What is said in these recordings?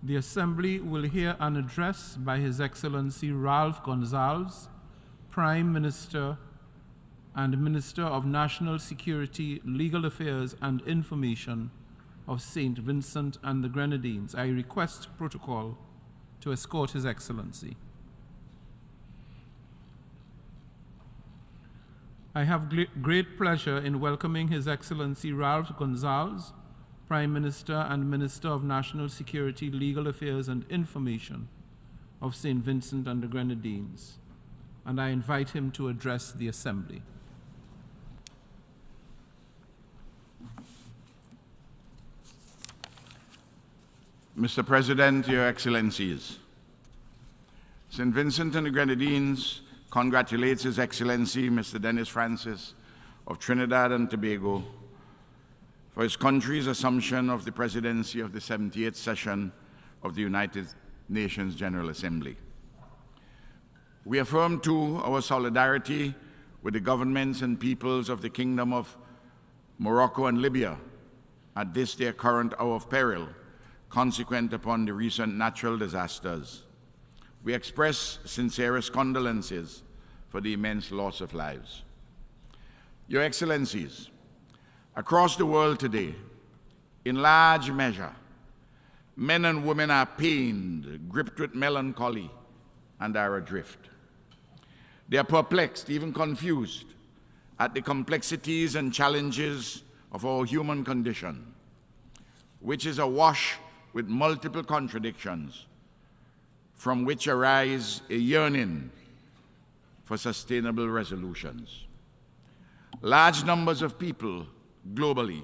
The Assembly will hear an address by His Excellency Ralph Gonsalves, Prime Minister and Minister of National Security, Legal Affairs and Information of St. Vincent and the Grenadines. I request protocol to escort His Excellency. I have great pleasure in welcoming His Excellency Ralph Gonsalves, Prime Minister and Minister of National Security, Legal Affairs and Information of St. Vincent and the Grenadines, and I invite him to address the Assembly. Mr. President, Your Excellencies, St. Vincent and the Grenadines congratulates His Excellency Mr. Dennis Francis of Trinidad and Tobago for his country's assumption of the presidency of the 78th session of the United Nations General Assembly. We affirm, too, our solidarity with the governments and peoples of the Kingdom of Morocco and Libya at this their current hour of peril, consequent upon the recent natural disasters. We express sincerest condolences for the immense loss of lives. Your Excellencies, across the world today, in large measure, men and women are pained, gripped with melancholy, and are adrift. They are perplexed, even confused, at the complexities and challenges of our human condition, which is awash with multiple contradictions, from which arise a yearning for sustainable resolutions. Large numbers of people globally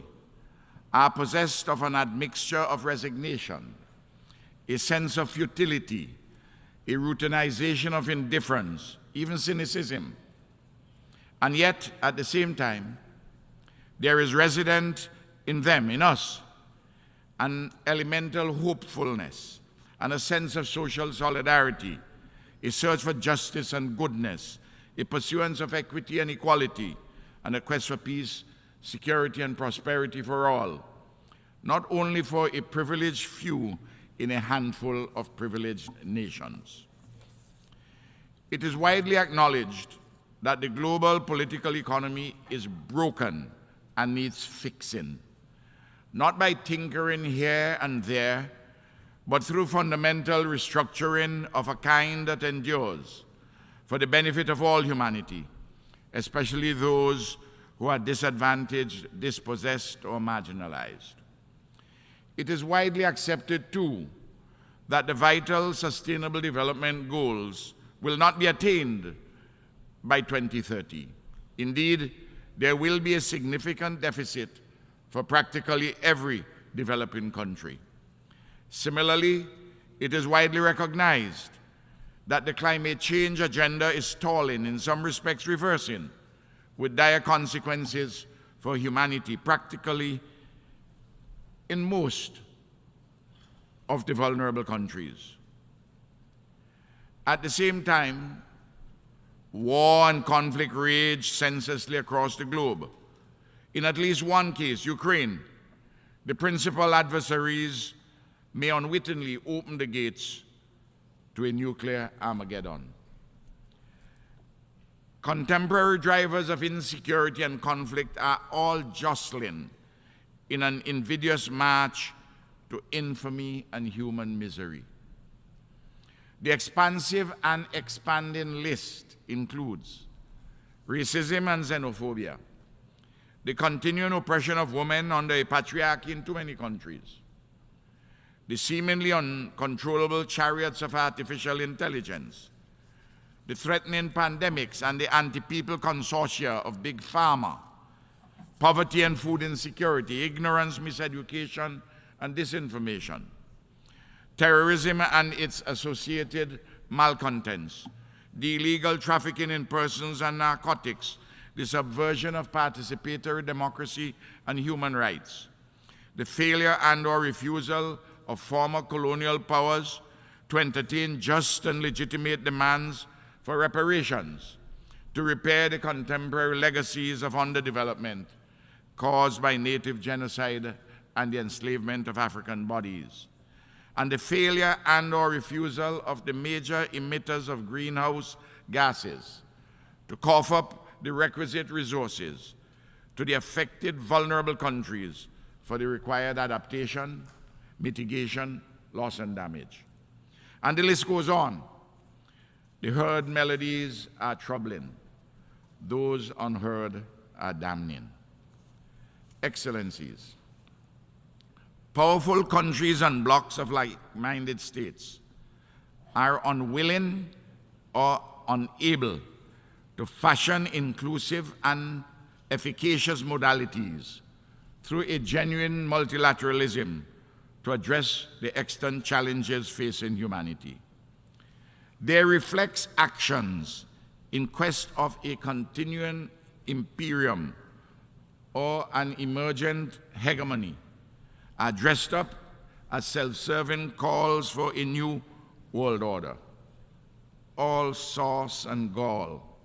are possessed of an admixture of resignation, a sense of futility, a routinization of indifference, even cynicism. And yet, at the same time, there is resident in them, in us, an elemental hopefulness and a sense of social solidarity, a search for justice and goodness, a pursuance of equity and equality, and a quest for peace, security, and prosperity for all, not only for a privileged few in a handful of privileged nations. It is widely acknowledged that the global political economy is broken and needs fixing, not by tinkering here and there, but through fundamental restructuring of a kind that endures for the benefit of all humanity, especially those who are disadvantaged, dispossessed, or marginalized. It is widely accepted, too, that the vital Sustainable Development Goals will not be attained by 2030. Indeed, there will be a significant deficit for practically every developing country. Similarly, it is widely recognized that the climate change agenda is stalling, in some respects reversing, with dire consequences for humanity, practically in most of the vulnerable countries. At the same time, war and conflict rage senselessly across the globe. In at least one case, Ukraine, the principal adversaries may unwittingly open the gates to a nuclear Armageddon. Contemporary drivers of insecurity and conflict are all jostling in an invidious march to infamy and human misery. The expansive and expanding list includes racism and xenophobia, the continuing oppression of women under a patriarchy in too many countries, the seemingly uncontrollable chariots of artificial intelligence, the threatening pandemics and the anti-people consortia of Big Pharma, poverty and food insecurity, ignorance, miseducation, and disinformation, terrorism and its associated malcontents, the illegal trafficking in persons and narcotics, the subversion of participatory democracy and human rights, the failure and/or refusal of former colonial powers to entertain just and legitimate demands for reparations, to repair the contemporary legacies of underdevelopment caused by native genocide and the enslavement of African bodies, and the failure and/or refusal of the major emitters of greenhouse gases to cough up the requisite resources to the affected vulnerable countries for the required adaptation, mitigation, loss, and damage. And the list goes on. The heard melodies are troubling. Those unheard are damning. Excellencies, powerful countries and blocs of like-minded states are unwilling or unable to fashion inclusive and efficacious modalities through a genuine multilateralism to address the extant challenges facing humanity. They reflect actions in quest of a continuing imperium or an emergent hegemony are dressed up as self-serving calls for a new world order, all sauce and gall,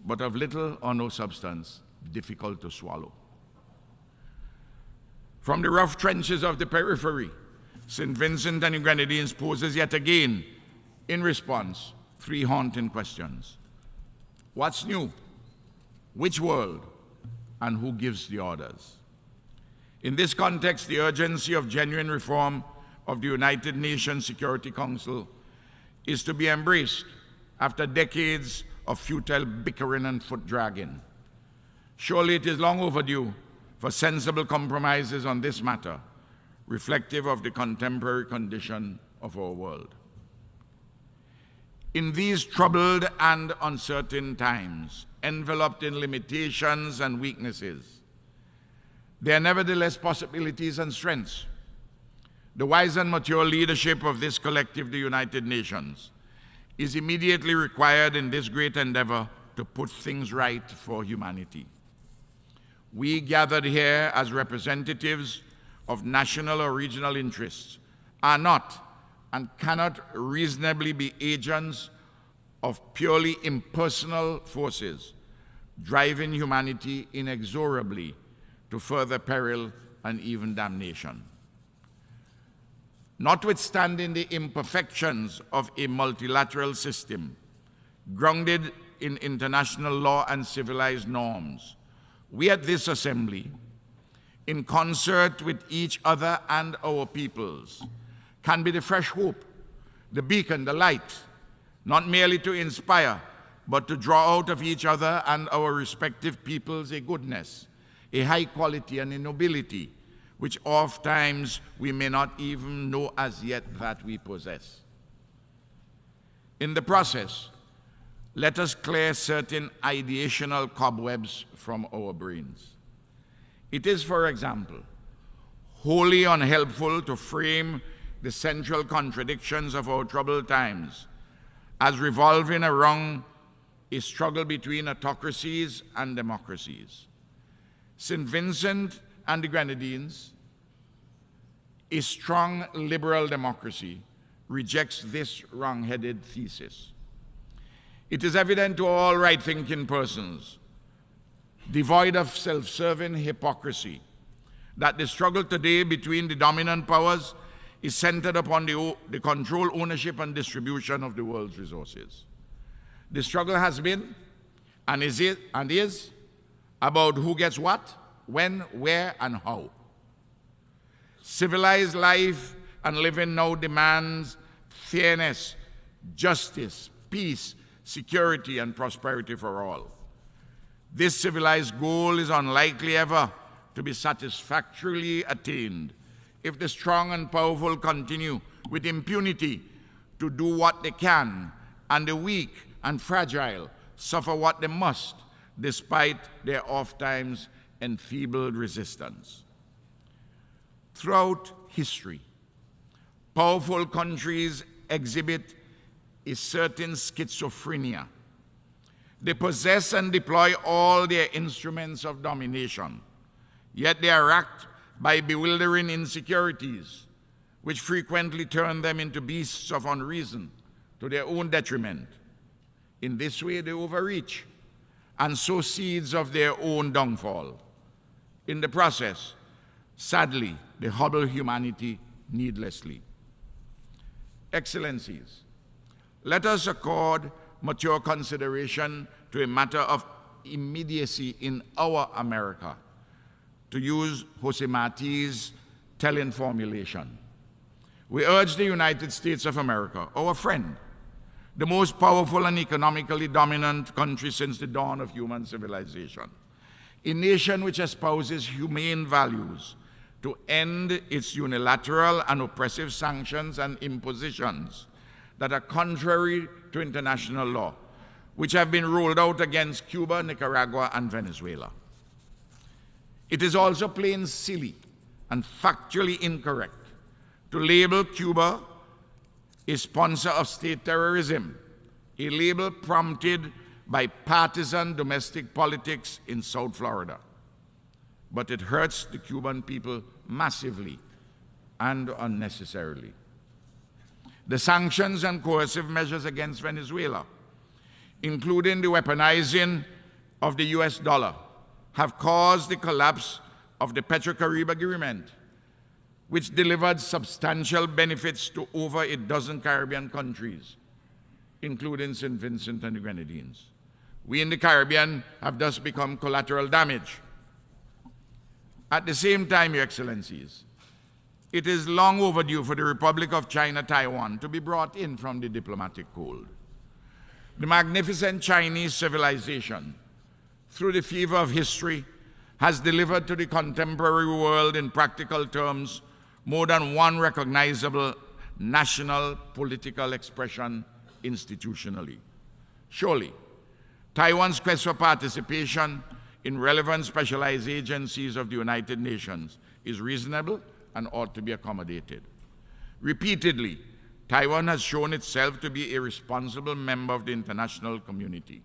but of little or no substance, difficult to swallow. From the rough trenches of the periphery, St. Vincent and the Grenadines poses yet again, in response, three haunting questions. What's new? Which world? And who gives the orders? In this context, the urgency of genuine reform of the United Nations Security Council is to be embraced after decades of futile bickering and foot-dragging. Surely it is long overdue for sensible compromises on this matter, reflective of the contemporary condition of our world. In these troubled and uncertain times, enveloped in limitations and weaknesses, there are nevertheless possibilities and strengths. The wise and mature leadership of this collective, the United Nations, is immediately required in this great endeavor to put things right for humanity. We gathered here as representatives of national or regional interests are not and cannot reasonably be agents of purely impersonal forces driving humanity inexorably to further peril and even damnation. Notwithstanding the imperfections of a multilateral system grounded in international law and civilized norms, we at this assembly, in concert with each other and our peoples, can be the fresh hope, the beacon, the light, not merely to inspire, but to draw out of each other and our respective peoples a goodness, a high quality and a nobility, which oftentimes we may not even know as yet that we possess. In the process, let us clear certain ideational cobwebs from our brains. It is, for example, wholly unhelpful to frame the central contradictions of our troubled times as revolving around a struggle between autocracies and democracies. St. Vincent and the Grenadines, a strong liberal democracy, rejects this wrong-headed thesis. It is evident to all right-thinking persons, devoid of self-serving hypocrisy, that the struggle today between the dominant powers is centered upon the control, ownership, and distribution of the world's resources. The struggle has been and is about who gets what, when, where, and how. Civilized life and living now demands fairness, justice, peace, security, and prosperity for all. This civilized goal is unlikely ever to be satisfactorily attained if the strong and powerful continue with impunity to do what they can, and the weak and fragile suffer what they must, despite their oftentimes enfeebled resistance. Throughout history, powerful countries exhibit a certain schizophrenia. They possess and deploy all their instruments of domination, yet they are racked by bewildering insecurities, which frequently turn them into beasts of unreason to their own detriment. In this way, they overreach and sow seeds of their own downfall. In the process, sadly, they hobble humanity needlessly. Excellencies, let us accord mature consideration to a matter of immediacy in our America, to use José Marti's telling formulation. We urge the United States of America, our friend, the most powerful and economically dominant country since the dawn of human civilization, a nation which espouses humane values, to end its unilateral and oppressive sanctions and impositions that are contrary to international law, which have been rolled out against Cuba, Nicaragua, and Venezuela. It is also plain silly and factually incorrect to label Cuba a sponsor of state terrorism, a label prompted by partisan domestic politics in South Florida. But it hurts the Cuban people massively and unnecessarily. The sanctions and coercive measures against Venezuela, including the weaponizing of the US dollar, have caused the collapse of the Petro-Carib Agreement, which delivered substantial benefits to over a dozen Caribbean countries, including St. Vincent and the Grenadines. We in the Caribbean have thus become collateral damage. At the same time, Your Excellencies, it is long overdue for the Republic of China Taiwan to be brought in from the diplomatic cold. The magnificent Chinese civilization, through the fever of history, has delivered to the contemporary world in practical terms more than one recognizable national political expression institutionally. Surely, Taiwan's quest for participation in relevant specialized agencies of the United Nations is reasonable and ought to be accommodated. Repeatedly, Taiwan has shown itself to be a responsible member of the international community.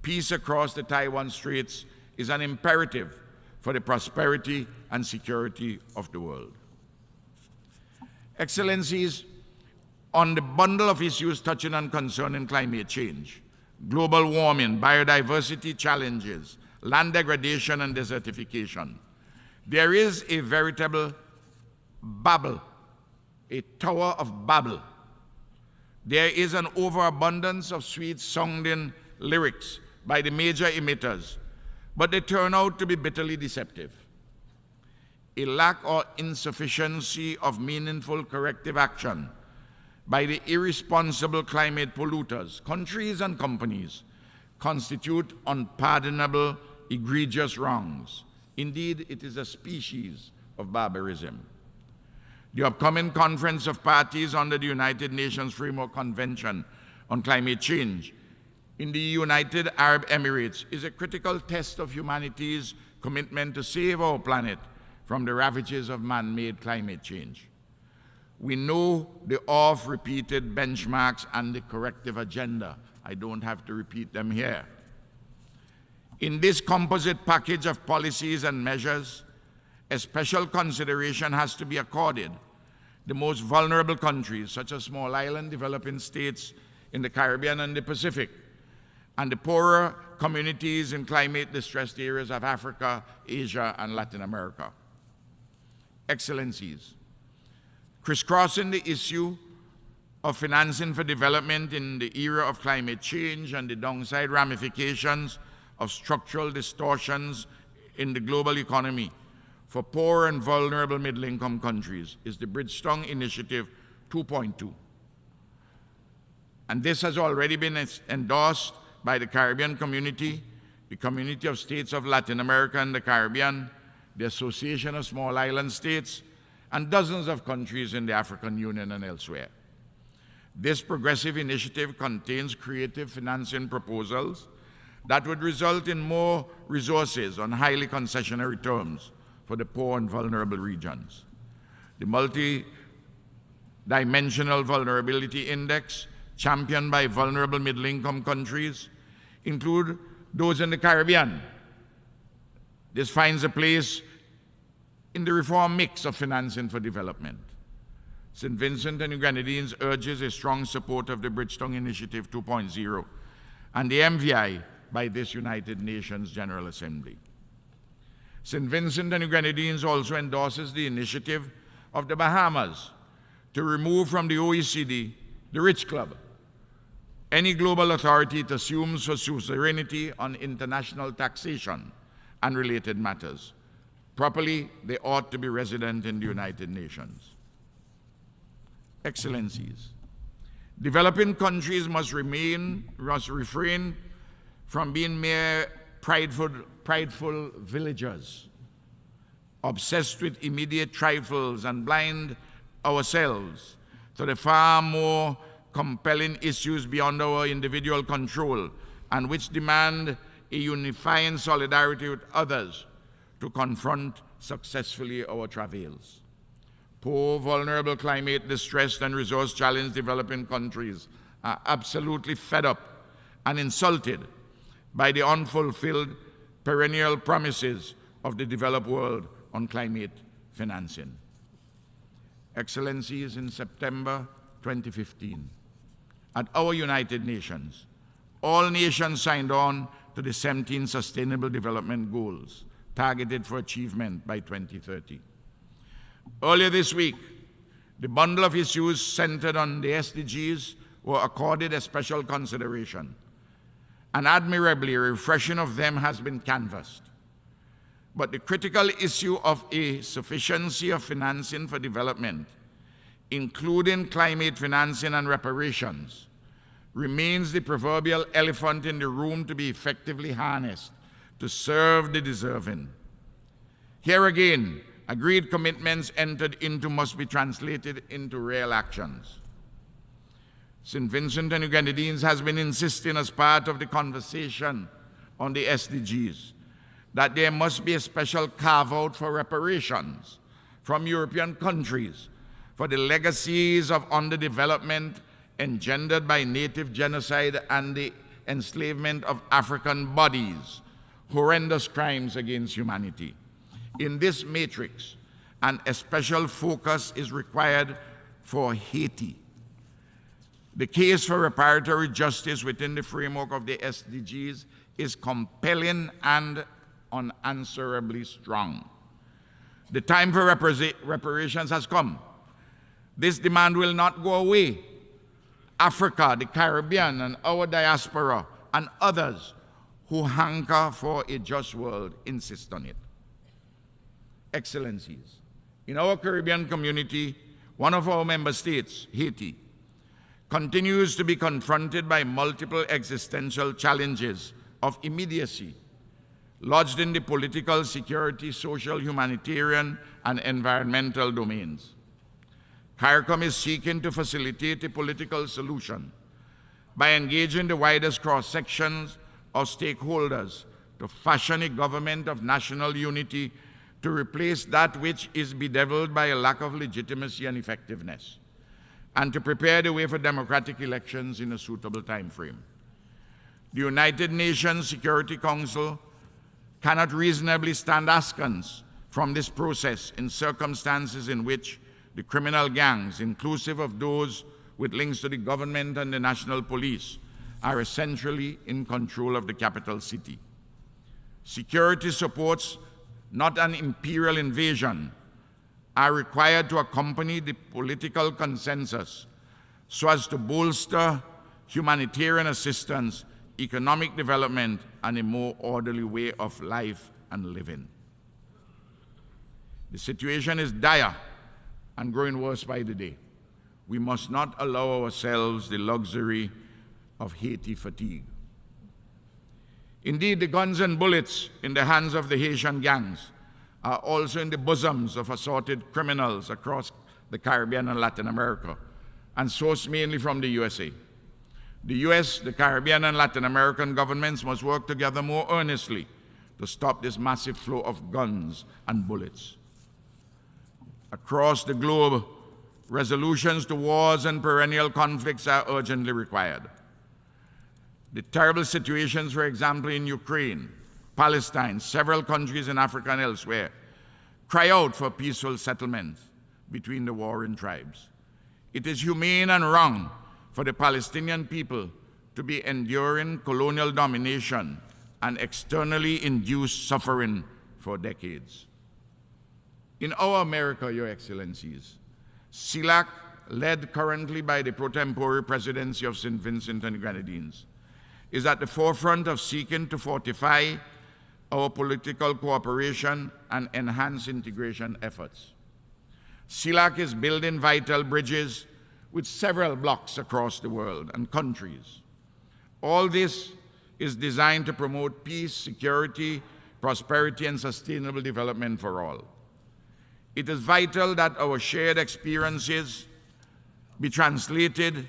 Peace across the Taiwan Straits is an imperative for the prosperity and security of the world. Excellencies, on the bundle of issues touching on concerning climate change, global warming, biodiversity challenges, land degradation and desertification, there is a veritable Babel, a tower of Babel. There is an overabundance of sweet-sounding lyrics by the major emitters, but they turn out to be bitterly deceptive. A lack or insufficiency of meaningful corrective action by the irresponsible climate polluters, countries and companies, constitute unpardonable, egregious wrongs. Indeed, it is a species of barbarism. The upcoming Conference of Parties under the United Nations Framework Convention on Climate Change in the United Arab Emirates is a critical test of humanity's commitment to save our planet from the ravages of man-made climate change. We know the oft-repeated benchmarks and the corrective agenda. I don't have to repeat them here. In this composite package of policies and measures, a special consideration has to be accorded the most vulnerable countries, such as small island developing states in the Caribbean and the Pacific, and the poorer communities in climate-distressed areas of Africa, Asia, and Latin America. Excellencies, crisscrossing the issue of financing for development in the era of climate change and the downside ramifications of structural distortions in the global economy for poor and vulnerable middle-income countries is the Bridgestone Initiative 2.2. And this has already been endorsed by the Caribbean community, the Community of States of Latin America and the Caribbean, the Association of Small Island States, and dozens of countries in the African Union and elsewhere. This progressive initiative contains creative financing proposals that would result in more resources on highly concessionary terms for the poor and vulnerable regions. The multi-dimensional vulnerability index championed by vulnerable middle-income countries include those in the Caribbean. This finds a place in the reform mix of financing for development. St. Vincent and the Grenadines urges a strong support of the Bridgestone Initiative 2.0 and the MVI by this United Nations General Assembly. St. Vincent and the Grenadines also endorses the initiative of the Bahamas to remove from the OECD, the rich club, any global authority it assumes for suzerainty on international taxation and related matters. Properly, they ought to be resident in the United Nations. Excellencies, developing countries must refrain from being mere prideful villagers, obsessed with immediate trifles and blind ourselves to the far more compelling issues beyond our individual control and which demand a unifying solidarity with others to confront successfully our travails. Poor, vulnerable, climate distressed and resource-challenged developing countries are absolutely fed up and insulted by the unfulfilled perennial promises of the developed world on climate financing. Excellencies, in September 2015, at our United Nations, all nations signed on to the 17 Sustainable Development Goals targeted for achievement by 2030. Earlier this week, the bundle of issues centered on the SDGs were accorded a special consideration, and admirably, a refreshing of them has been canvassed. But the critical issue of a sufficiency of financing for development, including climate financing and reparations, remains the proverbial elephant in the room to be effectively harnessed to serve the deserving. Here again, agreed commitments entered into must be translated into real actions. St. Vincent and the Grenadines has been insisting as part of the conversation on the SDGs that there must be a special carve-out for reparations from European countries for the legacies of underdevelopment engendered by native genocide and the enslavement of African bodies, horrendous crimes against humanity. In this matrix, a special focus is required for Haiti. The case for reparatory justice within the framework of the SDGs is compelling and unanswerably strong. The time for reparations has come. This demand will not go away. Africa, the Caribbean, and our diaspora, and others who hanker for a just world insist on it. Excellencies, in our Caribbean community, one of our member states, Haiti, continues to be confronted by multiple existential challenges of immediacy, lodged in the political, security, social, humanitarian, and environmental domains. CARICOM is seeking to facilitate a political solution by engaging the widest cross-sections of stakeholders to fashion a government of national unity to replace that which is bedeviled by a lack of legitimacy and effectiveness, and to prepare the way for democratic elections in a suitable time frame. The United Nations Security Council cannot reasonably stand askance from this process in circumstances in which the criminal gangs, inclusive of those with links to the government and the national police, are essentially in control of the capital city. Security supports, not an imperial invasion, are required to accompany the political consensus so as to bolster humanitarian assistance, economic development, and a more orderly way of life and living. The situation is dire and growing worse by the day. We must not allow ourselves the luxury of Haiti fatigue. Indeed, the guns and bullets in the hands of the Haitian gangs are also in the bosoms of assorted criminals across the Caribbean and Latin America, and sourced mainly from the USA. The US, the Caribbean, and Latin American governments must work together more earnestly to stop this massive flow of guns and bullets. Across the globe, resolutions to wars and perennial conflicts are urgently required. The terrible situations, for example, in Ukraine, Palestine, several countries in Africa and elsewhere, cry out for peaceful settlement between the warring tribes. It is humane and wrong for the Palestinian people to be enduring colonial domination and externally induced suffering for decades. In our America, Your Excellencies, CELAC, led currently by the pro tempore presidency of St. Vincent and the Grenadines, is at the forefront of seeking to fortify our political cooperation and enhance integration efforts. CELAC is building vital bridges with several blocs across the world and countries. All this is designed to promote peace, security, prosperity, and sustainable development for all. It is vital that our shared experiences be translated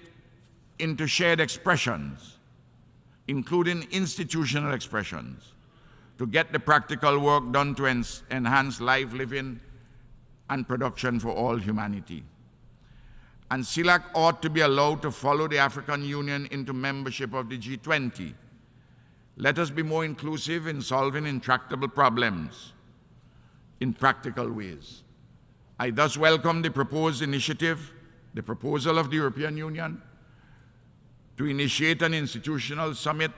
into shared expressions, including institutional expressions, to get the practical work done to enhance life, living, and production for all humanity. And CELAC ought to be allowed to follow the African Union into membership of the G20. Let us be more inclusive in solving intractable problems in practical ways. I thus welcome the proposed initiative, the proposal of the European Union to initiate an institutional summit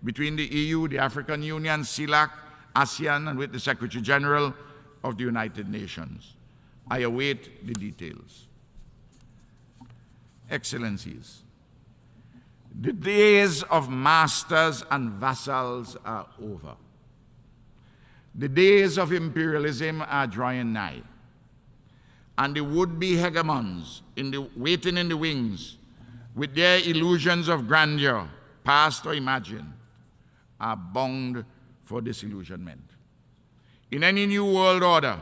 between the EU, the African Union, CELAC, ASEAN, and with the Secretary General of the United Nations. I await the details. Excellencies, the days of masters and vassals are over. The days of imperialism are drawing nigh, and the would-be hegemons waiting in the wings with their illusions of grandeur, past or imagined, are bound for disillusionment. In any new world order,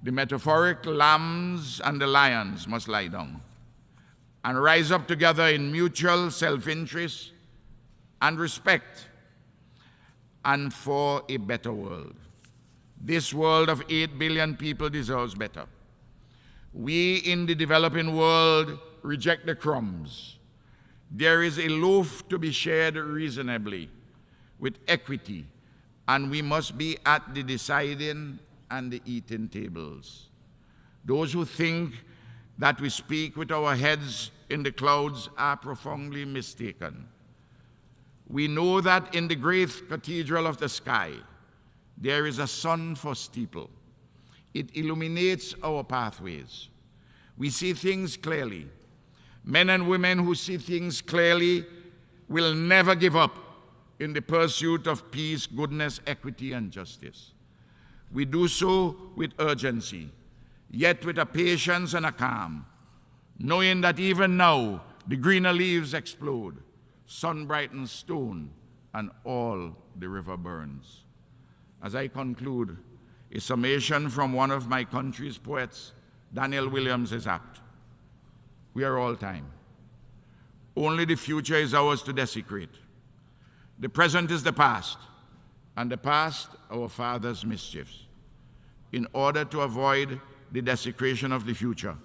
the metaphoric lambs and the lions must lie down and rise up together in mutual self-interest and respect, and for a better world. This world of 8 billion people deserves better. We in the developing world reject the crumbs. There is a loaf to be shared reasonably, with equity, and we must be at the deciding and the eating tables. Those who think that we speak with our heads in the clouds are profoundly mistaken. We know that in the great cathedral of the sky, there is a sun for steeple. It illuminates our pathways. We see things clearly. Men and women who see things clearly will never give up in the pursuit of peace, goodness, equity, and justice. We do so with urgency, yet with a patience and a calm, knowing that even now the greener leaves explode, sun brightens stone, and all the river burns. As I conclude, a summation from one of my country's poets, Daniel Williams, is apt. We are all time. Only the future is ours to desecrate. The present is the past, and the past our fathers' mischiefs. In order to avoid the desecration of the future,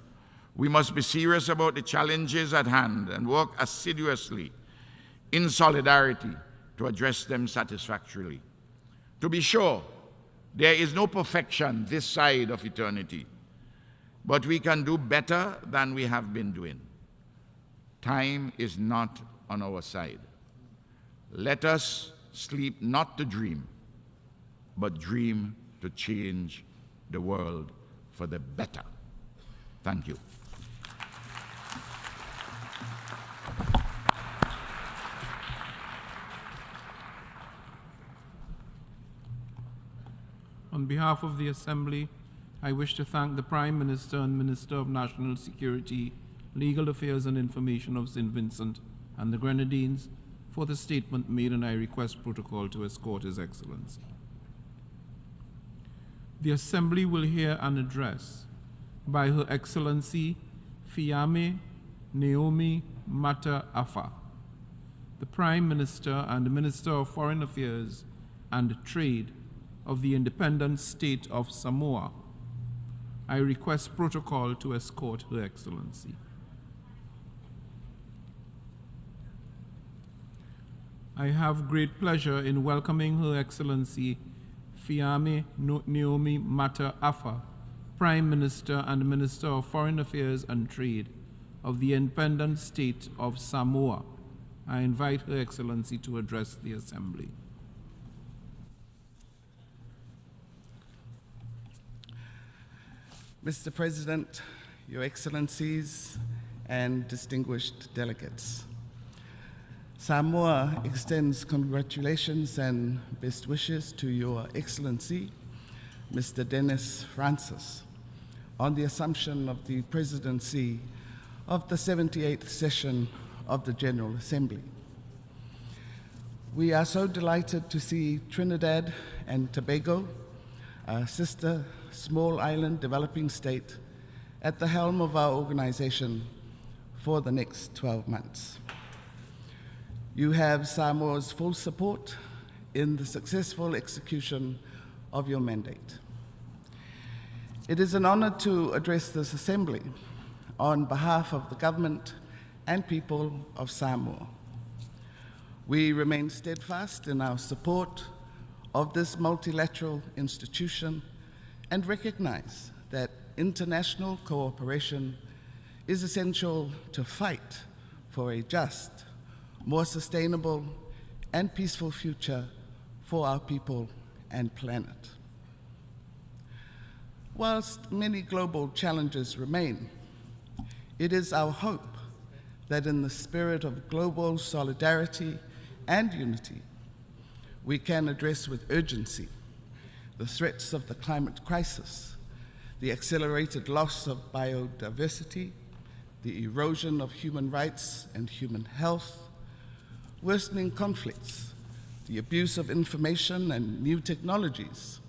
we must be serious about the challenges at hand and work assiduously in solidarity to address them satisfactorily. To be sure, there is no perfection this side of eternity, but we can do better than we have been doing. Time is not on our side. Let us sleep not to dream, but dream to change the world for the better. Thank you. On behalf of the Assembly, I wish to thank the Prime Minister and Minister of National Security, Legal Affairs and Information of St. Vincent and the Grenadines for the statement made, and I request protocol to escort His Excellency. The Assembly will hear an address by Her Excellency Fiamē Naomi Mata Afa, the Prime Minister and Minister of Foreign Affairs and Trade of the independent state of Samoa. I request protocol to escort Her Excellency. I have great pleasure in welcoming Her Excellency Fiamē Naomi Mata Afa, Prime Minister and Minister of Foreign Affairs and Trade of the independent state of Samoa. I invite Her Excellency to address the Assembly. Mr. President, Your Excellencies, and distinguished delegates. Samoa extends congratulations and best wishes to Your Excellency, Mr. Dennis Francis, on the assumption of the presidency of the 78th session of the General Assembly. We are so delighted to see Trinidad and Tobago, a sister small island developing state, at the helm of our organization for the next 12 months. You have Samoa's full support in the successful execution of your mandate. It is an honor to address this assembly on behalf of the government and people of Samoa. We remain steadfast in our support of this multilateral institution and recognize that international cooperation is essential to fight for a just, more sustainable, and peaceful future for our people and planet. Whilst many global challenges remain, it is our hope that in the spirit of global solidarity and unity, we can address with urgency the threats of the climate crisis, the accelerated loss of biodiversity, the erosion of human rights and human health, worsening conflicts, the abuse of information and new technologies,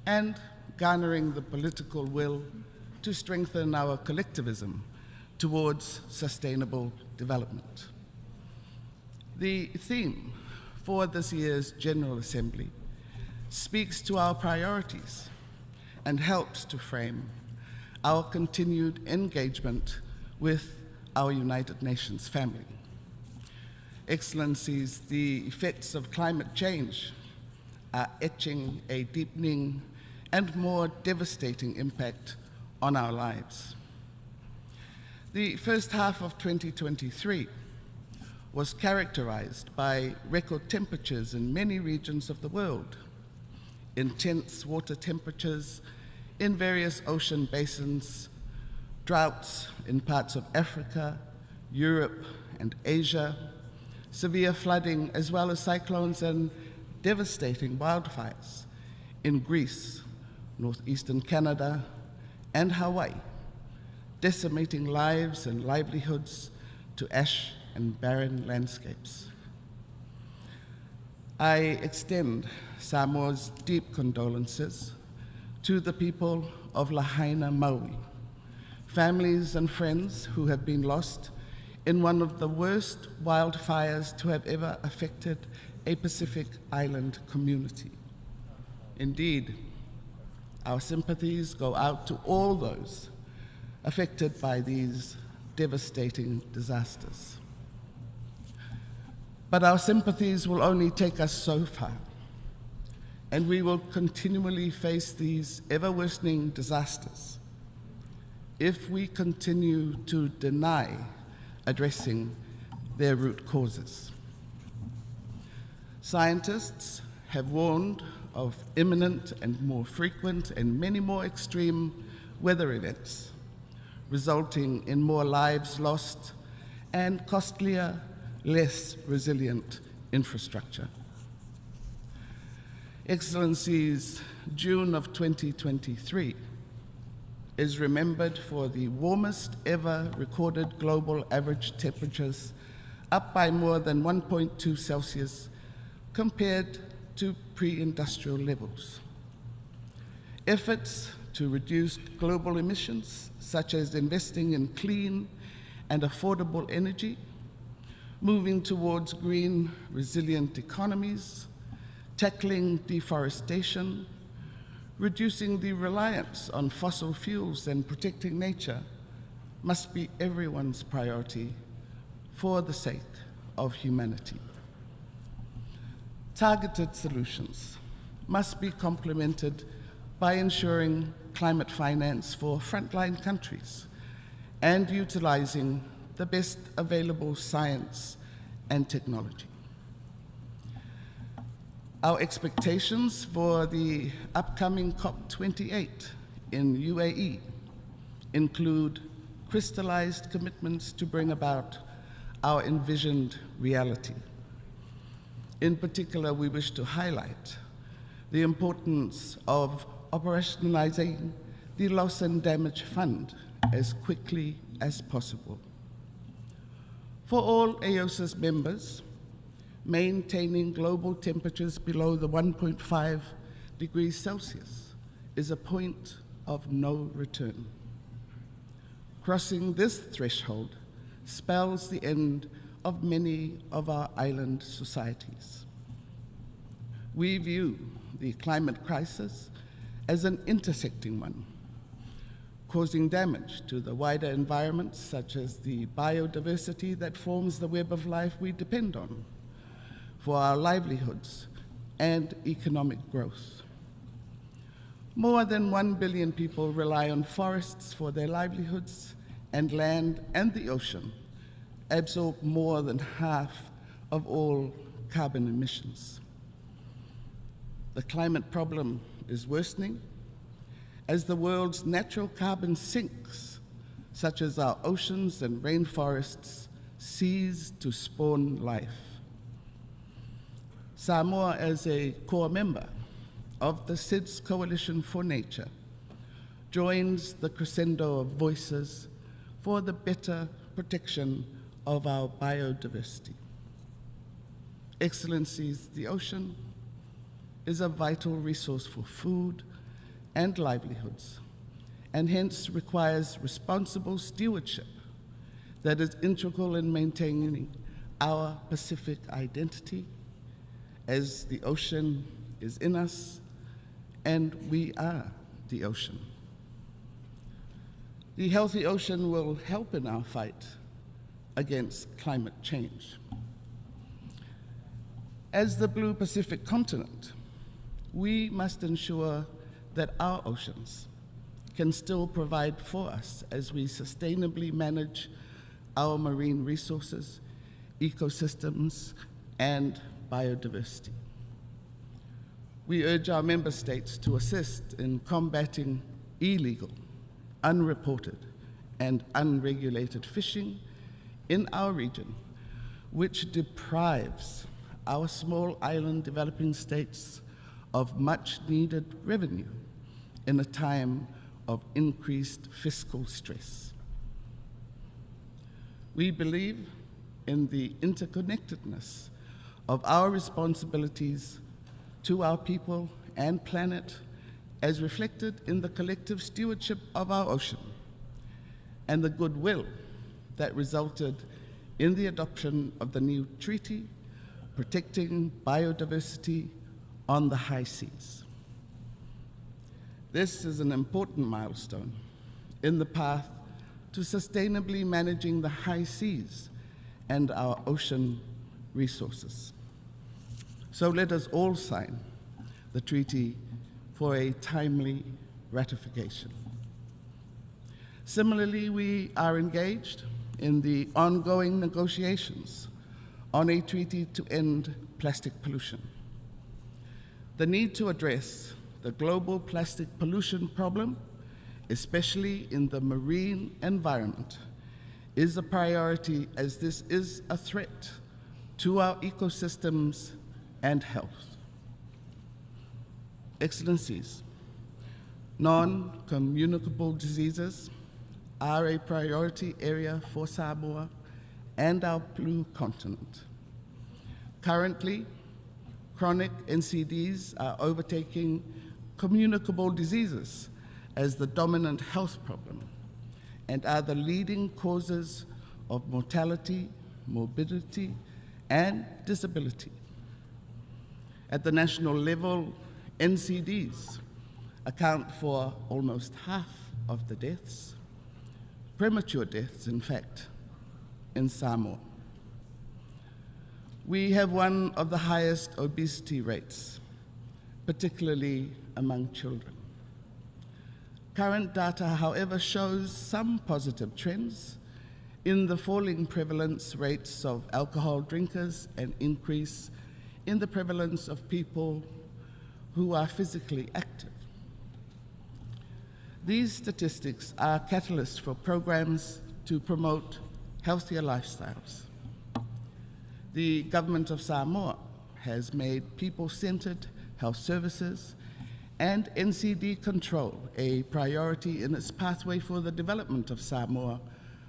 and garnering the political will to strengthen our collectivism towards sustainable development. The theme for this year's General Assembly speaks to our priorities and helps to frame our continued engagement with our United Nations family. Excellencies, the effects of climate change are etching a deepening and more devastating impact on our lives. The first half of 2023 was characterized by record temperatures in many regions of the world, intense water temperatures in various ocean basins, droughts in parts of Africa, Europe, and Asia, severe flooding, as well as cyclones and devastating wildfires in Greece, northeastern Canada, and Hawaii, decimating lives and livelihoods to ash and barren landscapes. I extend Samoa's deep condolences to the people of Lahaina, Maui, families and friends who have been lost in one of the worst wildfires to have ever affected a Pacific island community. Indeed, our sympathies go out to all those affected by these devastating disasters. But our sympathies will only take us so far, and we will continually face these ever-worsening disasters if we continue to deny addressing their root causes. Scientists have warned of imminent and more frequent and many more extreme weather events, resulting in more lives lost and costlier, less resilient infrastructure. Excellencies, June of 2023 is remembered for the warmest ever recorded global average temperatures, up by more than 1.2 Celsius compared to pre-industrial levels. Efforts to reduce global emissions, such as investing in clean and affordable energy, moving towards green, resilient economies, tackling deforestation, reducing the reliance on fossil fuels and protecting nature must be everyone's priority for the sake of humanity. Targeted solutions must be complemented by ensuring climate finance for frontline countries and utilizing the best available science and technology. Our expectations for the upcoming COP28 in UAE include crystallized commitments to bring about our envisioned reality. In particular, we wish to highlight the importance of operationalizing the Loss and Damage Fund as quickly as possible. For all AOSIS members, maintaining global temperatures below the 1.5 degrees Celsius is a point of no return. Crossing this threshold spells the end of many of our island societies. We view the climate crisis as an intersecting one, causing damage to the wider environments such as the biodiversity that forms the web of life we depend on for our livelihoods and economic growth. More than 1 billion people rely on forests for their livelihoods, and land and the ocean absorb more than half of all carbon emissions. The climate problem is worsening as the world's natural carbon sinks, such as our oceans and rainforests, cease to spawn life. Samoa, as a core member of the SIDS Coalition for Nature, joins the crescendo of voices for the better protection of our biodiversity. Excellencies, the ocean is a vital resource for food and livelihoods, and hence requires responsible stewardship that is integral in maintaining our Pacific identity, as the ocean is in us and we are the ocean. The healthy ocean will help in our fight against climate change. As the Blue Pacific continent, we must ensure that our oceans can still provide for us as we sustainably manage our marine resources, ecosystems, and biodiversity. We urge our member states to assist in combating illegal, unreported, and unregulated fishing in our region, which deprives our small island developing states of much needed revenue in a time of increased fiscal stress. We believe in the interconnectedness of our responsibilities to our people and planet as reflected in the collective stewardship of our ocean and the goodwill that resulted in the adoption of the new treaty protecting biodiversity on the high seas. This is an important milestone in the path to sustainably managing the high seas and our ocean resources. So let us all sign the treaty for a timely ratification. Similarly, we are engaged in the ongoing negotiations on a treaty to end plastic pollution. The need to address the global plastic pollution problem, especially in the marine environment, is a priority as this is a threat to our ecosystems and health. Excellencies, non-communicable diseases are a priority area for Samoa and our Blue Continent. Currently, chronic NCDs are overtaking communicable diseases as the dominant health problem and are the leading causes of mortality, morbidity, and disability. At the national level, NCDs account for almost half of the deaths, premature deaths, in fact, in Samoa. We have one of the highest obesity rates, particularly among children. Current data, however, shows some positive trends in the falling prevalence rates of alcohol drinkers and increase in the prevalence of people who are physically active. These statistics are catalysts for programs to promote healthier lifestyles. The government of Samoa has made people-centered health services and NCD control a priority in its pathway for the development of Samoa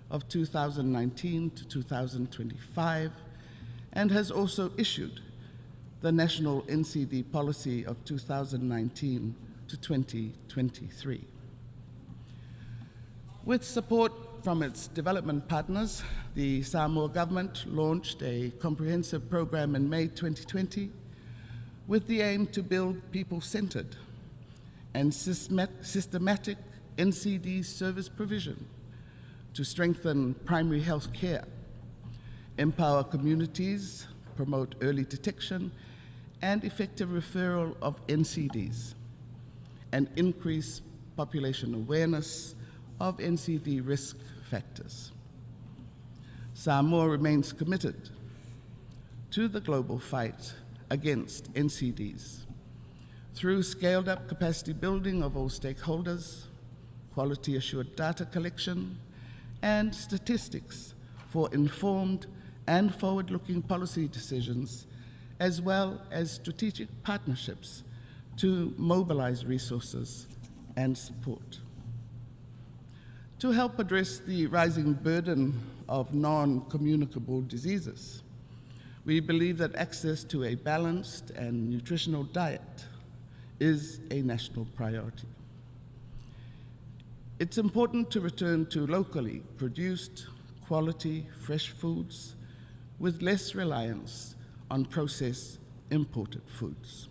of 2019 to 2025, and has also issued the National NCD Policy of 2019 to 2023. With support from its development partners, the Samoa government launched a comprehensive program in May 2020 with the aim to build people-centered and systematic NCD service provision to strengthen primary health care, empower communities, promote early detection and effective referral of NCDs, and increase population awareness of NCD risk factors. Samoa remains committed to the global fight against NCDs through scaled-up capacity building of all stakeholders, quality-assured data collection, and statistics for informed and forward-looking policy decisions, as well as strategic partnerships to mobilize resources and support. To help address the rising burden of non-communicable diseases, we believe that access to a balanced and nutritional diet is a national priority. It's important to return to locally produced, quality, fresh foods with less reliance on processed, imported foods.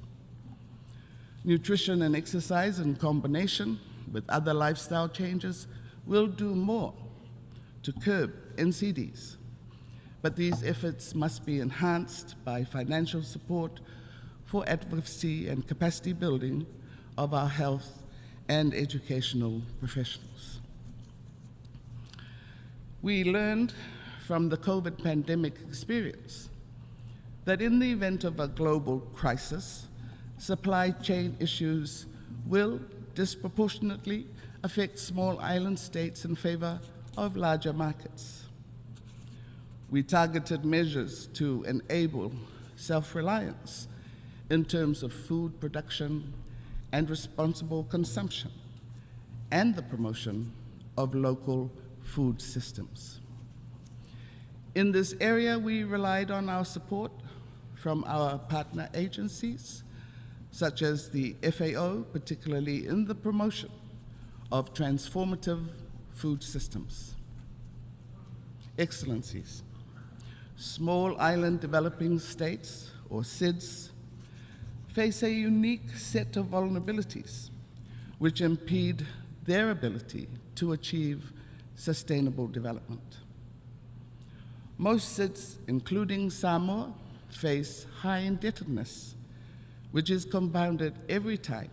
Nutrition and exercise in combination with other lifestyle changes will do more to curb NCDs, but these efforts must be enhanced by financial support for advocacy and capacity building of our health and educational professionals. We learned from the COVID pandemic experience that in the event of a global crisis, supply chain issues will disproportionately affect small island states in favor of larger markets. We targeted measures to enable self-reliance in terms of food production and responsible consumption, and the promotion of local food systems. In this area, we relied on our support from our partner agencies, such as the FAO, particularly in the promotion of transformative food systems. Excellencies, small island developing states, or SIDS, face a unique set of vulnerabilities which impede their ability to achieve sustainable development. Most SIDS, including Samoa, face high indebtedness, which is compounded every time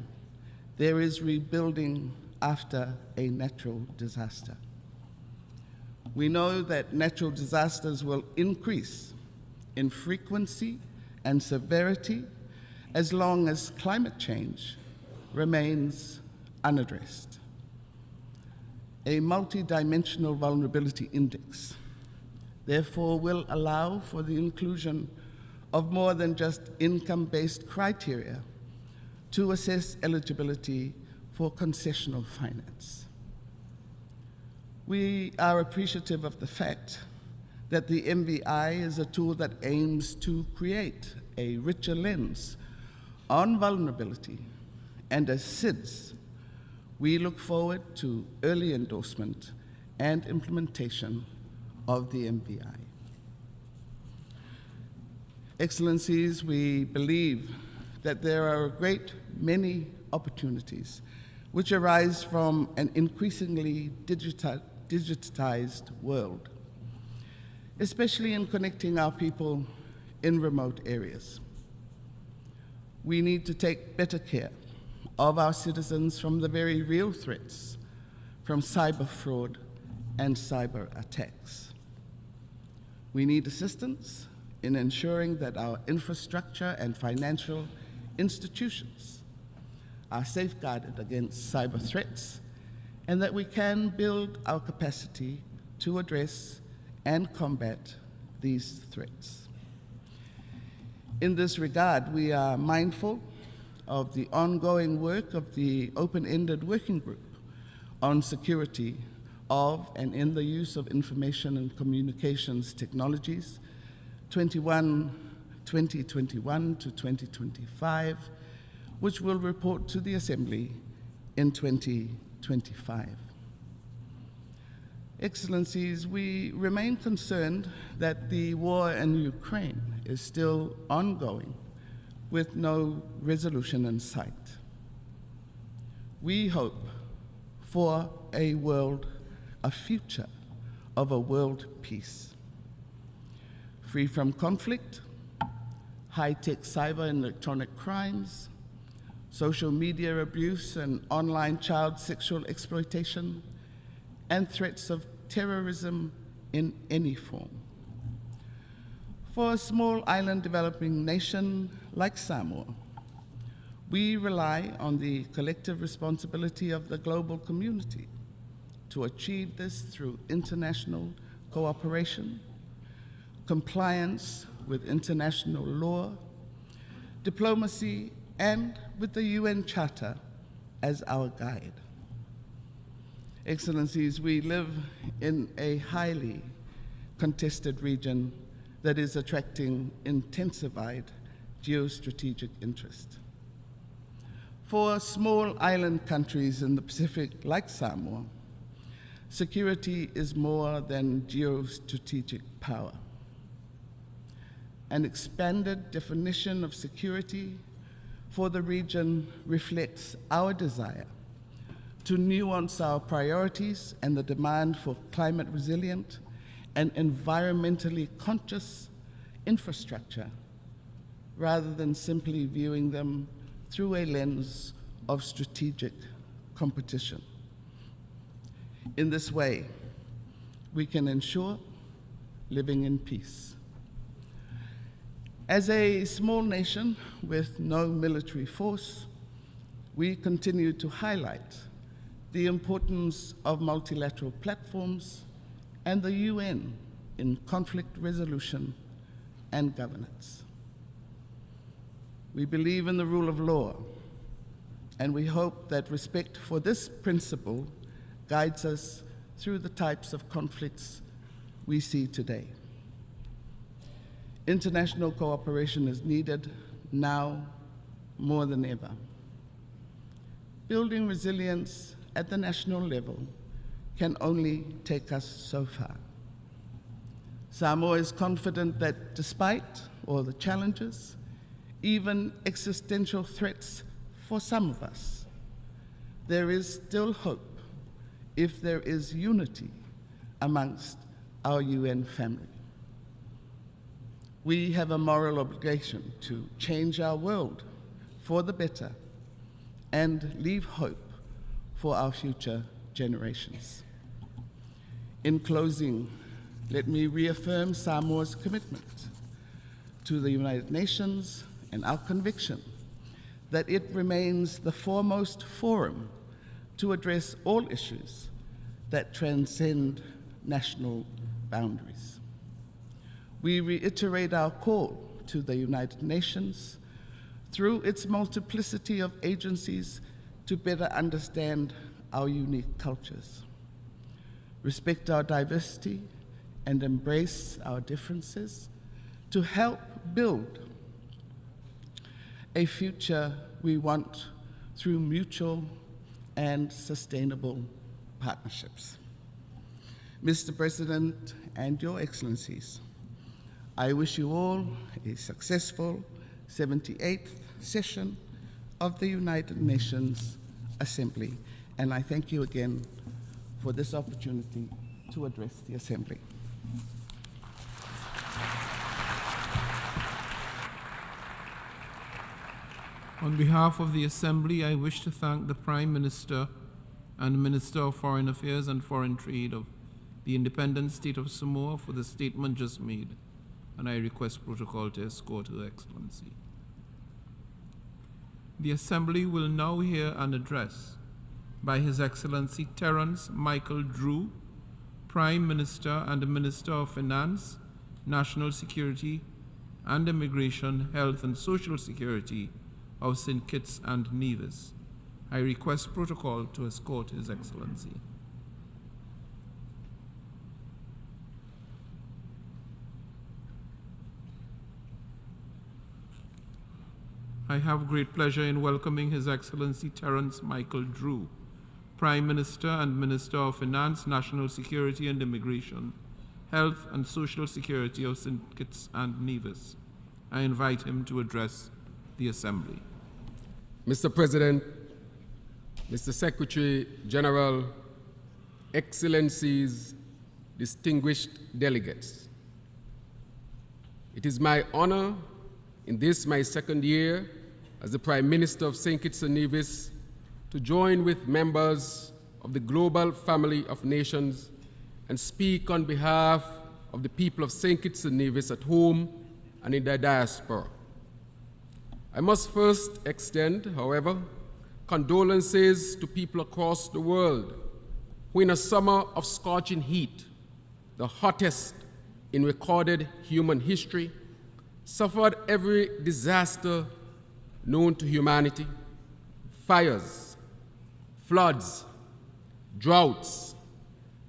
there is rebuilding after a natural disaster. We know that natural disasters will increase in frequency and severity as long as climate change remains unaddressed. A multidimensional vulnerability index, therefore, will allow for the inclusion of more than just income-based criteria to assess eligibility for concessional finance. We are appreciative of the fact that the MVI is a tool that aims to create a richer lens on vulnerability, and as SIDS, we look forward to early endorsement and implementation of the MVI. Excellencies, we believe that there are a great many opportunities which arise from an increasingly digitized world, especially in connecting our people in remote areas. We need to take better care of our citizens from the very real threats from cyber fraud and cyber attacks. We need assistance in ensuring that our infrastructure and financial institutions are safeguarded against cyber threats and that we can build our capacity to address and combat these threats. In this regard, we are mindful of the ongoing work of the open-ended working group on security of and in the use of information and communications technologies, 2021 to 2025, which will report to the Assembly in 2025. Excellencies, we remain concerned that the war in Ukraine is still ongoing with no resolution in sight. We hope for a future of a world peace, free from conflict, high-tech cyber and electronic crimes, social media abuse and online child sexual exploitation, and threats of terrorism in any form. For a small island developing nation like Samoa, we rely on the collective responsibility of the global community to achieve this through international cooperation, compliance with international law, diplomacy, and with the UN Charter as our guide. Excellencies, we live in a highly contested region that is attracting intensified geostrategic interest. For small island countries in the Pacific like Samoa, security is more than geostrategic power. An expanded definition of security for the region reflects our desire to nuance our priorities and the demand for climate resilient and environmentally conscious infrastructure, rather than simply viewing them through a lens of strategic competition. In this way, we can ensure living in peace. As a small nation with no military force, we continue to highlight the importance of multilateral platforms and the UN in conflict resolution and governance. We believe in the rule of law, and we hope that respect for this principle guides us through the types of conflicts we see today. International cooperation is needed now more than ever. Building resilience at the national level can only take us so far. Samoa is confident that despite all the challenges, even existential threats for some of us, there is still hope if there is unity amongst our UN family. We have a moral obligation to change our world for the better and leave hope for our future generations. In closing, let me reaffirm Samoa's commitment to the United Nations and our conviction that it remains the foremost forum to address all issues that transcend national boundaries. We reiterate our call to the United Nations through its multiplicity of agencies to better understand our unique cultures, respect our diversity, and embrace our differences to help build a future we want through mutual and sustainable partnerships. Mr. President and Your Excellencies, I wish you all a successful 78th session of the United Nations Assembly, and I thank you again for this opportunity to address the Assembly. On behalf of the Assembly, I wish to thank the Prime Minister and Minister of Foreign Affairs and Foreign Trade of the independent state of Samoa for the statement just made, and I request protocol to escort Her Excellency. The Assembly will now hear an address by His Excellency Terrance Michael Drew, Prime Minister and Minister of Finance, National Security and Immigration, Health and Social Security of St. Kitts and Nevis. I request protocol to escort His Excellency. I have great pleasure in welcoming His Excellency Terrance Michael Drew, Prime Minister and Minister of Finance, National Security and Immigration, Health and Social Security of St. Kitts and Nevis. I invite him to address the Assembly. Mr. President, Mr. Secretary General, Excellencies, distinguished delegates, it is my honor in this my second year as the Prime Minister of St. Kitts and Nevis to join with members of the global family of nations and speak on behalf of the people of St. Kitts and Nevis at home and in their diaspora. I must first extend, however, condolences to people across the world who in a summer of scorching heat, the hottest in recorded human history, suffered every disaster known to humanity: fires, floods, droughts,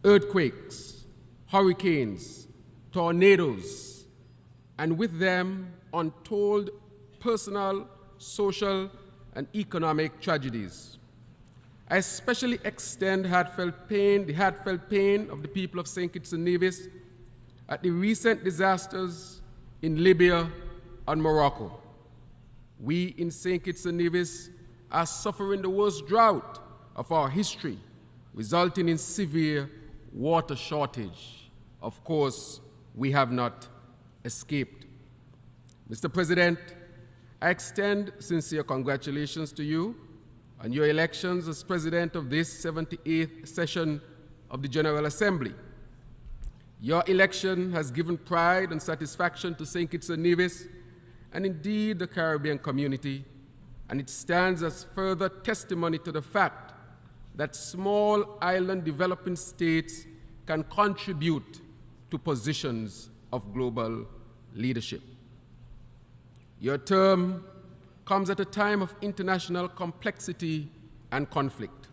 earthquakes, hurricanes, tornadoes, and with them untold personal, social, and economic tragedies. I especially extend the heartfelt pain of the people of St. Kitts and Nevis at the recent disasters in Libya and Morocco. We in St. Kitts and Nevis are suffering the worst drought of our history, resulting in severe water shortage. Of course, we have not escaped. Mr. President, I extend sincere congratulations to you on your elections as President of this 78th session of the General Assembly. Your election has given pride and satisfaction to St. Kitts and Nevis, and indeed the Caribbean community, and it stands as further testimony to the fact that small island developing states can contribute to positions of global leadership. Your term comes at a time of international complexity and conflict,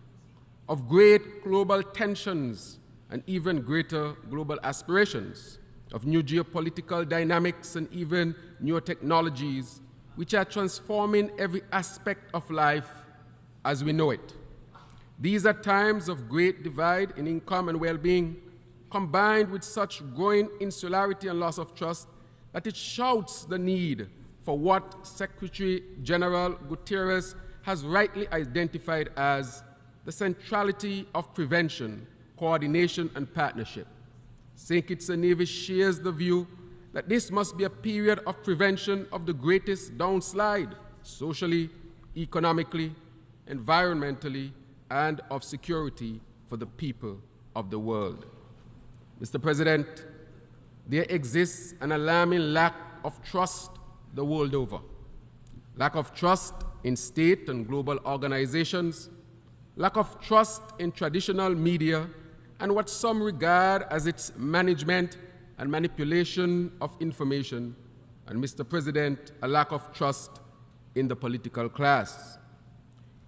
of great global tensions and even greater global aspirations, of new geopolitical dynamics and even newer technologies which are transforming every aspect of life as we know it. These are times of great divide in income and well-being, combined with such growing insularity and loss of trust that it shouts the need for what Secretary General Guterres has rightly identified as the centrality of prevention, coordination, and partnership. St. Kitts and Nevis shares the view that this must be a period of prevention of the greatest downslide, socially, economically, environmentally, and of security for the people of the world. Mr. President, there exists an alarming lack of trust the world over. Lack of trust in state and global organizations, lack of trust in traditional media and what some regard as its management and manipulation of information, and Mr. President, a lack of trust in the political class.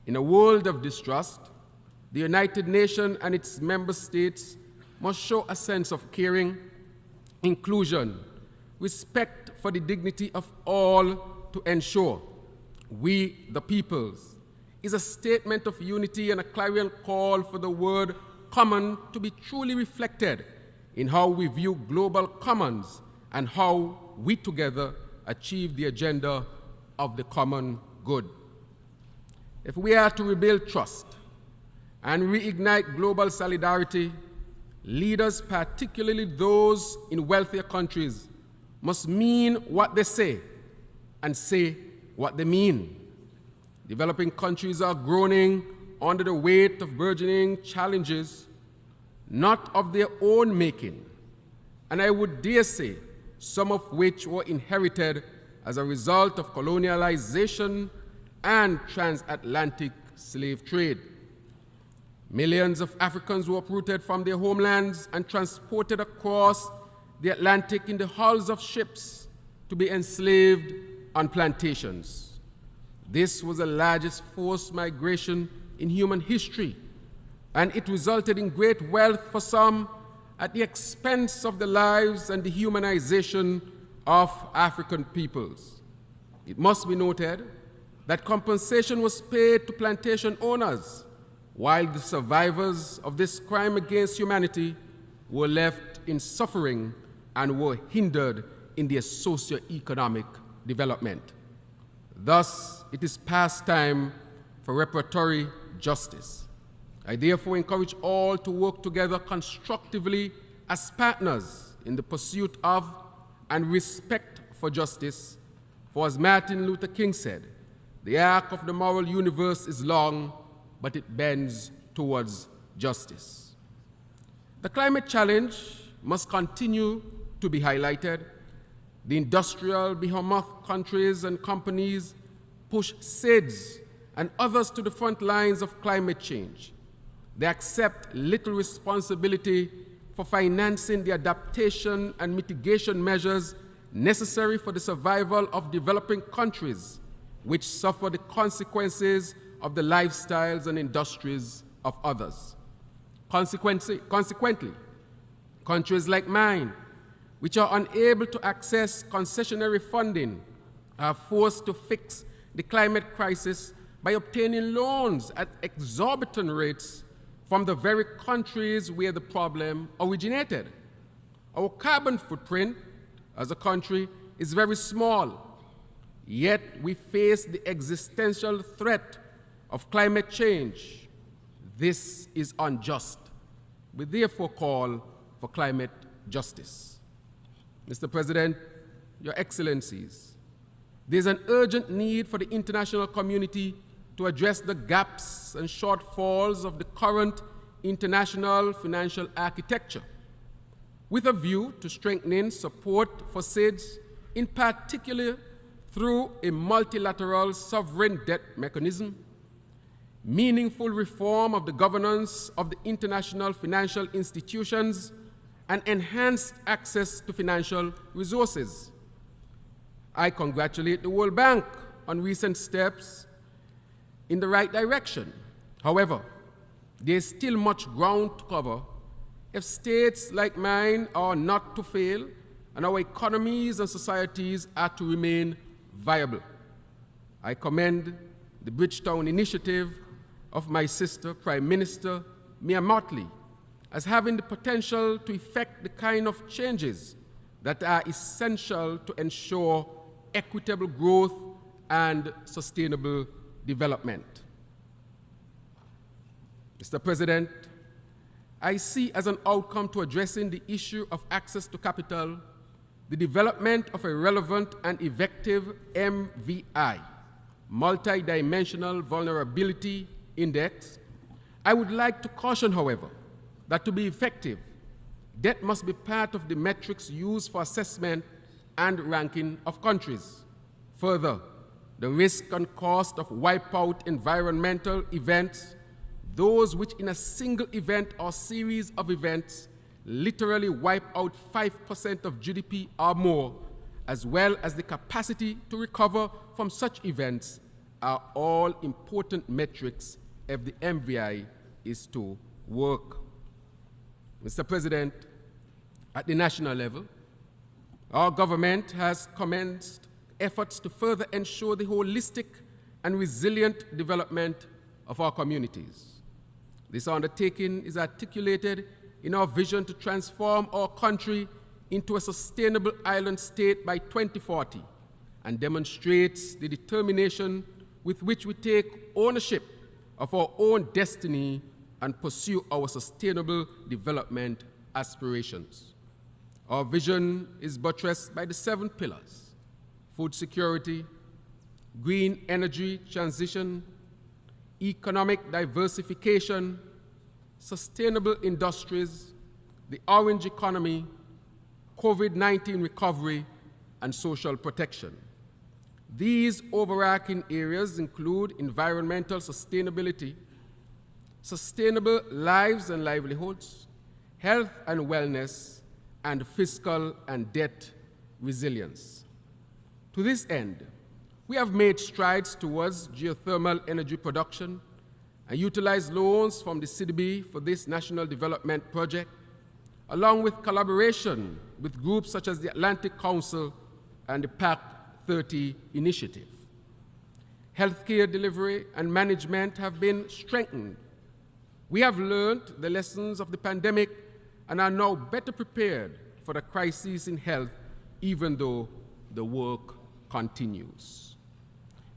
In a world of distrust, the United Nations and its member states must show a sense of caring, inclusion, respect for the dignity of all to ensure we, the peoples, is a statement of unity and a clarion call for the word common to be truly reflected in how we view global commons and how we together achieve the agenda of the common good. If we are to rebuild trust and reignite global solidarity, leaders, particularly those in wealthier countries, must mean what they say and say what they mean. Developing countries are groaning under the weight of burgeoning challenges, not of their own making, and I would dare say some of which were inherited as a result of colonialization and transatlantic slave trade. Millions of Africans were uprooted from their homelands and transported across the Atlantic in the hulls of ships to be enslaved on plantations. This was the largest forced migration in human history, and it resulted in great wealth for some at the expense of the lives and dehumanization of African peoples. It must be noted that compensation was paid to plantation owners, while the survivors of this crime against humanity were left in suffering and were hindered in their socio-economic development. Thus, it is past time for reparatory justice. I therefore encourage all to work together constructively as partners in the pursuit of and respect for justice, for as Martin Luther King said, the arc of the moral universe is long, but it bends towards justice. The climate challenge must continue to be highlighted. The industrial behemoth countries and companies push SIDS and others to the front lines of climate change. They accept little responsibility for financing the adaptation and mitigation measures necessary for the survival of developing countries, which suffer the consequences of the lifestyles and industries of others. Consequently, countries like mine, which are unable to access concessionary funding, are forced to fix the climate crisis by obtaining loans at exorbitant rates from the very countries where the problem originated. Our carbon footprint as a country is very small, yet we face the existential threat of climate change. This is unjust. We therefore call for climate justice. Mr. President, Your Excellencies, there's an urgent need for the international community to address the gaps and shortfalls of the current international financial architecture, with a view to strengthening support for SIDS, in particular through a multilateral sovereign debt mechanism, meaningful reform of the governance of the international financial institutions, and enhanced access to financial resources. I congratulate the World Bank on recent steps in the right direction. However, there is still much ground to cover if states like mine are not to fail and our economies and societies are to remain viable. I commend the Bridgetown initiative of my sister, Prime Minister Mia Mottley, as having the potential to effect the kind of changes that are essential to ensure equitable growth and sustainable development. Mr. President, I see as an outcome to addressing the issue of access to capital the development of a relevant and effective MVI, Multidimensional Vulnerability Index. I would like to caution, however, that to be effective, debt must be part of the metrics used for assessment and ranking of countries. Further, the risk and cost of wipe-out environmental events, those which in a single event or series of events literally wipe out 5% of GDP or more, as well as the capacity to recover from such events, are all important metrics if the MVI is to work. Mr. President, at the national level, our government has commenced efforts to further ensure the holistic and resilient development of our communities. This undertaking is articulated in our vision to transform our country into a sustainable island state by 2040 and demonstrates the determination with which we take ownership of our own destiny and pursue our sustainable development aspirations. Our vision is buttressed by the 7 pillars: food security, green energy transition, economic diversification, sustainable industries, the orange economy, COVID-19 recovery, and social protection. These overarching areas include environmental sustainability, sustainable lives and livelihoods, health and wellness, and fiscal and debt resilience. To this end, we have made strides towards geothermal energy production and utilized loans from the CDB for this national development project, along with collaboration with groups such as the Atlantic Council and the PAC 30 initiative. Healthcare delivery and management have been strengthened. We have learned the lessons of the pandemic and are now better prepared for the crisis in health, even though the work continues.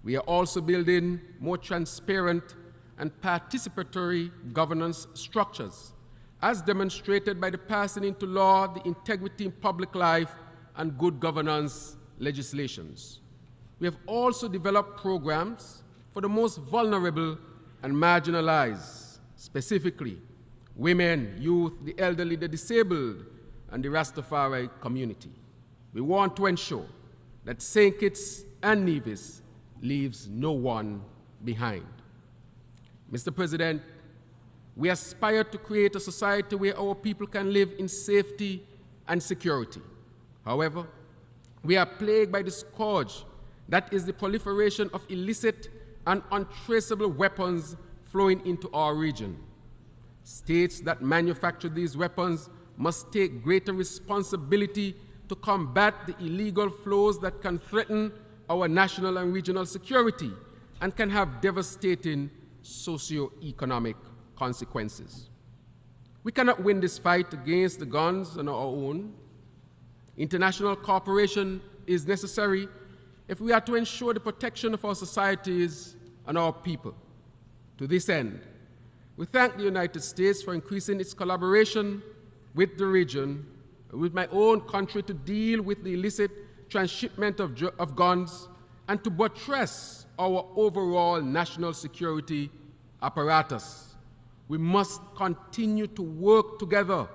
We are also building more transparent and participatory governance structures, as demonstrated by the passing into law the Integrity in Public Life and Good Governance legislations. We have also developed programs for the most vulnerable and marginalized, specifically women, youth, the elderly, the disabled, and the Rastafari community. We want to ensure that St. Kitts and Nevis leaves no one behind. Mr. President, we aspire to create a society where our people can live in safety and security. However, we are plagued by the scourge that is the proliferation of illicit and untraceable weapons flowing into our region. States that manufacture these weapons must take greater responsibility to combat the illegal flows that can threaten our national and regional security and can have devastating socio-economic consequences. We cannot win this fight against the guns on our own. International cooperation is necessary if we are to ensure the protection of our societies and our people. To this end, we thank the United States for increasing its collaboration with the region, with my own country, to deal with the illicit transshipment of guns and to buttress our overall national security apparatus. We must continue to work together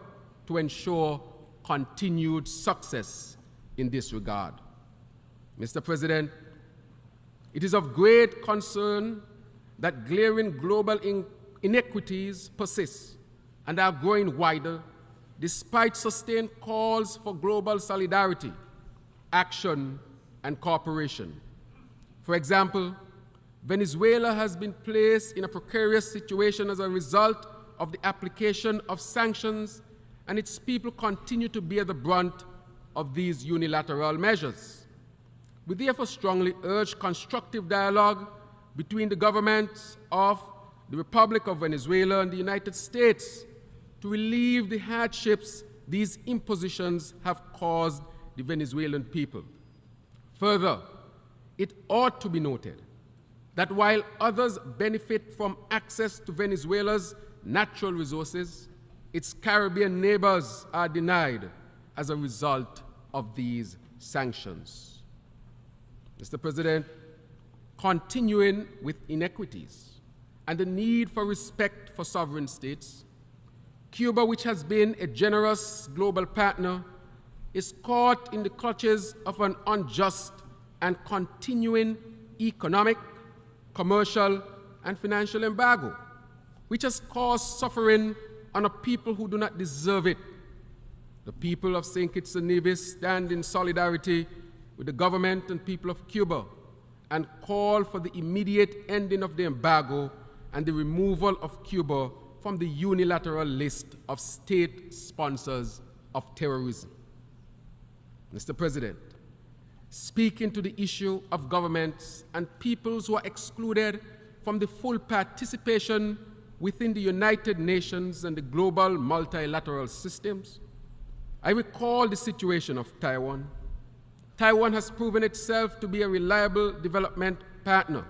to ensure continued success in this regard. Mr. President, it is of great concern that glaring global inequities persist and are growing wider despite sustained calls for global solidarity, action, and cooperation. For example, Venezuela has been placed in a precarious situation as a result of the application of sanctions, and its people continue to bear the brunt of these unilateral measures. We therefore strongly urge constructive dialogue between the governments of the Republic of Venezuela and the United States to relieve the hardships these impositions have caused the Venezuelan people. Further, it ought to be noted that while others benefit from access to Venezuela's natural resources, its Caribbean neighbors are denied as a result of these sanctions. Mr. President, continuing with inequities and the need for respect for sovereign states, Cuba, which has been a generous global partner, is caught in the clutches of an unjust and continuing economic, commercial, and financial embargo, which has caused suffering on a people who do not deserve it. The people of St. Kitts and Nevis stand in solidarity with the government and people of Cuba and call for the immediate ending of the embargo and the removal of Cuba from the unilateral list of state sponsors of terrorism. Mr. President, speaking to the issue of governments and peoples who are excluded from the full participation within the United Nations and the global multilateral systems, I recall the situation of Taiwan. Taiwan has proven itself to be a reliable development partner,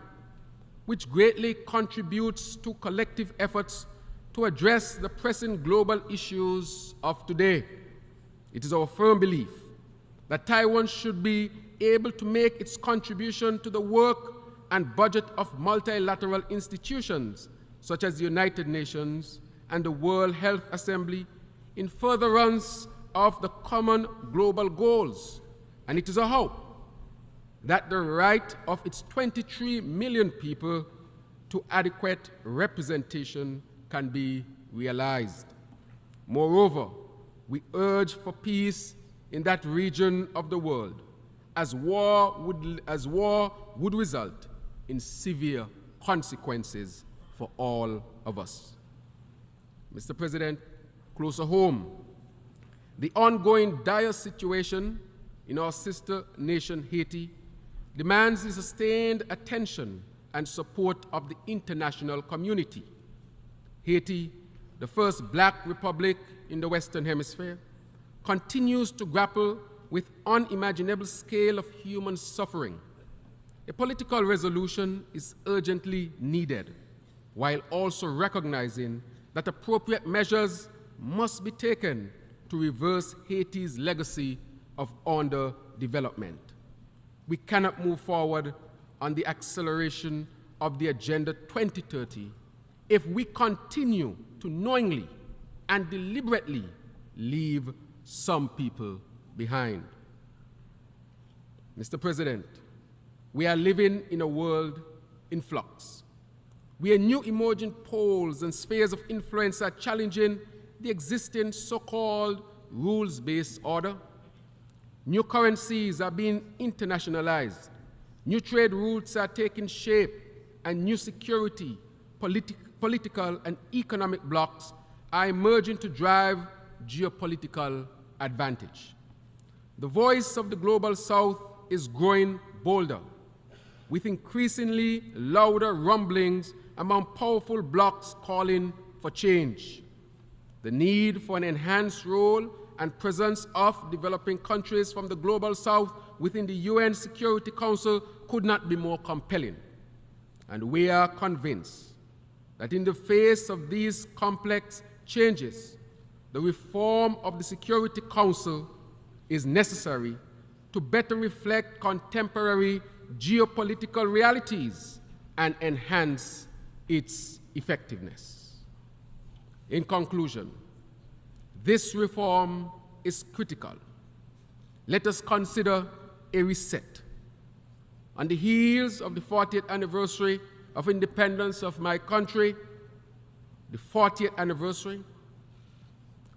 which greatly contributes to collective efforts to address the pressing global issues of today. It is our firm belief that Taiwan should be able to make its contribution to the work and budget of multilateral institutions such as the United Nations and the World Health Assembly in furtherance of the common global goals. And it is a hope that the right of its 23 million people to adequate representation can be realized. Moreover, we urge for peace in that region of the world, as war would result in severe consequences for all of us. Mr. President, closer home, the ongoing dire situation in our sister nation, Haiti, demands the sustained attention and support of the international community. Haiti, the first black republic in the Western Hemisphere, continues to grapple with unimaginable scale of human suffering. A political resolution is urgently needed, while also recognizing that appropriate measures must be taken to reverse Haiti's legacy of underdevelopment. We cannot move forward on the acceleration of the Agenda 2030 if we continue to knowingly and deliberately leave some people behind. Mr. President, we are living in a world in flux, where new emerging poles and spheres of influence are challenging the existing so-called rules-based order. New currencies are being internationalized, new trade routes are taking shape, and new security, political and economic blocs are emerging to drive geopolitical advantage. The voice of the Global South is growing bolder, with increasingly louder rumblings among powerful blocs calling for change. The need for an enhanced role and presence of developing countries from the Global South within the UN Security Council could not be more compelling. And we are convinced that in the face of these complex changes, the reform of the Security Council is necessary to better reflect contemporary geopolitical realities and enhance its effectiveness. In conclusion, this reform is critical. Let us consider a reset. On the heels of the 40th anniversary of independence of my country, the 40th anniversary,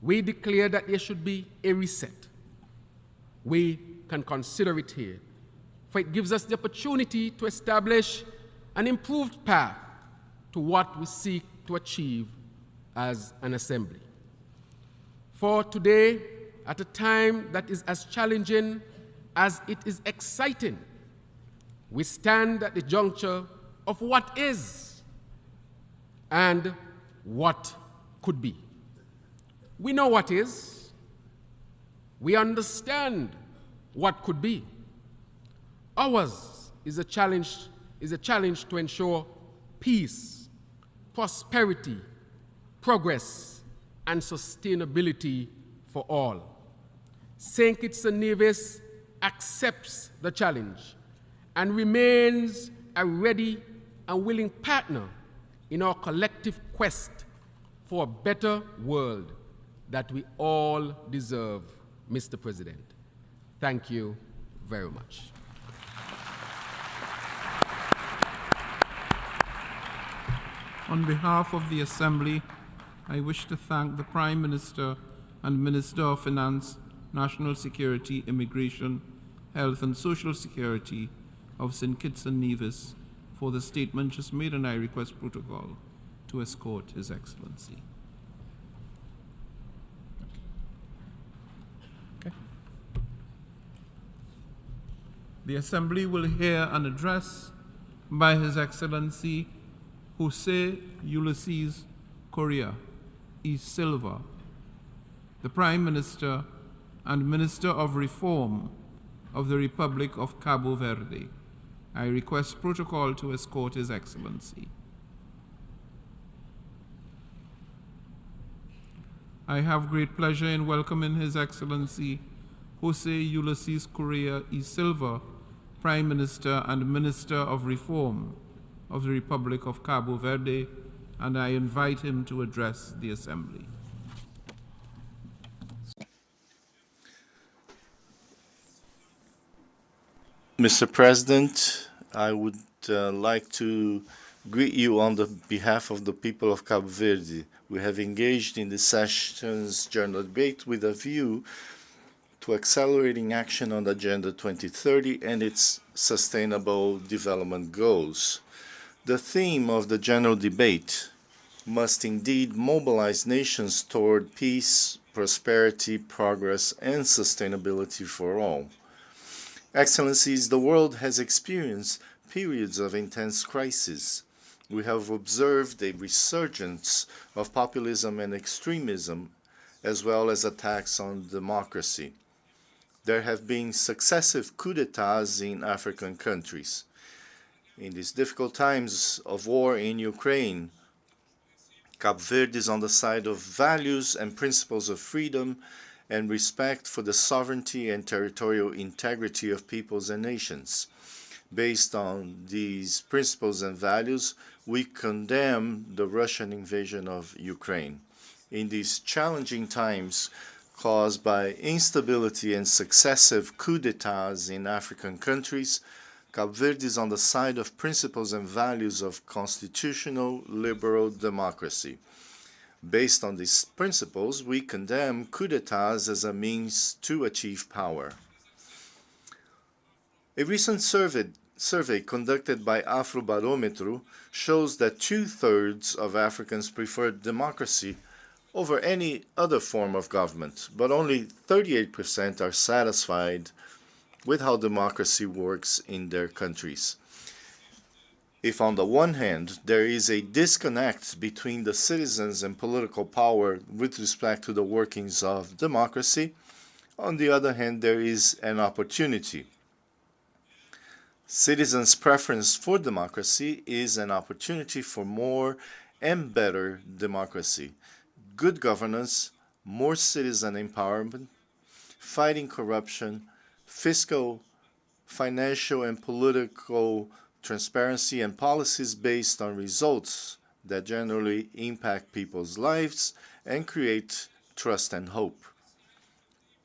we declare that there should be a reset. We can consider it here, for it gives us the opportunity to establish an improved path to what we seek to achieve as an assembly. For today, at a time that is as challenging as it is exciting, we stand at the juncture of what is and what could be. We know what is. We understand what could be. Ours is a challenge to ensure peace, prosperity, progress, and sustainability for all. St. Kitts and Nevis accepts the challenge and remains a ready and willing partner in our collective quest for a better world that we all deserve, Mr. President. Thank you very much. On behalf of the Assembly, I wish to thank the Prime Minister and Minister of Finance, National Security, Immigration, Health and Social Security of St. Kitts and Nevis for the statement just made, and I request protocol to escort His Excellency. Okay. The Assembly will hear an address by His Excellency José Ulisses Correia y Silva, the Prime Minister and Minister of Reform of the Republic of Cabo Verde. I request protocol to escort His Excellency. I have great pleasure in welcoming His Excellency José Ulisses Correia y Silva, Prime Minister and Minister of Reform of the Republic of Cabo Verde, and I invite him to address the Assembly. Mr. President, I would like to greet you on the behalf of the people of Cabo Verde. We have engaged in this session's general debate with a view to accelerating action on Agenda 2030 and its sustainable development goals. The theme of the general debate must indeed mobilize nations toward peace, prosperity, progress, and sustainability for all. Excellencies, the world has experienced periods of intense crisis. We have observed a resurgence of populism and extremism, as well as attacks on democracy. There have been successive coups d'etats in African countries. In these difficult times of war in Ukraine, Cabo Verde is on the side of values and principles of freedom and respect for the sovereignty and territorial integrity of peoples and nations. Based on these principles and values, we condemn the Russian invasion of Ukraine. In these challenging times caused by instability and successive coups d'etats in African countries, Cabo Verde is on the side of principles and values of constitutional liberal democracy. Based on these principles, we condemn coups d'etats as a means to achieve power. A recent survey conducted by Afrobarometro shows that 2/3 of Africans prefer democracy over any other form of government, but only 38% are satisfied with how democracy works in their countries. If on the one hand there is a disconnect between the citizens and political power with respect to the workings of democracy, on the other hand there is an opportunity. Citizens' preference for democracy is an opportunity for more and better democracy, good governance, more citizen empowerment, fighting corruption, fiscal, financial, and political transparency, and policies based on results that generally impact people's lives and create trust and hope.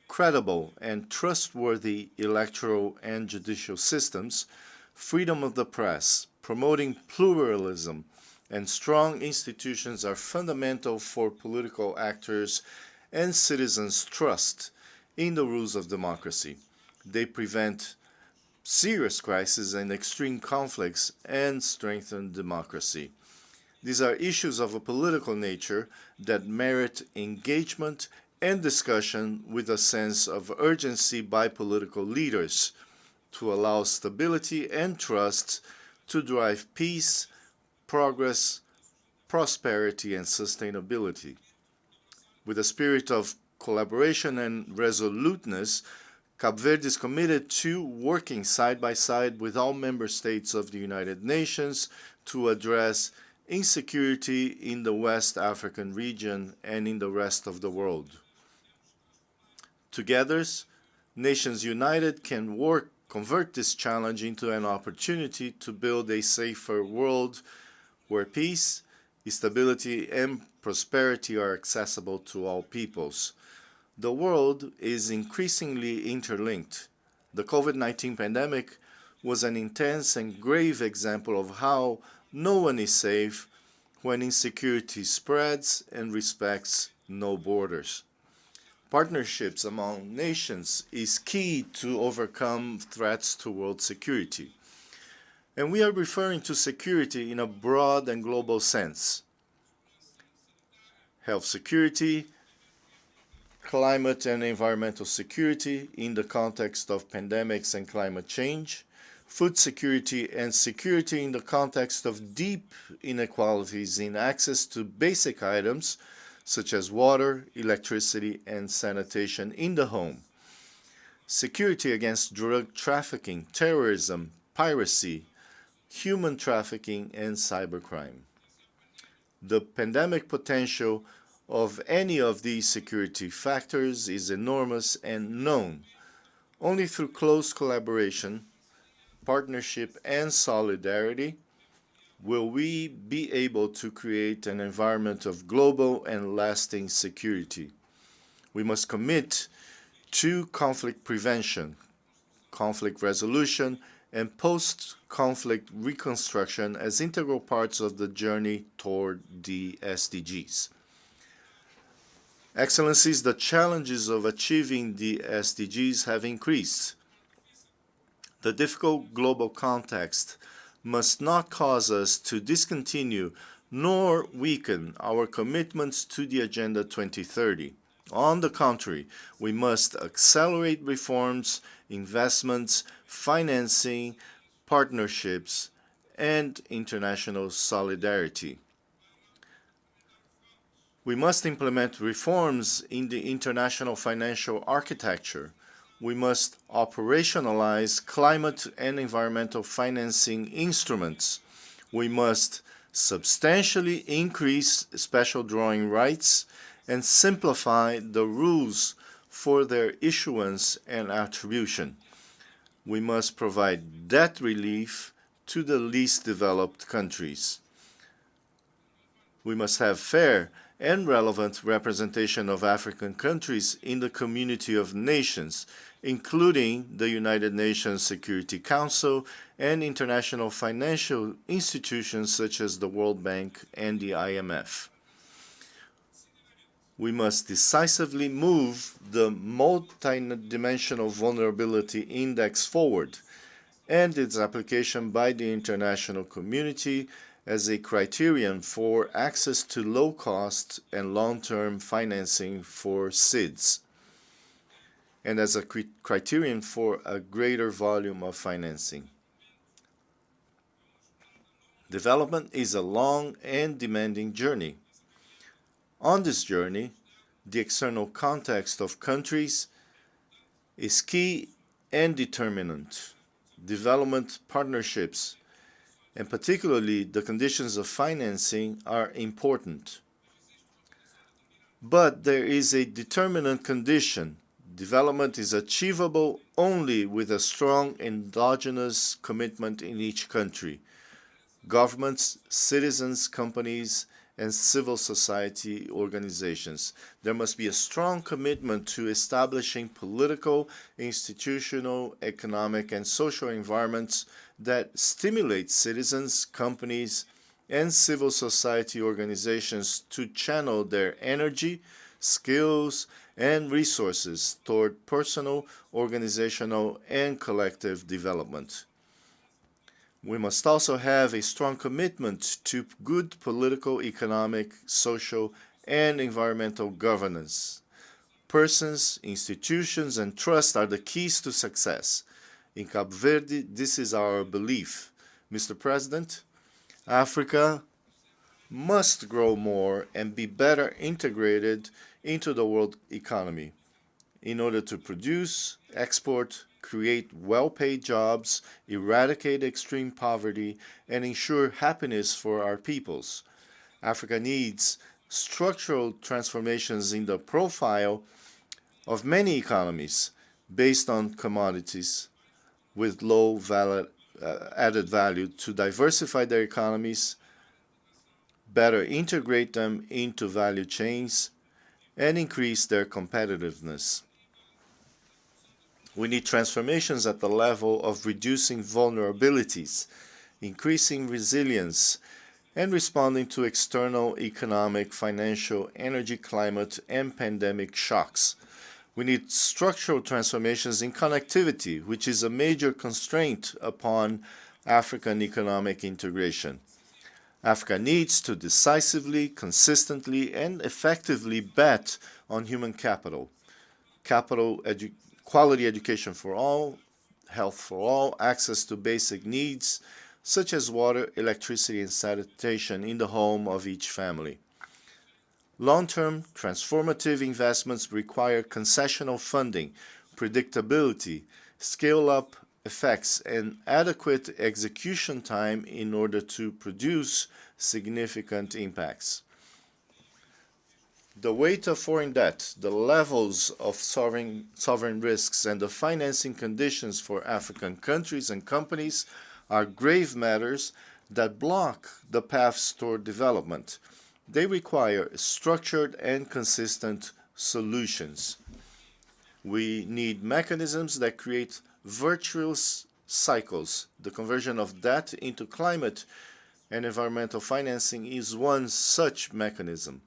Credible and trustworthy electoral and judicial systems, freedom of the press, promoting pluralism, and strong institutions are fundamental for political actors and citizens' trust in the rules of democracy. They prevent serious crises and extreme conflicts and strengthen democracy. These are issues of a political nature that merit engagement and discussion with a sense of urgency by political leaders to allow stability and trust to drive peace, progress, prosperity, and sustainability. With a spirit of collaboration and resoluteness, Cabo Verde is committed to working side by side with all member states of the United Nations to address insecurity in the West African region and in the rest of the world. Together, nations united can convert this challenge into an opportunity to build a safer world where peace, stability, and prosperity are accessible to all peoples. The world is increasingly interlinked. The COVID-19 pandemic was an intense and grave example of how no one is safe when insecurity spreads and respects no borders. Partnerships among nations is key to overcome threats to world security. And we are referring to security in a broad and global sense. Health security, climate and environmental security in the context of pandemics and climate change, food security and security in the context of deep inequalities in access to basic items such as water, electricity, and sanitation in the home, security against drug trafficking, terrorism, piracy, human trafficking, and cybercrime. The pandemic potential of any of these security factors is enormous and known. Only through close collaboration, partnership, and solidarity will we be able to create an environment of global and lasting security. We must commit to conflict prevention, conflict resolution, and post-conflict reconstruction as integral parts of the journey toward the SDGs. Excellencies, the challenges of achieving the SDGs have increased. The difficult global context must not cause us to discontinue nor weaken our commitments to the Agenda 2030. On the contrary, we must accelerate reforms, investments, financing, partnerships, and international solidarity. We must implement reforms in the international financial architecture. We must operationalize climate and environmental financing instruments. We must substantially increase special drawing rights and simplify the rules for their issuance and attribution. We must provide debt relief to the least developed countries. We must have fair and relevant representation of African countries in the community of nations, including the United Nations Security Council and international financial institutions such as the World Bank and the IMF. We must decisively move the multidimensional vulnerability index forward and its application by the international community as a criterion for access to low-cost and long-term financing for SIDS, and as a criterion for a greater volume of financing. Development is a long and demanding journey. On this journey, the external context of countries is key and determinant. Development partnerships, and particularly the conditions of financing, are important. But there is a determinant condition. Development is achievable only with a strong endogenous commitment in each country. Governments, citizens, companies, and civil society organizations. There must be a strong commitment to establishing political, institutional, economic, and social environments that stimulate citizens, companies, and civil society organizations to channel their energy, skills, and resources toward personal, organizational, and collective development. We must also have a strong commitment to good political, economic, social, and environmental governance. Persons, institutions, and trust are the keys to success. In Cabo Verde, this is our belief. Mr. President, Africa must grow more and be better integrated into the world economy in order to produce, export, create well-paid jobs, eradicate extreme poverty, and ensure happiness for our peoples. Africa needs structural transformations in the profile of many economies based on commodities with low added value to diversify their economies, better integrate them into value chains, and increase their competitiveness. We need transformations at the level of reducing vulnerabilities, increasing resilience, and responding to external economic, financial, energy, climate, and pandemic shocks. We need structural transformations in connectivity, which is a major constraint upon African economic integration. Africa needs to decisively, consistently, and effectively bet on human capital, quality education for all, health for all, access to basic needs such as water, electricity, and sanitation in the home of each family. Long-term transformative investments require concessional funding, predictability, scale-up effects, and adequate execution time in order to produce significant impacts. The weight of foreign debt, the levels of sovereign risks, and the financing conditions for African countries and companies are grave matters that block the paths toward development. They require structured and consistent solutions. We need mechanisms that create virtuous cycles. The conversion of debt into climate and environmental financing is one such mechanism.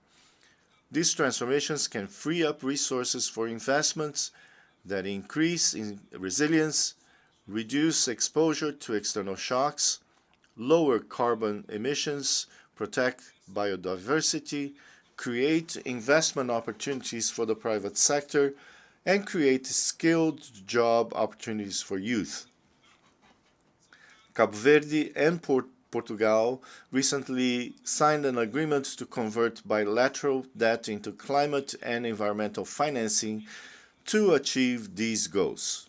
These transformations can free up resources for investments that increase in resilience, reduce exposure to external shocks, lower carbon emissions, protect biodiversity, create investment opportunities for the private sector, and create skilled job opportunities for youth. Cabo Verde and Portugal recently signed an agreement to convert bilateral debt into climate and environmental financing to achieve these goals.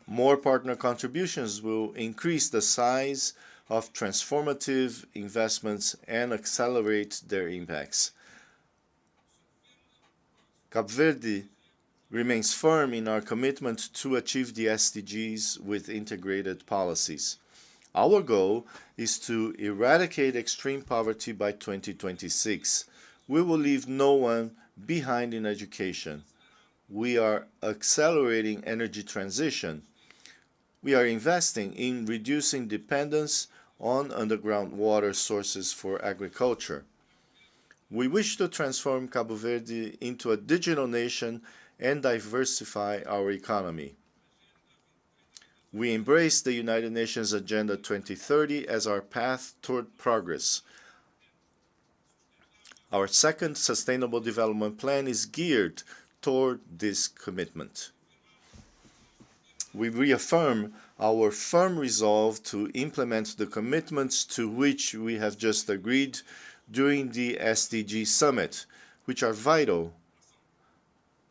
More partner contributions will increase the size of transformative investments and accelerate their impacts. Cabo Verde remains firm in our commitment to achieve the SDGs with integrated policies. Our goal is to eradicate extreme poverty by 2026. We will leave no one behind in education. We are accelerating energy transition. We are investing in reducing dependence on underground water sources for agriculture. We wish to transform Cabo Verde into a digital nation and diversify our economy. We embrace the United Nations Agenda 2030 as our path toward progress. Our second Sustainable Development Plan is geared toward this commitment. We reaffirm our firm resolve to implement the commitments to which we have just agreed during the SDG Summit, which are vital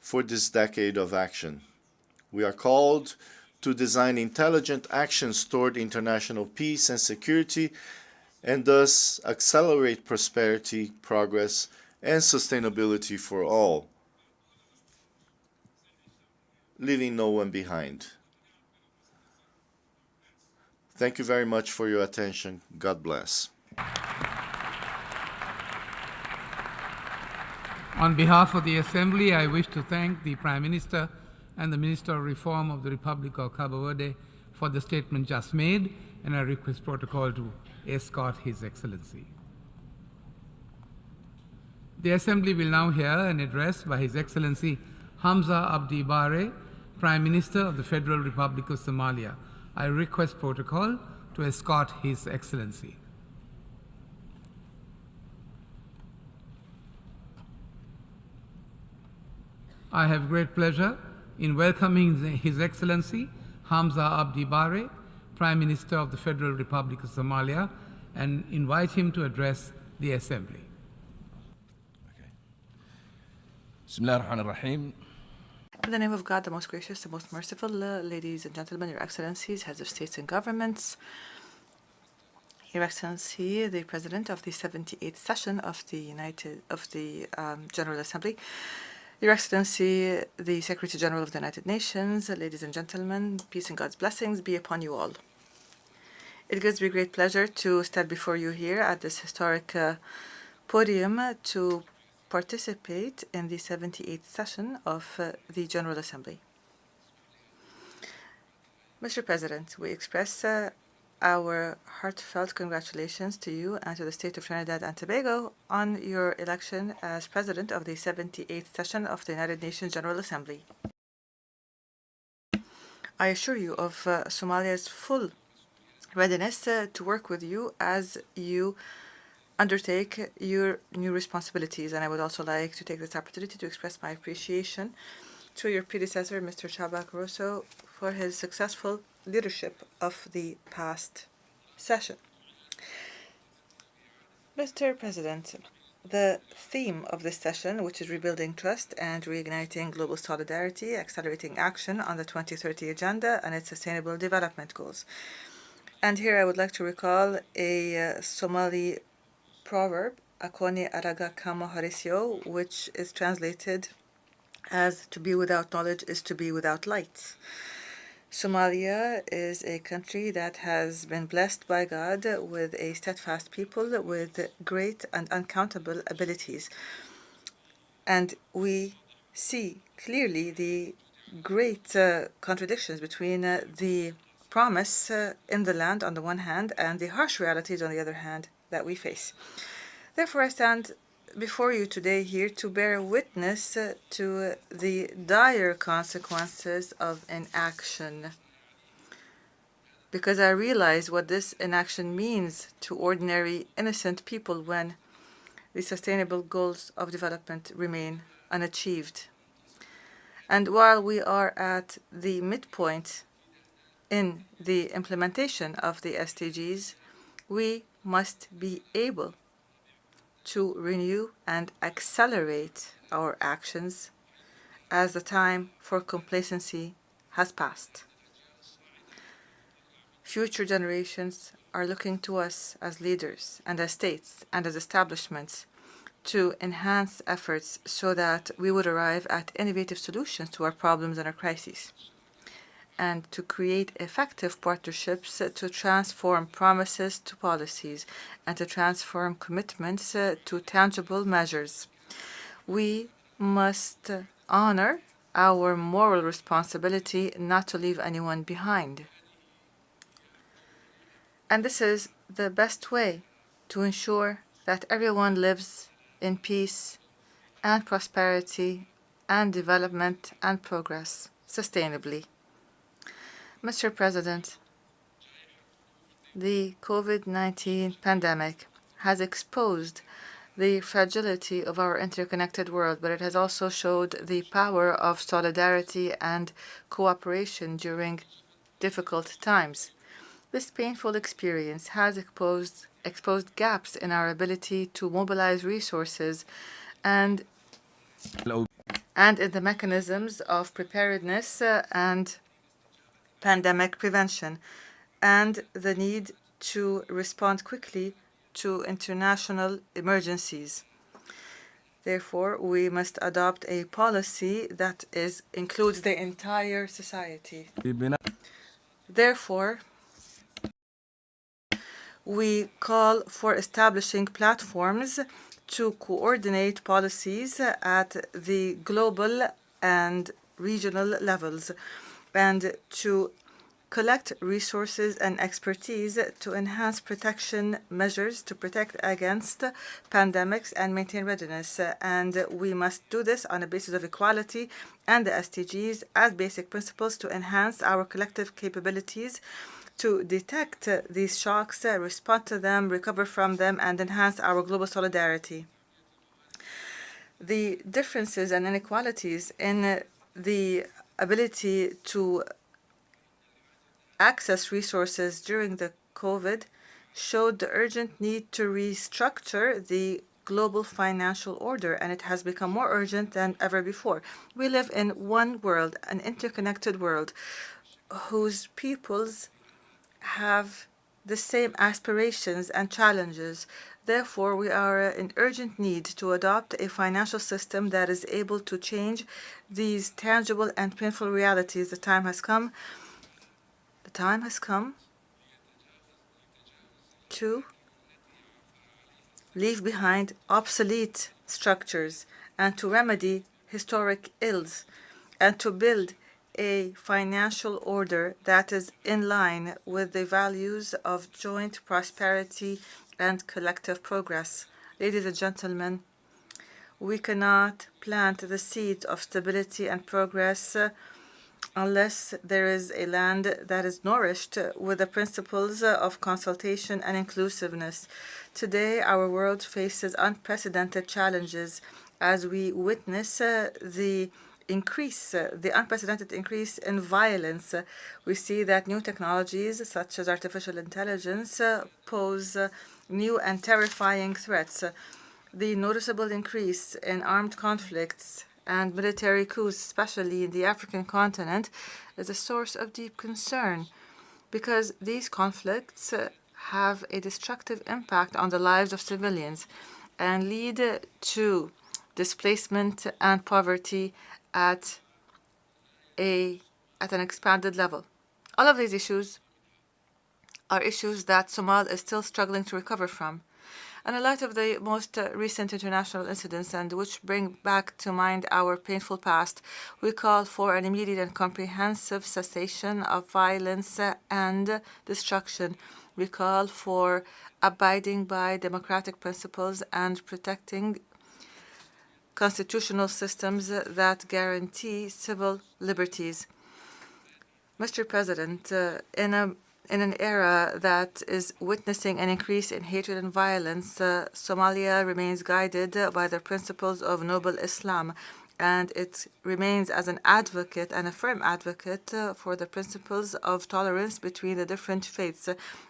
for this decade of action. We are called to design intelligent actions toward international peace and security, and thus accelerate prosperity, progress, and sustainability for all, leaving no one behind. Thank you very much for your attention. God bless. On behalf of the Assembly, I wish to thank the Prime Minister and the Minister of Reform of the Republic of Cabo Verde for the statement just made, and I request protocol to escort His Excellency. The Assembly will now hear an address by His Excellency Hamza Abdi Barre, Prime Minister of the Federal Republic of Somalia. I request protocol to escort His Excellency. I have great pleasure in welcoming His Excellency Hamza Abdi Barre, Prime Minister of the Federal Republic of Somalia, and invite him to address the Assembly. Bismillahirrahmanirrahim. In the name of God, the most gracious, the most merciful, ladies and gentlemen, Your Excellencies, heads of states and governments, Your Excellency, the President of the 78th session of the General Assembly, Your Excellency, the Secretary General of the United Nations, ladies and gentlemen, peace and God's blessings be upon you all. It gives me great pleasure to stand before you here at this historic podium to participate in the 78th session of the General Assembly. Mr. President, we express our heartfelt congratulations to you and to the state of Trinidad and Tobago on your election as President of the 78th session of the United Nations General Assembly. I assure you of Somalia's full readiness to work with you as you undertake your new responsibilities. And I would also like to take this opportunity to express my appreciation to your predecessor, Mr. Chabak Rosso, for his successful leadership of the past session. Mr. President, the theme of this session, which is rebuilding trust and reigniting global solidarity, accelerating action on the 2030 Agenda and its sustainable development goals. And here I would like to recall a Somali proverb, Akoni Araga Kama Harisio, which is translated as to be without knowledge is to be without light. Somalia is a country that has been blessed by God with a steadfast people with great and uncountable abilities. And we see clearly the great contradictions between the promise in the land on the one hand and the harsh realities on the other hand that we face. Therefore, I stand before you today here to bear witness to the dire consequences of inaction, because I realize what this inaction means to ordinary, innocent people when the sustainable goals of development remain unachieved. And while we are at the midpoint in the implementation of the SDGs, we must be able to renew and accelerate our actions as the time for complacency has passed. Future generations are looking to us as leaders and as states and as establishments to enhance efforts so that we would arrive at innovative solutions to our problems and our crises, and to create effective partnerships to transform promises to policies and to transform commitments to tangible measures. We must honor our moral responsibility not to leave anyone behind. And this is the best way to ensure that everyone lives in peace and prosperity and development and progress sustainably. Mr. President, the COVID-19 pandemic has exposed the fragility of our interconnected world, but it has also showed the power of solidarity and cooperation during difficult times. This painful experience has exposed gaps in our ability to mobilize resources and in the mechanisms of preparedness and pandemic prevention, and the need to respond quickly to international emergencies. Therefore, we must adopt a policy that includes the entire society. Therefore, we call for establishing platforms to coordinate policies at the global and regional levels, and to collect resources and expertise to enhance protection measures to protect against pandemics and maintain readiness. And we must do this on a basis of equality and the SDGs as basic principles to enhance our collective capabilities to detect these shocks, respond to them, recover from them, and enhance our global solidarity. The differences and inequalities in the ability to access resources during the COVID showed the urgent need to restructure the global financial order, and it has become more urgent than ever before. We live in one world, an interconnected world, whose peoples have the same aspirations and challenges. Therefore, we are in urgent need to adopt a financial system that is able to change these tangible and painful realities. The time has come to leave behind obsolete structures and to remedy historic ills and to build a financial order that is in line with the values of joint prosperity and collective progress. Ladies and gentlemen, we cannot plant the seeds of stability and progress unless there is a land that is nourished with the principles of consultation and inclusiveness. Today, our world faces unprecedented challenges as we witness the unprecedented increase in violence. We see that new technologies such as artificial intelligence pose new and terrifying threats. The noticeable increase in armed conflicts and military coups, especially in the African continent, is a source of deep concern because these conflicts have a destructive impact on the lives of civilians and lead to displacement and poverty at an expanded level. All of these issues are issues that Somalia is still struggling to recover from. And in light of the most recent international incidents and which bring back to mind our painful past, we call for an immediate and comprehensive cessation of violence and destruction. We call for abiding by democratic principles and protecting constitutional systems that guarantee civil liberties. Mr. President, in an era that is witnessing an increase in hatred and violence, Somalia remains guided by the principles of noble Islam, and it remains as an advocate and a firm advocate for the principles of tolerance between the different faiths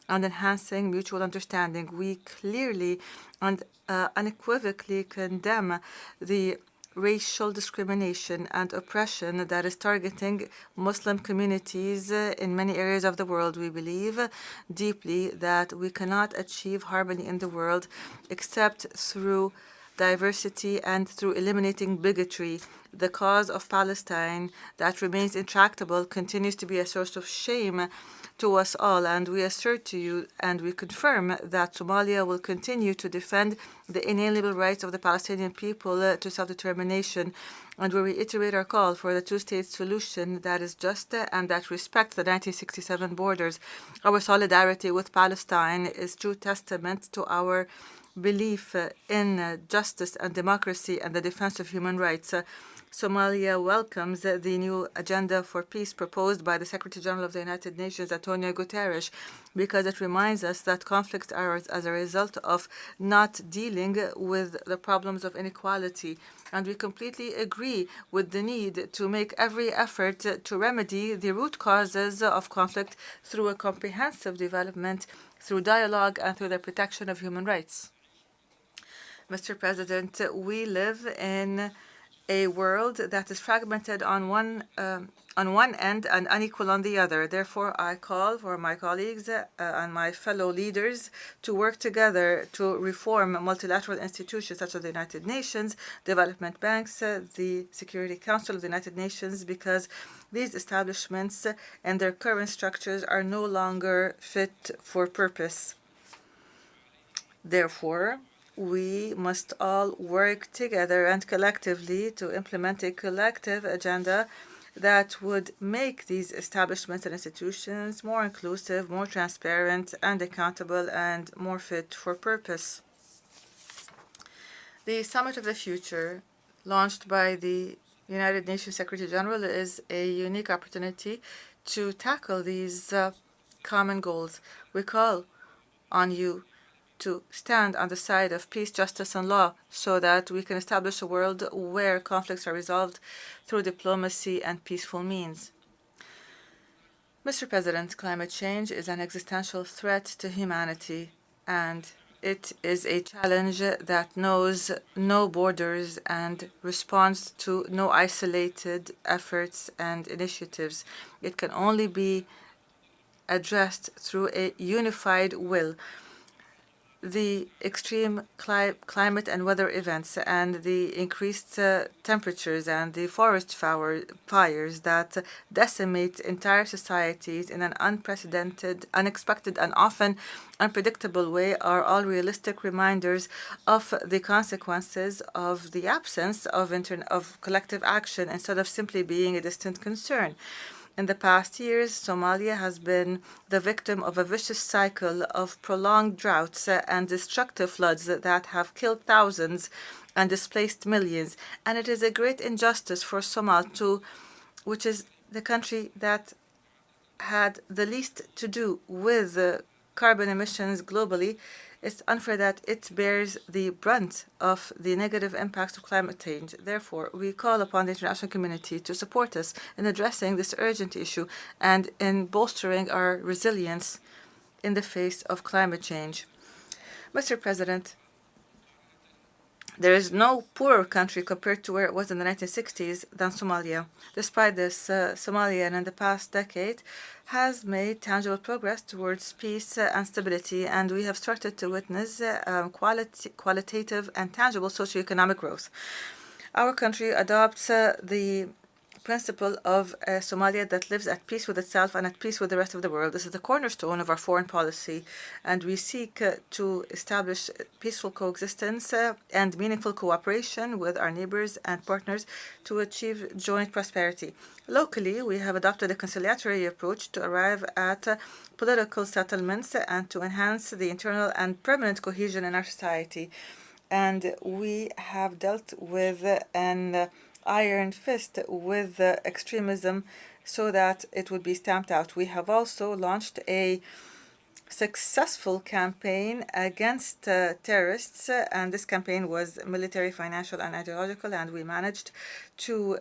and enhancing mutual understanding. We clearly and unequivocally condemn the racial discrimination and oppression that is targeting Muslim communities in many areas of the world. We believe deeply that we cannot achieve harmony in the world except through diversity and through eliminating bigotry. The cause of Palestine that remains intractable continues to be a source of shame to us all, and we assert to you and we confirm that Somalia will continue to defend the inalienable rights of the Palestinian people to self-determination, and we reiterate our call for the two-state solution that is just and that respects the 1967 borders. Our solidarity with Palestine is true testament to our belief in justice and democracy and the defense of human rights. Somalia welcomes the new agenda for peace proposed by the Secretary General of the United Nations, Antonio Guterres, because it reminds us that conflicts are as a result of not dealing with the problems of inequality. And we completely agree with the need to make every effort to remedy the root causes of conflict through a comprehensive development, through dialogue, and through the protection of human rights. Mr. President, we live in a world that is fragmented on one end and unequal on the other. Therefore, I call for my colleagues and my fellow leaders to work together to reform multilateral institutions such as the United Nations, development banks, the Security Council of the United Nations, because these establishments and their current structures are no longer fit for purpose. Therefore, we must all work together and collectively to implement a collective agenda that would make these establishments and institutions more inclusive, more transparent and accountable, and more fit for purpose. The Summit of the Future, launched by the United Nations Secretary General, is a unique opportunity to tackle these common goals. We call on you to stand on the side of peace, justice, and law so that we can establish a world where conflicts are resolved through diplomacy and peaceful means. Mr. President, climate change is an existential threat to humanity, and it is a challenge that knows no borders and responds to no isolated efforts and initiatives. It can only be addressed through a unified will. The extreme climate and weather events and the increased temperatures and the forest fires that decimate entire societies in an unprecedented, unexpected, and often unpredictable way are all realistic reminders of the consequences of the absence of collective action instead of simply being a distant concern. In the past years, Somalia has been the victim of a vicious cycle of prolonged droughts and destructive floods that have killed thousands and displaced millions. And it is a great injustice for Somalia, which is the country that had the least to do with carbon emissions globally. It's unfair that it bears the brunt of the negative impacts of climate change. Therefore, we call upon the international community to support us in addressing this urgent issue and in bolstering our resilience in the face of climate change. Mr. President, there is no poorer country compared to where it was in the 1960s than Somalia. Despite this, Somalia, in the past decade, has made tangible progress towards peace and stability, and we have started to witness qualitative and tangible socioeconomic growth. Our country adopts the principle of Somalia that lives at peace with itself and at peace with the rest of the world. This is the cornerstone of our foreign policy, and we seek to establish peaceful coexistence and meaningful cooperation with our neighbors and partners to achieve joint prosperity. Locally, we have adopted a conciliatory approach to arrive at political settlements and to enhance the internal and permanent cohesion in our society. And we have dealt with an iron fist with extremism so that it would be stamped out. We have also launched a successful campaign against terrorists, and this campaign was military, financial, and ideological, and we managed to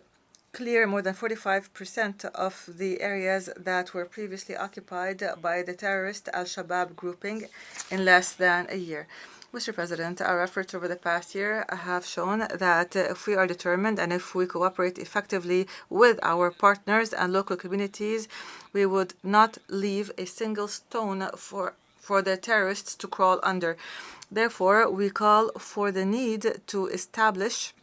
clear more than 45% of the areas that were previously occupied by the terrorist Al-Shabaab grouping in less than a year. Mr. President, our efforts over the past year have shown that if we are determined and if we cooperate effectively with our partners and local communities, we would not leave a single stone for the terrorists to crawl under. Therefore, we call for the need to establish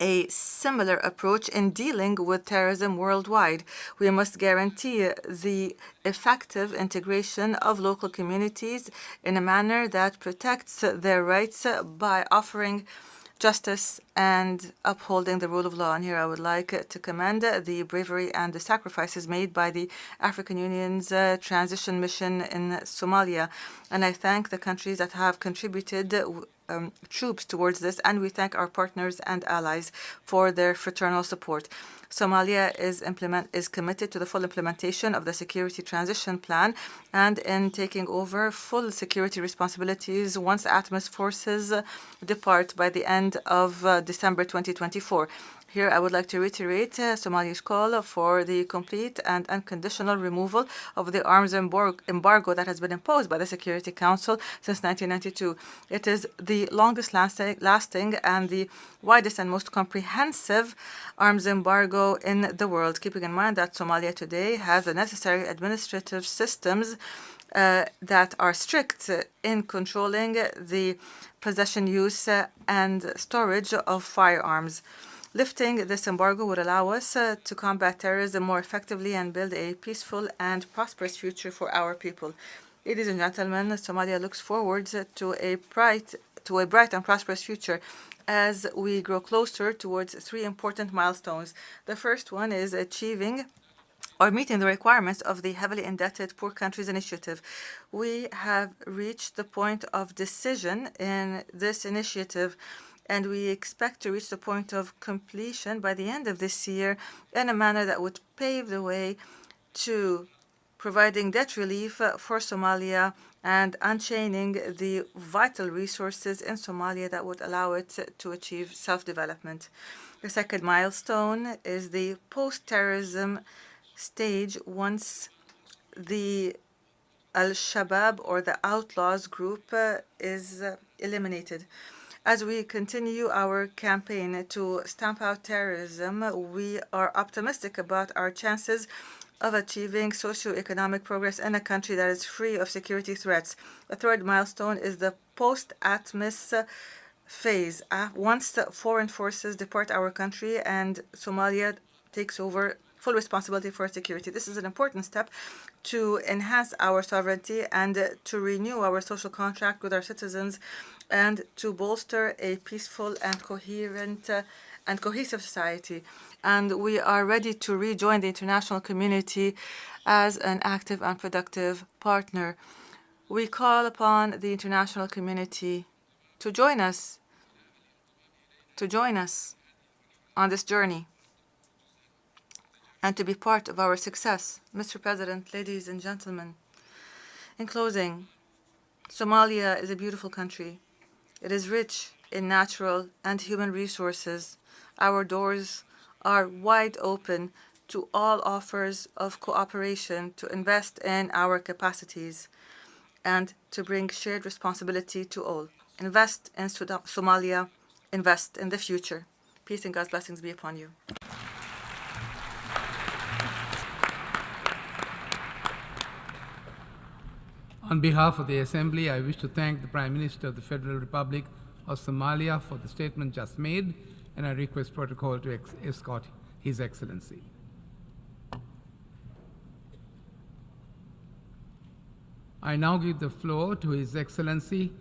a similar approach in dealing with terrorism worldwide. We must guarantee the effective integration of local communities in a manner that protects their rights by offering justice and upholding the rule of law. And here I would like to commend the bravery and the sacrifices made by the African Union's transition mission in Somalia. And I thank the countries that have contributed troops towards this, and we thank our partners and allies for their fraternal support. Somalia is committed to the full implementation of the security transition plan and in taking over full security responsibilities once ATMIS forces depart by the end of December 2024. Here, I would like to reiterate Somalia's call for the complete and unconditional removal of the arms embargo that has been imposed by the Security Council since 1992. It is the longest lasting and the widest and most comprehensive arms embargo in the world, keeping in mind that Somalia today has the necessary administrative systems that are strict in controlling the possession, use, and storage of firearms. Lifting this embargo would allow us to combat terrorism more effectively and build a peaceful and prosperous future for our people. Ladies and gentlemen, Somalia looks forward to a bright and prosperous future as we grow closer towards three important milestones. The first one is achieving or meeting the requirements of the Heavily Indebted Poor Countries Initiative. We have reached the point of decision in this initiative, and we expect to reach the point of completion by the end of this year in a manner that would pave the way to providing debt relief for Somalia and unchaining the vital resources in Somalia that would allow it to achieve self-development. The second milestone is the post-terrorism stage once the Al-Shabaab or the outlaws group is eliminated. As we continue our campaign to stamp out terrorism, we are optimistic about our chances of achieving socio-economic progress in a country that is free of security threats. The third milestone is the post-ATMIS phase. Once the foreign forces depart our country and Somalia takes over full responsibility for security. This is an important step to enhance our sovereignty and to renew our social contract with our citizens and to bolster a peaceful and coherent and cohesive society. And we are ready to rejoin the international community as an active and productive partner. We call upon the international community to join us on this journey and to be part of our success. Mr. President, ladies and gentlemen, in closing, Somalia is a beautiful country. It is rich in natural and human resources. Our doors are wide open to all offers of cooperation to invest in our capacities and to bring shared responsibility to all. Invest in Somalia, invest in the future. Peace and God's blessings be upon you. On behalf of the Assembly, I wish to thank the Prime Minister of the Federal Republic of Somalia for the statement just made, and I request protocol to escort His Excellency. I now give the floor to His Excellency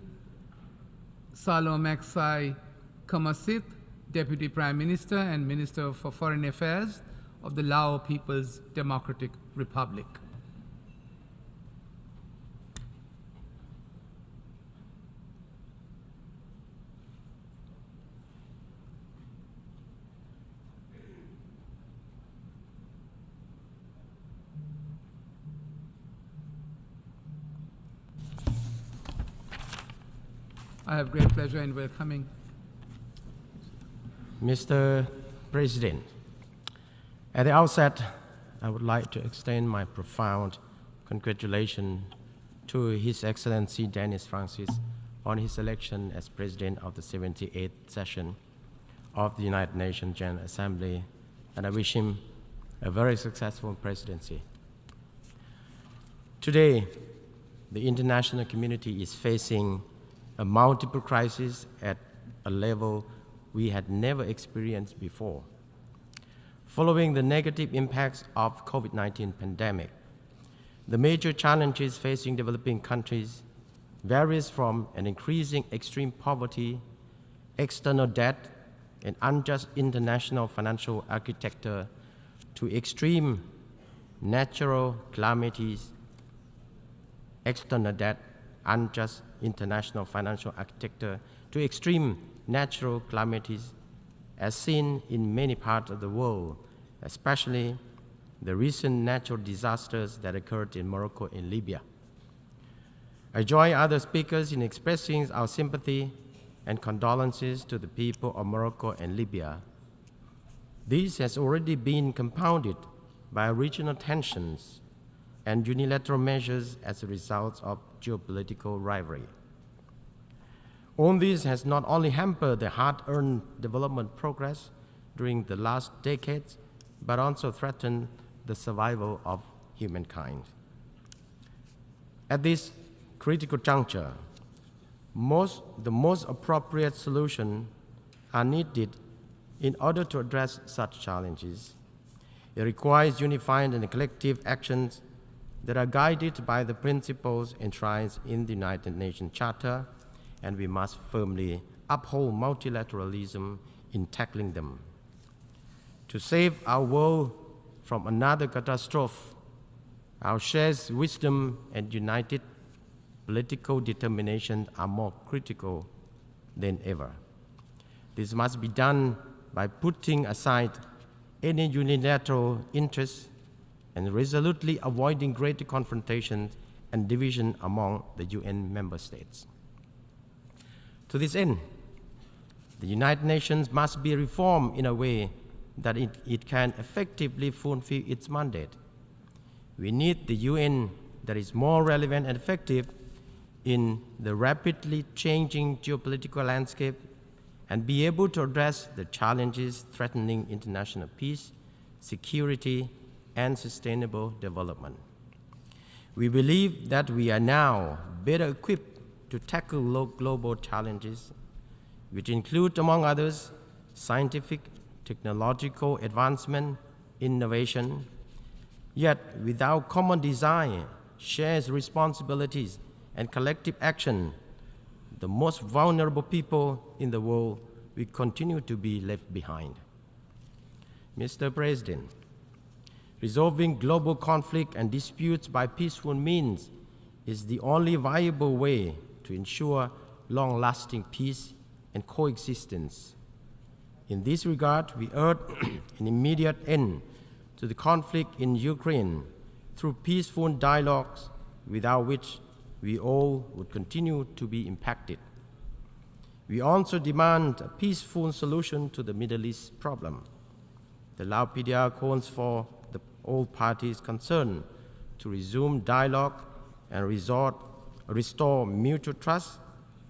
Saleumxay Kommasith, Deputy Prime Minister and Minister for Foreign Affairs of the Lao People's Democratic Republic. I have great pleasure in welcoming Mr. President. At the outset, I would like to extend my profound congratulations to His Excellency Dennis Francis on his election as President of the 78th session of the United Nations General Assembly, and I wish him a very successful presidency. Today, the international community is facing a multiple crisis at a level we had never experienced before. Following the negative impacts of COVID-19 pandemic, the major challenges facing developing countries varies from an increasing extreme poverty, external debt, and unjust international financial architecture to extreme natural calamities, external debt, unjust international financial architecture to extreme natural calamities as seen in many parts of the world, especially the recent natural disasters that occurred in Morocco and Libya. I join other speakers in expressing our sympathy and condolences to the people of Morocco and Libya. This has already been compounded by regional tensions and unilateral measures as a result of geopolitical rivalry. All this has not only hampered the hard-earned development progress during the last decades, but also threatened the survival of humankind. At this critical juncture, the most appropriate solutions are needed in order to address such challenges. It requires unified and collective actions that are guided by the principles enshrined in the United Nations Charter, and we must firmly uphold multilateralism in tackling them. To save our world from another catastrophe, our shared wisdom and united political determination are more critical than ever. This must be done by putting aside any unilateral interests and resolutely avoiding greater confrontations and division among the UN member states. To this end, the United Nations must be reformed in a way that it can effectively fulfill its mandate. We need the UN that is more relevant and effective in the rapidly changing geopolitical landscape and be able to address the challenges threatening international peace, security, and sustainable development. We believe that we are now better equipped to tackle global challenges, which include, among others, scientific, technological advancement, innovation. Yet, without common design, shared responsibilities, and collective action, the most vulnerable people in the world will continue to be left behind. Mr. President, resolving global conflict and disputes by peaceful means is the only viable way to ensure long-lasting peace and coexistence. In this regard, we urge an immediate end to the conflict in Ukraine through peaceful dialogues, without which we all would continue to be impacted. We also demand a peaceful solution to the Middle East problem. The Lao PDR calls for all parties concerned to resume dialogue and restore mutual trust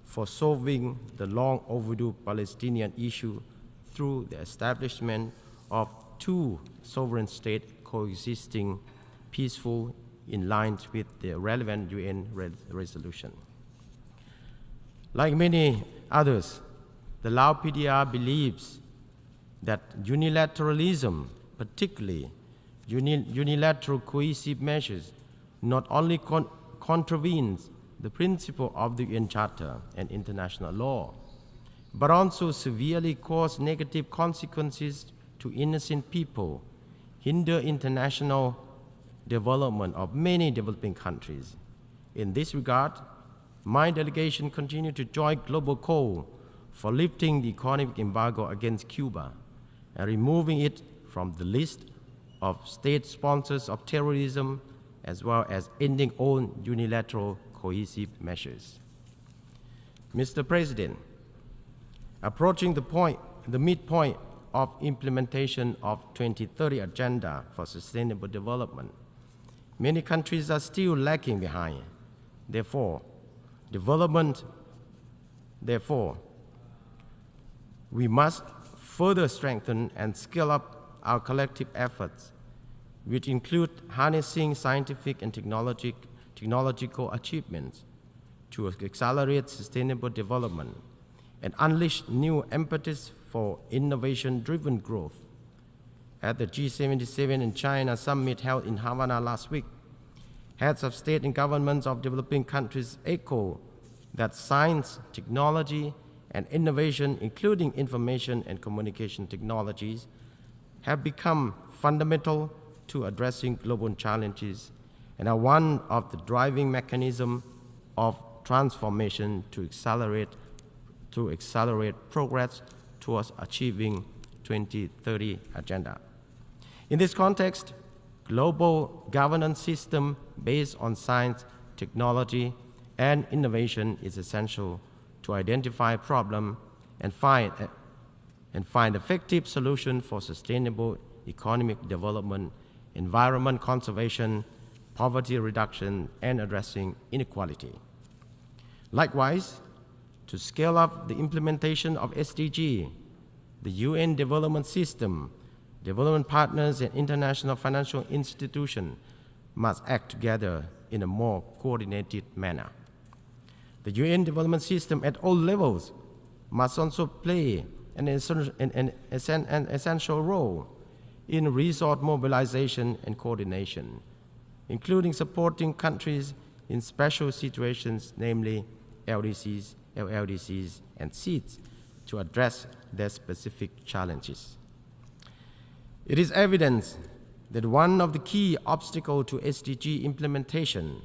for solving the long overdue Palestinian issue through the establishment of two sovereign states coexisting peaceful in line with the relevant UN resolution. Like many others, the Lao PDR believes that unilateralism particularly unilateral cohesive measures, not only contravenes the principle of the UN Charter and international law, but also severely cause negative consequences to innocent people, hinder international development of many developing countries. In this regard, my delegation continues to join global call for lifting the economic embargo against Cuba and removing it from the list of state sponsors of terrorism, as well as ending all unilateral cohesive measures. Mr. President, approaching the midpoint of implementation of 2030 Agenda for Sustainable Development, many countries are still lagging behind. Therefore, we must further strengthen and scale up our collective efforts, which include harnessing scientific and technological achievements to accelerate sustainable development and unleash new impetus for innovation-driven growth. At the G77 in China summit held in Havana last week, heads of state and governments of developing countries echo that science, technology, and innovation, including information and communication technologies, have become fundamental to addressing global challenges and are one of the driving mechanisms of transformation to accelerate progress towards achieving 2030 Agenda. In this context, global governance system based on science, technology, and innovation is essential to identify problems and find effective solutions for sustainable economic development, environment conservation, poverty reduction, and addressing inequality. Likewise, to scale up the implementation of SDG, the UN development system, development partners, and international financial institutions must act together in a more coordinated manner. The UN development system at all levels must also play an essential role in resource mobilization and coordination, including supporting countries in special situations, namely LDCs, LLDCs, and SEEDs, to address their specific challenges. It is evident that one of the key obstacles to SDG implementation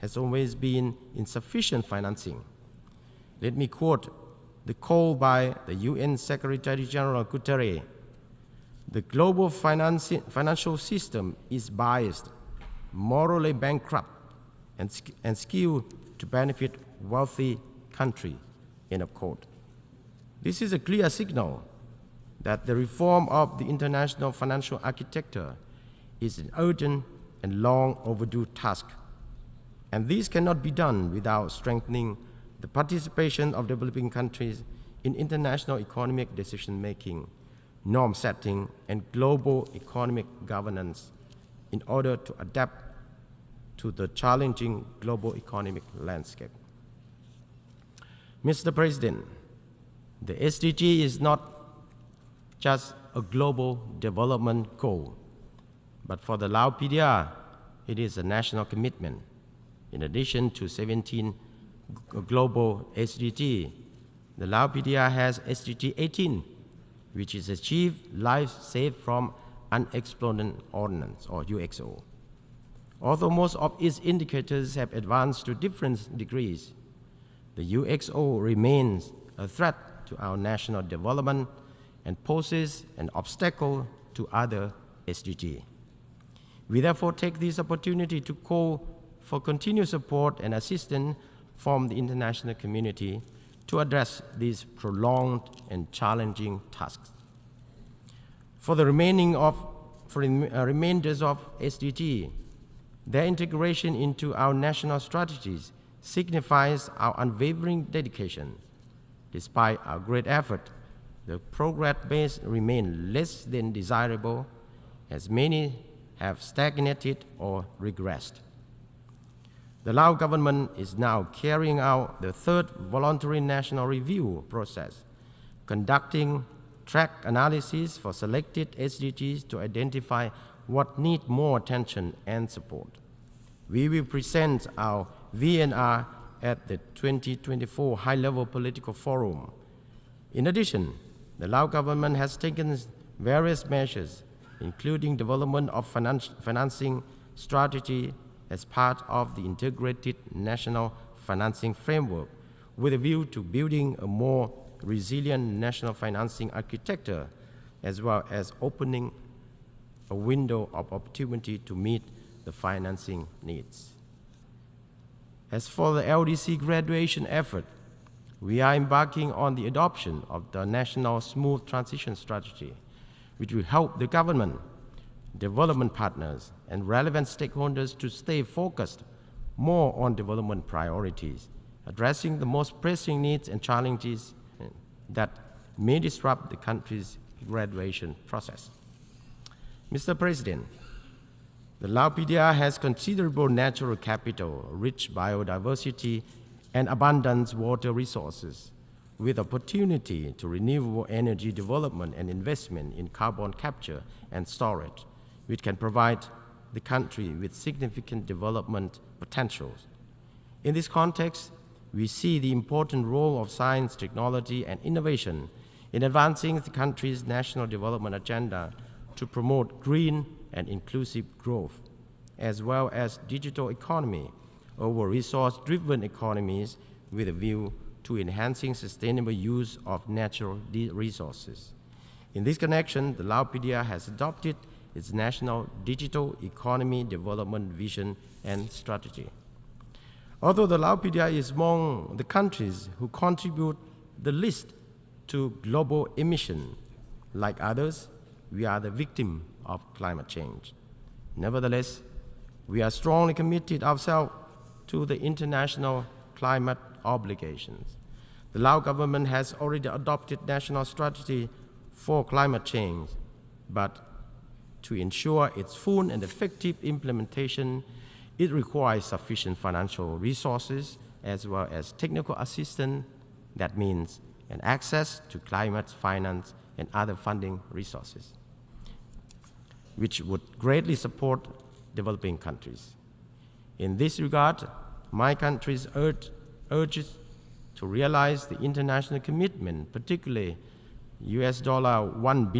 has always been insufficient financing. Let me quote the call by the UN Secretary General Guterres: "The global financial system is biased, morally bankrupt, and skewed to benefit wealthy countries." End of quote. This is a clear signal that the reform of the international financial architecture is an urgent and long overdue task. And this cannot be done without strengthening the participation of developing countries in international economic decision-making, norm setting, and global economic governance in order to adapt to the challenging global economic landscape. Mr. President, the SDG is not just a global development goal, but for the Lao PDR, it is a national commitment. In addition to 17 global SDG, the Lao PDR has SDG 18, which is achieve lives saved from unexploded ordnance, or UXO. Although most of its indicators have advanced to different degrees, the UXO remains a threat to our national development and poses an obstacle to other SDG. We therefore take this opportunity to call for continued support and assistance from the international community to address these prolonged and challenging tasks. For the remainders of SDG, their integration into our national strategies signifies our unwavering dedication. Despite our great effort, the progress base remains less than desirable, as many have stagnated or regressed. The Lao government is now carrying out the third voluntary national review process, conducting track analysis for selected SDGs to identify what need more attention and support. We will present our VNR at the 2024 High-Level Political Forum. In addition, the Lao government has taken various measures, including development of financing strategy as part of the integrated national financing framework, with a view to building a more resilient national financing architecture, as well as opening a window of opportunity to meet the financing needs. As for the LDC graduation effort, we are embarking on the adoption of the National Smooth Transition Strategy, which will help the government, development partners, and relevant stakeholders to stay focused more on development priorities, addressing the most pressing needs and challenges that may disrupt the country's graduation process. Mr. President, the Lao PDR has considerable natural capital, rich biodiversity, and abundant water resources, with opportunity to renewable energy development and investment in carbon capture and storage, which can provide the country with significant development potentials. In this context, we see the important role of science, technology, and innovation in advancing the country's national development agenda to promote green and inclusive growth, as well as digital economy over resource-driven economies with a view to enhancing sustainable use of natural resources. In this connection, the Lao PDR has adopted its National Digital Economy Development Vision and Strategy. Although the Lao PDR is among the countries who contribute the least to global emission, like others, we are the victim of climate change. Nevertheless, we are strongly committed ourselves to the international climate obligations. The Lao government has already adopted national strategy for climate change, but to ensure its full and effective implementation, it requires sufficient financial resources as well as technical assistance, that means, and access to climate finance and other funding resources, which would greatly support developing countries. In this regard, my country urges to realize the international commitment, particularly $100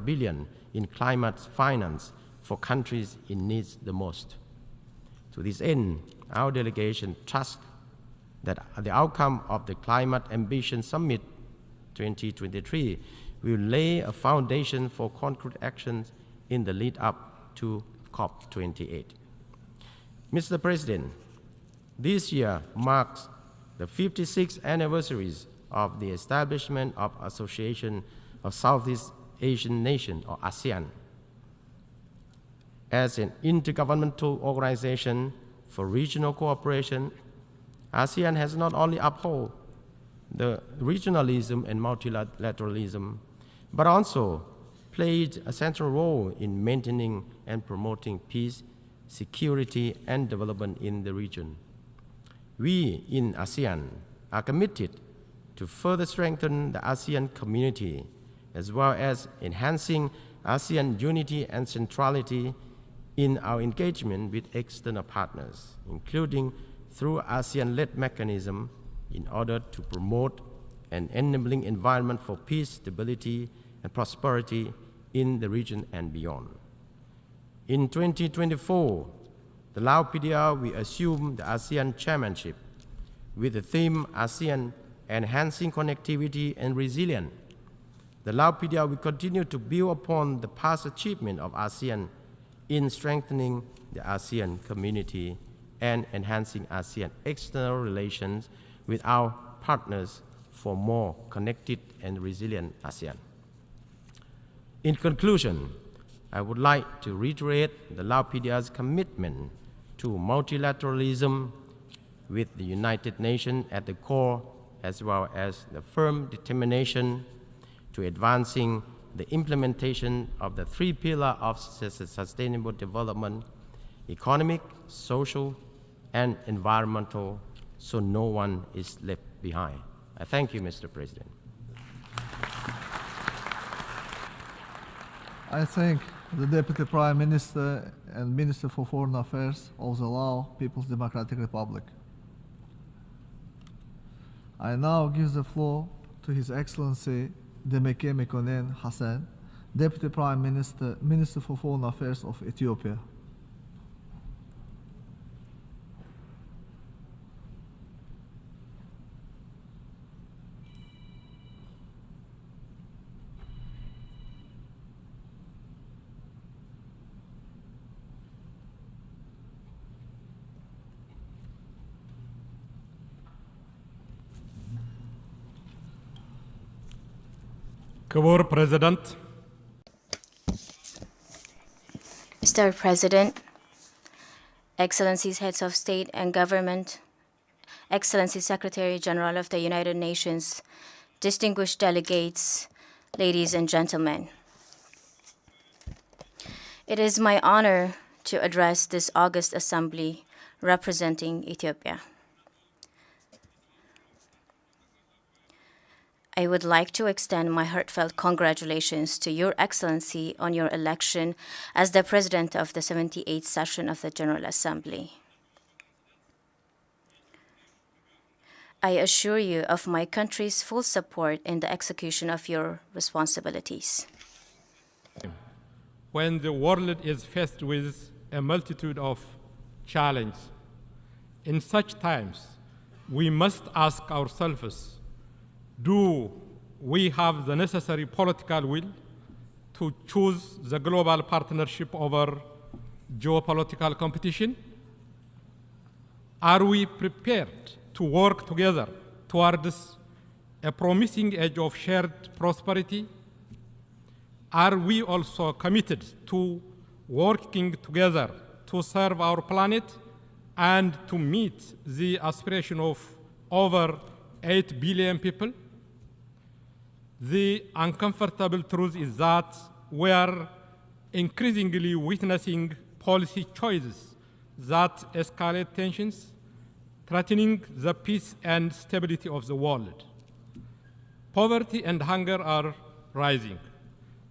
billion in climate finance for countries in need the most. To this end, our delegation trusts that the outcome of the Climate Ambition Summit 2023 will lay a foundation for concrete actions in the lead up to COP28. Mr. President, this year marks the 56th anniversary of the establishment of Association of Southeast Asian Nations, or ASEAN. As an intergovernmental organization for regional cooperation, ASEAN has not only upheld the regionalism and multilateralism, but also played a central role in maintaining and promoting peace, security, and development in the region. We in ASEAN are committed to further strengthen the ASEAN community, as well as enhancing ASEAN unity and centrality in our engagement with external partners, including through ASEAN-led mechanism, in order to promote an enabling environment for peace, stability, and prosperity in the region and beyond. In 2024, the Lao PDR will assume the ASEAN chairmanship with the theme ASEAN Enhancing Connectivity and Resilience. The Lao PDR will continue to build upon the past achievement of ASEAN in strengthening the ASEAN community and enhancing ASEAN external relations with our partners for more connected and resilient ASEAN. In conclusion, I would like to reiterate the Lao PDR's commitment to multilateralism with the United Nations at the core, as well as the firm determination to advancing the implementation of the three pillars of sustainable development: economic, social, and environmental, so no one is left behind. I thank you, Mr. President. I thank the Deputy Prime Minister and Minister for Foreign Affairs of the Lao People's Democratic Republic. I now give the floor to His Excellency Demeke Mekonnen Hassen, Deputy Prime Minister, Minister for Foreign Affairs of Ethiopia. ክቡር ፕሬዝዳንት፣ Mr. President, Excellencies, Heads of State and Government, Excellency Secretary General of the United Nations, distinguished delegates, ladies and gentlemen. It is my honor to address this August Assembly representing Ethiopia. I would like to extend my heartfelt congratulations to Your Excellency on your election as the President of the 78th session of the General Assembly. I assure you of my country's full support in the execution of your responsibilities. When the world is faced with a multitude of challenges, in such times, we must ask ourselves, do we have the necessary political will to choose the global partnership over geopolitical competition? Are we prepared to work together towards a promising age of shared prosperity? Are we also committed to working together to serve our planet and to meet the aspiration of over 8 billion people? The uncomfortable truth is that we are increasingly witnessing policy choices that escalate tensions, threatening the peace and stability of the world. Poverty and hunger are rising.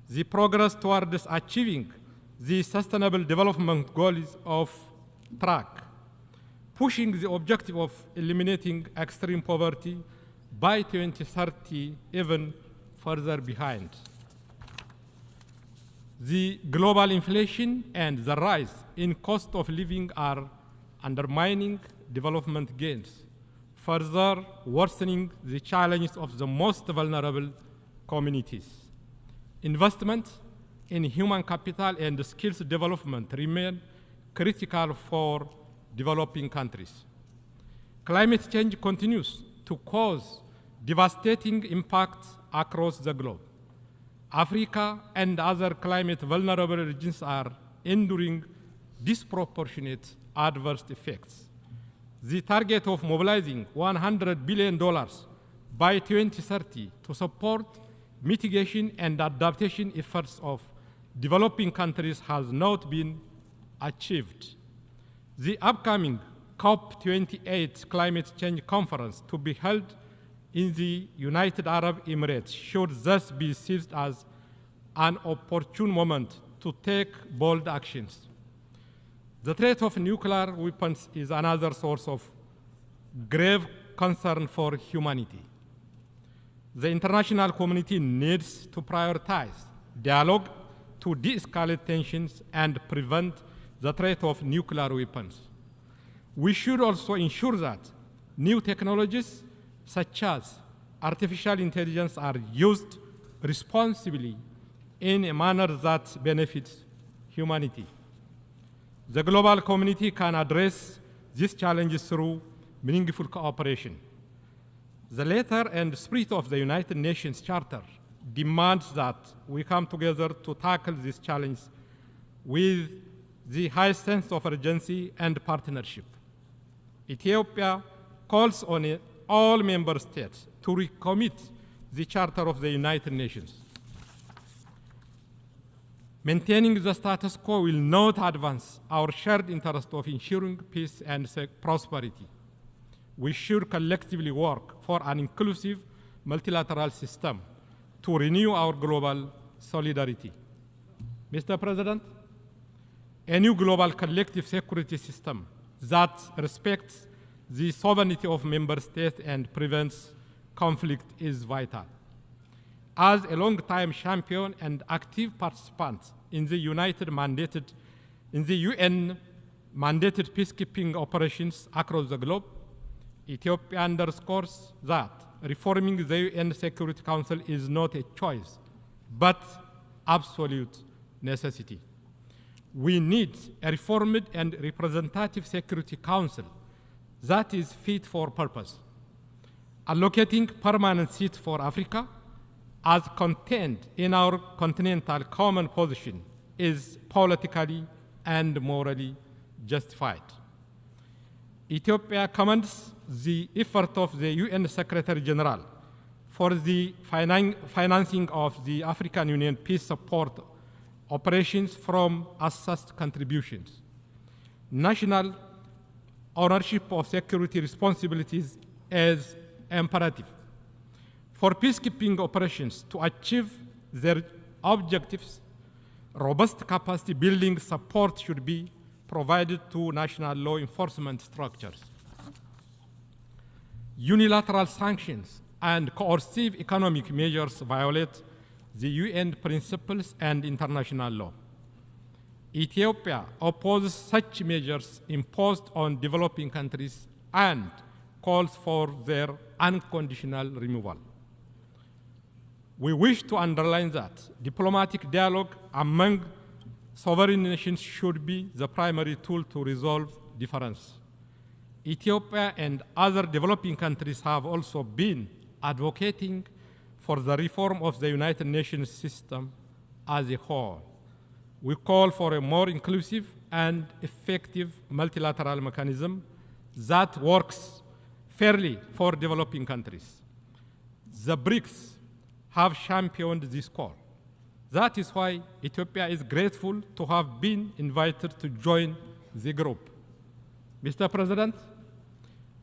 The progress towards achieving the Sustainable Development Goals of track, pushing the objective of eliminating extreme poverty by 2030 even further behind. The global inflation and the rise in cost of living are undermining development gains, further worsening the challenges of the most vulnerable communities. Investment in human capital and skills development remain critical for developing countries. Climate change continues to cause devastating impacts across the globe. Africa and other climate vulnerable regions are enduring disproportionate adverse effects. The target of mobilizing $100 billion by 2030 to support mitigation and adaptation efforts of developing countries has not been achieved. The upcoming COP28 climate change conference to be held in the United Arab Emirates should thus be seized as an opportune moment to take bold actions. The threat of nuclear weapons is another source of grave concern for humanity. The international community needs to prioritize dialogue to de-escalate tensions and prevent the threat of nuclear weapons. We should also ensure that new technologies such as artificial intelligence are used responsibly in a manner that benefits humanity. The global community can address these challenges through meaningful cooperation. The letter and spirit of the United Nations Charter demands that we come together to tackle this challenge with the highest sense of urgency and partnership. Ethiopia calls on all member states to recommit the Charter of the United Nations. Maintaining the status quo will not advance our shared interest of ensuring peace and prosperity. We should collectively work for an inclusive multilateral system to renew our global solidarity. Mr. President, a new global collective security system that respects the sovereignty of member states and prevents conflict is vital. As a long-time champion and active participant in the UN mandated peacekeeping operations across the globe, Ethiopia underscores that reforming the UN Security Council is not a choice, but absolute necessity. We need a reformed and representative Security Council that is fit for purpose. Allocating permanent seats for Africa, as contained in our continental common position, is politically and morally justified. Ethiopia commends the effort of the UN Secretary General for the financing of the African Union peace support operations from assessed contributions. National ownership of security responsibilities is imperative. For peacekeeping operations to achieve their objectives, robust capacity building support should be provided to national law enforcement structures. Unilateral sanctions and coercive economic measures violate the UN principles and international law. Ethiopia opposes such measures imposed on developing countries and calls for their unconditional removal. We wish to underline that diplomatic dialogue among sovereign nations should be the primary tool to resolve differences. Ethiopia and other developing countries have also been advocating for the reform of the United Nations system as a whole. We call for a more inclusive and effective multilateral mechanism that works fairly for developing countries. The BRICS have championed this call. That is why Ethiopia is grateful to have been invited to join the group. Mr. President,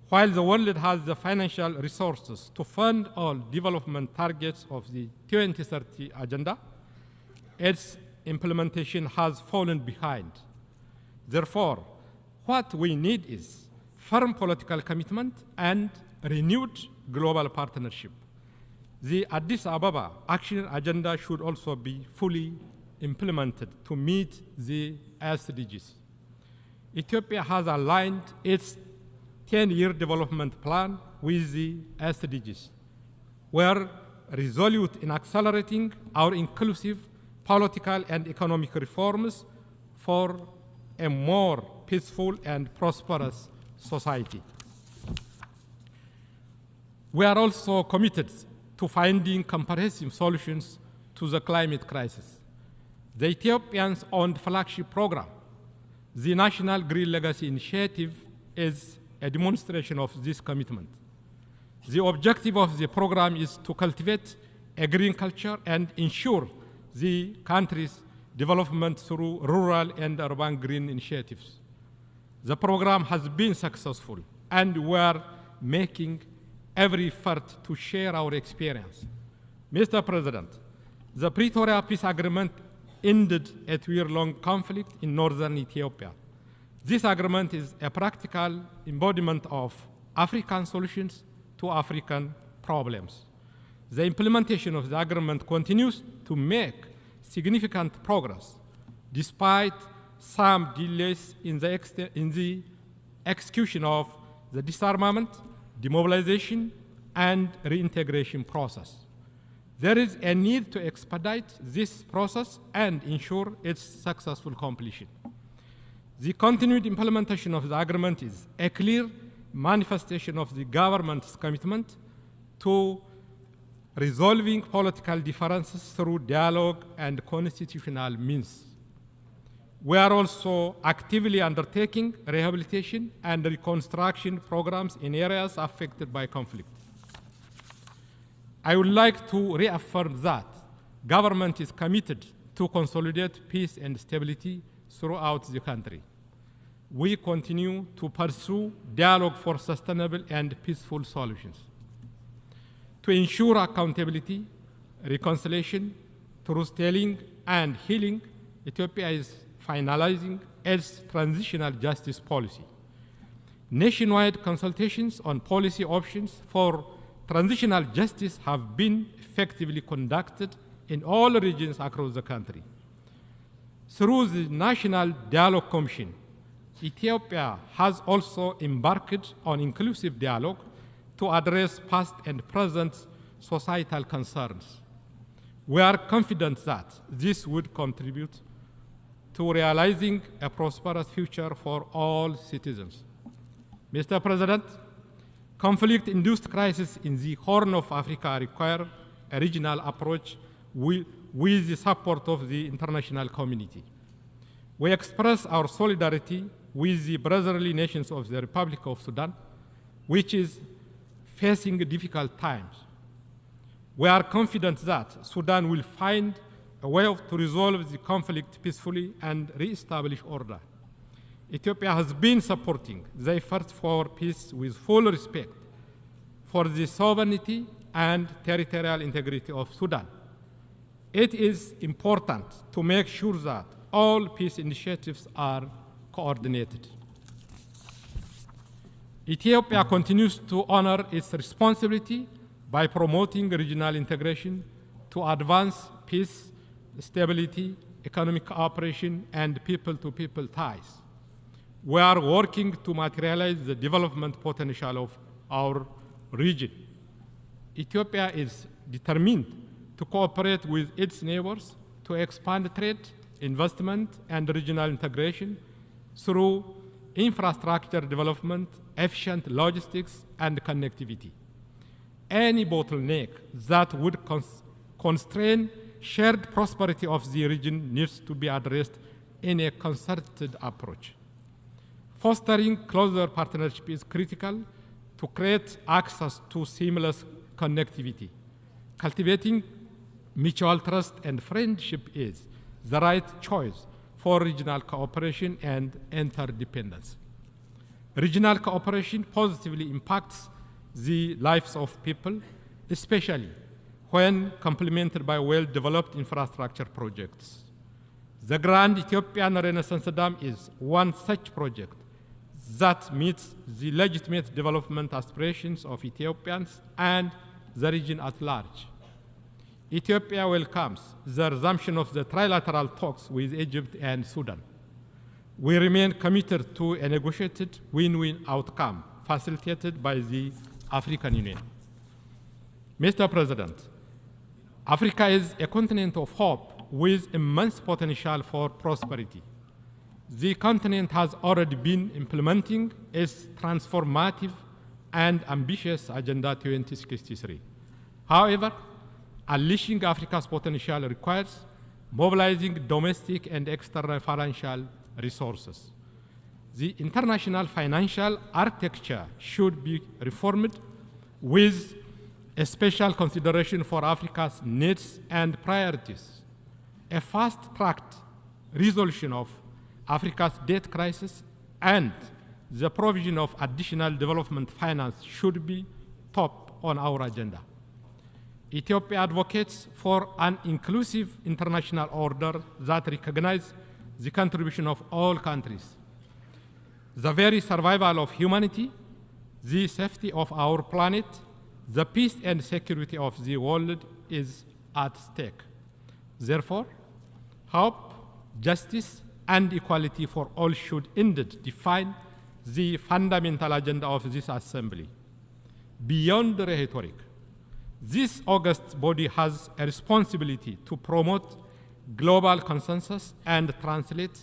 while the world has the financial resources to fund all development targets of the 2030 Agenda, its implementation has fallen behind. Therefore, what we need is firm political commitment and renewed global partnership. The Addis Ababa Action Agenda should also be fully implemented to meet the SDGs. Ethiopia has aligned its 10-year development plan with the SDGs. We are resolute in accelerating our inclusive political and economic reforms for a more peaceful and prosperous society. We are also committed to finding comprehensive solutions to the climate crisis. The Ethiopians-owned flagship program, the National Green Legacy Initiative, is a demonstration of this commitment. The objective of the program is to cultivate a green culture and ensure the country's development through rural and urban green initiatives. The program has been successful, and we are making every effort to share our experience. Mr. President, the Pretoria Peace Agreement ended a two-year-long conflict in northern Ethiopia. This agreement is a practical embodiment of African solutions to African problems. The implementation of the agreement continues to make significant progress, despite some delays in the execution of the disarmament, demobilization, and reintegration process. There is a need to expedite this process and ensure its successful completion. The continued implementation of the agreement is a clear manifestation of the government's commitment to resolving political differences through dialogue and constitutional means. We are also actively undertaking rehabilitation and reconstruction programs in areas affected by conflict. I would like to reaffirm that government is committed to consolidate peace and stability throughout the country. We continue to pursue dialogue for sustainable and peaceful solutions. To ensure accountability, reconciliation, truth-telling, and healing, Ethiopia is finalizing its transitional justice policy. Nationwide consultations on policy options for transitional justice have been effectively conducted in all regions across the country. Through the National Dialogue Commission, Ethiopia has also embarked on inclusive dialogue to address past and present societal concerns. We are confident that this would contribute to realizing a prosperous future for all citizens. Mr. President, conflict-induced crises in the Horn of Africa require a regional approach with the support of the international community. We express our solidarity with the brotherly nations of the Republic of Sudan, which is facing difficult times. We are confident that Sudan will find a way to resolve the conflict peacefully and re-establish order. Ethiopia has been supporting the effort for peace with full respect for the sovereignty and territorial integrity of Sudan. It is important to make sure that all peace initiatives are coordinated. Ethiopia continues to honor its responsibility by promoting regional integration to advance peace, stability, economic cooperation, and people-to-people ties. We are working to materialize the development potential of our region. Ethiopia is determined to cooperate with its neighbors to expand trade, investment, and regional integration through infrastructure development, efficient logistics, and connectivity. Any bottleneck that would constrain shared prosperity of the region needs to be addressed in a concerted approach. Fostering closer partnership is critical to create access to seamless connectivity. Cultivating mutual trust and friendship is the right choice for regional cooperation and interdependence. Regional cooperation positively impacts the lives of people, especially when complemented by well-developed infrastructure projects. The Grand Ethiopian Renaissance Dam is one such project that meets the legitimate development aspirations of Ethiopians and the region at large. Ethiopia welcomes the resumption of the trilateral talks with Egypt and Sudan. We remain committed to a negotiated win-win outcome facilitated by the African Union. Mr. President, Africa is a continent of hope with immense potential for prosperity. The continent has already been implementing its transformative and ambitious Agenda 2063. However, unleashing Africa's potential requires mobilizing domestic and external financial resources. The international financial architecture should be reformed with a special consideration for Africa's needs and priorities. A fast-tracked resolution of Africa's debt crisis and the provision of additional development finance should be top on our agenda. Ethiopia advocates for an inclusive international order that recognizes the contribution of all countries. The very survival of humanity, the safety of our planet, the peace and security of the world is at stake. Therefore, hope, justice, and equality for all should indeed define the fundamental agenda of this assembly. Beyond the rhetoric, this august body has a responsibility to promote global consensus and translate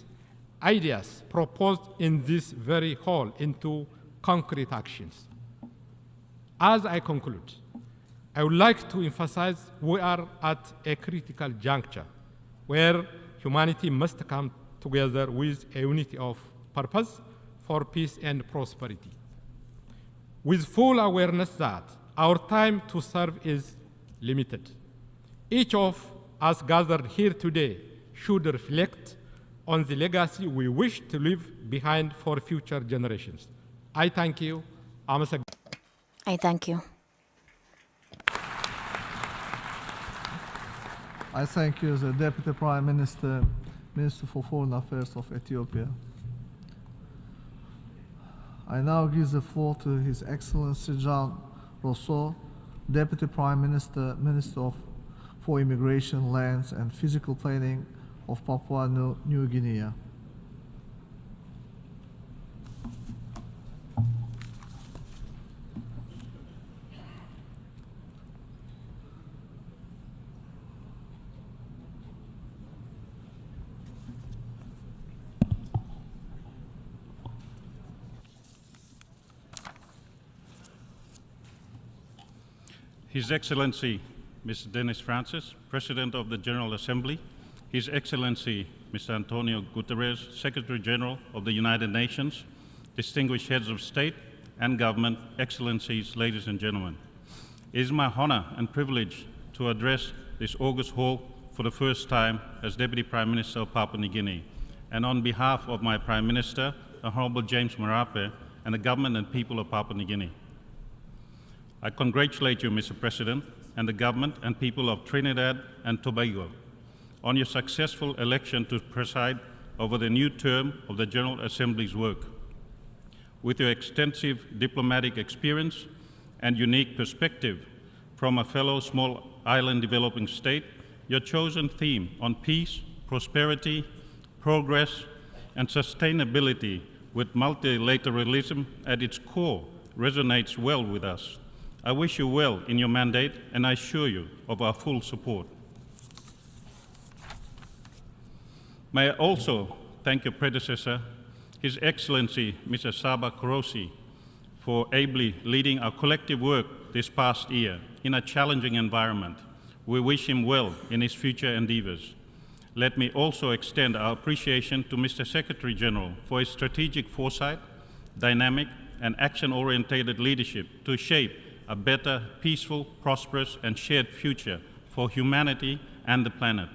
ideas proposed in this very hall into concrete actions. As I conclude, I would like to emphasize we are at a critical juncture where humanity must come together with a unity of purpose for peace and prosperity. With full awareness that our time to serve is limited, each of us gathered here today should reflect on the legacy we wish to leave behind for future generations. I thank you. I thank you. I thank you, the Deputy Prime Minister Minister for Foreign Affairs of Ethiopia. I now give the floor to His Excellency John Rousseau, Deputy Prime Minister, Minister for Immigration, Lands and Physical Planning of Papua New Guinea. His Excellency, Mr. Dennis Francis, President of the General Assembly, His Excellency, Mr. Antonio Guterres, Secretary General of the United Nations, distinguished heads of state and government, Excellencies, ladies and gentlemen. It is my honor and privilege to address this august hall for the first time as Deputy Prime Minister of Papua New Guinea, and on behalf of my Prime Minister, the Honorable James Marape, and the government and people of Papua New Guinea. I congratulate you, Mr. President, and the government and people of Trinidad and Tobago on your successful election to preside over the new term of the General Assembly's work. With your extensive diplomatic experience and unique perspective from a fellow small island developing state, your chosen theme on peace, prosperity, progress, and sustainability with multilateralism at its core resonates well with us. I wish you well in your mandate, and I assure you of our full support. May I also thank your predecessor, His Excellency Mr. Saba Korosi, for ably leading our collective work this past year in a challenging environment. We wish him well in his future endeavors. Let me also extend our appreciation to Mr. Secretary General for his strategic foresight, dynamic, and action-oriented leadership to shape a better, peaceful, prosperous, and shared future for humanity and the planet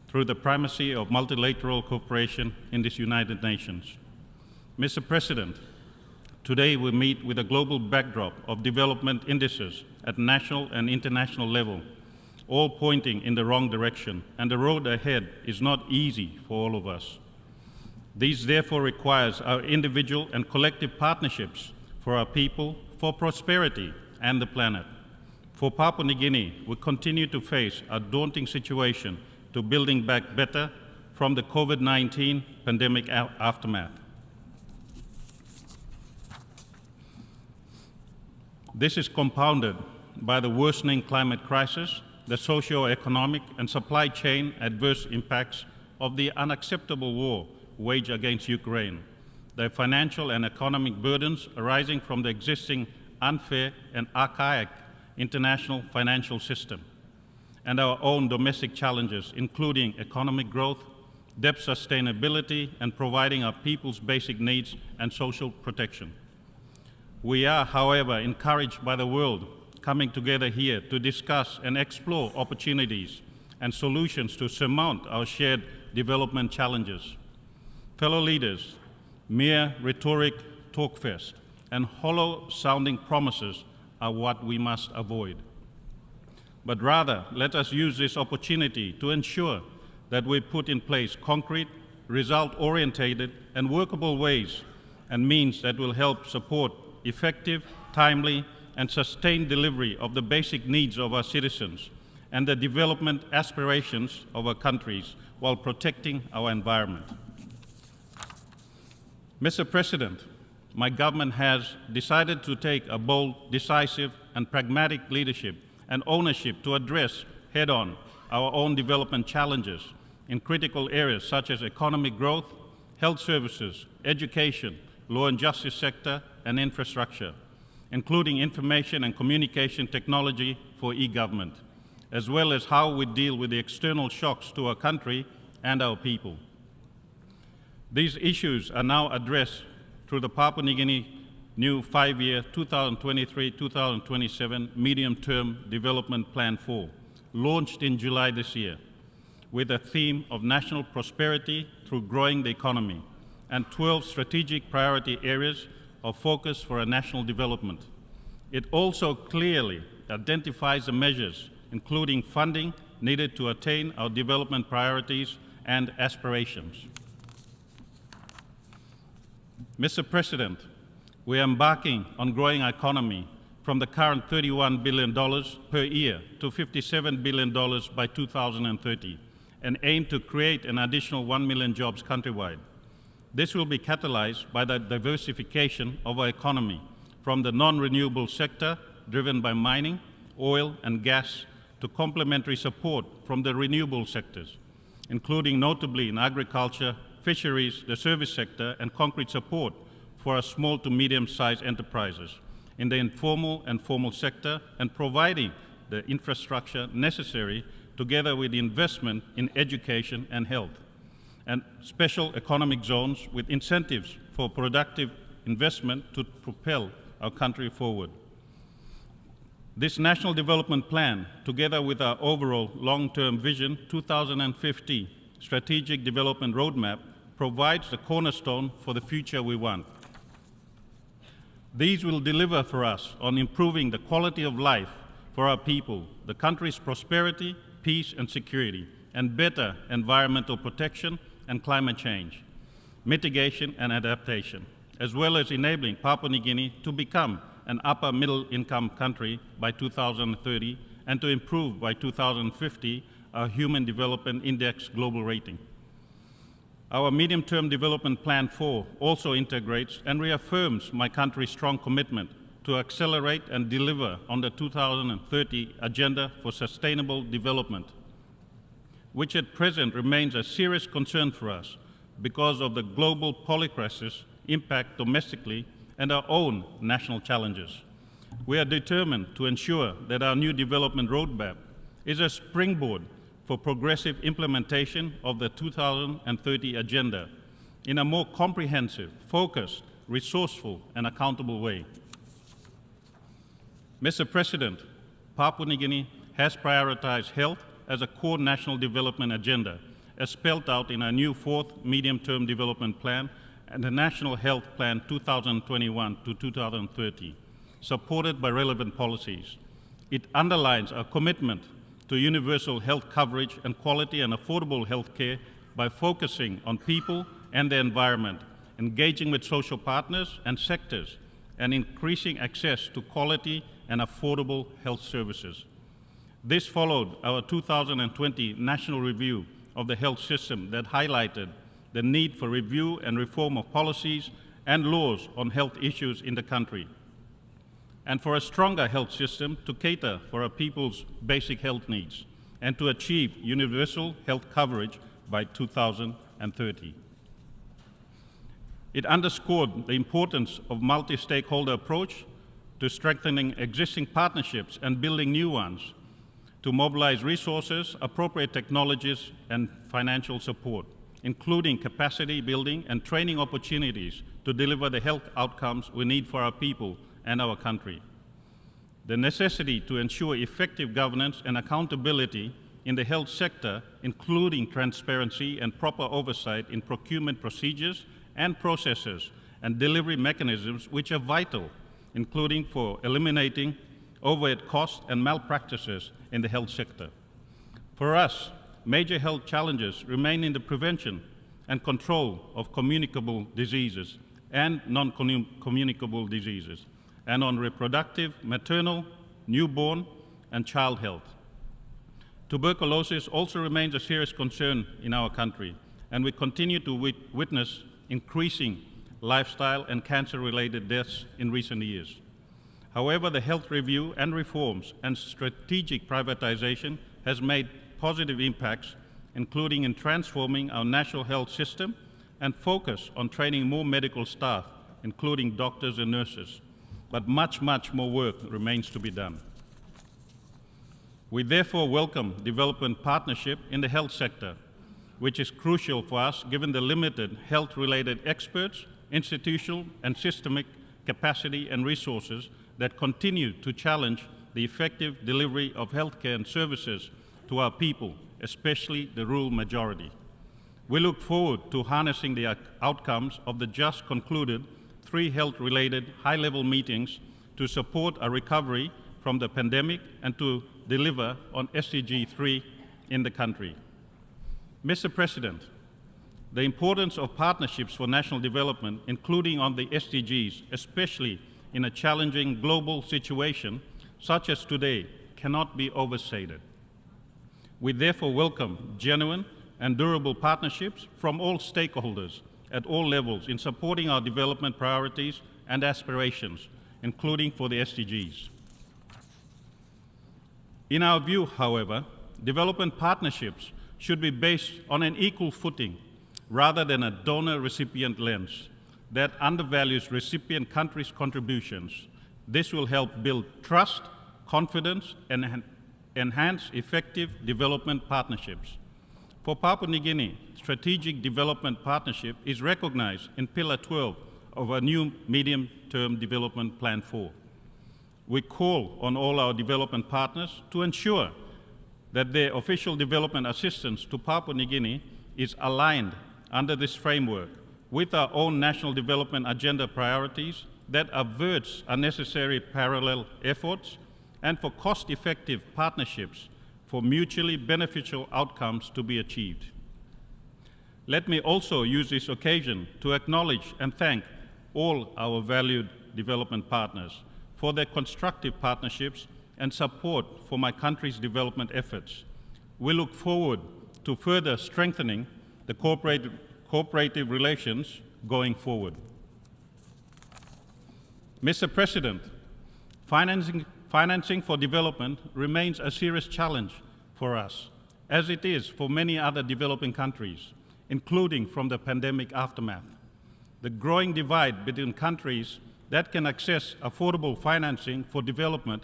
through the primacy of multilateral cooperation in this United Nations. Mr. President, today we meet with a global backdrop of development indices at national and international level, all pointing in the wrong direction, and the road ahead is not easy for all of us. These therefore requires our individual and collective partnerships for our people, for prosperity, and the planet. For Papua New Guinea, we continue to face a daunting situation to building back better from the COVID-19 pandemic aftermath. This is compounded by the worsening climate crisis, the socio-economic and supply chain adverse impacts of the unacceptable war waged against Ukraine, the financial and economic burdens arising from the existing unfair and archaic international financial system, and our own domestic challenges, including economic growth, debt sustainability, and providing our people's basic needs and social protection. We are, however, encouraged by the world coming together here to discuss and explore opportunities and solutions to surmount our shared development challenges. Fellow leaders, mere rhetoric, talkfest, and hollow-sounding promises are what we must avoid. But rather, let us use this opportunity to ensure that we put in place concrete, result-oriented, and workable ways and means that will help support effective, timely, and sustained delivery of the basic needs of our citizens and the development aspirations of our countries while protecting our environment. Mr. President, my government has decided to take a bold, decisive, and pragmatic leadership and ownership to address head-on our own development challenges in critical areas such as economic growth, health services, education, law and justice sector, and infrastructure, including information and communication technology for e-government, as well as how we deal with the external shocks to our country and our people. These issues are now addressed through the Papua New Guinea new 5-year 2023-2027 Medium-Term Development Plan 4, launched in July this year, with a theme of national prosperity through growing the economy and 12 strategic priority areas of focus for our national development. It also clearly identifies the measures, including funding needed to attain our development priorities and aspirations. Mr. President, we are embarking on growing our economy from the current $31 billion per year to $57 billion by 2030, and aim to create an additional 1 million jobs countrywide. This will be catalyzed by the diversification of our economy from the non-renewable sector driven by mining, oil and gas, to complementary support from the renewable sectors, including notably in agriculture, fisheries, the service sector, and concrete support for our small to medium-sized enterprises in the informal and formal sector, and providing the infrastructure necessary together with the investment in education and health, and special economic zones with incentives for productive investment to propel our country forward. This National Development Plan, together with our overall long-term vision 2050 Strategic Development Roadmap, provides the cornerstone for the future we want. These will deliver for us on improving the quality of life for our people, the country's prosperity, peace and security, and better environmental protection and climate change, mitigation and adaptation, as well as enabling Papua New Guinea to become an upper middle income country by 2030 and to improve by 2050 our Human Development Index global rating. Our Medium-Term Development Plan 4 also integrates and reaffirms my country's strong commitment to accelerate and deliver on the 2030 Agenda for Sustainable Development, which at present remains a serious concern for us because of the global polycrisis impact domestically and our own national challenges. We are determined to ensure that our new development roadmap is a springboard for progressive implementation of the 2030 Agenda in a more comprehensive, focused, resourceful, and accountable way. Mr. President, Papua New Guinea has prioritized health as a core national development agenda, as spelled out in our new fourth Medium-Term Development Plan and the National Health Plan 2021 to 2030, supported by relevant policies. It underlines our commitment to universal health coverage and quality and affordable health care by focusing on people and the environment, engaging with social partners and sectors, and increasing access to quality and affordable health services. This followed our 2020 National Review of the Health System that highlighted the need for review and reform of policies and laws on health issues in the country, and for a stronger health system to cater for our people's basic health needs, and to achieve universal health coverage by 2030. It underscored the importance of multi-stakeholder approach to strengthening existing partnerships and building new ones, to mobilize resources, appropriate technologies, and financial support, including capacity building and training opportunities to deliver the health outcomes we need for our people and our country. The necessity to ensure effective governance and accountability in the health sector, including transparency and proper oversight in procurement procedures and processes and delivery mechanisms, which are vital, including for eliminating overhead costs and malpractices in the health sector. For us, major health challenges remain in the prevention and control of communicable diseases and non-communicable diseases, and on reproductive, maternal, newborn, and child health. Tuberculosis also remains a serious concern in our country, and we continue to witness increasing lifestyle and cancer-related deaths in recent years. However, the health review and reforms and strategic privatization has made positive impacts, including in transforming our national health system and focus on training more medical staff, including doctors and nurses. But much more work remains to be done. We therefore welcome development partnership in the health sector, which is crucial for us given the limited health-related experts, institutional and systemic capacity and resources that continue to challenge the effective delivery of healthcare and services to our people, especially the rural majority. We look forward to harnessing the outcomes of the just concluded 3 health-related high-level meetings to support a recovery from the pandemic and to deliver on SDG 3 in the country. Mr. President, the importance of partnerships for national development, including on the SDGs, especially in a challenging global situation such as today, cannot be overstated. We therefore welcome genuine and durable partnerships from all stakeholders at all levels in supporting our development priorities and aspirations, including for the SDGs. In our view, however, development partnerships should be based on an equal footing rather than a donor-recipient lens that undervalues recipient countries' contributions. This will help build trust, confidence, and enhance effective development partnerships. For Papua New Guinea, strategic development partnership is recognized in Pillar 12 of our new medium-term development Plan 4. We call on all our development partners to ensure that their official development assistance to Papua New Guinea is aligned under this framework with our own national development agenda priorities that averts unnecessary parallel efforts and for cost-effective partnerships for mutually beneficial outcomes to be achieved. Let me also use this occasion to acknowledge and thank all our valued development partners for their constructive partnerships and support for my country's development efforts. We look forward to further strengthening the cooperative relations going forward. Mr. President, financing for development remains a serious challenge for us, as it is for many other developing countries, including from the pandemic aftermath. The growing divide between countries that can access affordable financing for development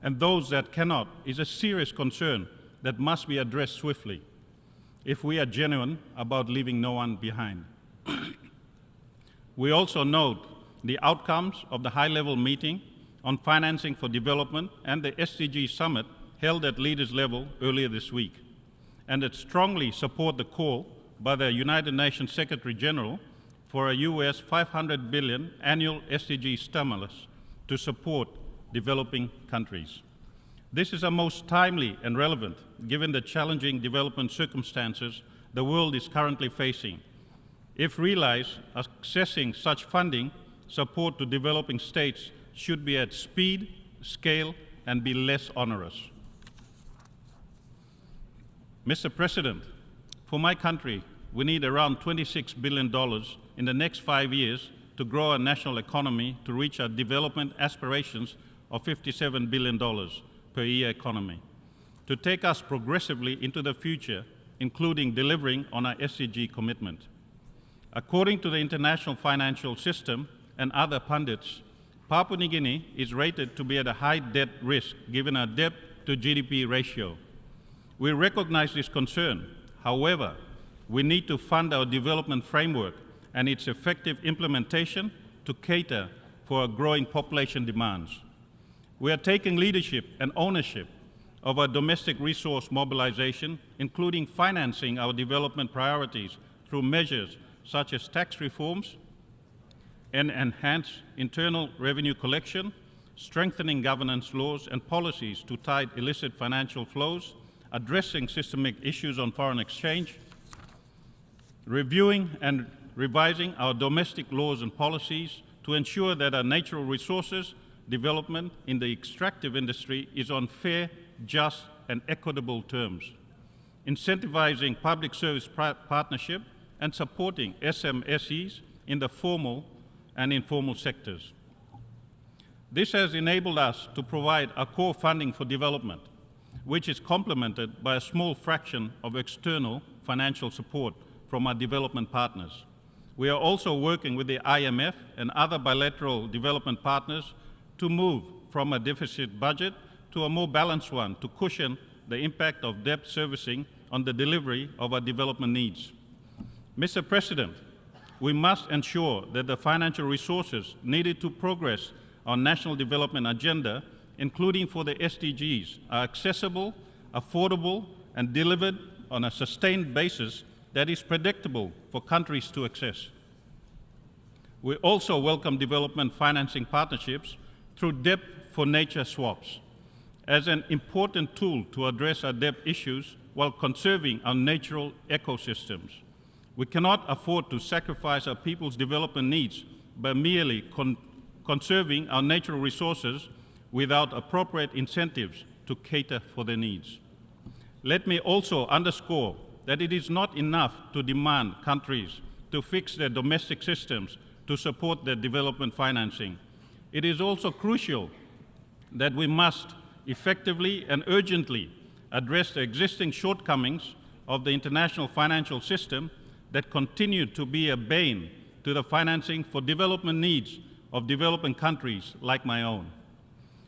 and those that cannot is a serious concern that must be addressed swiftly if we are genuine about leaving no one behind. We also note the outcomes of the high-level meeting on financing for development and the SDG summit held at leaders level earlier this week, and that strongly support the call by the United Nations Secretary General for a US $500 billion annual SDG stimulus to support developing countries. This is a most timely and relevant given the challenging development circumstances the world is currently facing. If realized, accessing such funding support to developing states should be at speed, scale, and be less onerous. Mr. President, for my country, we need around $26 billion in the next 5 years to grow our national economy to reach our development aspirations of $57 billion per year economy, to take us progressively into the future, including delivering on our SDG commitment. According to the international financial system and other pundits, Papua New Guinea is rated to be at a high debt risk given our debt to GDP ratio. We recognize this concern. However, we need to fund our development framework and its effective implementation to cater for our growing population demands. We are taking leadership and ownership of our domestic resource mobilization, including financing our development priorities through measures such as tax reforms and enhanced internal revenue collection, strengthening governance laws and policies to tide illicit financial flows, addressing systemic issues on foreign exchange, reviewing and revising our domestic laws and policies to ensure that our natural resources development in the extractive industry is on fair, just, and equitable terms, incentivizing public service partnership and supporting SMSEs in the formal and informal sectors. This has enabled us to provide a core funding for development, which is complemented by a small fraction of external financial support from our development partners. We are also working with the IMF and other bilateral development partners to move from a deficit budget to a more balanced one to cushion the impact of debt servicing on the delivery of our development needs. Mr. President, we must ensure that the financial resources needed to progress our national development agenda, including for the SDGs, are accessible, affordable, and delivered on a sustained basis that is predictable for countries to access. We also welcome development financing partnerships through debt for nature swaps as an important tool to address our debt issues while conserving our natural ecosystems. We cannot afford to sacrifice our people's development needs by merely conserving our natural resources without appropriate incentives to cater for their needs. Let me also underscore that it is not enough to demand countries to fix their domestic systems to support their development financing. It is also crucial that we must effectively and urgently address the existing shortcomings of the international financial system that continue to be a bane to the financing for development needs of developing countries like my own.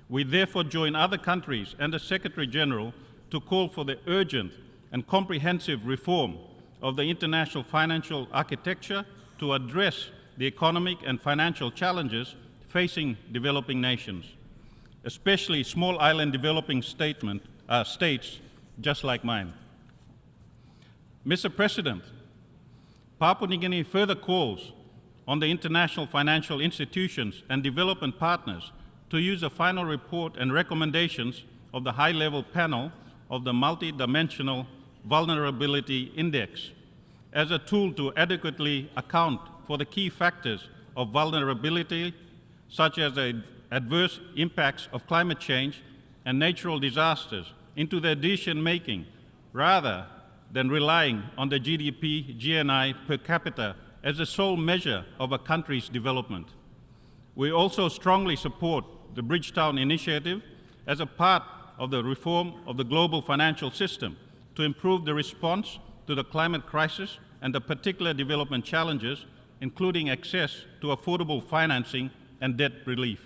We therefore join other countries and the Secretary General to call for the urgent and comprehensive reform of the international financial architecture to address the economic and financial challenges facing developing nations, especially small island developing states just like mine. Mr. President, Papua New Guinea further calls on the international financial institutions and development partners to use the final report and recommendations of the high-level panel of the Multidimensional Vulnerability Index as a tool to adequately account for the key factors of vulnerability, such as the adverse impacts of climate change and natural disasters, into their decision-making, rather than relying on the GDP, GNI per capita as the sole measure of a country's development. We also strongly support the Bridgetown Initiative as a part of the reform of the global financial system to improve the response to the climate crisis and the particular development challenges, including access to affordable financing and debt relief.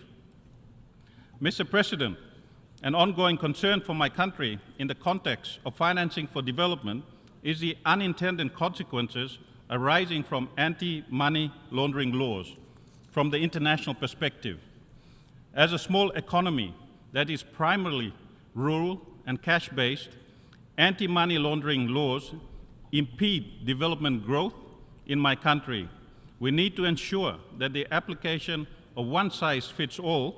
Mr. President, an ongoing concern for my country in the context of financing for development is the unintended consequences arising from anti-money laundering laws from the international perspective. As a small economy that is primarily rural and cash-based, anti-money laundering laws impede development growth in my country. We need to ensure that the application of one-size-fits-all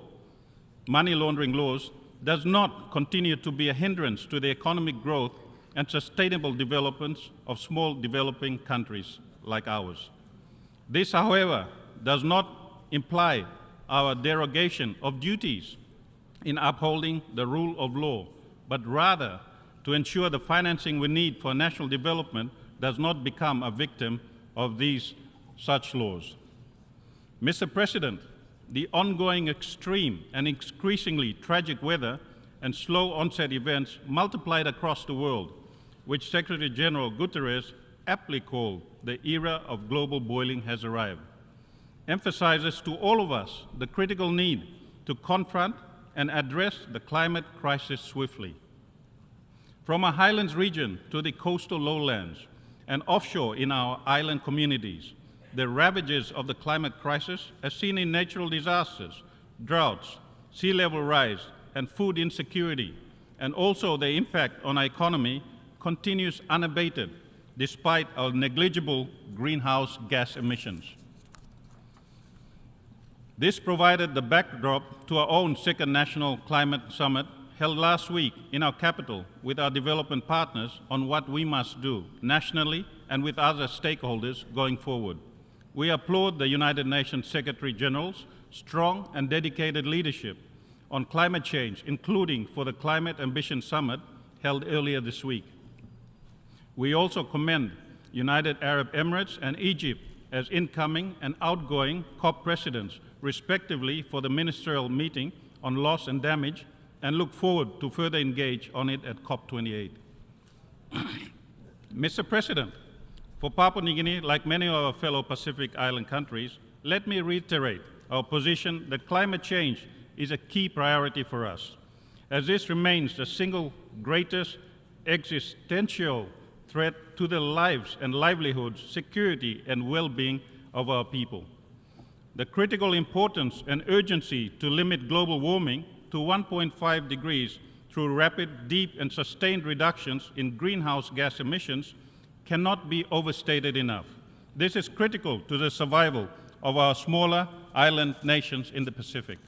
money laundering laws does not continue to be a hindrance to the economic growth and sustainable developments of small developing countries like ours. This, however, does not imply our derogation of duties in upholding the rule of law, but rather to ensure the financing we need for national development does not become a victim of these such laws. Mr. President, the ongoing extreme and increasingly tragic weather and slow onset events multiplied across the world, which Secretary General Guterres aptly called the era of global boiling has arrived, emphasizes to all of us the critical need to confront and address the climate crisis swiftly. From our highlands region to the coastal lowlands and offshore in our island communities, the ravages of the climate crisis, as seen in natural disasters, droughts, sea level rise, and food insecurity, and also the impact on our economy, continues unabated despite our negligible greenhouse gas emissions. This provided the backdrop to our own second National Climate Summit held last week in our capital with our development partners on what we must do nationally and with other stakeholders going forward. We applaud the United Nations Secretary General's strong and dedicated leadership on climate change, including for the Climate Ambition Summit held earlier this week. We also commend United Arab Emirates and Egypt as incoming and outgoing COP presidents, respectively, for the ministerial meeting on loss and damage, and look forward to further engage on it at COP28. Mr. President, for Papua New Guinea, like many of our fellow Pacific Island countries, let me reiterate our position that climate change is a key priority for us, as this remains the single greatest existential threat to the lives and livelihoods, security, and well-being of our people. The critical importance and urgency to limit global warming to 1.5 degrees through rapid, deep, and sustained reductions in greenhouse gas emissions cannot be overstated enough. This is critical to the survival of our smaller island nations in the Pacific.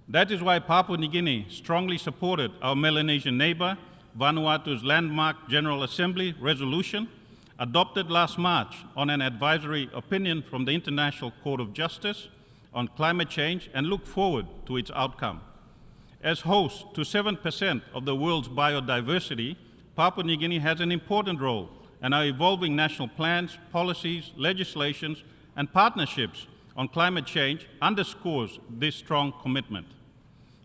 That is why Papua New Guinea strongly supported our Melanesian neighbor Vanuatu's landmark General Assembly resolution adopted last March on an advisory opinion from the International Court of Justice on climate change and look forward to its outcome. As host to 7% of the world's biodiversity, Papua New Guinea has an important role, and our evolving national plans, policies, legislations, and partnerships on climate change underscores this strong commitment.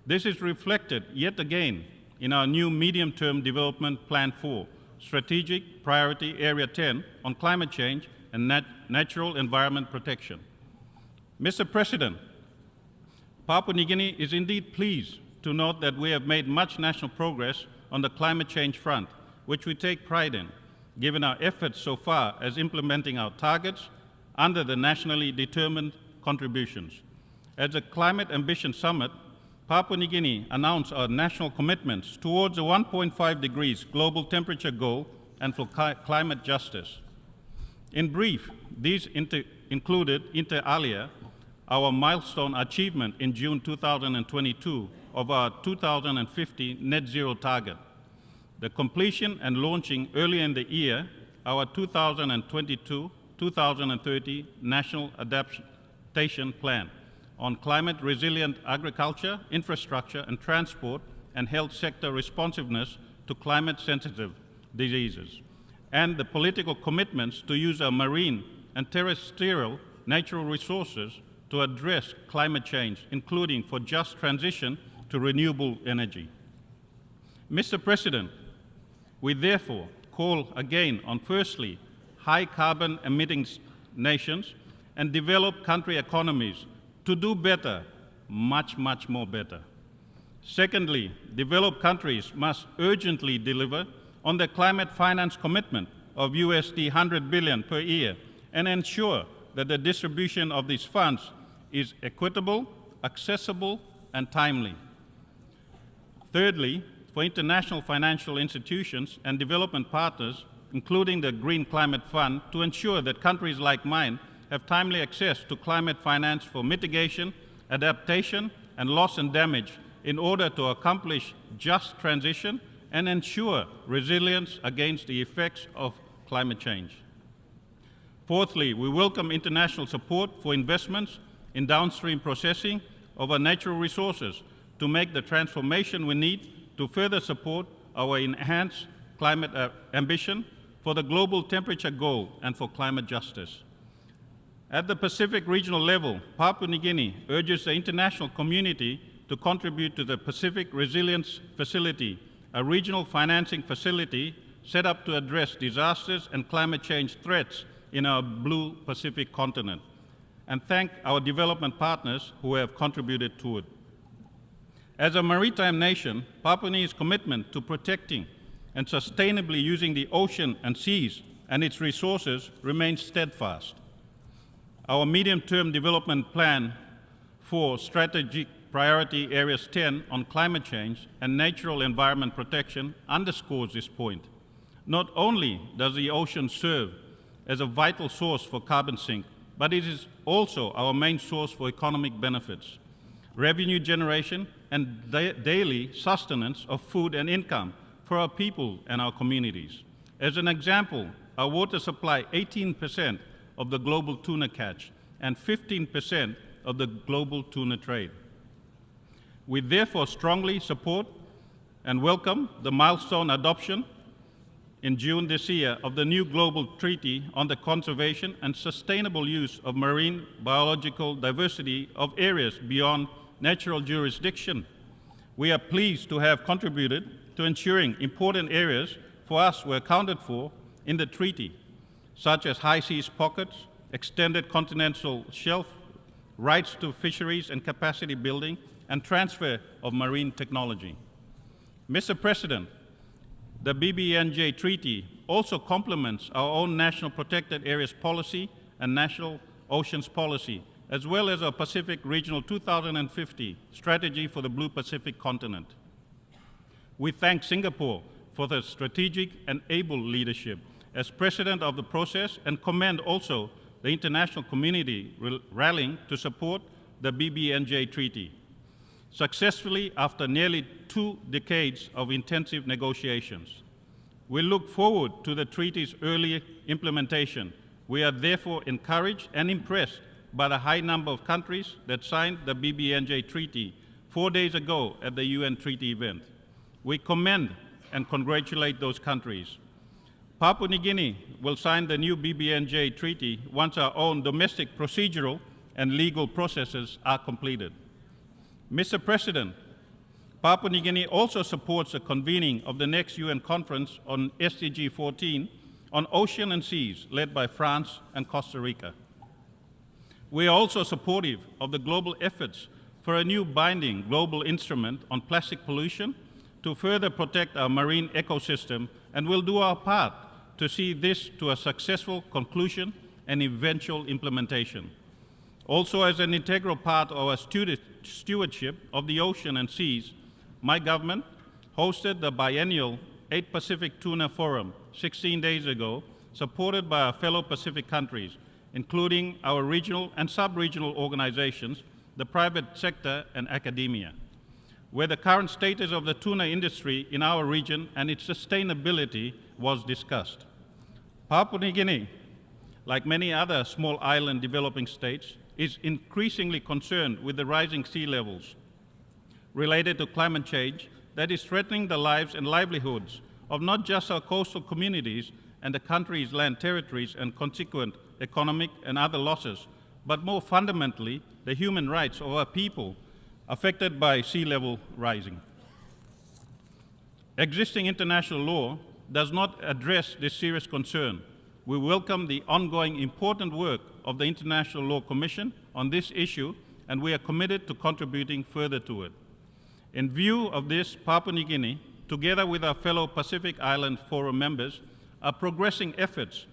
This is reflected yet again in our new medium-term development plan 4, Strategic Priority Area 10 on climate change and natural environment protection. Mr. President, Papua New Guinea is indeed pleased to note that we have made much national progress on the climate change front, which we take pride in, given our efforts so far as implementing our targets under the nationally determined contributions. At the Climate Ambition Summit, Papua New Guinea announced our national commitments towards the 1.5 degrees global temperature goal and for climate justice. In brief, these included, inter alia, our milestone achievement in June 2022 of our 2050 net zero target, the completion and launching early in the year our 2022-2030 National Adaptation Plan on climate resilient agriculture, infrastructure and transport and health sector responsiveness to climate sensitive diseases, and the political commitments to use our marine and terrestrial natural resources to address climate change, including for just transition to renewable energy. Mr. President, we therefore call again on firstly, high carbon emitting nations and developed country economies to do better, much more better. Secondly, developed countries must urgently deliver on the climate finance commitment of USD 100 billion per year and ensure that the distribution of these funds is equitable, accessible, and timely. Thirdly, for international financial institutions and development partners, including the Green Climate Fund, to ensure that countries like mine have timely access to climate finance for mitigation, adaptation, and loss and damage in order to accomplish just transition and ensure resilience against the effects of climate change. Fourthly, we welcome international support for investments in downstream processing of our natural resources to make the transformation we need to further support our enhanced climate ambition for the global temperature goal and for climate justice. At the Pacific regional level, Papua New Guinea urges the international community to contribute to the Pacific Resilience Facility, a regional financing facility set up to address disasters and climate change threats in our blue Pacific continent, and thank our development partners who have contributed to it. As a maritime nation, Papua New Guinea's commitment to protecting and sustainably using the ocean and seas and its resources remains steadfast. Our medium-term development plan for Strategic Priority Areas 10 on climate change and natural environment protection underscores this point. Not only does the ocean serve as a vital source for carbon sink, but it is also our main source for economic benefits, revenue generation, and daily sustenance of food and income for our people and our communities. As an example, our water supply 18% of the global tuna catch and 15% of the global tuna trade. We therefore strongly support and welcome the milestone adoption in June this year of the new global treaty on the conservation and sustainable use of marine biological diversity of areas beyond natural jurisdiction. We are pleased to have contributed to ensuring important areas for us were accounted for in the treaty, such as high seas pockets, extended continental shelf, rights to fisheries and capacity building, and transfer of marine technology. Mr. President, the BBNJ Treaty also complements our own National Protected Areas Policy and National Oceans Policy, as well as our Pacific Regional 2050 Strategy for the Blue Pacific Continent. We thank Singapore for their strategic and able leadership as president of the process and commend also the international community rallying to support the BBNJ Treaty. successfully after nearly 2 decades of intensive negotiations. We look forward to the treaty's early implementation. We are therefore encouraged and impressed by the high number of countries that signed the BBNJ Treaty 4 days ago at the UN Treaty event. We commend and congratulate those countries. Papua New Guinea will sign the new BBNJ Treaty once our own domestic procedural and legal processes are completed. Mr. President, Papua New Guinea also supports the convening of the next UN conference on SDG 14 on ocean and seas, led by France and Costa Rica. We are also supportive of the global efforts for a new binding global instrument on plastic pollution to further protect our marine ecosystem, and will do our part to see this to a successful conclusion and eventual implementation. Also, as an integral part of our stewardship of the ocean and seas, my government hosted the biennial 8 Pacific Tuna Forum 16 days ago, supported by our fellow Pacific countries, including our regional and sub-regional organizations, the private sector, and academia, where the current status of the tuna industry in our region and its sustainability was discussed. Papua New Guinea, like many other small island developing states, is increasingly concerned with the rising sea levels related to climate change that is threatening the lives and livelihoods of not just our coastal communities and the country's land territories and consequent economic and other losses, but more fundamentally, the human rights of our people affected by sea level rising. Existing international law does not address this serious concern. We welcome the ongoing important work of the International Law Commission on this issue, and we are committed to contributing further to it. In view of this, Papua New Guinea, together with our fellow Pacific Island Forum members, are progressing efforts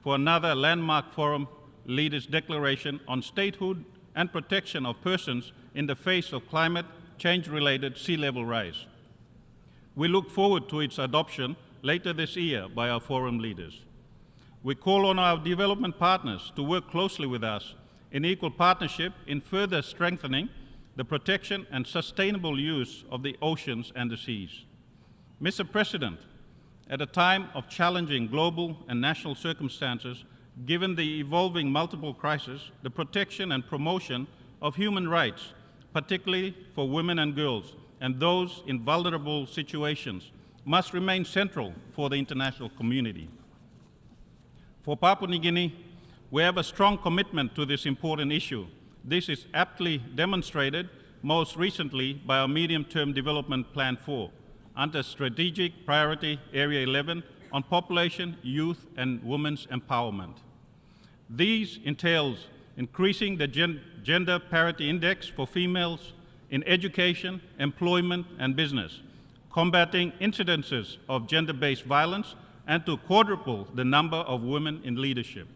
for another landmark forum leaders' declaration on statehood and protection of persons in the face of climate change-related sea level rise. We look forward to its adoption later this year by our forum leaders. We call on our development partners to work closely with us in equal partnership in further strengthening the protection and sustainable use of the oceans and the seas. Mr. President, at a time of challenging global and national circumstances, given the evolving multiple crises, the protection and promotion of human rights, particularly for women and girls and those in vulnerable situations, must remain central for the international community. For Papua New Guinea, we have a strong commitment to this important issue. This is aptly demonstrated most recently by our Medium-Term Development Plan 4, under Strategic Priority Area 11 on population, youth, and women's empowerment. These entails increasing the gender parity index for females in education, employment, and business, combating incidences of gender-based violence, and to quadruple the number of women in leadership.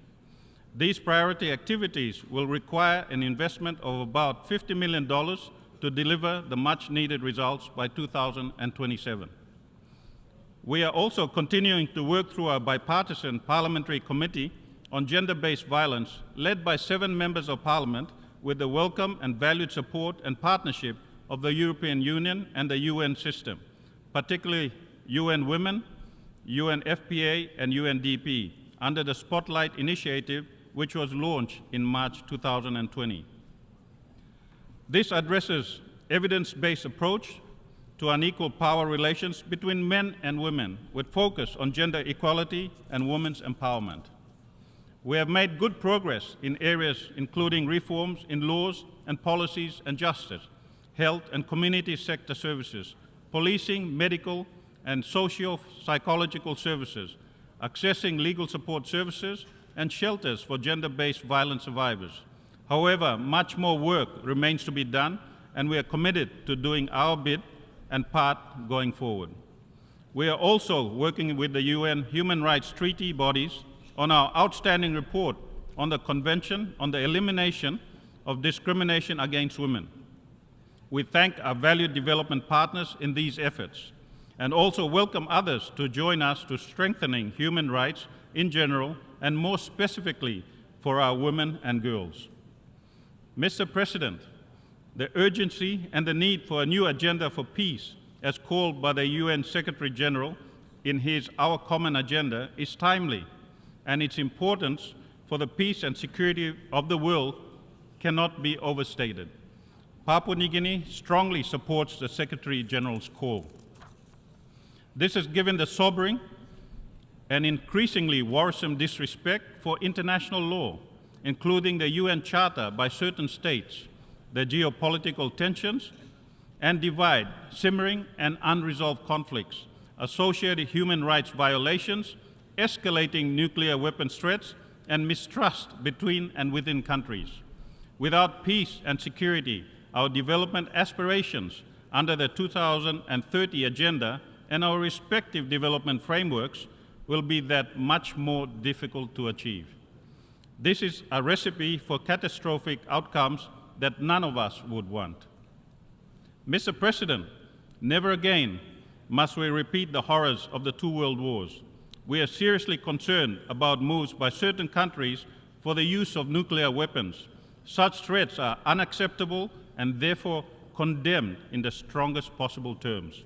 These priority activities will require an investment of about $50 million to deliver the much-needed results by 2027. We are also continuing to work through our bipartisan parliamentary committee on gender-based violence, led by 7 members of parliament, with the welcome and valued support and partnership of the European Union and the UN system, particularly UN Women, UNFPA, and UNDP, under the Spotlight Initiative, which was launched in March 2020. This addresses evidence-based approach to unequal power relations between men and women, with focus on gender equality and women's empowerment. We have made good progress in areas including reforms in laws and policies and justice, health and community sector services, policing, medical and socio-psychological services, accessing legal support services, and shelters for gender-based violence survivors. However, much more work remains to be done, and we are committed to doing our bit and part going forward. We are also working with the UN Human Rights Treaty bodies on our outstanding report on the Convention on the Elimination of Discrimination Against Women. We thank our valued development partners in these efforts, and also welcome others to join us to strengthening human rights in general, and more specifically for our women and girls. Mr. President, The urgency and the need for a new agenda for peace, as called by the UN Secretary General in his Our Common Agenda, is timely, and its importance for the peace and security of the world cannot be overstated. Papua New Guinea strongly supports the Secretary General's call. This has given the sobering and increasingly worrisome disrespect for international law, including the UN Charter by certain states, the geopolitical tensions and divide, simmering and unresolved conflicts, associated human rights violations, escalating nuclear weapons threats, and mistrust between and within countries. Without peace and security, our development aspirations under the 2030 Agenda and our respective development frameworks will be that much more difficult to achieve. This is a recipe for catastrophic outcomes that none of us would want. Mr. President, never again must we repeat the horrors of the two world wars. We are seriously concerned about moves by certain countries for the use of nuclear weapons. Such threats are unacceptable and therefore condemned in the strongest possible terms.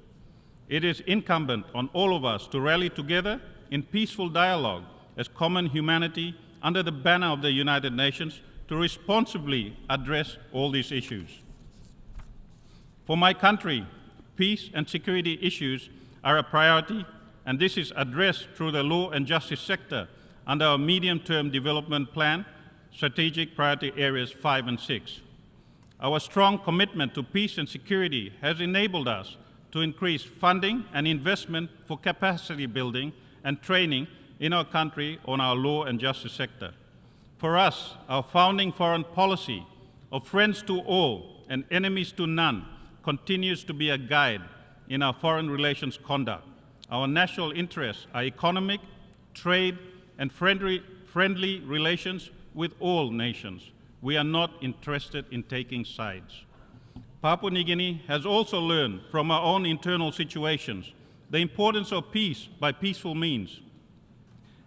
It is incumbent on all of us to rally together in peaceful dialogue as common humanity under the banner of the United Nations to responsibly address all these issues. For my country, peace and security issues are a priority, and this is addressed through the law and justice sector under our medium-term development plan, strategic priority areas 5 and 6. Our strong commitment to peace and security has enabled us to increase funding and investment for capacity building and training in our country on our law and justice sector. For us, our founding foreign policy of friends to all and enemies to none continues to be a guide in our foreign relations conduct. Our national interests are economic, trade, and friendly relations with all nations. We are not interested in taking sides. Papua New Guinea has also learned from our own internal situations the importance of peace by peaceful means.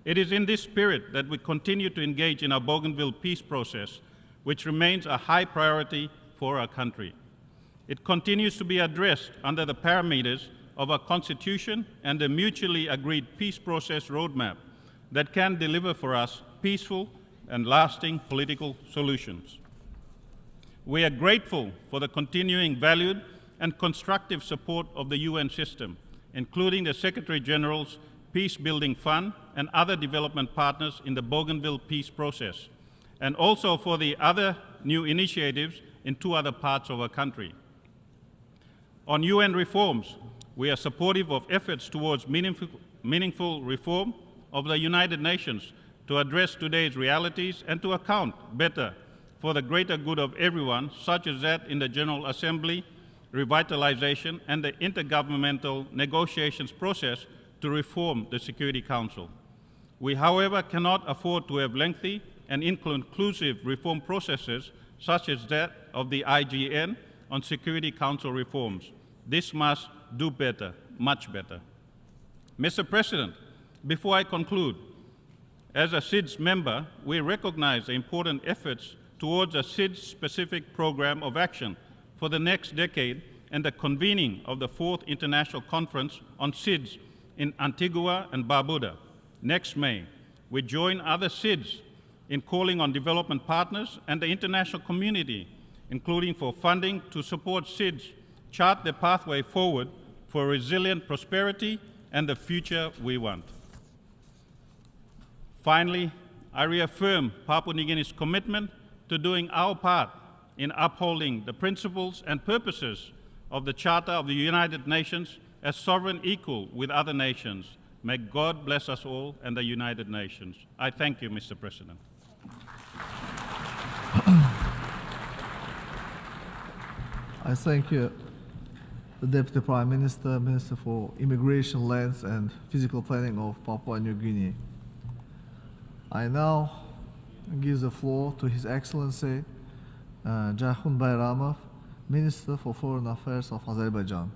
It is in this spirit that we continue to engage in our Bougainville peace process, which remains a high priority for our country. It continues to be addressed under the parameters of our Constitution and the mutually agreed peace process roadmap that can deliver for us peaceful and lasting political solutions. We are grateful for the continuing valued and constructive support of the UN system, including the Secretary General's Peace Building Fund and other development partners in the Bougainville peace process, and also for the other new initiatives in 2 other parts of our country. On UN reforms, we are supportive of efforts towards meaningful reform of the United Nations to address today's realities and to account better for the greater good of everyone, such as that in the General Assembly, revitalization, and the intergovernmental negotiations process to reform the Security Council. We, however, cannot afford to have lengthy and inconclusive reform processes such as that of the IGN on Security Council reforms. This must do better, much better. Mr. President, before I conclude, as a SIDS member, we recognize the important efforts towards a SIDS-specific program of action for the next decade and the convening of the 4th International Conference on SIDS in Antigua and Barbuda next May. We join other SIDS in calling on development partners and the international community, including for funding to support SIDS, chart the pathway forward for resilient prosperity and the future we want. Finally, I reaffirm Papua New Guinea's commitment to doing our part in upholding the principles and purposes of the Charter of the United Nations as sovereign equal with other nations. May God bless us all and the United Nations. I thank you, Mr. President. I thank you, the Deputy Prime Minister, Minister for Immigration, Lands and Physical Planning of Papua New Guinea. I now give the floor to His Excellency Jahun Bayramov, Minister for Foreign Affairs of Azerbaijan.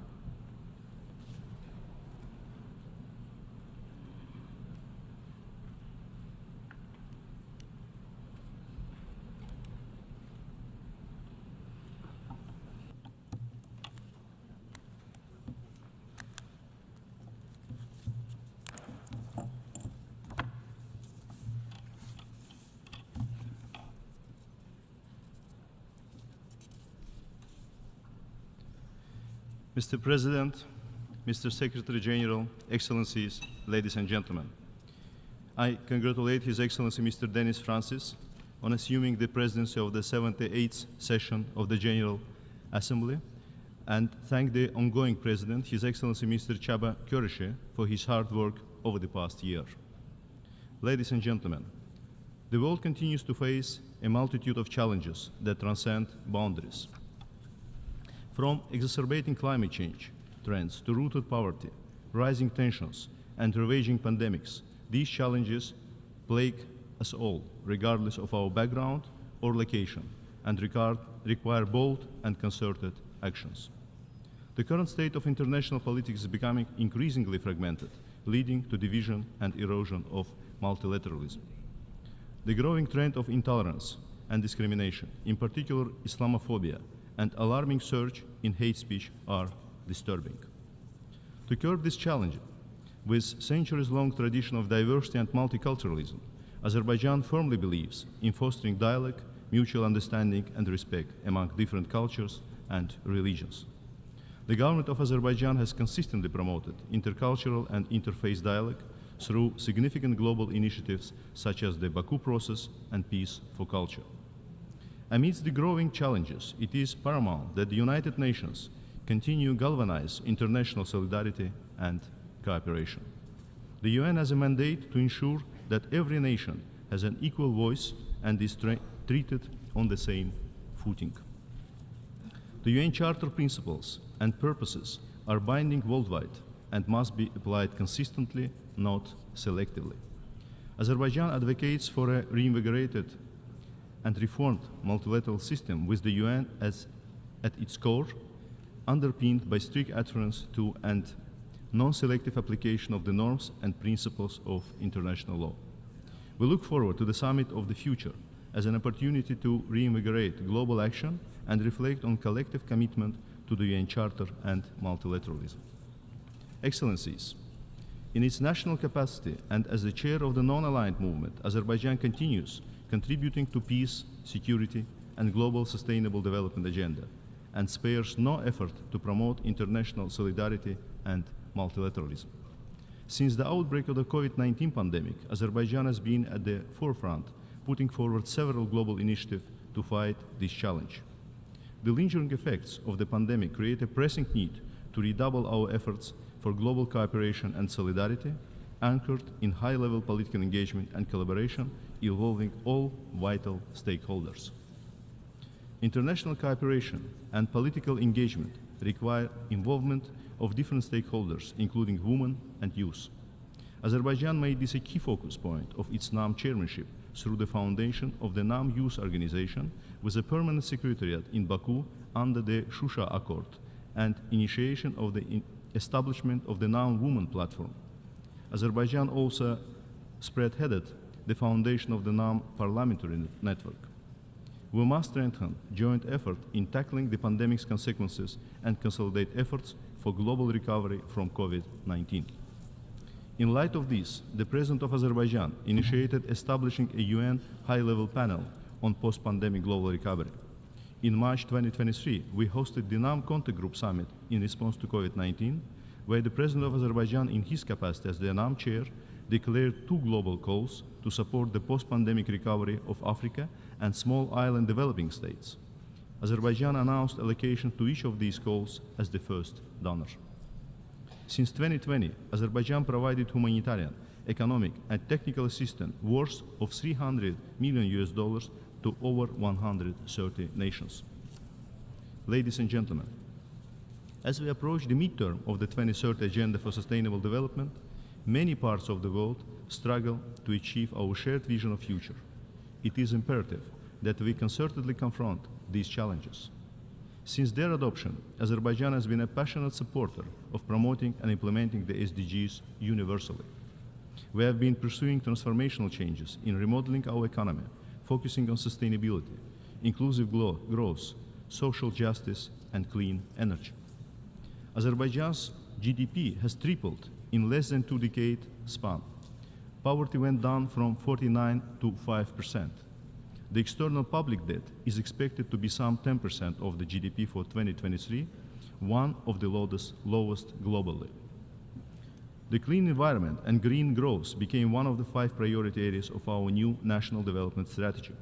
Mr. President, Mr. Secretary General, Excellencies, ladies and gentlemen, I congratulate His Excellency Mr. Denis Francis on assuming the presidency of the 78th session of the General Assembly, and thank the ongoing President, His Excellency Mr. Csaba Kőrösi, for his hard work over the past year. Ladies and gentlemen, the world continues to face a multitude of challenges that transcend boundaries. From exacerbating climate change trends to rooted poverty, rising tensions, and ravaging pandemics, these challenges plague us all, regardless of our background or location, and require bold and concerted actions. The current state of international politics is becoming increasingly fragmented, leading to division and erosion of multilateralism. The growing trend of intolerance and discrimination, in particular Islamophobia, and alarming surge in hate speech are disturbing. To curb this challenge, with centuries-long tradition of diversity and multiculturalism, Azerbaijan firmly believes in fostering dialogue, mutual understanding, and respect among different cultures and religions. The government of Azerbaijan has consistently promoted intercultural and interfaith dialogue through significant global initiatives such as the Baku Process and Peace for Culture. Amidst the growing challenges, it is paramount that the United Nations continue to galvanize international solidarity and cooperation. The UN has a mandate to ensure that every nation has an equal voice and is treated on the same footing. The UN Charter principles and purposes are binding worldwide and must be applied consistently, not selectively. Azerbaijan advocates for a reinvigorated and reformed multilateral system with the UN as at its core, underpinned by strict adherence to and non-selective application of the norms and principles of international law. We look forward to the summit of the future as an opportunity to reinvigorate global action and reflect on collective commitment to the UN Charter and multilateralism. Excellencies, in its national capacity and as the chair of the non-aligned movement, Azerbaijan continues contributing to peace, security, and global sustainable development agenda, and spares no effort to promote international solidarity and multilateralism. Since the outbreak of the COVID-19 pandemic, Azerbaijan has been at the forefront, putting forward several global initiatives to fight this challenge. The lingering effects of the pandemic create a pressing need to redouble our efforts for global cooperation and solidarity, anchored in high-level political engagement and collaboration involving all vital stakeholders. International cooperation and political engagement require involvement of different stakeholders, including women and youth. Azerbaijan made this a key focus point of its NAM chairmanship through the foundation of the NAM Youth Organization with a permanent secretariat in Baku under the Shusha Accord and initiation of the establishment of the NAM Women Platform. Azerbaijan also spearheaded the foundation of the NAM Parliamentary Network. We must strengthen joint effort in tackling the pandemic's consequences and consolidate efforts for global recovery from COVID-19. In light of this, the President of Azerbaijan initiated establishing a UN high-level panel on post-pandemic global recovery. In March 2023, we hosted the NAM Contact Group Summit in response to COVID-19, where the President of Azerbaijan, in his capacity as the NAM chair, declared 2 global calls to support the post-pandemic recovery of Africa and small island developing states. Azerbaijan announced allocation to each of these calls as the first donor. Since 2020, Azerbaijan provided humanitarian, economic, and technical assistance worth of $300 million to over 130 nations. Ladies and gentlemen, as we approach the midterm of the 2030 Agenda for Sustainable Development, many parts of the world struggle to achieve our shared vision of future. It is imperative that we concertedly confront these challenges. Since their adoption, Azerbaijan has been a passionate supporter of promoting and implementing the SDGs universally. We have been pursuing transformational changes in remodeling our economy, focusing on sustainability, inclusive growth, social justice, and clean energy. Azerbaijan's GDP has tripled in less than 2-decade span. Poverty went down from 49% to 5%. The external public debt is expected to be some 10% of the GDP for 2023, one of the lowest globally. The clean environment and green growth became one of the 5 priority areas of our new national development strategy.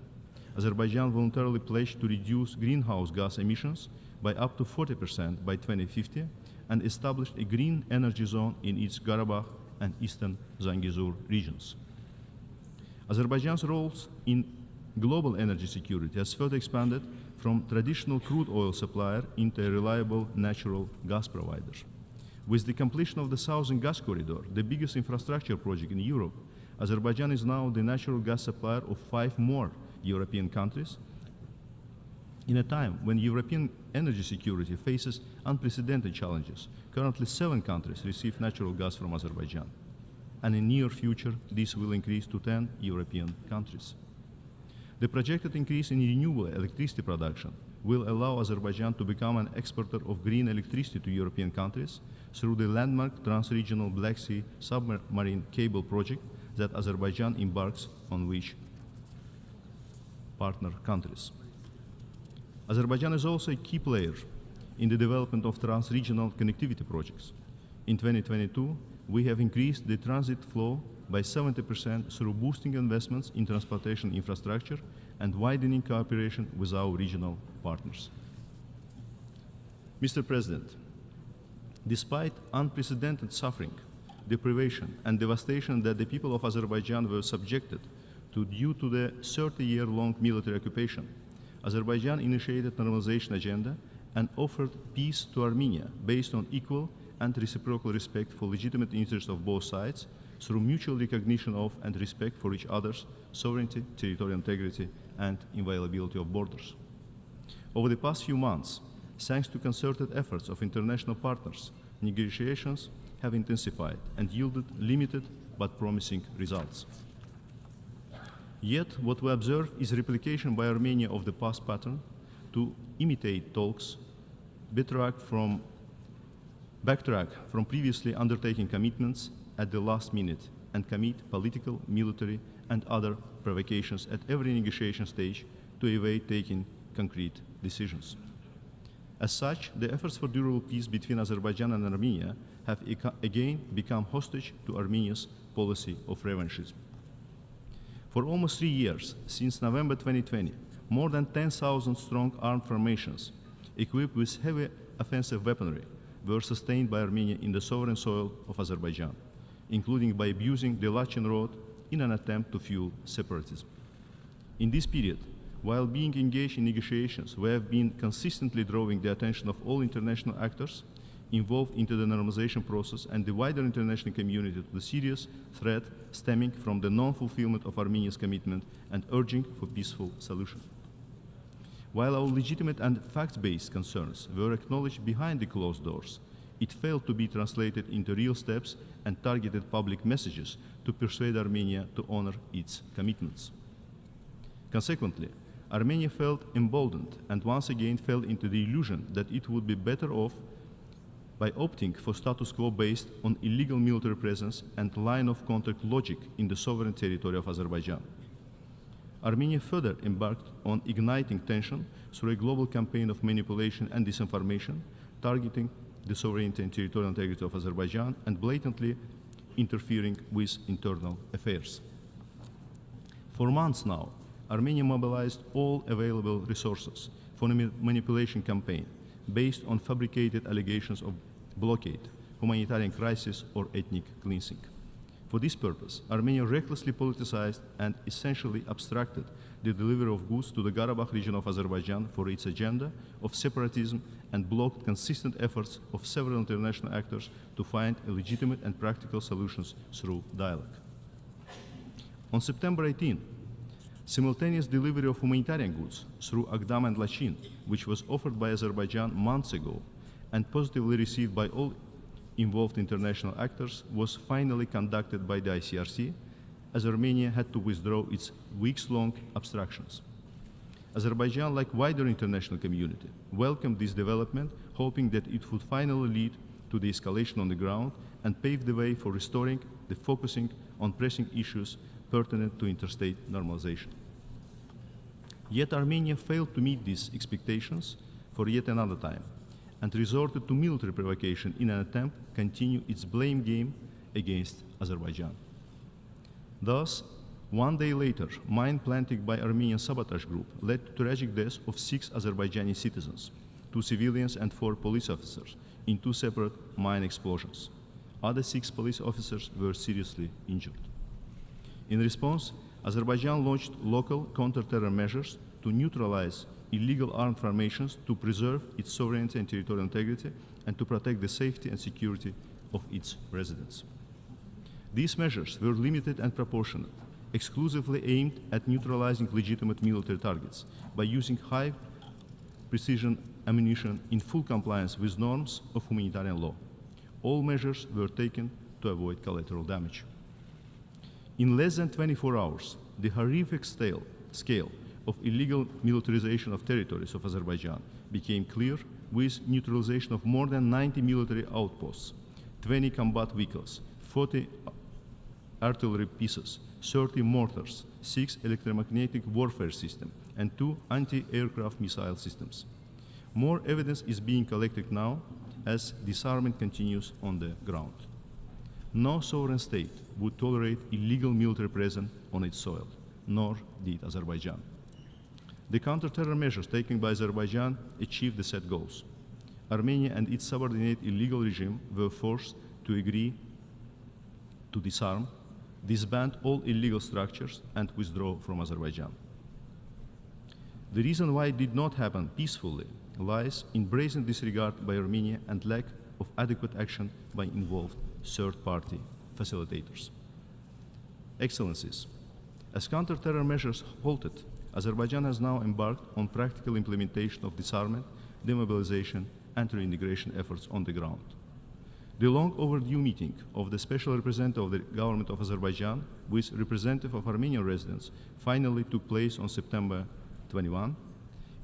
Azerbaijan voluntarily pledged to reduce greenhouse gas emissions by up to 40% by 2050 and established a green energy zone in its Karabakh and Eastern Zangezur regions. Azerbaijan's roles in global energy security has further expanded from traditional crude oil supplier into a reliable natural gas provider. With the completion of the Southern Gas Corridor, the biggest infrastructure project in Europe, Azerbaijan is now the natural gas supplier of 5 more European countries in a time when European energy security faces unprecedented challenges. Currently 7 countries receive natural gas from Azerbaijan, and in the near future this will increase to 10 European countries. The projected increase in renewable electricity production will allow Azerbaijan to become an exporter of green electricity to European countries through the landmark trans-regional Black Sea submarine cable project that Azerbaijan embarks on with partner countries. Azerbaijan is also a key player in the development of trans-regional connectivity projects. In 2022, we have increased the transit flow by 70% through boosting investments in transportation infrastructure and widening cooperation with our regional partners. Mr. President, despite unprecedented suffering, deprivation, and devastation that the people of Azerbaijan were subjected to due to the 30-year-long military occupation, Azerbaijan initiated normalization agenda and offered peace to Armenia based on equal and reciprocal respect for legitimate interests of both sides through mutual recognition of and respect for each other's sovereignty, territorial integrity, and inviolability of borders. Over the past few months, thanks to concerted efforts of international partners, negotiations have intensified and yielded limited but promising results. Yet, what we observe is replication by Armenia of the past pattern to imitate talks, backtrack from previously undertaken commitments at the last minute, and commit political, military, and other provocations at every negotiation stage to evade taking concrete decisions. As such, the efforts for durable peace between Azerbaijan and Armenia have again become hostage to Armenia's policy of revanchism. For almost 3 years, since November 2020, more than 10,000 strong armed formations equipped with heavy offensive weaponry were sustained by Armenia in the sovereign soil of Azerbaijan, including by abusing the Lachen Road in an attempt to fuel separatism. In this period, while being engaged in negotiations, we have been consistently drawing the attention of all international actors involved into the normalization process and the wider international community to the serious threat stemming from the non-fulfillment of Armenia's commitment and urging for peaceful solution. While our legitimate and fact-based concerns were acknowledged behind the closed doors, it failed to be translated into real steps and targeted public messages to persuade Armenia to honor its commitments. Consequently, Armenia felt emboldened and once again fell into the illusion that it would be better off by opting for status quo based on illegal military presence and line of contact logic in the sovereign territory of Azerbaijan. Armenia further embarked on igniting tension through a global campaign of manipulation and disinformation, targeting the sovereignty and territorial integrity of Azerbaijan and blatantly interfering with internal affairs. For months now, Armenia mobilized all available resources for a manipulation campaign based on fabricated allegations of blockade, humanitarian crisis, or ethnic cleansing. For this purpose, Armenia recklessly politicized and essentially abstracted the delivery of goods to the Karabakh region of Azerbaijan for its agenda of separatism and blocked consistent efforts of several international actors to find legitimate and practical solutions through dialogue. On September 18, simultaneous delivery of humanitarian goods through Agdam and Lachin, which was offered by Azerbaijan months ago and positively received by all involved international actors, was finally conducted by the ICRC, as Armenia had to withdraw its weeks-long obstructions. Azerbaijan, like wider international community, welcomed this development, hoping that it would finally lead to the escalation on the ground and pave the way for restoring the focusing on pressing issues pertinent to interstate normalization. Yet Armenia failed to meet these expectations for yet another time, and resorted to military provocation in an attempt to continue its blame game against Azerbaijan. Thus, one day later, mine planting by Armenian sabotage group led to tragic deaths of 6 Azerbaijani citizens, 2 civilians and 4 police officers in 2 separate mine explosions. Other 6 police officers were seriously injured. In response, Azerbaijan launched local counter-terror measures to neutralize illegal armed formations to preserve its sovereignty and territorial integrity and to protect the safety and security of its residents. These measures were limited and proportionate, exclusively aimed at neutralizing legitimate military targets by using high-precision ammunition in full compliance with norms of humanitarian law. All measures were taken to avoid collateral damage. In less than 24 hours, the horrific scale of illegal militarization of territories of Azerbaijan became clear, with neutralization of more than 90 military outposts, 20 combat vehicles, 40 artillery pieces, 30 mortars, 6 electromagnetic warfare systems, and 2 anti-aircraft missile systems. More evidence is being collected now as disarmament continues on the ground. No sovereign state would tolerate illegal military presence on its soil, nor did Azerbaijan. The counter-terror measures taken by Azerbaijan achieved the set goals. Armenia and its subordinate illegal regime were forced to agree to disarm, disband all illegal structures, and withdraw from Azerbaijan. The reason why it did not happen peacefully lies in brazen disregard by Armenia and lack of adequate action by involved third-party facilitators. Excellencies, as counter-terror measures halted, Azerbaijan has now embarked on practical implementation of disarmament, demobilization, and reintegration efforts on the ground. The long overdue meeting of the Special Representative of the Government of Azerbaijan with representative of Armenian residents finally took place on September 21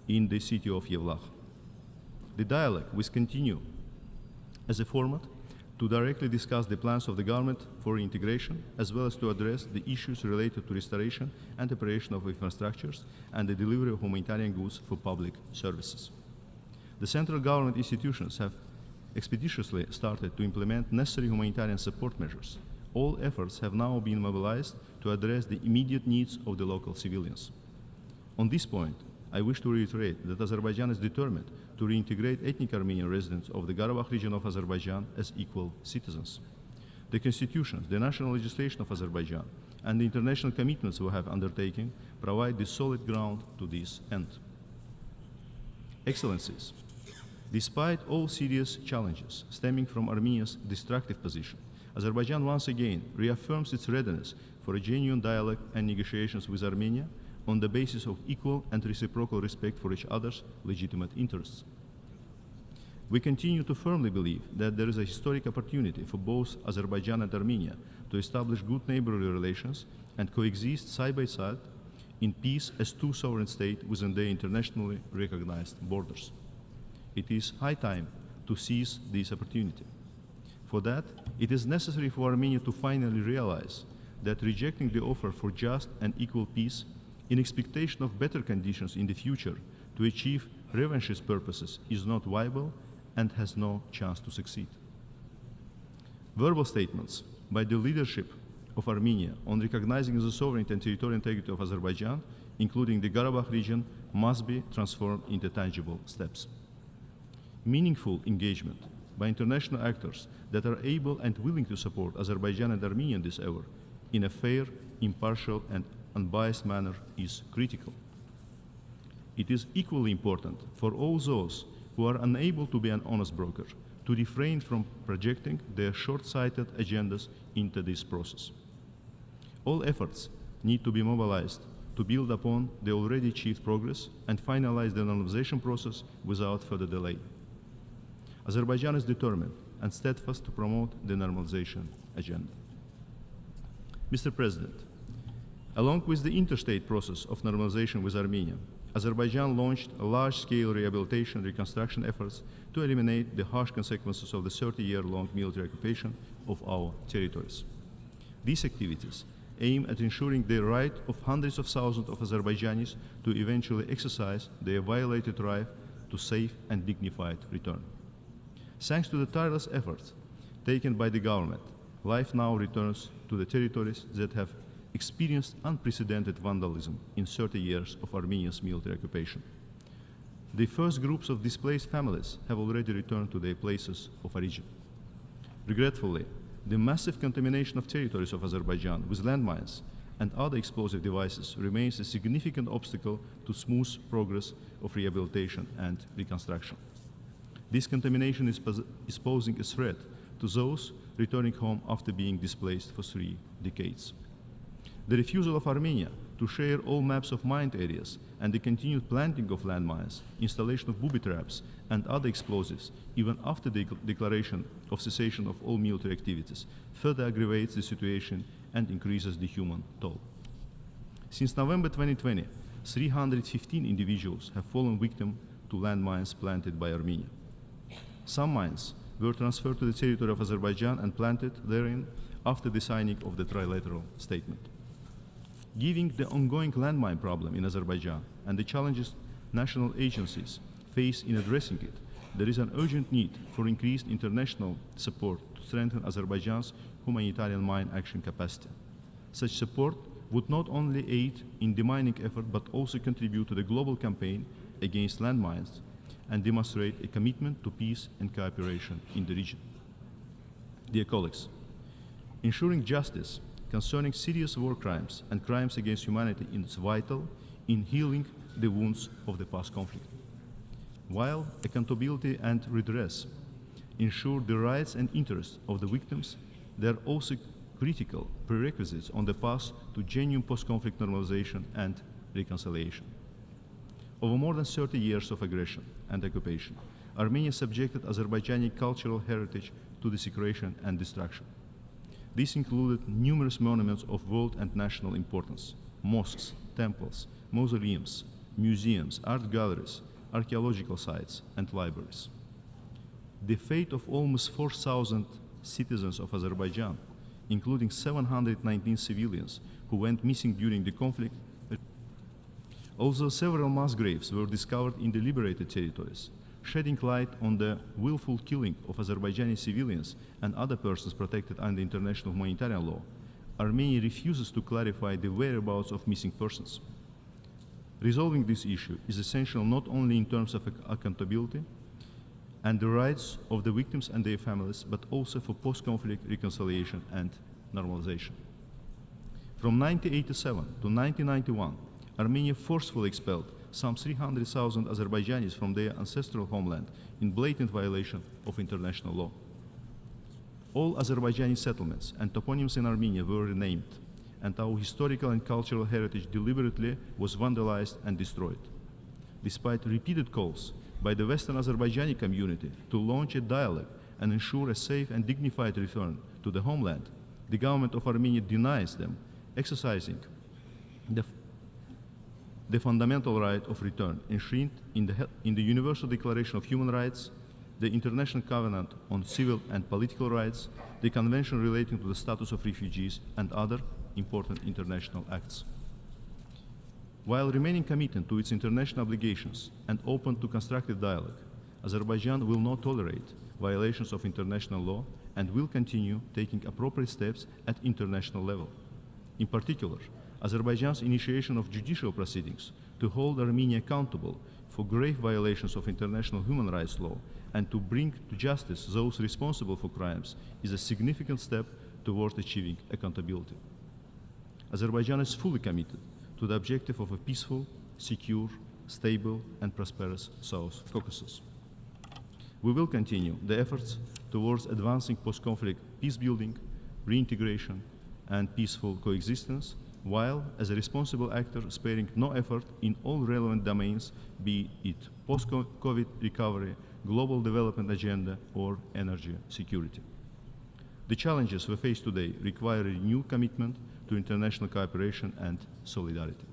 in the city of Yevlakh. The dialogue will continue as a format to directly discuss the plans of the government for reintegration, as well as to address the issues related to restoration and operation of infrastructures and the delivery of humanitarian goods for public services. The central government institutions have expeditiously started to implement necessary humanitarian support measures. All efforts have now been mobilized to address the immediate needs of the local civilians. On this point, I wish to reiterate that Azerbaijan is determined to reintegrate ethnic Armenian residents of the Karabakh region of Azerbaijan as equal citizens. The constitutions, the national legislation of Azerbaijan, and the international commitments we have undertaken provide the solid ground to this end. Excellencies, despite all serious challenges stemming from Armenia's destructive position, Azerbaijan once again reaffirms its readiness for a genuine dialogue and negotiations with Armenia on the basis of equal and reciprocal respect for each other's legitimate interests. We continue to firmly believe that there is a historic opportunity for both Azerbaijan and Armenia to establish good neighborly relations and coexist side by side in peace as 2 sovereign states within their internationally recognized borders. It is high time to seize this opportunity. For that, it is necessary for Armenia to finally realize that rejecting the offer for just and equal peace in expectation of better conditions in the future to achieve revanchist purposes is not viable and has no chance to succeed. Verbal statements by the leadership of Armenia on recognizing the sovereignty and territorial integrity of Azerbaijan, including the Karabakh region, must be transformed into tangible steps. Meaningful engagement by international actors that are able and willing to support Azerbaijan and Armenia in this hour in a fair, impartial, and unbiased manner is critical. It is equally important for all those who are unable to be an honest broker to refrain from projecting their short-sighted agendas into this process. All efforts need to be mobilized to build upon the already achieved progress and finalize the normalization process without further delay. Azerbaijan is determined and steadfast to promote the normalization agenda. Mr. President, along with the interstate process of normalization with Armenia, Azerbaijan launched a large-scale rehabilitation and reconstruction efforts to eliminate the harsh consequences of the 30-year-long military occupation of our territories. These activities aim at ensuring the right of hundreds of thousands of Azerbaijanis to eventually exercise their violated right to safe and dignified return. Thanks to the tireless efforts taken by the government, life now returns to the territories that have experienced unprecedented vandalism in 30 years of Armenia's military occupation. The first groups of displaced families have already returned to their places of origin. Regretfully, the massive contamination of territories of Azerbaijan with landmines and other explosive devices remains a significant obstacle to smooth progress of rehabilitation and reconstruction. This contamination is posing a threat to those returning home after being displaced for 3 decades. The refusal of Armenia to share all maps of mined areas and the continued planting of landmines, installation of booby traps and other explosives, even after the declaration of cessation of all military activities, further aggravates the situation and increases the human toll. Since November 2020, 315 individuals have fallen victim to landmines planted by Armenia. Some mines were transferred to the territory of Azerbaijan and planted therein after the signing of the trilateral statement. Given the ongoing landmine problem in Azerbaijan and the challenges national agencies face in addressing it, there is an urgent need for increased international support to strengthen Azerbaijan's humanitarian mine action capacity. Such support would not only aid in the mining effort but also contribute to the global campaign against landmines and demonstrate a commitment to peace and cooperation in the region. Dear colleagues, ensuring justice concerning serious war crimes and crimes against humanity is vital in healing the wounds of the past conflict. While accountability and redress ensure the rights and interests of the victims, they are also critical prerequisites on the path to genuine post-conflict normalization and reconciliation. Over more than 30 years of aggression and occupation, Armenia subjected Azerbaijani cultural heritage to desecration and destruction. This included numerous monuments of world and national importance: mosques, temples, mausoleums, museums, art galleries, archaeological sites, and libraries. The fate of almost 4,000 citizens of Azerbaijan, including 719 civilians who went missing during the conflict. Although several mass graves were discovered in the liberated territories, shedding light on the willful killing of Azerbaijani civilians and other persons protected under international humanitarian law, Armenia refuses to clarify the whereabouts of missing persons. Resolving this issue is essential not only in terms of accountability and the rights of the victims and their families, but also for post-conflict reconciliation and normalization. From 1987 to 1991, Armenia forcefully expelled some 300,000 Azerbaijanis from their ancestral homeland in blatant violation of international law. All Azerbaijani settlements and toponyms in Armenia were renamed, and our historical and cultural heritage deliberately was vandalized and destroyed. Despite repeated calls by the Western Azerbaijani community to launch a dialogue and ensure a safe and dignified return to the homeland, the government of Armenia denies them exercising the fundamental right of return enshrined in the Universal Declaration of Human Rights, the International Covenant on Civil and Political Rights, the Convention relating to the status of refugees, and other important international acts. While remaining committed to its international obligations and open to constructive dialogue, Azerbaijan will not tolerate violations of international law and will continue taking appropriate steps at international level. In particular, Azerbaijan's initiation of judicial proceedings to hold Armenia accountable for grave violations of international human rights law and to bring to justice those responsible for crimes is a significant step toward achieving accountability. Azerbaijan is fully committed to the objective of a peaceful, secure, stable, and prosperous South Caucasus. We will continue the efforts towards advancing post-conflict peace-building, reintegration, and peaceful coexistence, while, as a responsible actor, sparing no effort in all relevant domains, be it post-COVID recovery, global development agenda, or energy security. The challenges we face today require a new commitment to international cooperation and solidarity.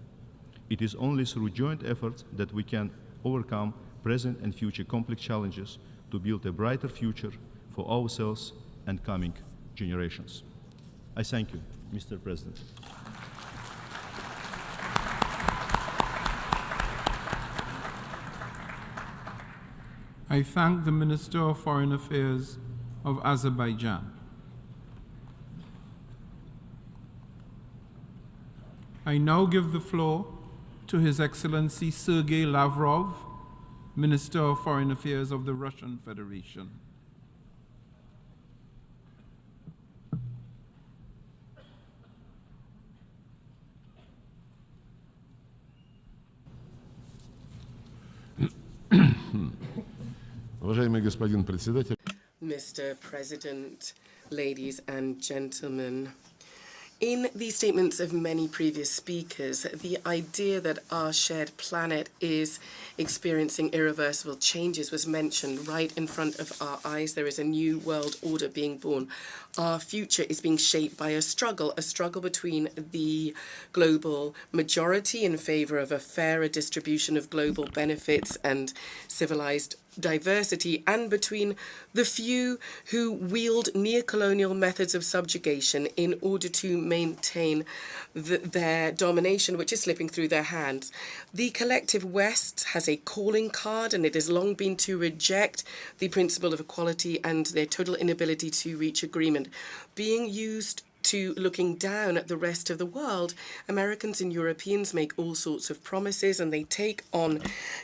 It is only through joint efforts that we can overcome present and future complex challenges to build a brighter future for ourselves and coming generations. I thank you, Mr. President. I I thank the Minister of Foreign Affairs of Azerbaijan. I now give the floor to His Excellency Sergei Lavrov, Minister of Foreign Affairs of the Russian Federation. Mr. President, ladies and gentlemen, in the statements of many previous speakers, the idea that our shared planet is experiencing irreversible changes was mentioned right in front of our eyes. There is a new world order being born. Our future is being shaped by a struggle between the global majority in favor of a fairer distribution of global benefits and civilized diversity, and between the few who wield neo-colonial methods of subjugation in order to maintain their domination, which is slipping through their hands. The collective West has a calling card, and it has long been to reject the principle of equality and their total inability to reach agreement. Being used to looking down at the rest of the world, Americans and Europeans make all sorts of promises, and they take on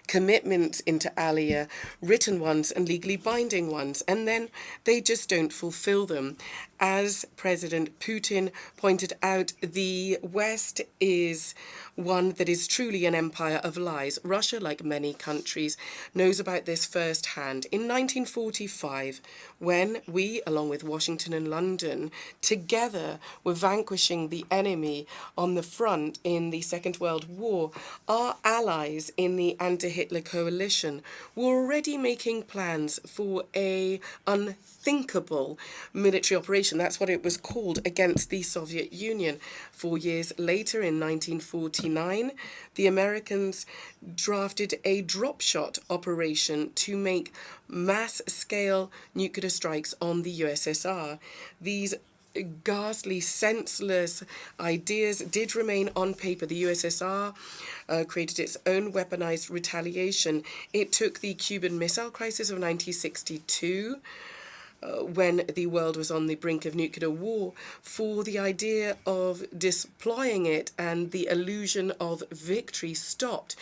commitments inter alia, written ones and legally binding ones, and then they just don't fulfill them. As President Putin pointed out, the West is one that is truly an empire of lies. Russia, like many countries, knows about this firsthand. In 1945, when we, along with Washington and London, together were vanquishing the enemy on the front in the Second World War, our allies in the anti-Hitler coalition were already making plans for a unthinkable military operation. That's what it was called, against the Soviet Union. 4 years later, in 1949, the Americans drafted a drop shot operation to make mass-scale nuclear strikes on the USSR. These ghastly, senseless ideas did remain on paper. The USSR created its own weaponized retaliation. It took the Cuban Missile Crisis of 1962, when the world was on the brink of nuclear war, for the idea of deploying it, and the illusion of victory stopped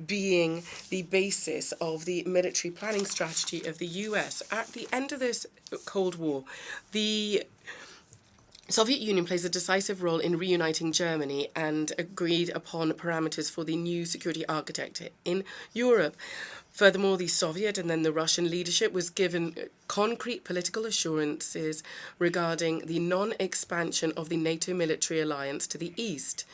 being the basis of the military planning strategy of the US. At the end of this Cold War, the Soviet Union plays a decisive role in reuniting Germany and agreed upon parameters for the new security architecture in Europe. Furthermore, the Soviet and then the Russian leadership was given concrete political assurances regarding the non-expansion of the NATO military alliance to the east.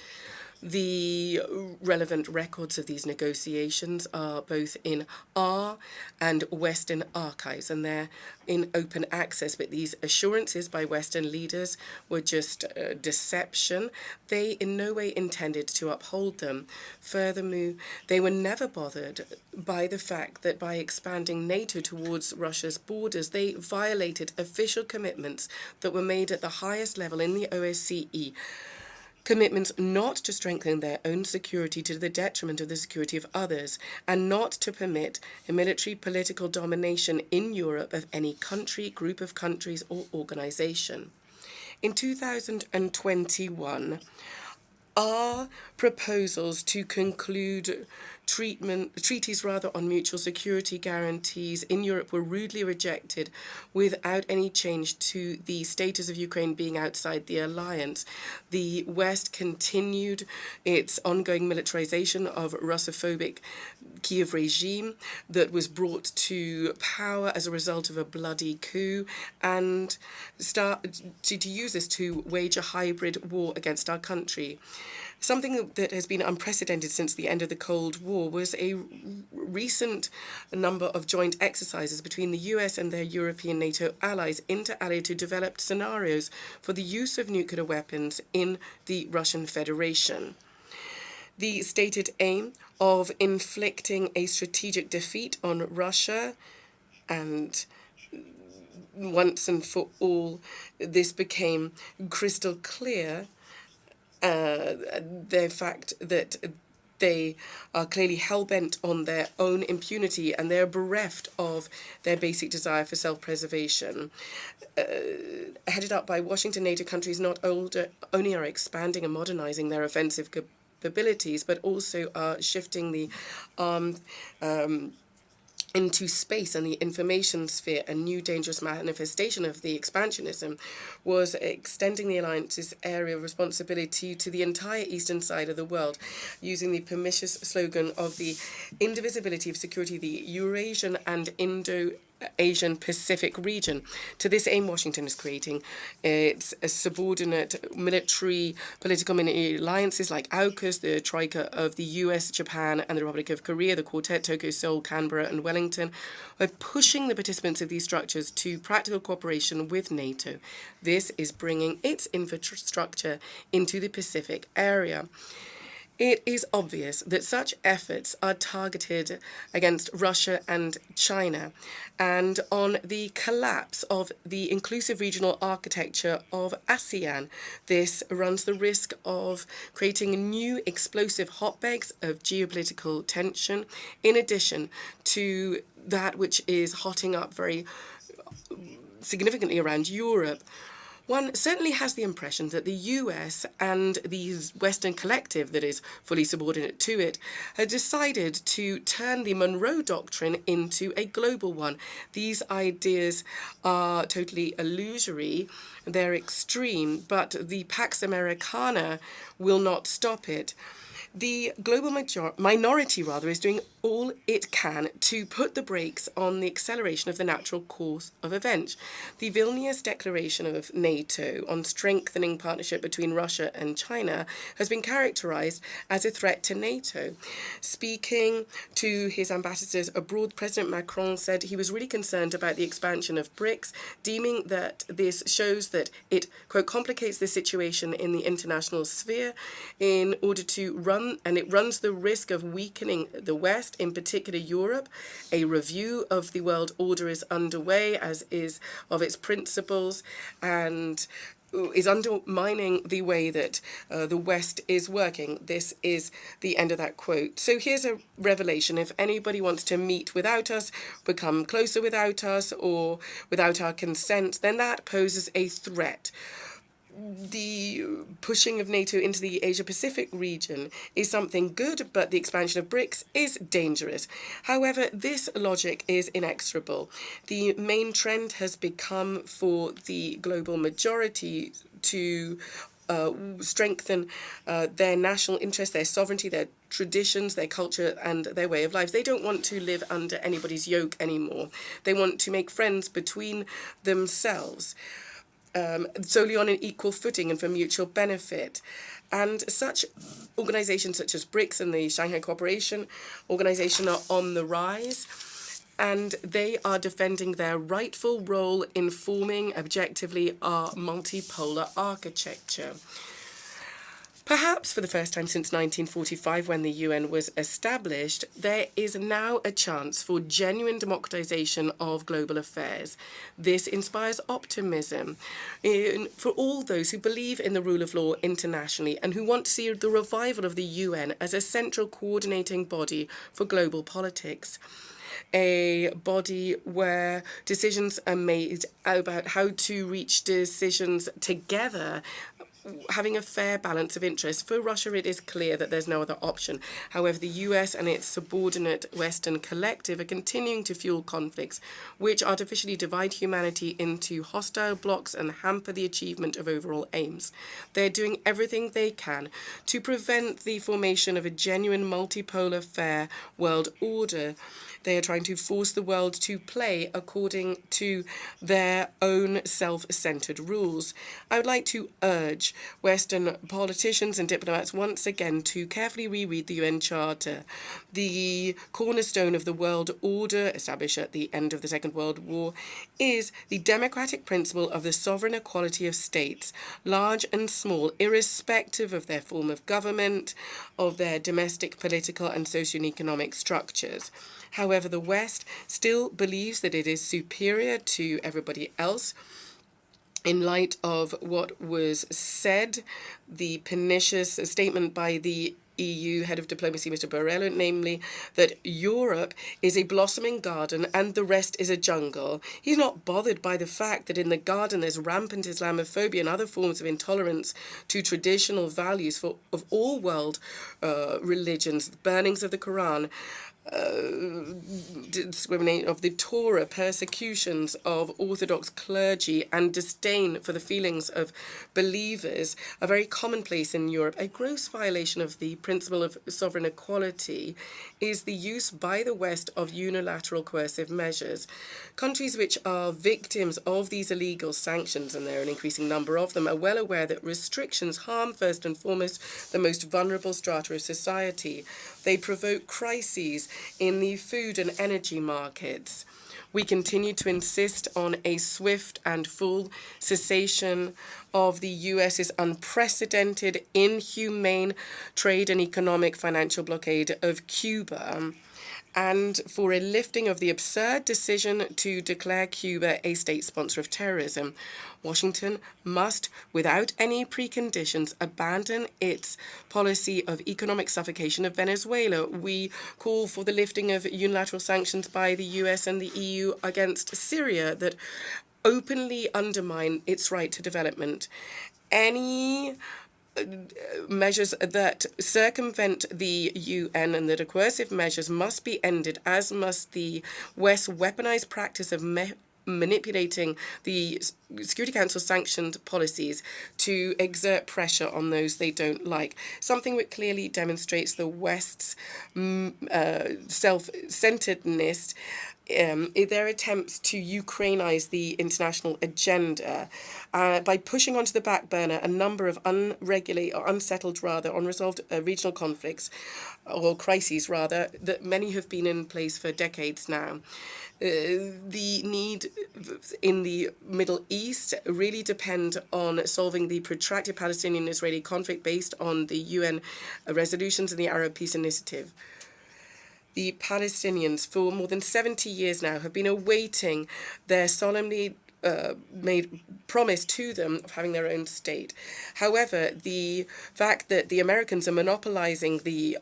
The relevant records of these negotiations are both in our and Western archives, and they're in open access. But these assurances by Western leaders were just deception. They in no way intended to uphold them. Furthermore, they were never bothered by the fact that by expanding NATO towards Russia's borders, they violated official commitments that were made at the highest level in the OSCE. Commitments not to strengthen their own security to the detriment of the security of others, and not to permit a military political domination in Europe of any country, group of countries, or organization. In 2021, our proposals to conclude treaties on mutual security guarantees in Europe were rudely rejected without any change to the status of Ukraine being outside the alliance. The West continued its ongoing militarization of Russophobic Kiev regime that was brought to power as a result of a bloody coup, and started to use this to wage a hybrid war against our country. Something that has been unprecedented since the end of the Cold War was a recent number of joint exercises between the US and their European NATO allies, inter alia, to develop scenarios for the use of nuclear weapons in the Russian Federation. The stated aim of inflicting a strategic defeat on Russia, and once and for all, this became crystal clear, the fact that They are clearly hell-bent on their own impunity, and they're bereft of their basic desire for self-preservation. Headed up by Washington, NATO countries not only are expanding and modernizing their offensive capabilities, but also are shifting the armed into space and the information sphere. A new dangerous manifestation of the expansionism was extending the alliance's area of responsibility to the entire eastern side of the world, using the pernicious slogan of the indivisibility of security, the Eurasian and Indo-Asian Pacific region. To this aim, Washington is creating its subordinate military, political mini alliances like AUKUS, the Troika of the US, Japan, and the Republic of Korea, the Quartet, Tokyo, Seoul, Canberra, and Wellington, by pushing the participants of these structures to practical cooperation with NATO. This is bringing its infrastructure into the Pacific area. It is obvious that such efforts are targeted against Russia and China and on the collapse of the inclusive regional architecture of ASEAN. This runs the risk of creating new explosive hotbeds of geopolitical tension, in addition to that which is hotting up very significantly around Europe. One certainly has the impression that the US and the Western collective that is fully subordinate to it have decided to turn the Monroe Doctrine into a global one. These ideas are totally illusory, they're extreme, but the Pax Americana will not stop it. The global minority is doing all it can to put the brakes on the acceleration of the natural course of events. The Vilnius Declaration of NATO on strengthening partnership between Russia and China has been characterized as a threat to NATO. Speaking to his ambassadors abroad, President Macron said he was really concerned about the expansion of BRICS, deeming that this shows that it, quote, complicates the situation in the international sphere in order to runs the risk of weakening the West, in particular Europe. A review of the world order is underway, as is of its principles, and is undermining the way that the West is working. This is the end of that quote. So here's a revelation. If anybody wants to meet without us, become closer without us, or without our consent, then that poses a threat. The pushing of NATO into the Asia-Pacific region is something good, but the expansion of BRICS is dangerous. However, this logic is inexorable. The main trend has become for the global majority to strengthen their national interests, their sovereignty, their traditions, their culture, and their way of life. They don't want to live under anybody's yoke anymore. They want to make friends between themselves, solely on an equal footing and for mutual benefit. And such organizations such as BRICS and the Shanghai Cooperation Organization are on the rise, and they are defending their rightful role in forming objectively our multipolar architecture. Perhaps for the first time since 1945, when the UN was established, there is now a chance for genuine democratization of global affairs. This inspires optimism for all those who believe in the rule of law internationally and who want to see the revival of the UN as a central coordinating body for global politics. A body where decisions are made about how to reach decisions together, having a fair balance of interests. For Russia, it is clear that there's no other option. However, the US and its subordinate Western collective are continuing to fuel conflicts, which artificially divide humanity into hostile blocs and hamper the achievement of overall aims. They're doing everything they can to prevent the formation of a genuine multipolar, fair world order. They are trying to force the world to play according to their own self-centered rules. I would like to urge Western politicians and diplomats once again to carefully reread the UN Charter. The cornerstone of the world order, established at the end of the Second World War, is the democratic principle of the sovereign equality of states, large and small, irrespective of their form of government, of their domestic, political, and socio-economic structures. However, the West still believes that it is superior to everybody else. In light of what was said, the pernicious statement by the EU head of diplomacy, Mr. Borrell, namely that Europe is a blossoming garden and the rest is a jungle. He's not bothered by the fact that in the garden there's rampant Islamophobia and other forms of intolerance to traditional values of all world religions, burnings of the Quran, discrimination of the Torah, persecutions of Orthodox clergy, and disdain for the feelings of believers are very commonplace in Europe. A gross violation of the principle of sovereign equality is the use by the West of unilateral coercive measures. Countries which are victims of these illegal sanctions, and there are an increasing number of them, are well aware that restrictions harm first and foremost the most vulnerable strata of society. They provoke crises in the food and energy markets. We continue to insist on a swift and full cessation of the US's unprecedented, inhumane trade and economic financial blockade of Cuba, and for a lifting of the absurd decision to declare Cuba a state sponsor of terrorism. Washington must, without any preconditions, abandon its policy of economic suffocation of Venezuela. We call for the lifting of unilateral sanctions by the US and the EU against Syria that openly undermine its right to development. Any measures that circumvent the UN and that are coercive measures must be ended, as must the West's weaponized practice of manipulating the Security Council sanctioned policies to exert pressure on those they don't like. Something which clearly demonstrates the West's self-centeredness in their attempts to Ukrainize the international agenda by pushing onto the back burner a number of unsettled, unresolved regional conflicts, or crises rather, that many have been in place for decades now. The need in the Middle East really depend on solving the protracted Palestinian-Israeli conflict based on the UN resolutions and the Arab Peace Initiative. The Palestinians, for more than 70 years now, have been awaiting their solemnly made promise to them of having their own state. However, the fact that the Americans are monopolizing the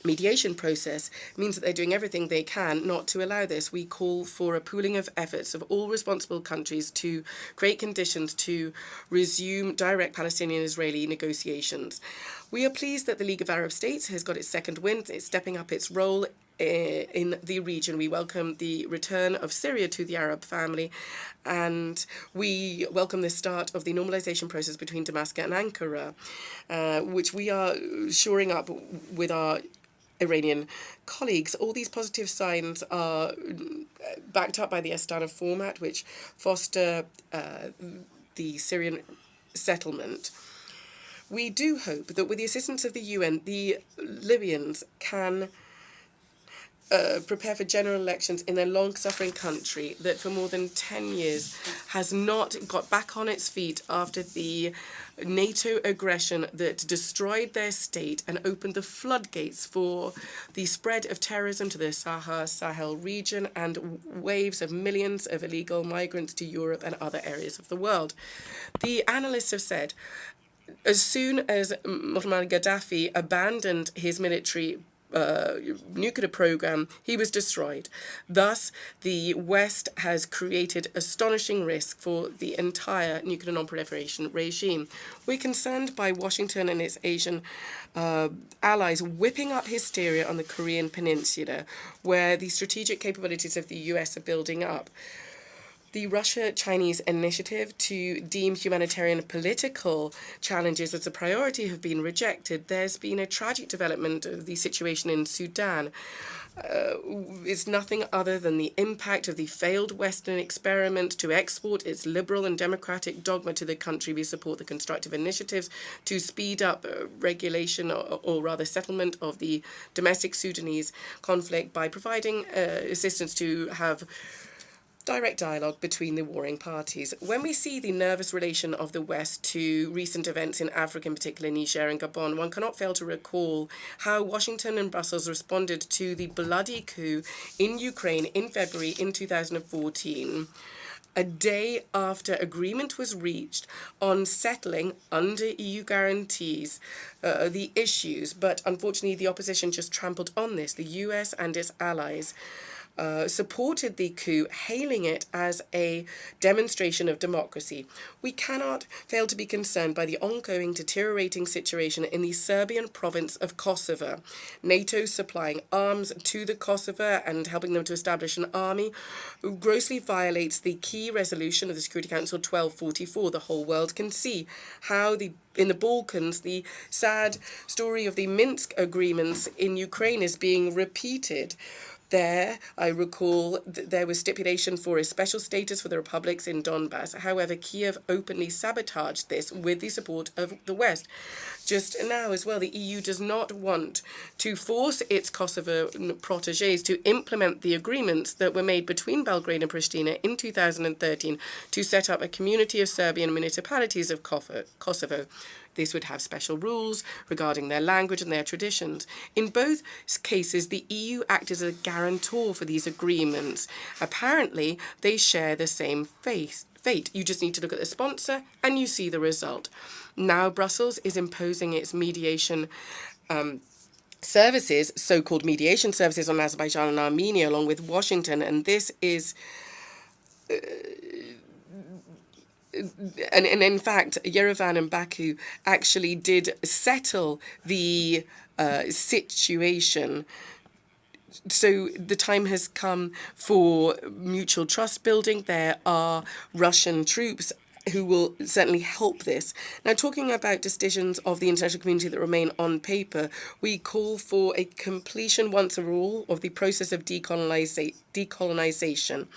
mediation process means that they're doing everything they can not to allow this. We call for a pooling of efforts of all responsible countries to create conditions to resume direct Palestinian-Israeli negotiations. We are pleased that the League of Arab States has got its second wind. It's stepping up its role in the region. We welcome the return of Syria to the Arab family, and we welcome the start of the normalization process between Damascus and Ankara, which we are shoring up with our Iranian colleagues. All these positive signs are backed up by the Astana format, which foster the Syrian settlement. We do hope that with the assistance of the UN, the Libyans can prepare for general elections in their long-suffering country that for more than 10 years has not got back on its feet after the NATO aggression that destroyed their state and opened the floodgates for the spread of terrorism to the Sahel region and waves of millions of illegal migrants to Europe and other areas of the world. The analysts have said, as soon as Muammar Gaddafi abandoned his military nuclear program, he was destroyed. Thus, the West has created astonishing risk for the entire nuclear non-proliferation regime. We're concerned by Washington and its Asian allies whipping up hysteria on the Korean Peninsula, where the strategic capabilities of the US are building up. The Russia-Chinese initiative to deem humanitarian and political challenges as a priority have been rejected. There's been a tragic development of the situation in Sudan. It's nothing other than the impact of the failed Western experiment to export its liberal and democratic dogma to the country. We support the constructive initiatives to speed up regulation or rather settlement of the domestic Sudanese conflict by providing assistance to have direct dialogue between the warring parties. When we see the nervous relation of the West to recent events in Africa, in particular Niger and Gabon, one cannot fail to recall how Washington and Brussels responded to the bloody coup in Ukraine in February in 2014. a day after agreement was reached on settling under EU guarantees the issues. But unfortunately, the opposition just trampled on this. The US and its allies supported the coup, hailing it as a demonstration of democracy. We cannot fail to be concerned by the ongoing deteriorating situation in the Serbian province of Kosovo. NATO supplying arms to the Kosovo and helping them to establish an army grossly violates the key resolution of the Security Council 1244. The whole world can see how in the Balkans, the sad story of the Minsk agreements in Ukraine is being repeated. There, I recall, there was stipulation for a special status for the republics in Donbass. However, Kiev openly sabotaged this with the support of the West. Just now as well, the EU does not want to force its Kosovo protégés to implement the agreements that were made between Belgrade and Pristina in 2013 to set up a community of Serbian municipalities of Kosovo. This would have special rules regarding their language and their traditions. In both cases, the EU acted as a guarantor for these agreements. Apparently, they share the same fate. You just need to look at the sponsor and you see the result. Now Brussels is imposing its mediation services, so-called mediation services on Azerbaijan and Armenia, along with Washington, and this is... And in fact, Yerevan and Baku actually did settle the situation. So the time has come for mutual trust building. There are Russian troops who will certainly help this. Now, talking about decisions of the international community that remain on paper, we call for a completion once and for all of the process of decolonization.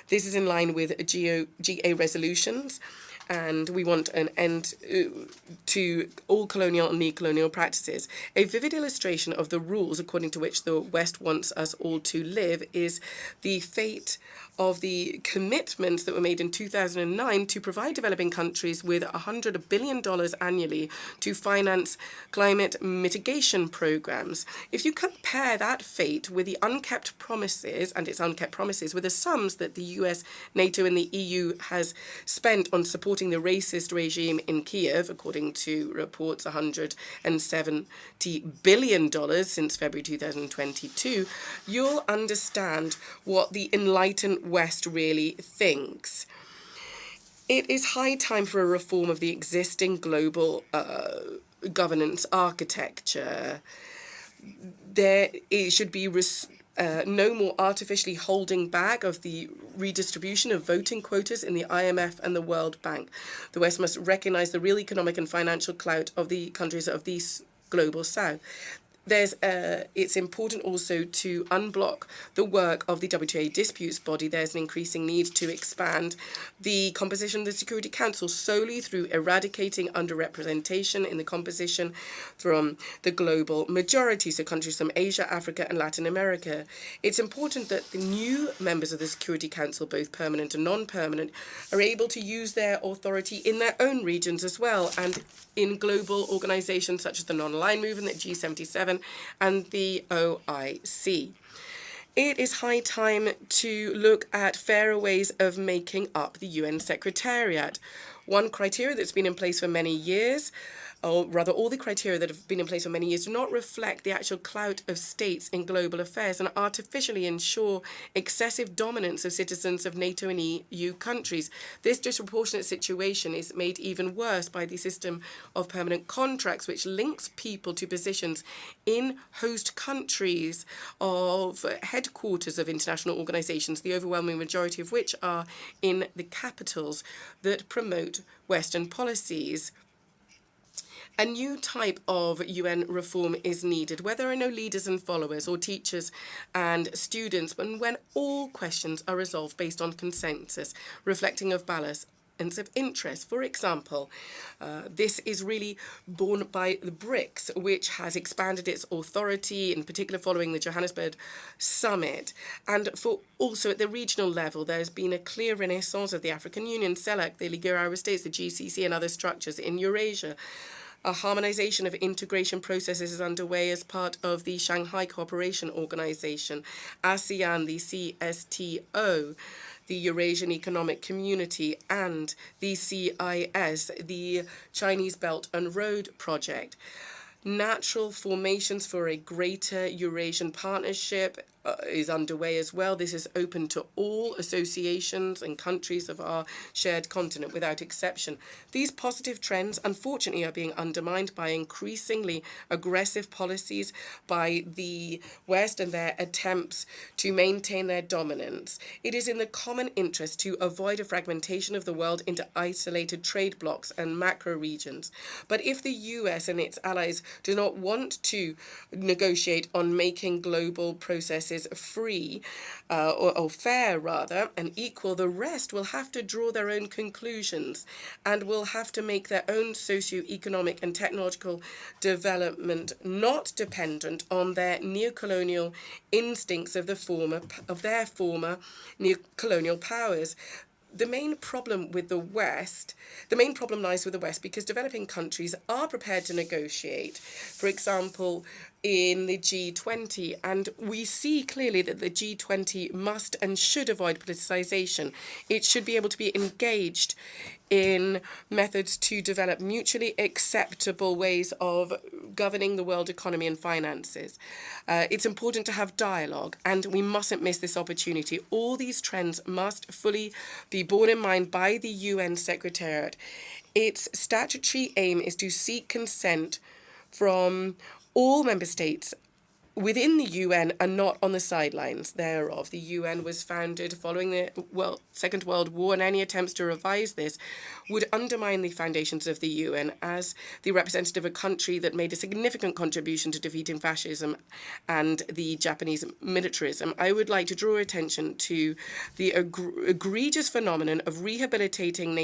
This is in line with GA resolutions, and we want an end to all colonial and neo-colonial practices. A vivid illustration of the rules according to which the West wants us all to live is the fate of the commitments that were made in 2009 to provide developing countries with $100 billion annually to finance climate mitigation programs. If you compare that fate with the unkept promises and its unkept promises with the sums that the US, NATO and the EU has spent on supporting the racist regime in Kiev, according to reports $170 billion since February 2022, you'll understand what the enlightened West really thinks. It is high time for a reform of the existing global governance architecture. It should be no more artificially holding back of the redistribution of voting quotas in the IMF and the World Bank. The West must recognize the real economic and financial clout of the countries of the global South. It's important also to unblock the work of the WTA disputes body. There's an increasing need to expand the composition of the Security Council solely through eradicating underrepresentation in the composition from the global majority, so countries from Asia, Africa, and Latin America. It's important that the new members of the Security Council, both permanent and non-permanent, are able to use their authority in their own regions as well, and in global organizations such as the Non-Aligned Movement, the G77, and the OIC. It is high time to look at fairer ways of making up the UN Secretariat. One criteria that's been in place for many years, or rather all the criteria that have been in place for many years, do not reflect the actual clout of states in global affairs and artificially ensure excessive dominance of citizens of NATO and EU countries. This disproportionate situation is made even worse by the system of permanent contracts, which links people to positions in host countries of headquarters of international organizations, the overwhelming majority of which are in the capitals that promote Western policies. A new type of UN reform is needed, where there are no leaders and followers or teachers and students, but when all questions are resolved based on consensus, reflecting of balance and of interest. For example, this is really borne by the BRICS, which has expanded its authority, in particular following the Johannesburg summit. And for also at the regional level, there's been a clear renaissance of the African Union, CELAC, the League of Arab States, the GCC, and other structures in Eurasia. A harmonization of integration processes is underway as part of the Shanghai Cooperation Organization, ASEAN, the CSTO. the Eurasian Economic Community, and the CIS, the Chinese Belt and Road Project. Natural formations for a greater Eurasian partnership is underway as well. This is open to all associations and countries of our shared continent without exception. These positive trends, unfortunately, are being undermined by increasingly aggressive policies by the West and their attempts to maintain their dominance. It is in the common interest to avoid a fragmentation of the world into isolated trade blocs and macro regions. But if the US and its allies do not want to negotiate on making global processes free or fair rather and equal, the rest will have to draw their own conclusions and will have to make their own socio-economic and technological development not dependent on their neo-colonial instincts of their former neo-colonial powers. The main problem lies with the West because developing countries are prepared to negotiate. For example, in the G20, and we see clearly that the G20 must and should avoid politicization. It should be able to be engaged in methods to develop mutually acceptable ways of governing the world economy and finances. It's important to have dialogue, and we mustn't miss this opportunity. All these trends must fully be borne in mind by the UN Secretariat. Its statutory aim is to seek consent from all member states within the UN and not on the sidelines thereof. The UN was founded following the Second World War, and any attempts to revise this would undermine the foundations of the UN as the representative of a country that made a significant contribution to defeating fascism and the Japanese militarism. I would like to draw attention to the egregious phenomenon of rehabilitating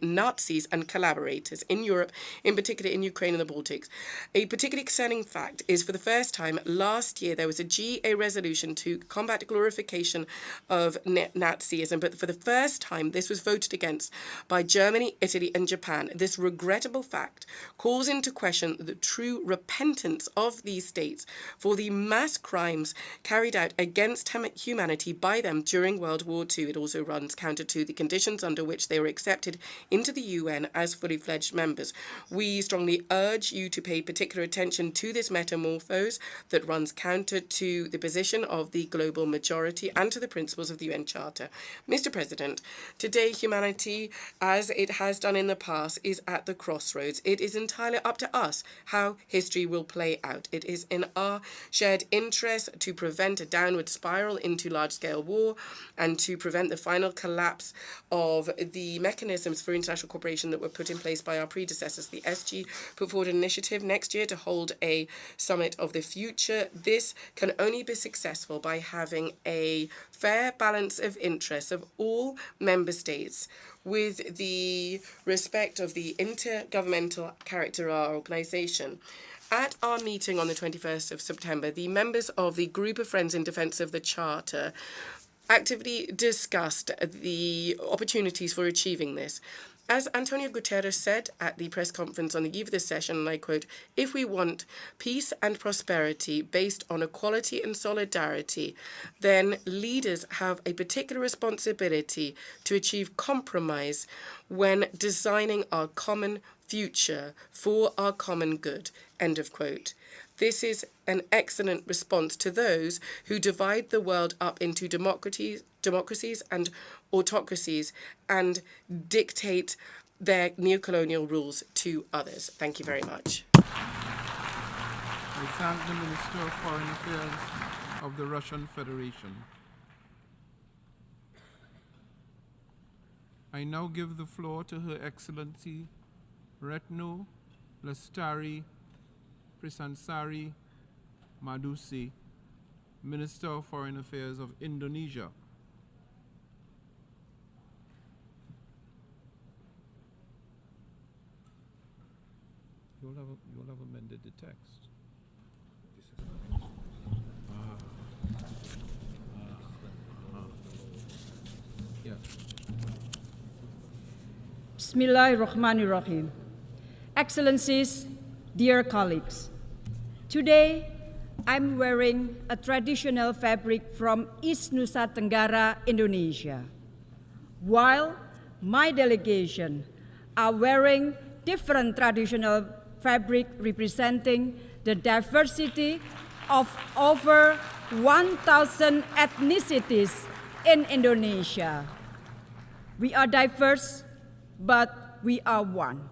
Nazis and collaborators in Europe, in particular in Ukraine and the Baltics. A particularly concerning fact is for the first time last year there was a GA resolution to combat the glorification of Nazism, but for the first time this was voted against by Germany, Italy and Japan. This regrettable fact calls into question the true repentance of these states for the mass crimes carried out against humanity by them during World War II. It also runs counter to the conditions under which they were accepted into the UN as fully fledged members. We strongly urge you to pay particular attention to this metamorphose that runs counter to the position of the global majority and to the principles of the UN Charter. Mr. President, today humanity, as it has done in the past, is at the crossroads. It is entirely up to us how history will play out. It is in our shared interest to prevent a downward spiral into large-scale war and to prevent the final collapse of the mechanisms for international cooperation that were put in place by our predecessors. The SG put forward an initiative next year to hold a summit of the future. This can only be successful by having a fair balance of interests of all member states with the respect of the intergovernmental character of our organisation. At our meeting on the 21st of September, the members of the Group of Friends in Defence of the Charter actively discussed the opportunities for achieving this. As Antonio Guterres said at the press conference on the eve of this session, and I quote, "If we want peace and prosperity based on equality and solidarity, then leaders have a particular responsibility to achieve compromise when designing our common future for our common good." End of quote. This is an excellent response to those who divide the world up into democracies and autocracies and dictate their neocolonial rules to others. Thank you very much. I thank the Minister of Foreign Affairs of the Russian Federation. I now give the floor to Her Excellency Retno Lestari Prisansari Madusi, Minister of Foreign Affairs of Indonesia. You'll have amended the text. Yeah. Bismillahirrahmanirrahim. Excellencies, dear colleagues, today I'm wearing a traditional fabric from East Nusa Tenggara, Indonesia, while my delegation are wearing different traditional fabric representing the diversity of over 1,000 ethnicities in Indonesia. We are diverse, but we are one.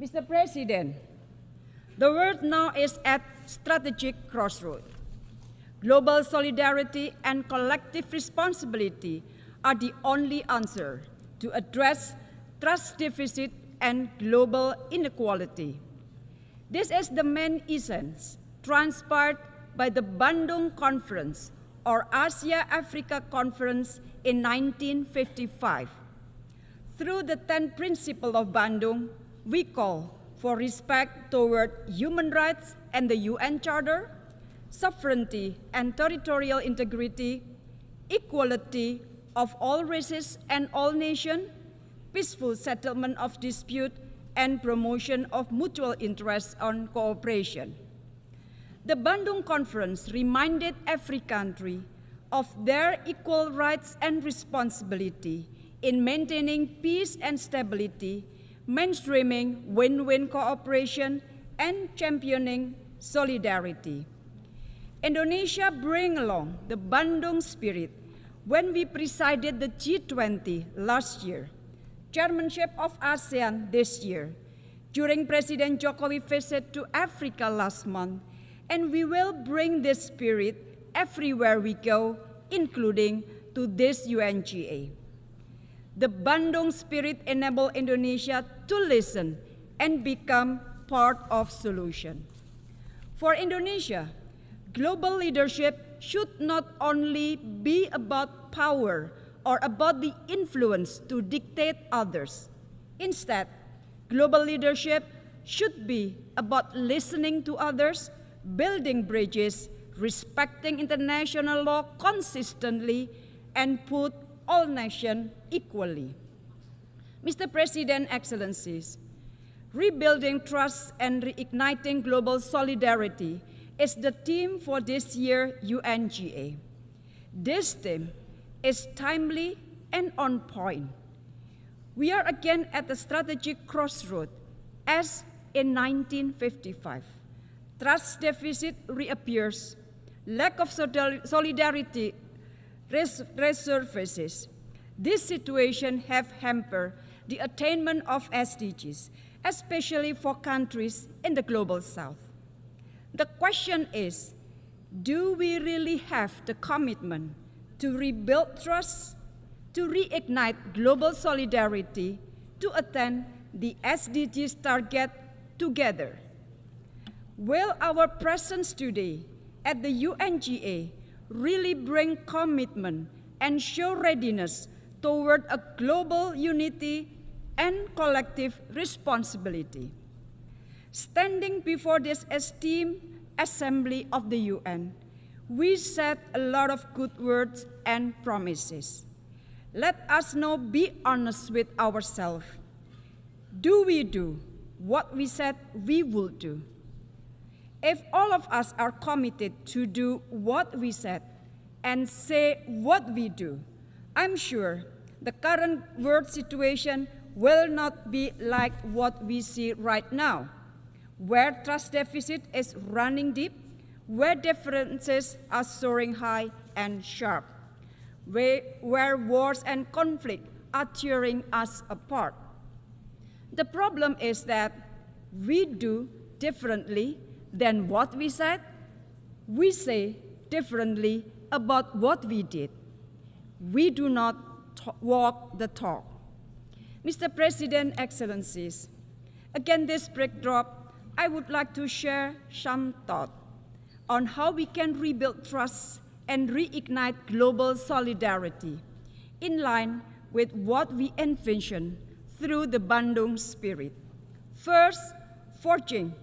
Mr. President, the world now is at strategic crossroads. Global solidarity and collective responsibility are the only answer to address trust deficit and global inequality. This is the main essence transpired by the Bandung Conference or Asia-Africa Conference in 1955. Through the 10 principles of Bandung, we call for respect toward human rights and the UN Charter, sovereignty and territorial integrity, equality of all races and all nations, peaceful settlement of dispute, and promotion of mutual interest and cooperation. The Bandung Conference reminded every country of their equal rights and responsibility in maintaining peace and stability, mainstreaming win-win cooperation, and championing solidarity. Indonesia bring along the Bandung spirit when we presided the G20 last year, chairmanship of ASEAN this year, during President Jokowi's visit to Africa last month, and we will bring this spirit everywhere we go, including to this UNGA. The Bandung spirit enables Indonesia to listen and become part of solution. For Indonesia, global leadership should not only be about power or about the influence to dictate others. Instead, global leadership should be about listening to others, building bridges, respecting international law consistently, and put all nations equally. Mr. President, Excellencies, rebuilding trust and reigniting global solidarity is the theme for this year's UNGA. This theme is timely and on point. We are again at the strategic crossroad as in 1955. Trust deficit reappears, lack of solidarity resurfaces. This situation has hampered the attainment of SDGs, especially for countries in the global south. The question is, do we really have the commitment to rebuild trust, to reignite global solidarity, to attain the SDGs target together? Will our presence today at the UNGA really bring commitment and show readiness toward a global unity and collective responsibility? Standing before this esteemed assembly of the UN, we said a lot of good words and promises. Let us now be honest with ourselves. Do we do what we said we would do? If all of us are committed to do what we said and say what we do, I'm sure the current world situation will not be like what we see right now, where trust deficit is running deep, where differences are soaring high and sharp, where wars and conflict are tearing us apart. The problem is that we do differently than what we said. We say differently about what we did. We do not walk the talk. Mr. President, Excellencies, against this backdrop, I would like to share some thought on how we can rebuild trust and reignite global solidarity in line with what we envision through the Bandung spirit. First, forging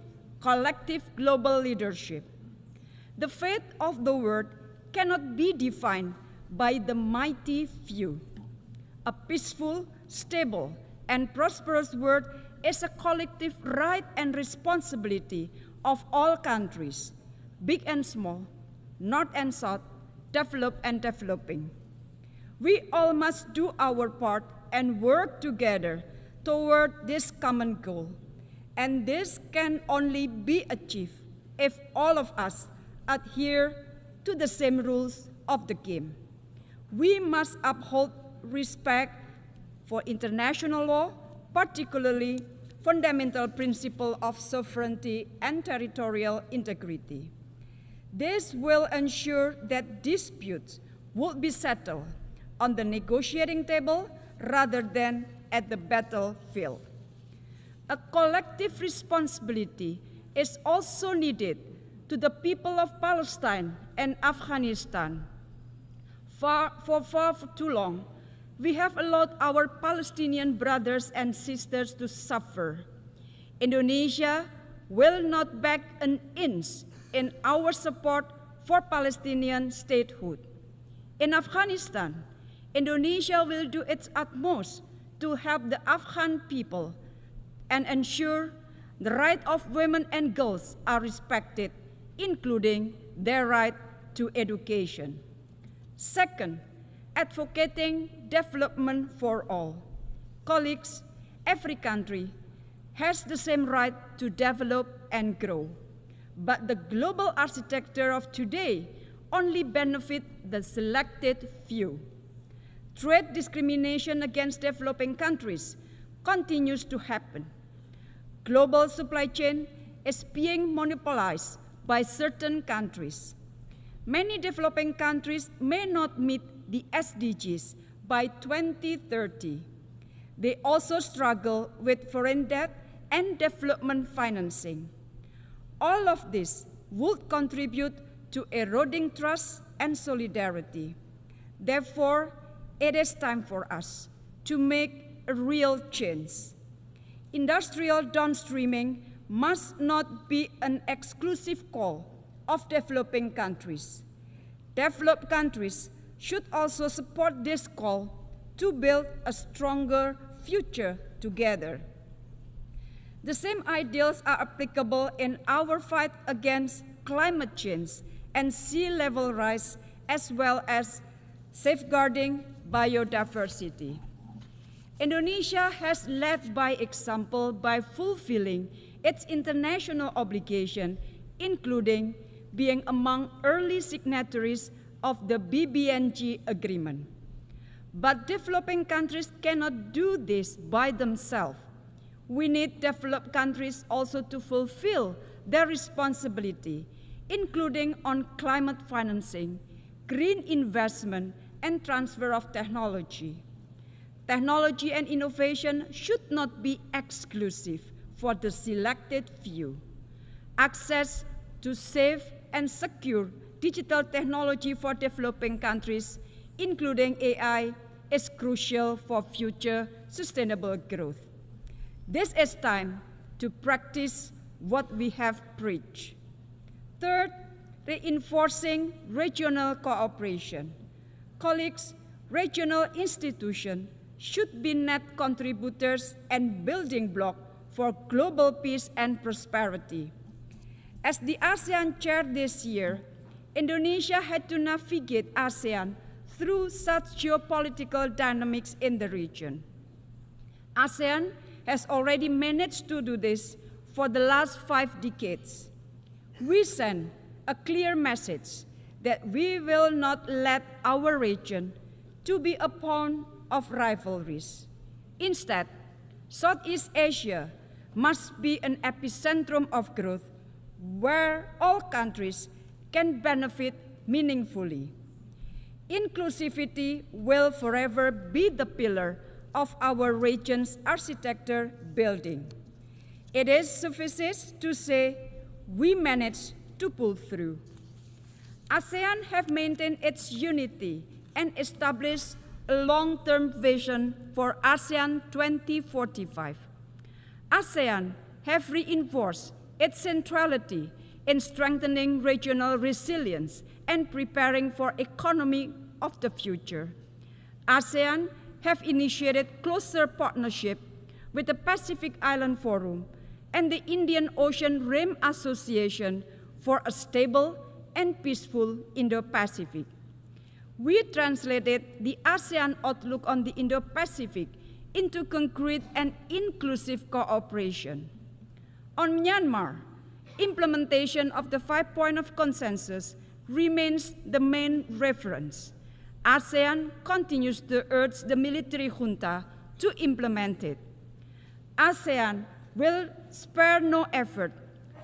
collective global leadership. The fate of the world cannot be defined by the mighty few. A peaceful, stable, and prosperous world is a collective right and responsibility of all countries, big and small, north and south, developed and developing. We all must do our part and work together toward this common goal. And this can only be achieved if all of us adhere to the same rules of the game. We must uphold respect for international law, particularly fundamental principle of sovereignty and territorial integrity. This will ensure that disputes will be settled on the negotiating table rather than at the battlefield. A collective responsibility is also needed to the people of Palestine and Afghanistan. For far too long, we have allowed our Palestinian brothers and sisters to suffer. Indonesia will not back an inch in our support for Palestinian statehood. In Afghanistan, Indonesia will do its utmost to help the Afghan people and ensure the rights of women and girls are respected, including their right to education. Second, advocating development for all. Colleagues, every country has the same right to develop and grow. But the global architecture of today only benefits the selected few. Trade discrimination against developing countries continues to happen. Global supply chain is being monopolized by certain countries. Many developing countries may not meet the SDGs by 2030. They also struggle with foreign debt and development financing. All of this would contribute to eroding trust and solidarity. Therefore, it is time for us to make a real change. Industrial downstreaming must not be an exclusive call of developing countries. Developed countries should also support this call to build a stronger future together. The same ideals are applicable in our fight against climate change and sea level rise, as well as safeguarding biodiversity. Indonesia has led by example by fulfilling its international obligation, including being among early signatories of the BBNG agreement. But developing countries cannot do this by themselves. We need developed countries also to fulfill their responsibility, including on climate financing, green investment, and transfer of technology. Technology and innovation should not be exclusive for the selected few. Access to safe and secure digital technology for developing countries, including AI, is crucial for future sustainable growth. This is time to practice what we have preached. Third, reinforcing regional cooperation. Colleagues, regional institutions should be net contributors and building blocks for global peace and prosperity. As the ASEAN chair this year, Indonesia had to navigate ASEAN through such geopolitical dynamics in the region. ASEAN has already managed to do this for the last 5 decades. We send a clear message that we will not let our region to be a pawn of rivalries. Instead, Southeast Asia must be an epicentrum of growth where all countries can benefit meaningfully. Inclusivity will forever be the pillar of our region's architecture building. It is sufficient to say we managed to pull through. ASEAN have maintained its unity and established a long-term vision for ASEAN 2045. ASEAN have reinforced its centrality in strengthening regional resilience and preparing for economy of the future. ASEAN have initiated closer partnership with the Pacific Island Forum and the Indian Ocean Rim Association for a stable and peaceful Indo-Pacific. We translated the ASEAN outlook on the Indo-Pacific into concrete and inclusive cooperation. On Myanmar, implementation of the 5 points of consensus remains the main reference. ASEAN continues to urge the military junta to implement it. ASEAN will spare no effort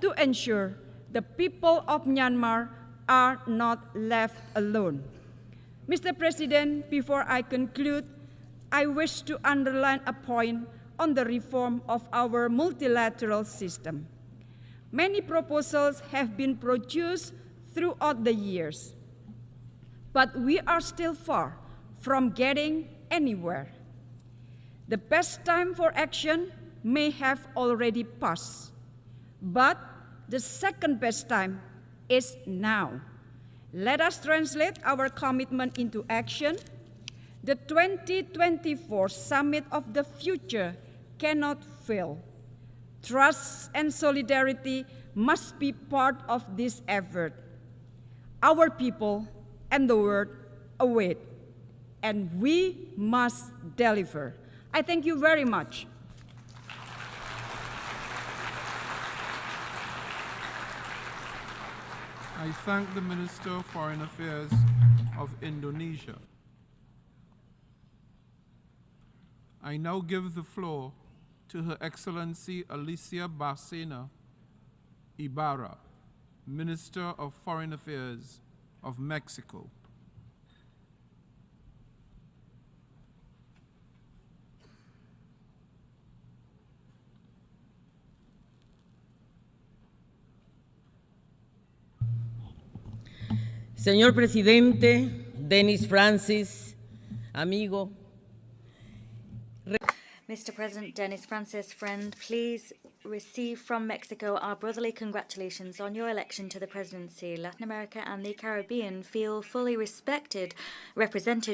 to ensure the people of Myanmar are not left alone. Mr. President, before I conclude, I wish to underline a point on the reform of our multilateral system. Many proposals have been produced throughout the years, but we are still far from getting anywhere. The best time for action may have already passed, but the second best time is now. Let us translate our commitment into action. The 2024 Summit of the Future cannot fail. Trust and solidarity must be part of this effort. Our people and the world await, and we must deliver. I thank you very much. I thank the Minister of Foreign Affairs of Indonesia. I now give the floor to Her Excellency Alicia Bárcena Ibarra, Minister of Foreign Affairs of Mexico. Señor Presidente, Denis Francis, amigo. Mr. President Denis Francis, friend, please receive from Mexico our brotherly congratulations on your election to the presidency. Latin America and the Caribbean feel fully represented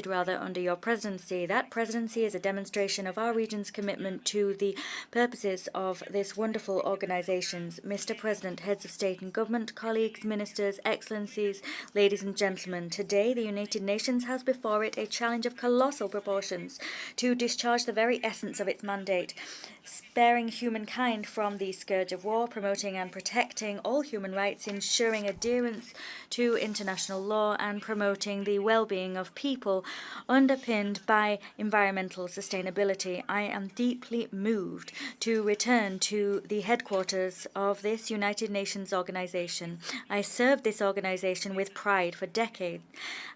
under your presidency. That presidency is a demonstration of our region's commitment to the purposes of this wonderful organization. Mr. President, heads of state and government, colleagues, ministers, excellencies, ladies and gentlemen, today the United Nations has before it a challenge of colossal proportions to discharge the very essence of its mandate, sparing humankind from the scourge of war, promoting and protecting all human rights, ensuring adherence to international law, and promoting the well-being of people underpinned by environmental sustainability. I am deeply moved to return to the headquarters of this United Nations organization. I served this organization with pride for decades,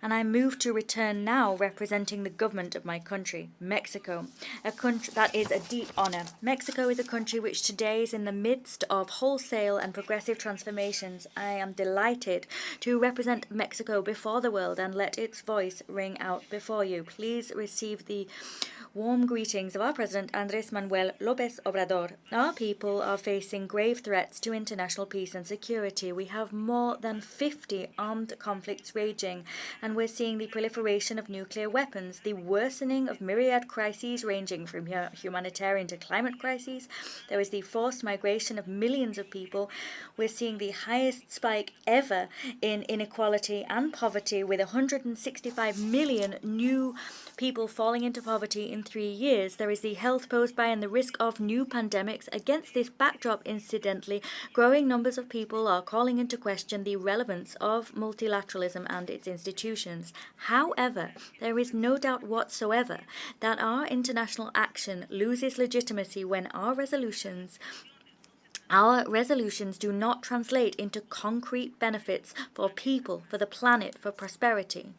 and I'm moved to return now representing the government of my country, Mexico, a country that is a deep honor. Mexico is a country which today is in the midst of wholesale and progressive transformations. I am delighted to represent Mexico before the world and let its voice ring out before you. Please receive the warm greetings of our President Andrés Manuel López Obrador. Our people are facing grave threats to international peace and security. We have more than 50 armed conflicts raging, and we're seeing the proliferation of nuclear weapons, the worsening of myriad crises ranging from humanitarian to climate crises. There is the forced migration of millions of people. We're seeing the highest spike ever in inequality and poverty, with 165 million new people falling into poverty in 3 years. There is the health posed by and the risk of new pandemics. Against this backdrop, incidentally, growing numbers of people are calling into question the relevance of multilateralism and its institutions. However, there is no doubt whatsoever that our international action loses legitimacy when our resolutions do not translate into concrete benefits for people, for the planet, for prosperity.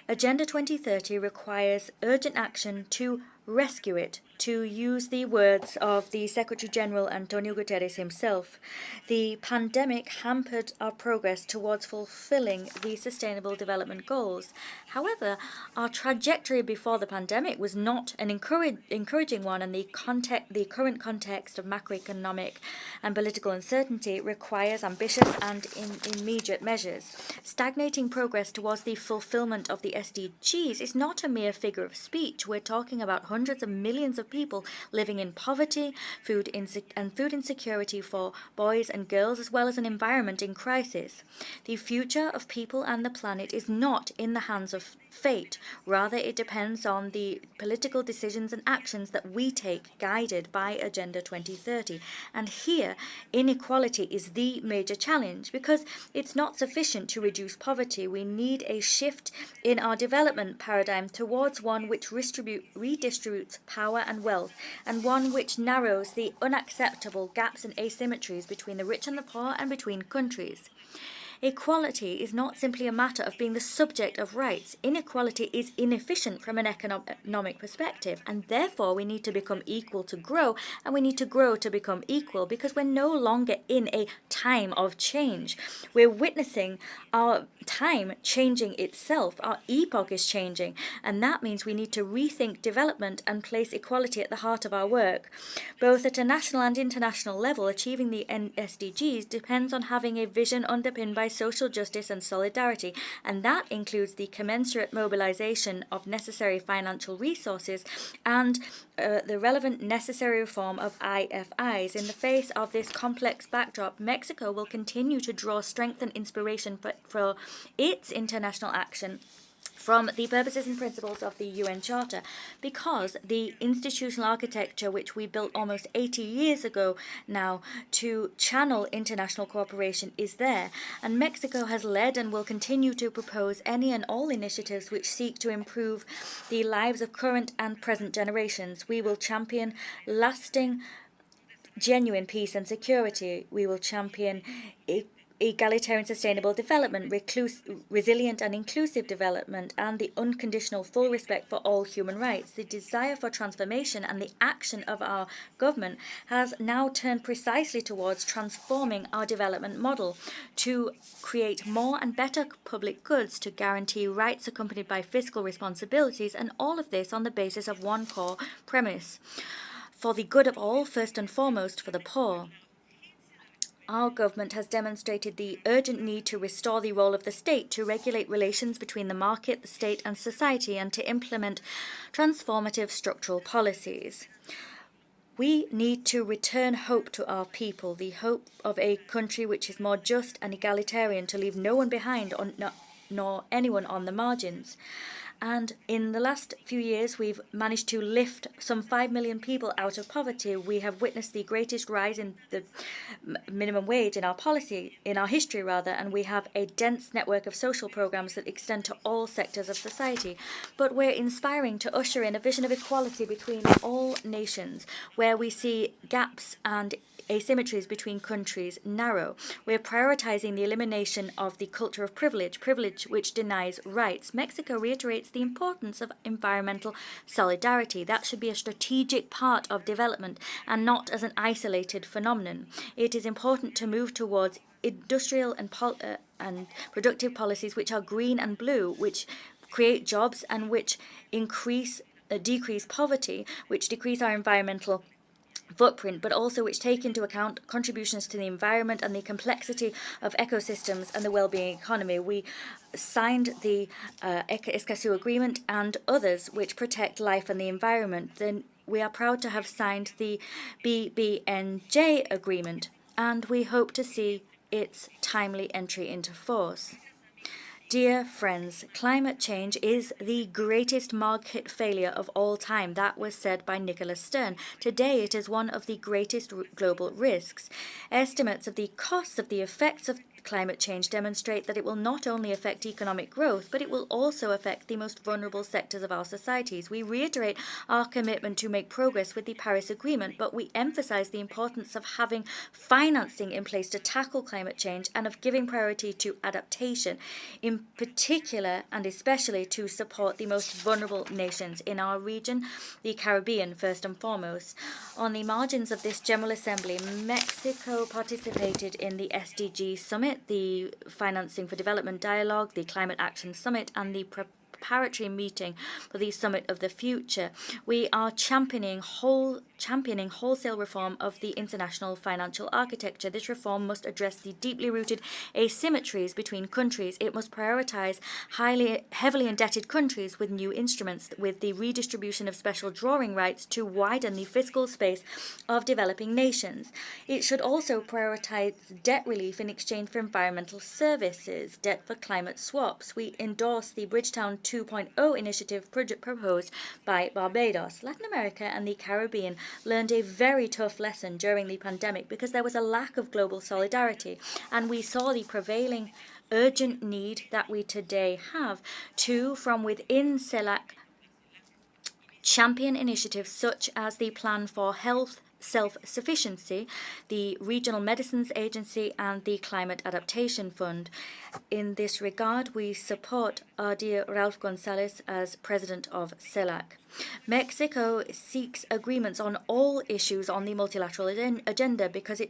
Agenda 2030 requires urgent action to rescue it. To use the words of the Secretary General Antonio Guterres himself, the pandemic hampered our progress towards fulfilling the Sustainable Development Goals. However, our trajectory before the pandemic was not an encouraging one, and the current context of macroeconomic and political uncertainty requires ambitious and immediate measures. Stagnating progress towards the fulfillment of the SDGs is not a mere figure of speech. We're talking about hundreds of millions of of people living in poverty, food insecurity for boys and girls, as well as an environment in crisis. The future of people and the planet is not in the hands of fate. Rather, it depends on the political decisions and actions that we take, guided by Agenda 2030. And here, inequality is the major challenge, because it's not sufficient to reduce poverty. We need a shift in our development paradigm towards one which redistributes power and wealth, and one which narrows the unacceptable gaps and asymmetries between the rich and the poor and between countries. Equality is not simply a matter of being the subject of rights. Inequality is inefficient from an economic perspective, and therefore we need to become equal to grow, and we need to grow to become equal, because we're no longer in a time of change. We're witnessing our time changing itself. Our epoch is changing, and that means we need to rethink development and place equality at the heart of our work. Both at a national and international level, achieving the SDGs depends on having a vision underpinned by social justice and solidarity, and that includes the commensurate mobilization of necessary financial resources and the relevant necessary reform of IFIs. In the face of this complex backdrop, Mexico will continue to draw strength and inspiration for its international action from the purposes and principles of the UN Charter, because the institutional architecture which we built almost 80 years ago now to channel international cooperation is there, and Mexico has led and will continue to propose any and all initiatives which seek to improve the lives of current and present generations. We will champion lasting, genuine peace and security. We will champion egalitarian sustainable development, resilient and inclusive development, and the unconditional full respect for all human rights. The desire for transformation and the action of our government has now turned precisely towards transforming our development model to create more and better public goods, to guarantee rights accompanied by fiscal responsibilities, and all of this on the basis of one core premise: for the good of all, first and foremost for the poor. Our government has demonstrated the urgent need to restore the role of the state, to regulate relations between the market, the state and society, and to implement transformative structural policies. We need to return hope to our people, the hope of a country which is more just and egalitarian, to leave no one behind nor anyone on the margins. And in the last few years, we've managed to lift some 5 million people out of poverty. We have witnessed the greatest rise in the minimum wage in our history, and we have a dense network of social programs that extend to all sectors of society. But we're inspiring to usher in a vision of equality between all nations, where we see gaps and asymmetries between countries narrow. We're prioritizing the elimination of the culture of privilege which denies rights. Mexico reiterates the importance of environmental solidarity. That should be a strategic part of development and not as an isolated phenomenon. It is important to move towards industrial and productive policies which are green and blue, which create jobs and which decrease poverty, which decrease our environmental footprint, but also which take into account contributions to the environment and the complexity of ecosystems and the well-being economy. We signed the Escazú Agreement and others which protect life and the environment. Then we are proud to have signed the BBNJ Agreement, and we hope to see its timely entry into force. Dear friends, climate change is the greatest market failure of all time. That was said by Nicholas Stern. Today, it is one of the greatest global risks. Estimates of the costs of the effects of climate change demonstrate that it will not only affect economic growth, but it will also affect the most vulnerable sectors of our societies. We reiterate our commitment to make progress with the Paris Agreement, but we emphasize the importance of having financing in place to tackle climate change and of giving priority to adaptation, in particular and especially to support the most vulnerable nations in our region, the Caribbean first and foremost. On the margins of this General Assembly, Mexico participated in the SDG Summit, the Financing for Development Dialogue, the Climate Action Summit, and the preparatory meeting for the Summit of the Future. We are championing whole championing wholesale reform of the international financial architecture. This reform must address the deeply rooted asymmetries between countries. It must prioritize heavily indebted countries with new instruments, with the redistribution of special drawing rights to widen the fiscal space of developing nations. It should also prioritize debt relief in exchange for environmental services, debt for climate swaps. We endorse the Bridgetown 2.0 initiative proposed by Barbados. Latin America and the Caribbean learned a very tough lesson during the pandemic because there was a lack of global solidarity, and we saw the prevailing urgent need that we today have to, from within CELAC, champion initiatives such as the Plan for Health Self-Sufficiency, the Regional Medicines Agency, and the Climate Adaptation Fund. In this regard, we support our dear Ralph Gonsalves as president of CELAC. Mexico seeks agreements on all issues on the multilateral agenda because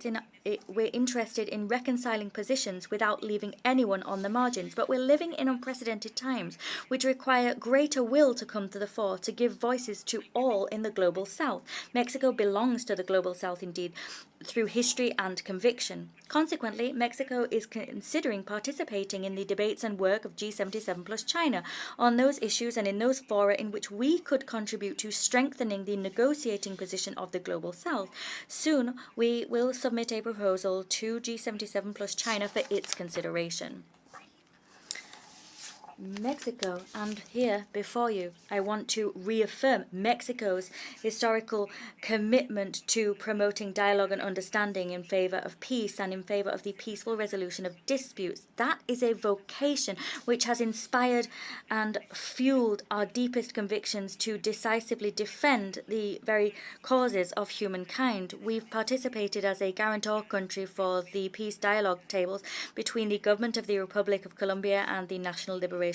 we're interested in reconciling positions without leaving anyone on the margins. But we're living in unprecedented times, which require greater will to come to the fore, to give voices to all in the global south. Mexico belongs to the global south indeed, through history and conviction. Consequently, Mexico is considering participating in the debates and work of G77 plus China on those issues and in those fora in which we could contribute to strengthening the negotiating position of the global south. Soon, we will submit a proposal to G77 plus China for its consideration. Mexico, and here before you, I want to reaffirm Mexico's historical commitment to promoting dialogue and understanding in favor of peace and in favor of the peaceful resolution of disputes. That is a vocation which has inspired and fueled our deepest convictions to decisively defend the very causes of humankind. We've participated as a guarantor country for the peace dialogue tables between the government of the Republic of Colombia and the National Liberation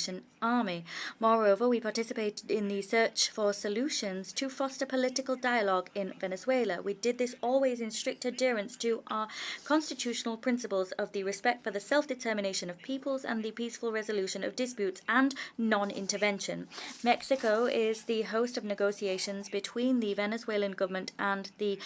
Army. Moreover, we participated in the search for solutions to foster political dialogue in Venezuela. We did this always in strict adherence to our constitutional principles of the respect for the self-determination of peoples and the peaceful resolution of disputes and non-intervention. Mexico is the host of negotiations between the Venezuelan government and the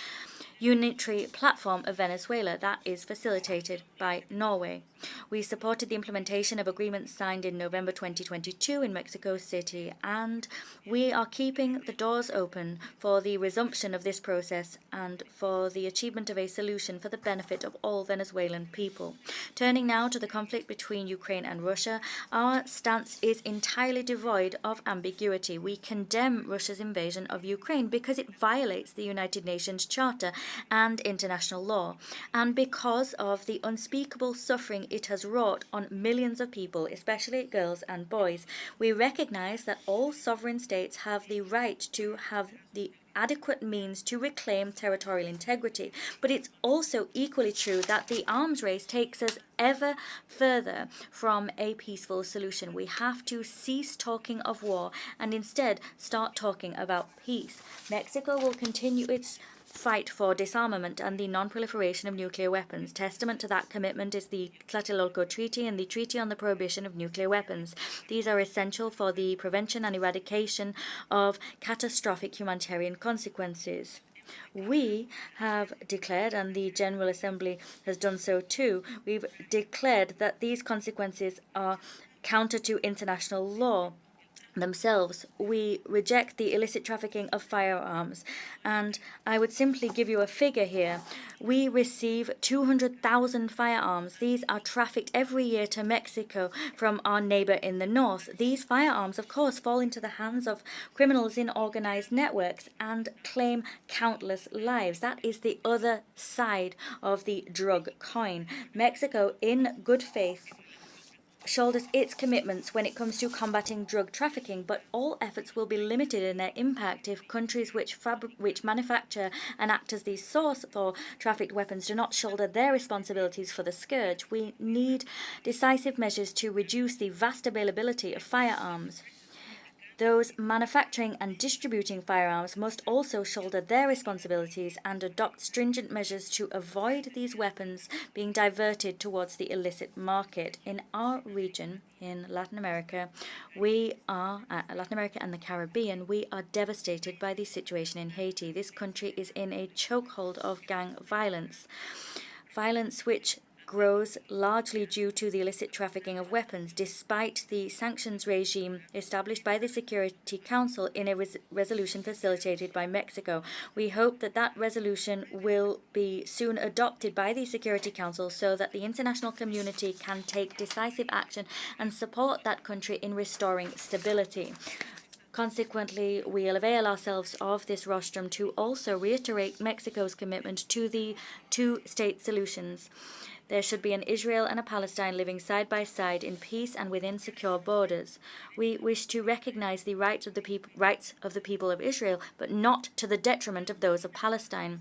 Unitary Platform of Venezuela that is facilitated by Norway. We supported the implementation of agreements signed in November 2022 in Mexico City, and we are keeping the doors open for the resumption of this process and for the achievement of a solution for the benefit of all Venezuelan people. Turning now to the conflict between Ukraine and Russia, our stance is entirely devoid of ambiguity. We condemn Russia's invasion of Ukraine because it violates the United Nations Charter and international law, and because of the unspeakable suffering it has wrought on millions of people, especially girls and boys. We recognize that all sovereign states have the right to have the adequate means to reclaim territorial integrity, but it's also equally true that the arms race takes us ever further from a peaceful solution. We have to cease talking of war and instead start talking about peace. Mexico will continue its fight for disarmament and the non-proliferation of nuclear weapons. Testament to that commitment is the Tlatelolco Treaty and the Treaty on the Prohibition of Nuclear Weapons. These are essential for the prevention and eradication of catastrophic humanitarian consequences. We have declared, and the General Assembly has done so too, we've declared that these consequences are counter to international law themselves. We reject the illicit trafficking of firearms, and I would simply give you a figure here. We receive 200,000 firearms. These are trafficked every year to Mexico from our neighbor in the north. These firearms, of course, fall into the hands of criminals in organized networks and claim countless lives. That is the other side of the drug coin. Mexico, in good faith, shoulders its commitments when it comes to combating drug trafficking, but all efforts will be limited in their impact if countries which manufacture and act as the source for trafficked weapons do not shoulder their responsibilities for the scourge. We need decisive measures to reduce the vast availability of firearms. Those manufacturing and distributing firearms must also shoulder their responsibilities and adopt stringent measures to avoid these weapons being diverted towards the illicit market. In our region, in Latin America and the Caribbean, we are devastated by the situation in Haiti. This country is in a chokehold of gang violence which grows largely due to the illicit trafficking of weapons, despite the sanctions regime established by the Security Council in a resolution facilitated by Mexico. We hope that that resolution will be soon adopted by the Security Council so that the international community can take decisive action and support that country in restoring stability. Consequently, we'll avail ourselves of this rostrum to also reiterate Mexico's commitment to the two-state solutions. There should be an Israel and a Palestine living side by side in peace and within secure borders. We wish to recognize the rights of the people of Israel, but not to the detriment of those of Palestine.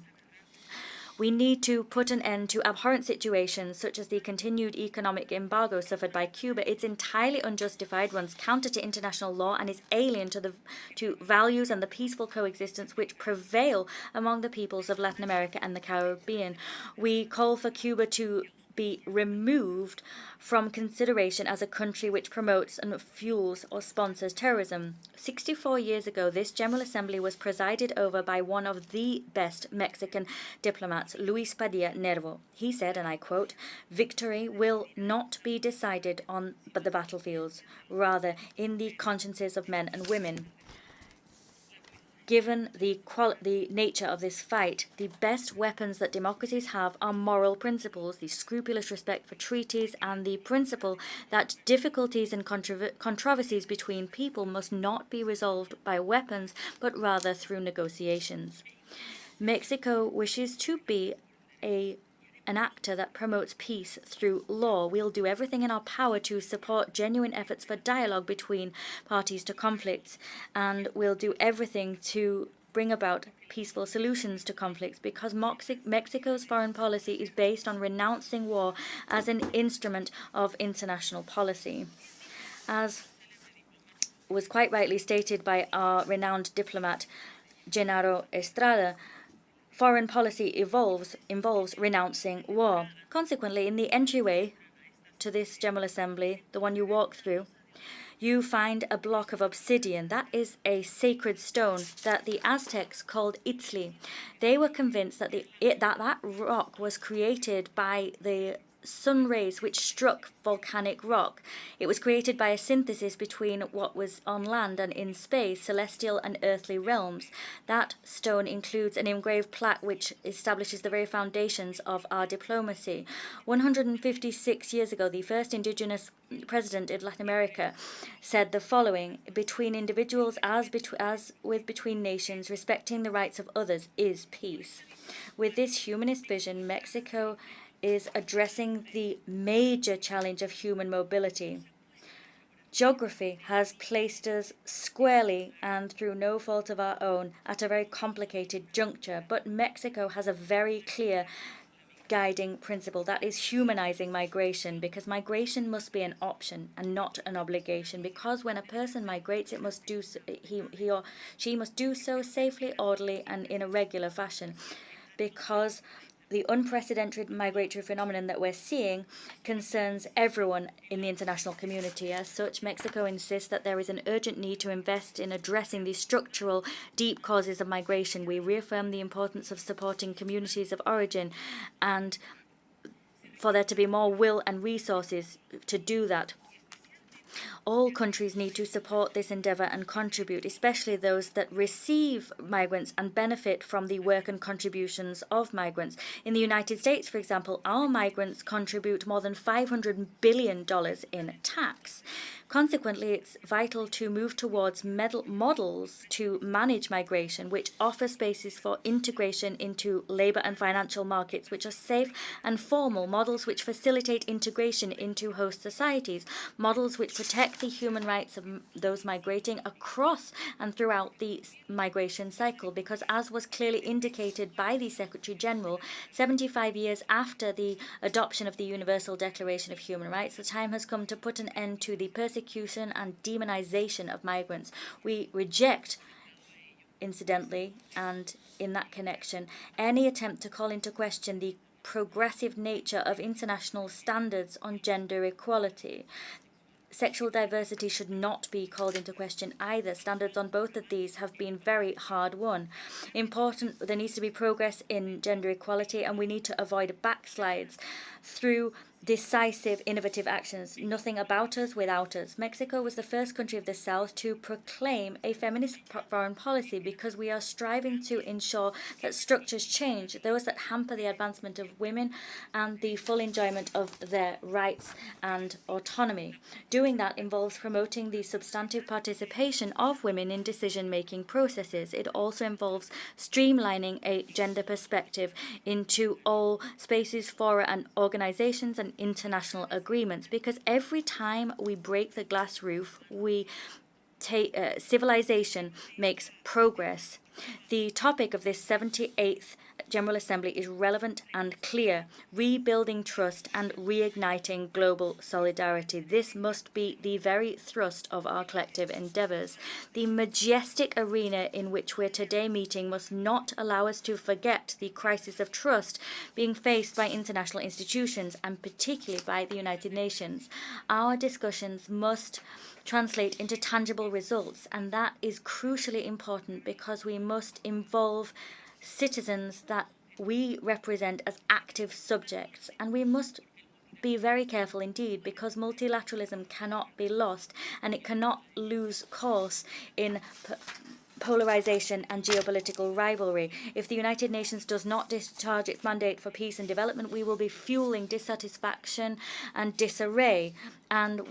We need to put an end to abhorrent situations such as the continued economic embargo suffered by Cuba. It's entirely unjustified, runs counter to international law, and is alien to values and the peaceful coexistence which prevail among the peoples of Latin America and the Caribbean. We call for Cuba to be removed from consideration as a country which promotes and fuels or sponsors terrorism. 64 years ago, this General Assembly was presided over by one of the best Mexican diplomats, Luis Padilla Nervo. He said, and I quote, "Victory will not be decided on the battlefields, rather in the consciences of men and women." Given the nature of this fight, the best weapons that democracies have are moral principles, the scrupulous respect for treaties, and the principle that difficulties and controversies between people must not be resolved by weapons, but rather through negotiations. Mexico wishes to be an actor that promotes peace through law. We'll do everything in our power to support genuine efforts for dialogue between parties to conflicts, and we'll do everything to bring about peaceful solutions to conflicts, because Mexico's foreign policy is based on renouncing war as an instrument of international policy. As was quite rightly stated by our renowned diplomat, Genaro Estrada, foreign policy involves renouncing war. Consequently, in the entryway to this General Assembly, the one you walk through, you find a block of obsidian. That is a sacred stone that the Aztecs called Itzli. They were convinced that that rock was created by the sun rays which struck volcanic rock. It was created by a synthesis between what was on land and in space, celestial and earthly realms. That stone includes an engraved plaque which establishes the very foundations of our diplomacy. 156 years ago, the first indigenous president in Latin America said the following: "Between individuals as with between nations, respecting the rights of others is peace." With this humanist vision, Mexico is addressing the major challenge of human mobility. Geography has placed us squarely, and through no fault of our own, at a very complicated juncture, but Mexico has a very clear guiding principle, that is humanizing migration, because migration must be an option and not an obligation, because when a person migrates, he or she must do so safely, orderly, and in a regular fashion, because the unprecedented migratory phenomenon that we're seeing concerns everyone in the international community. As such, Mexico insists that there is an urgent need to invest in addressing the structural, deep causes of migration. We reaffirm the importance of supporting communities of origin and for there to be more will and resources to do that. All countries need to support this endeavour and contribute, especially those that receive migrants and benefit from the work and contributions of migrants. In the United States, for example, our migrants contribute more than $500 billion in tax. Consequently, it's vital to move towards models to manage migration, which offer spaces for integration into labour and financial markets, which are safe and formal, models which facilitate integration into host societies, models which protect protect the human rights of those migrating across and throughout the migration cycle, because as was clearly indicated by the Secretary General, 75 years after the adoption of the Universal Declaration of Human Rights, the time has come to put an end to the persecution and demonization of migrants. We reject, incidentally, and in that connection, any attempt to call into question the progressive nature of international standards on gender equality. Sexual diversity should not be called into question either. Standards on both of these have been very hard won. There needs to be progress in gender equality, and we need to avoid backslides through decisive, innovative actions. Nothing about us without us. Mexico was the first country of the South to proclaim a feminist foreign policy because we are striving to ensure that structures change, those that hamper the advancement of women and the full enjoyment of their rights and autonomy. Doing that involves promoting the substantive participation of women in decision-making processes. It also involves streamlining a gender perspective into all spaces, fora, and organizations and international agreements, because every time we break the glass roof, civilization makes progress. The topic of this 78th General Assembly is relevant and clear: rebuilding trust and reigniting global solidarity. This must be the very thrust of our collective endeavors. The majestic arena in which we're today meeting must not allow us to forget the crisis of trust being faced by international institutions, and particularly by the United Nations. Our discussions must translate into tangible results, and that is crucially important because we must involve citizens that we represent as active subjects, and we must be very careful indeed, because multilateralism cannot be lost, and it cannot lose course in polarization and geopolitical rivalry. If the United Nations does not discharge its mandate for peace and development, we will be fueling dissatisfaction and disarray, and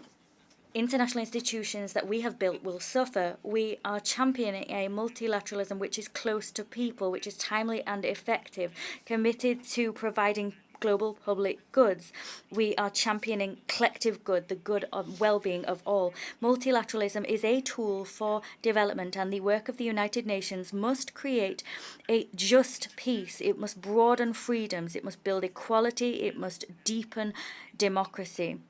international institutions that we have built will suffer. We are championing a multilateralism which is close to people, which is timely and effective, committed to providing global public goods. We are championing collective good, the good of well-being of all. Multilateralism is a tool for development, and the work of the United Nations must create a just peace. It must broaden freedoms. It must build equality. It must deepen democracy.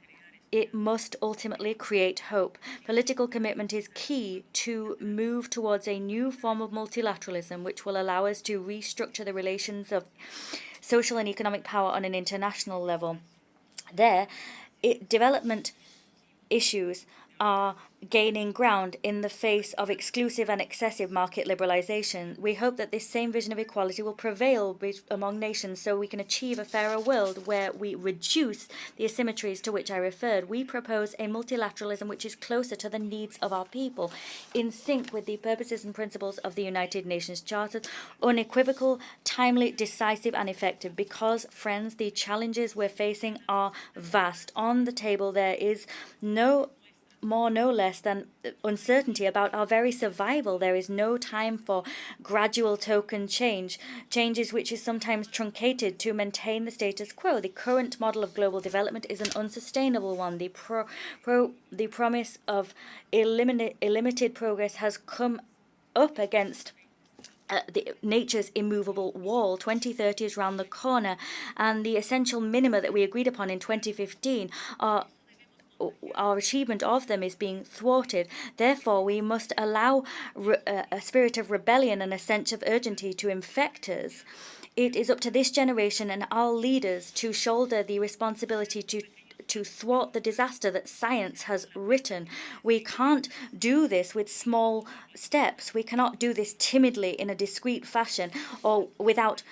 It must ultimately create hope. Political commitment is key to move towards a new form of multilateralism, which will allow us to restructure the relations of social and economic power on an international level. Development issues are gaining ground in the face of exclusive and excessive market liberalization. We hope that this same vision of equality will prevail among nations so we can achieve a fairer world where we reduce the asymmetries to which I referred. We propose a multilateralism which is closer to the needs of our people, in sync with the purposes and principles of the United Nations Charter, unequivocal, timely, decisive, and effective. Because, friends, the challenges we're facing are vast. On the table there is no less than uncertainty about our very survival. There is no time for gradual token changes which is sometimes truncated to maintain the status quo. The current model of global development is an unsustainable one. The promise of illimited progress has come up against nature's immovable wall. 2030 is round the corner, and the essential minima that we agreed upon in 2015 our achievement of them is being thwarted. Therefore, we must allow a spirit of rebellion and a sense of urgency to infect us. It is up to this generation and our leaders to shoulder the responsibility to thwart the disaster that science has written. We can't do this with small steps. We cannot do this timidly in a discreet fashion or without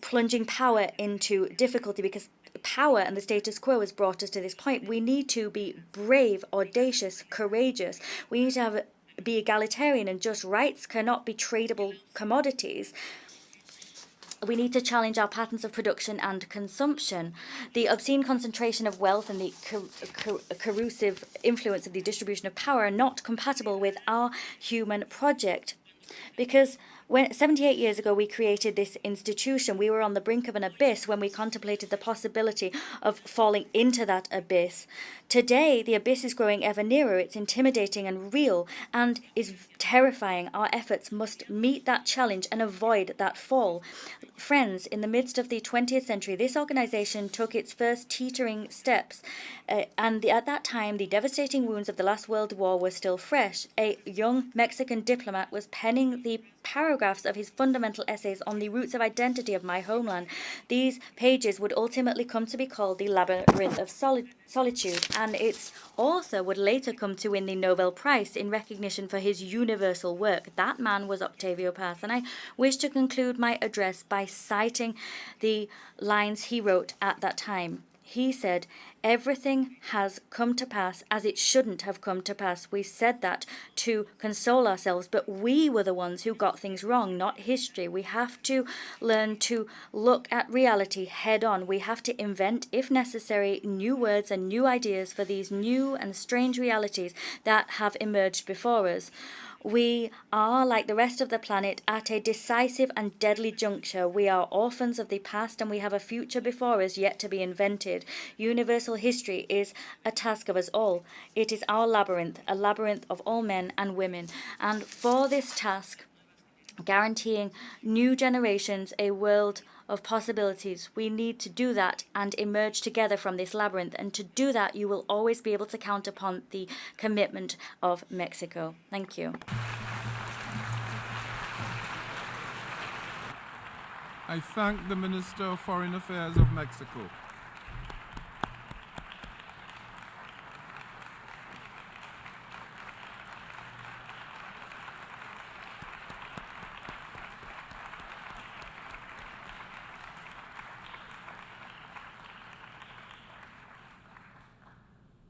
plunging power into difficulty, because power and the status quo has brought us to this point. We need to be brave, audacious, courageous. We need to be egalitarian, and just rights cannot be tradable commodities. We need to challenge our patterns of production and consumption. The obscene concentration of wealth and the corrosive influence of the distribution of power are not compatible with our human project, because When 78 years ago we created this institution, we were on the brink of an abyss when we contemplated the possibility of falling into that abyss. Today, the abyss is growing ever nearer. It's intimidating and real and is terrifying. Our efforts must meet that challenge and avoid that fall. Friends, in the midst of the 20th century, this organization took its first teetering steps. At that time, the devastating wounds of the last World War were still fresh. A young Mexican diplomat was penning the paragraphs of his fundamental essays on the roots of identity of my homeland. These pages would ultimately come to be called the Labyrinth of Solitude, and its author would later come to win the Nobel Prize in recognition for his universal work. That man was Octavio Paz, and I wish to conclude my address by citing the lines he wrote at that time. He said, "Everything has come to pass as it shouldn't have come to pass. We said that to console ourselves, but we were the ones who got things wrong, not history. We have to learn to look at reality head on. We have to invent, if necessary, new words and new ideas for these new and strange realities that have emerged before us. We are, like the rest of the planet, at a decisive and deadly juncture. We are orphans of the past, and we have a future before us yet to be invented. Universal history is a task of us all. It is our labyrinth, a labyrinth of all men and women. And for this task, guaranteeing new generations a world of possibilities, we need to do that and emerge together from this labyrinth. And to do that, you will always be able to count upon the commitment of Mexico." Thank you. I thank the Minister of Foreign Affairs of Mexico.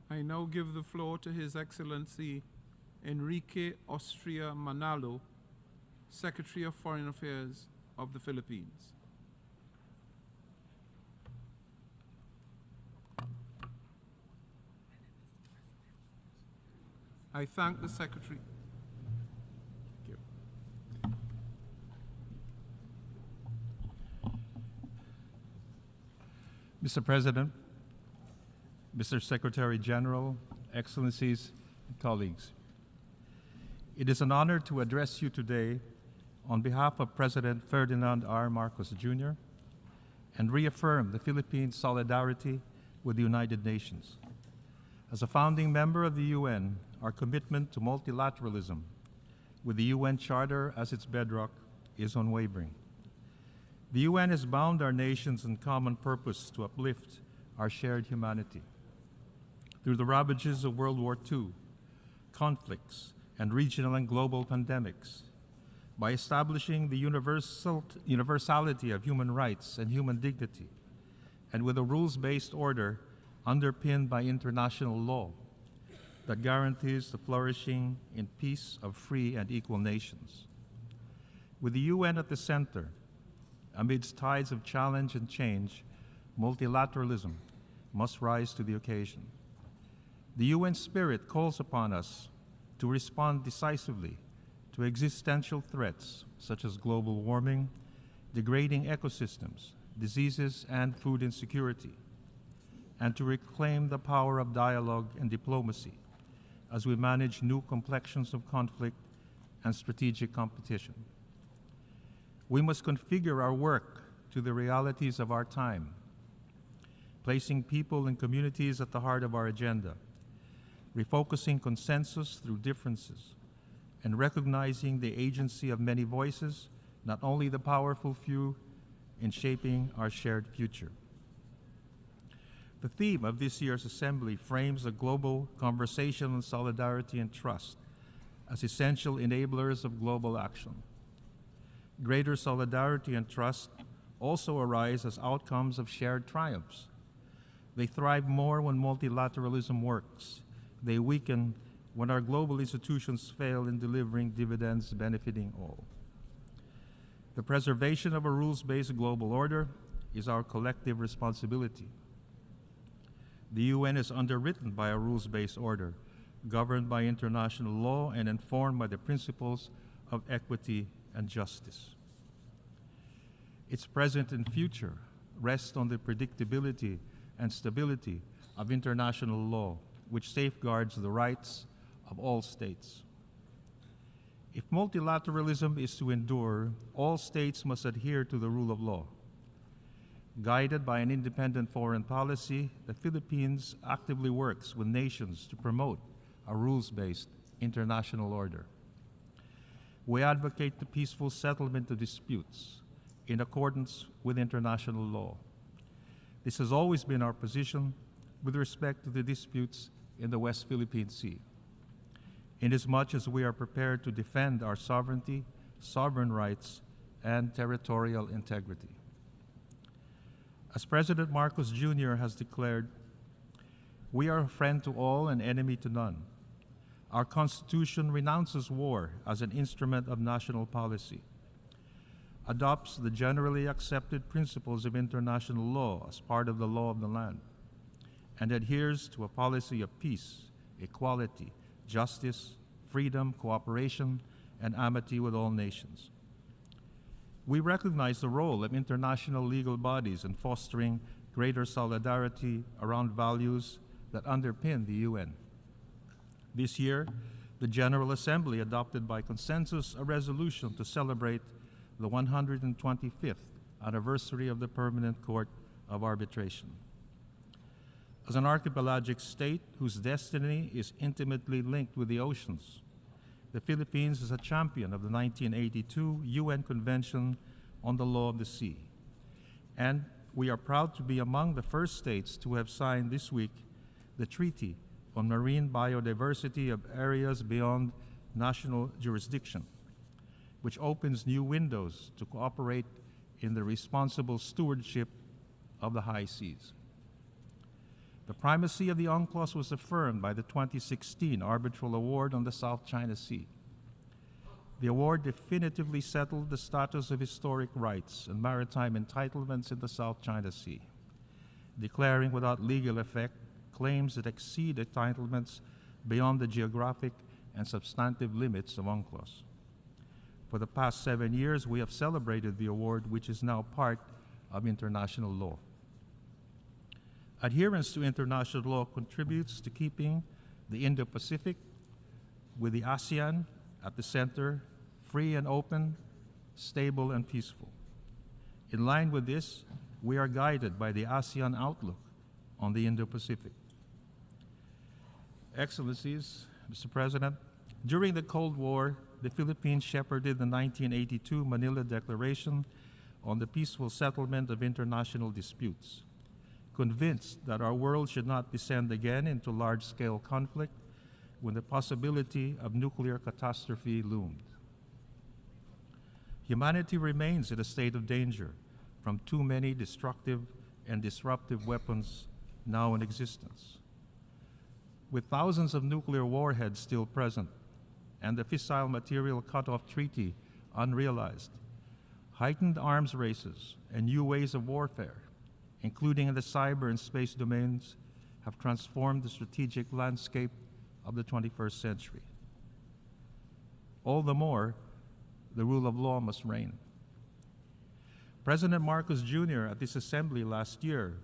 I now give the floor to His Excellency Enrique Austria Manalo, Secretary of Foreign Affairs of the Philippines. I thank the Secretary. Thank you. Mr. President, Mr. Secretary General, Excellencies, and colleagues, it is an honor to address you today on behalf of President Ferdinand R. Marcos Jr. and reaffirm the Philippines' solidarity with the United Nations. As a founding member of the UN, our commitment to multilateralism, with the UN Charter as its bedrock, is unwavering. The UN has bound our nations in common purpose to uplift our shared humanity. Through the ravages of World War II, conflicts, and regional and global pandemics, by establishing the universality of human rights and human dignity, and with a rules-based order underpinned by international law that guarantees the flourishing in peace of free and equal nations. With the UN at the center, amidst tides of challenge and change, multilateralism must rise to the occasion. The UN spirit calls upon us to respond decisively to existential threats such as global warming, degrading ecosystems, diseases, and food insecurity, and to reclaim the power of dialogue and diplomacy as we manage new complexions of conflict and strategic competition. We must configure our work to the realities of our time, placing people and communities at the heart of our agenda, refocusing consensus through differences, and recognizing the agency of many voices, not only the powerful few, in shaping our shared future. The theme of this year's assembly frames a global conversation on solidarity and trust as essential enablers of global action. Greater solidarity and trust also arise as outcomes of shared triumphs. They thrive more when multilateralism works. They weaken when our global institutions fail in delivering dividends benefiting all. The preservation of a rules-based global order is our collective responsibility. The UN is underwritten by a rules-based order, governed by international law and informed by the principles of equity and justice. Its present and future rest on the predictability and stability of international law, which safeguards the rights of all states. If multilateralism is to endure, all states must adhere to the rule of law. Guided by an independent foreign policy, the Philippines actively works with nations to promote a rules-based international order. We advocate the peaceful settlement of disputes in accordance with international law. This has always been our position with respect to the disputes in the West Philippine Sea, inasmuch as we are prepared to defend our sovereignty, sovereign rights, and territorial integrity. As President Marcos Jr. has declared, we are a friend to all and enemy to none. Our Constitution renounces war as an instrument of national policy, adopts the generally accepted principles of international law as part of the law of the land, and adheres to a policy of peace, equality, justice, freedom, cooperation, and amity with all nations. We recognize the role of international legal bodies in fostering greater solidarity around values that underpin the UN. This year, the General Assembly adopted by consensus a resolution to celebrate the 125th anniversary of the Permanent Court of Arbitration. As an archipelagic state whose destiny is intimately linked with the oceans, the Philippines is a champion of the 1982 UN Convention on the Law of the Sea. And we are proud to be among the first states to have signed this week the Treaty on Marine Biodiversity of Areas Beyond National Jurisdiction, which opens new windows to cooperate in the responsible stewardship of the high seas. The primacy of the UNCLOS was affirmed by the 2016 Arbitral Award on the South China Sea. The award definitively settled the status of historic rights and maritime entitlements in the South China Sea, declaring without legal effect claims that exceed entitlements beyond the geographic and substantive limits of UNCLOS. For the past 7 years, we have celebrated the award, which is now part of international law. Adherence to international law contributes to keeping the Indo-Pacific, with the ASEAN at the center, free and open, stable and peaceful. In line with this, we are guided by the ASEAN outlook on the Indo-Pacific. Excellencies, Mr. President, during the Cold War, the Philippines shepherded the 1982 Manila Declaration on the peaceful settlement of international disputes, convinced that our world should not descend again into large-scale conflict when the possibility of nuclear catastrophe loomed. Humanity remains in a state of danger from too many destructive and disruptive weapons now in existence. With thousands of nuclear warheads still present and the Fissile Material Cutoff Treaty unrealized, heightened arms races and new ways of warfare, including in the cyber and space domains, have transformed the strategic landscape of the 21st century. All the more, the rule of law must reign. President Marcos Jr. at this assembly last year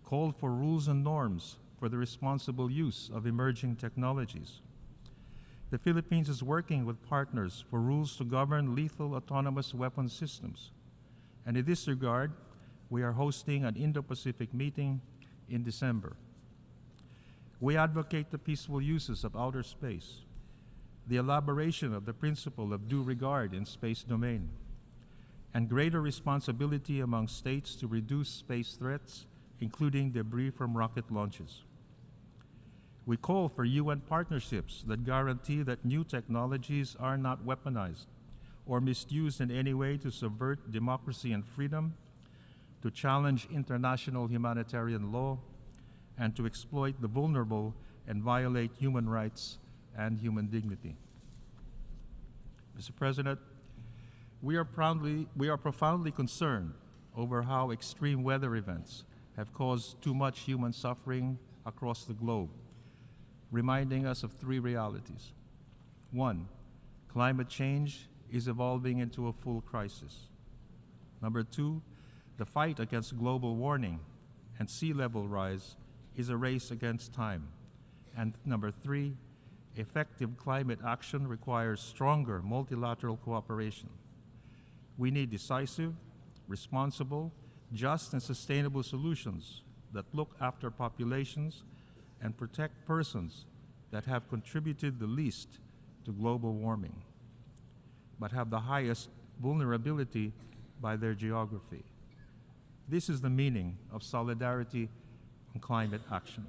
called for rules and norms for the responsible use of emerging technologies. The Philippines is working with partners for rules to govern lethal autonomous weapon systems. And in this regard, we are hosting an Indo-Pacific meeting in December. We advocate the peaceful uses of outer space, the elaboration of the principle of due regard in space domain, and greater responsibility among states to reduce space threats, including debris from rocket launches. We call for UN partnerships that guarantee that new technologies are not weaponized or misused in any way to subvert democracy and freedom, to challenge international humanitarian law, and to exploit the vulnerable and violate human rights and human dignity. Mr. President, we are profoundly concerned over how extreme weather events have caused too much human suffering across the globe, reminding us of three realities. One, climate change is evolving into a full crisis. Number two, the fight against global warming and sea level rise is a race against time. And number three, effective climate action requires stronger multilateral cooperation. We need decisive, responsible, just and sustainable solutions that look after populations and protect persons that have contributed the least to global warming, but have the highest vulnerability by their geography. This is the meaning of solidarity on climate action.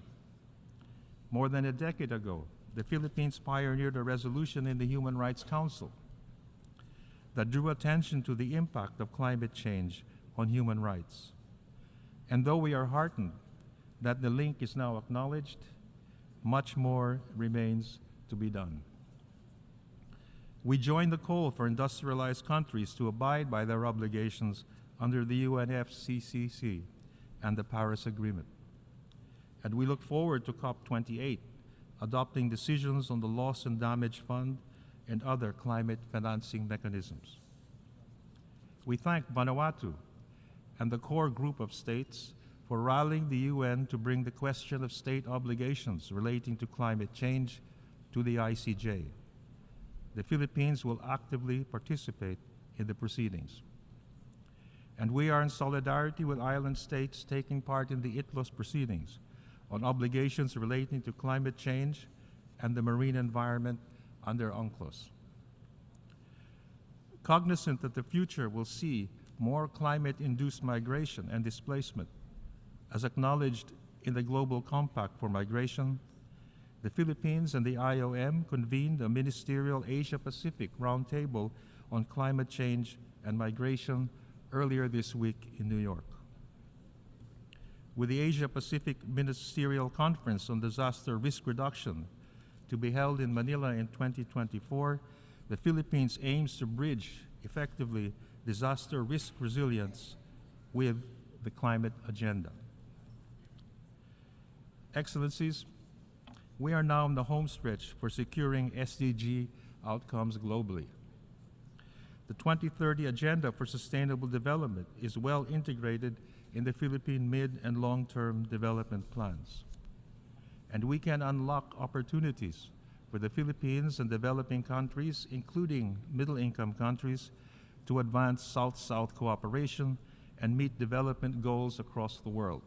More than a decade ago, the Philippines pioneered a resolution in the Human Rights Council that drew attention to the impact of climate change on human rights. And though we are heartened that the link is now acknowledged, much more remains to be done. We join the call for industrialized countries to abide by their obligations under the UNFCCC and the Paris Agreement. And we look forward to COP28, adopting decisions on the Loss and Damage Fund and other climate financing mechanisms. We thank Vanuatu and the core group of states for rallying the UN to bring the question of state obligations relating to climate change to the ICJ. The Philippines will actively participate in the proceedings. And we are in solidarity with island states taking part in the ITLOS proceedings on obligations relating to climate change and the marine environment under UNCLOS. Cognizant that the future will see more climate-induced migration and displacement, as acknowledged in the Global Compact for Migration, the Philippines and the IOM convened a ministerial Asia-Pacific roundtable on climate change and migration earlier this week in New York. With the Asia-Pacific Ministerial Conference on Disaster Risk Reduction to be held in Manila in 2024, the Philippines aims to bridge effectively disaster risk resilience with the climate agenda. Excellencies, we are now in the home stretch for securing SDG outcomes globally. The 2030 Agenda for Sustainable Development is well integrated in the Philippine mid- and long-term development plans. And we can unlock opportunities for the Philippines and developing countries, including middle-income countries, to advance South-South cooperation and meet development goals across the world.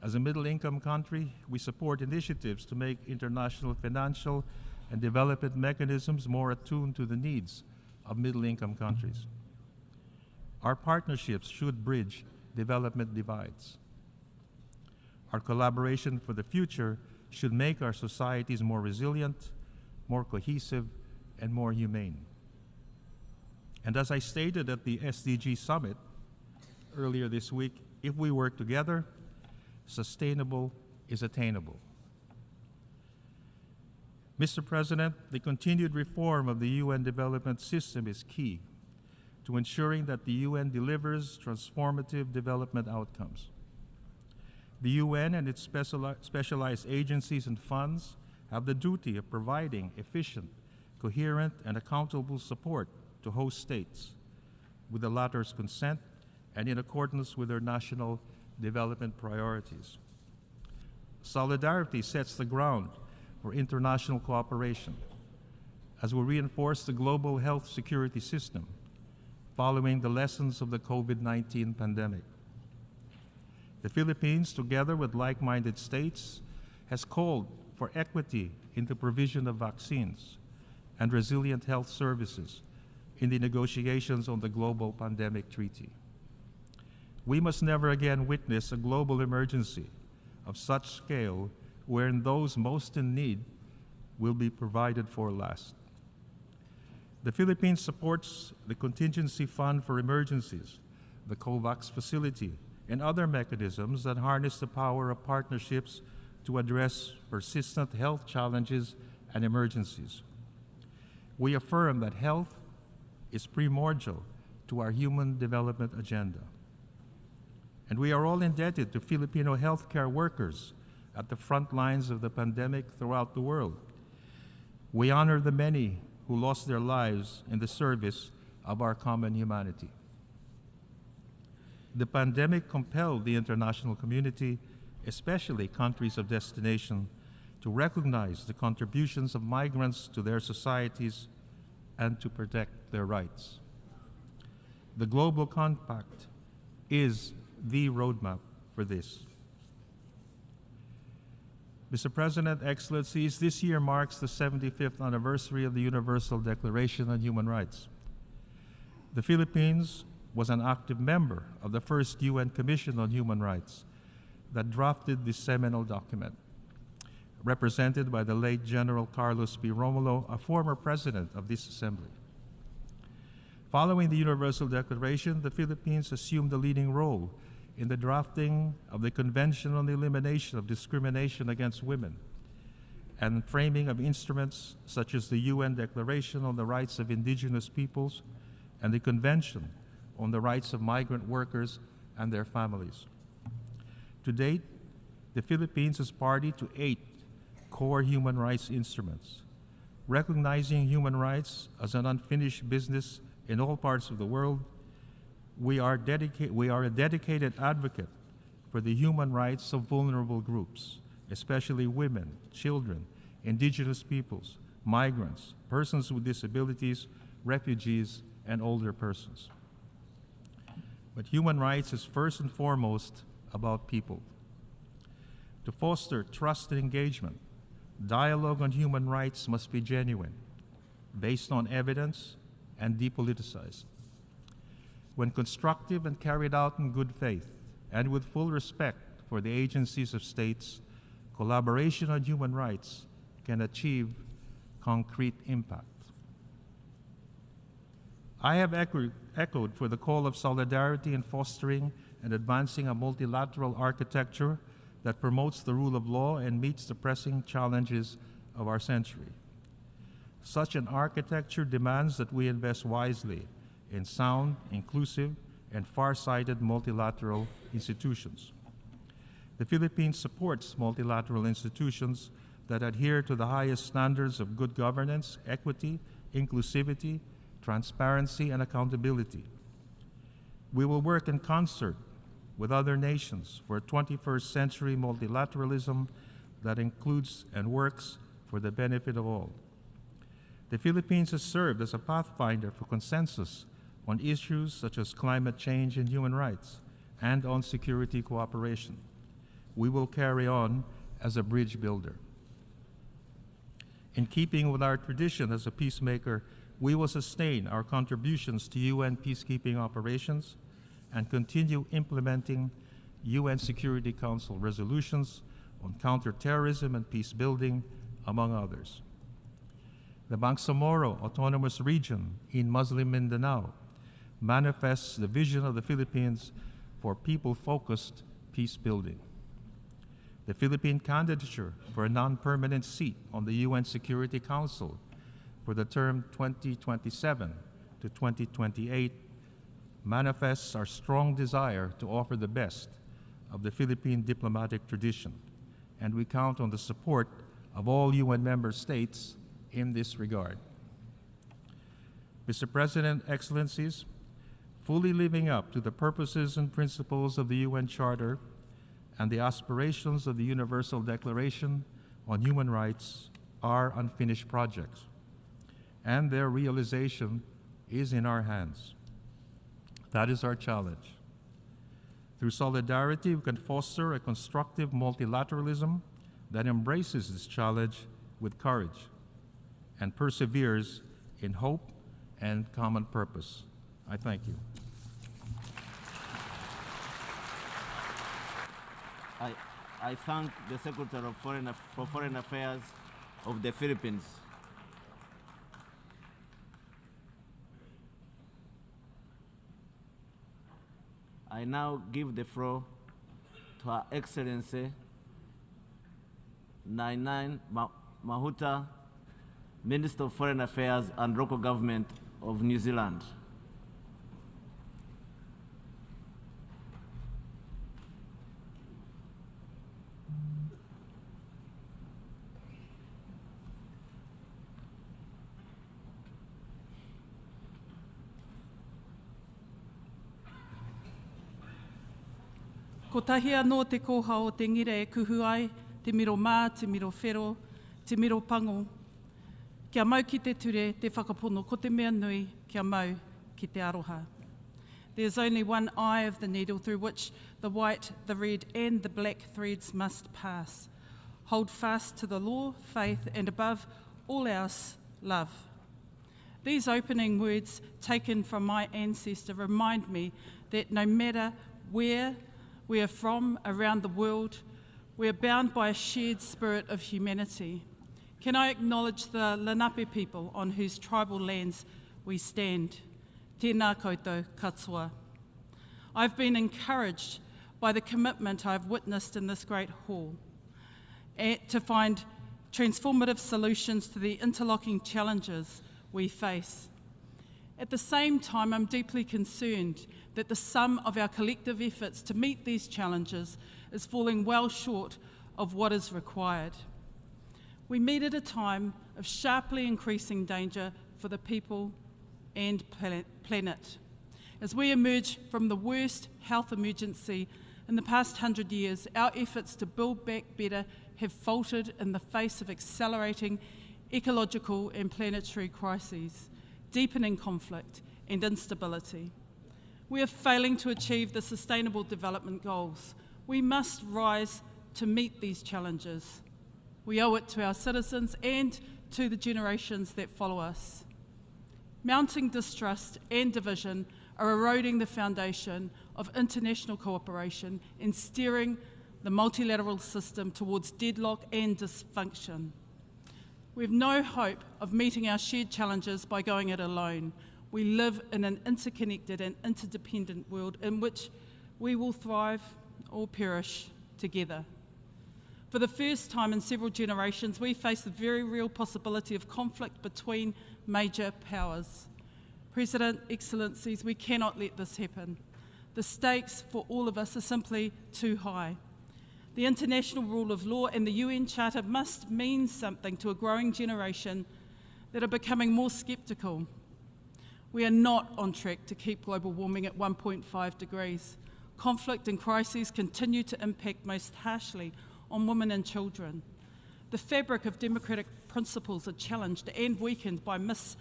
As a middle-income country, we support initiatives to make international financial and development mechanisms more attuned to the needs of middle-income countries. Our partnerships should bridge development divides. Our collaboration for the future should make our societies more resilient, more cohesive, and more humane. And as I stated at the SDG Summit earlier this week, if we work together, sustainable is attainable. Mr. President, the continued reform of the UN development system is key to ensuring that the UN delivers transformative development outcomes. The UN and its specialized agencies and funds have the duty of providing efficient, coherent, and accountable support to host states, with the latter's consent and in accordance with their national development priorities. Solidarity sets the ground for international cooperation as we reinforce the global health security system following the lessons of the COVID-19 pandemic. The Philippines, together with like-minded states, has called for equity in the provision of vaccines and resilient health services in the negotiations on the Global Pandemic Treaty. We must never again witness a global emergency of such scale wherein those most in need will be provided for last. The Philippines supports the Contingency Fund for Emergencies, the COVAX facility, and other mechanisms that harness the power of partnerships to address persistent health challenges and emergencies. We affirm that health is primordial to our human development agenda. And we are all indebted to Filipino healthcare workers at the front lines of the pandemic throughout the world. We honor the many who lost their lives in the service of our common humanity. The pandemic compelled the international community, especially countries of destination, to recognize the contributions of migrants to their societies and to protect their rights. The Global Compact is the roadmap for this. Mr. President, Excellencies, this year marks the 75th anniversary of the Universal Declaration on Human Rights. The Philippines was an active member of the first UN Commission on Human Rights that drafted this seminal document, represented by the late General Carlos P. Romulo, a former president of this assembly. Following the Universal Declaration, the Philippines assumed a leading role in the drafting of the Convention on the Elimination of Discrimination Against Women and framing of instruments such as the UN Declaration on the Rights of Indigenous Peoples and the Convention on the Rights of Migrant Workers and their families. To date, the Philippines is party to 8 core human rights instruments. Recognizing human rights as an unfinished business in all parts of the world, we are a dedicated advocate for the human rights of vulnerable groups, especially women, children, indigenous peoples, migrants, persons with disabilities, refugees, and older persons. But human rights is first and foremost about people. To foster trust and engagement, dialogue on human rights must be genuine, based on evidence, and depoliticized. When constructive and carried out in good faith and with full respect for the agencies of states, collaboration on human rights can achieve concrete impact. I have echoed for the call of solidarity in fostering and advancing a multilateral architecture that promotes the rule of law and meets the pressing challenges of our century. Such an architecture demands that we invest wisely in sound, inclusive, and far-sighted multilateral institutions. The Philippines supports multilateral institutions that adhere to the highest standards of good governance, equity, inclusivity, transparency, and accountability. We will work in concert with other nations for a 21st century multilateralism that includes and works for the benefit of all. The Philippines has served as a pathfinder for consensus on issues such as climate change and human rights, and on security cooperation. We will carry on as a bridge builder. In keeping with our tradition as a peacemaker, we will sustain our contributions to UN peacekeeping operations and continue implementing UN Security Council resolutions on counterterrorism and peace building, among others. The Bangsamoro Autonomous Region in Muslim Mindanao manifests the vision of the Philippines for people-focused peace building. The Philippine candidature for a non-permanent seat on the UN Security Council for the term 2027 to 2028 manifests our strong desire to offer the best of the Philippine diplomatic tradition, and we count on the support of all UN member states in this regard. Mr. President, Excellencies, fully living up to the purposes and principles of the UN Charter and the aspirations of the Universal Declaration on Human Rights are unfinished projects, and their realization is in our hands. That is our challenge. Through solidarity, we can foster a constructive multilateralism that embraces this challenge with courage and perseveres in hope and common purpose. I thank you. I thank the Secretary of Foreign Affairs of the Philippines. I now give the floor to Her Excellency Nainai Mahuta, Minister of Foreign Affairs and Local Government of New Zealand. Ko tahi anō te koha o te ngira e kuhu ai, te miro mā, te miro whero, te miro pango. Kia mau ki te ture, te whakapono, ko te mea nui, kia mau ki te aroha. There's only one eye of the needle through which the white, the red and the black threads must pass. Hold fast to the law, faith and above all else, love. These opening words taken from my ancestor remind me that no matter where we are from around the world, we are bound by a shared spirit of humanity. Can I acknowledge the Lenape people on whose tribal lands we stand? Tēnā koutou katoa. I've been encouraged by the commitment I've witnessed in this great hall to find transformative solutions to the interlocking challenges we face. At the same time, I'm deeply concerned that the sum of our collective efforts to meet these challenges is falling well short of what is required. We meet at a time of sharply increasing danger for the people and planet. As we emerge from the worst health emergency in the past 100 years, our efforts to build back better have faltered in the face of accelerating ecological and planetary crises, deepening conflict and instability. We are failing to achieve the Sustainable Development Goals. We must rise to meet these challenges. We owe it to our citizens and to the generations that follow us. Mounting distrust and division are eroding the foundation of international cooperation and steering the multilateral system towards deadlock and dysfunction. We have no hope of meeting our shared challenges by going it alone. We live in an interconnected and interdependent world in which we will thrive or perish together. For the first time in several generations, we face the very real possibility of conflict between major powers. President, Excellencies, we cannot let this happen. The stakes for all of us are simply too high. The international rule of law and the UN Charter must mean something to a growing generation that are becoming more sceptical. We are not on track to keep global warming at 1.5 degrees. Conflict and crises continue to impact most harshly on women and children. The fabric of democratic principles are challenged and weakened by mis-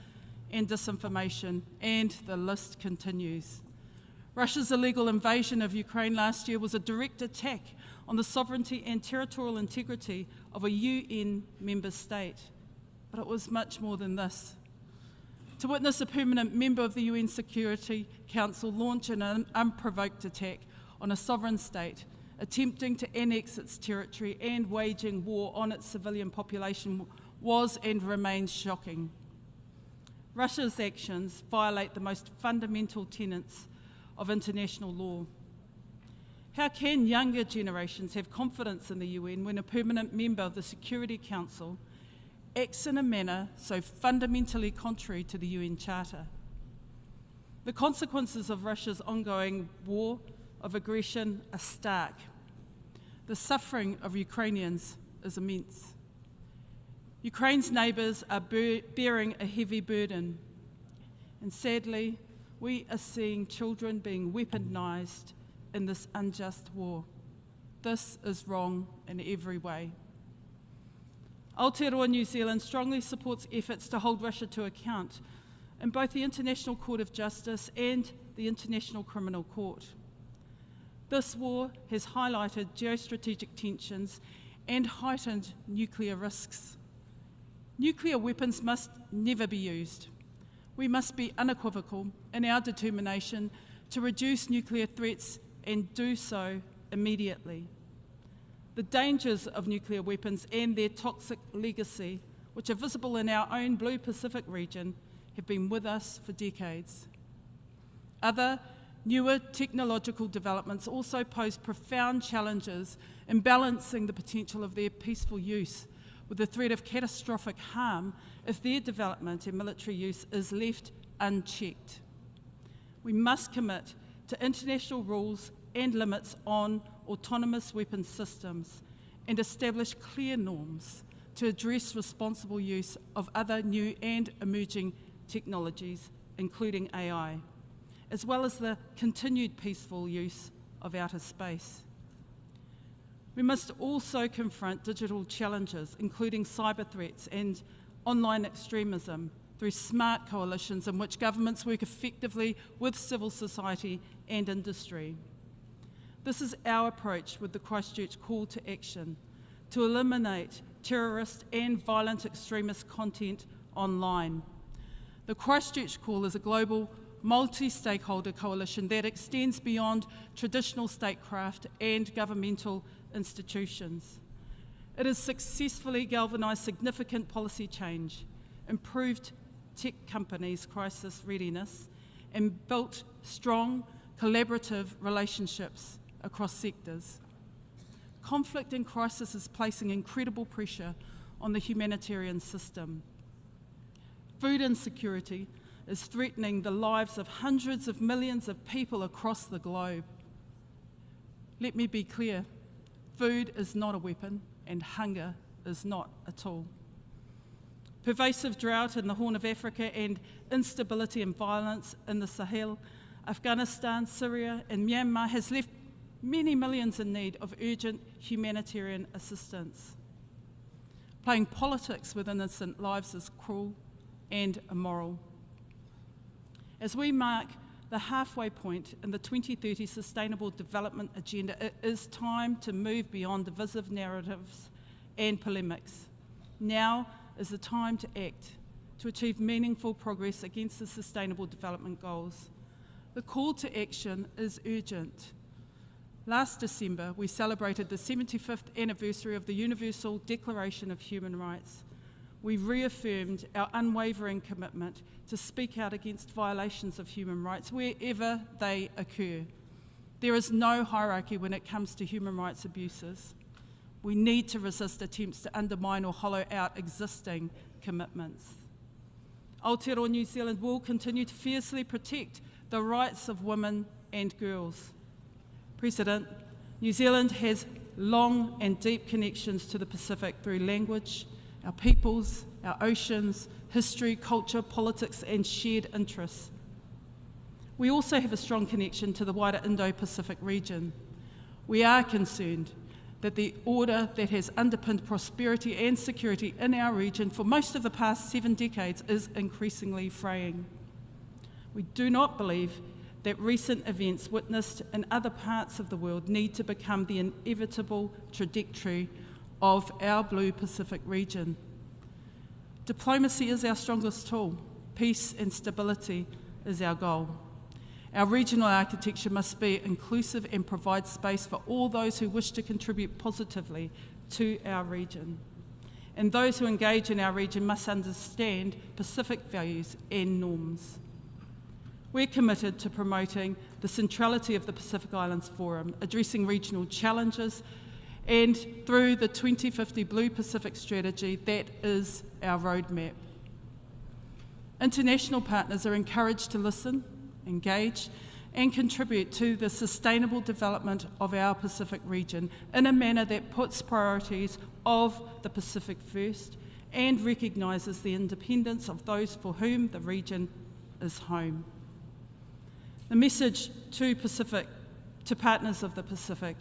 and disinformation, and the list continues. Russia's illegal invasion of Ukraine last year was a direct attack on the sovereignty and territorial integrity of a UN member state. But it was much more than this. To witness a permanent member of the UN Security Council launch an unprovoked attack on a sovereign state, attempting to annex its territory and waging war on its civilian population was and remains shocking. Russia's actions violate the most fundamental tenets of international law. How can younger generations have confidence in the UN when a permanent member of the Security Council acts in a manner so fundamentally contrary to the UN Charter? The consequences of Russia's ongoing war of aggression are stark. The suffering of Ukrainians is immense. Ukraine's neighbours are bearing a heavy burden, and sadly, we are seeing children being weaponised in this unjust war. This is wrong in every way. Aotearoa New Zealand strongly supports efforts to hold Russia to account in both the International Court of Justice and the International Criminal Court. This war has highlighted geostrategic tensions and heightened nuclear risks. Nuclear weapons must never be used. We must be unequivocal in our determination to reduce nuclear threats and do so immediately. The dangers of nuclear weapons and their toxic legacy, which are visible in our own Blue Pacific region, have been with us for decades. Other newer technological developments also pose profound challenges in balancing the potential of their peaceful use with the threat of catastrophic harm if their development and military use is left unchecked. We must commit to international rules and limits on autonomous weapons systems and establish clear norms to address responsible use of other new and emerging technologies, including AI, as well as the continued peaceful use of outer space. We must also confront digital challenges, including cyber threats and online extremism, through smart coalitions in which governments work effectively with civil society and industry. This is our approach with the Christchurch call to action, to eliminate terrorist and violent extremist content online. The Christchurch call is a global multi-stakeholder coalition that extends beyond traditional statecraft and governmental institutions. It has successfully galvanised significant policy change, improved tech companies' crisis readiness, and built strong collaborative relationships across sectors. Conflict and crisis is placing incredible pressure on the humanitarian system. Food insecurity is threatening the lives of hundreds of millions of people across the globe. Let me be clear, food is not a weapon and hunger is not a tool. Pervasive drought in the Horn of Africa and instability and violence in the Sahel, Afghanistan, Syria and Myanmar has left many millions in need of urgent humanitarian assistance. Playing politics with innocent lives is cruel and immoral. As we mark the halfway point in the 2030 Sustainable Development Agenda, it is time to move beyond divisive narratives and polemics. Now is the time to act, to achieve meaningful progress against the Sustainable Development Goals. The call to action is urgent. Last December, we celebrated the 75th anniversary of the Universal Declaration of Human Rights. We reaffirmed our unwavering commitment to speak out against violations of human rights wherever they occur. There is no hierarchy when it comes to human rights abuses. We need to resist attempts to undermine or hollow out existing commitments. Aotearoa New Zealand will continue to fiercely protect the rights of women and girls. President, New Zealand has long and deep connections to the Pacific through language, our peoples, our oceans, history, culture, politics, and shared interests. We also have a strong connection to the wider Indo-Pacific region. We are concerned that the order that has underpinned prosperity and security in our region for most of the past 7 decades is increasingly fraying. We do not believe that recent events witnessed in other parts of the world need to become the inevitable trajectory of our Blue Pacific region. Diplomacy is our strongest tool. Peace and stability is our goal. Our regional architecture must be inclusive and provide space for all those who wish to contribute positively to our region. And those who engage in our region must understand Pacific values and norms. We're committed to promoting the centrality of the Pacific Islands Forum, addressing regional challenges, and through the 2050 Blue Pacific Strategy, that is our roadmap. International partners are encouraged to listen, engage, and contribute to the sustainable development of our Pacific region in a manner that puts priorities of the Pacific first and recognises the independence of those for whom the region is home. The message to partners of the Pacific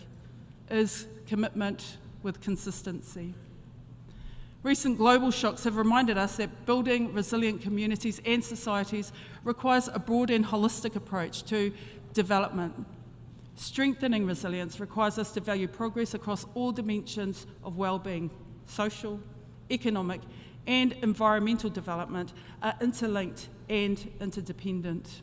is commitment with consistency. Recent global shocks have reminded us that building resilient communities and societies requires a broad and holistic approach to development. Strengthening resilience requires us to value progress across all dimensions of well-being. Social, economic, and environmental development are interlinked and interdependent.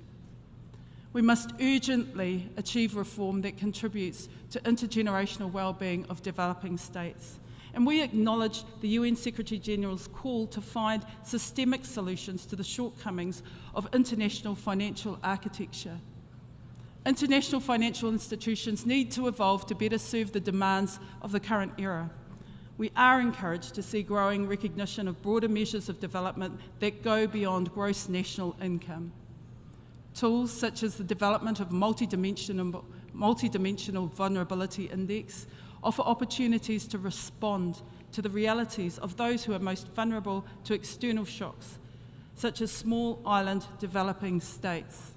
We must urgently achieve reform that contributes to intergenerational well-being of developing states. And we acknowledge the UN Secretary-General's call to find systemic solutions to the shortcomings of international financial architecture. International financial institutions need to evolve to better serve the demands of the current era. We are encouraged to see growing recognition of broader measures of development that go beyond gross national income. Tools such as the development of multidimensional vulnerability index offer opportunities to respond to the realities of those who are most vulnerable to external shocks, such as small island developing states.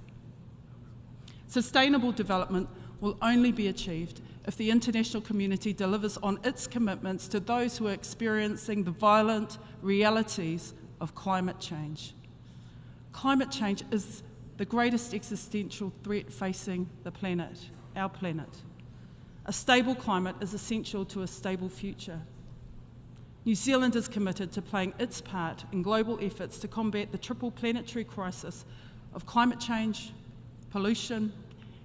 Sustainable development will only be achieved if the international community delivers on its commitments to those who are experiencing the violent realities of climate change. Climate change is the greatest existential threat facing the planet, our planet. A stable climate is essential to a stable future. New Zealand is committed to playing its part in global efforts to combat the triple planetary crisis of climate change, pollution,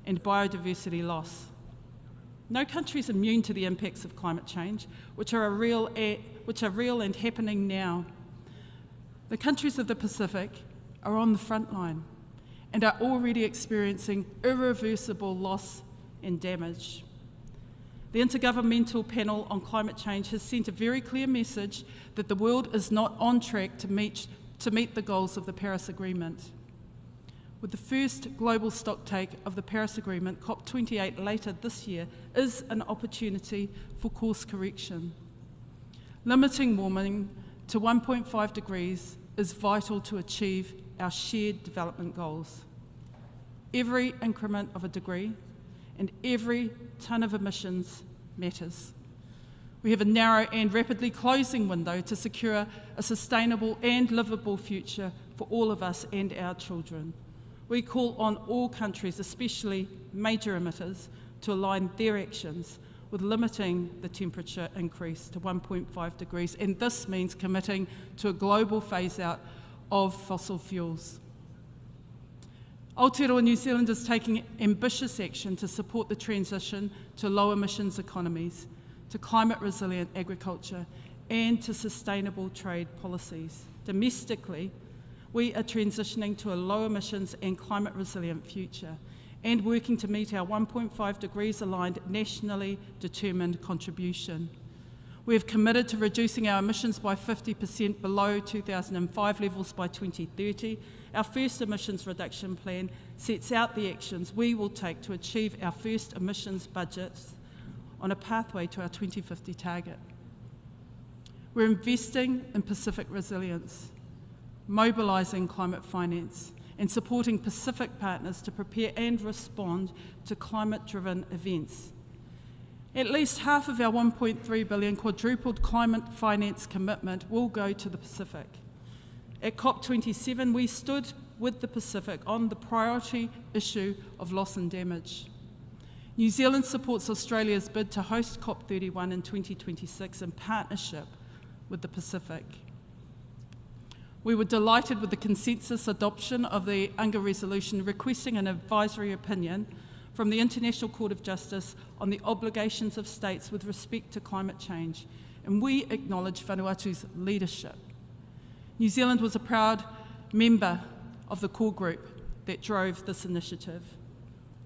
and biodiversity loss. No country is immune to the impacts of climate change, which are real and happening now. The countries of the Pacific are on the front line and are already experiencing irreversible loss and damage. The Intergovernmental Panel on Climate Change has sent a very clear message that the world is not on track to meet the goals of the Paris Agreement. With the first global stocktake of the Paris Agreement, COP28 later this year, is an opportunity for course correction. Limiting warming to 1.5 degrees is vital to achieve our shared development goals. Every increment of a degree and every tonne of emissions matters. We have a narrow and rapidly closing window to secure a sustainable and livable future for all of us and our children. We call on all countries, especially major emitters, to align their actions with limiting the temperature increase to 1.5 degrees, and this means committing to a global phase-out of fossil fuels. Aotearoa New Zealand is taking ambitious action to support the transition to low-emissions economies, to climate-resilient agriculture, and to sustainable trade policies. Domestically, we are transitioning to a low-emissions and climate-resilient future and working to meet our 1.5 degrees-aligned, nationally determined contribution. We have committed to reducing our emissions by 50% below 2005 levels by 2030. Our first emissions reduction plan sets out the actions we will take to achieve our first emissions budgets on a pathway to our 2050 target. We're investing in Pacific resilience, mobilising climate finance, and supporting Pacific partners to prepare and respond to climate-driven events. At least half of our $1.3 billion quadrupled climate finance commitment will go to the Pacific. At COP27, we stood with the Pacific on the priority issue of loss and damage. New Zealand supports Australia's bid to host COP31 in 2026 in partnership with the Pacific. We were delighted with the consensus adoption of the UNGA resolution requesting an advisory opinion from the International Court of Justice on the obligations of states with respect to climate change, and we acknowledge Vanuatu's leadership. New Zealand was a proud member of the core group that drove this initiative.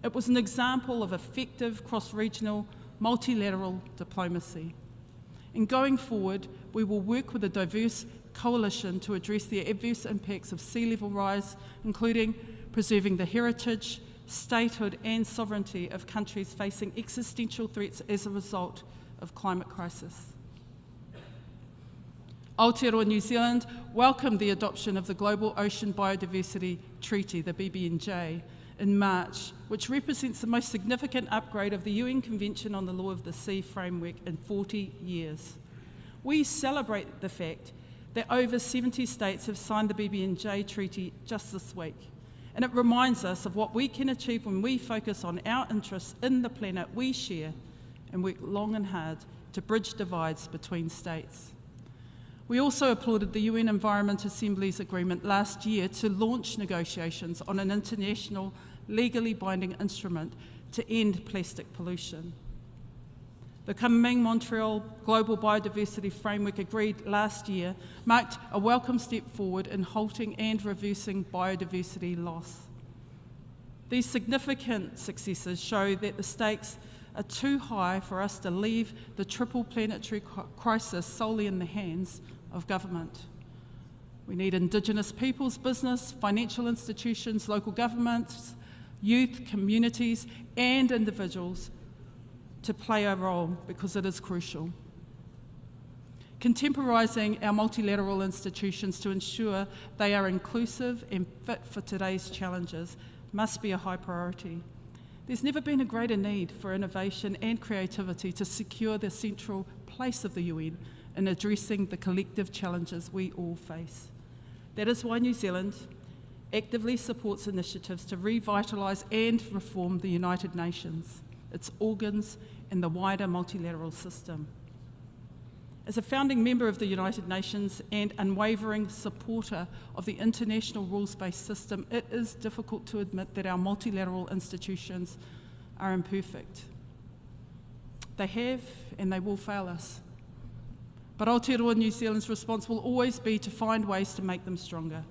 It was an example of effective cross-regional multilateral diplomacy. And going forward, we will work with a diverse coalition to address the adverse impacts of sea level rise, including preserving the heritage, statehood and sovereignty of countries facing existential threats as a result of climate crisis. Aotearoa New Zealand welcomed the adoption of the Global Ocean Biodiversity Treaty, the BBNJ, in March, which represents the most significant upgrade of the UN Convention on the Law of the Sea framework in 40 years. We celebrate the fact that over 70 states have signed the BBNJ treaty just this week, and it reminds us of what we can achieve when we focus on our interests in the planet we share and work long and hard to bridge divides between states. We also applauded the UN Environment Assembly's agreement last year to launch negotiations on an international legally binding instrument to end plastic pollution. The Kunming-Montreal Global Biodiversity Framework agreed last year marked a welcome step forward in halting and reversing biodiversity loss. These significant successes show that the stakes are too high for us to leave the triple planetary crisis solely in the hands of government. We need Indigenous peoples, business, financial institutions, local governments, youth, communities, and individuals to play a role because it is crucial. Contemporising our multilateral institutions to ensure they are inclusive and fit for today's challenges must be a high priority. There's never been a greater need for innovation and creativity to secure the central place of the UN in addressing the collective challenges we all face. That is why New Zealand actively supports initiatives to revitalise and reform the United Nations, its organs, and the wider multilateral system. As a founding member of the United Nations and unwavering supporter of the international rules-based system, it is difficult to admit that our multilateral institutions are imperfect. They have and they will fail us. But Aotearoa New Zealand's response will always be to find ways to make them stronger.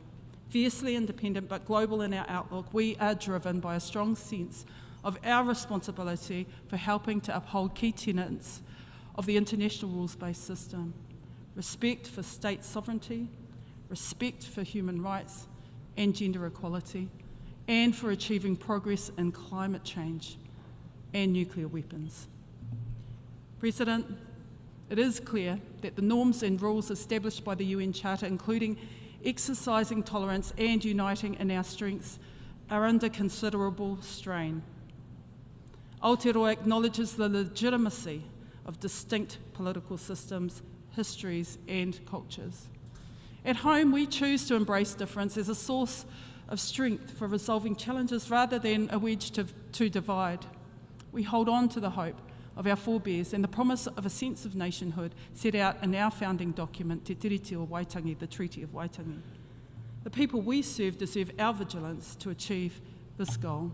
Fiercely independent but global in our outlook, we are driven by a strong sense of our responsibility for helping to uphold key tenets of the international rules-based system: respect for state sovereignty, respect for human rights and gender equality, and for achieving progress in climate change and nuclear weapons. President, it is clear that the norms and rules established by the UN Charter, including exercising tolerance and uniting in our strengths, are under considerable strain. Aotearoa acknowledges the legitimacy of distinct political systems, histories, and cultures. At home, we choose to embrace difference as a source of strength for resolving challenges rather than a wedge to divide. We hold on to the hope of our forebears and the promise of a sense of nationhood set out in our founding document, Te Tiriti o Waitangi, the Treaty of Waitangi. The people we serve deserve our vigilance to achieve this goal.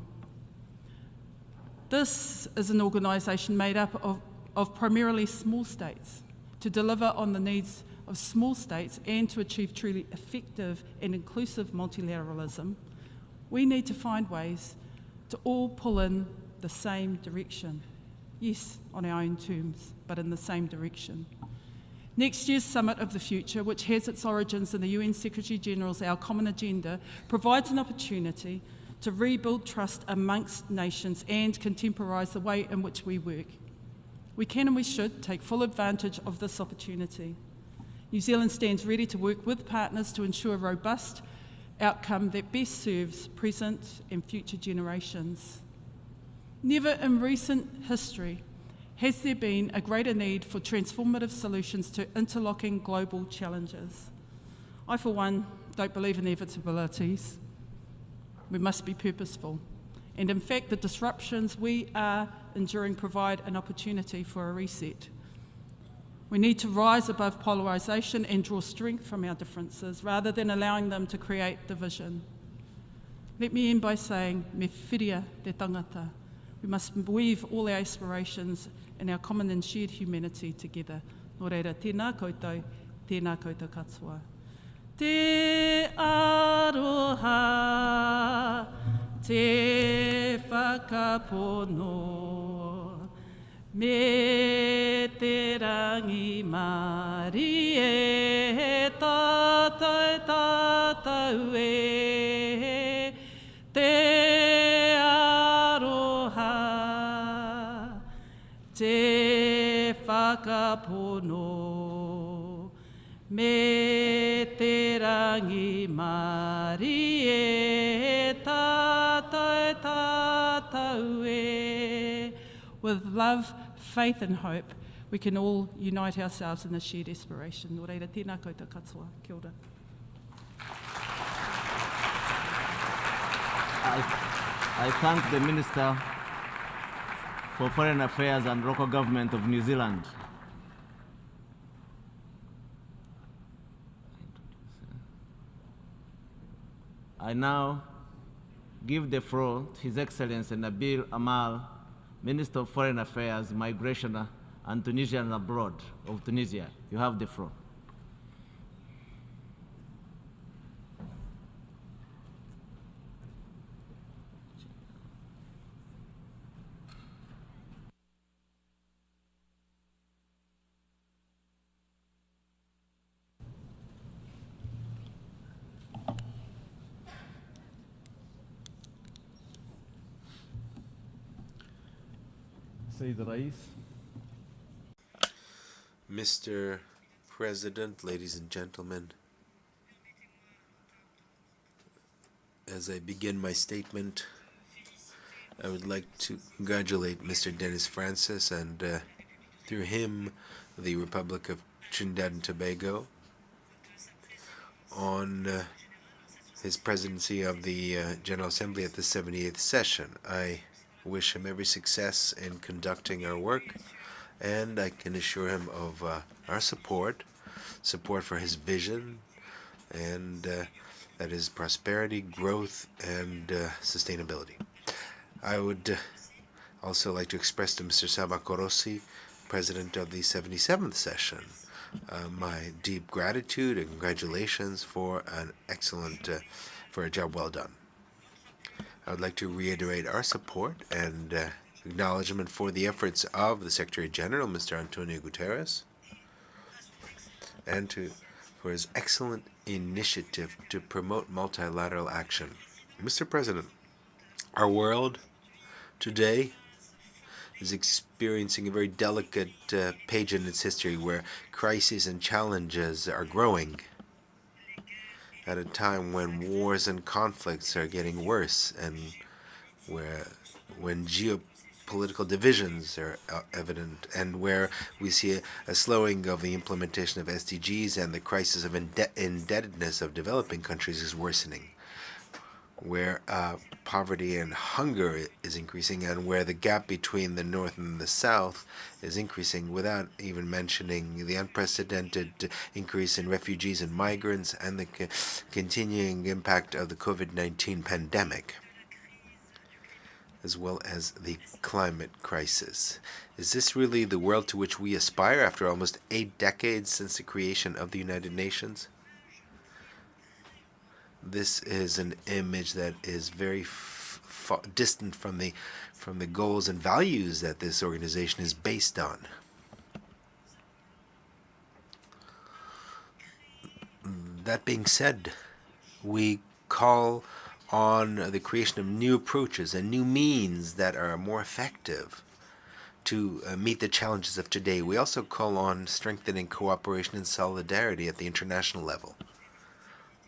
This is an organisation made up of primarily small states. To deliver on the needs of small states and to achieve truly effective and inclusive multilateralism, we need to find ways to all pull in the same direction. Yes, on our own terms, but in the same direction. Next year's Summit of the Future, which has its origins in the UN Secretary-General's Our Common Agenda, provides an opportunity to rebuild trust amongst nations and contemporise the way in which we work. We can and we should take full advantage of this opportunity. New Zealand stands ready to work with partners to ensure a robust outcome that best serves present and future generations. Never in recent history has there been a greater need for transformative solutions to interlocking global challenges. I, for one, don't believe in inevitabilities. We must be purposeful. And in fact, the disruptions we are enduring provide an opportunity for a reset. We need to rise above polarisation and draw strength from our differences rather than allowing them to create division. Let me end by saying, me whiria te tangata. We must weave all our aspirations and our common and shared humanity together. Nō reira, tēnā koutou katoa. Te aroha, te whakapono, me te rangi mari e tātou e, te aroha, te whakapono, me te rangi mari e tātou e. With love, faith and hope, we can all unite ourselves in a shared aspiration. Nō reira, tēnā koutou katoa. Kia ora. I thank the Minister for Foreign Affairs and Local Government of New Zealand. I now give the floor to His Excellency Nabil Amal, Minister of Foreign Affairs, Migration and Tunisia and Abroad of Tunisia. You have the floor. Mr. President, ladies and gentlemen, as I begin my statement, I would like to congratulate Mr. Denis Francis and through him the Republic of Trinidad and Tobago on his presidency of the General Assembly at the 78th session. I wish him every success in conducting our work, and I can assure him of our support for his vision, and that is prosperity, growth, and sustainability. I would also like to express to Mr. Sabakorosi, President of the 77th session, my deep gratitude and congratulations for an excellent, for a job well done. I would like to reiterate our support and acknowledgement for the efforts of the Secretary General, Mr. Antonio Guterres, and for his excellent initiative to promote multilateral action. Mr. President, our world today is experiencing a very delicate page in its history where crises and challenges are growing at a time when wars and conflicts are getting worse, and when geopolitical divisions are evident, and where we see a slowing of the implementation of SDGs, and the crisis of indebtedness of developing countries is worsening, where poverty and hunger is increasing, and where the gap between the North and the South is increasing, without even mentioning the unprecedented increase in refugees and migrants and the continuing impact of the COVID-19 pandemic, as well as the climate crisis. Is this really the world to which we aspire after almost 8 decades since the creation of the United Nations? This is an image that is very distant from the goals and values that this organization is based on. That being said, we call on the creation of new approaches and new means that are more effective to meet the challenges of today. We also call on strengthening cooperation and solidarity at the international level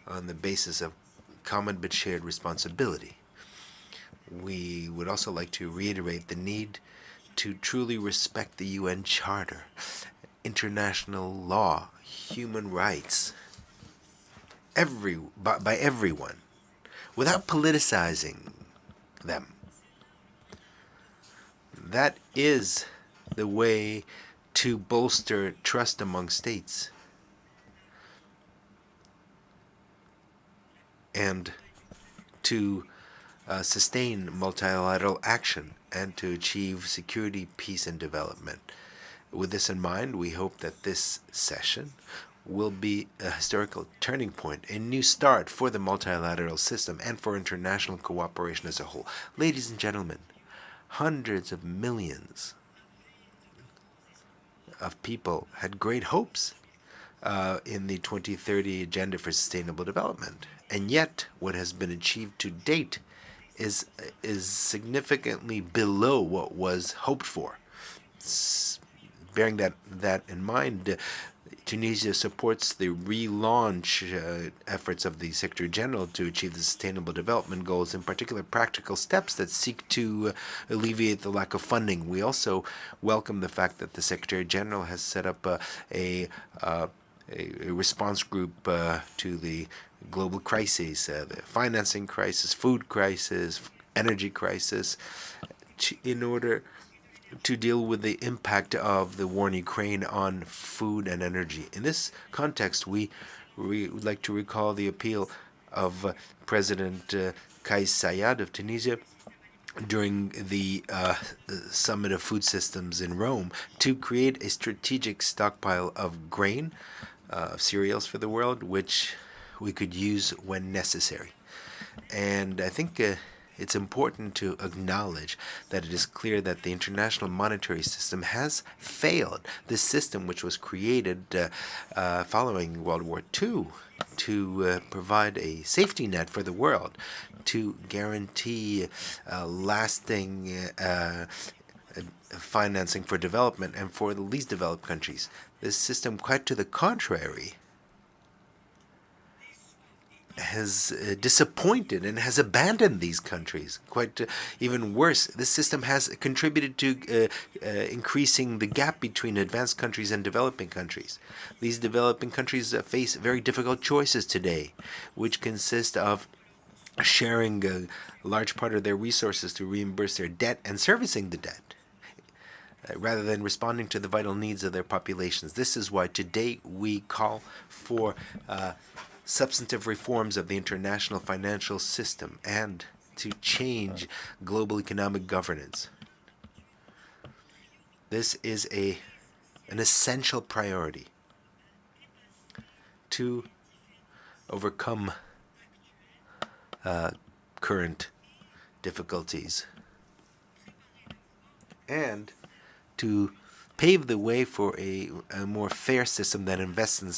on the basis of common but shared responsibility. We would also like to reiterate the need to truly respect the UN Charter, international law, human rights, by everyone, without politicizing them. That is the way to bolster trust among states and to sustain multilateral action and to achieve security, peace, and development. With this in mind, we hope that this session will be a historical turning point, a new start for the multilateral system and for international cooperation as a whole. Ladies and gentlemen, hundreds of millions of people had great hopes in the 2030 Agenda for Sustainable Development. And yet, what has been achieved to date is significantly below what was hoped for. Bearing that in mind, Tunisia supports the relaunch efforts of the Secretary General to achieve the Sustainable Development Goals, in particular practical steps that seek to alleviate the lack of funding. We also welcome the fact that the Secretary General has set up a response group to the global crises, the financing crisis, food crisis, energy crisis, in order to deal with the impact of the war in Ukraine on food and energy. In this context, we would like to recall the appeal of President Kais Saied of Tunisia during the Summit of Food Systems in Rome to create a strategic stockpile of grain, cereals for the world, which we could use when necessary. And I think it's important to acknowledge that it is clear that the international monetary system has failed. This system, which was created following World War II to provide a safety net for the world, to guarantee lasting financing for development and for the least developed countries. This system, quite to the contrary, has disappointed and has abandoned these countries. Quite even worse, this system has contributed to increasing the gap between advanced countries and developing countries. These developing countries face very difficult choices today, which consist of sharing a large part of their resources to reimburse their debt and servicing the debt, rather than responding to the vital needs of their populations. This is why today we call for substantive reforms of the international financial system and to change global economic governance. This is an essential priority to overcome current difficulties and to pave the way for a more fair system that invests in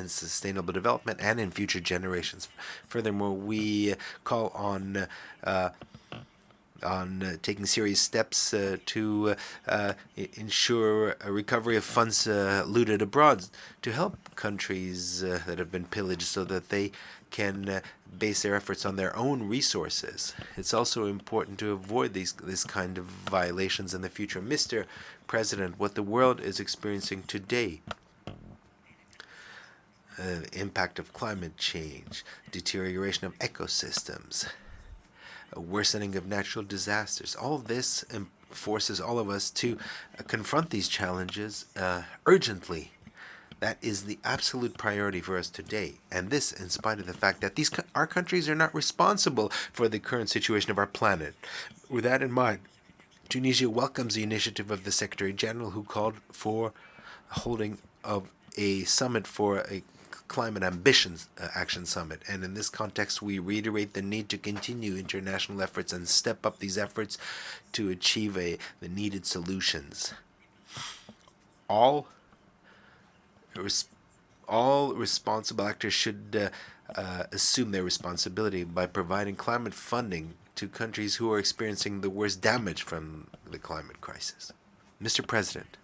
sustainable development and in future generations. Furthermore, we call on taking serious steps to ensure a recovery of funds looted abroad, to help countries that have been pillaged so that they can base their efforts on their own resources. It's also important to avoid this kind of violations in the future. Mr. President, what the world is experiencing today, impact of climate change, deterioration of ecosystems, a worsening of natural disasters, all of this forces all of us to confront these challenges urgently. That is the absolute priority for us today, and this in spite of the fact that our countries are not responsible for the current situation of our planet. With that in mind, Tunisia welcomes the initiative of the Secretary General, who called for holding of a summit for a climate ambitions action summit. And in this context, we reiterate the need to continue international efforts and step up these efforts to achieve the needed solutions. All responsible actors should assume their responsibility by providing climate funding to countries who are experiencing the worst damage from the climate crisis. Mr. President,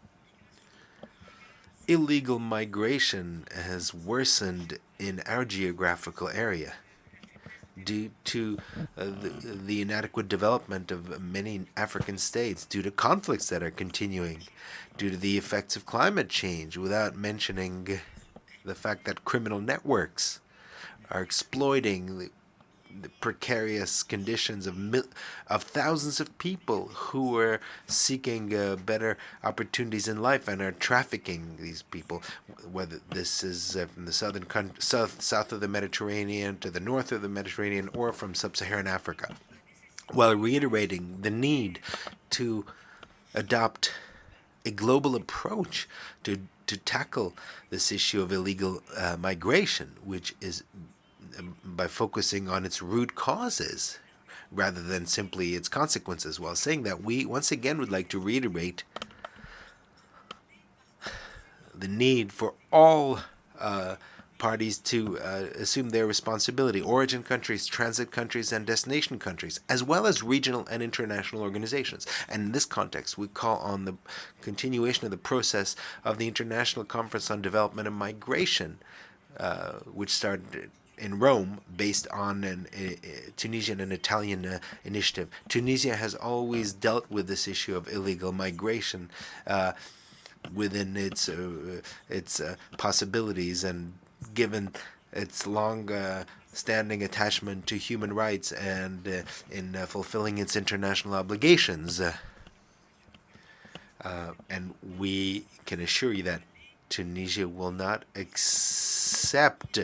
illegal migration has worsened in our geographical area due to the inadequate development of many African states, due to conflicts that are continuing, due to the effects of climate change, without mentioning the fact that criminal networks are exploiting the precarious conditions of thousands of people who are seeking better opportunities in life and are trafficking these people, whether this is from the south of the Mediterranean to the north of the Mediterranean or from sub-Saharan Africa, while reiterating the need to adopt a global approach to tackle this issue of illegal migration, which is by focusing on its root causes rather than simply its consequences. While saying that, we once again would like to reiterate the need for all parties to assume their responsibility, origin countries, transit countries, and destination countries, as well as regional and international organizations. And in this context, we call on the continuation of the process of the International Conference on Development and Migration, which started in Rome, based on a Tunisian and Italian initiative. Tunisia has always dealt with this issue of illegal migration within its possibilities, and given its long standing attachment to human rights and in fulfilling its international obligations. And we can assure you that Tunisia will not accept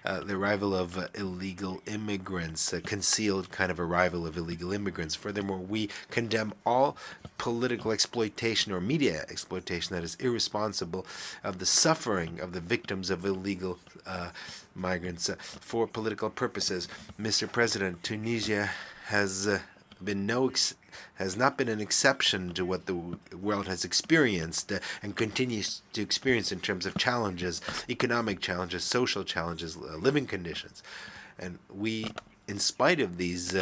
the arrival of illegal immigrants, a concealed kind of arrival of illegal immigrants. Furthermore, we condemn all political exploitation or media exploitation that is irresponsible of the suffering of the victims of illegal migrants for political purposes. Mr. President, Tunisia has not been an exception to what the world has experienced and continues to experience in terms of challenges, economic challenges, social challenges, living conditions. And we, in spite of these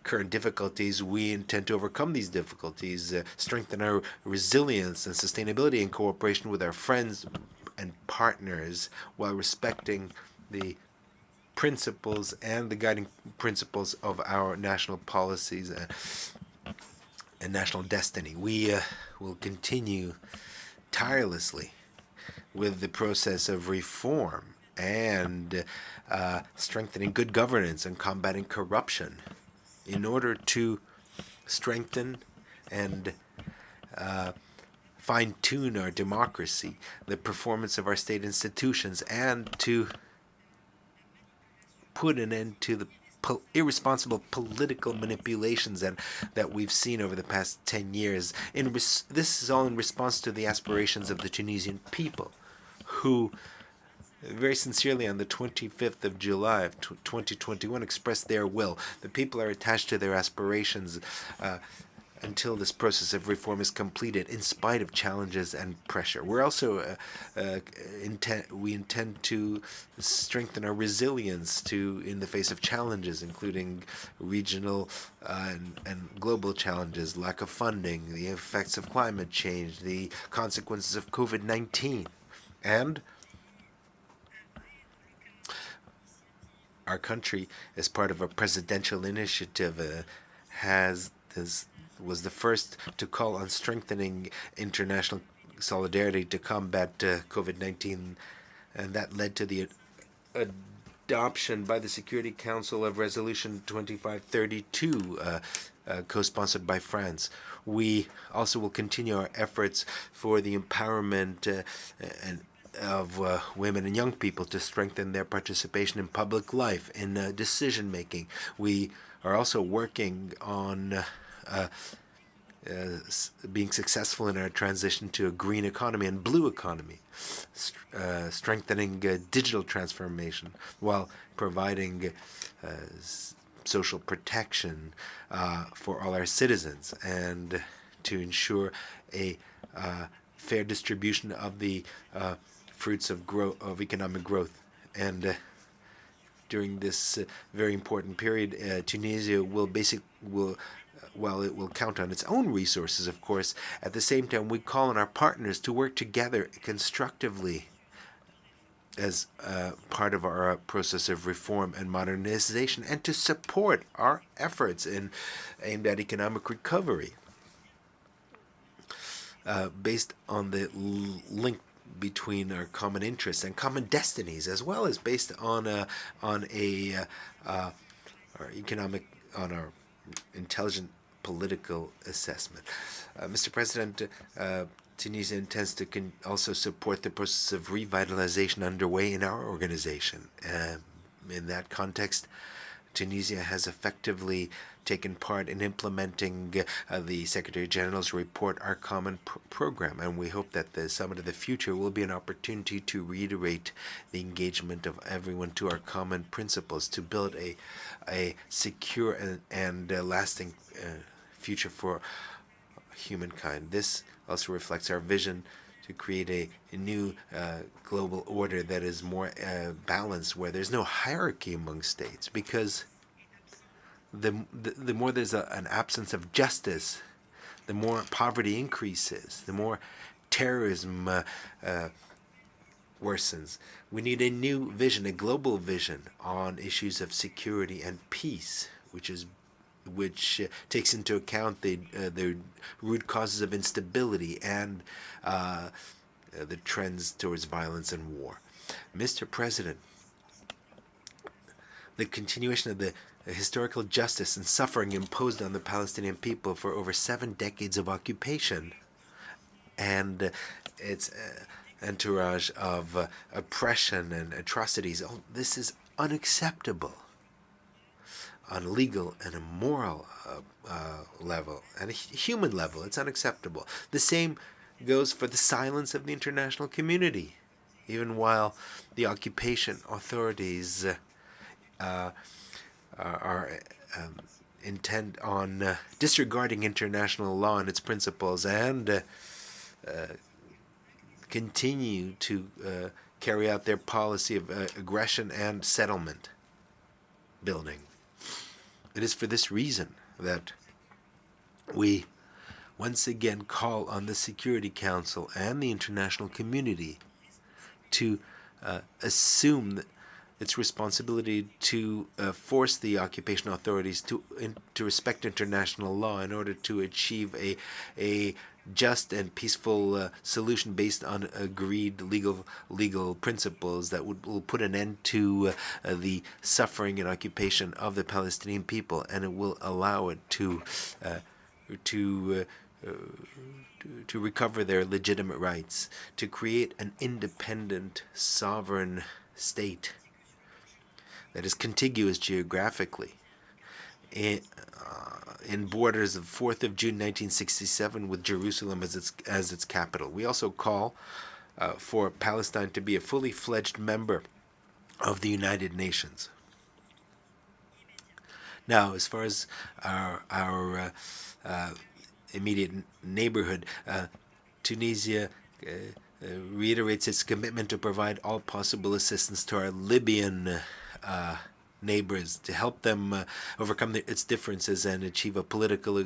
current difficulties, we intend to overcome these difficulties, strengthen our resilience and sustainability in cooperation with our friends and partners, while respecting the principles and the guiding principles of our national policies and national destiny. We will continue tirelessly with the process of reform and strengthening good governance and combating corruption in order to strengthen and fine-tune our democracy, the performance of our state institutions, and to put an end to the irresponsible political manipulations that we've seen over the past 10 years. This is all in response to the aspirations of the Tunisian people, who very sincerely on the 25th of July of 2021 expressed their will. The people are attached to their aspirations until this process of reform is completed, in spite of challenges and pressure. We're also we intend to strengthen our resilience in the face of challenges, including regional and global challenges, lack of funding, the effects of climate change, the consequences of COVID-19, and our country, as part of a presidential initiative, was the first to call on strengthening international solidarity to combat COVID-19, and that led to the adoption by the Security Council of Resolution 2532, co-sponsored by France. We also will continue our efforts for the empowerment of women and young people to strengthen their participation in public life, in decision-making. We are also working on being successful in our transition to a green economy and blue economy, strengthening digital transformation while providing social protection for all our citizens, and to ensure a fair distribution of the fruits of economic growth. And during this very important period, Tunisia while it will count on its own resources, of course, at the same time we call on our partners to work together constructively as part of our process of reform and modernization, and to support our efforts aimed at economic recovery, based on the link between our common interests and common destinies, as well as based on our intelligent political assessment. Mr. President, Tunisia intends to also support the process of revitalization underway in our organization. In that context, Tunisia has effectively taken part in implementing the Secretary General's report, Our Common Program, and we hope that the Summit of the Future will be an opportunity to reiterate the engagement of everyone to our common principles, to build a secure and lasting future for humankind. This also reflects our vision to create a new global order that is more balanced, where there's no hierarchy among states, because the more there's an absence of justice, the more poverty increases, the more terrorism worsens. We need a new vision, a global vision on issues of security and peace, which takes into account the root causes of instability and the trends towards violence and war. Mr. President, the continuation of the historical justice and suffering imposed on the Palestinian people for over 7 decades of occupation, and its entourage of oppression and atrocities, this is unacceptable on a legal and a moral level and a human level. It's unacceptable. The same goes for the silence of the international community, even while the occupation authorities are intent on disregarding international law and its principles, and continue to carry out their policy of aggression and settlement building. It is for this reason that we once again call on the Security Council and the international community to assume its responsibility to force the occupation authorities to respect international law in order to achieve a just and peaceful solution based on agreed legal principles that will put an end to the suffering and occupation of the Palestinian people, and it will allow it to recover their legitimate rights, to create an independent, sovereign state that is contiguous geographically in borders of 4th of June 1967 with Jerusalem as its capital. We also call for Palestine to be a fully fledged member of the United Nations. Now, as far as our immediate neighborhood, Tunisia reiterates its commitment to provide all possible assistance to our Libyan neighbors to help them overcome its differences and achieve a political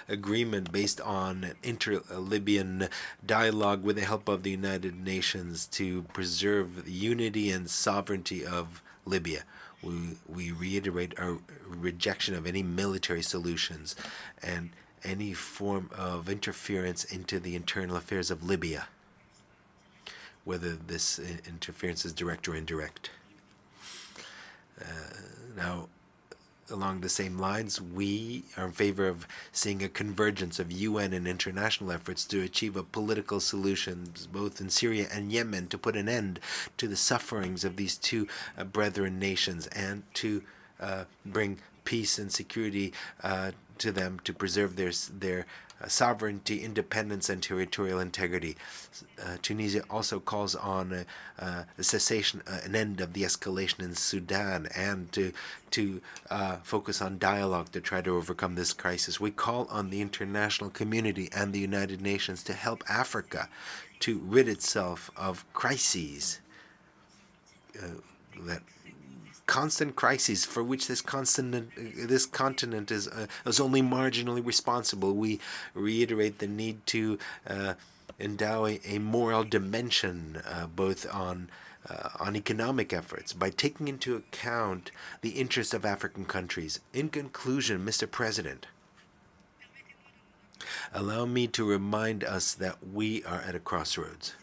agreement based on an inter-Libyan dialogue with the help of the United Nations to preserve the unity and sovereignty of Libya. We reiterate our rejection of any military solutions and any form of interference into the internal affairs of Libya, whether this interference is direct or indirect. Now, along the same lines, we are in favor of seeing a convergence of UN and international efforts to achieve a political solution both in Syria and Yemen to put an end to the sufferings of these two brethren nations and to bring peace and security to them, to preserve their sovereignty, independence, and territorial integrity. Tunisia also calls on a cessation, an end of the escalation in Sudan, and to focus on dialogue to try to overcome this crisis. We call on the international community and the United Nations to help Africa to rid itself of crises, that constant crises for which this continent is only marginally responsible. We reiterate the need to endow a moral dimension both on economic efforts by taking into account the interests of African countries. In conclusion, Mr. President, allow me to remind us that we are at a crossroads.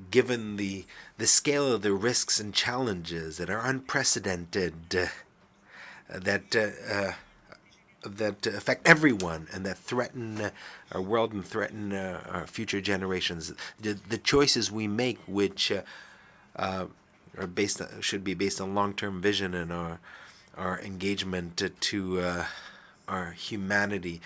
Given the scale of the risks and challenges that are unprecedented, that affect everyone and that threaten our world and threaten our future generations, the choices we make, which should be based on long-term vision and our engagement to our humanity,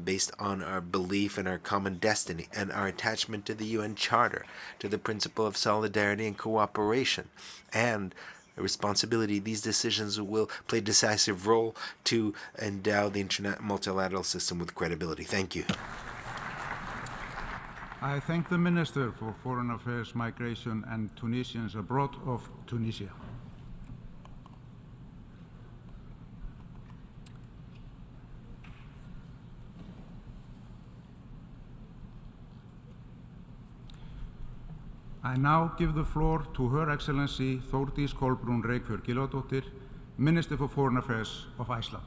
based on our belief in our common destiny and our attachment to the UN Charter, to the principle of solidarity and cooperation, and a responsibility. These decisions will play a decisive role to endow the multilateral system with credibility. Thank you. I thank the Minister for Foreign Affairs, Migration and Tunisians Abroad of Tunisia. I now give the floor to Her Excellency Þórdís Kolbrún Reykfjörð Gylfadóttir, Minister for Foreign Affairs of Iceland.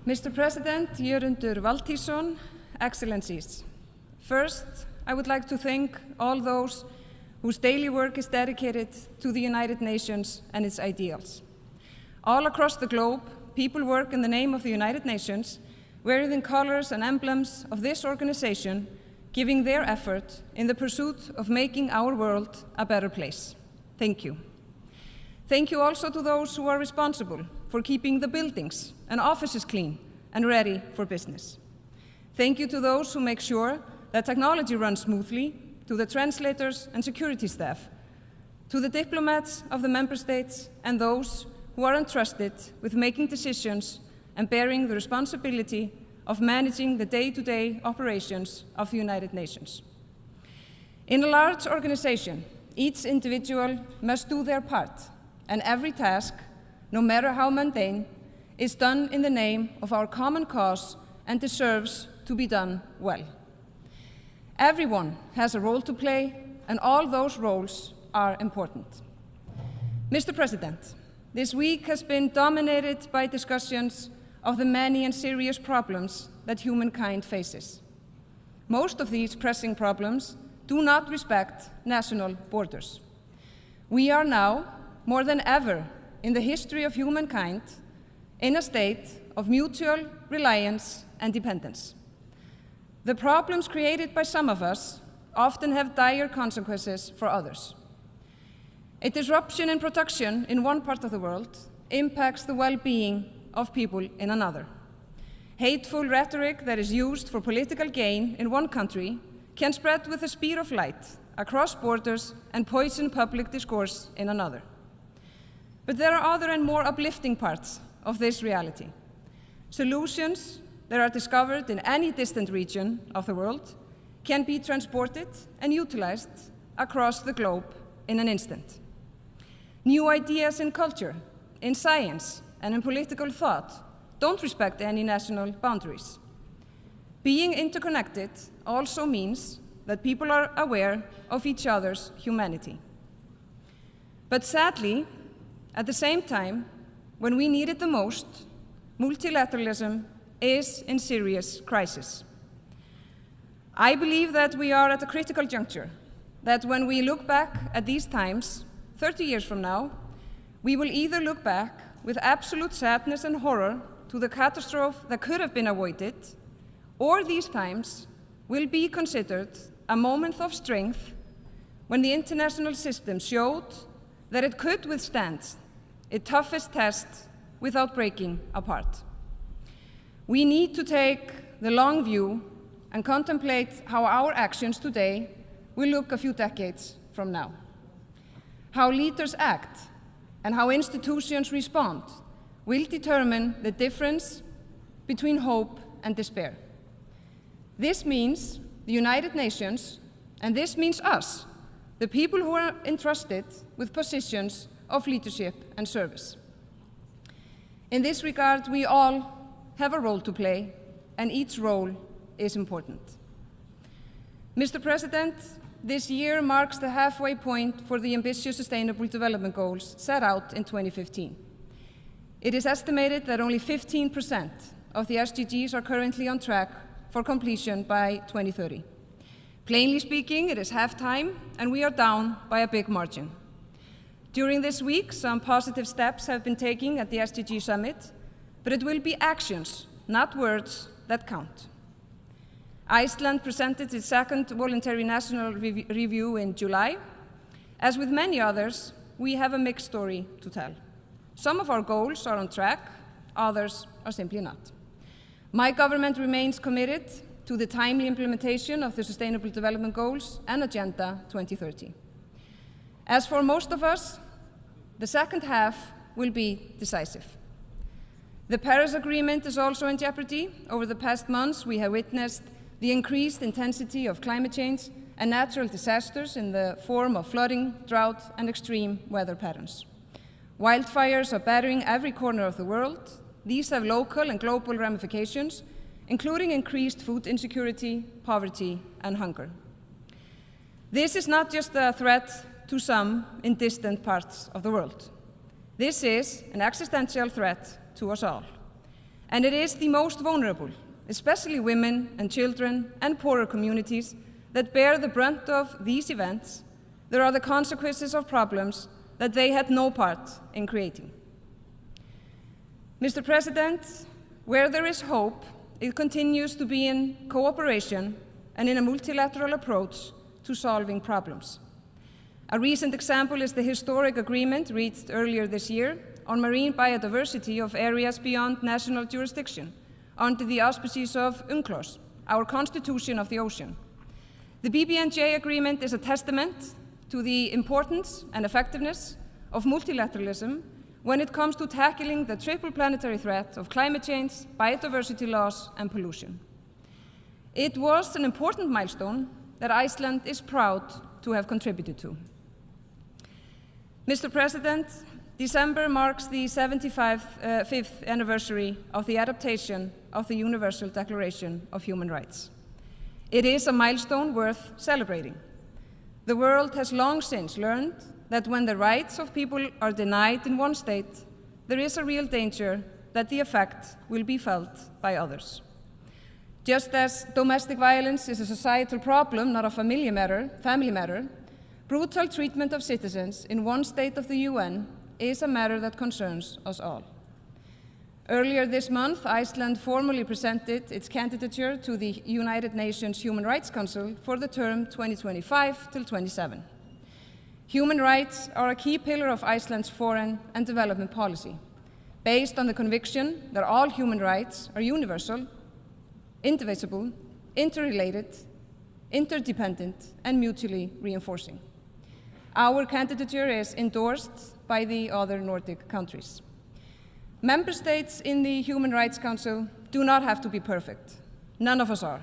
Mr. President, Jörundur Valtýsson, Excellencies. First, I would like to thank all those whose daily work is dedicated to the United Nations and its ideals. All across the globe, people work in the name of the United Nations, wearing the colors and emblems of this organization, giving their effort in the pursuit of making our world a better place. Thank you. Thank you also to those who are responsible for keeping the buildings and offices clean and ready for business. Thank you to those who make sure that technology runs smoothly, to the translators and security staff, to the diplomats of the member states and those who are entrusted with making decisions and bearing the responsibility of managing the day-to-day operations of the United Nations. In a large organization, each individual must do their part, and every task, no matter how mundane, is done in the name of our common cause and deserves to be done well. Everyone has a role to play, and all those roles are important. Mr. President, this week has been dominated by discussions of the many and serious problems that humankind faces. Most of these pressing problems do not respect national borders. We are now, more than ever in the history of humankind, in a state of mutual reliance and dependence. The problems created by some of us often have dire consequences for others. A disruption in production in one part of the world impacts the well-being of people in another. Hateful rhetoric that is used for political gain in one country can spread with the speed of light across borders and poison public discourse in another. But there are other and more uplifting parts of this reality. Solutions that are discovered in any distant region of the world can be transported and utilized across the globe in an instant. New ideas in culture, in science, and in political thought don't respect any national boundaries. Being interconnected also means that people are aware of each other's humanity. But sadly, at the same time, when we need it the most, multilateralism is in serious crisis. I believe that we are at a critical juncture, that when we look back at these times, 30 years from now, we will either look back with absolute sadness and horror to the catastrophe that could have been avoided, or these times will be considered a moment of strength when the international system showed that it could withstand its toughest test without breaking apart. We need to take the long view and contemplate how our actions today will look a few decades from now. How leaders act and how institutions respond will determine the difference between hope and despair. This means the United Nations, and this means us, the people who are entrusted with positions of leadership and service. In this regard, we all have a role to play, and each role is important. Mr. President, this year marks the halfway point for the ambitious Sustainable Development Goals set out in 2015. It is estimated that only 15% of the SDGs are currently on track for completion by 2030. Plainly speaking, it is half time, and we are down by a big margin. During this week, some positive steps have been taken at the SDG Summit, but it will be actions, not words, that count. Iceland presented its second voluntary national review in July. As with many others, we have a mixed story to tell. Some of our goals are on track, others are simply not. My government remains committed to the timely implementation of the Sustainable Development Goals and Agenda 2030. As for most of us, the second half will be decisive. The Paris Agreement is also in jeopardy. Over the past months, we have witnessed the increased intensity of climate change and natural disasters in the form of flooding, drought, and extreme weather patterns. Wildfires are battering every corner of the world. These have local and global ramifications, including increased food insecurity, poverty, and hunger. This is not just a threat to some in distant parts of the world. This is an existential threat to us all. And it is the most vulnerable, especially women and children and poorer communities, that bear the brunt of these events. There are the consequences of problems that they had no part in creating. Mr. President, where there is hope, it continues to be in cooperation and in a multilateral approach to solving problems. A recent example is the historic agreement reached earlier this year on marine biodiversity of areas beyond national jurisdiction under the auspices of UNCLOS, our Constitution of the Ocean. The BBNJ agreement is a testament to the importance and effectiveness of multilateralism, when it comes to tackling the triple planetary threat of climate change, biodiversity loss, and pollution. It was an important milestone that Iceland is proud to have contributed to. Mr. President, December marks the 75th anniversary of the adoption of the Universal Declaration of Human Rights. It is a milestone worth celebrating. The world has long since learned that when the rights of people are denied in one state, there is a real danger that the effect will be felt by others. Just as domestic violence is a societal problem, not a family matter, brutal treatment of citizens in one state of the UN is a matter that concerns us all. Earlier this month, Iceland formally presented its candidature to the United Nations Human Rights Council for the term 2025 till 27. Human rights are a key pillar of Iceland's foreign and development policy, based on the conviction that all human rights are universal, indivisible, interrelated, interdependent, and mutually reinforcing. Our candidature is endorsed by the other Nordic countries. Member states in the Human Rights Council do not have to be perfect. None of us are.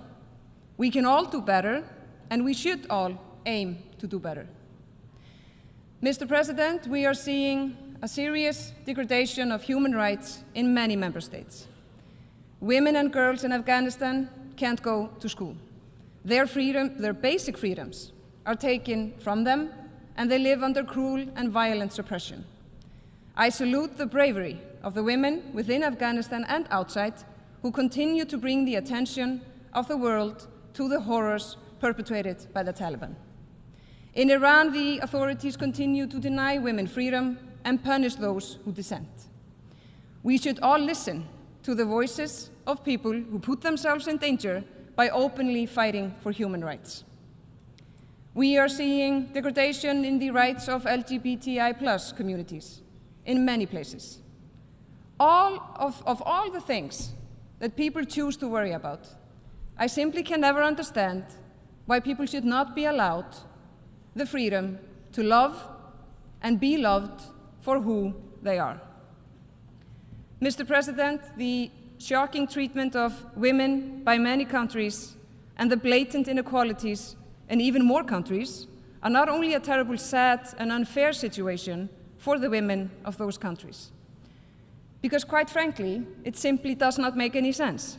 We can all do better, and we should all aim to do better. Mr. President, we are seeing a serious degradation of human rights in many member states. Women and girls in Afghanistan can't go to school. Their basic freedoms are taken from them, and they live under cruel and violent suppression. I salute the bravery of the women within Afghanistan and outside who continue to bring the attention of the world to the horrors perpetrated by the Taliban. In Iran, the authorities continue to deny women freedom and punish those who dissent. We should all listen to the voices of people who put themselves in danger by openly fighting for human rights. We are seeing degradation in the rights of LGBTI+ communities in many places. Of all the things that people choose to worry about, I simply can never understand why people should not be allowed the freedom to love and be loved for who they are. Mr. President, the shocking treatment of women by many countries and the blatant inequalities in even more countries are not only a terrible, sad, and unfair situation for the women of those countries, because quite frankly, it simply does not make any sense.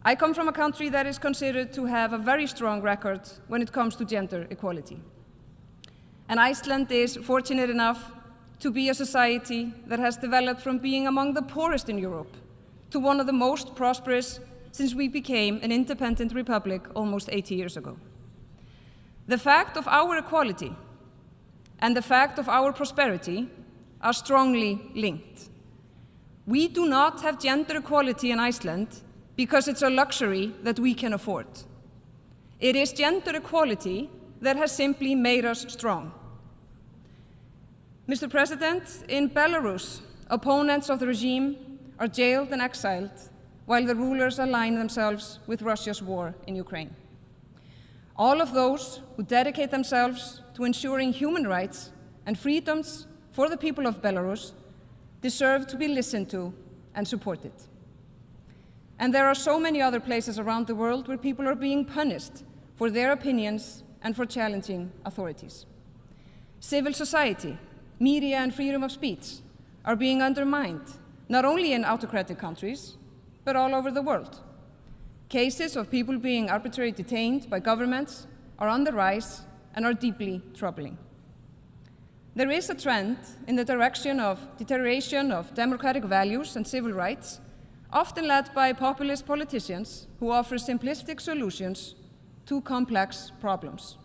I come from a country that is considered to have a very strong record when it comes to gender equality. And Iceland is fortunate enough to be a society that has developed from being among the poorest in Europe to one of the most prosperous since we became an independent republic almost 80 years ago. The fact of our equality and the fact of our prosperity are strongly linked. We do not have gender equality in Iceland because it's a luxury that we can afford. It is gender equality that has simply made us strong. Mr. President, in Belarus, opponents of the regime are jailed and exiled while the rulers align themselves with Russia's war in Ukraine. All of those who dedicate themselves to ensuring human rights and freedoms for the people of Belarus deserve to be listened to and supported. And there are so many other places around the world where people are being punished for their opinions and for challenging authorities. Civil society, media, and freedom of speech are being undermined, not only in autocratic countries, but all over the world. Cases of people being arbitrarily detained by governments are on the rise and are deeply troubling. There is a trend in the direction of deterioration of democratic values and civil rights, often led by populist politicians who offer simplistic solutions to complex problems.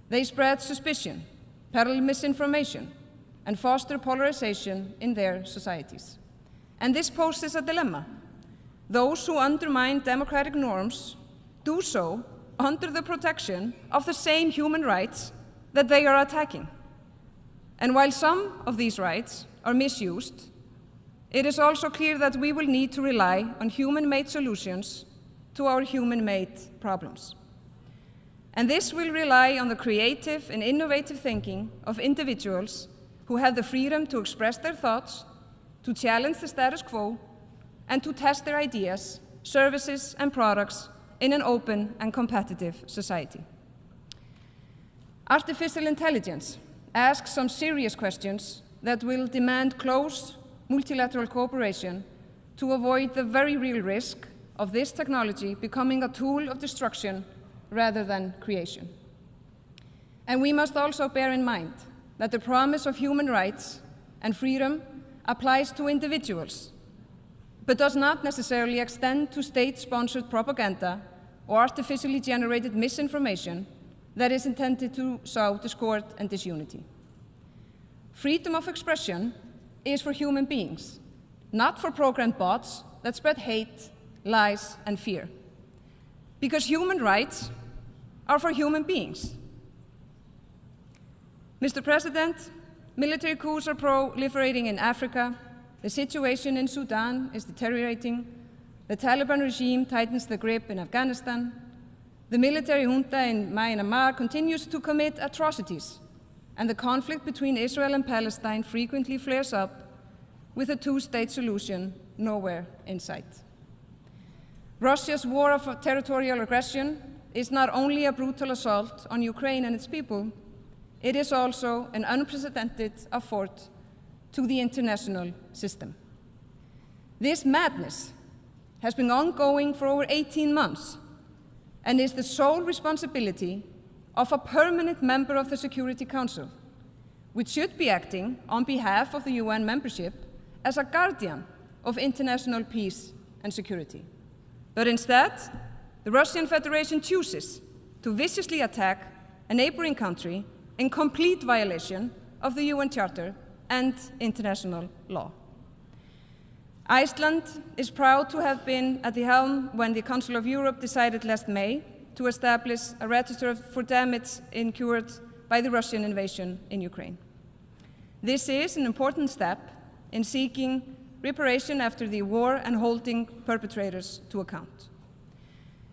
They spread suspicion, peddle misinformation, and foster polarization in their societies. And this poses a dilemma. Those who undermine democratic norms do so under the protection of the same human rights that they are attacking. And while some of these rights are misused, it is also clear that we will need to rely on human-made solutions to our human-made problems. And this will rely on the creative and innovative thinking of individuals who have the freedom to express their thoughts, to challenge the status quo, and to test their ideas, services, and products in an open and competitive society. Artificial intelligence asks some serious questions that will demand close multilateral cooperation to avoid the very real risk of this technology becoming a tool of destruction rather than creation. And we must also bear in mind that the promise of human rights and freedom applies to individuals, but does not necessarily extend to state-sponsored propaganda or artificially generated misinformation that is intended to sow discord and disunity. Freedom of expression is for human beings, not for programmed bots that spread hate, lies, and fear. Because human rights are for human beings. Mr. President, military coups are proliferating in Africa, the situation in Sudan is deteriorating, the Taliban regime tightens the grip in Afghanistan, the military junta in Myanmar continues to commit atrocities, and the conflict between Israel and Palestine frequently flares up with a two-state solution nowhere in sight. Russia's war of territorial aggression is not only a brutal assault on Ukraine and its people, it is also an unprecedented affront to the international system. This madness has been ongoing for over 18 months and is the sole responsibility of a permanent member of the Security Council, which should be acting on behalf of the UN membership as a guardian of international peace and security. But instead, the Russian Federation chooses to viciously attack a neighboring country in complete violation of the UN Charter and international law. Iceland is proud to have been at the helm when the Council of Europe decided last May to establish a register for damage incurred by the Russian invasion in Ukraine. This is an important step in seeking reparation after the war and holding perpetrators to account.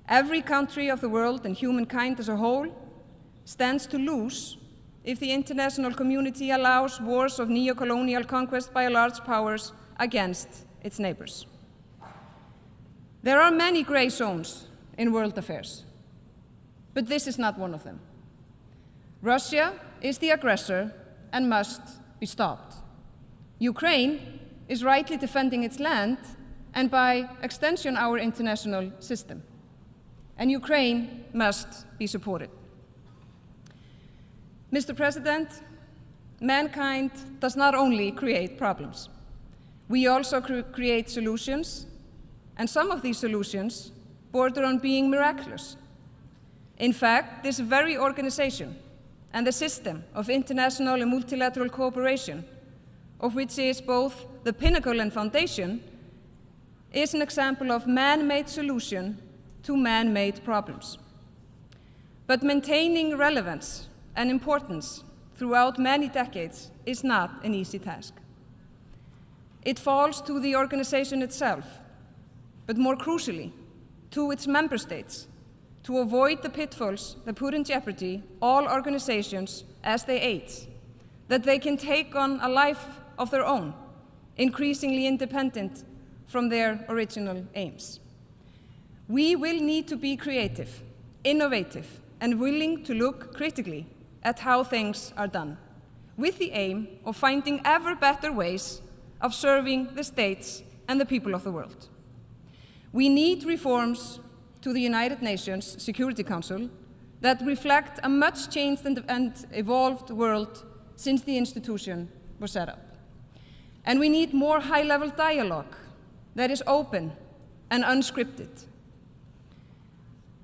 Every country of the world and humankind as a whole stands to lose if the international community allows wars of neo-colonial conquest by large powers against its neighbors. There are many gray zones in world affairs, but this is not one of them. Russia is the aggressor and must be stopped. Ukraine is rightly defending its land and by extension our international system. And Ukraine must be supported. Mr. President, mankind does not only create problems. We also create solutions, and some of these solutions border on being miraculous. In fact, this very organization and the system of international and multilateral cooperation, of which is both the pinnacle and foundation, is an example of man-made solution to man-made problems. But maintaining relevance and importance throughout many decades is not an easy task. It falls to the organization itself, but more crucially, to its member states, to avoid the pitfalls that put in jeopardy all organizations as they age, that they can take on a life of their own, increasingly independent from their original aims. We will need to be creative, innovative, and willing to look critically at how things are done, with the aim of finding ever better ways of serving the states and the people of the world. We need reforms to the United Nations Security Council that reflect a much changed and evolved world since the institution was set up. And we need more high-level dialogue that is open and unscripted,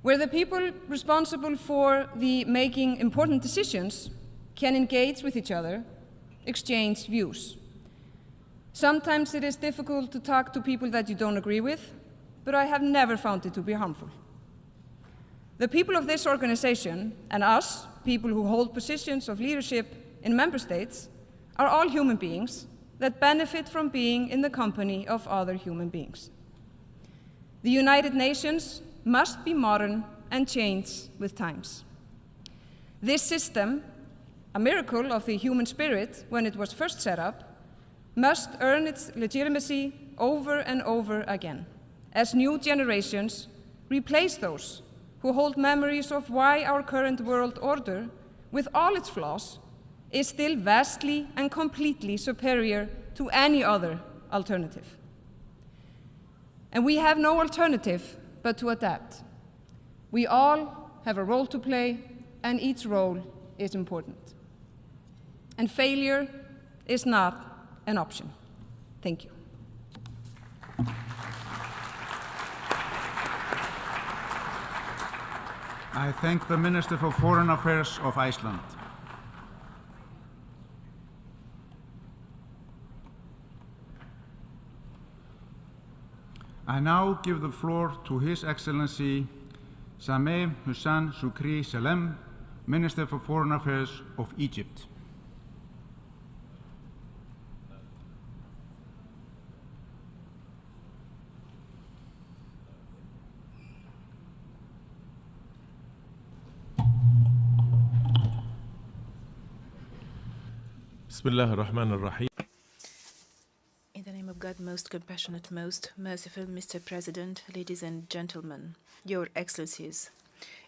where the people responsible for the making important decisions can engage with each other, exchange views. Sometimes it is difficult to talk to people that you don't agree with, but I have never found it to be harmful. The people of this organization, and us, people who hold positions of leadership in member states, are all human beings that benefit from being in the company of other human beings. The United Nations must be modern and change with times. This system a miracle of the human spirit when it was first set up, must earn its legitimacy over and over again, as new generations replace those who hold memories of why our current world order, with all its flaws, is still vastly and completely superior to any other alternative. And we have no alternative but to adapt. We all have a role to play, and each role is important. And failure is not an option. Thank you. I thank the Minister for Foreign Affairs of Iceland. I now give the floor to His Excellency Fiamē Hussein Shukri Salem, Minister for Foreign Affairs of Egypt. Bismillah ar-Rahman ar-Rahim. In the name of God, most compassionate, most merciful, Mr. President, ladies and gentlemen, Your Excellencies,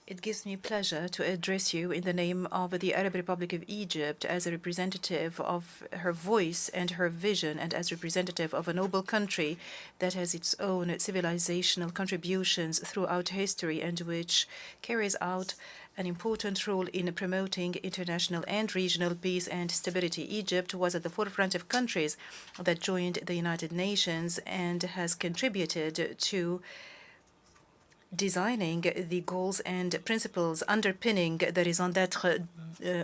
it gives me pleasure to address you in the name of the Arab Republic of Egypt as a representative of her voice and her vision, and as representative of a noble country that has its own civilizational contributions throughout history and which carries out an important role in promoting international and regional peace and stability. Egypt was at the forefront of countries that joined the United Nations and has contributed to designing the goals and principles underpinning the raison d'être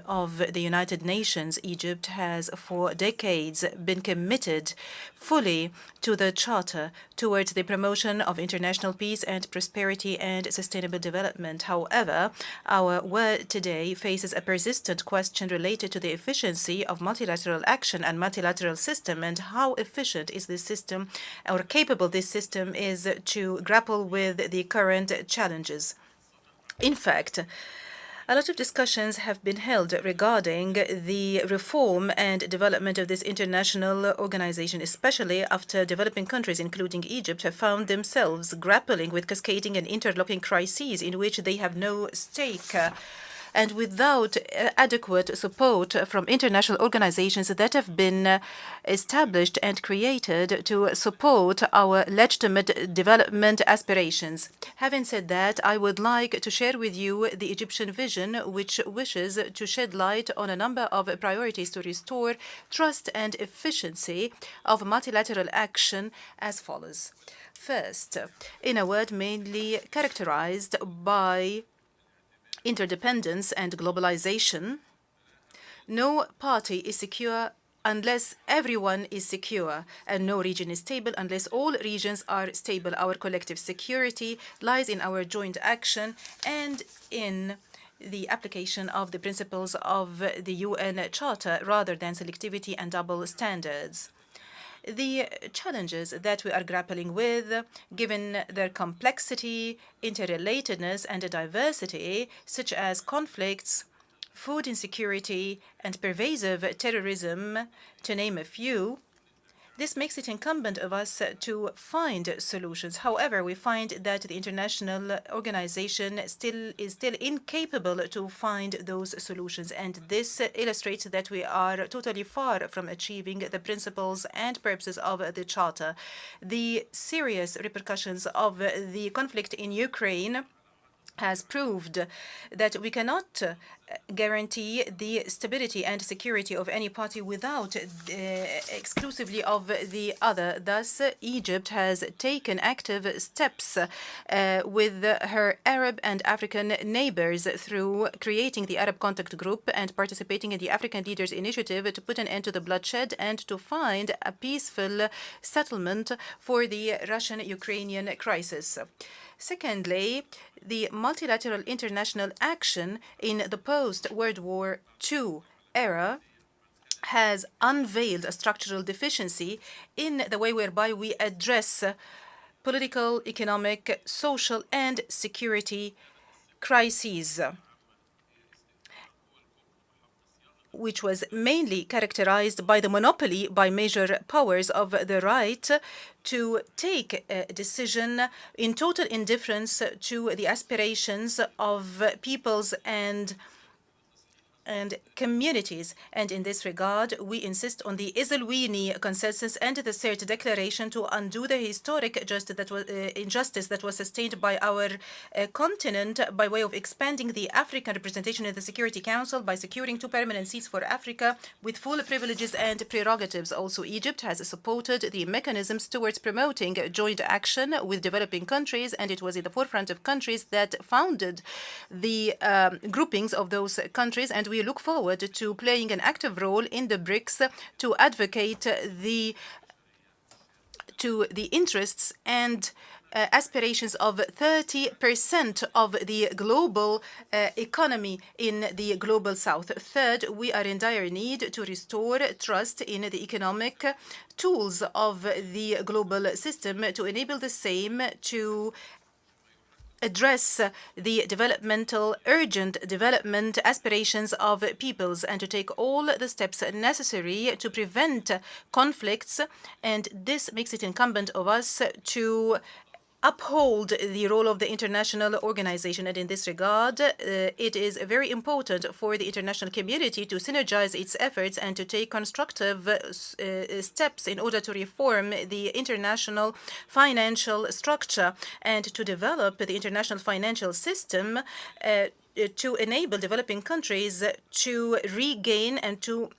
of the United Nations. Egypt has for decades been committed fully to the Charter towards the promotion of international peace and prosperity and sustainable development. However, our world today faces a persistent question related to the efficiency of multilateral action and multilateral system, and how efficient is this system, or capable this system is to grapple with the current challenges. In fact, a lot of discussions have been held regarding the reform and development of this international organization, especially after developing countries, including Egypt, have found themselves grappling with cascading and interlocking crises in which they have no stake, and without adequate support from international organizations that have been established and created to support our legitimate development aspirations. Having said that, I would like to share with you the Egyptian vision, which wishes to shed light on a number of priorities to restore trust and efficiency of multilateral action as follows. First, in a world mainly characterized by interdependence and globalization, no party is secure unless everyone is secure, and no region is stable unless all regions are stable. Our collective security lies in our joint action and in the application of the principles of the UN Charter rather than selectivity and double standards. The challenges that we are grappling with, given their complexity, interrelatedness, and diversity, such as conflicts, food insecurity, and pervasive terrorism, to name a few, this makes it incumbent of us to find solutions. However, we find that the international organization is still incapable to find those solutions, and this illustrates that we are totally far from achieving the principles and purposes of the Charter. The serious repercussions of the conflict in Ukraine has proved that we cannot guarantee the stability and security of any party without exclusively of the other. Thus, Egypt has taken active steps with her Arab and African neighbors through creating the Arab Contact Group and participating in the African Leaders Initiative to put an end to the bloodshed and to find a peaceful settlement for the Russian-Ukrainian crisis. Secondly, the multilateral international action in the post-World War II era has unveiled a structural deficiency in the way whereby we address political, economic, social, and security crises. which was mainly characterized by the monopoly by major powers of the right to take a decision in total indifference to the aspirations of peoples and communities. And in this regard, we insist on the Isilwini consensus and the CERT declaration to undo the historic injustice that was sustained by our continent by way of expanding the African representation in the Security Council by securing 2 permanent seats for Africa with full privileges and prerogatives. Also, Egypt has supported the mechanisms towards promoting joint action with developing countries, and it was in the forefront of countries that founded the groupings of those countries, and we look forward to playing an active role in the BRICS to advocate the interests and aspirations of 30% of the global economy in the global south. Third, we are in dire need to restore trust in the economic tools of the global system to enable the same to address the urgent development aspirations of peoples and to take all the steps necessary to prevent conflicts. And this makes it incumbent of us to uphold the role of the international organization. And in this regard, it is very important for the international community to synergize its efforts and to take constructive steps in order to reform the international financial structure and to develop the international financial system to enable developing countries to regain and to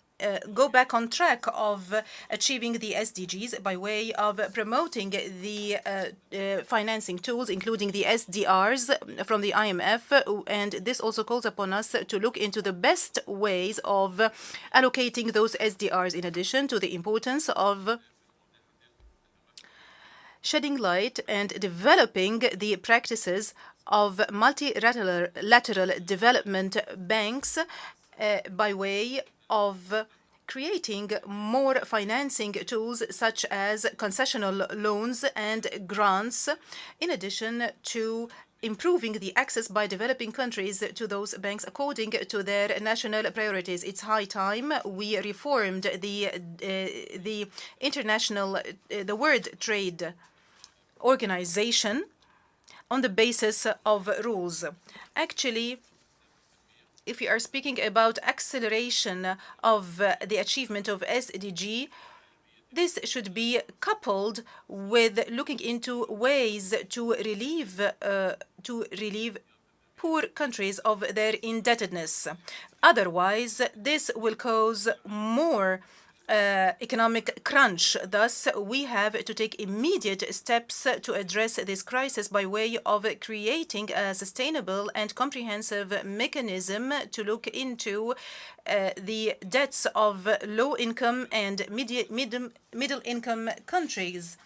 go back on track of achieving the SDGs by way of promoting the financing tools, including the SDRs from the IMF. And this also calls upon us to look into the best ways of allocating those SDRs, in addition to the importance of shedding light and developing the practices of multilateral development banks by way of creating more financing tools such as concessional loans and grants, in addition to improving the access by developing countries to those banks according to their national priorities. It's high time we reformed the World Trade Organization on the basis of rules. Actually, if we are speaking about acceleration of the achievement of SDG, this should be coupled with looking into ways to relieve poor countries of their indebtedness. Otherwise, this will cause more economic crunch. Thus, we have to take immediate steps to address this crisis by way of creating a sustainable and comprehensive mechanism to look into the debts of low-income and middle-income countries,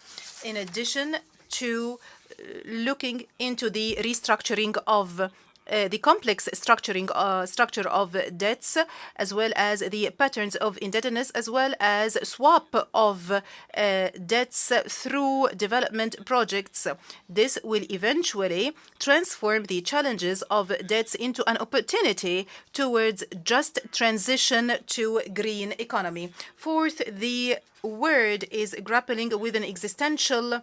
in addition to looking into the restructuring of the complex structure of debts, as well as the patterns of indebtedness, as well as swap of debts through development projects. This will eventually transform the challenges of debts into an opportunity towards just transition to green economy. Fourth, the world is grappling with an existential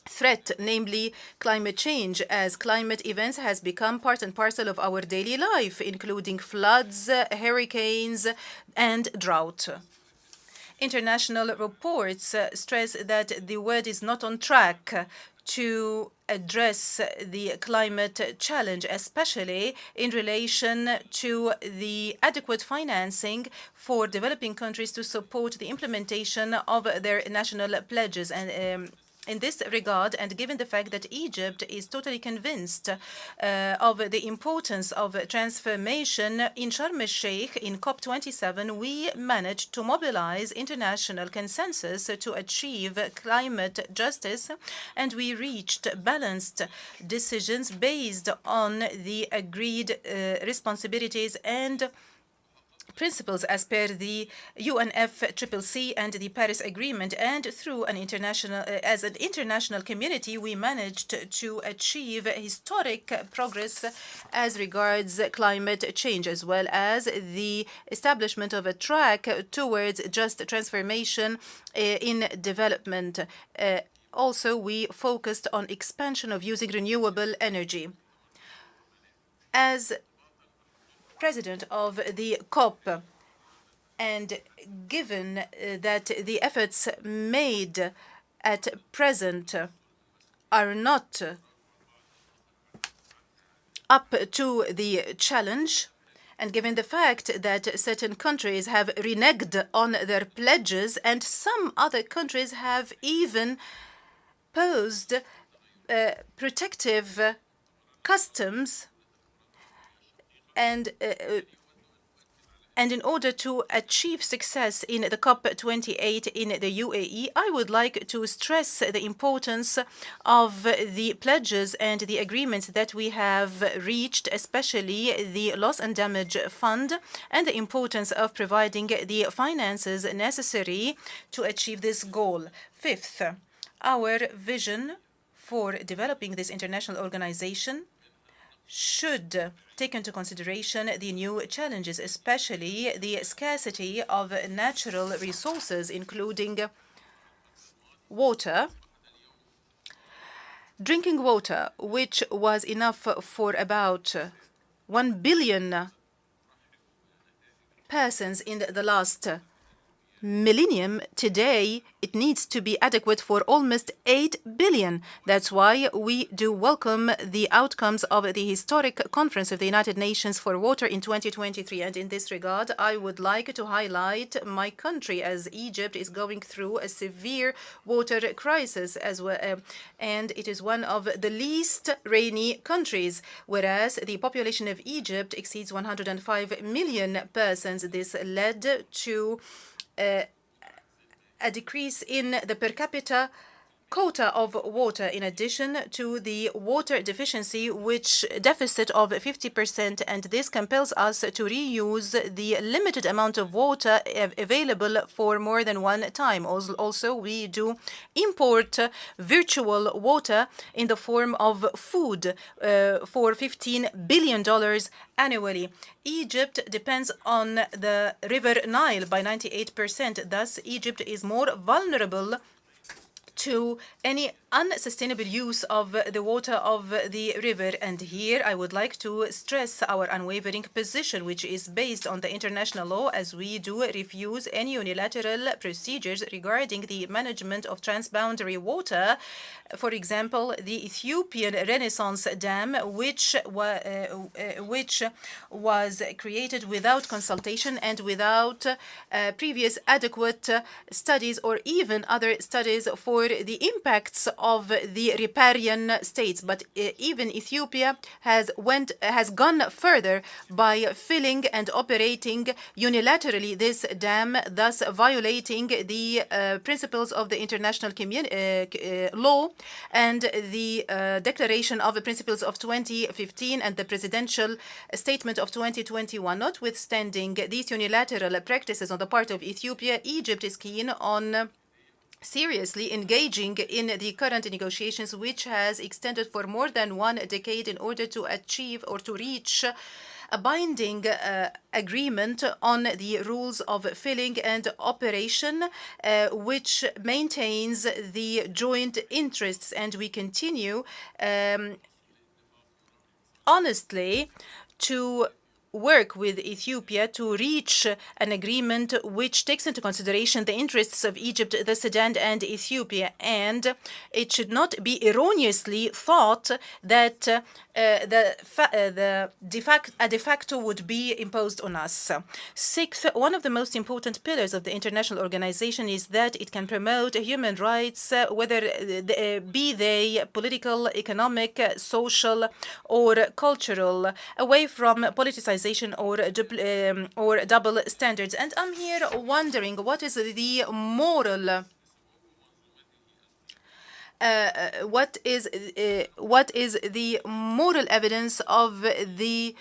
threat, namely climate change, as climate events has become part and parcel of our daily life, including floods, hurricanes, and drought. International reports stress that the world is not on track to address the climate challenge, especially in relation to the adequate financing for developing countries to support the implementation of their national pledges. And in this regard, and given the fact that Egypt is totally convinced of the importance of transformation, in Sharm el-Sheikh in COP27, we managed to mobilize international consensus to achieve climate justice, and we reached balanced decisions based on the agreed responsibilities and principles as per the UNFCCC and the Paris Agreement, and through an as an international community, we managed to achieve historic progress as regards climate change, as well as the establishment of a track towards just transformation in development. Also, we focused on expansion of using renewable energy. As president of the COP, and given that the efforts made at present are not up to the challenge, and given the fact that certain countries have reneged on their pledges and some other countries have even posed protective customs, and in order to achieve success in the COP28 in the UAE, I would like to stress the importance of the pledges and the agreements that we have reached, especially the Loss and Damage Fund, and the importance of providing the finances necessary to achieve this goal. Fifth, our vision for developing this international organization should take into consideration the new challenges, especially the scarcity of natural resources, including water, drinking water, which was enough for about 1 billion persons in the last millennium. Today, it needs to be adequate for almost 8 billion. That's why we do welcome the outcomes of the historic conference of the United Nations for water in 2023. And in this regard, I would like to highlight my country, as Egypt is going through a severe water crisis as well, and it is one of the least rainy countries, whereas the population of Egypt exceeds 105 million persons. This led to a decrease in the per capita quota of water, in addition to the water deficiency, which deficit of 50%, and this compels us to reuse the limited amount of water available for more than one time. Also, we do import virtual water in the form of food for $15 billion annually. Egypt depends on the River Nile by 98%. Thus, Egypt is more vulnerable to any unsustainable use of the water of the river. And here I would like to stress our unwavering position, which is based on the international law, as we do refuse any unilateral procedures regarding the management of transboundary water. For example, the Ethiopian Renaissance Dam, which was created without consultation and without previous adequate studies or even other studies for the impacts of the riparian states. But even Ethiopia has gone further by filling and operating unilaterally this dam, thus violating the principles of the international law and the Declaration of the Principles of 2015 and the Presidential Statement of 2021. Notwithstanding these unilateral practices on the part of Ethiopia, Egypt is keen on seriously engaging in the current negotiations, which has extended for more than 1 decade, in order to achieve or to reach a binding agreement on the rules of filling and operation, which maintains the joint interests. And we continue honestly to work with Ethiopia to reach an agreement which takes into consideration the interests of Egypt, the Sudan, and Ethiopia. And it should not be erroneously thought that a de facto would be imposed on us. Sixth, one of the most important pillars of the international organization is that it can promote human rights, whether be they political, economic, social, or cultural, away from politicization or double standards. And I'm here wondering, what is the moral evidence of the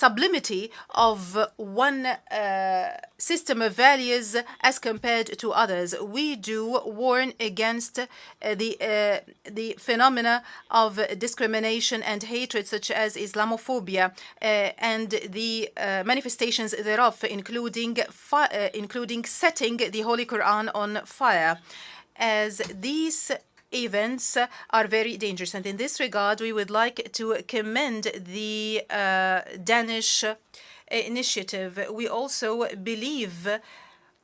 sublimity of one system of values as compared to others. We do warn against the phenomena of discrimination and hatred, such as Islamophobia, and the manifestations thereof, including setting the Holy Quran on fire, as these events are very dangerous. And in this regard, we would like to commend the Danish initiative. We also believe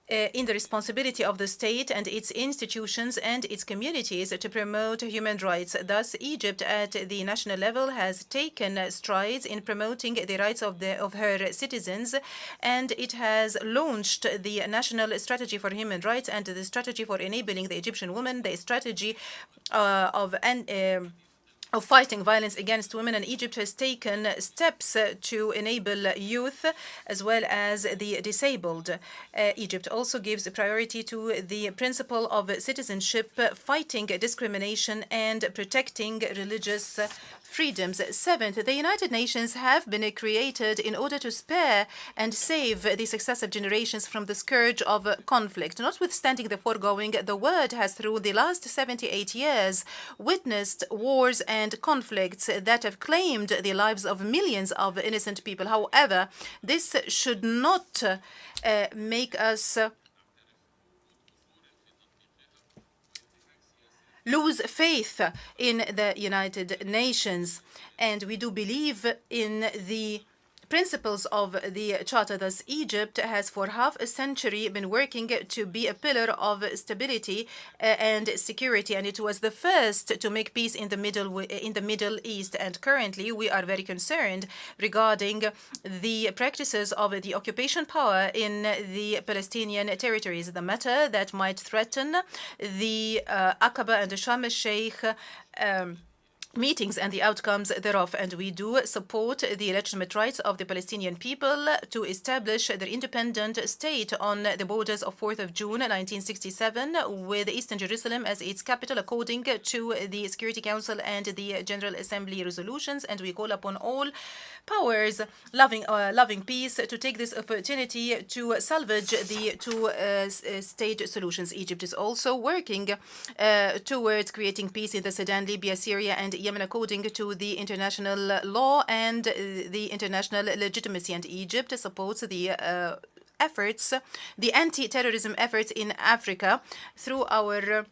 in the responsibility of the state and its institutions and its communities to promote human rights. Thus, Egypt at the national level has taken strides in promoting the rights of her citizens, and it has launched the National Strategy for Human Rights and the Strategy for Enabling the Egyptian Woman, the strategy of fighting violence against women, and Egypt has taken steps to enable youth as well as the disabled. Egypt also gives priority to the principle of citizenship, fighting discrimination and protecting religious freedoms. Seventh, the United Nations have been created in order to spare and save the successive generations from the scourge of conflict. Notwithstanding the foregoing, the world has, through the last 78 years, witnessed wars and conflicts that have claimed the lives of millions of innocent people. However, this should not make us lose faith in the United Nations, and we do believe in the principles of the Charter. Thus, Egypt has for half a century been working to be a pillar of stability and security, and it was the first to make peace in the Middle East. And currently, we are very concerned regarding the practices of the occupation power in the Palestinian territories, the matter that might threaten the Aqaba and the Sharm el-Sheikh meetings and the outcomes thereof. And we do support the legitimate rights of the Palestinian people to establish their independent state on the borders of 4th of June 1967, with Eastern Jerusalem as its capital, according to the Security Council and the General Assembly resolutions. And we call upon all powers loving peace to take this opportunity to salvage the two-state solutions. Egypt is also working towards creating peace in the Sudan, Libya, Syria, and Yemen, according to the international law and the international legitimacy. And Egypt supports the efforts, the anti-terrorism efforts in Africa through our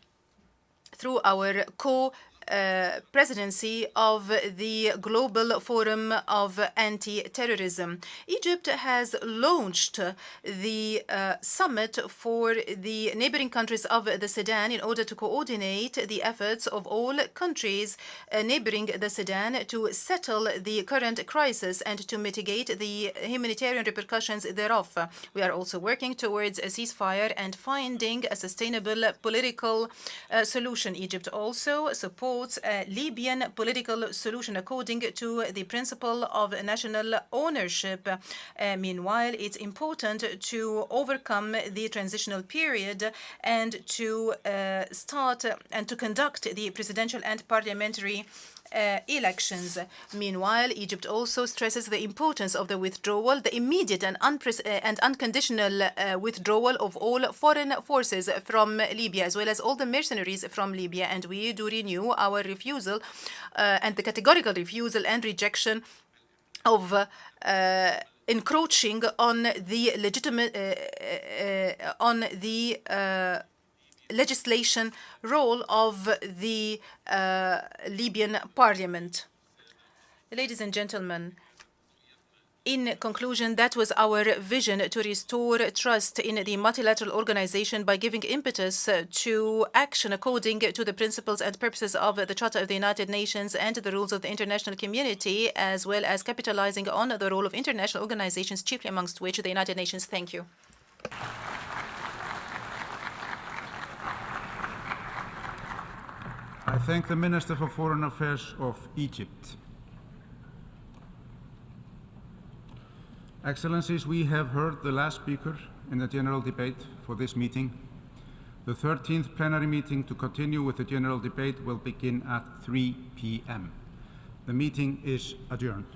presidency of the Global Forum of Anti-Terrorism. Egypt has launched the summit for the neighboring countries of the Sudan in order to coordinate the efforts of all countries neighboring the Sudan to settle the current crisis and to mitigate the humanitarian repercussions thereof. We are also working towards a ceasefire and finding a sustainable political solution. Egypt also supports a Libyan political solution according to the principle of national ownership. Meanwhile, it's important to overcome the transitional period and to start and to conduct the presidential and parliamentary elections. Meanwhile, Egypt also stresses the importance of the withdrawal, the immediate and unconditional withdrawal of all foreign forces from Libya, as well as all the mercenaries from Libya. And we do renew our refusal and the categorical refusal and rejection of encroaching on the legitimate legislation role of the Libyan parliament. Ladies and gentlemen, in conclusion, that was our vision to restore trust in the multilateral organization by giving impetus to action according to the principles and purposes of the Charter of the United Nations and the rules of the international community, as well as capitalizing on the role of international organizations, chiefly amongst which the United Nations. Thank you. I thank the Minister for Foreign Affairs of Egypt. Excellencies, we have heard the last speaker in the general debate for this meeting. The 13th plenary meeting to continue with the general debate will begin at 3 p.m. The meeting is adjourned.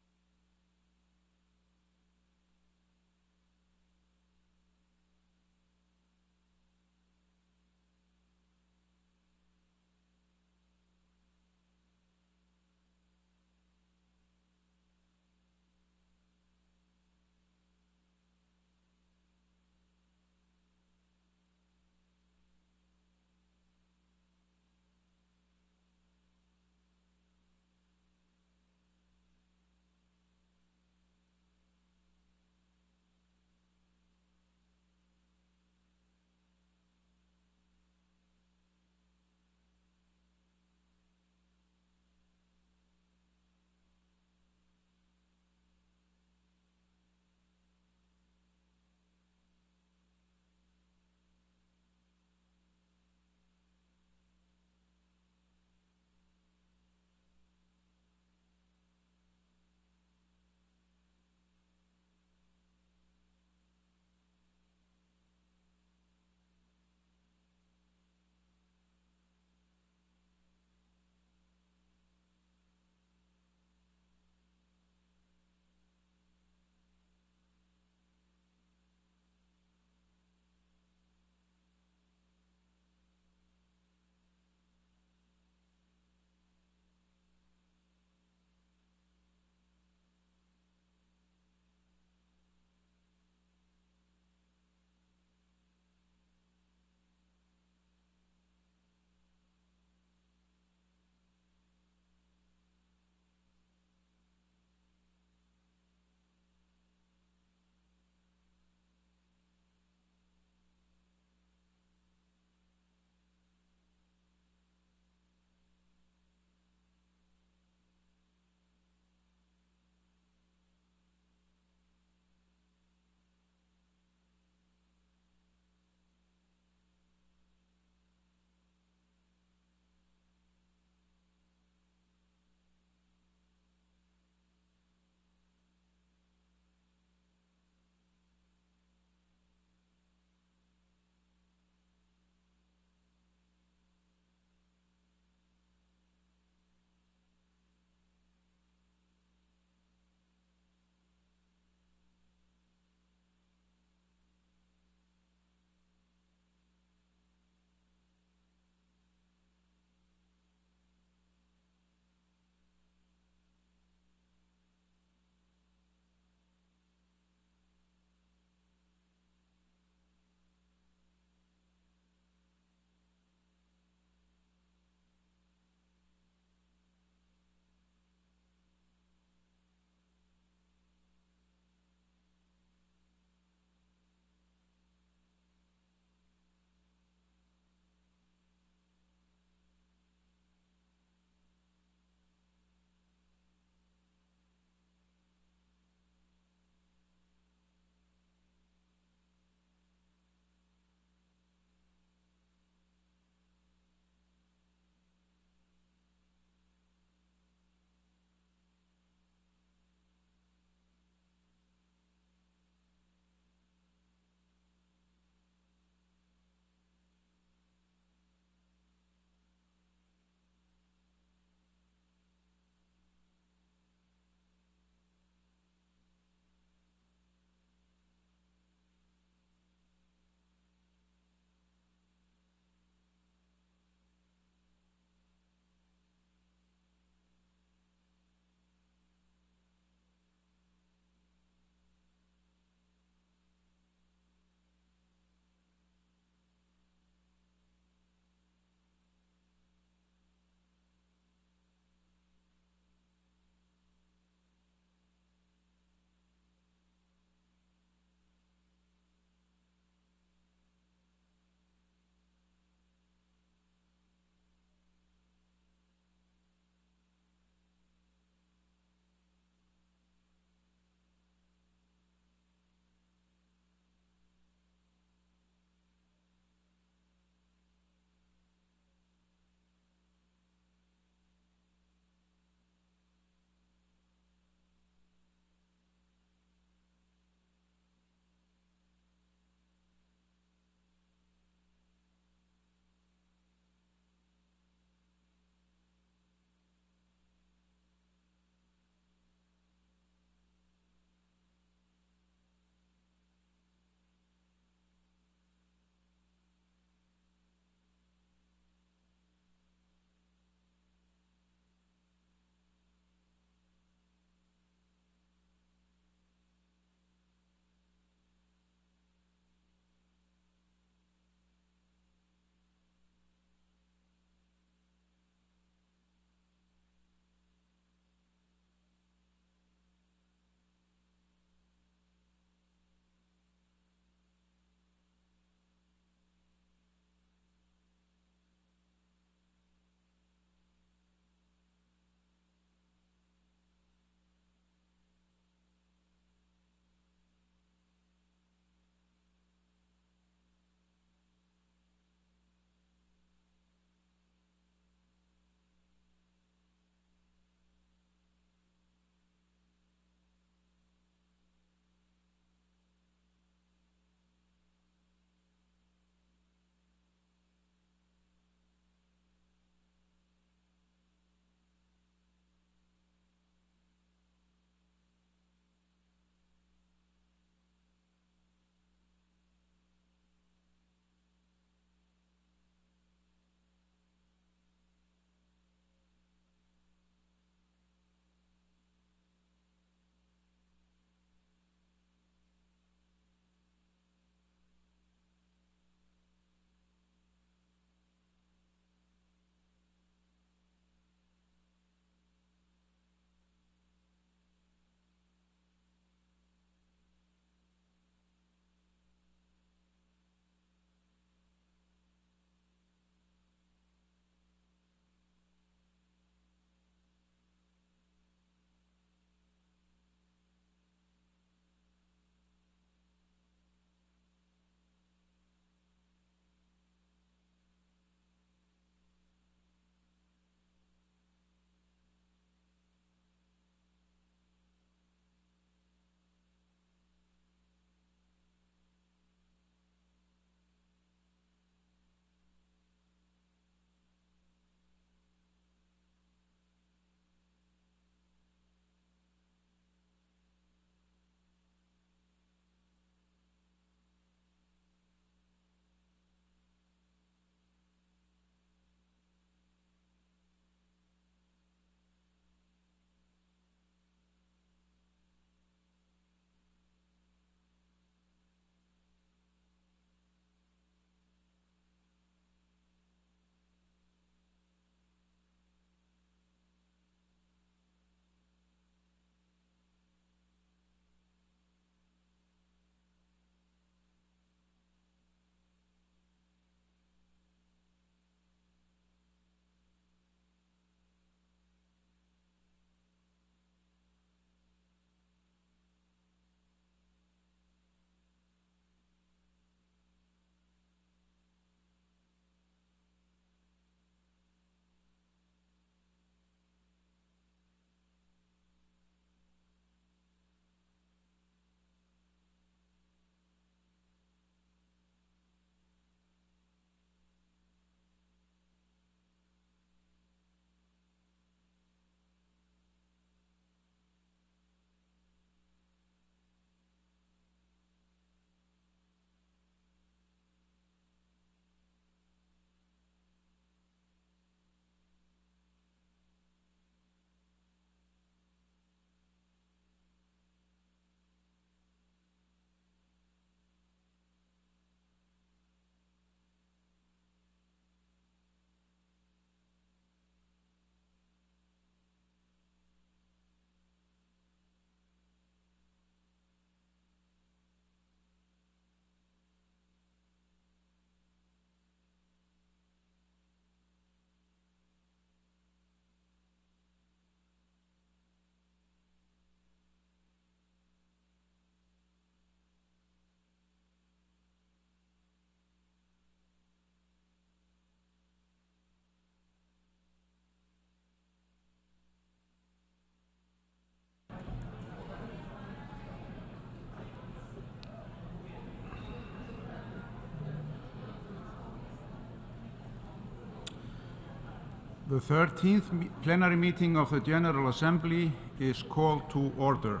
The 13th plenary meeting of the General Assembly is called to order.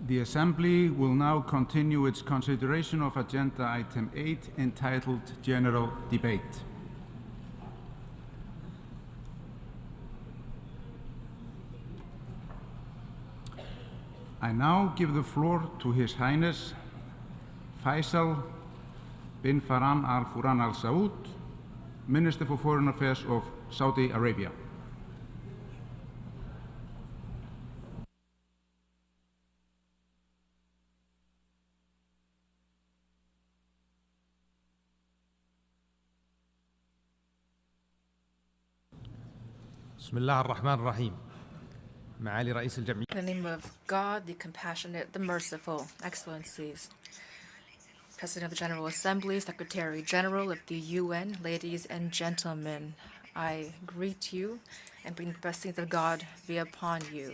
The Assembly will now continue its consideration of Agenda Item 8, entitled General Debate. I now give the floor to His Highness Faisal bin Farhan Al Furan Al Saud, Minister for Foreign Affairs of Saudi Arabia. بسم الله الرحمن الرحيم. معالي رئيس الجمعية. In the name of God, the compassionate, the merciful, Excellencies, President of the General Assembly, Secretary General of the UN, ladies and gentlemen, I greet you and bring the blessings of God be upon you.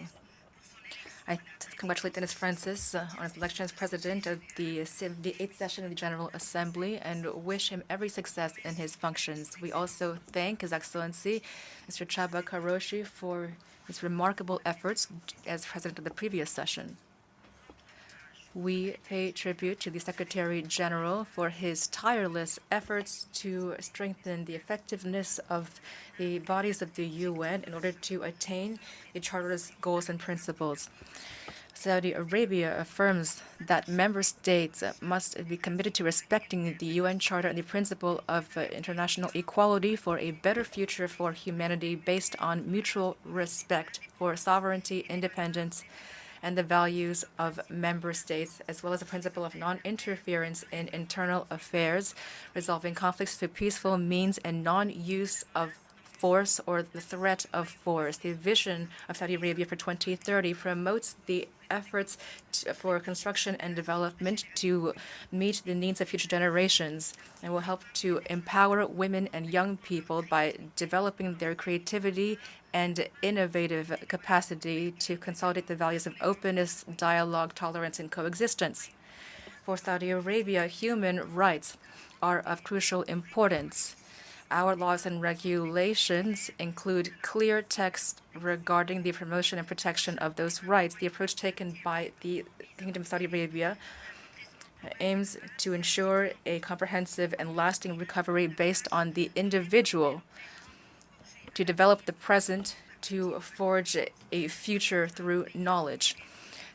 I congratulate Dennis Francis on his election as President of the 78th session of the General Assembly and wish him every success in his functions. We also thank His Excellency, Mr. Chaba Karoshi, for his remarkable efforts as President of the previous session. We pay tribute to the Secretary General for his tireless efforts to strengthen the effectiveness of the bodies of the UN in order to attain the Charter's goals and principles. Saudi Arabia affirms that member states must be committed to respecting the UN Charter and the principle of international equality for a better future for humanity based on mutual respect for sovereignty, independence, and the values of member states, as well as the principle of non-interference in internal affairs, resolving conflicts through peaceful means and non-use of force or the threat of force. The vision of Saudi Arabia for 2030 promotes the efforts for construction and development to meet the needs of future generations and will help to empower women and young people by developing their creativity and innovative capacity to consolidate the values of openness, dialogue, tolerance, and coexistence. For Saudi Arabia, human rights are of crucial importance. Our laws and regulations include clear text regarding the promotion and protection of those rights. The approach taken by the Kingdom of Saudi Arabia aims to ensure a comprehensive and lasting recovery based on the individual, to develop the present, to forge a future through knowledge.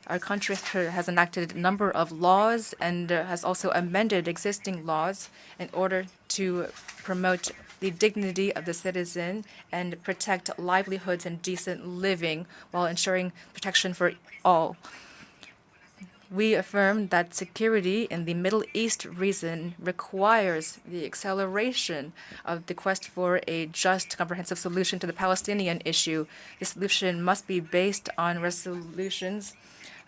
Our country has enacted a number of laws and has also amended existing laws in order to promote the dignity of the citizen and protect livelihoods and decent living while ensuring protection for all. We affirm that security in the Middle East region requires the acceleration of the quest for a just, comprehensive solution to the Palestinian issue. The solution must be based on resolutions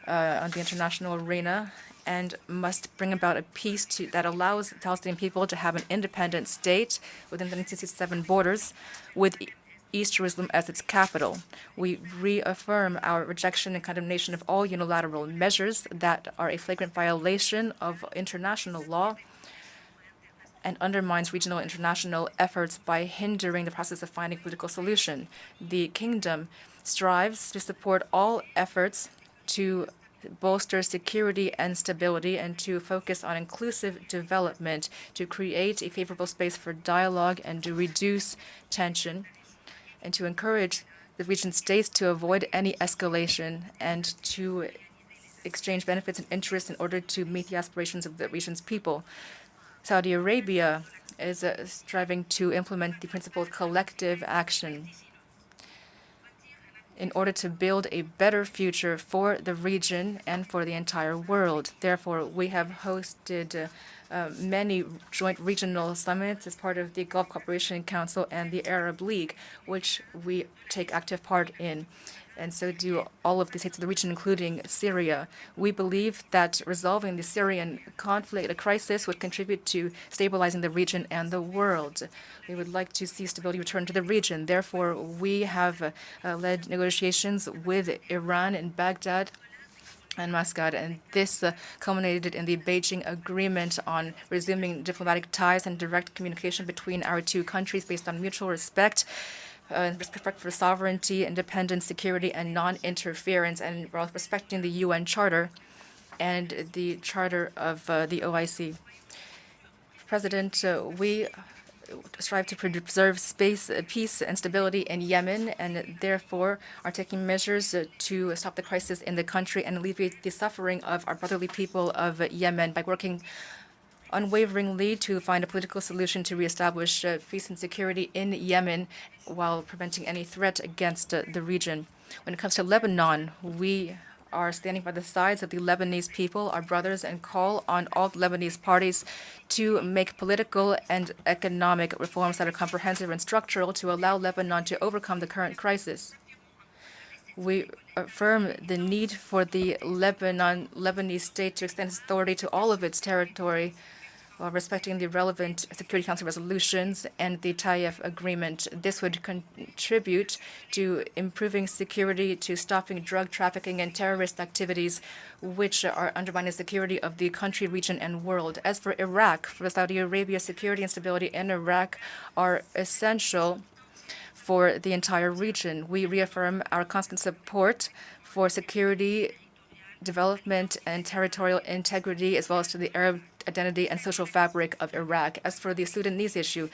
on the international arena and must bring about a peace that allows the Palestinian people to have an independent state within the 1967 borders with East Jerusalem as its capital. We reaffirm our rejection and condemnation of all unilateral measures that are a flagrant violation of international law and undermines regional and international efforts by hindering the process of finding a political solution. The Kingdom strives to support all efforts to bolster security and stability and to focus on inclusive development, to create a favorable space for dialogue and to reduce tension, and to encourage the region states to avoid any escalation and to exchange benefits and interests in order to meet the aspirations of the region's people. Saudi Arabia is striving to implement the principle of collective action in order to build a better future for the region and for the entire world. Therefore, we have hosted many joint regional summits as part of the Gulf Cooperation Council and the Arab League, which we take active part in. And so do all of the states of the region, including Syria. We believe that resolving the Syrian conflict, a crisis, would contribute to stabilizing the region and the world. We would like to see stability return to the region. Therefore, we have led negotiations with Iran and Baghdad and Muscat, and this culminated in the Beijing Agreement on resuming diplomatic ties and direct communication between our two countries based on mutual respect, respect for sovereignty, independence, security, and non-interference, and while respecting the UN Charter and the Charter of the OIC. President, we strive to preserve peace and stability in Yemen, and therefore are taking measures to stop the crisis in the country and alleviate the suffering of our brotherly people of Yemen by working unwaveringly to find a political solution to reestablish peace and security in Yemen while preventing any threat against the region. When it comes to Lebanon, we are standing by the sides of the Lebanese people, our brothers, and call on all Lebanese parties to make political and economic reforms that are comprehensive and structural to allow Lebanon to overcome the current crisis. We affirm the need for the Lebanese state to extend its authority to all of its territory while respecting the relevant Security Council resolutions and the Taif Agreement. This would contribute to improving security, to stopping drug trafficking and terrorist activities, which are undermining the security of the country, region, and world. As for Iraq, for Saudi Arabia, security and stability in Iraq are essential for the entire region. We reaffirm our constant support for security, development, and territorial integrity, as well as to the Arab identity and social fabric of Iraq. As for the Sudanese issue,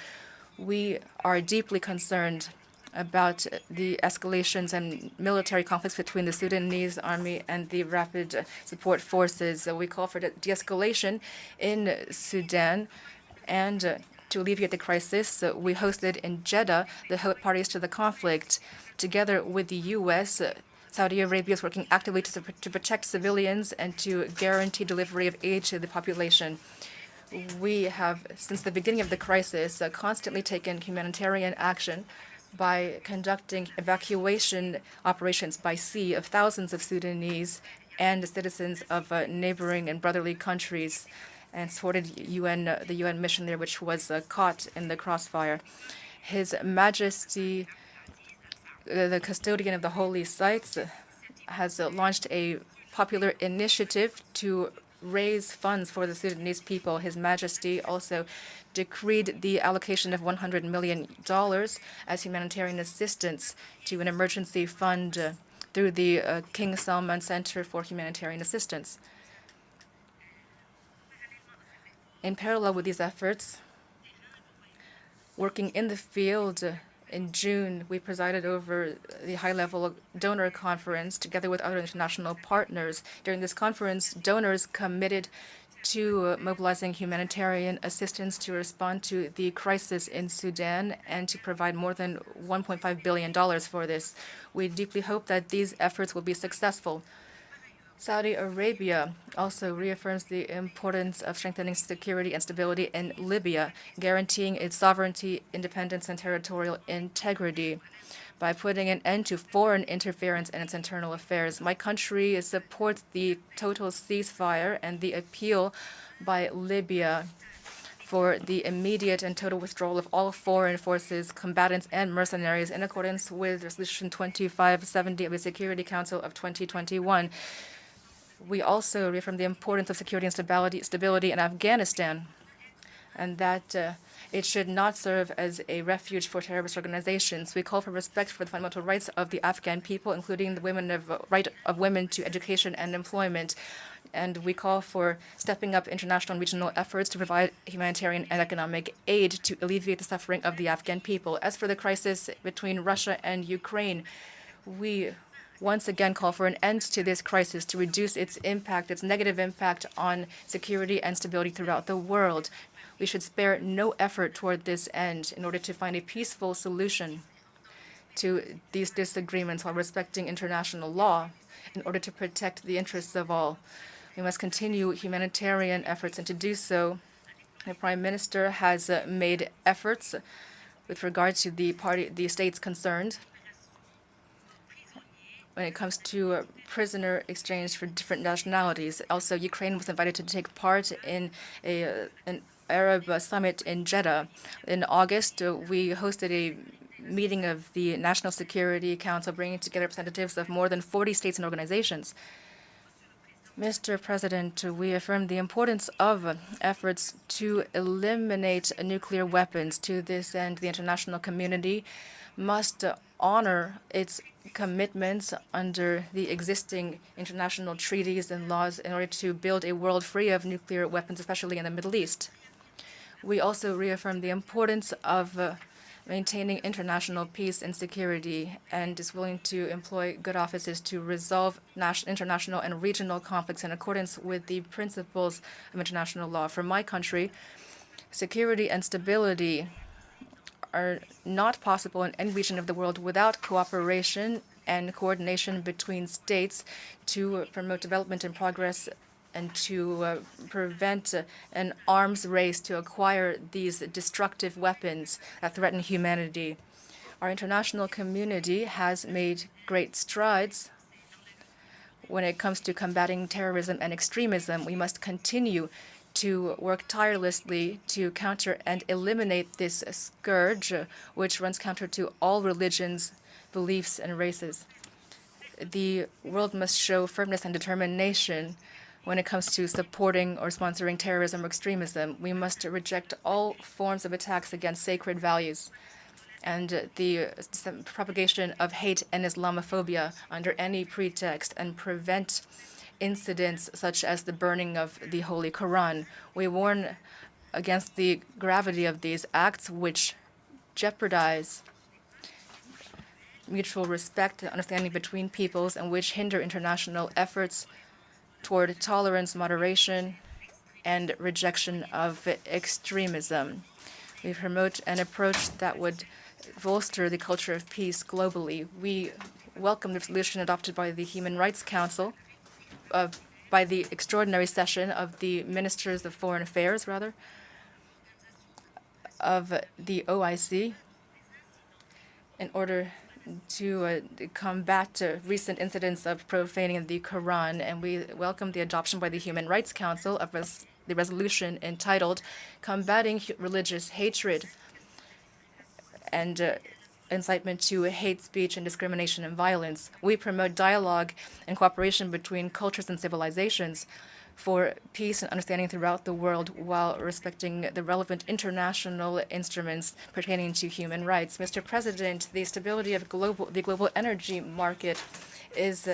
we are deeply concerned about the escalations and military conflicts between the Sudanese army and the rapid support forces. We call for de-escalation in Sudan, and to alleviate the crisis, we hosted in Jeddah the parties to the conflict. Together with the U.S., Saudi Arabia is working actively to protect civilians and to guarantee delivery of aid to the population. We have, since the beginning of the crisis, constantly taken humanitarian action by conducting evacuation operations by sea of thousands of Sudanese and citizens of neighboring and brotherly countries, and supported the UN mission there, which was caught in the crossfire. His Majesty, the custodian of the holy sites, has launched a popular initiative to raise funds for the Sudanese people. His Majesty also decreed the allocation of $100 million as humanitarian assistance to an emergency fund through the King Salman Center for Humanitarian Assistance. In parallel with these efforts, working in the field, in June, we presided over the high-level donor conference together with other international partners. During this conference, donors committed to mobilizing humanitarian assistance to respond to the crisis in Sudan and to provide more than $1.5 billion for this. We deeply hope that these efforts will be successful. Saudi Arabia also reaffirms the importance of strengthening security and stability in Libya, guaranteeing its sovereignty, independence, and territorial integrity by putting an end to foreign interference in its internal affairs. My country supports the total ceasefire and the appeal by Libya for the immediate and total withdrawal of all foreign forces, combatants, and mercenaries in accordance with Resolution 2570 of the Security Council of 2021. We also reaffirm the importance of security and stability in Afghanistan, and that it should not serve as a refuge for terrorist organizations. We call for respect for the fundamental rights of the Afghan people, including the right of women to education and employment. And we call for stepping up international and regional efforts to provide humanitarian and economic aid to alleviate the suffering of the Afghan people. As for the crisis between Russia and Ukraine, we once again call for an end to this crisis to reduce its impact, its negative impact on security and stability throughout the world. We should spare no effort toward this end in order to find a peaceful solution to these disagreements while respecting international law in order to protect the interests of all. We must continue humanitarian efforts, and to do so, the Prime Minister has made efforts with regard to the states concerned. When it comes to prisoner exchange for different nationalities. Also, Ukraine was invited to take part in an Arab summit in Jeddah. In August, we hosted a meeting of the National Security Council, bringing together representatives of more than 40 states and organizations. Mr. President, we affirm the importance of efforts to eliminate nuclear weapons. To this end, the international community must honor its commitments under the existing international treaties and laws in order to build a world free of nuclear weapons, especially in the Middle East. We also reaffirm the importance of maintaining international peace and security, and is willing to employ good offices to resolve international and regional conflicts in accordance with the principles of international law. For my country, security and stability are not possible in any region of the world without cooperation and coordination between states to promote development and progress and to prevent an arms race to acquire these destructive weapons that threaten humanity. Our international community has made great strides when it comes to combating terrorism and extremism. We must continue to work tirelessly to counter and eliminate this scourge, which runs counter to all religions, beliefs, and races. The world must show firmness and determination when it comes to supporting or sponsoring terrorism or extremism. We must reject all forms of attacks against sacred values and the propagation of hate and Islamophobia under any pretext, and prevent incidents such as the burning of the Holy Quran. We warn against the gravity of these acts, which jeopardize mutual respect and understanding between peoples, and which hinder international efforts toward tolerance, moderation, and rejection of extremism. We promote an approach that would bolster the culture of peace globally. We welcome the resolution adopted by the Human Rights Council, by the extraordinary session of the Ministers of Foreign Affairs, of the OIC, in order to combat recent incidents of profaning the Quran. And we welcome the adoption by the Human Rights Council of the resolution entitled Combating Religious Hatred and Incitement to Hate Speech and Discrimination and Violence. We promote dialogue and cooperation between cultures and civilizations for peace and understanding throughout the world, while respecting the relevant international instruments pertaining to human rights. Mr. President, the stability of the global energy market is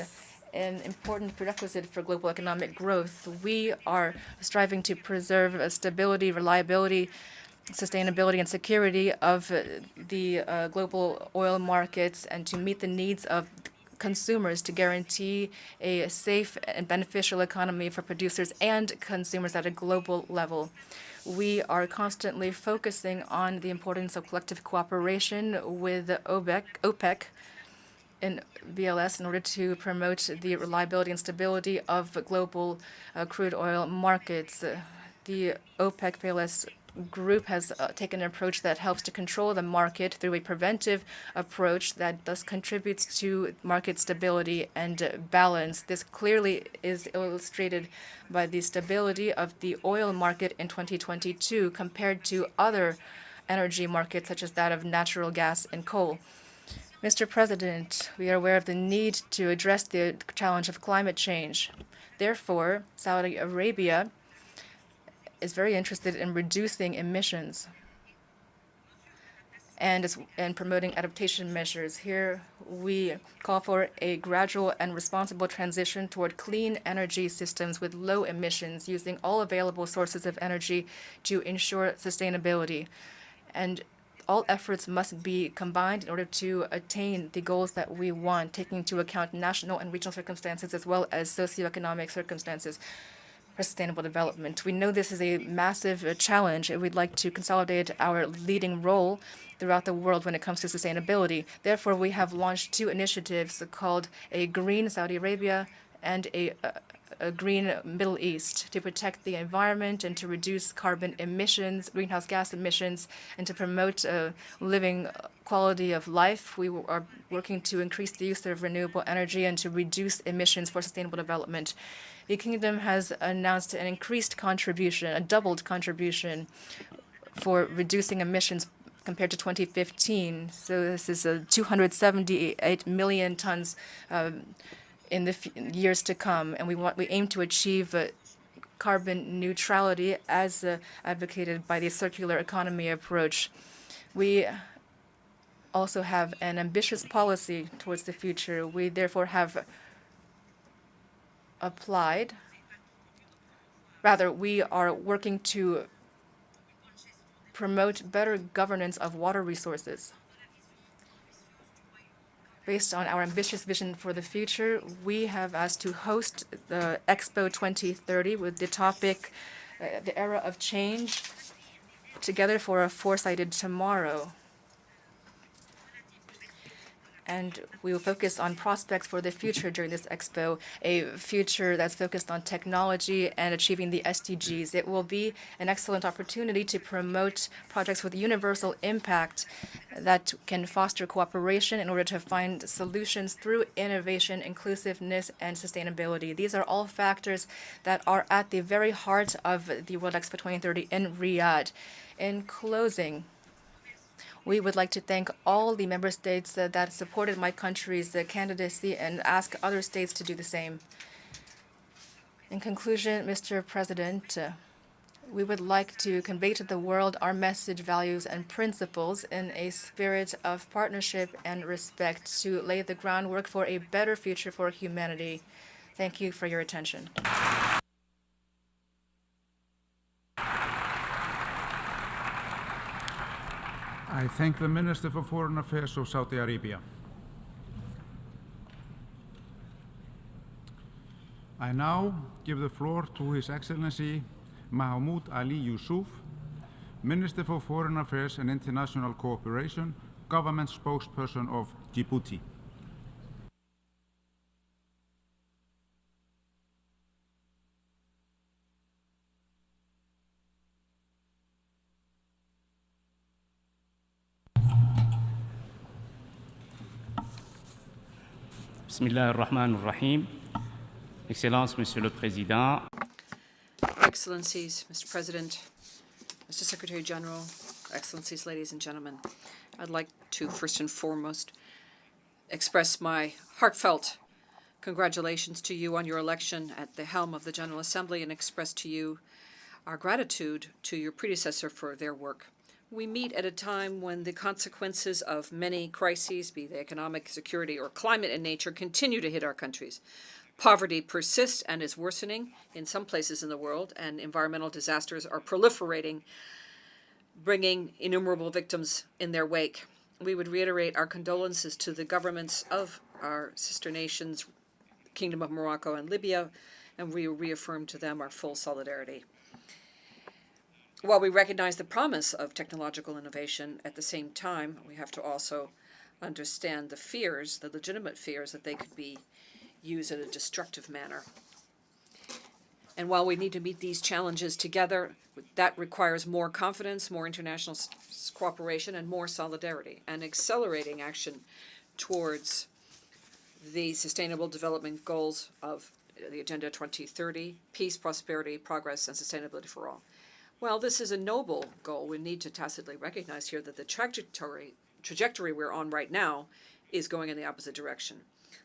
an important prerequisite for global economic growth. We are striving to preserve stability, reliability, sustainability, and security of the global oil markets, and to meet the needs of consumers, to guarantee a safe and beneficial economy for producers and consumers at a global level. We are constantly focusing on the importance of collective cooperation with OPEC and BLS in order to promote the reliability and stability of global crude oil markets. The OPEC-BLS group has taken an approach that helps to control the market through a preventive approach that thus contributes to market stability and balance. This clearly is illustrated by the stability of the oil market in 2022 compared to other energy markets such as that of natural gas and coal. Mr. President, we are aware of the need to address the challenge of climate change. Therefore, Saudi Arabia is very interested in reducing emissions and promoting adaptation measures. Here, we call for a gradual and responsible transition toward clean energy systems with low emissions, using all available sources of energy to ensure sustainability. And all efforts must be combined in order to attain the goals that we want, taking into account national and regional circumstances as well as socioeconomic circumstances for sustainable development. We know this is a massive challenge, and we'd like to consolidate our leading role throughout the world when it comes to sustainability. Therefore, we have launched two initiatives called a Green Saudi Arabia and a Green Middle East to protect the environment and to reduce carbon emissions, greenhouse gas emissions, and to promote living quality of life. We are working to increase the use of renewable energy and to reduce emissions for sustainable development. The Kingdom has announced an increased contribution, a doubled contribution for reducing emissions compared to 2015. So this is 278 million tons in the years to come, and we aim to achieve carbon neutrality as advocated by the circular economy approach. We also have an ambitious policy towards the future. We therefore have applied, rather, we are working to promote better governance of water resources. Based on our ambitious vision for the future, we have asked to host the Expo 2030 with the topic, the era of change, together for a foresighted tomorrow. And we will focus on prospects for the future during this expo, a future that's focused on technology and achieving the SDGs. It will be an excellent opportunity to promote projects with universal impact that can foster cooperation in order to find solutions through innovation, inclusiveness, and sustainability. These are all factors that are at the very heart of the World Expo 2030 in Riyadh. In closing, we would like to thank all the member states that supported my country's candidacy and ask other states to do the same. In conclusion, Mr. President, we would like to convey to the world our message, values, and principles in a spirit of partnership and respect to lay the groundwork for a better future for humanity. Thank you for your attention. I thank the Minister for Foreign Affairs of Saudi Arabia. I now give the floor to His Excellency Mahmoud Ali Yusuf, Minister for Foreign Affairs and International Cooperation, Government Spokesperson of Djibouti. Bismillah ar-Rahman ar-Rahim. Excellences, Monsieur le Président. Excellencies, Mr. President, Mr. Secretary General, Excellencies, ladies and gentlemen, I'd like to first and foremost express my heartfelt congratulations to you on your election at the helm of the General Assembly and express to you our gratitude to your predecessor for their work. We meet at a time when the consequences of many crises, be they economic, security, or climate in nature, continue to hit our countries. Poverty persists and is worsening in some places in the world, and environmental disasters are proliferating, bringing innumerable victims in their wake. We would reiterate our condolences to the governments of our sister nations, Kingdom of Morocco and Libya, and we reaffirm to them our full solidarity. While we recognize the promise of technological innovation, at the same time, we have to also understand the fears, the legitimate fears, that they could be used in a destructive manner. And while we need to meet these challenges together, that requires more confidence, more international cooperation, and more solidarity, and accelerating action towards the Sustainable Development Goals of the Agenda 2030, peace, prosperity, progress, and sustainability for all. While this is a noble goal, we need to tacitly recognize here that the trajectory we're on right now is going in the opposite direction.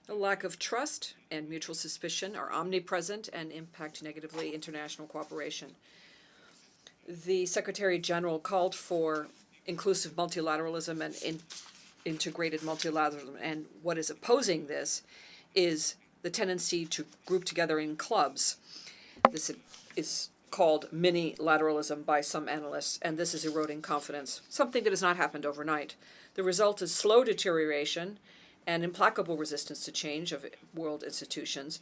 The lack of trust and mutual suspicion are omnipresent and impact negatively international cooperation. The Secretary General called for inclusive multilateralism and integrated multilateralism, and what is opposing this is the tendency to group together in clubs. This is called mini-lateralism by some analysts, and this is eroding confidence, something that has not happened overnight. The result is slow deterioration and implacable resistance to change of world institutions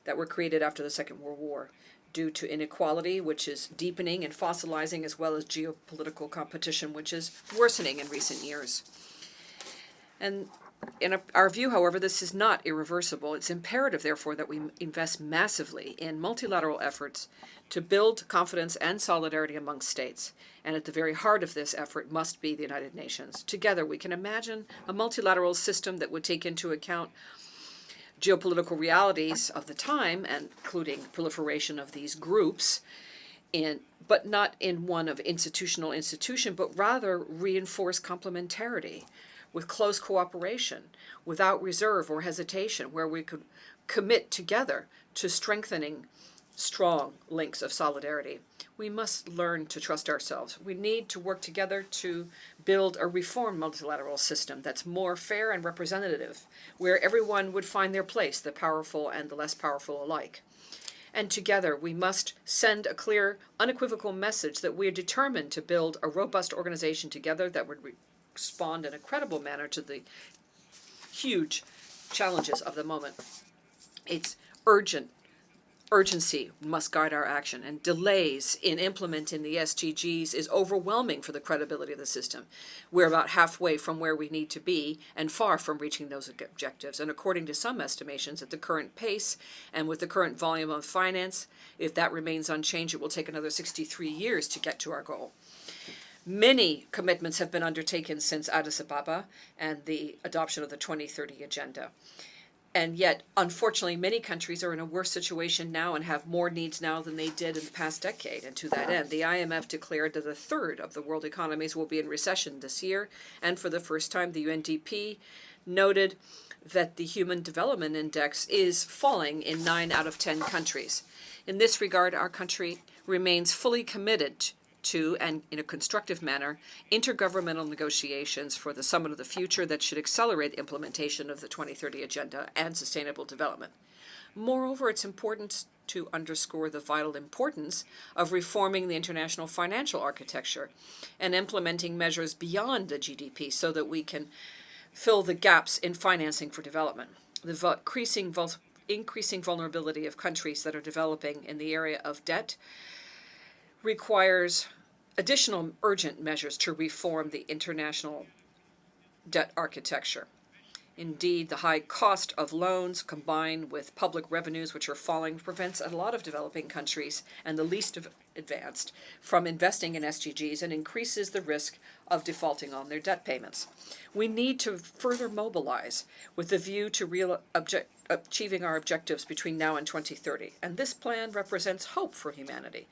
that were created after the Second World War, due to inequality, which is deepening and fossilizing, as well as geopolitical competition, which is worsening in recent years. And in our view, however, this is not irreversible. It's imperative, therefore, that we invest massively in multilateral efforts to build confidence and solidarity among states. And at the very heart of this effort must be the United Nations. Together, we can imagine a multilateral system that would take into account geopolitical realities of the time, including proliferation of these groups, but not in one of institution, but rather reinforce complementarity, with close cooperation, without reserve or hesitation, where we could commit together to strengthening strong links of solidarity. We must learn to trust ourselves. We need to work together to build a reformed multilateral system that's more fair and representative, where everyone would find their place, the powerful and the less powerful alike. And together we must send a clear, unequivocal message that we are determined to build a robust organization together that would respond in a credible manner to the huge challenges of the moment. It's urgency must guide our action, and delays in implementing the SDGs is overwhelming for the credibility of the system. We're about halfway from where we need to be and far from reaching those objectives. And according to some estimations, at the current pace and with the current volume of finance, if that remains unchanged, it will take another 63 years to get to our goal. Many commitments have been undertaken since Addis Ababa and the adoption of the 2030 Agenda. And yet, unfortunately, many countries are in a worse situation now and have more needs now than they did in the past decade. And to that end, the IMF declared that a third of the world economies will be in recession this year. And for the first time, the UNDP noted that the Human Development Index is falling in 9 out of 10 countries. In this regard, our country remains fully committed to, and in a constructive manner, intergovernmental negotiations for the Summit of the Future that should accelerate the implementation of the 2030 Agenda and sustainable development. Moreover, it's important to underscore the vital importance of reforming the international financial architecture and implementing measures beyond the GDP so that we can fill the gaps in financing for development. The increasing vulnerability of countries that are developing in the area of debt requires additional urgent measures to reform the international debt architecture. Indeed, the high cost of loans combined with public revenues which are falling prevents a lot of developing countries and the least advanced from investing in SDGs and increases the risk of defaulting on their debt payments. We need to further mobilize with the view to achieving our objectives between now and 2030, and this plan represents hope for humanity.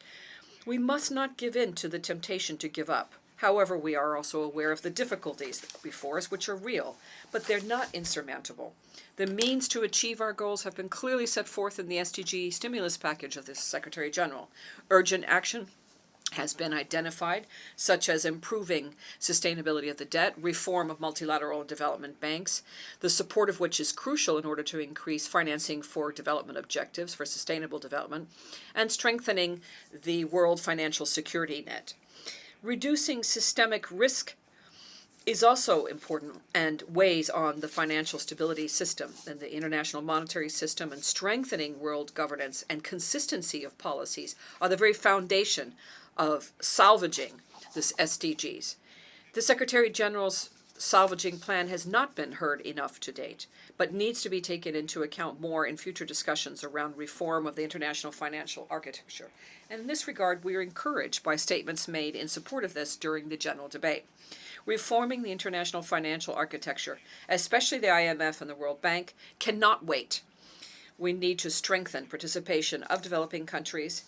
We must not give in to the temptation to give up. However, we are also aware of the difficulties before us, which are real, but they're not insurmountable. The means to achieve our goals have been clearly set forth in the SDG stimulus package of the Secretary General. Urgent action has been identified, such as improving sustainability of the debt, reform of multilateral and development banks, the support of which is crucial in order to increase financing for development objectives for sustainable development, and strengthening the world financial security net. Reducing systemic risk is also important and weighs on the financial stability system and the international monetary system, and strengthening world governance and consistency of policies are the very foundation of salvaging this SDGs. The Secretary General's salvaging plan has not been heard enough to date, but needs to be taken into account more in future discussions around reform of the international financial architecture. And in this regard, we are encouraged by statements made in support of this during the general debate. Reforming the international financial architecture, especially the IMF and the World Bank, cannot wait. We need to strengthen participation of developing countries,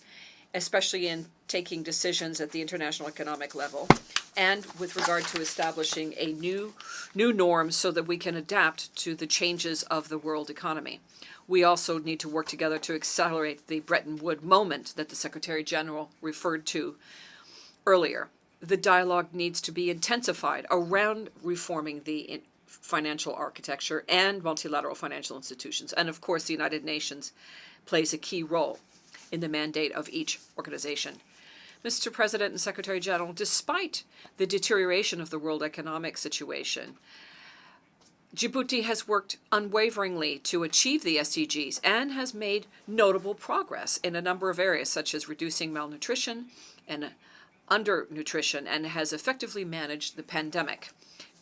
especially in taking decisions at the international economic level, and with regard to establishing a new norm so that we can adapt to the changes of the world economy. We also need to work together to accelerate the Bretton Woods moment that the Secretary General referred to earlier. The dialogue needs to be intensified around reforming the financial architecture and multilateral financial institutions. And of course, the United Nations plays a key role in the mandate of each organization. Mr. President and Secretary General, despite the deterioration of the world economic situation, Djibouti has worked unwaveringly to achieve the SDGs and has made notable progress in a number of areas, such as reducing malnutrition and undernutrition, and has effectively managed the pandemic.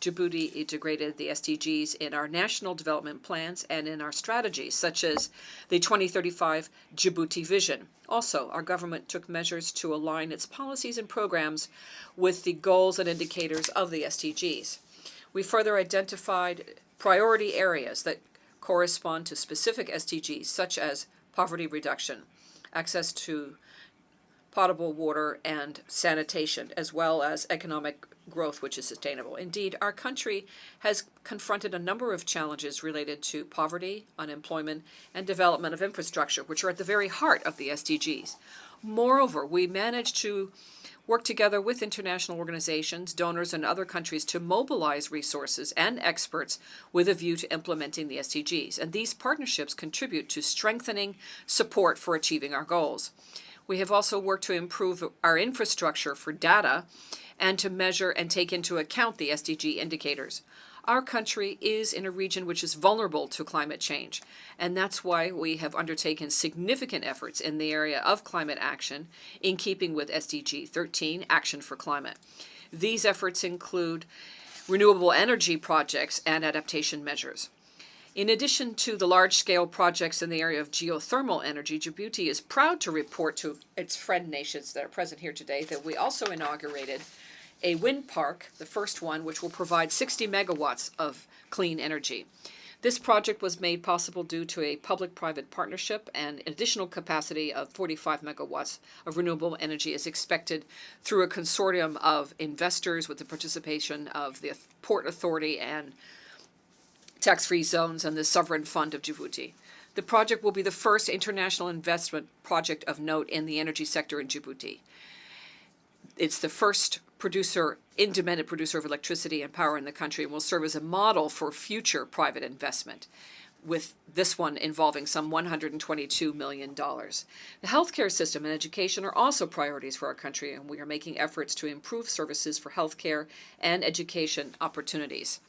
Djibouti integrated the SDGs in our national development plans and in our strategies, such as the 2035 Djibouti Vision. Also, our government took measures to align its policies and programs with the goals and indicators of the SDGs. We further identified priority areas that correspond to specific SDGs, such as poverty reduction, access to potable water and sanitation, as well as economic growth which is sustainable. Indeed, our country has confronted a number of challenges related to poverty, unemployment, and development of infrastructure, which are at the very heart of the SDGs. Moreover, we managed to work together with international organizations, donors, and other countries to mobilize resources and experts with a view to implementing the SDGs. And these partnerships contribute to strengthening support for achieving our goals. We have also worked to improve our infrastructure for data and to measure and take into account the SDG indicators. Our country is in a region which is vulnerable to climate change, and that's why we have undertaken significant efforts in the area of climate action in keeping with SDG 13, Action for Climate. These efforts include renewable energy projects and adaptation measures. In addition to the large-scale projects in the area of geothermal energy, Djibouti is proud to report to its friend nations that are present here today that we also inaugurated a wind park, the first one, which will provide 60 megawatts of clean energy. This project was made possible due to a public-private partnership, and additional capacity of 45 megawatts of renewable energy is expected through a consortium of investors with the participation of the Port Authority and tax-free zones and the Sovereign Fund of Djibouti. The project will be the first international investment project of note in the energy sector in Djibouti. It's the first independent producer of electricity and power in the country, and will serve as a model for future private investment, with this one involving some $122 million. The healthcare system and education are also priorities for our country, and we are making efforts to improve services for healthcare and education opportunities,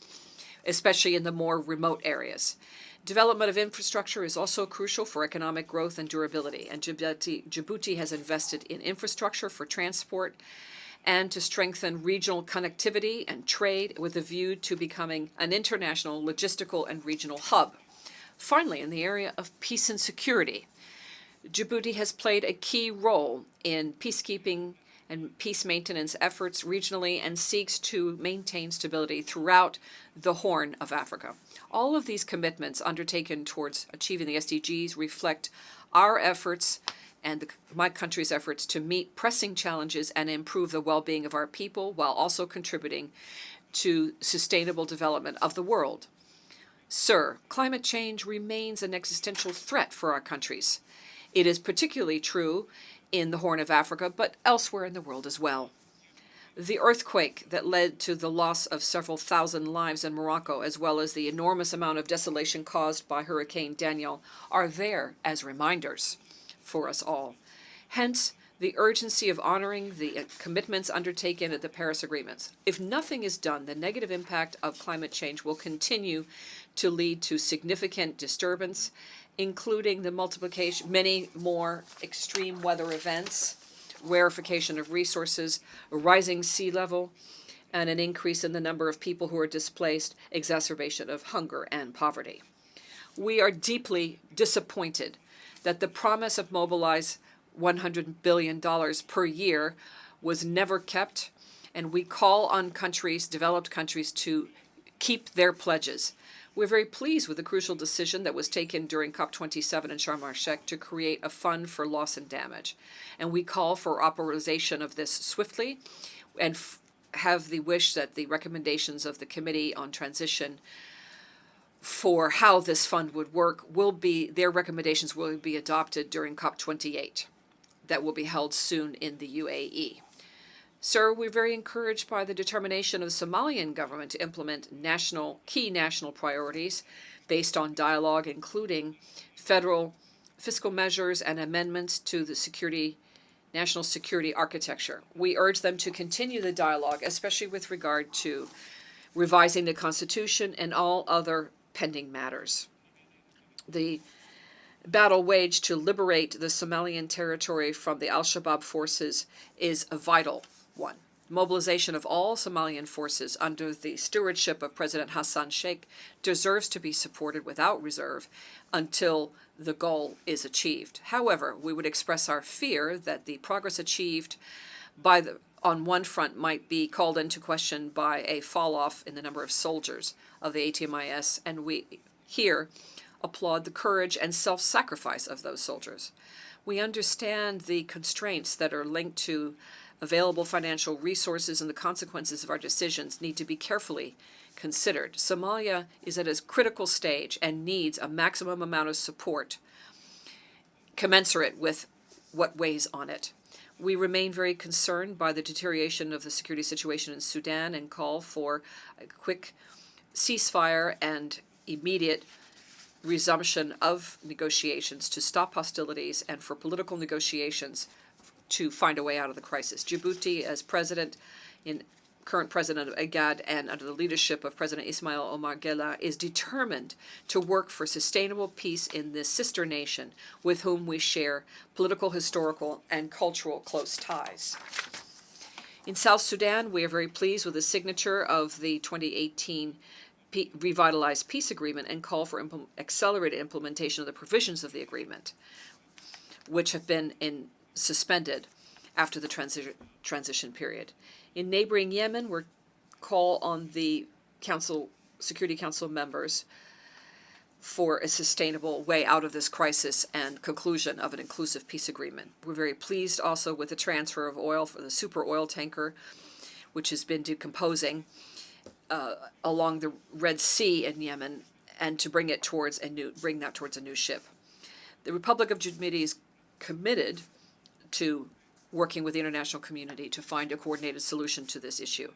especially in the more remote areas. Development of infrastructure is also crucial for economic growth and durability, and Djibouti has invested in infrastructure for transport and to strengthen regional connectivity and trade with a view to becoming an international logistical and regional hub. Finally, in the area of peace and security, Djibouti has played a key role in peacekeeping and peace maintenance efforts regionally and seeks to maintain stability throughout the Horn of Africa. All of these commitments undertaken towards achieving the SDGs reflect our efforts and my country's efforts to meet pressing challenges and improve the well-being of our people while also contributing to sustainable development of the world. Sir, climate change remains an existential threat for our countries. It is particularly true in the Horn of Africa, but elsewhere in the world as well. The earthquake that led to the loss of several thousand lives in Morocco, as well as the enormous amount of desolation caused by Hurricane Daniel, are there as reminders for us all. Hence, the urgency of honoring the commitments undertaken at the Paris Agreements. If nothing is done, the negative impact of climate change will continue to lead to significant disturbance, including the multiplication, many more extreme weather events, rarefication of resources, a rising sea level, and an increase in the number of people who are displaced, exacerbation of hunger and poverty. We are deeply disappointed that the promise of mobilize $100 billion per year was never kept, and we call on countries, developed countries, to keep their pledges. We're very pleased with the crucial decision that was taken during COP27 in Sharm el-Sheikh to create a fund for loss and damage. And we call for authorization of this swiftly and have the wish that the recommendations of the Committee on Transition for how this fund would work their recommendations will be adopted during COP28 that will be held soon in the UAE. Sir, we're very encouraged by the determination of the Somalian government to implement key national priorities based on dialogue, including federal fiscal measures and amendments to the national security architecture. We urge them to continue the dialogue, especially with regard to revising the Constitution and all other pending matters. The battle waged to liberate the Somalian territory from the al-Shabaab forces is a vital one. Mobilization of all Somalian forces under the stewardship of President Hassan Sheikh deserves to be supported without reserve until the goal is achieved. However, we would express our fear that the progress achieved on one front might be called into question by a fall-off in the number of soldiers of the ATMIS, and we here applaud the courage and self-sacrifice of those soldiers. We understand the constraints that are linked to Available financial resources and the consequences of our decisions need to be carefully considered. Somalia is at a critical stage and needs a maximum amount of support commensurate with what weighs on it. We remain very concerned by the deterioration of the security situation in Sudan and call for a quick ceasefire and immediate resumption of negotiations to stop hostilities and for political negotiations to find a way out of the crisis. Djibouti, as current president of IGAD and under the leadership of President Ismail Omar Guelleh, is determined to work for sustainable peace in this sister nation with whom we share political, historical, and cultural close ties. In South Sudan, we are very pleased with the signature of the 2018 revitalized peace agreement and call for accelerated implementation of the provisions of the agreement, which have been suspended after the transition period. In neighboring Yemen, we call on the Security Council members for a sustainable way out of this crisis and conclusion of an inclusive peace agreement. We're very pleased also with the transfer of oil for the super oil tanker, which has been decomposing along the Red Sea in Yemen, and to bring that towards a new ship. The Republic of Djibouti is committed to working with the international community to find a coordinated solution to this issue.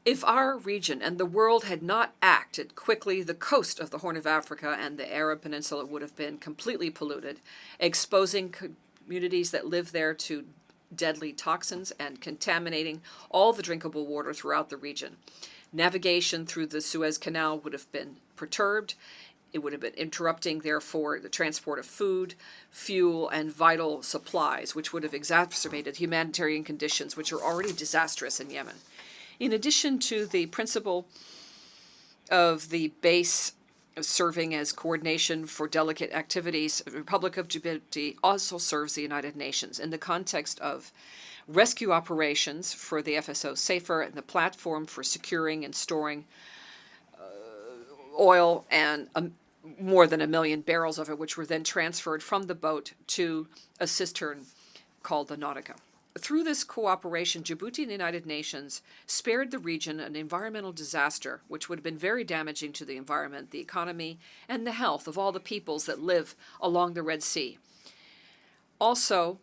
If our region and the world had not acted quickly, the coast of the Horn of Africa and the Arab Peninsula would have been completely polluted, exposing communities that live there to deadly toxins and contaminating all the drinkable water throughout the region. Navigation through the Suez Canal would have been perturbed. It would have been interrupting, therefore, the transport of food, fuel, and vital supplies, which would have exacerbated humanitarian conditions, which are already disastrous in Yemen. In addition to the principle of the base serving as coordination for delicate activities, the Republic of Djibouti also serves the United Nations in the context of rescue operations for the FSO SAFER and the platform for securing and storing oil and more than 1 million barrels of it, which were then transferred from the boat to a cistern called the Nautica. Through this cooperation, Djibouti and the United Nations spared the region an environmental disaster, which would have been very damaging to the environment, the economy, and the health of all the peoples that live along the Red Sea. Also,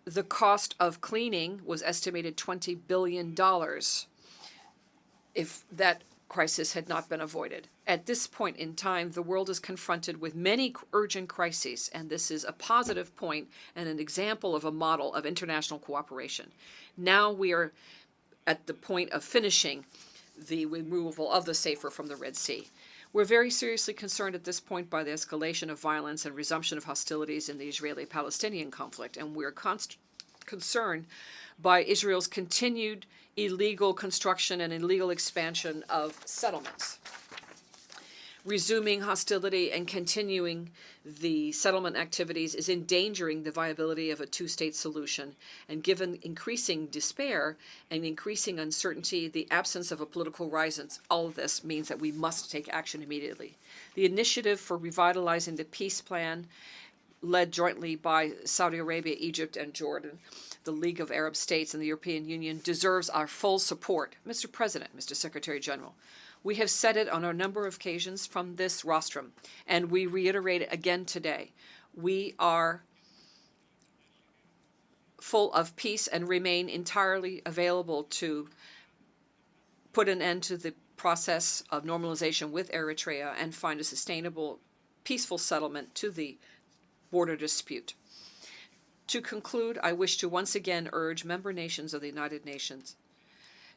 the cost of cleaning was estimated $20 billion if that crisis had not been avoided. At this point in time, the world is confronted with many urgent crises, and this is a positive point and an example of a model of international cooperation. Now we are at the point of finishing the removal of the SAFER from the Red Sea. We're very seriously concerned at this point by the escalation of violence and resumption of hostilities in the Israeli-Palestinian conflict, and we're concerned by Israel's continued illegal construction and illegal expansion of settlements. Resuming hostility and continuing the settlement activities is endangering the viability of a two-state solution, and given increasing despair and increasing uncertainty, the absence of a political horizon, all of this means that we must take action immediately. The initiative for revitalizing the peace plan, led jointly by Saudi Arabia, Egypt, and Jordan, the League of Arab States, and the European Union, deserves our full support. Mr. President, Mr. Secretary General, we have said it on a number of occasions from this rostrum, and we reiterate it again today. We are full of peace and remain entirely available to put an end to the process of normalization with Eritrea and find a sustainable, peaceful settlement to the border dispute. To conclude, I wish to once again urge member nations of the United Nations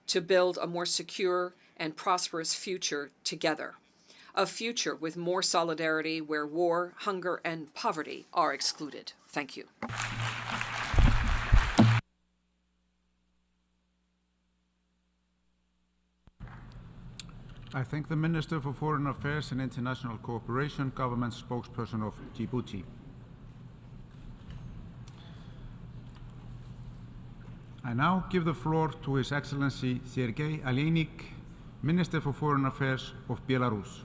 to build a more secure and prosperous future together, a future with more solidarity where war, hunger, and poverty are excluded. Thank you. I thank the Minister for Foreign Affairs and International Cooperation, Government Spokesperson of Djibouti. I now give the floor to His Excellency Sergei Aleynik, Minister for Foreign Affairs of Belarus.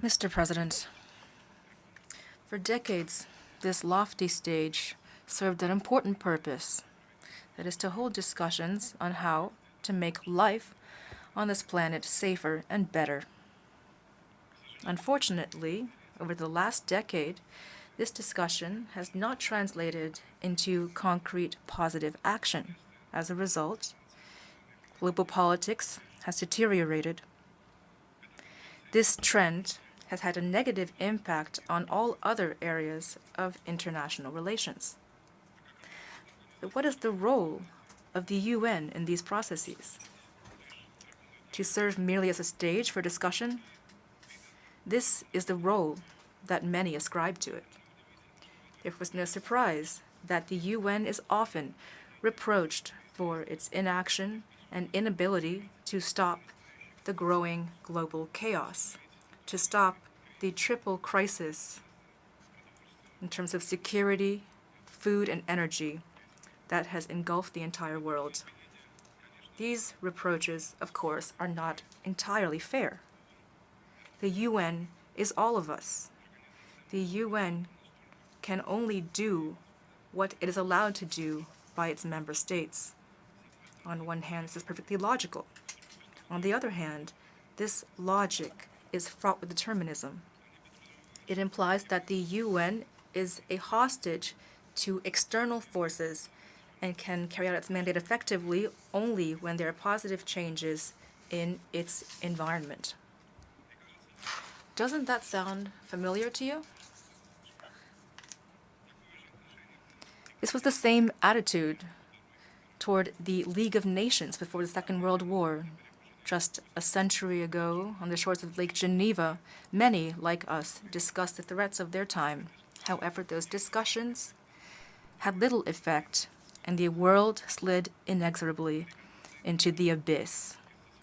Mr. President, for decades, this lofty stage served an important purpose, that is to hold discussions on how to make life on this planet safer and better. Unfortunately, over the last decade, this discussion has not translated into concrete positive action. As a result, global politics has deteriorated. This trend has had a negative impact on all other areas of international relations. But what is the role of the UN in these processes? To serve merely as a stage for discussion? This is the role that many ascribe to it. It was no surprise that the UN is often reproached for its inaction and inability to stop the growing global chaos, to stop the triple crisis in terms of security, food, and energy that has engulfed the entire world. These reproaches, of course, are not entirely fair. The UN is all of us. The UN can only do what it is allowed to do by its member states. On one hand, this is perfectly logical. On the other hand, this logic is fraught with determinism. It implies that the UN is a hostage to external forces and can carry out its mandate effectively only when there are positive changes in its environment. Doesn't that sound familiar to you? This was the same attitude toward the League of Nations before the Second World War. Just a century ago, on the shores of Lake Geneva, many, like us, discussed the threats of their time. However, those discussions had little effect, and the world slid inexorably into the abyss.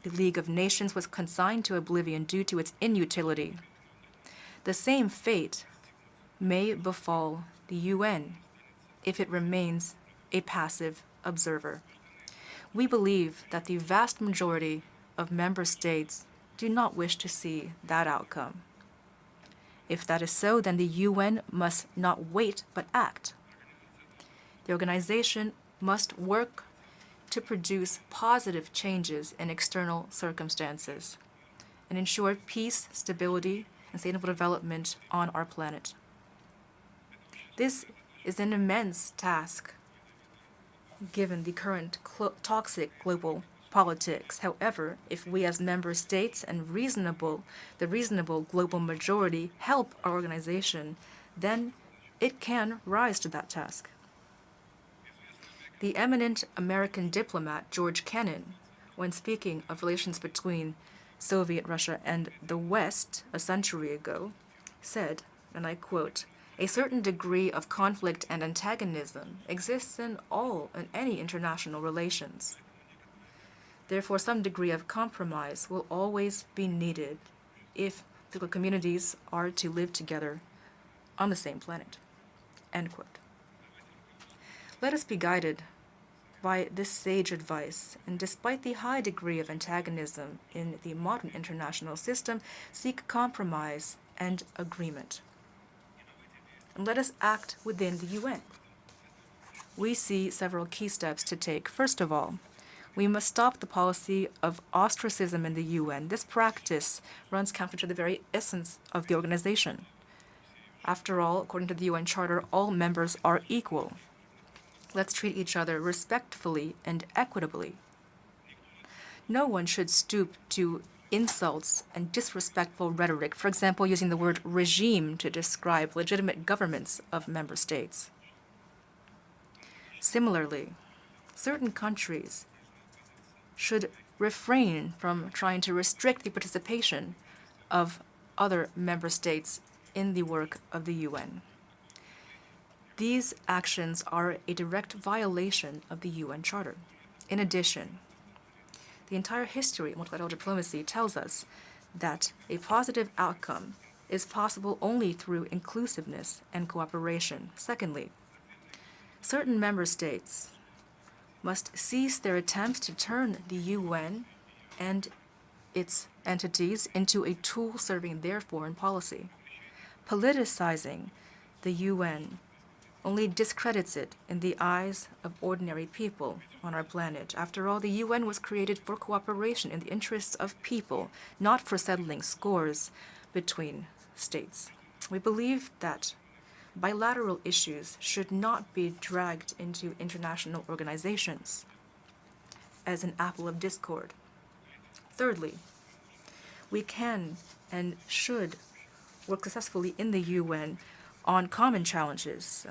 The League of Nations was consigned to oblivion due to its inutility. The same fate may befall the UN if it remains a passive observer. We believe that the vast majority of member states do not wish to see that outcome. If that is so, then the UN must not wait but act. The organization must work to produce positive changes in external circumstances and ensure peace, stability, and sustainable development on our planet. This is an immense task given the current toxic global politics. However, if we as member states and the reasonable global majority help our organization, then it can rise to that task. The eminent American diplomat George Kennan, when speaking of relations between Soviet Russia and the West a century ago, said, and I quote, "A certain degree of conflict and antagonism exists in any international relations. Therefore, some degree of compromise will always be needed if the communities are to live together on the same planet." End quote. Let us be guided by this sage advice, and despite the high degree of antagonism in the modern international system, seek compromise and agreement. And let us act within the UN. We see several key steps to take. First of all, we must stop the policy of ostracism in the UN. This practice runs counter to the very essence of the organization. After all, according to the UN Charter, all members are equal. Let's treat each other respectfully and equitably. No one should stoop to insults and disrespectful rhetoric, for example, using the word regime to describe legitimate governments of member states. Similarly, certain countries should refrain from trying to restrict the participation of other member states in the work of the UN. These actions are a direct violation of the UN Charter. In addition, the entire history of multilateral diplomacy tells us that a positive outcome is possible only through inclusiveness and cooperation. Secondly, certain member states must cease their attempts to turn the UN and its entities into a tool serving their foreign policy. Politicizing the UN only discredits it in the eyes of ordinary people on our planet. After all, the UN was created for cooperation in the interests of people, not for settling scores between states. We believe that bilateral issues should not be dragged into international organizations as an apple of discord. Thirdly, we can and should work successfully in the UN on common challenges.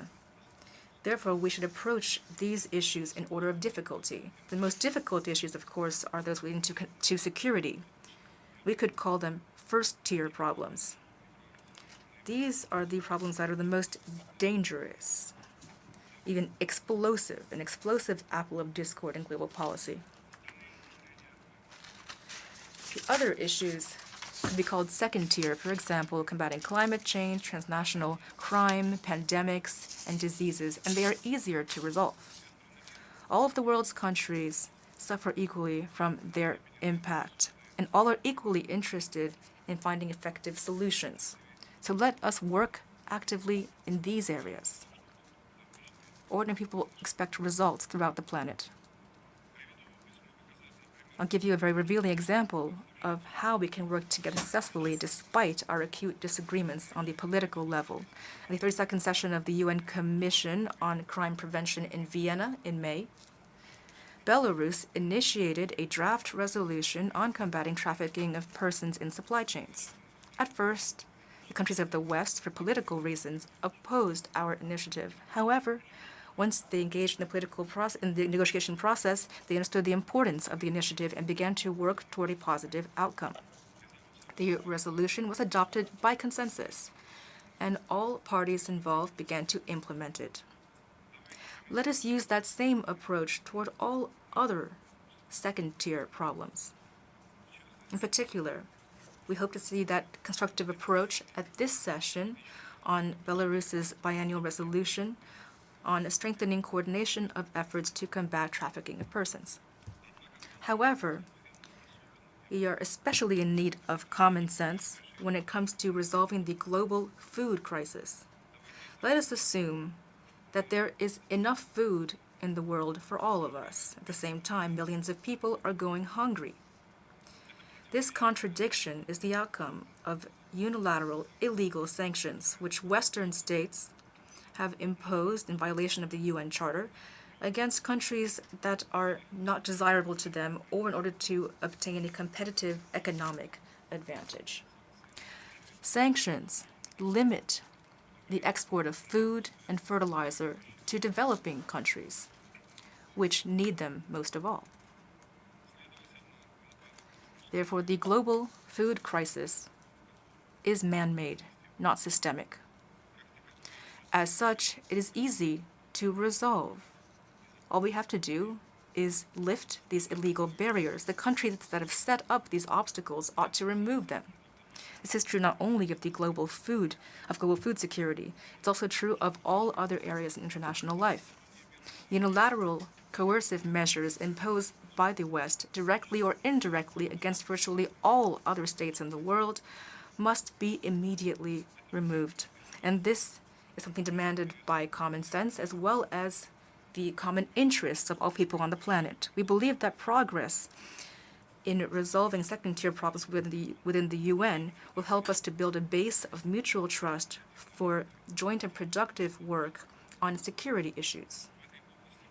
Therefore, we should approach these issues in order of difficulty. The most difficult issues, of course, are those relating to security. We could call them first-tier problems. These are the problems that are the most dangerous, even explosive, an explosive apple of discord in global policy. The other issues could be called second tier, for example, combating climate change, transnational crime, pandemics, and diseases, and they are easier to resolve. All of the world's countries suffer equally from their impact, and all are equally interested in finding effective solutions. So let us work actively in these areas. Ordinary people expect results throughout the planet. I'll give you a very revealing example of how we can work together successfully despite our acute disagreements on the political level. At the 32nd session of the UN Commission on Crime Prevention in Vienna in May, Belarus initiated a draft resolution on combating trafficking of persons in supply chains. At first, the countries of the West, for political reasons, opposed our initiative. However, once they engaged in the negotiation process, they understood the importance of the initiative and began to work toward a positive outcome. The resolution was adopted by consensus, and all parties involved began to implement it. Let us use that same approach toward all other second-tier problems. In particular, we hope to see that constructive approach at this session on Belarus's biannual resolution on strengthening coordination of efforts to combat trafficking of persons. However, we are especially in need of common sense when it comes to resolving the global food crisis. Let us assume that there is enough food in the world for all of us. At the same time, millions of people are going hungry. This contradiction is the outcome of unilateral, illegal sanctions, which Western states have imposed in violation of the UN Charter against countries that are not desirable to them or in order to obtain a competitive economic advantage. Sanctions limit the export of food and fertilizer to developing countries, which need them most of all. Therefore, the global food crisis is man-made, not systemic. As such, it is easy to resolve. All we have to do is lift these illegal barriers. The countries that have set up these obstacles ought to remove them. This is true not only of global food security, it's also true of all other areas in international life. Unilateral coercive measures imposed by the West, directly or indirectly against virtually all other states in the world, must be immediately removed. And this is something demanded by common sense as well as the common interests of all people on the planet. We believe that progress in resolving second-tier problems within the UN will help us to build a base of mutual trust for joint and productive work on security issues.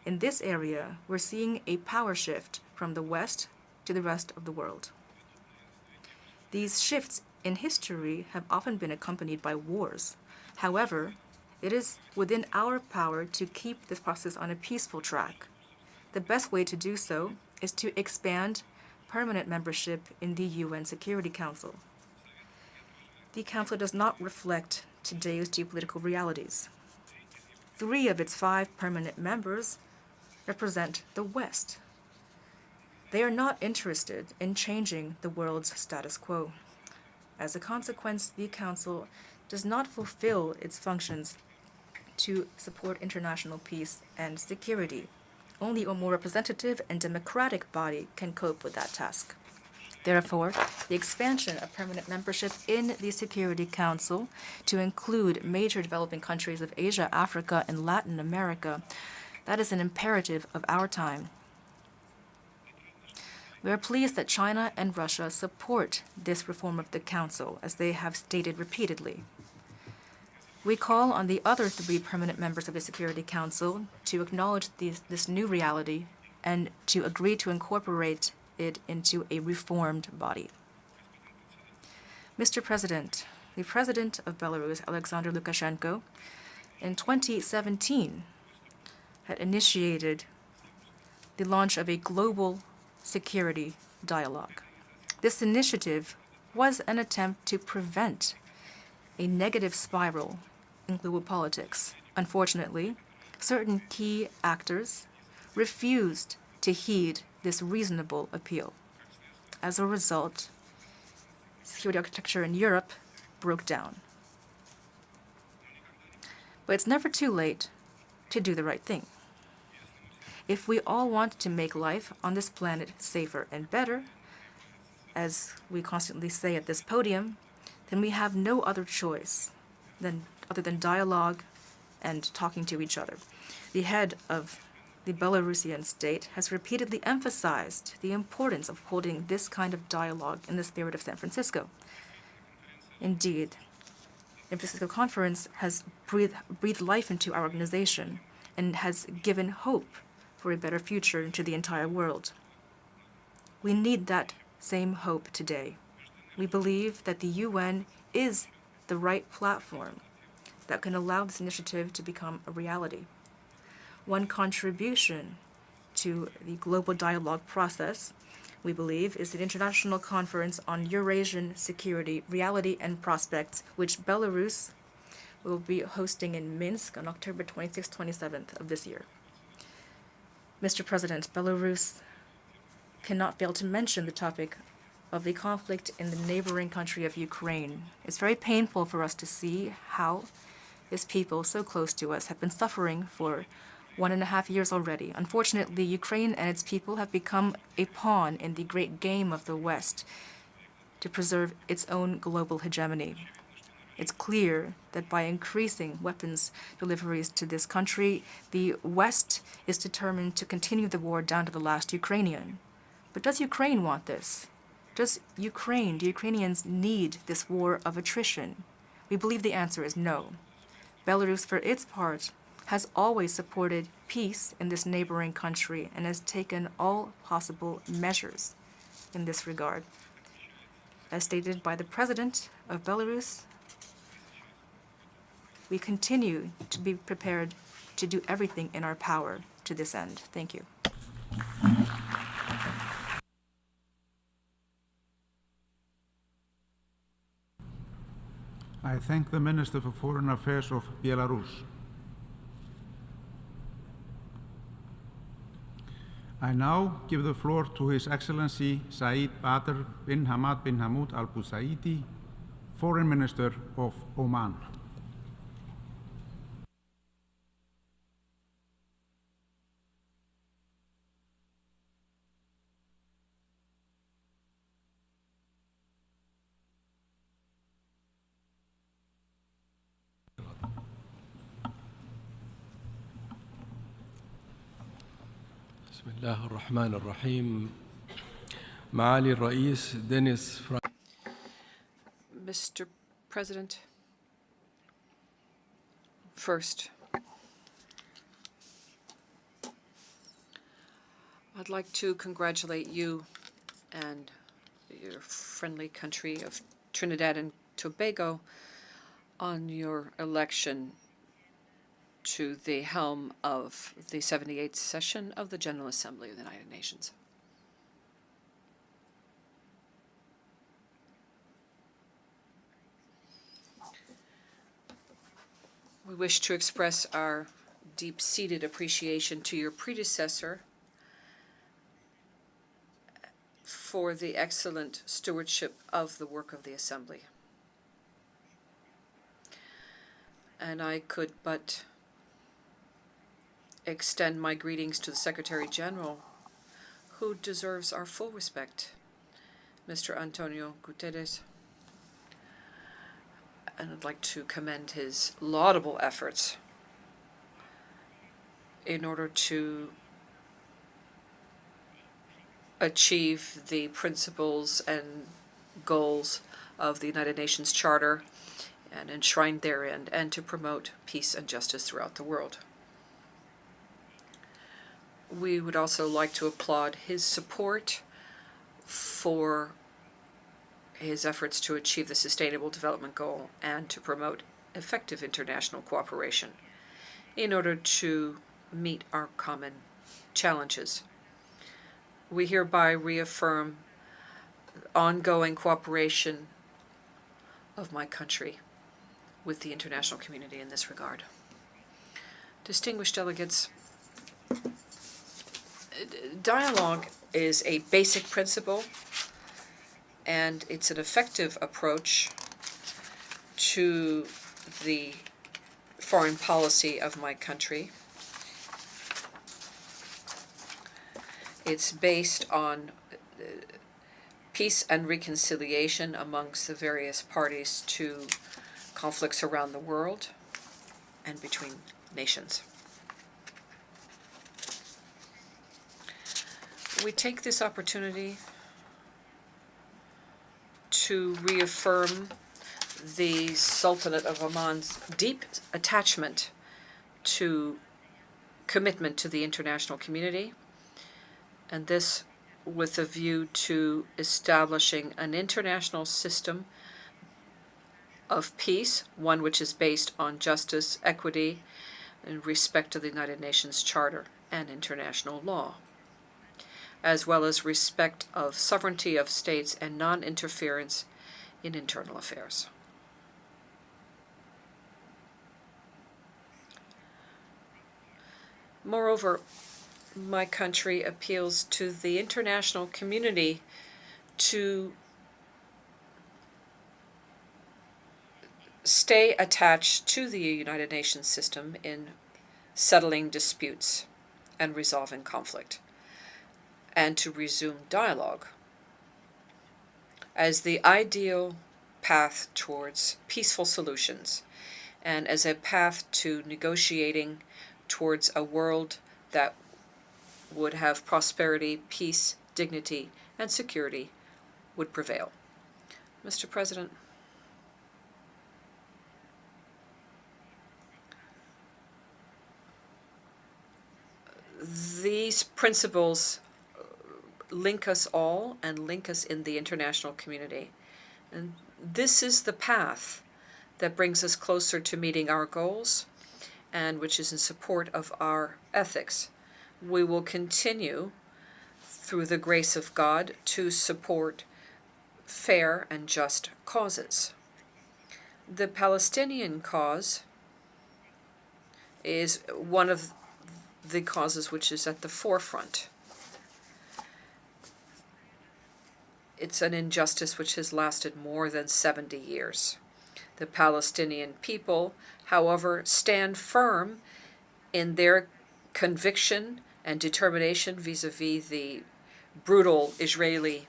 In this area, we're seeing a power shift from the West to the rest of the world. These shifts in history have often been accompanied by wars. However, it is within our power to keep this process on a peaceful track. The best way to do so is to expand permanent membership in the UN Security Council. The Council does not reflect today's geopolitical realities. 3 of its 5 permanent members represent the West. They are not interested in changing the world's status quo. As a consequence, the Council does not fulfill its functions to support international peace and security. Only a more representative and democratic body can cope with that task. Therefore, the expansion of permanent membership in the Security Council to include major developing countries of Asia, Africa, and Latin America, that is an imperative of our time. We are pleased that China and Russia support this reform of the Council, as they have stated repeatedly. We call on the other 3 permanent members of the Security Council to acknowledge this new reality and to agree to incorporate it into a reformed body. Mr. President, the President of Belarus, Alexander Lukashenko, in 2017 had initiated the launch of a global security dialogue. This initiative was an attempt to prevent a negative spiral in global politics. Unfortunately, certain key actors refused to heed this reasonable appeal. As a result, security architecture in Europe broke down. But it's never too late to do the right thing. If we all want to make life on this planet safer and better, as we constantly say at this podium, then we have no other choice other than dialogue and talking to each other. The head of the Belarusian state has repeatedly emphasized the importance of holding this kind of dialogue in the spirit of San Francisco. Indeed, the San Francisco Conference has breathed life into our organization and has given hope for a better future to the entire world. We need that same hope today. We believe that the UN is the right platform that can allow this initiative to become a reality. One contribution to the global dialogue process, we believe, is the International Conference on Eurasian Security, Reality and Prospects, which Belarus will be hosting in Minsk on October 26th, 27th of this year. Mr. President, Belarus cannot fail to mention the topic of the conflict in the neighboring country of Ukraine. It's very painful for us to see how this people so close to us have been suffering for 1.5 years already. Unfortunately, Ukraine and its people have become a pawn in the great game of the West to preserve its own global hegemony. It's clear that by increasing weapons deliveries to this country, the West is determined to continue the war down to the last Ukrainian. But does Ukraine want this? Do Ukrainians need this war of attrition? We believe the answer is no. Belarus, for its part, has always supported peace in this neighboring country and has taken all possible measures in this regard. As stated by the President of Belarus, we continue to be prepared to do everything in our power to this end. Thank you. I thank the Minister for Foreign Affairs of Belarus. I now give the floor to His Excellency Saeed Badr bin Hamad bin Hamud Al Busaidi, Foreign Minister of Oman. بسم الله الرحمن الرحيم. معالي الرئيس دينيس Mr. President, first, I'd like to congratulate you and your friendly country of Trinidad and Tobago on your election to the helm of the 78th session of the General Assembly of the United Nations. We wish to express our deep-seated appreciation to your predecessor for the excellent stewardship of the work of the Assembly. And I could but extend my greetings to the Secretary General, who deserves our full respect Mr. Antonio Guterres, and I'd like to commend his laudable efforts in order to achieve the principles and goals of the United Nations Charter and enshrined therein, and to promote peace and justice throughout the world. We would also like to applaud his support for his efforts to achieve the Sustainable Development Goal and to promote effective international cooperation in order to meet our common challenges. We hereby reaffirm ongoing cooperation of my country with the international community in this regard. Distinguished delegates, dialogue is a basic principle, and it's an effective approach to the foreign policy of my country. It's based on peace and reconciliation amongst the various parties to conflicts around the world and between nations. We take this opportunity to reaffirm the Sultanate of Oman's deep attachment to commitment to the international community, and this with a view to establishing an international system of peace, one which is based on justice, equity, and respect to the United Nations Charter and international law, as well as respect of sovereignty of states and non-interference in internal affairs. Moreover, my country appeals to the international community to stay attached to the United Nations system in settling disputes and resolving conflict, and to resume dialogue as the ideal path towards peaceful solutions and as a path to negotiating towards a world that would have prosperity, peace, dignity, and security would prevail. Mr. President, these principles link us all and link us in the international community. And this is the path that brings us closer to meeting our goals and which is in support of our ethics. We will continue, through the grace of God, to support fair and just causes. The Palestinian cause is one of the causes which is at the forefront. It's an injustice which has lasted more than 70 years. The Palestinian people, however, stand firm in their conviction and determination vis-a-vis the brutal Israeli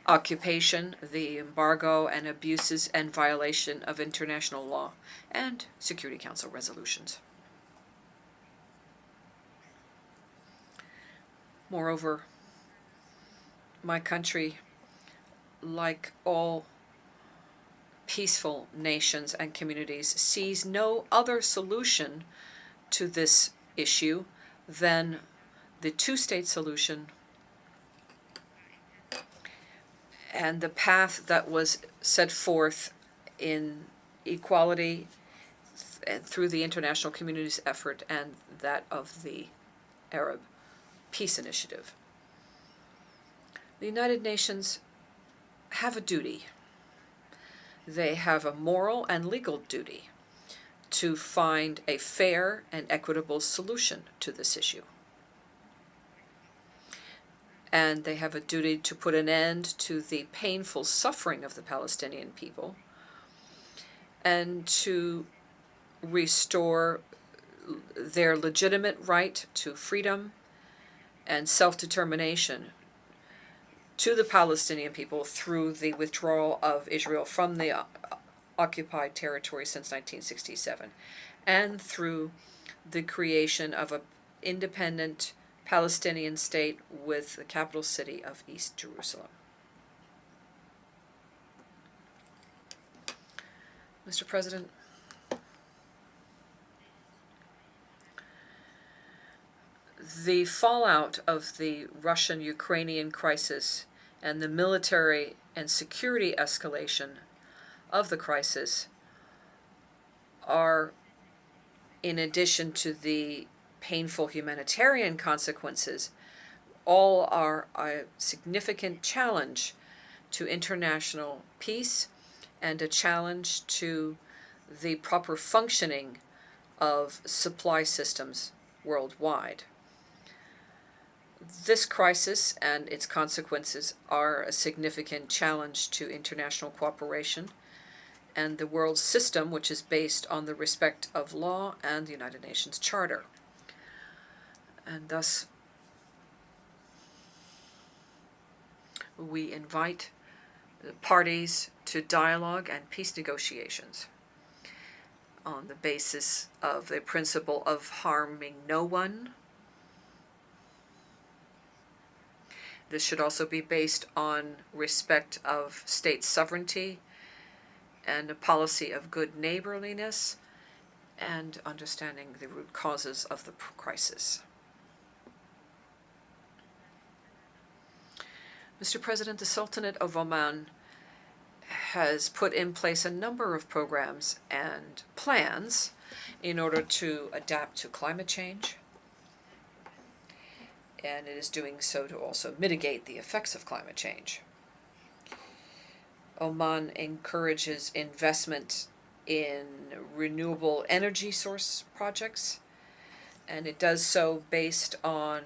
occupation, the embargo and abuses and violation of international law and Security Council resolutions. Moreover, my country, like all peaceful nations and communities, sees no other solution to this issue than the two-state solution and the path that was set forth in equality through the international community's effort and that of the Arab Peace Initiative. The United Nations have a duty. They have a moral and legal duty to find a fair and equitable solution to this issue. And they have a duty to put an end to the painful suffering of the Palestinian people and to restore their legitimate right to freedom and self-determination to the Palestinian people through the withdrawal of Israel from the occupied territory since 1967, and through the creation of an independent Palestinian state with the capital city of East Jerusalem. Mr. President, the fallout of the Russian-Ukrainian crisis and the military and security escalation of the crisis are, in addition to the painful humanitarian consequences, all are a significant challenge to international peace and a challenge to the proper functioning of supply systems worldwide. This crisis and its consequences are a significant challenge to international cooperation and the world system, which is based on the respect of law and the United Nations Charter. And thus, we invite the parties to dialogue and peace negotiations on the basis of the principle of harming no one. This should also be based on respect of state sovereignty and a policy of good neighborliness and understanding the root causes of the crisis. Mr. President, the Sultanate of Oman has put in place a number of programs and plans in order to adapt to climate change, and it is doing so to also mitigate the effects of climate change. Oman encourages investment in renewable energy source projects, and it does so based on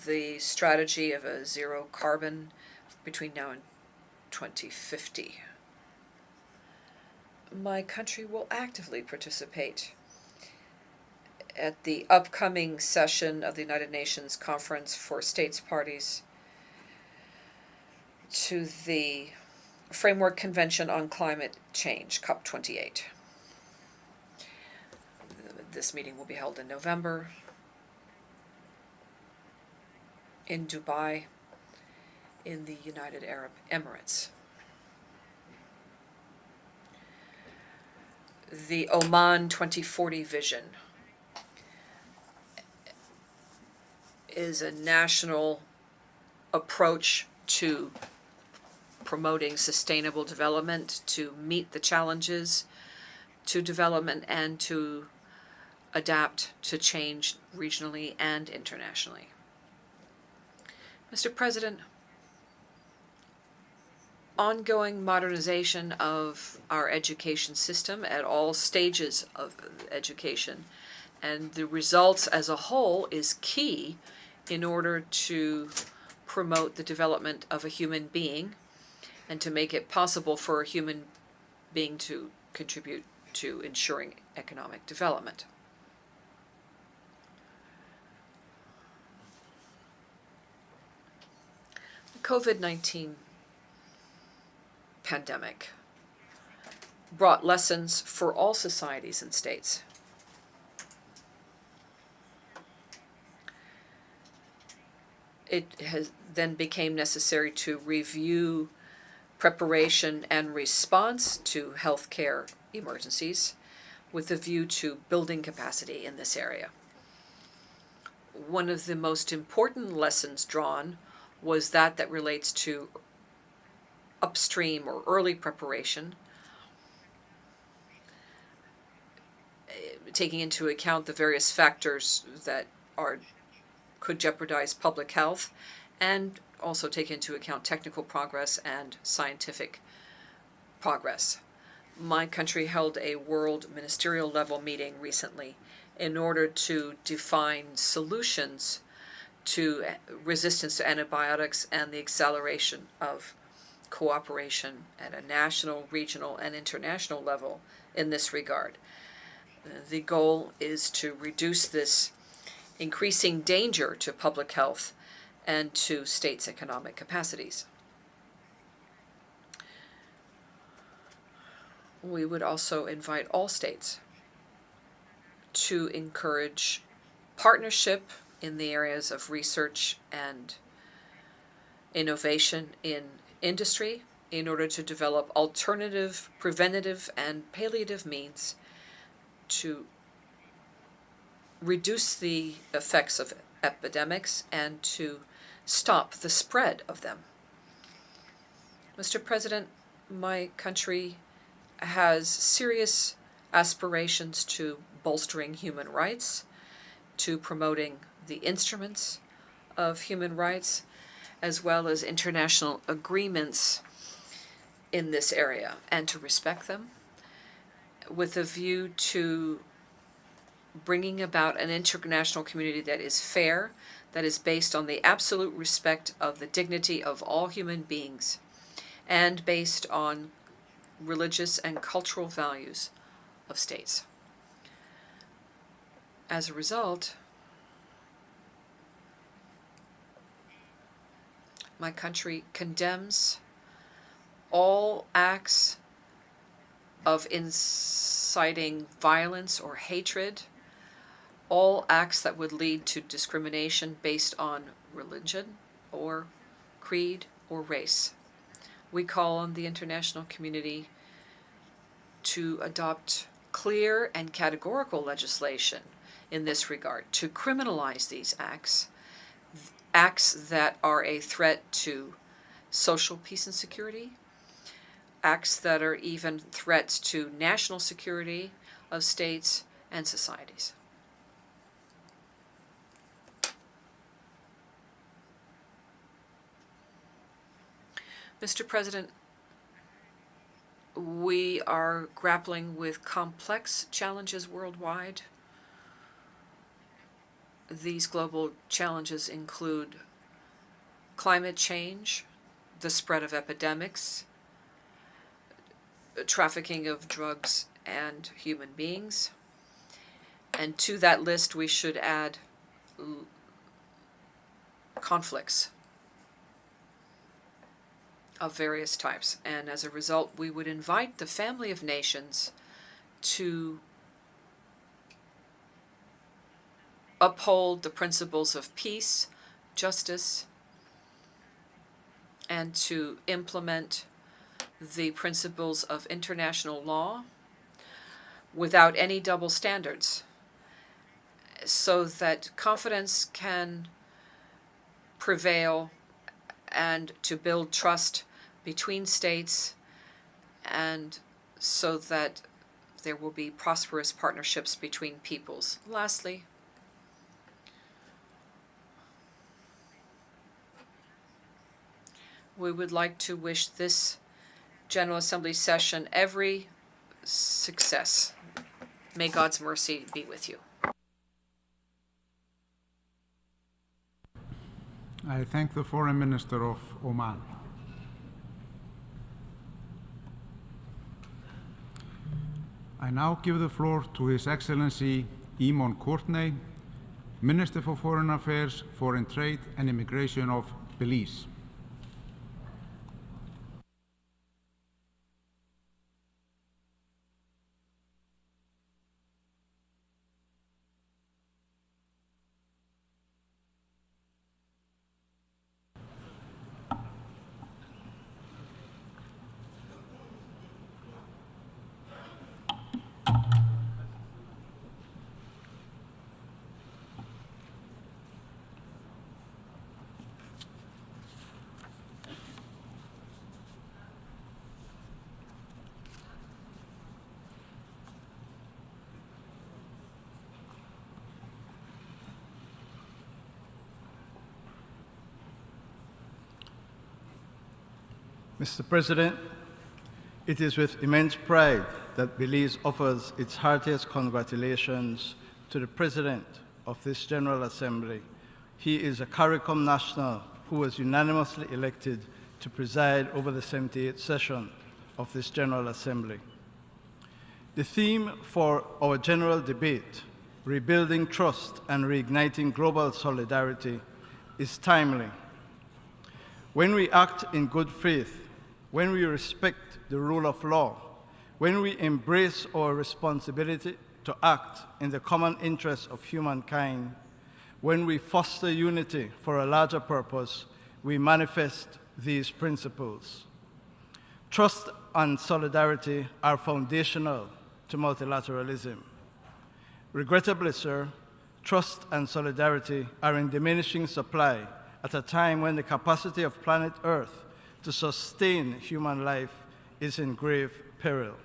the strategy of a zero carbon between now and 2050. My country will actively participate at the upcoming session of the United Nations Conference for States Parties to the Framework Convention on Climate Change, COP28. This meeting will be held in November in Dubai, in the United Arab Emirates. The Oman 2040 vision is a national approach to promoting sustainable development, to meet the challenges to development, and to adapt to change regionally and internationally. Mr. President, ongoing modernization of our education system at all stages of education and the results as a whole is key in order to promote the development of a human being and to make it possible for a human being to contribute to ensuring economic development. The COVID-19 pandemic brought lessons for all societies and states. It then became necessary to review preparation and response to healthcare emergencies with a view to building capacity in this area. One of the most important lessons drawn was that relates to upstream or early preparation, taking into account the various factors that could jeopardize public health, and also take into account technical progress and scientific progress. My country held a world ministerial level meeting recently in order to define solutions to resistance to antibiotics and the acceleration of cooperation at a national, regional, and international level in this regard. The goal is to reduce this increasing danger to public health and to states' economic capacities. We would also invite all states to encourage partnership in the areas of research and innovation in industry in order to develop alternative, preventative, and palliative means to reduce the effects of epidemics and to stop the spread of them. Mr. President, my country has serious aspirations to bolstering human rights, to promoting the instruments of human rights, as well as international agreements in this area, and to respect them, with a view to bringing about an international community that is fair, that is based on the absolute respect of the dignity of all human beings, and based on religious and cultural values of states. As a result, my country condemns all acts of inciting violence or hatred, all acts that would lead to discrimination based on religion or creed or race. We call on the international community to adopt clear and categorical legislation in this regard, to criminalize these acts, acts that are a threat to social peace and security, acts that are even threats to national security of states and societies. Mr. President, we are grappling with complex challenges worldwide. These global challenges include climate change, the spread of epidemics, trafficking of drugs and human beings, and to that list we should add conflicts of various types. And as a result, we would invite the family of nations to uphold the principles of peace, justice, and to implement the principles of international law without any double standards, so that confidence can prevail and to build trust between states, and so that there will be prosperous partnerships between peoples. Lastly, we would like to wish this General Assembly session every success. May God's mercy be with you. I thank the Foreign Minister of Oman. I now give the floor to His Excellency Eamon Courtney, Minister for Foreign Affairs, Foreign Trade and Immigration of Belize. Mr. President, it is with immense pride that Belize offers its heartiest congratulations to the President of this General Assembly. He is a CARICOM national who was unanimously elected to preside over the 78th session of this General Assembly. The theme for our general debate, Rebuilding Trust and Reigniting Global Solidarity, is timely. When we act in good faith, when we respect the rule of law, when we embrace our responsibility to act in the common interest of humankind, when we foster unity for a larger purpose, we manifest these principles. Trust and solidarity are foundational to multilateralism. Regrettably, sir, trust and solidarity are in diminishing supply at a time when the capacity of planet Earth to sustain human life is in grave peril.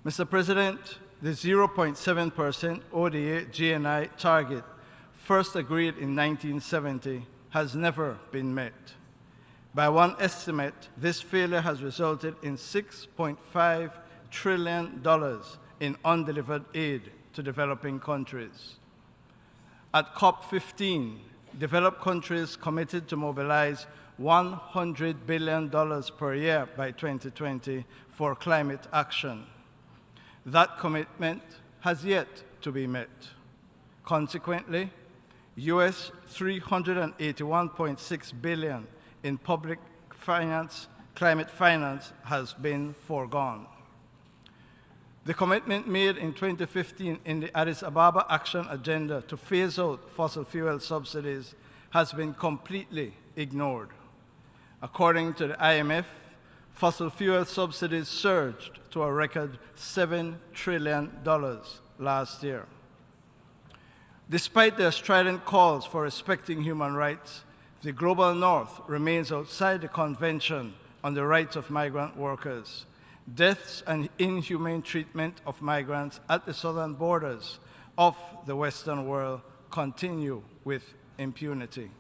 Mr. President, the 0.7% ODA GNI target, first agreed in 1970, has never been met. By one estimate, this failure has resulted in $6.5 trillion in undelivered aid to developing countries. At COP15, developed countries committed to mobilize $100 billion per year by 2020 for climate action. That commitment has yet to be met. Consequently, US $381.6 billion in public finance, climate finance has been foregone. The commitment made in 2015 in the Addis Ababa Action Agenda to phase out fossil fuel subsidies has been completely ignored. According to the IMF, fossil fuel subsidies surged to a record $7 trillion last year. Despite their strident calls for respecting human rights, the global north remains outside the Convention on the Rights of Migrant Workers. Deaths and inhumane treatment of migrants at the southern borders of the Western world continue with impunity.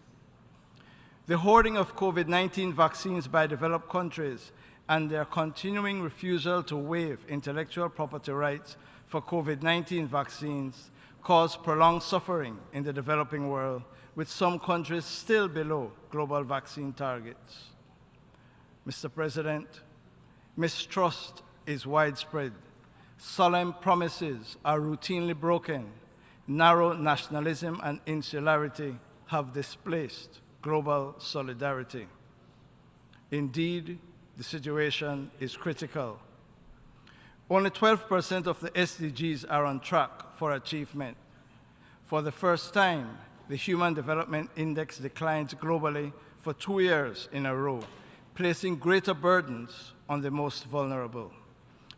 The hoarding of COVID-19 vaccines by developed countries and their continuing refusal to waive intellectual property rights for COVID-19 vaccines cause prolonged suffering in the developing world, with some countries still below global vaccine targets. Mr. President, mistrust is widespread. Solemn promises are routinely broken. Narrow nationalism and insularity have displaced global solidarity. Indeed, the situation is critical. Only 12% of the SDGs are on track for achievement. For the first time, the Human Development Index declines globally for 2 years in a row, placing greater burdens on the most vulnerable.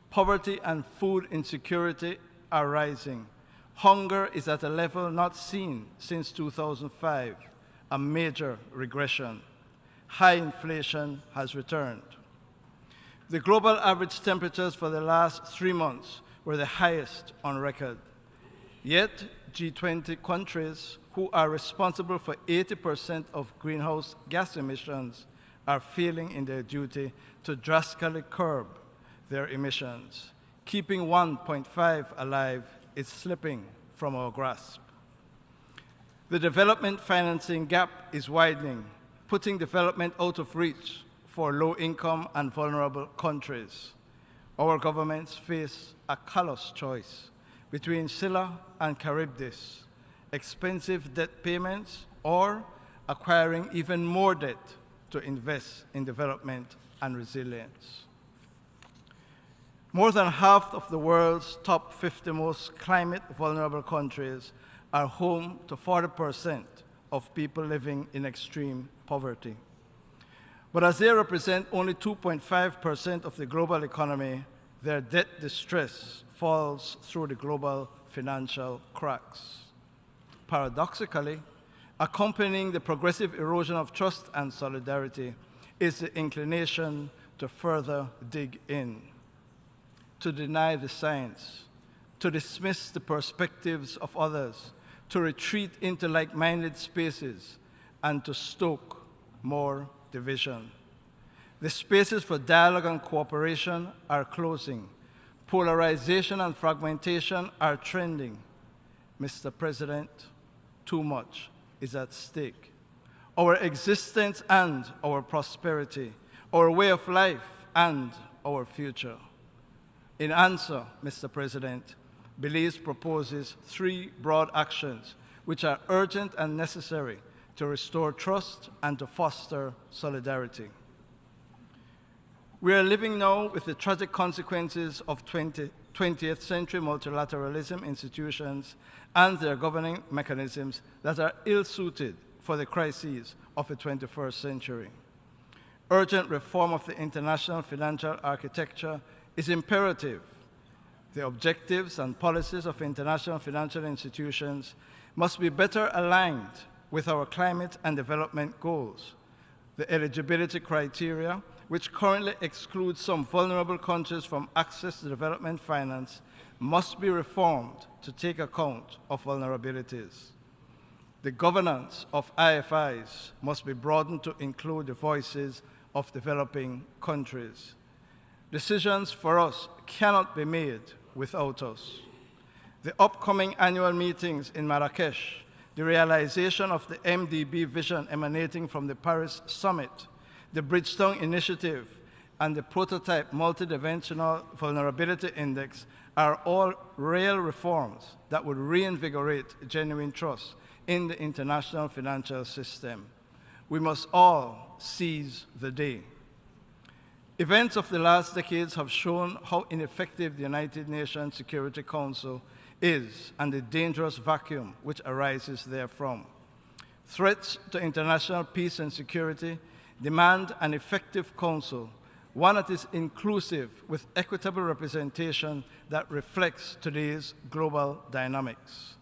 Poverty and food insecurity are rising. Hunger is at a level not seen since 2005, a major regression. High inflation has returned. The global average temperatures for the last 3 months were the highest on record. Yet, G20 countries, who are responsible for 80% of greenhouse gas emissions, are failing in their duty to drastically curb their emissions. Keeping 1.5 alive is slipping from our grasp. The development financing gap is widening, putting development out of reach for low-income and vulnerable countries. Our governments face a callous choice between Scylla and Charybdis, expensive debt payments or acquiring even more debt to invest in development and resilience. More than half of the world's top 50 most climate vulnerable countries are home to 40% of people living in extreme poverty. But as they represent only 2.5% of the global economy, their debt distress falls through the global financial cracks. Paradoxically, accompanying the progressive erosion of trust and solidarity is the inclination to further dig in, to deny the science, to dismiss the perspectives of others, to retreat into like-minded spaces, and to stoke more division. The spaces for dialogue and cooperation are closing. Polarization and fragmentation are trending. Mr. President, too much is at stake. Our existence and our prosperity, our way of life and our future. In answer, Mr. President, Belize proposes 3 broad actions which are urgent and necessary to to restore trust and to foster solidarity. We are living now with the tragic consequences of 20th century multilateralism institutions and their governing mechanisms that are ill-suited for the crises of the 21st century. Urgent reform of the international financial architecture is imperative. The objectives and policies of international financial institutions must be better aligned with our climate and development goals. The eligibility criteria, which currently excludes some vulnerable countries from access to development finance, must be reformed to take account of vulnerabilities. The governance of IFIs must be broadened to include the voices of developing countries. Decisions for us cannot be made without us. The upcoming annual meetings in Marrakesh, the realization of the MDB vision emanating from the Paris Summit, the Bridgestone Initiative, and the prototype multidimensional vulnerability index are all real reforms that would reinvigorate genuine trust in the international financial system. We must all seize the day. Events of the last decades have shown how ineffective the United Nations Security Council is and the dangerous vacuum which arises therefrom. Threats to international peace and security demand an effective council, one that is inclusive with equitable representation that reflects today's global dynamics.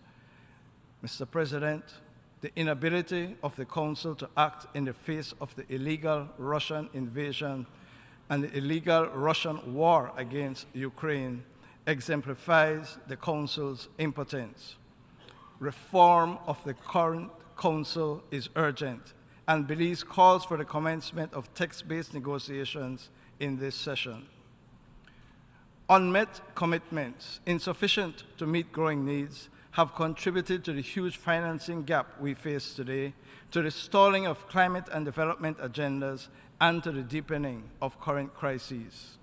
Mr. President, the inability of the Council to act in the face of the illegal Russian invasion and the illegal Russian war against Ukraine exemplifies the Council's impotence. Reform of the current Council is urgent, and Belize calls for the commencement of text-based negotiations in this session. Unmet commitments, insufficient to meet growing needs, have contributed to the huge financing gap we face today, to the stalling of climate and development agendas, and to the deepening of current crises.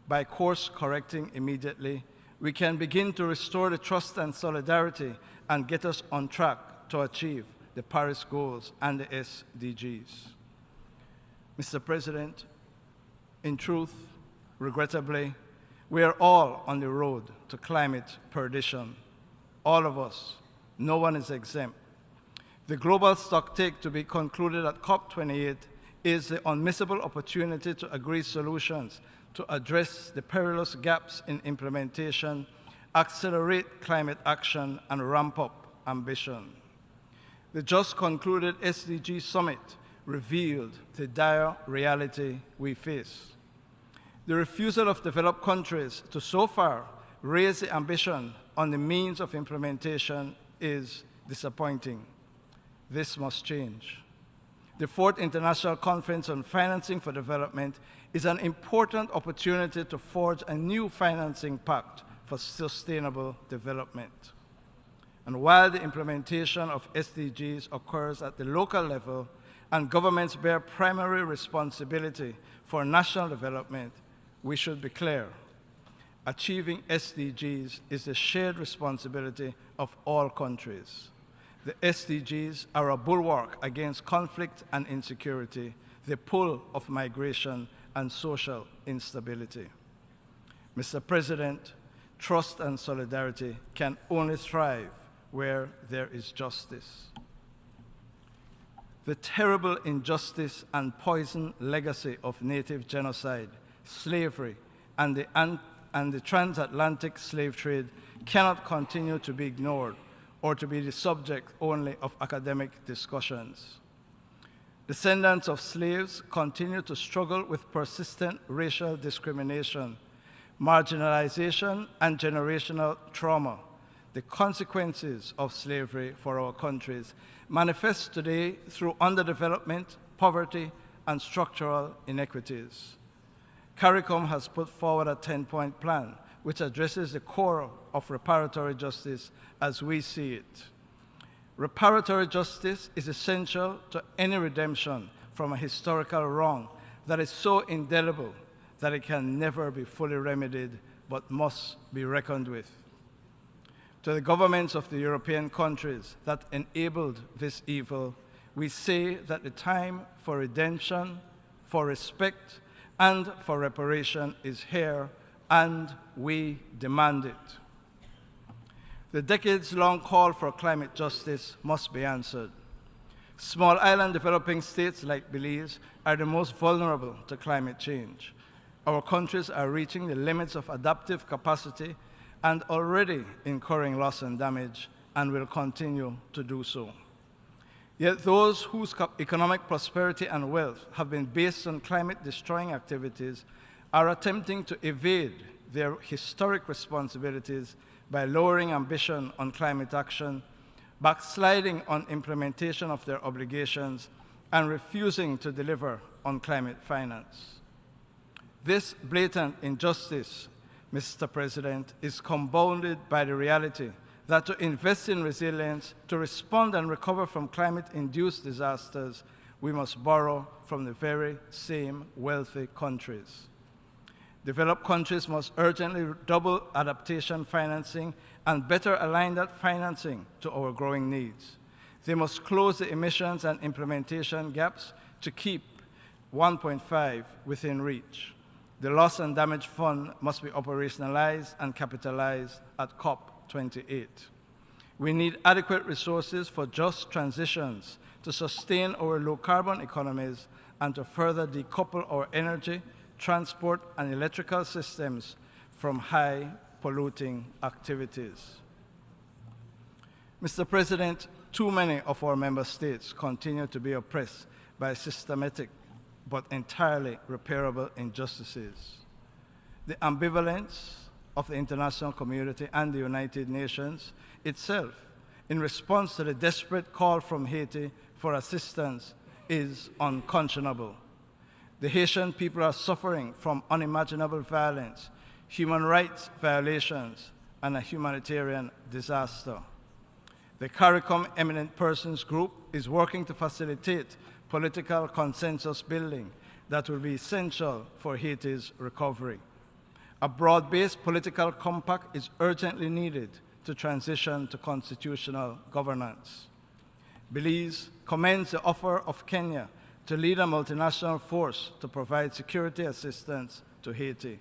By course correcting immediately, we can begin to restore the trust and solidarity and get us on track to achieve the Paris goals and the SDGs. Mr. President, in truth, regrettably, we are all on the road to climate perdition. All of us, no one is exempt. The global stocktake to be concluded at COP28 is the unmissable opportunity to agree solutions to address the perilous gaps in implementation, accelerate climate action, and ramp up ambition. The just concluded SDG Summit revealed the dire reality we face. The refusal of developed countries to so far raise the ambition on the means of implementation is disappointing. This must change. The Fourth International Conference on Financing for Development is an important opportunity to forge a new financing pact for sustainable development. And while the implementation of SDGs occurs at the local level and governments bear primary responsibility for national development, we should be clear. Achieving SDGs is the shared responsibility of all countries. The SDGs are a bulwark against conflict and insecurity, the pull of migration and social instability. Mr. President, trust and solidarity can only thrive where there is justice. The terrible injustice and poison legacy of native genocide, slavery, and the transatlantic slave trade cannot continue to be ignored or to be the subject only of academic discussions. Descendants of slaves continue to struggle with persistent racial discrimination, marginalization, and generational trauma. The consequences of slavery for our countries manifest today through underdevelopment, poverty, and structural inequities. CARICOM has put forward a 10-point plan which addresses the core of reparatory justice as we see it. Reparatory justice is essential to any redemption from a historical wrong that is so indelible that it can never be fully remedied but must be reckoned with. To the governments of the European countries that enabled this evil, we say that the time for redemption, for respect, and for reparation is here, and we demand it. The decades-long call for climate justice must be answered. Small island developing states like Belize are the most vulnerable to climate change. Our countries are reaching the limits of adaptive capacity and already incurring loss and damage, and will continue to do so. Yet those whose economic prosperity and wealth have been based on climate-destroying activities are attempting to evade their historic responsibilities by lowering ambition on climate action, backsliding on implementation of their obligations, and refusing to deliver on climate finance. This blatant injustice, Mr. President, is compounded by the reality that to invest in resilience, to respond and recover from climate-induced disasters, we must borrow from the very same wealthy countries. Developed countries must urgently double adaptation financing and better align that financing to our growing needs. They must close the emissions and implementation gaps to keep 1.5 within reach. The Loss and Damage Fund must be operationalized and capitalized at COP28. We need adequate resources for just transitions to sustain our low-carbon economies and to further decouple our energy, transport, and electrical systems from high-polluting activities. Mr. President, too many of our member states continue to be oppressed by systematic but entirely repairable injustices. The ambivalence of the international community and the United Nations itself in response to the desperate call from Haiti for assistance is unconscionable. The Haitian people are suffering from unimaginable violence, human rights violations, and a humanitarian disaster. The CARICOM Eminent Persons Group is working to facilitate political consensus building that will be essential for Haiti's recovery. A broad-based political compact is urgently needed to transition to constitutional governance. Belize commends the offer of Kenya to lead a multinational force to provide security assistance to Haiti.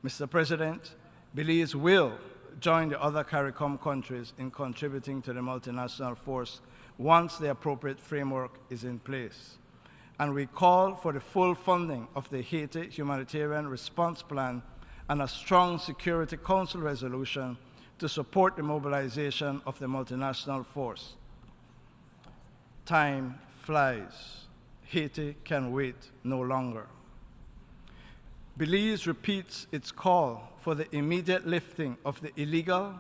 Mr. President, Belize will join the other CARICOM countries in contributing to the multinational force once the appropriate framework is in place. And we call for the full funding of the Haiti Humanitarian Response Plan and a strong Security Council resolution to support the mobilization of the multinational force. Time flies. Haiti can wait no longer. Belize repeats its call for the immediate lifting of the illegal,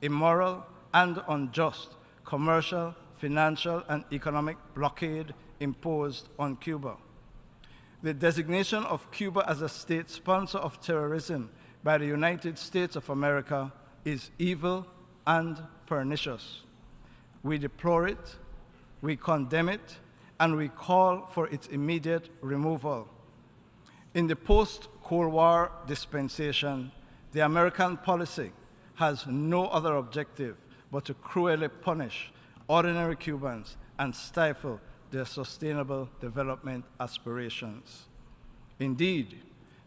immoral, and unjust commercial, financial, and economic blockade imposed on Cuba. The designation of Cuba as a state sponsor of terrorism by the United States of America is evil and pernicious. We deplore it, we condemn it, and we call for its immediate removal. In the post-Cold War dispensation, the American policy has no other objective but to cruelly punish ordinary Cubans and stifle their sustainable development aspirations. Indeed,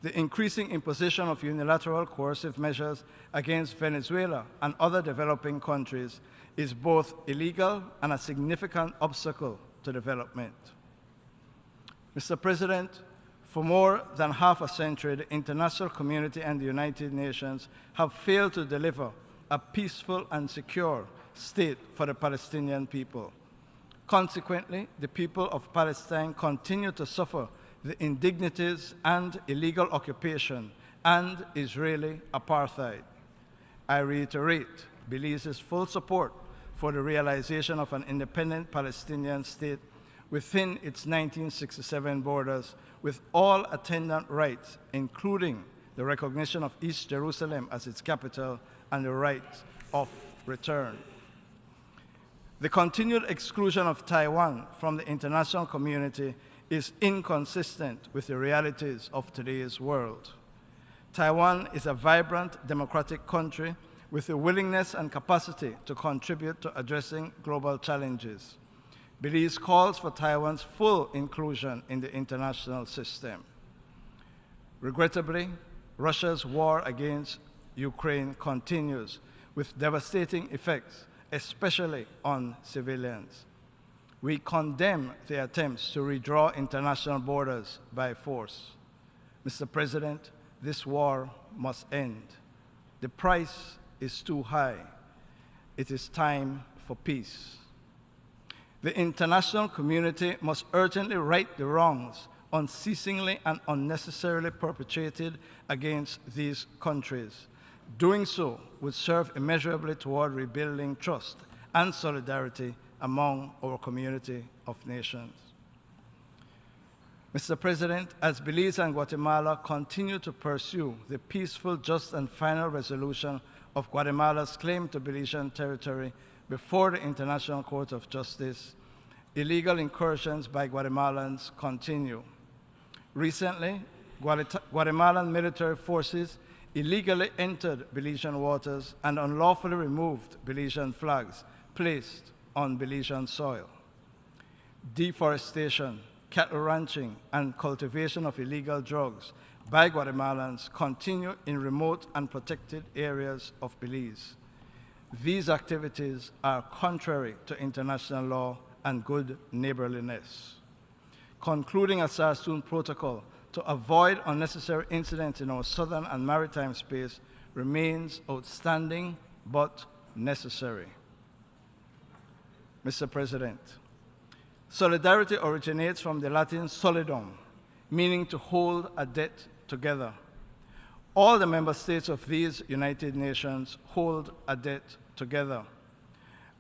the increasing imposition of unilateral coercive measures against Venezuela and other developing countries is both illegal and a significant obstacle to development. Mr. President, for more than half a century, the international community and the United Nations have failed to deliver a peaceful and secure state for the Palestinian people. Consequently, the people of Palestine continue to suffer the indignities and illegal occupation and Israeli apartheid. I reiterate Belize's full support for the realization of an independent Palestinian state within its 1967 borders with all attendant rights, including the recognition of East Jerusalem as its capital and the right of return. The continued exclusion of Taiwan from the international community is inconsistent with the realities of today's world. Taiwan is a vibrant democratic country with the willingness and capacity to contribute to addressing global challenges. Belize calls for Taiwan's full inclusion in the international system. Regrettably, Russia's war against Ukraine continues with devastating effects, especially on civilians. We condemn the attempts to redraw international borders by force. Mr. President, this war must end. The price is too high. It is time for peace. The international community must urgently right the wrongs unceasingly and unnecessarily perpetrated against these countries. Doing so would serve immeasurably toward rebuilding trust and solidarity among our community of nations. Mr. President, as Belize and Guatemala continue to pursue the peaceful, just, and final resolution of Guatemala's claim to Belizean territory before the International Court of Justice, illegal incursions by Guatemalans continue. Recently, Guatemalan military forces illegally entered Belizean waters and unlawfully removed Belizean flags placed on Belizean soil. Deforestation, cattle ranching, and cultivation of illegal drugs by Guatemalans continue in remote and protected areas of Belize. These activities are contrary to international law and good neighborliness. Concluding a Sarsoon protocol to avoid unnecessary incidents in our southern and maritime space remains outstanding but necessary. Mr. President, solidarity originates from the Latin solidum, meaning to hold a debt together. All the member states of these United Nations hold a debt together.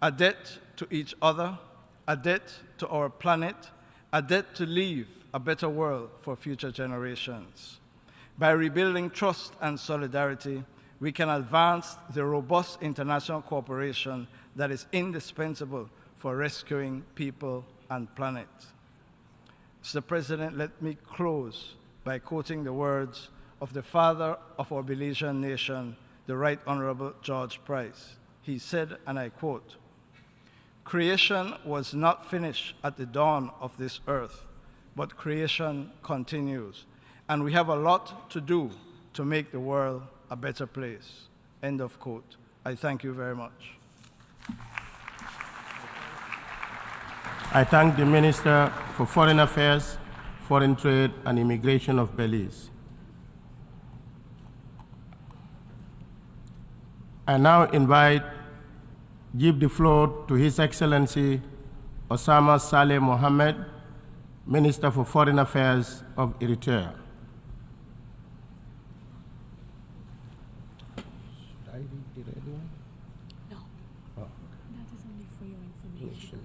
A debt to each other, a debt to our planet, a debt to leave a better world for future generations. By rebuilding trust and solidarity, we can advance the robust international cooperation that is indispensable for rescuing people and planet. Mr. President, let me close by quoting the words of the father of our Belizean nation, the Right Honorable George Price. He said, and I quote, "Creation was not finished at the dawn of this earth, but creation continues, and we have a lot to do to make the world a better place." End of quote. I thank you very much. I thank the Minister for Foreign Affairs, Foreign Trade and Immigration of Belize. I now give the floor to His Excellency Osama Saleh Mohammed, Minister for Foreign Affairs of Eritrea. Should I read the red one? No. Oh. That is only for your information.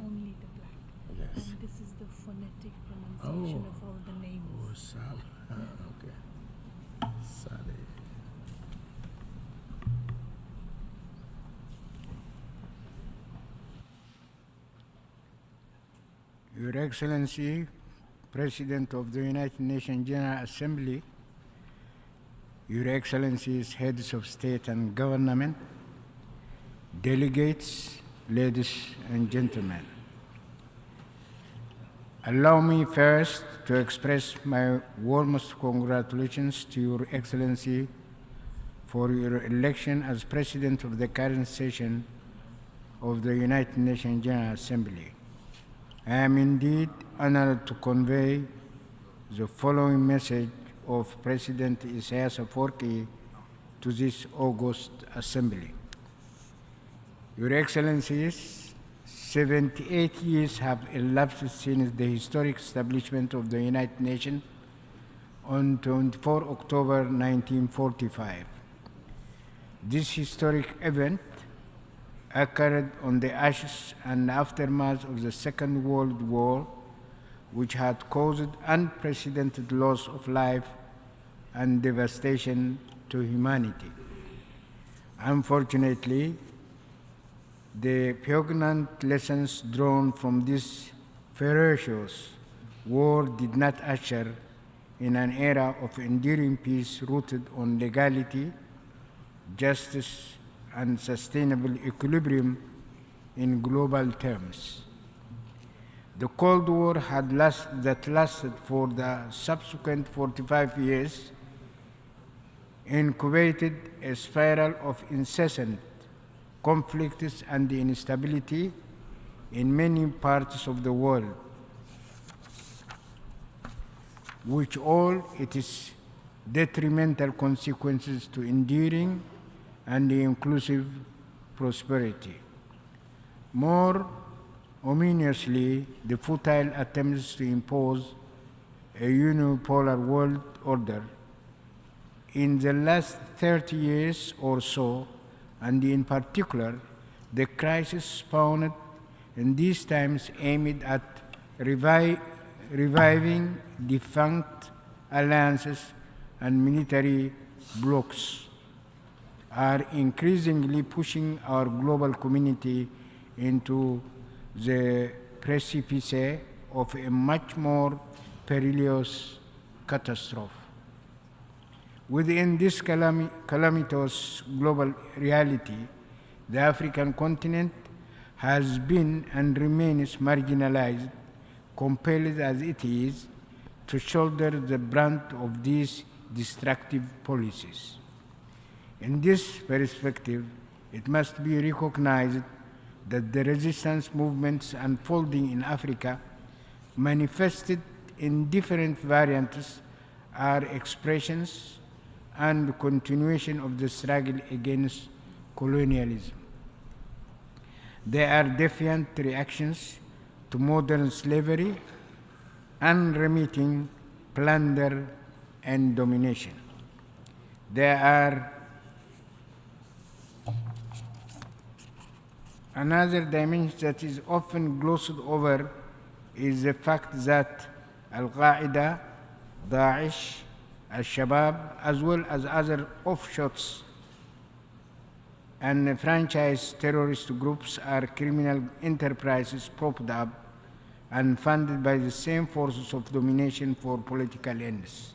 Only the black. Yes. And this is the phonetic pronunciation of all the names. Oh, Saleh. Okay. Saleh. Your Excellency, President of the United Nations General Assembly, Your Excellencies, Heads of State and Government, delegates, ladies and gentlemen. Allow me first to express my warmest congratulations to Your Excellency for your election as President of the current session of the United Nations General Assembly. I am indeed honored to convey the following message of President Isaias Afwerki to this august assembly. Your Excellencies, 78 years have elapsed since the historic establishment of the United Nations on 24 October 1945. This historic event occurred on the ashes and aftermath of the Second World War, which had caused unprecedented loss of life and devastation to humanity. Unfortunately, the poignant lessons drawn from this ferocious war did not usher in an era of enduring peace rooted on legality, justice, and sustainable equilibrium in global terms. The Cold War that lasted for the subsequent 45 years incubated a spiral of incessant conflicts and instability in many parts of the world, which all its detrimental consequences to enduring and inclusive prosperity. More ominously, the futile attempts to impose a unipolar world order in the last 30 years or so, and in particular, the crisis spawned in these times aimed at reviving defunct alliances and military blocs, are increasingly pushing our global community into the precipice of a much more perilous catastrophe. Within this calamitous global reality, the African continent has been and remains marginalized, compelled as it is to shoulder the brunt of these destructive policies. In this perspective, it must be recognized that the resistance movements unfolding in Africa, manifested in different variants, are expressions and continuation of the struggle against colonialism. They are defiant reactions to modern slavery, unremitting plunder and domination. They are another dimension that is often glossed over is the fact that Al-Qaeda, Daesh, Al-Shabaab, as well as other offshoots and franchise terrorist groups are criminal enterprises propped up and funded by the same forces of domination for political ends.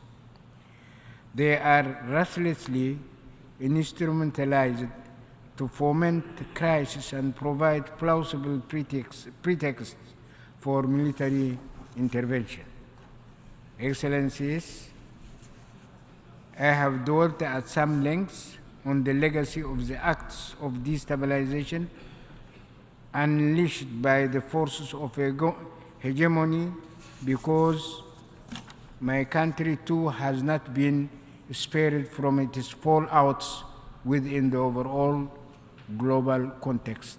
They are ruthlessly instrumentalized to foment crisis and provide plausible pretexts for military intervention. Excellencies, I have dwelt at some length on the legacy of the acts of destabilization unleashed by the forces of hegemony, because my country too has not been spared from its fallouts within the overall global context.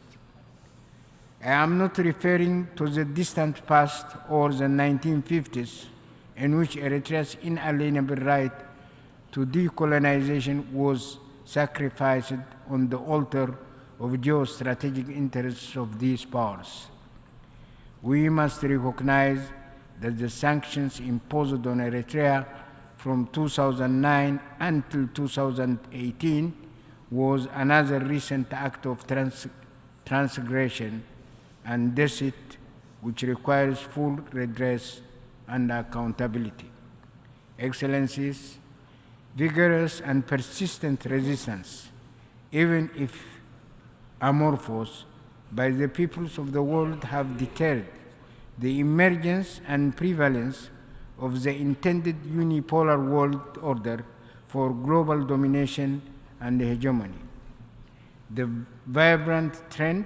I am not referring to the distant past or the 1950s, in which Eritrea's inalienable right to decolonization was sacrificed on the altar of geostrategic interests of these powers. We must recognize that the sanctions imposed on Eritrea from 2009 until 2018 was another recent act of transgression and deceit, which requires full redress and accountability. Excellencies, vigorous and persistent resistance, even if amorphous, by the peoples of the world have deterred the emergence and prevalence of the intended unipolar world order for global domination and hegemony. The vibrant trend,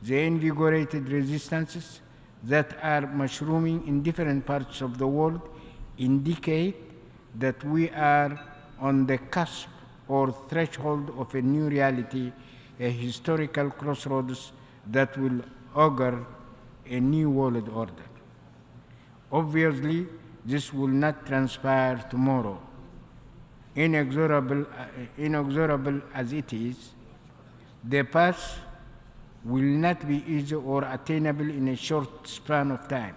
the invigorated resistances that are mushrooming in different parts of the world indicate that we are on the cusp or threshold of a new reality, a historical crossroads that will augur a new world order. Obviously, this will not transpire tomorrow. Inexorable as it is, the path will not be easy or attainable in a short span of time,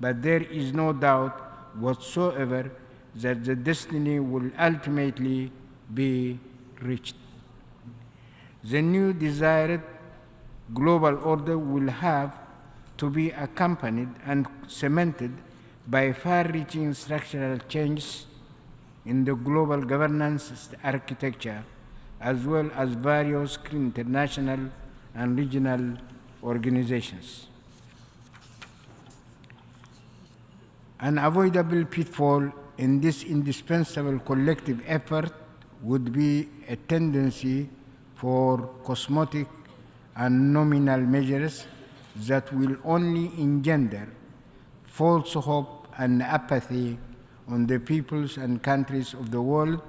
but there is no doubt whatsoever that the destiny will ultimately be reached. The new desired global order will have to be accompanied and cemented by far-reaching structural changes in the global governance architecture, as well as various international and regional organizations. Unavoidable pitfall in this indispensable collective effort would be a tendency for cosmetic and nominal measures that will only engender false hope and apathy on the peoples and countries of the world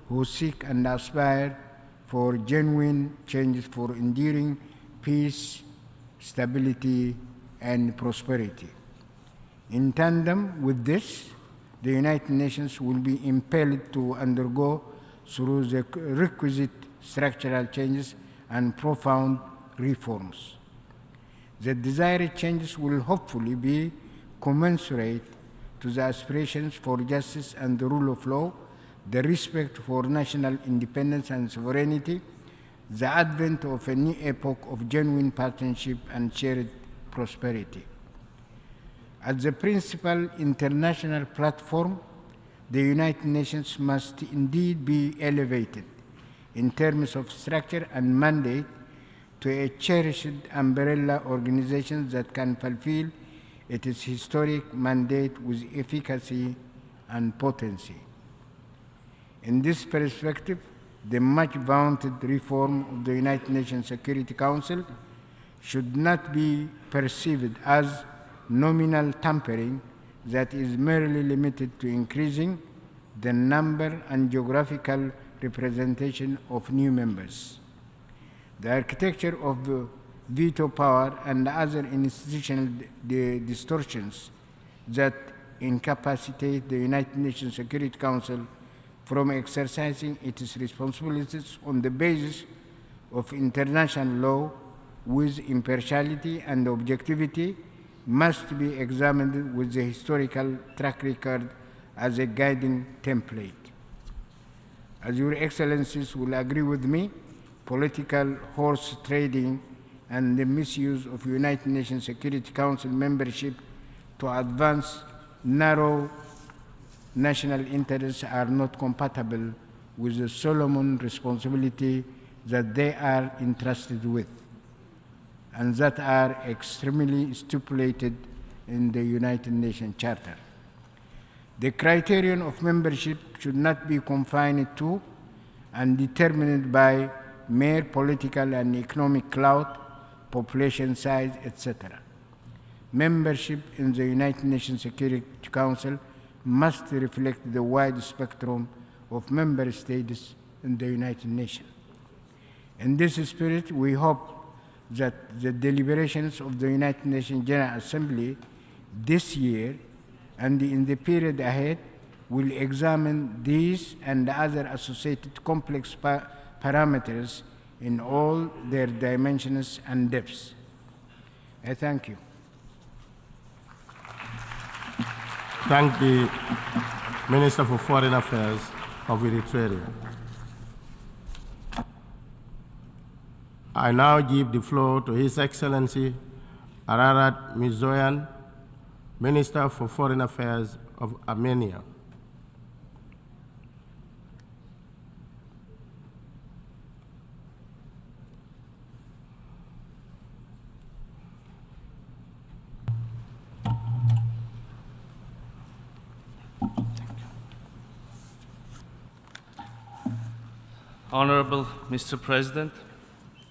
who seek and aspire for genuine changes for enduring peace, stability, and prosperity. In tandem with this, the United Nations will be impelled to undergo through the requisite structural changes and profound reforms. The desired changes will hopefully be commensurate to the aspirations for justice and the rule of law, the respect for national independence and sovereignty, the advent of a new epoch of genuine partnership and shared prosperity. As the principal international platform, the United Nations must indeed be elevated in terms of structure and mandate to a cherished umbrella organization that can fulfill its historic mandate with efficacy and potency. In this perspective, the much vaunted reform of the United Nations Security Council should not be perceived as nominal tampering that is merely limited to increasing the number and geographical representation of new members. The architecture of the veto power and other institutional distortions that incapacitate the United Nations Security Council from exercising its responsibilities on the basis of international law with impartiality and objectivity must be examined with the historical track record as a guiding template. As Your Excellencies will agree with me, political horse trading and the misuse of United Nations Security Council membership to advance narrow national interests are not compatible with the solemn responsibility that they are entrusted with, and that are extremely stipulated in the United Nations Charter. The criterion of membership should not be confined to and determined by mere political and economic clout, population size, etc. Membership in the United Nations Security Council must reflect the wide spectrum of member states in the United Nations. In this spirit, we hope that the deliberations of the United Nations General Assembly this year and in the period ahead will examine these and other associated complex parameters in all their dimensions and depths. I thank you. Thank the Minister for Foreign Affairs of Eritrea. I now give the floor to His Excellency Ararat Mirzoyan, Minister for Foreign Affairs of Armenia. Honorable Mr. President,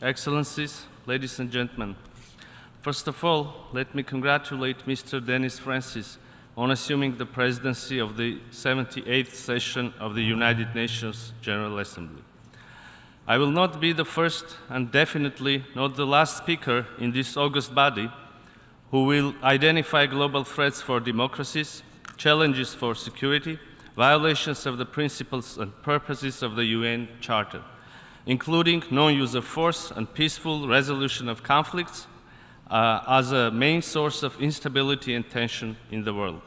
Excellencies, ladies and gentlemen, first of all, let me congratulate Mr. Denis Francis on assuming the presidency of the 78th session of the United Nations General Assembly. I will not be the first and definitely not the last speaker in this august body who will identify global threats for democracies, challenges for security, violations of the principles and purposes of the UN Charter, including non-use of force and peaceful resolution of conflicts as a main source of instability and tension in the world.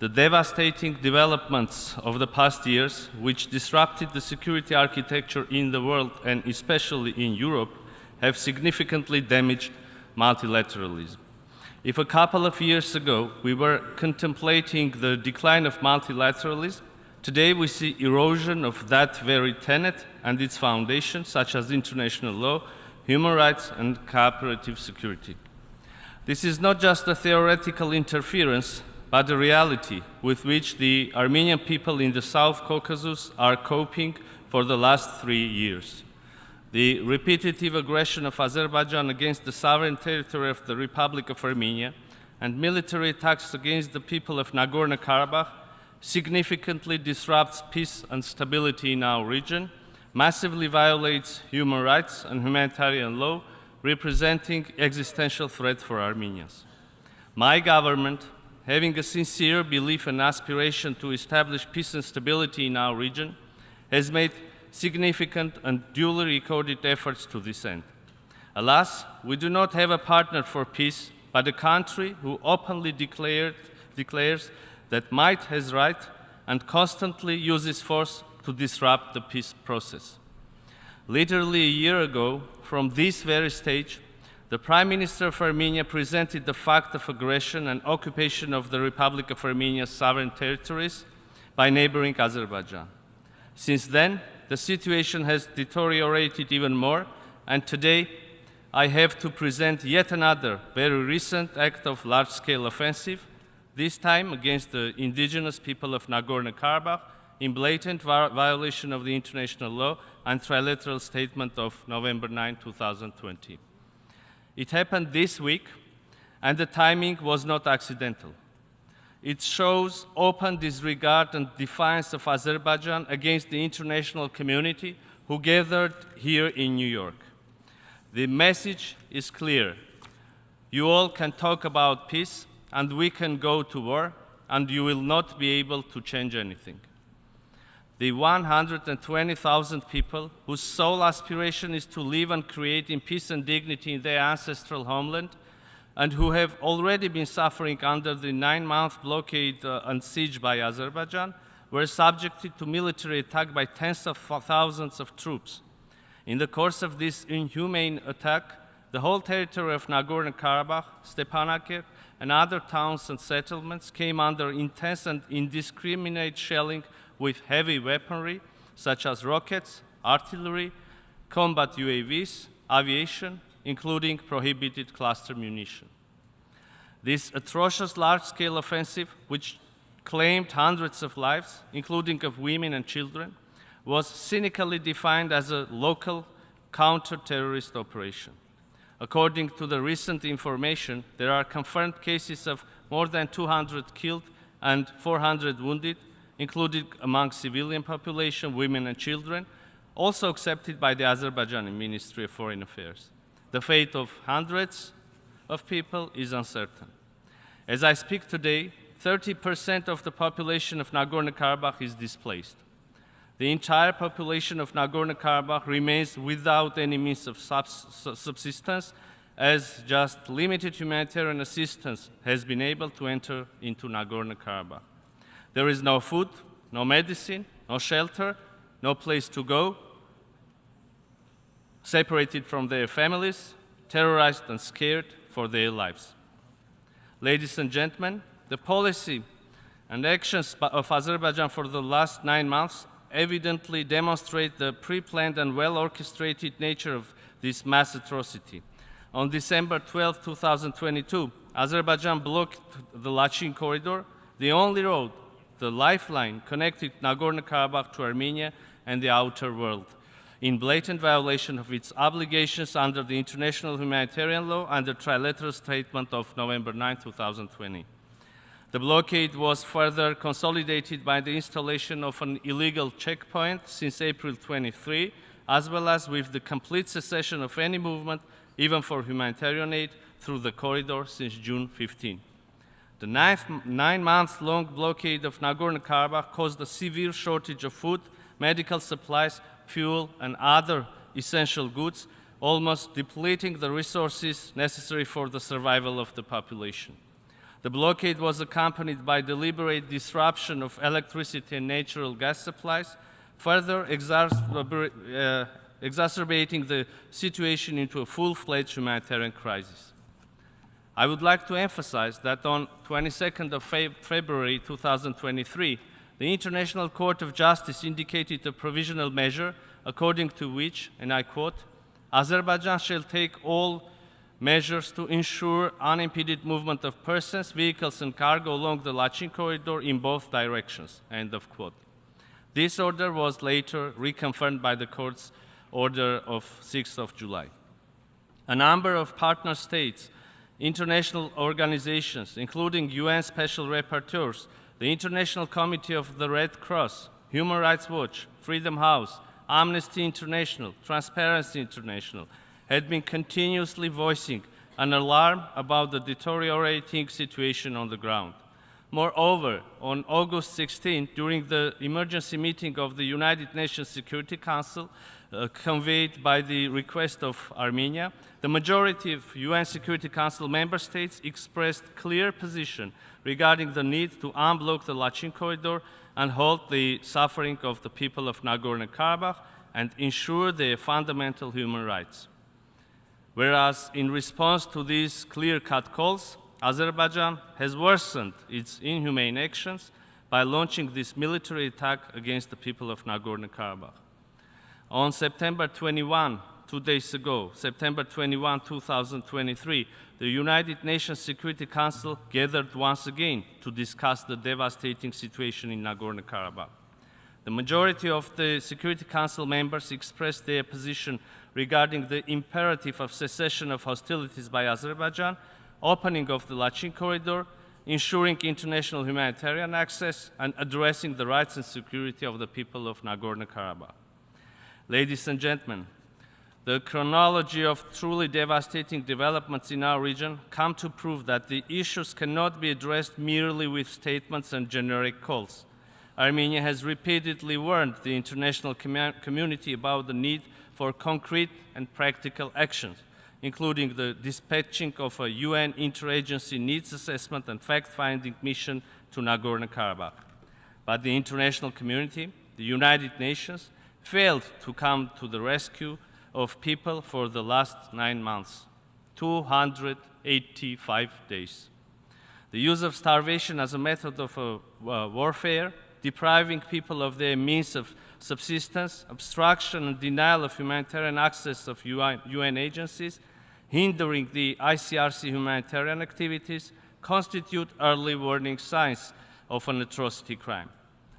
The devastating developments of the past years, which disrupted the security architecture in the world and especially in Europe, have significantly damaged multilateralism. If a couple of years ago we were contemplating the decline of multilateralism, today we see erosion of that very tenet and its foundations, such as international law, human rights, and cooperative security. This is not just a theoretical interference, but the reality with which the Armenian people in the South Caucasus are coping for the last 3 years. The repetitive aggression of Azerbaijan against the sovereign territory of the Republic of Armenia and military attacks against the people of Nagorno-Karabakh significantly disrupts peace and stability in our region, massively violates human rights and humanitarian law, representing existential threat for Armenians. My government, having a sincere belief and aspiration to establish peace and stability in our region, has made significant and duly recorded efforts to this end. Alas, we do not have a partner for peace, but a country who openly declares that might has right and constantly uses force to disrupt the peace process. Literally a year ago, from this very stage, the Prime Minister of Armenia presented the fact of aggression and occupation of the Republic of Armenia's sovereign territories by neighboring Azerbaijan. Since then, the situation has deteriorated even more, and today I have to present yet another very recent act of large-scale offensive, this time against the indigenous people of Nagorno-Karabakh, in blatant violation of the international law and trilateral statement of November 9, 2020. It happened this week, and the timing was not accidental. It shows open disregard and defiance of Azerbaijan against the international community who gathered here in New York. The message is clear. You all can talk about peace, and we can go to war, and you will not be able to change anything. The 120,000 people whose sole aspiration is to live and create in peace and dignity in their ancestral homeland, and who have already been suffering under the 9-month blockade and siege by Azerbaijan, were subjected to military attack by tens of thousands of troops. In the course of this inhumane attack, the whole territory of Nagorno-Karabakh, Stepanakert, and other towns and settlements came under intense and indiscriminate shelling with heavy weaponry, such as rockets, artillery, combat UAVs, aviation, including prohibited cluster munition. This atrocious large-scale offensive, which claimed hundreds of lives, including of women and children, was cynically defined as a local counter-terrorist operation. According to the recent information, there are confirmed cases of more than 200 killed and 400 wounded, including among civilian population, women and children, also accepted by the Azerbaijani Ministry of Foreign Affairs. The fate of hundreds of people is uncertain. As I speak today, 30% of the population of Nagorno-Karabakh is displaced. The entire population of Nagorno-Karabakh remains without any means of subsistence, as just limited humanitarian assistance has been able to enter into Nagorno-Karabakh. There is no food, no medicine, no shelter, no place to go, separated from their families, terrorized and scared for their lives. Ladies and gentlemen, the policy and actions of Azerbaijan for the last 9 months evidently demonstrate the pre-planned and well-orchestrated nature of this mass atrocity. On December 12, 2022, Azerbaijan blocked the Lachin corridor, the only road, the lifeline connecting Nagorno-Karabakh to Armenia and the outer world, in blatant violation of its obligations under the international humanitarian law and the trilateral statement of November 9, 2020. The blockade was further consolidated by the installation of an illegal checkpoint since April 23, as well as with the complete cessation of any movement, even for humanitarian aid, through the corridor since June 15. The 9-month-long blockade of Nagorno-Karabakh caused a severe shortage of food, medical supplies, fuel, and other essential goods, almost depleting the resources necessary for the survival of the population. The blockade was accompanied by deliberate disruption of electricity and natural gas supplies, further exacerbating the situation into a full-fledged humanitarian crisis. I would like to emphasize that on 22nd of February 2023, the International Court of Justice indicated a provisional measure according to which, and I quote, Azerbaijan shall take all measures to ensure unimpeded movement of persons, vehicles, and cargo along the Lachin corridor in both directions." End of quote. This order was later reconfirmed by the court's order of 6th of July. A number of partner states, international organizations, including UN Special Rapporteurs, the International Committee of the Red Cross, Human Rights Watch, Freedom House, Amnesty International, Transparency International, had been continuously voicing an alarm about the deteriorating situation on the ground. Moreover, on August 16, during the emergency meeting of the United Nations Security Council, convened by the request of Armenia, the majority of UN Security Council member states expressed clear position regarding the need to unblock the Lachin corridor and halt the suffering of the people of Nagorno-Karabakh and ensure their fundamental human rights. Whereas in response to these clear-cut calls, Azerbaijan has worsened its inhumane actions by launching this military attack against the people of Nagorno-Karabakh. On September 21, 2 days ago, September 21, 2023, the United Nations Security Council gathered once again to discuss the devastating situation in Nagorno-Karabakh. The majority of the Security Council members expressed their position regarding the imperative of cessation of hostilities by Azerbaijan, opening of the Lachin corridor, ensuring international humanitarian access, and addressing the rights and security of the people of Nagorno-Karabakh. Ladies and gentlemen, the chronology of truly devastating developments in our region come to prove that the issues cannot be addressed merely with statements and generic calls. Armenia has repeatedly warned the international community about the need for concrete and practical actions, including the dispatching of a UN interagency needs assessment and fact-finding mission to Nagorno-Karabakh. But the international community, the United Nations, failed to come to the rescue of people for the last 9 months, 285 days. The use of starvation as a method of warfare, depriving people of their means of subsistence, obstruction and denial of humanitarian access of UN agencies, hindering the ICRC humanitarian activities, constitute early warning signs of an atrocity crime.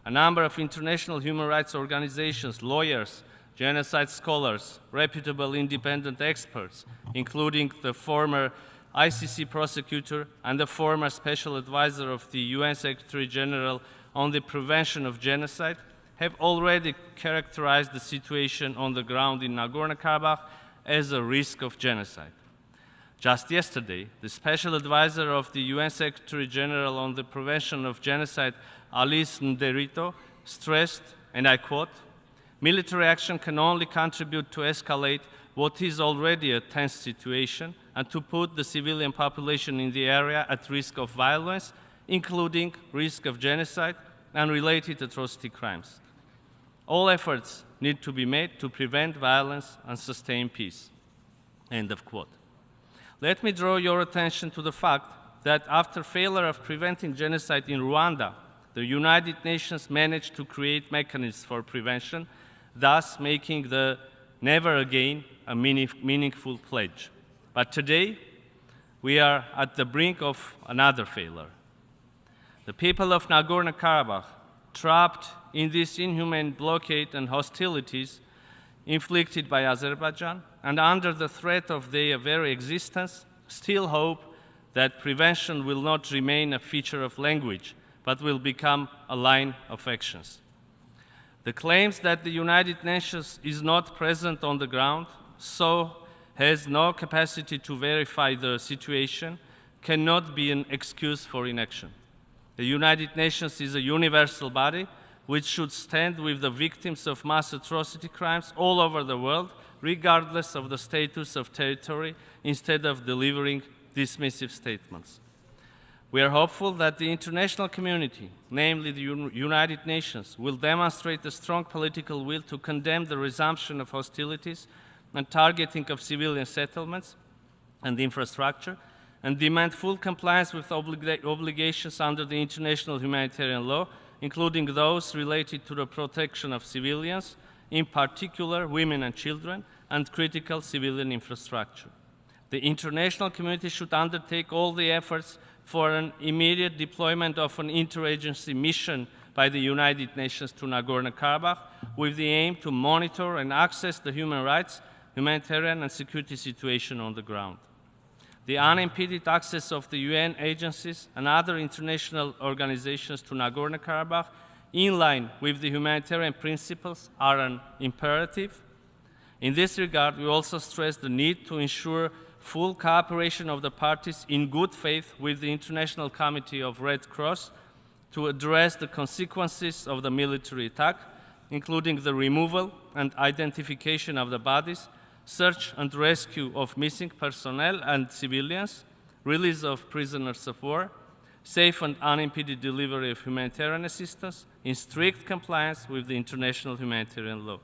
A number of international human rights organizations, lawyers, genocide scholars, reputable independent experts, including the former ICC prosecutor and the former special advisor of the UN Secretary General on the prevention of genocide, have already characterized the situation on the ground in Nagorno-Karabakh as a risk of genocide. Just yesterday, the special advisor of the UN Secretary General on the prevention of genocide, Alice Nderito, stressed, and I quote, "Military action can only contribute to escalate what is already a tense situation and to put the civilian population in the area at risk of violence, including risk of genocide and related atrocity crimes. All efforts need to be made to prevent violence and sustain peace." End of quote. Let me draw your attention to the fact that after failure of preventing genocide in Rwanda, the United Nations managed to create mechanisms for prevention, thus making the never again a meaningful pledge. But today, we are at the brink of another failure. The people of Nagorno-Karabakh, trapped in this inhumane blockade and hostilities inflicted by Azerbaijan, and under the threat of their very existence, still hope that prevention will not remain a feature of language, but will become a line of actions. The claims that the United Nations is not present on the ground, so has no capacity to verify the situation, cannot be an excuse for inaction. The United Nations is a universal body which should stand with the victims of mass atrocity crimes all over the world, regardless of the status of territory, instead of delivering dismissive statements. We are hopeful that the international community, namely the United Nations, will demonstrate a strong political will to condemn the resumption of hostilities and targeting of civilian settlements and infrastructure, and demand full compliance with obligations under the international humanitarian law, including those related to the protection of civilians, in particular women and children, and critical civilian infrastructure. The international community should undertake all the efforts for an immediate deployment of an interagency mission by the United Nations to Nagorno-Karabakh with the aim to monitor and access the human rights, humanitarian and security situation on the ground. The unimpeded access of the UN agencies and other international organizations to Nagorno-Karabakh in line with the humanitarian principles are an imperative. In this regard, we also stress the need to ensure full cooperation of the parties in good faith with the International Committee of Red Cross to address the consequences of the military attack, including the removal and identification of the bodies, search and rescue of missing personnel and civilians, release of prisoners of war, safe and unimpeded delivery of humanitarian assistance in strict compliance with the international humanitarian law.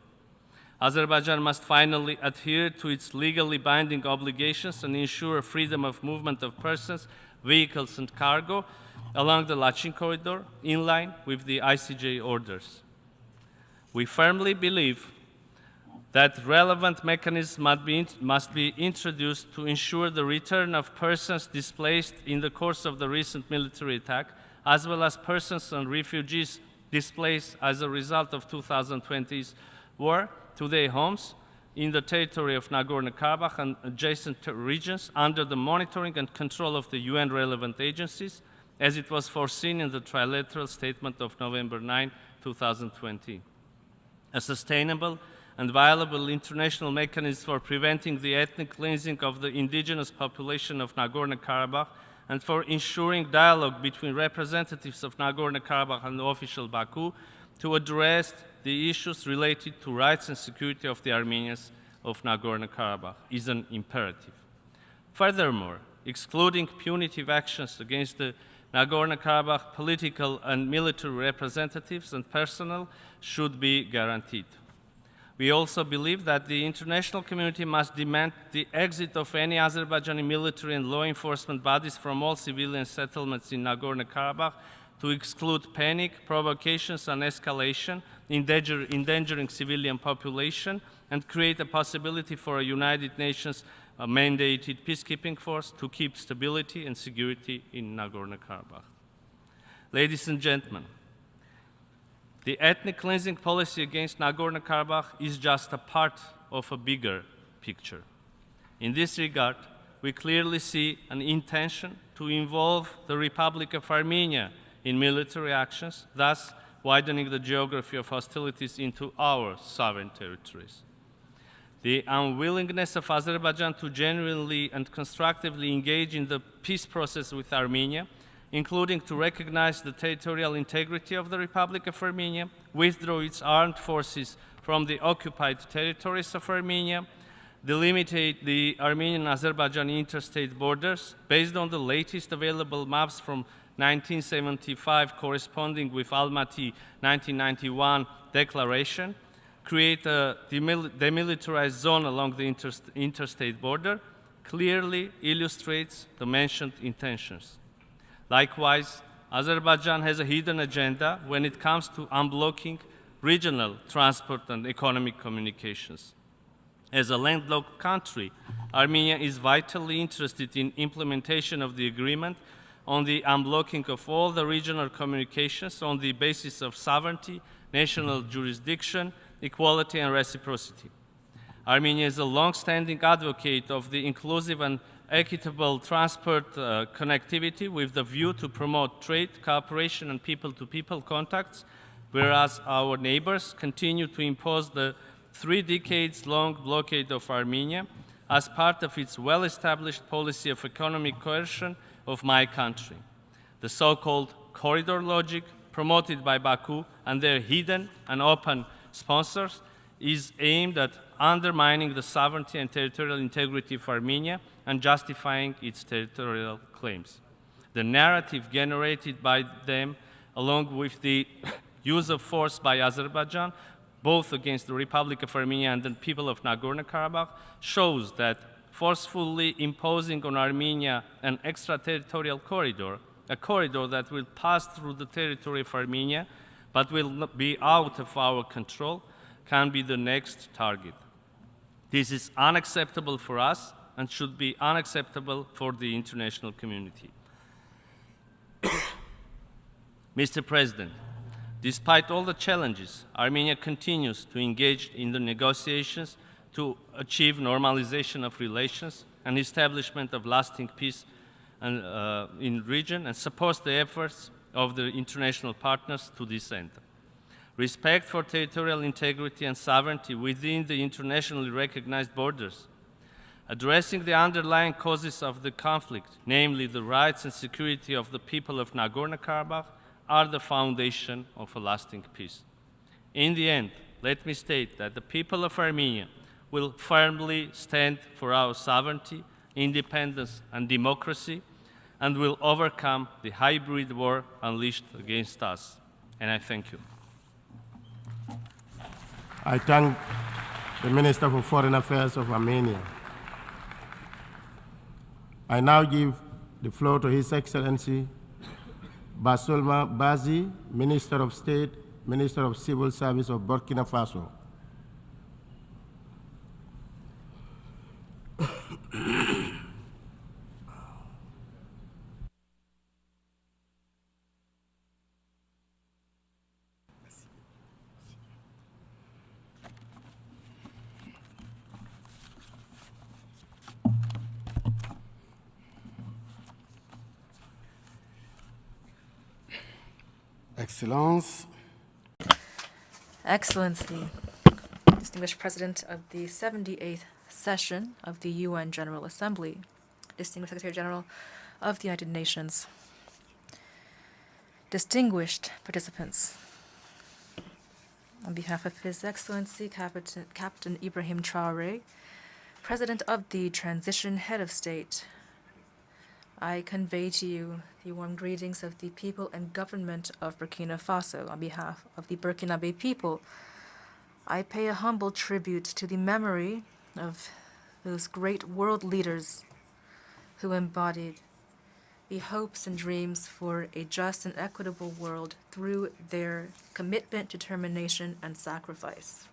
Azerbaijan must finally adhere to its legally binding obligations and ensure freedom of movement of persons, vehicles and cargo along the Lachin corridor in line with the ICJ orders. We firmly believe that relevant mechanisms must be introduced to ensure the return of persons displaced in the course of the recent military attack, as well as persons and refugees displaced as a result of 2020's war to their homes in the territory of Nagorno-Karabakh and adjacent regions under the monitoring and control of the UN relevant agencies, as it was foreseen in the trilateral statement of November 9, 2020. A sustainable and viable international mechanism for preventing the ethnic cleansing of the indigenous population of Nagorno-Karabakh and for ensuring dialogue between representatives of Nagorno-Karabakh and official Baku to address the issues related to rights and security of the Armenians of Nagorno-Karabakh is an imperative. Furthermore, excluding punitive actions against the Nagorno-Karabakh political and military representatives and personnel should be guaranteed. We also believe that the international community must demand the exit of any Azerbaijani military and law enforcement bodies from all civilian settlements in Nagorno-Karabakh to exclude panic, provocations and escalation, endangering civilian population, and create a possibility for a United Nations mandated peacekeeping force to keep stability and security in Nagorno-Karabakh. Ladies and gentlemen, the ethnic cleansing policy against Nagorno-Karabakh is just a part of a bigger picture. In this regard, we clearly see an intention to involve the Republic of Armenia in military actions, thus widening the geography of hostilities into our sovereign territories. The unwillingness of Azerbaijan to genuinely and constructively engage in the peace process with Armenia, including to recognize the territorial integrity of the Republic of Armenia, withdraw its armed forces from the occupied territories of Armenia, delimitate the Armenian-Azerbaijani interstate borders based on the latest available maps from 1975 corresponding with Almaty 1991 declaration, create a demilitarized zone along the interstate border, clearly illustrates the mentioned intentions. Likewise, Azerbaijan has a hidden agenda when it comes to unblocking regional transport and economic communications. As a landlocked country, Armenia is vitally interested in implementation of the agreement on the unblocking of all the regional communications on the basis of sovereignty, national jurisdiction, equality and reciprocity. Armenia is a long-standing advocate of the inclusive and equitable transport connectivity with the view to promote trade, cooperation and people-to-people contacts, whereas our neighbors continue to impose the 3 decades-long blockade of Armenia as part of its well-established policy of economic coercion of my country. The so-called corridor logic promoted by Baku and their hidden and open sponsors is aimed at undermining the sovereignty and territorial integrity of Armenia and justifying its territorial claims. The narrative generated by them, along with the use of force by Azerbaijan, both against the Republic of Armenia and the people of Nagorno-Karabakh, shows that forcefully imposing on Armenia an extraterritorial corridor, a corridor that will pass through the territory of Armenia but will not be out of our control, can be the next target. This is unacceptable for us and should be unacceptable for the international community. Mr. President, despite all the challenges, Armenia continues to engage in the negotiations to achieve normalization of relations and establishment of lasting peace in the region, and supports the efforts of the international partners to this end. Respect for territorial integrity and sovereignty within the internationally recognized borders, addressing the underlying causes of the conflict, namely the rights and security of the people of Nagorno-Karabakh, are the foundation of a lasting peace. In the end, let me state that the people of Armenia will firmly stand for our sovereignty, independence, and democracy, and will overcome the hybrid war unleashed against us. And I thank you. I thank the Minister for Foreign Affairs of Armenia. I now give the floor to His Excellency Basulma Bazi, Minister of State, Minister of Civil Service of Burkina Faso. Excellence. Excellency, distinguished President of the 78th session of the UN General Assembly, distinguished Secretary General of the United Nations, distinguished participants, on behalf of His Excellency Captain Ibrahim Traoré, President of the Transition Head of State, I convey to you the warm greetings of the people and government of Burkina Faso. On behalf of the Burkinabe people, I pay a humble tribute to the memory of those great world leaders who embodied the hopes and dreams for a just and equitable world through their commitment, determination, and sacrifice.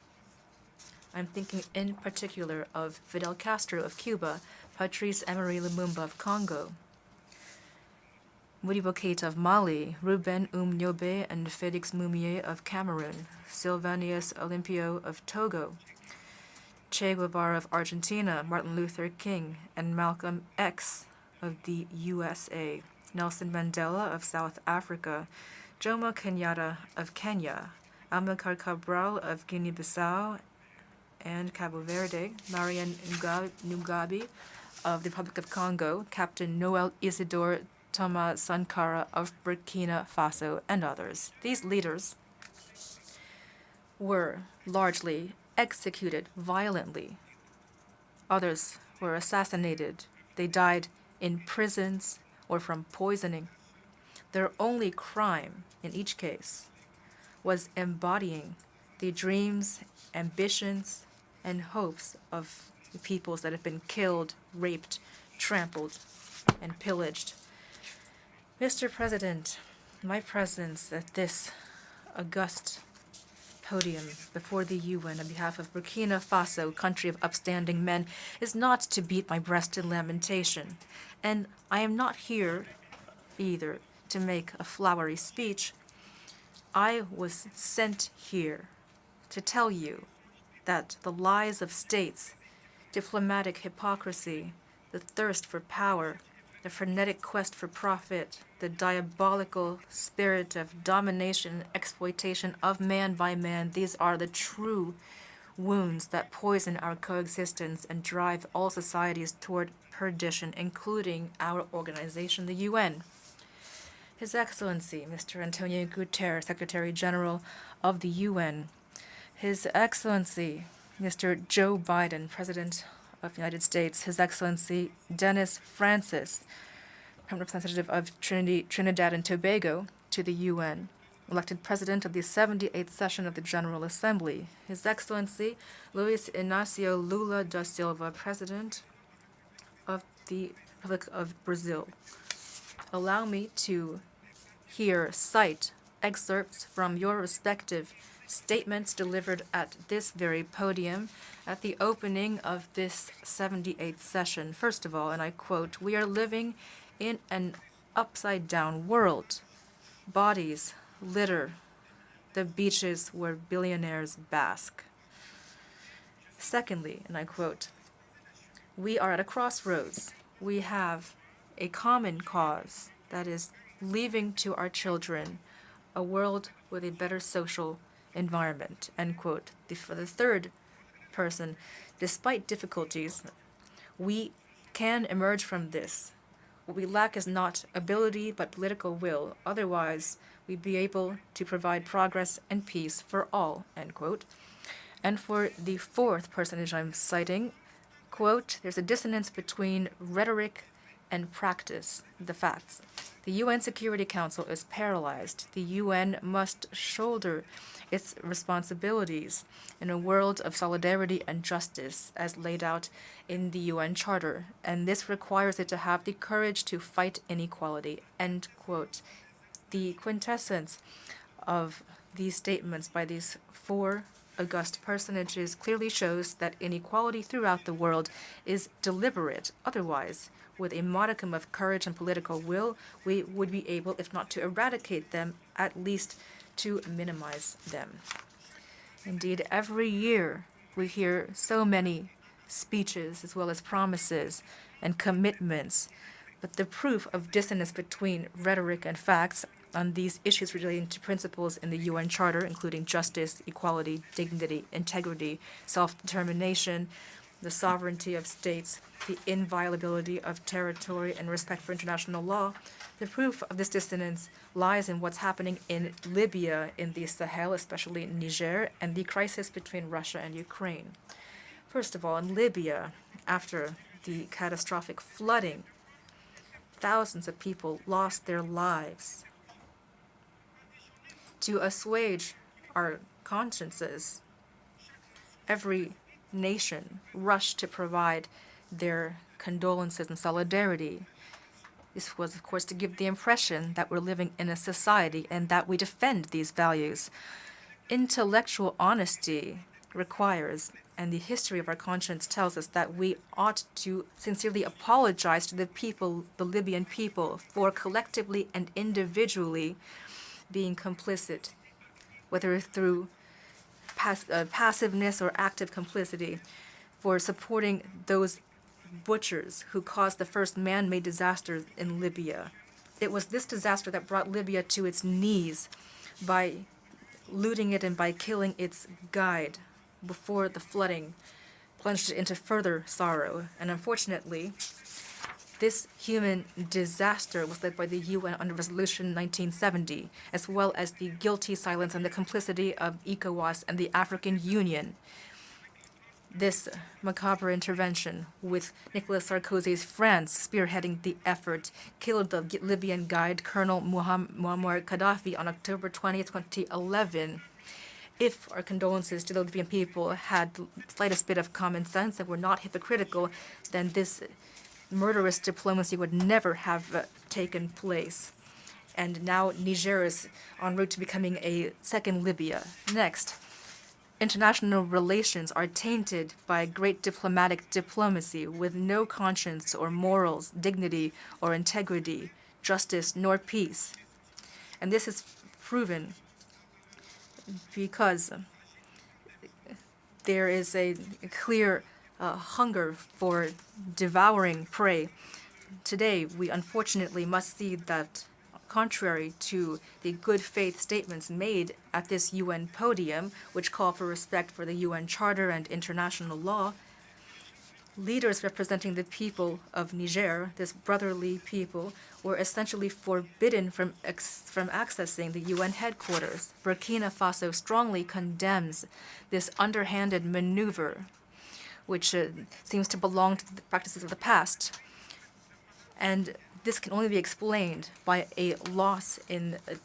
I'm thinking in particular of Fidel Castro of Cuba, Patrice Emery Lumumba of Congo, Modibo Keïta of Mali, Ruben Nyobe and Félix Moumié of Cameroon, Sylvanus Olympio of Togo, Che Guevara of Argentina, Martin Luther King, and Malcolm X of the USA, Nelson Mandela of South Africa, Jomo Kenyatta of Kenya, Amilcar Cabral of Guinea-Bissau and Cabo Verde, Marian Mugabe of the Republic of Congo, Captain Noel Isidore Thomas Sankara of Burkina Faso, and others. These leaders were largely executed violently. Others were assassinated. They died in prisons or from poisoning. Their only crime in each case was embodying the dreams, ambitions, and hopes of the peoples that have been killed, raped, trampled, and pillaged. Mr. President, my presence at this august podium before the UN on behalf of Burkina Faso, country of upstanding men, is not to beat my breast in lamentation. And I am not here either to make a flowery speech. I was sent here to tell you that the lies of states, diplomatic hypocrisy, the thirst for power, the frenetic quest for profit, the diabolical spirit of domination and exploitation of man by man, these are the true wounds that poison our coexistence and drive all societies toward perdition, including our organization, the UN. His Excellency, Mr. Antonio Guterres, Secretary General of the UN, His Excellency, Mr. Joe Biden, President of the United States, His Excellency Dennis Francis, Representative of Trinidad and Tobago to the UN, elected President of the 78th session of the General Assembly, His Excellency Luis Inácio Lula da Silva, President of the Republic of Brazil. Allow me to here cite excerpts from your respective statements delivered at this very podium at the opening of this 78th session. First of all, and I quote, "We are living in an upside-down world. Bodies litter the beaches where billionaires bask." Secondly, and I quote, "We are at a crossroads. We have a common cause, that is leaving to our children a world with a better social environment," end quote. For the third person, despite difficulties, we can emerge from this. What we lack is not ability, but political will. Otherwise, we'd be able to provide progress and peace for all, end quote. And for the fourth personage I'm citing, quote, "There's a dissonance between rhetoric and practice, the facts. The UN Security Council is paralyzed. The UN must shoulder its responsibilities in a world of solidarity and justice as laid out in the UN Charter, and this requires it to have the courage to fight inequality," end quote. The quintessence of these statements by these four august personages clearly shows that inequality throughout the world is deliberate. Otherwise, with a modicum of courage and political will, we would be able, if not to eradicate them, at least to minimize them. Indeed, every year we hear so many speeches as well as promises and commitments, but the proof of dissonance between rhetoric and facts on these issues relating to principles in the UN Charter, including justice, equality, dignity, integrity, self-determination, the sovereignty of states, the inviolability of territory, and respect for international law, the proof of this dissonance lies in what's happening in Libya, in the Sahel, especially in Niger, and the crisis between Russia and Ukraine. First of all, in Libya, after the catastrophic flooding, thousands of people lost their lives. To assuage our consciences, every nation rushed to provide their condolences and solidarity. This was, of course, to give the impression that we're living in a society and that we defend these values. Intellectual honesty requires, and the history of our conscience tells us, that we ought to sincerely apologize to the people, the Libyan people, for collectively and individually being complicit, whether through passiveness or active complicity, for supporting those butchers who caused the first man-made disaster in Libya. It was this disaster that brought Libya to its knees by looting it and by killing its guide before the flooding plunged it into further sorrow. And unfortunately, this human disaster was led by the UN under Resolution 1970, as well as the guilty silence and the complicity of ECOWAS and the African Union. This macabre intervention, with Nicolas Sarkozy's France spearheading the effort, killed the Libyan guide Colonel Muammar Gaddafi on October 20th, 2011. If our condolences to the Libyan people had the slightest bit of common sense and were not hypocritical, then this murderous diplomacy would never have taken place. And now Niger is en route to becoming a second Libya. Next, international relations are tainted by great diplomatic diplomacy with no conscience or morals, dignity or integrity, justice nor peace. And this is proven because there is a clear hunger for devouring prey. Today, we unfortunately must see that, contrary to the good faith statements made at this UN podium, which call for respect for the UN Charter and international law, leaders representing the people of Niger, this brotherly people, were essentially forbidden from accessing the UN headquarters. Burkina Faso strongly condemns this underhanded maneuver, which seems to belong to the practices of the past. And this can only be explained by a loss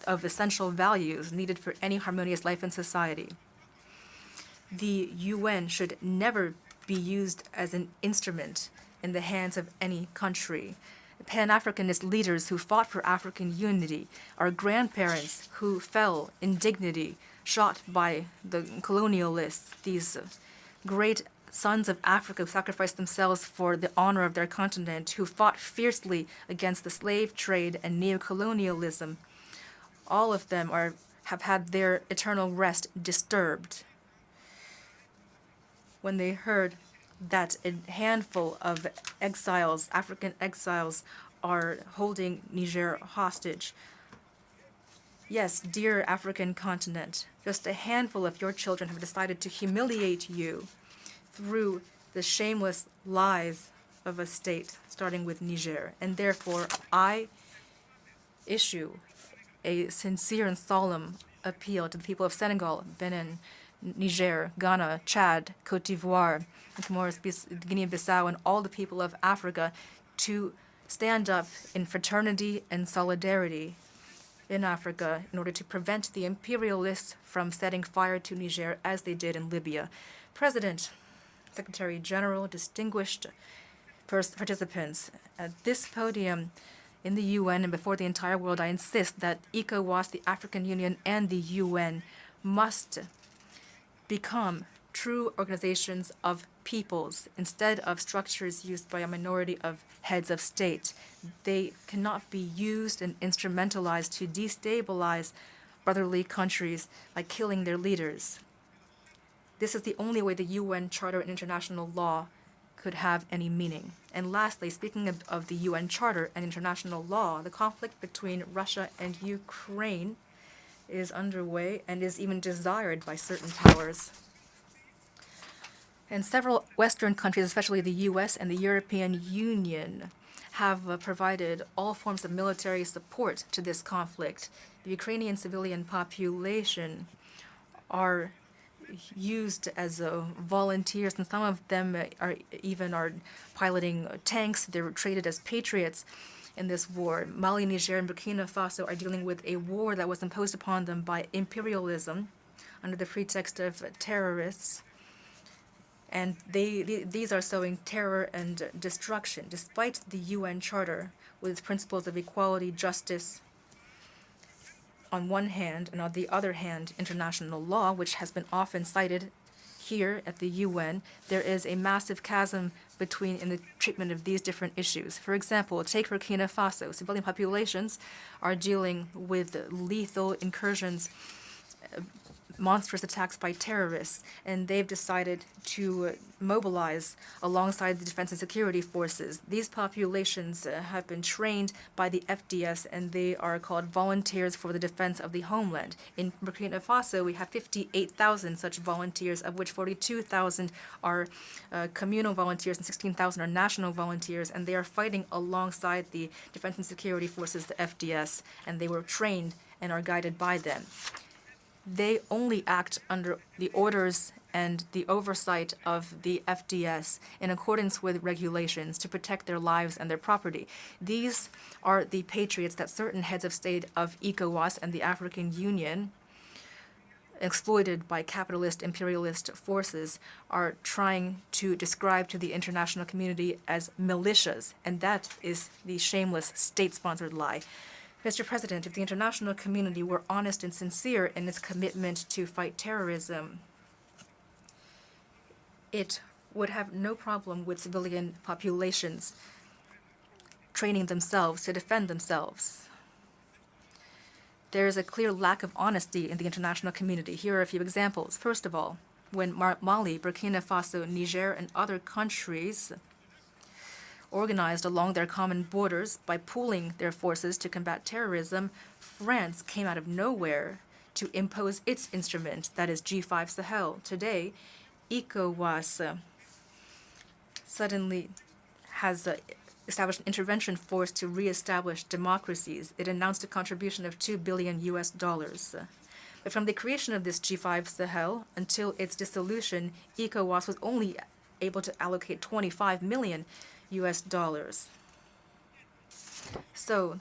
of essential values needed for any harmonious life in society. The UN should never be used as an instrument in the hands of any country. Pan-Africanist leaders who fought for African unity, our grandparents who fell in dignity shot by the colonialists, these great sons of Africa who sacrificed themselves for the honor of their continent, who fought fiercely against the slave trade and neocolonialism. All of them have had their eternal rest disturbed when they heard that a handful of exiles, African exiles, are holding Niger hostage. Yes, dear African continent, just a handful of your children have decided to humiliate you through the shameless lies of a state, starting with Niger. And therefore, I issue a sincere and solemn appeal to the people of Senegal, Benin, Niger, Ghana, Chad, Cote d'Ivoire, Guinea-Bissau, and all the people of Africa to stand up in fraternity and solidarity in Africa in order to prevent the imperialists from setting fire to Niger as they did in Libya. President, Secretary General, distinguished participants, at this podium in the UN and before the entire world, I insist that ECOWAS, the African Union, and the UN must become true organizations of peoples instead of structures used by a minority of heads of state. They cannot be used and instrumentalized to destabilize brotherly countries by killing their leaders. This is the only way the UN Charter and international law could have any meaning. And lastly, speaking of the UN Charter and international law, the conflict between Russia and Ukraine is underway and is even desired by certain powers. And several Western countries, especially the US and the European Union, have provided all forms of military support to this conflict. The Ukrainian civilian population are used as volunteers, and some of them are piloting tanks. They're traded as patriots in this war. Mali, Niger, and Burkina Faso are dealing with a war that was imposed upon them by imperialism under the pretext of terrorists. And these are sowing terror and destruction, despite the UN Charter with its principles of equality, justice on one hand, and on the other hand, international law, which has been often cited here at the UN. There is a massive chasm in the treatment of these different issues. For example, take Burkina Faso. Civilian populations are dealing with lethal incursions, monstrous attacks by terrorists, and they've decided to mobilize alongside the defense and security forces. These populations have been trained by the FDS, and they are called volunteers for the defense of the homeland. In Burkina Faso, we have 58,000 such volunteers, of which 42,000 are communal volunteers and 16,000 are national volunteers, and they are fighting alongside the defense and security forces, the FDS, and they were trained and are guided by them. They only act under the orders and the oversight of the FDS in accordance with regulations to protect their lives and their property. These are the patriots that certain heads of state of ECOWAS and the African Union, exploited by capitalist imperialist forces, are trying to describe to the international community as militias, and that is the shameless state-sponsored lie. Mr. President, if the international community were honest and sincere in its commitment to fight terrorism, it would have no problem with civilian populations training themselves to defend themselves. There is a clear lack of honesty in the international community. Here are a few examples. First of all, when Mali, Burkina Faso, Niger, and other countries organized along their common borders by pooling their forces to combat terrorism, France came out of nowhere to impose its instrument, that is G5 Sahel. Today, ECOWAS suddenly has established an intervention force to reestablish democracies. It announced a contribution of $2 billion. But from the creation of this G5 Sahel until its dissolution, ECOWAS was only able to allocate $25 million. So,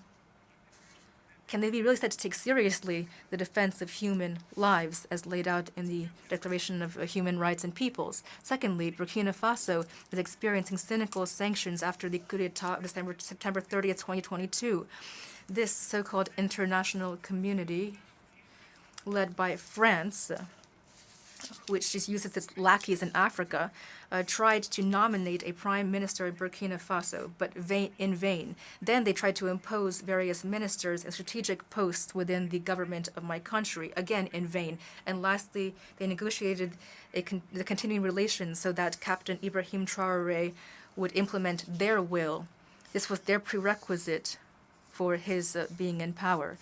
can they be really said to take seriously the defense of human lives as laid out in the Declaration of Human Rights and Peoples? Secondly, Burkina Faso is experiencing cynical sanctions after the coup d'etat of September 30th, 2022. This so-called international community led by France, which just uses its lackeys in Africa, tried to nominate a prime minister in Burkina Faso, but in vain. Then they tried to impose various ministers and strategic posts within the government of my country, again in vain. And lastly, they negotiated the continuing relations so that Captain Ibrahim Traoré would implement their will. This was their prerequisite for his being in power.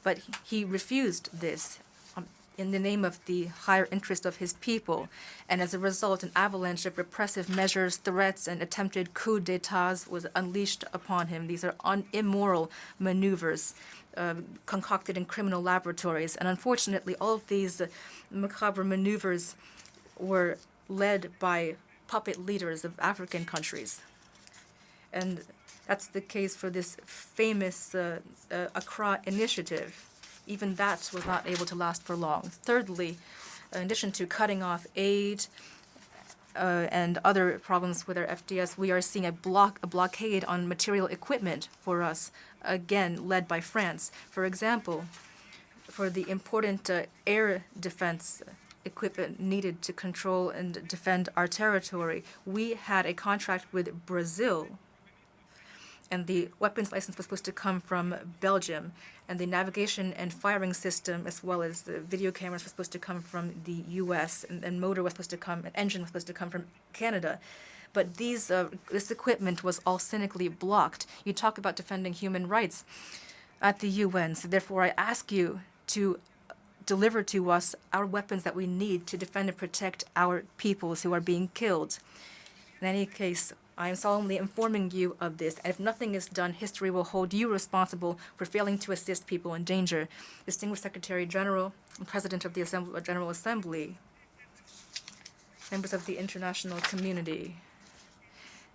But he refused this in the name of the higher interest of his people. And as a result, an avalanche of repressive measures, threats, and attempted coups d'etats was unleashed upon him. These are immoral maneuvers concocted in criminal laboratories. And unfortunately, all of these macabre maneuvers were led by puppet leaders of African countries. And that's the case for this famous Accra initiative. Even that was not able to last for long. Thirdly, in addition to cutting off aid and other problems with our FDS, we are seeing a blockade on material equipment for us, again led by France. For example, for the important air defense equipment needed to control and defend our territory, we had a contract with Brazil, and the weapons license was supposed to come from Belgium, and the navigation and firing system, as well as the video cameras, were supposed to come from the U.S., and motor was supposed to come, and engine was supposed to come from Canada. But this equipment was all cynically blocked. You talk about defending human rights at the UN, so therefore I ask you to deliver to us our weapons that we need to defend and protect our peoples who are being killed. In any case, I am solemnly informing you of this, and if nothing is done, history will hold you responsible for failing to assist people in danger. Distinguished Secretary General and President of the General Assembly, members of the international community.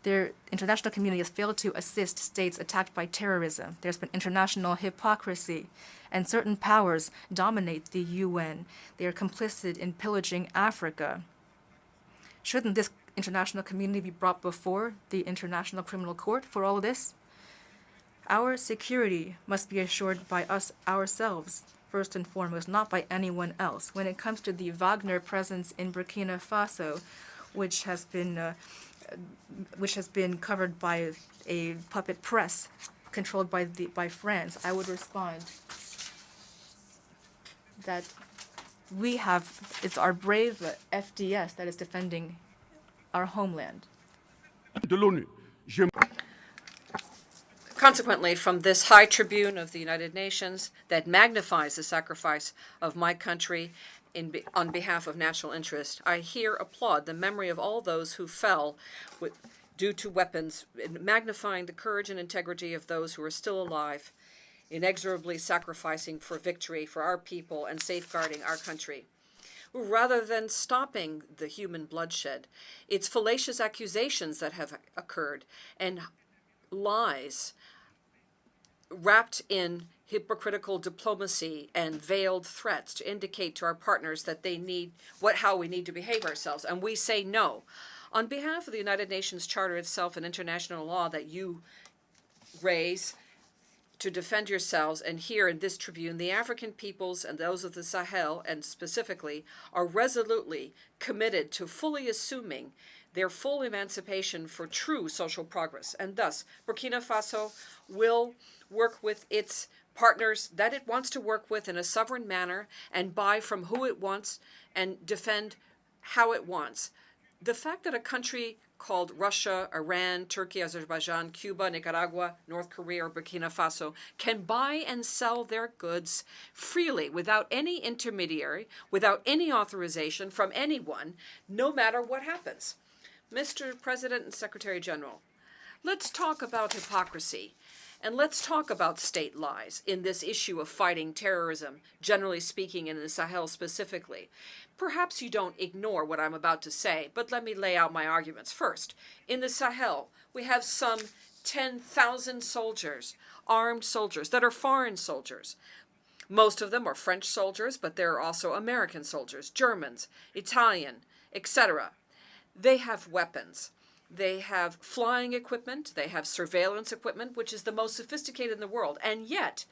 The international community has failed to assist states attacked by terrorism. There's been international hypocrisy, and certain powers dominate the UN. They are complicit in pillaging Africa. Shouldn't this international community be brought before the International Criminal Court for all of this? Our security must be assured by us ourselves, first and foremost, not by anyone else. When it comes to the Wagner presence in Burkina Faso, which has been covered by a puppet press controlled by France, I would respond that it's our brave FDS that is defending our homeland. Consequently, from this high tribune of the United Nations that magnifies the sacrifice of my country on behalf of national interest, I here applaud the memory of all those who fell due to weapons, magnifying the courage and integrity of those who are still alive, inexorably sacrificing for victory for our people and safeguarding our country. Rather than stopping the human bloodshed, it's fallacious accusations that have occurred and lies wrapped in hypocritical diplomacy and veiled threats to indicate to our partners that they need how we need to behave ourselves, and we say no. On behalf of the United Nations Charter itself and international law that you raise to defend yourselves, and here in this tribune, the African peoples and those of the Sahel, and specifically, are resolutely committed to fully assuming their full emancipation for true social progress. And thus, Burkina Faso will work with its partners that it wants to work with in a sovereign manner and buy from who it wants and defend how it wants. The fact that a country called Russia, Iran, Turkey, Azerbaijan, Cuba, Nicaragua, North Korea, or Burkina Faso can buy and sell their goods freely without any intermediary, without any authorization from anyone, no matter what happens. Mr. President and Secretary General, let's talk about hypocrisy. And let's talk about state lies in this issue of fighting terrorism, generally speaking, and in the Sahel specifically. Perhaps you don't ignore what I'm about to say, but let me lay out my arguments. First, in the Sahel, we have some 10,000 soldiers, armed soldiers, that are foreign soldiers. Most of them are French soldiers, but there are also American soldiers, Germans, Italian, etc. They have weapons. They have flying equipment, they have surveillance equipment, which is the most sophisticated in the world, and yet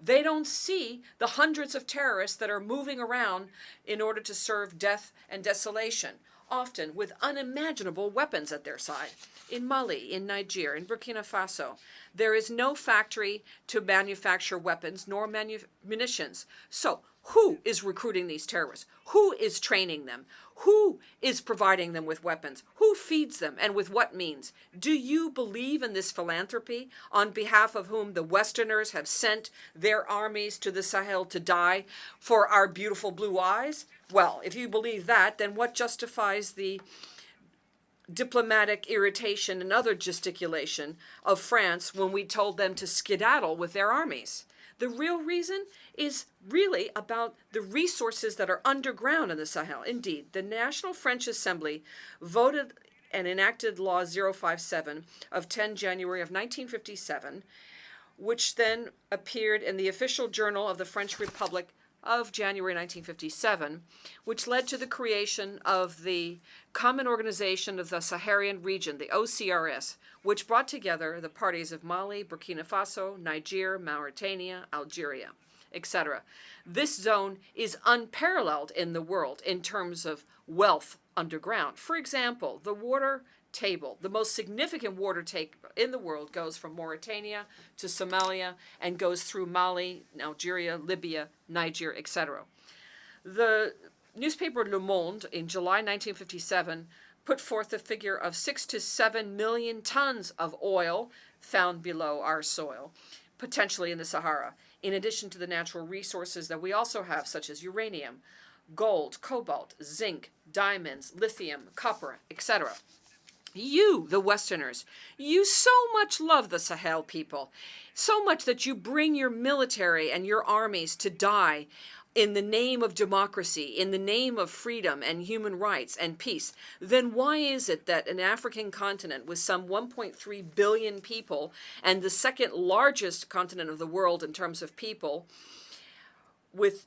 They don't see the hundreds of terrorists that are moving around in order to serve death and desolation, often with unimaginable weapons at their side. In Mali, in Niger, in Burkina Faso, there is no factory to manufacture weapons nor munitions. So who is recruiting these terrorists? Who is training them? Who is providing them with weapons? Who feeds them and with what means? Do you believe in this philanthropy on behalf of whom the Westerners have sent their armies to the Sahel to die for our beautiful blue eyes? Well, if you believe that, then what justifies the diplomatic irritation and other gesticulation of France when we told them to skedaddle with their armies? The real reason is really about the resources that are underground in the Sahel. Indeed, the National French Assembly voted and enacted Law 057 of 10 January of 1957, which then appeared in the official journal of the French Republic of January 1957, which led to the creation of the Common Organization of the Saharan Region, the OCRS, which brought together the parties of Mali, Burkina Faso, Niger, Mauritania, Algeria, etc. This zone is unparalleled in the world in terms of wealth underground. For example, the water table, the most significant water table in the world, goes from Mauritania to Somalia and goes through Mali, Algeria, Libya, Niger, etc. The newspaper Le Monde in July 1957 put forth a figure of 6 to 7 million tons of oil found below our soil, potentially in the Sahara, in addition to the natural resources that we also have, such as uranium, gold, cobalt, zinc, diamonds, lithium, copper, etc. You, the Westerners, you so much love the Sahel people, so much that you bring your military and your armies to die in the name of democracy, in the name of freedom and human rights and peace. Then why is it that an African continent with some 1.3 billion people and the second largest continent of the world in terms of people, with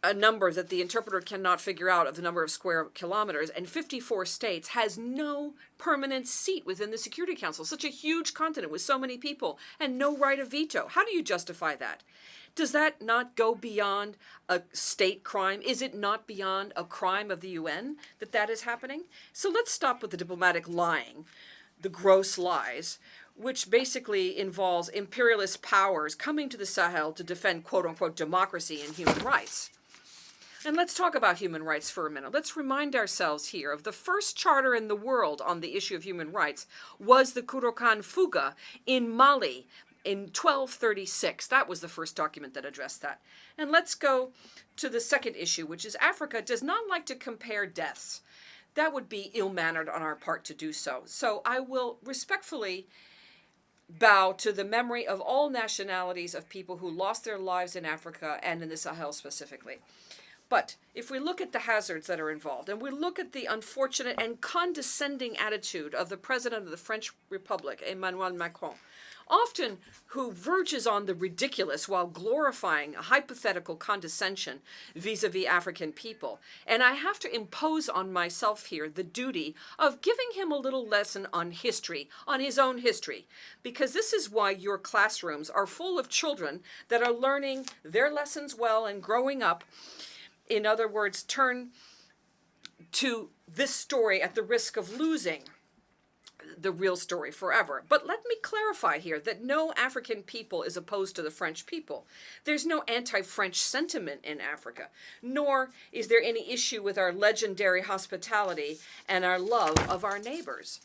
a number that the interpreter cannot figure out of the number of square kilometers, and 54 states, has no permanent seat within the Security Council? Such a huge continent with so many people and no right of veto. How do you justify that? Does that not go beyond a state crime? Is it not beyond a crime of the UN that that is happening? So let's stop with the diplomatic lying, the gross lies, which basically involves imperialist powers coming to the Sahel to defend quote-unquote democracy and human rights. And let's talk about human rights for a minute. Let's remind ourselves here of the first charter in the world on the issue of human rights was the Kurokan Fuga in Mali in 1236. That was the first document that addressed that. And let's go to the second issue, which is Africa does not like to compare deaths. That would be ill-mannered on our part to do so. So I will respectfully bow to the memory of all nationalities of people who lost their lives in Africa and in the Sahel specifically. But if we look at the hazards that are involved, and we look at the unfortunate and condescending attitude of the President of the French Republic, Emmanuel Macron, often who verges on the ridiculous while glorifying a hypothetical condescension vis-a-vis African people. And I have to impose on myself here the duty of giving him a little lesson on history, on his own history, because this is why your classrooms are full of children that are learning their lessons well and growing up. In other words, turn to this story at the risk of losing the real story forever. But let me clarify here that no African people is opposed to the French people. There's no anti-French sentiment in Africa, nor is there any issue with our legendary hospitality and our love of our neighbors.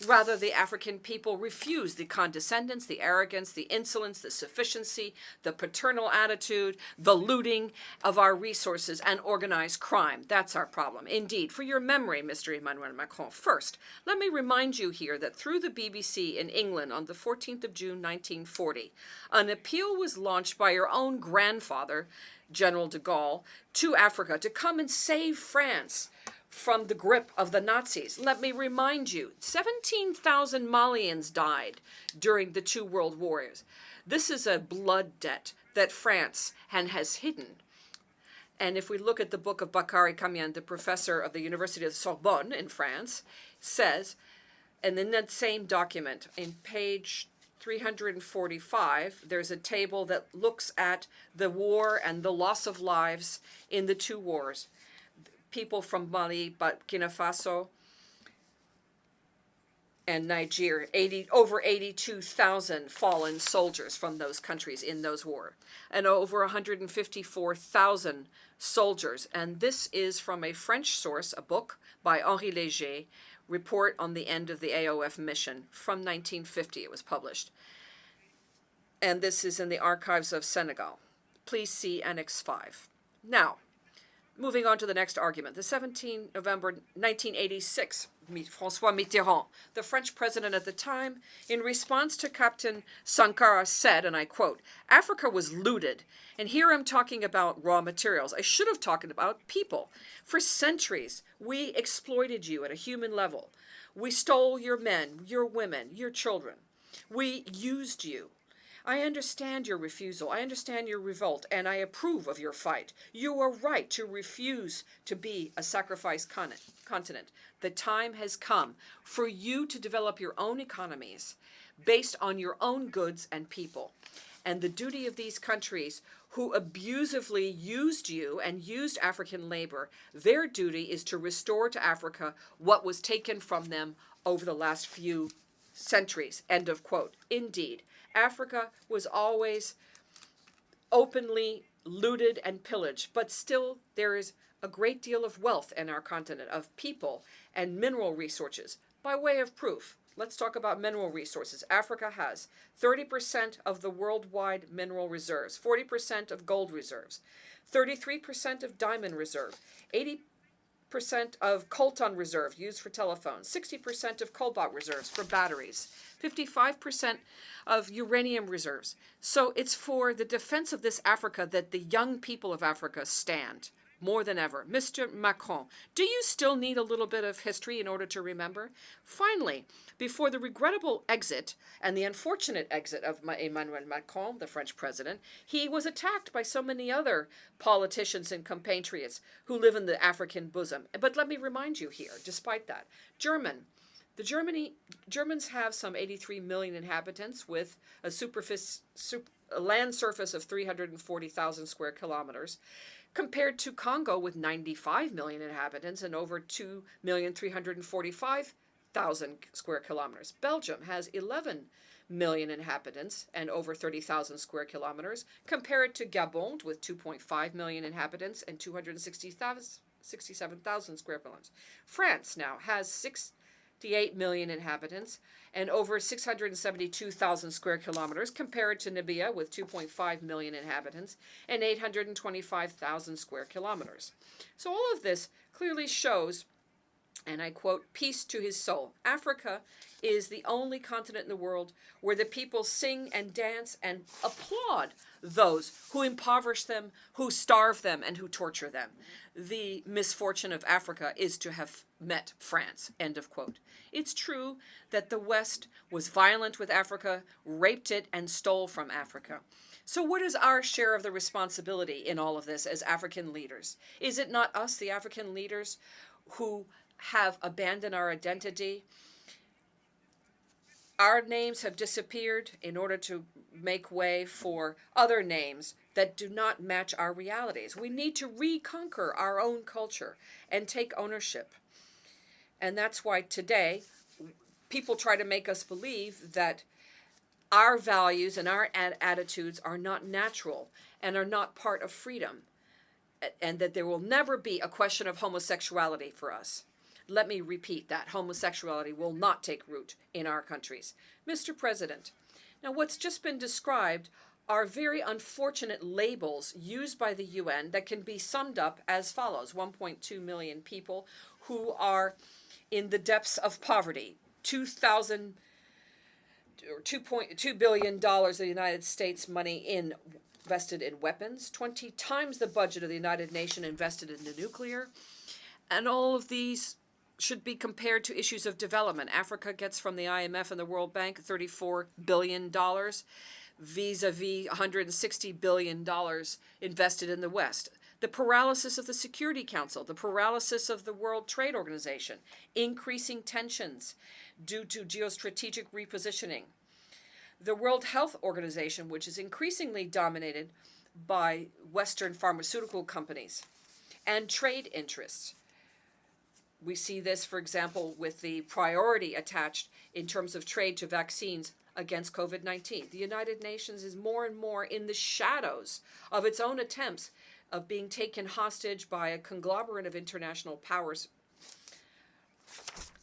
Rather, the African people refuse the condescendence, the arrogance, the insolence, the sufficiency, the paternal attitude, the looting of our resources, and organized crime. That's our problem. Indeed, for your memory, Mr. Emmanuel Macron, first, let me remind you here that through the BBC in England on the 14th of June, 1940, an appeal was launched by your own grandfather, General de Gaulle, to Africa to come and save France from the grip of the Nazis. Let me remind you, 17,000 Malians died during the two world wars. This is a blood debt that France has hidden. And if we look at the book of Bakary Kamian, the professor of the University of Sorbonne in France, says, and in that same document, in page 345, there's a table that looks at the war and the loss of lives in the two wars. People from Mali, Burkina Faso, and Niger, over 82,000 fallen soldiers from those countries in those wars, and over 154,000 soldiers. And this is from a French source, a book by Henri Léger, Report on the End of the AOF Mission from 1950. It was published. And this is in the archives of Senegal. Please see Annex 5. Now, moving on to the next argument. The 17th November 1986, François Mitterrand, the French president at the time, in response to Captain Sankara said, and I quote, "Africa was looted, and here I'm talking about raw materials. I should have talked about people. For centuries, we exploited you at a human level. We stole your men, your women, your children. We used you. I understand your refusal. I understand your revolt, and I approve of your fight. You are right to refuse to be a sacrifice continent. The time has come for you to develop your own economies based on your own goods and people. And the duty of these countries who abusively used you and used African labor, their duty is to restore to Africa what was taken from them over the last few centuries." End of quote. Indeed, Africa was always openly looted and pillaged, but still there is a great deal of wealth in our continent, of people and mineral resources. By way of proof, let's talk about mineral resources. Africa has 30% of the worldwide mineral reserves, 40% of gold reserves, 33% of diamond reserve, 80% of coltan reserve used for telephones, 60% of cobalt reserves for batteries, 55% of uranium reserves. So it's for the defense of this Africa that the young people of Africa stand more than ever. Mr. Macron, do you still need a little bit of history in order to remember? Finally, before the regrettable exit and the unfortunate exit of Emmanuel Macron, the French president, he was attacked by so many other politicians and compatriots who live in the African bosom. But let me remind you here, despite that, Germans have some 83 million inhabitants with a land surface of 340,000 square kilometers, compared to Congo with 95 million inhabitants and over 2,345,000 square kilometers. Belgium has 11 million inhabitants and over 30,000 square kilometers, compared to Gabon with 2.5 million inhabitants and 267,000 square kilometers. France now has 68 million inhabitants and over 672,000 square kilometers, compared to Namibia with 2.5 million inhabitants and 825,000 square kilometers. So all of this clearly shows, and I quote, "Peace to his soul. Africa is the only continent in the world where the people sing and dance and applaud those who impoverish them, who starve them, and who torture them. The misfortune of Africa is to have met France." End of quote. It's true that the West was violent with Africa, raped it, and stole from Africa. So what is our share of the responsibility in all of this as African leaders? Is it not us, the African leaders, who have abandoned our identity? Our names have disappeared in order to make way for other names that do not match our realities. We need to reconquer our own culture and take ownership. And that's why today people try to make us believe that our values and our attitudes are not natural and are not part of freedom, and that there will never be a question of homosexuality for us. Let me repeat that. Homosexuality will not take root in our countries. Mr. President, now what's just been described are very unfortunate labels used by the UN that can be summed up as follows. 1.2 million people who are in the depths of poverty. $2.2 billion of the United States money invested in weapons, 20 times the budget of the United Nations invested into nuclear. And all of these should be compared to issues of development. Africa gets from the IMF and the World Bank $34 billion, vis-a-vis $160 billion invested in the West. The paralysis of the Security Council, the paralysis of the World Trade Organization, increasing tensions due to geostrategic repositioning, the World Health Organization, which is increasingly dominated by Western pharmaceutical companies and trade interests. We see this, for example, with the priority attached in terms of trade to vaccines against COVID-19. The United Nations is more and more in the shadows of its own attempts of being taken hostage by a conglomerate of international powers.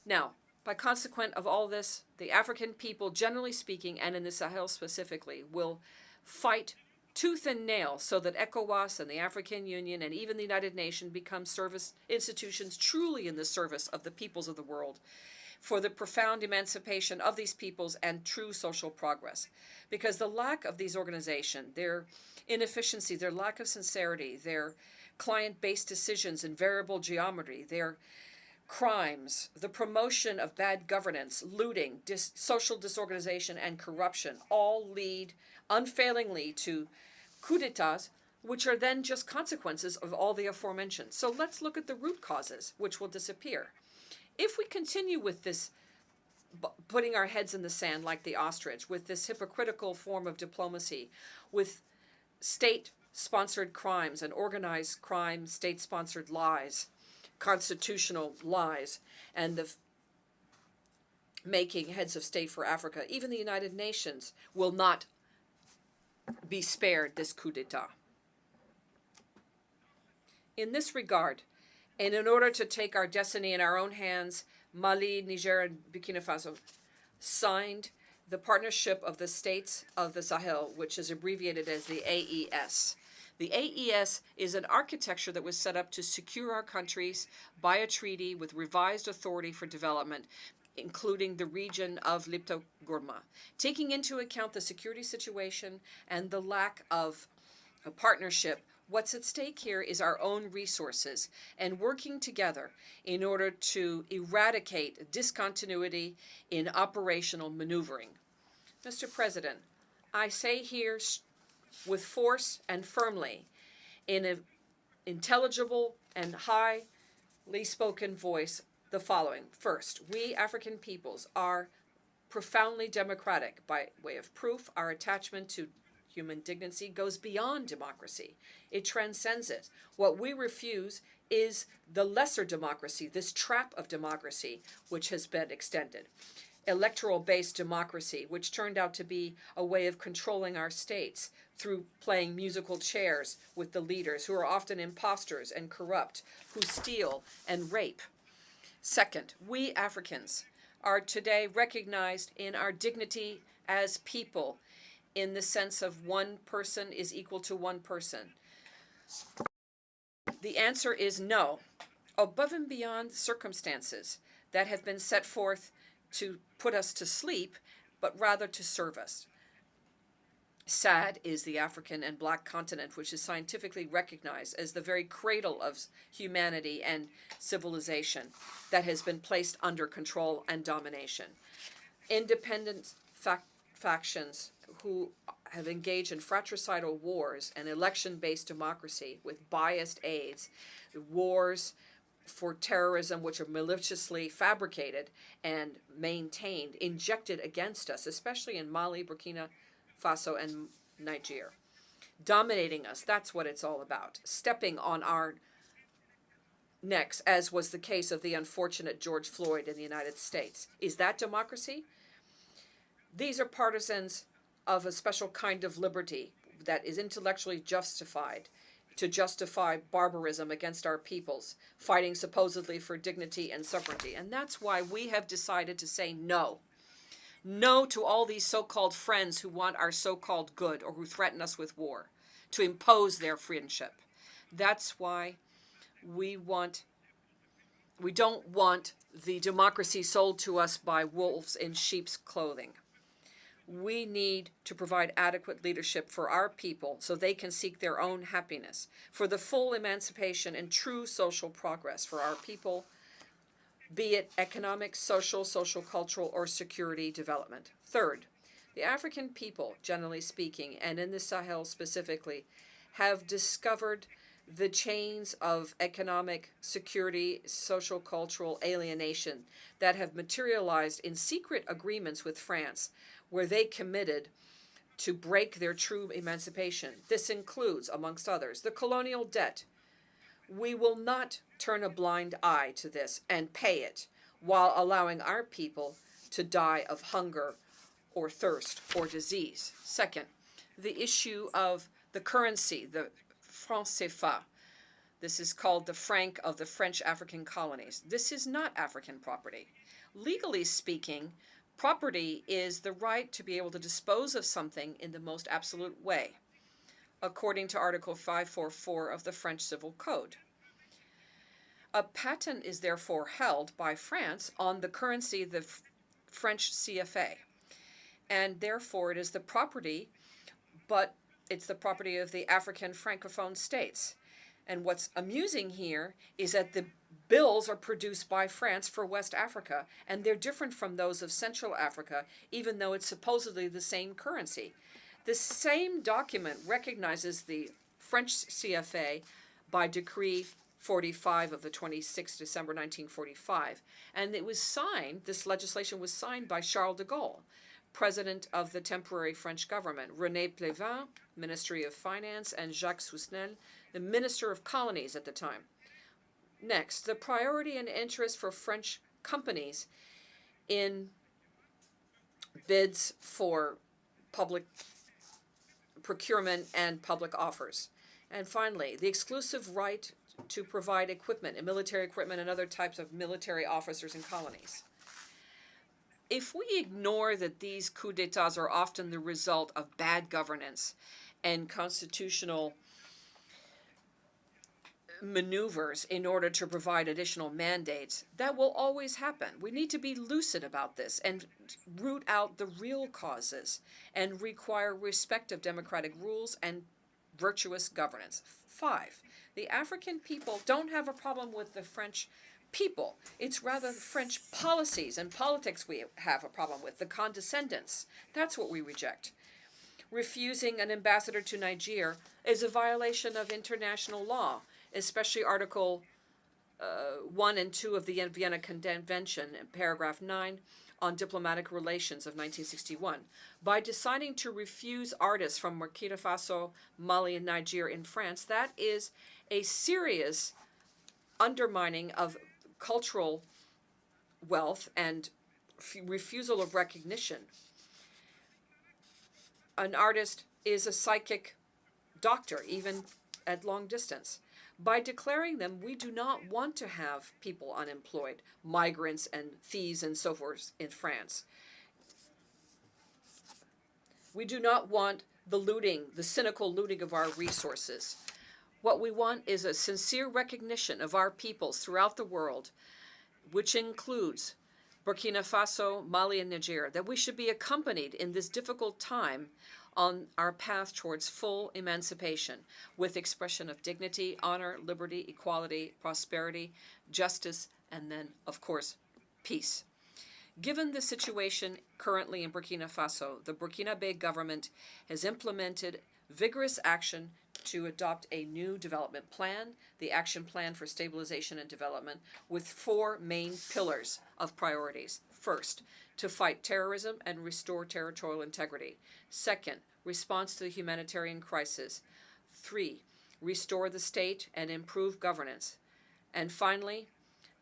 Now, by consequent of all this, the African people, generally speaking, and in the Sahel specifically, will fight tooth and nail so that ECOWAS and the African Union and even the United Nations become service institutions truly in the service of the peoples of the world, for the profound emancipation of these peoples and true social progress. Because the lack of these organizations, their inefficiency, their lack of sincerity, their client-based decisions in variable geometry, their crimes, the promotion of bad governance, looting, social disorganization, and corruption all lead unfailingly to coups d'etats, which are then just consequences of all the aforementioned. So let's look at the root causes, which will disappear. If we continue with this, putting our heads in the sand like the ostrich, with this hypocritical form of diplomacy, with state-sponsored crimes and organized crime, state-sponsored lies, constitutional lies, and the making heads of state for Africa, even the United Nations will not be spared this coup d'etat. In this regard, and in order to take our destiny in our own hands, Mali, Niger, and Burkina Faso signed the Partnership of the States of the Sahel, which is abbreviated as the AES. The AES is an architecture that was set up to secure our countries by a treaty with revised authority for development, including the region of Lipto-Gourma, taking into account the security situation and the lack of a partnership. What's at stake here is our own resources and working together in order to eradicate discontinuity in operational maneuvering. Mr. President, I say here with force and firmly, in an intelligible and highly spoken voice, the following. First, we African peoples are profoundly democratic. By way of proof, our attachment to human dignity goes beyond democracy. It transcends it. What we refuse is the lesser democracy, this trap of democracy, which has been extended. Electoral-based democracy, which turned out to be a way of controlling our states through playing musical chairs with the leaders, who are often imposters and corrupt, who steal and rape. Second, we Africans are today recognized in our dignity as people, in the sense of one person is equal to one person. The answer is no. Above and beyond circumstances that have been set forth to put us to sleep, but rather to serve us. Sad is the African and Black continent, which is scientifically recognized as the very cradle of humanity and civilization that has been placed under control and domination. Independent factions who have engaged in fratricidal wars and election-based democracy with biased aides, wars for terrorism which are maliciously fabricated and maintained, injected against us, especially in Mali, Burkina Faso, and Niger. Dominating us, that's what it's all about. Stepping on our necks, as was the case of the unfortunate George Floyd in the United States. Is that democracy? These are partisans of a special kind of liberty that is intellectually justified to justify barbarism against our peoples, fighting supposedly for dignity and sovereignty. And that's why we have decided to say no. No to all these so-called friends who want our so-called good or who threaten us with war, to impose their friendship. That's why we don't want the democracy sold to us by wolves in sheep's clothing. We need to provide adequate leadership for our people so they can seek their own happiness, for the full emancipation and true social progress for our people, be it economic, social, cultural, or security development. Third, the African people, generally speaking, and in the Sahel specifically, have discovered the chains of economic, security, social, cultural alienation that have materialized in secret agreements with France, where they committed to break their true emancipation. This includes, amongst others, the colonial debt. We will not turn a blind eye to this and pay it while allowing our people to die of hunger or thirst or disease. Second, the issue of the currency, the franc CFA. This is called the franc of the French African colonies. This is not African property. Legally speaking, property is the right to be able to dispose of something in the most absolute way, according to Article 544 of the French Civil Code. A patent is therefore held by France on the currency, the French CFA, and therefore it is the property, but it's the property of the African Francophone states. And what's amusing here is that the bills are produced by France for West Africa, and they're different from those of Central Africa, even though it's supposedly the same currency. The same document recognizes the French CFA by Decree 45 of the 26th December 1945, and it was signed, this legislation was signed by Charles de Gaulle, President of the temporary French government, René Pleven, Ministry of Finance, and Jacques Sousnel, the Minister of Colonies at the time. Next, the priority and interest for French companies in bids for public procurement and public offers. And finally, the exclusive right to provide equipment, and military equipment, and other types of military officers in colonies. If we ignore that these coups d'etats are often the result of bad governance and constitutional maneuvers in order to provide additional mandates, that will always happen. We need to be lucid about this and root out the real causes and require respect of democratic rules and virtuous governance. 5, the African people don't have a problem with the French people. It's rather French policies and politics we have a problem with, the condescendence. That's what we reject. Refusing an ambassador to Niger is a violation of international law, especially Article 1 and 2 of the Vienna Convention, paragraph 9, on diplomatic relations of 1961. By deciding to refuse artists from Burkina Faso, Mali, and Niger in France, that is a serious undermining of cultural wealth and refusal of recognition. An artist is a psychic doctor, even at long distance. By declaring them, we do not want to have people unemployed, migrants and thieves and so forth in France. We do not want the looting, the cynical looting of our resources. What we want is a sincere recognition of our peoples throughout the world, which includes Burkina Faso, Mali, and Niger, that we should be accompanied in this difficult time on our path towards full emancipation with expression of dignity, honor, liberty, equality, prosperity, justice, and then, of course, peace. Given the situation currently in Burkina Faso, the Burkinabe government has implemented vigorous action to adopt a new development plan, the Action Plan for Stabilization and Development, with 4 main pillars of priorities. First, to fight terrorism and restore territorial integrity. Second, response to the humanitarian crisis. 3, restore the state and improve governance. And finally,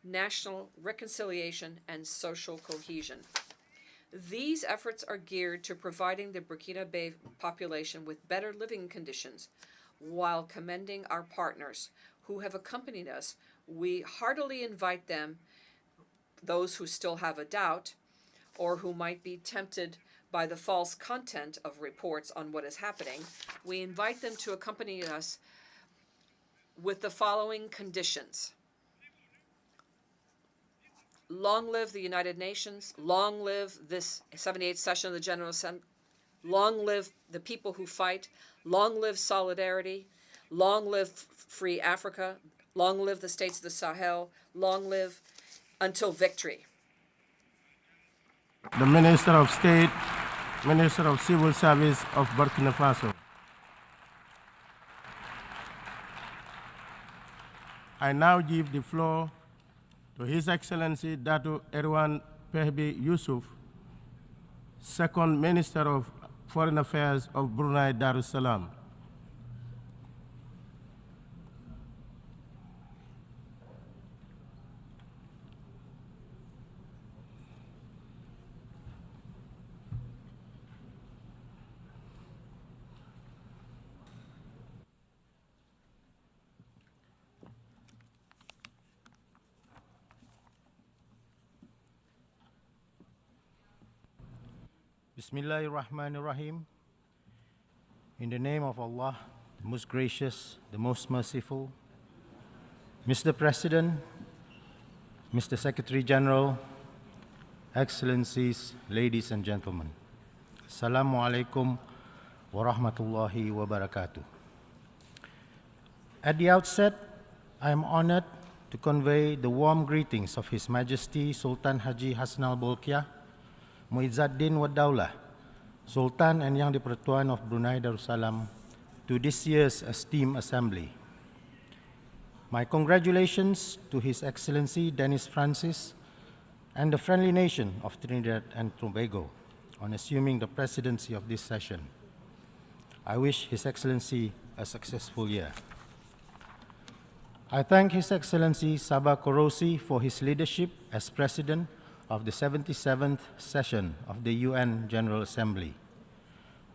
national reconciliation and social cohesion. These efforts are geared to providing the Burkinabe population with better living conditions while commending our partners who have accompanied us. We heartily invite them, those who still have a doubt or who might be tempted by the false content of reports on what is happening, we invite them to accompany us with the following conditions. Long live the United Nations, long live this 78th session of the General Assembly, long live the people who fight, long live solidarity, long live free Africa, long live the states of the Sahel, long live until victory. The Minister of State, Minister of Civil Service of Burkina Faso. I now give the floor to His Excellency Datu Erwan Pehbi Yusuf, Second Minister of Foreign Affairs of Brunei Darussalam. Bismillahirrahmanirrahim. In the name of Allah, the most gracious, the most merciful, Mr. President, Mr. Secretary General, Excellencies, ladies and gentlemen, Assalamu alaikum wa rahmatullahi wa barakatuh. At the outset, I am honored to convey the warm greetings of His Majesty Sultan Haji Hassan al-Bolkiah, Muizzaddin wa Daulah, Sultan and Yang di-Pertuan of Brunei Darussalam, to this year's esteemed assembly. My congratulations to His Excellency Dennis Francis and the friendly nation of Trinidad and Tobago on assuming the presidency of this session. I wish His Excellency a successful year. I thank His Excellency Sabah Korosi for his leadership as President of the 77th session of the UN General Assembly.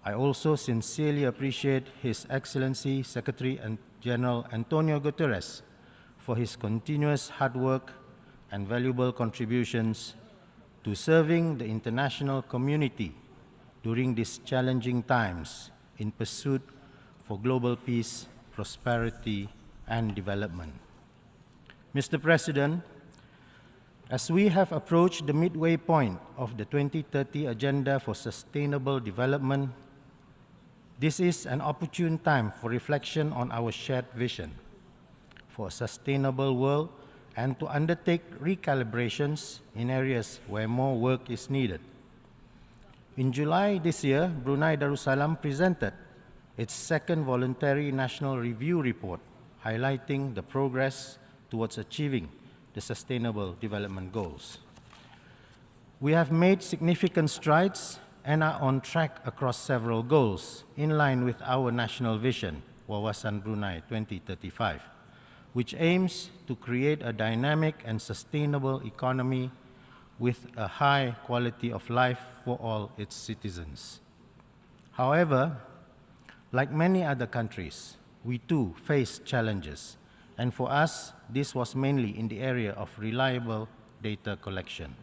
I also sincerely appreciate His Excellency Secretary General Antonio Guterres for his continuous hard work and valuable contributions to serving the international community during these challenging times in pursuit for global peace, prosperity, and development. Mr. President, as we have approached the midway point of the 2030 Agenda for Sustainable Development, this is an opportune time for reflection on our shared vision for a sustainable world and to undertake recalibrations in areas where more work is needed. In July this year, Brunei Darussalam presented its second voluntary national review report, highlighting the progress towards achieving the Sustainable Development Goals. We have made significant strides and are on track across several goals in line with our national vision, Wawasan Brunei 2035, which aims to create a dynamic and sustainable economy with a high quality of life for all its citizens. However, like many other countries, we too face challenges, and for us, this was mainly in the area of reliable data collection.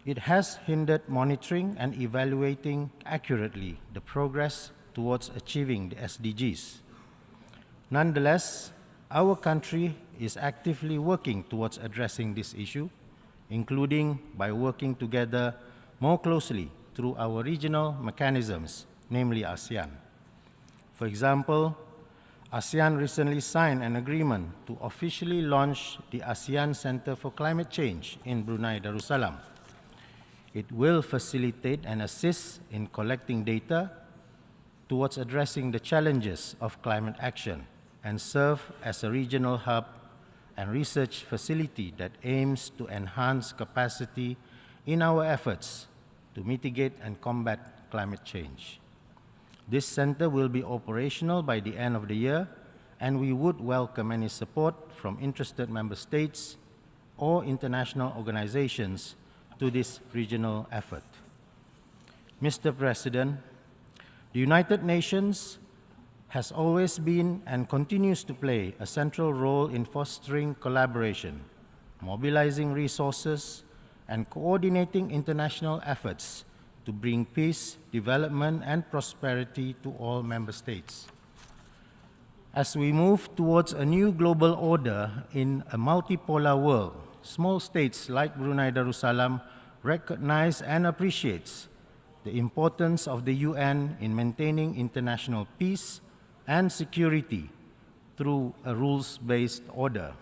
It has hindered monitoring and evaluating accurately the progress towards achieving the SDGs. Nonetheless, our country is actively working towards addressing this issue, including by working together more closely through our regional mechanisms, namely ASEAN. For example, ASEAN recently signed an agreement to officially launch the ASEAN Center for Climate Change in Brunei Darussalam. It will facilitate and assist in collecting data towards addressing the challenges of climate action and serve as a regional hub and research facility that aims to enhance capacity in our efforts to mitigate and combat climate change. This center will be operational by the end of the year, and we would welcome any support from interested member states or international organizations to this regional effort. Mr. President, the United Nations has always been and continues to play a central role in fostering collaboration, mobilizing resources, and coordinating international efforts to bring peace, development, and prosperity to all member states. As we move towards a new global order in a multipolar world, small states like Brunei Darussalam recognize and appreciates the importance of the UN in maintaining international peace and security through a rules-based order.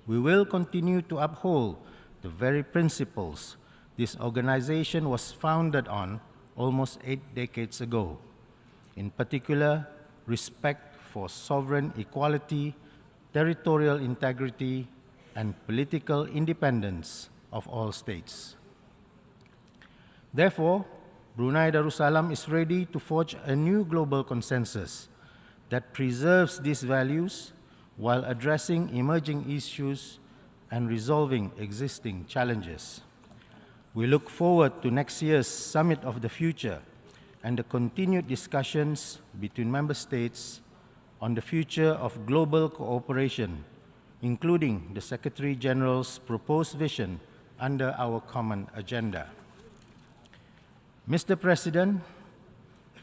We will continue to uphold the very principles this organization was founded on almost 8 decades ago. In particular, respect for sovereign equality, territorial integrity, and political independence of all states. Therefore, Brunei Darussalam is ready to forge a new global consensus that preserves these values while addressing emerging issues and resolving existing challenges. We look forward to next year's Summit of the Future and the continued discussions between member states on the future of global cooperation, including the Secretary General's proposed vision under our common agenda. Mr. President,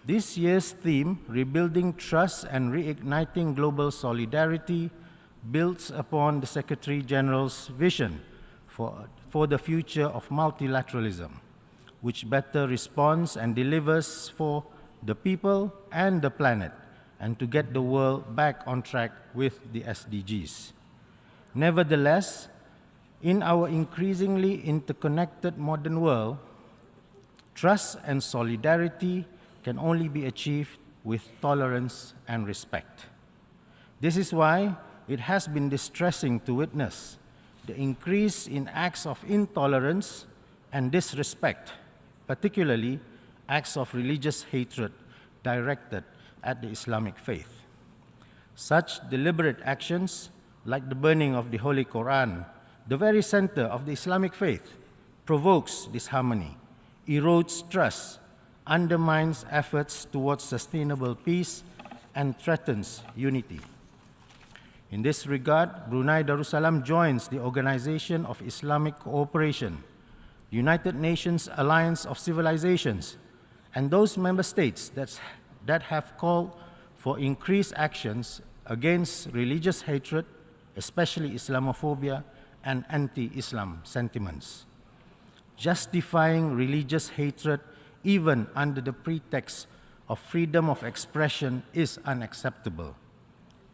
this year's theme, Rebuilding Trust and Reigniting Global Solidarity, builds upon the Secretary General's vision for the future of multilateralism, which better responds and delivers for the people and the planet, and to get the world back on track with the SDGs. Nevertheless, in our increasingly interconnected modern world, trust and solidarity can only be achieved with tolerance and respect. This is why it has been distressing to witness the increase in acts of intolerance and disrespect, particularly acts of religious hatred directed at the Islamic faith. Such deliberate actions, like the burning of the Holy Quran, the very center of the Islamic faith, provokes disharmony, erodes trust, undermines efforts towards sustainable peace, and threatens unity. In this regard, Brunei Darussalam joins the Organization of Islamic Cooperation, the United Nations Alliance of Civilizations, and those member states that have called for increased actions against religious hatred, especially Islamophobia and anti-Islam sentiments. Justifying religious hatred even under the pretext of freedom of expression is unacceptable.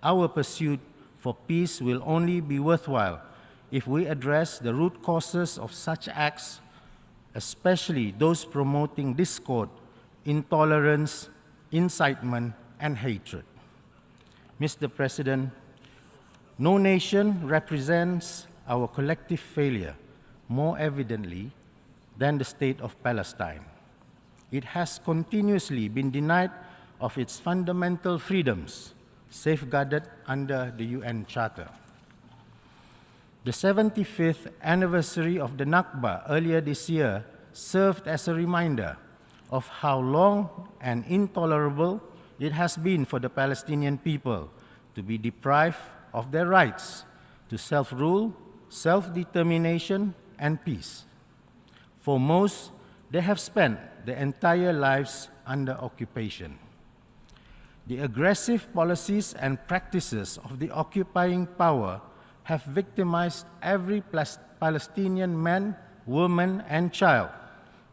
Our pursuit for peace will only be worthwhile if we address the root causes of such acts, especially those promoting discord, intolerance, incitement, and hatred. Mr. President, no nation represents our collective failure more evidently than the state of Palestine. It has continuously been denied of its fundamental freedoms, safeguarded under the UN Charter. The 75th anniversary of the Nakba earlier this year served as a reminder of how long and intolerable it has been for the Palestinian people to be deprived of their rights to self-rule, self-determination, and peace. For most, they have spent their entire lives under occupation. The aggressive policies and practices of the occupying power have victimized every Palestinian man, woman, and child,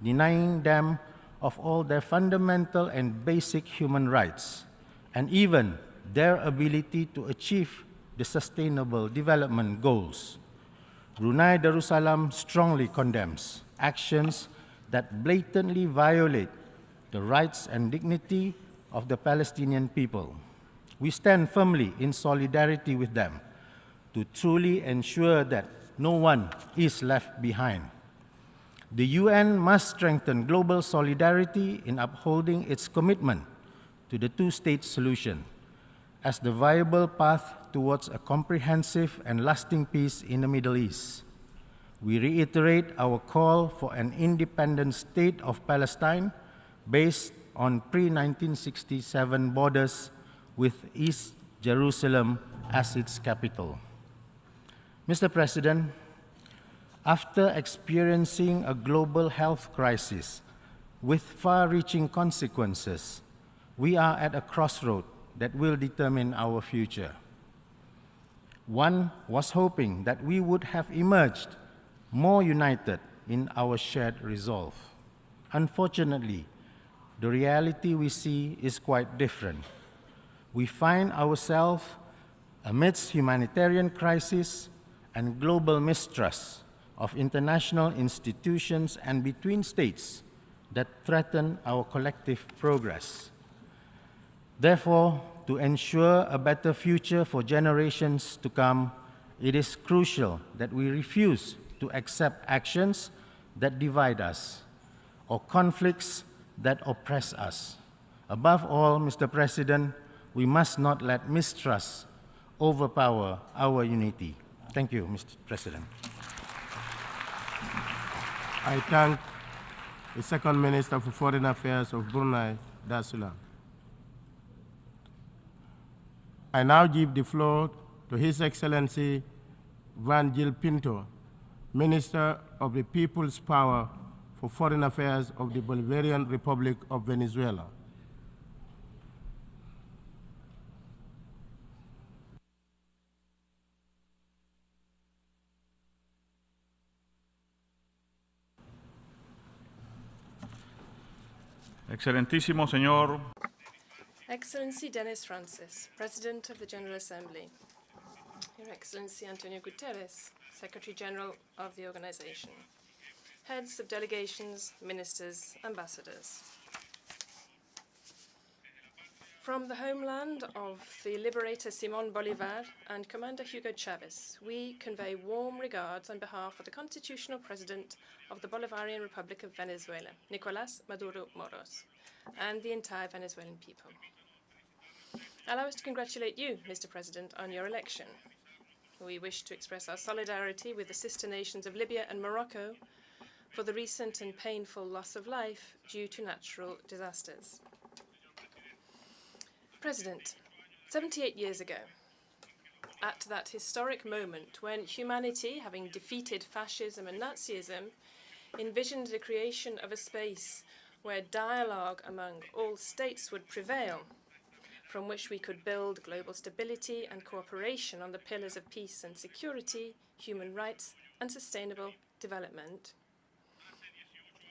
denying them of all their fundamental and basic human rights, and even their ability to achieve the Sustainable Development Goals. Brunei Darussalam strongly condemns actions that blatantly violate the rights and dignity of the Palestinian people. We stand firmly in solidarity with them to truly ensure that no one is left behind. The UN must strengthen global solidarity in upholding its commitment to the two-state solution as the viable path towards a comprehensive and lasting peace in the Middle East. We reiterate our call for an independent state of Palestine based on pre-1967 borders with East Jerusalem as its capital. Mr. President, after experiencing a global health crisis with far-reaching consequences, we are at a crossroad that will determine our future. One was hoping that we would have emerged more united in our shared resolve. Unfortunately, the reality we see is quite different. We find ourselves amidst humanitarian crisis and global mistrust of international institutions and between states that threaten our collective progress. Therefore, to ensure a better future for generations to come, it is crucial that we refuse to accept actions that divide us or conflicts that oppress us. Above all, Mr. President, we must not let mistrust overpower our unity. Thank you, Mr. President. I thank the Second Minister for Foreign Affairs of Brunei Darussalam. I now give the floor to His Excellency Van Gil Pinto, Minister of the People's Power for Foreign Affairs of the Bolivarian Republic of Venezuela. Excelentísimo señor Excellency Denis Francis, President of the General Assembly. Your Excellency Antonio Guterres, Secretary General of the organization. Heads of delegations, ministers, ambassadors. From the homeland of the liberator Simón Bolívar and Commander Hugo Chavez, we convey warm regards on behalf of the constitutional president of the Bolivarian Republic of Venezuela, Nicolás Maduro Moros, and the entire Venezuelan people. Allow us to congratulate you, Mr. President, on your election. We wish to express our solidarity with the sister nations of Libya and Morocco for the recent and painful loss of life due to natural disasters. President, 78 years ago, at that historic moment when humanity, having defeated fascism and Nazism, envisioned the creation of a space where dialogue among all states would prevail, from which we could build global stability and cooperation on the pillars of peace and security, human rights, and sustainable development.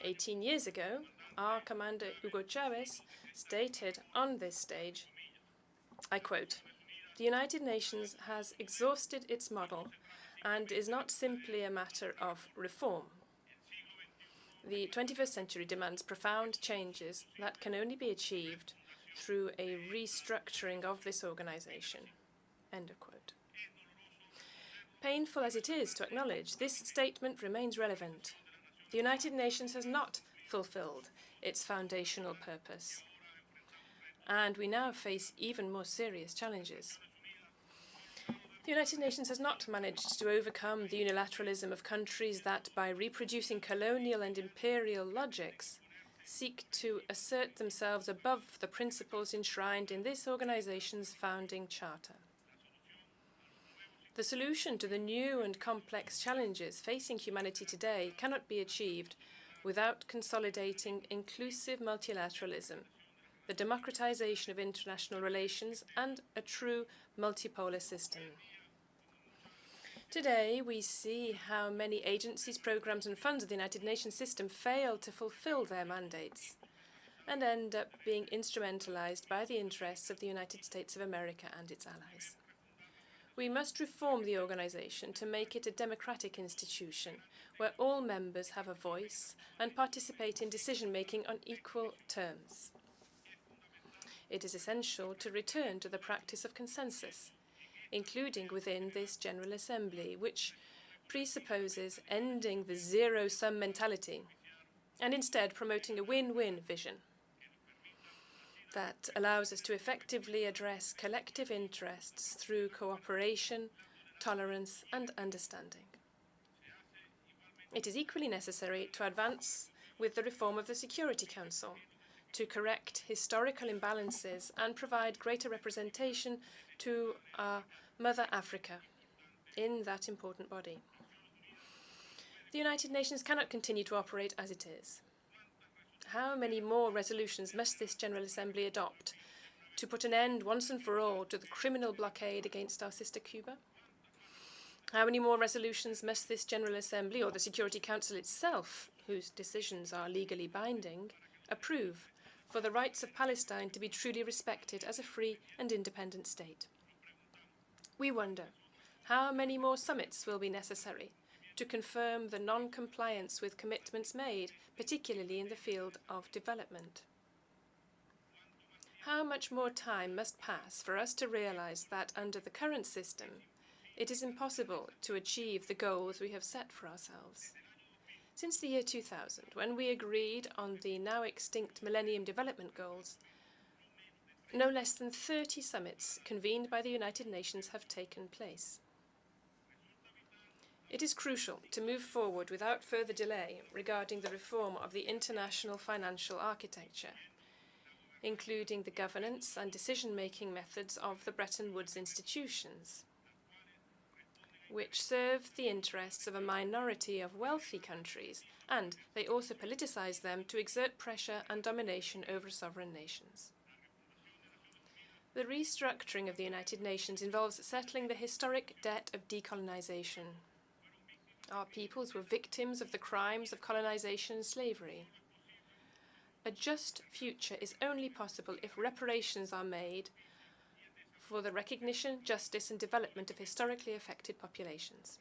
18 years ago, our commander Hugo Chavez stated on this stage, I quote, "The United Nations has exhausted its model and is not simply a matter of reform. The 21st century demands profound changes that can only be achieved through a restructuring of this organization." End of quote. Painful as it is to acknowledge, this statement remains relevant. The United Nations has not fulfilled its foundational purpose, and we now face even more serious challenges. The United Nations has not managed to overcome the unilateralism of countries that, by reproducing colonial and imperial logics, seek to assert themselves above the principles enshrined in this organization's founding charter. The solution to the new and complex challenges facing humanity today cannot be achieved without consolidating inclusive multilateralism, the democratization of international relations, and a true multipolar system. Today, we see how many agencies, programs, and funds of the United Nations system fail to fulfill their mandates and end up being instrumentalized by the interests of the United States of America and its allies. We must reform the organization to make it a democratic institution where all members have a voice and participate in decision-making on equal terms. It is essential to return to the practice of consensus, including within this General Assembly, which presupposes ending the zero-sum mentality and instead promoting a win-win vision that allows us to effectively address collective interests through cooperation, tolerance, and understanding. It is equally necessary to advance with the reform of the Security Council to correct historical imbalances and provide greater representation to our Mother Africa in that important body. The United Nations cannot continue to operate as it is. How many more resolutions must this General Assembly adopt to put an end once and for all to the criminal blockade against our sister Cuba? How many more resolutions must this General Assembly, or the Security Council itself, whose decisions are legally binding, approve for the rights of Palestine to be truly respected as a free and independent state? We wonder how many more summits will be necessary to confirm the non-compliance with commitments made, particularly in the field of development. How much more time must pass for us to realize that under the current system, it is impossible to achieve the goals we have set for ourselves? Since the year 2000, when we agreed on the now extinct Millennium Development Goals, no less than 30 summits convened by the United Nations have taken place. It is crucial to move forward without further delay regarding the reform of the international financial architecture, including the governance and decision-making methods of the Bretton Woods institutions, which serve the interests of a minority of wealthy countries, and they also politicize them to exert pressure and domination over sovereign nations. The restructuring of the United Nations involves settling the historic debt of decolonization. Our peoples were victims of the crimes of colonization and slavery. A just future is only possible if reparations are made for the recognition, justice, and development of historically affected populations.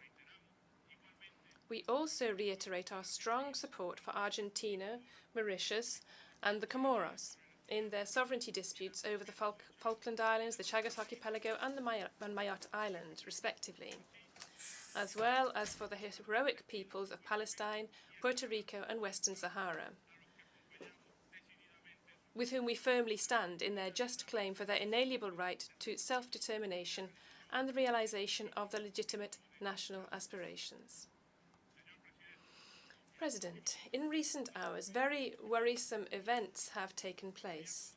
We also reiterate our strong support for Argentina, Mauritius, and the Comoros in their sovereignty disputes over the Falkland Islands, the Chagos Archipelago, and the Mayotte Island, respectively, as well as for the heroic peoples of Palestine, Puerto Rico, and Western Sahara, with whom we firmly stand in their just claim for their inalienable right to self-determination and the realization of their legitimate national aspirations. President, in recent hours, very worrisome events have taken place.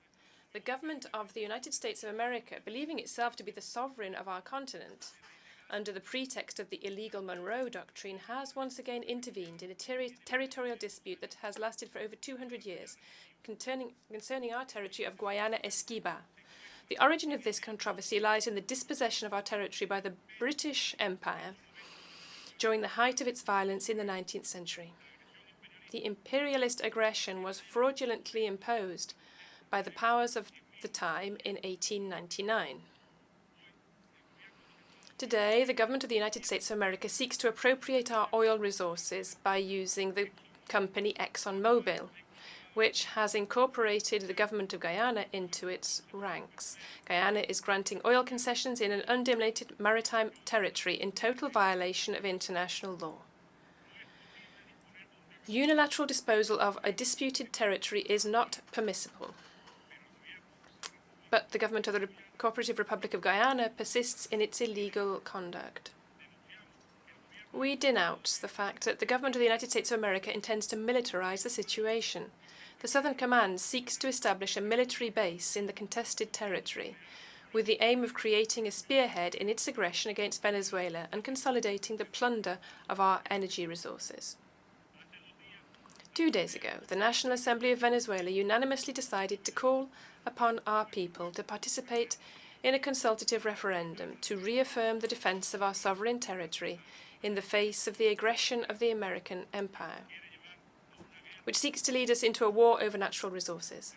The government of the United States of America, believing itself to be the sovereign of our continent, under the pretext of the illegal Monroe Doctrine, has once again intervened in a territorial dispute that has lasted for over 200 years, concerning our territory of Guayana Esquiva. The origin of this controversy lies in the dispossession of our territory by the British Empire during the height of its violence in the 19th century. The imperialist aggression was fraudulently imposed by the powers of the time in 1899. Today, the government of the United States of America seeks to appropriate our oil resources by using the company ExxonMobil, which has incorporated the government of Guyana into its ranks. Guyana is granting oil concessions in an undeliminated maritime territory in total violation of international law. Unilateral disposal of a disputed territory is not permissible. But the government of the Cooperative Republic of Guyana persists in its illegal conduct. We denounce the fact that the government of the United States of America intends to militarize the situation. The Southern Command seeks to establish a military base in the contested territory, with the aim of creating a spearhead in its aggression against Venezuela and consolidating the plunder of our energy resources. 2 days ago, the National Assembly of Venezuela unanimously decided to call upon our people to participate in a consultative referendum to reaffirm the defense of our sovereign territory in the face of the aggression of the American empire, which seeks to lead us into a war over natural resources.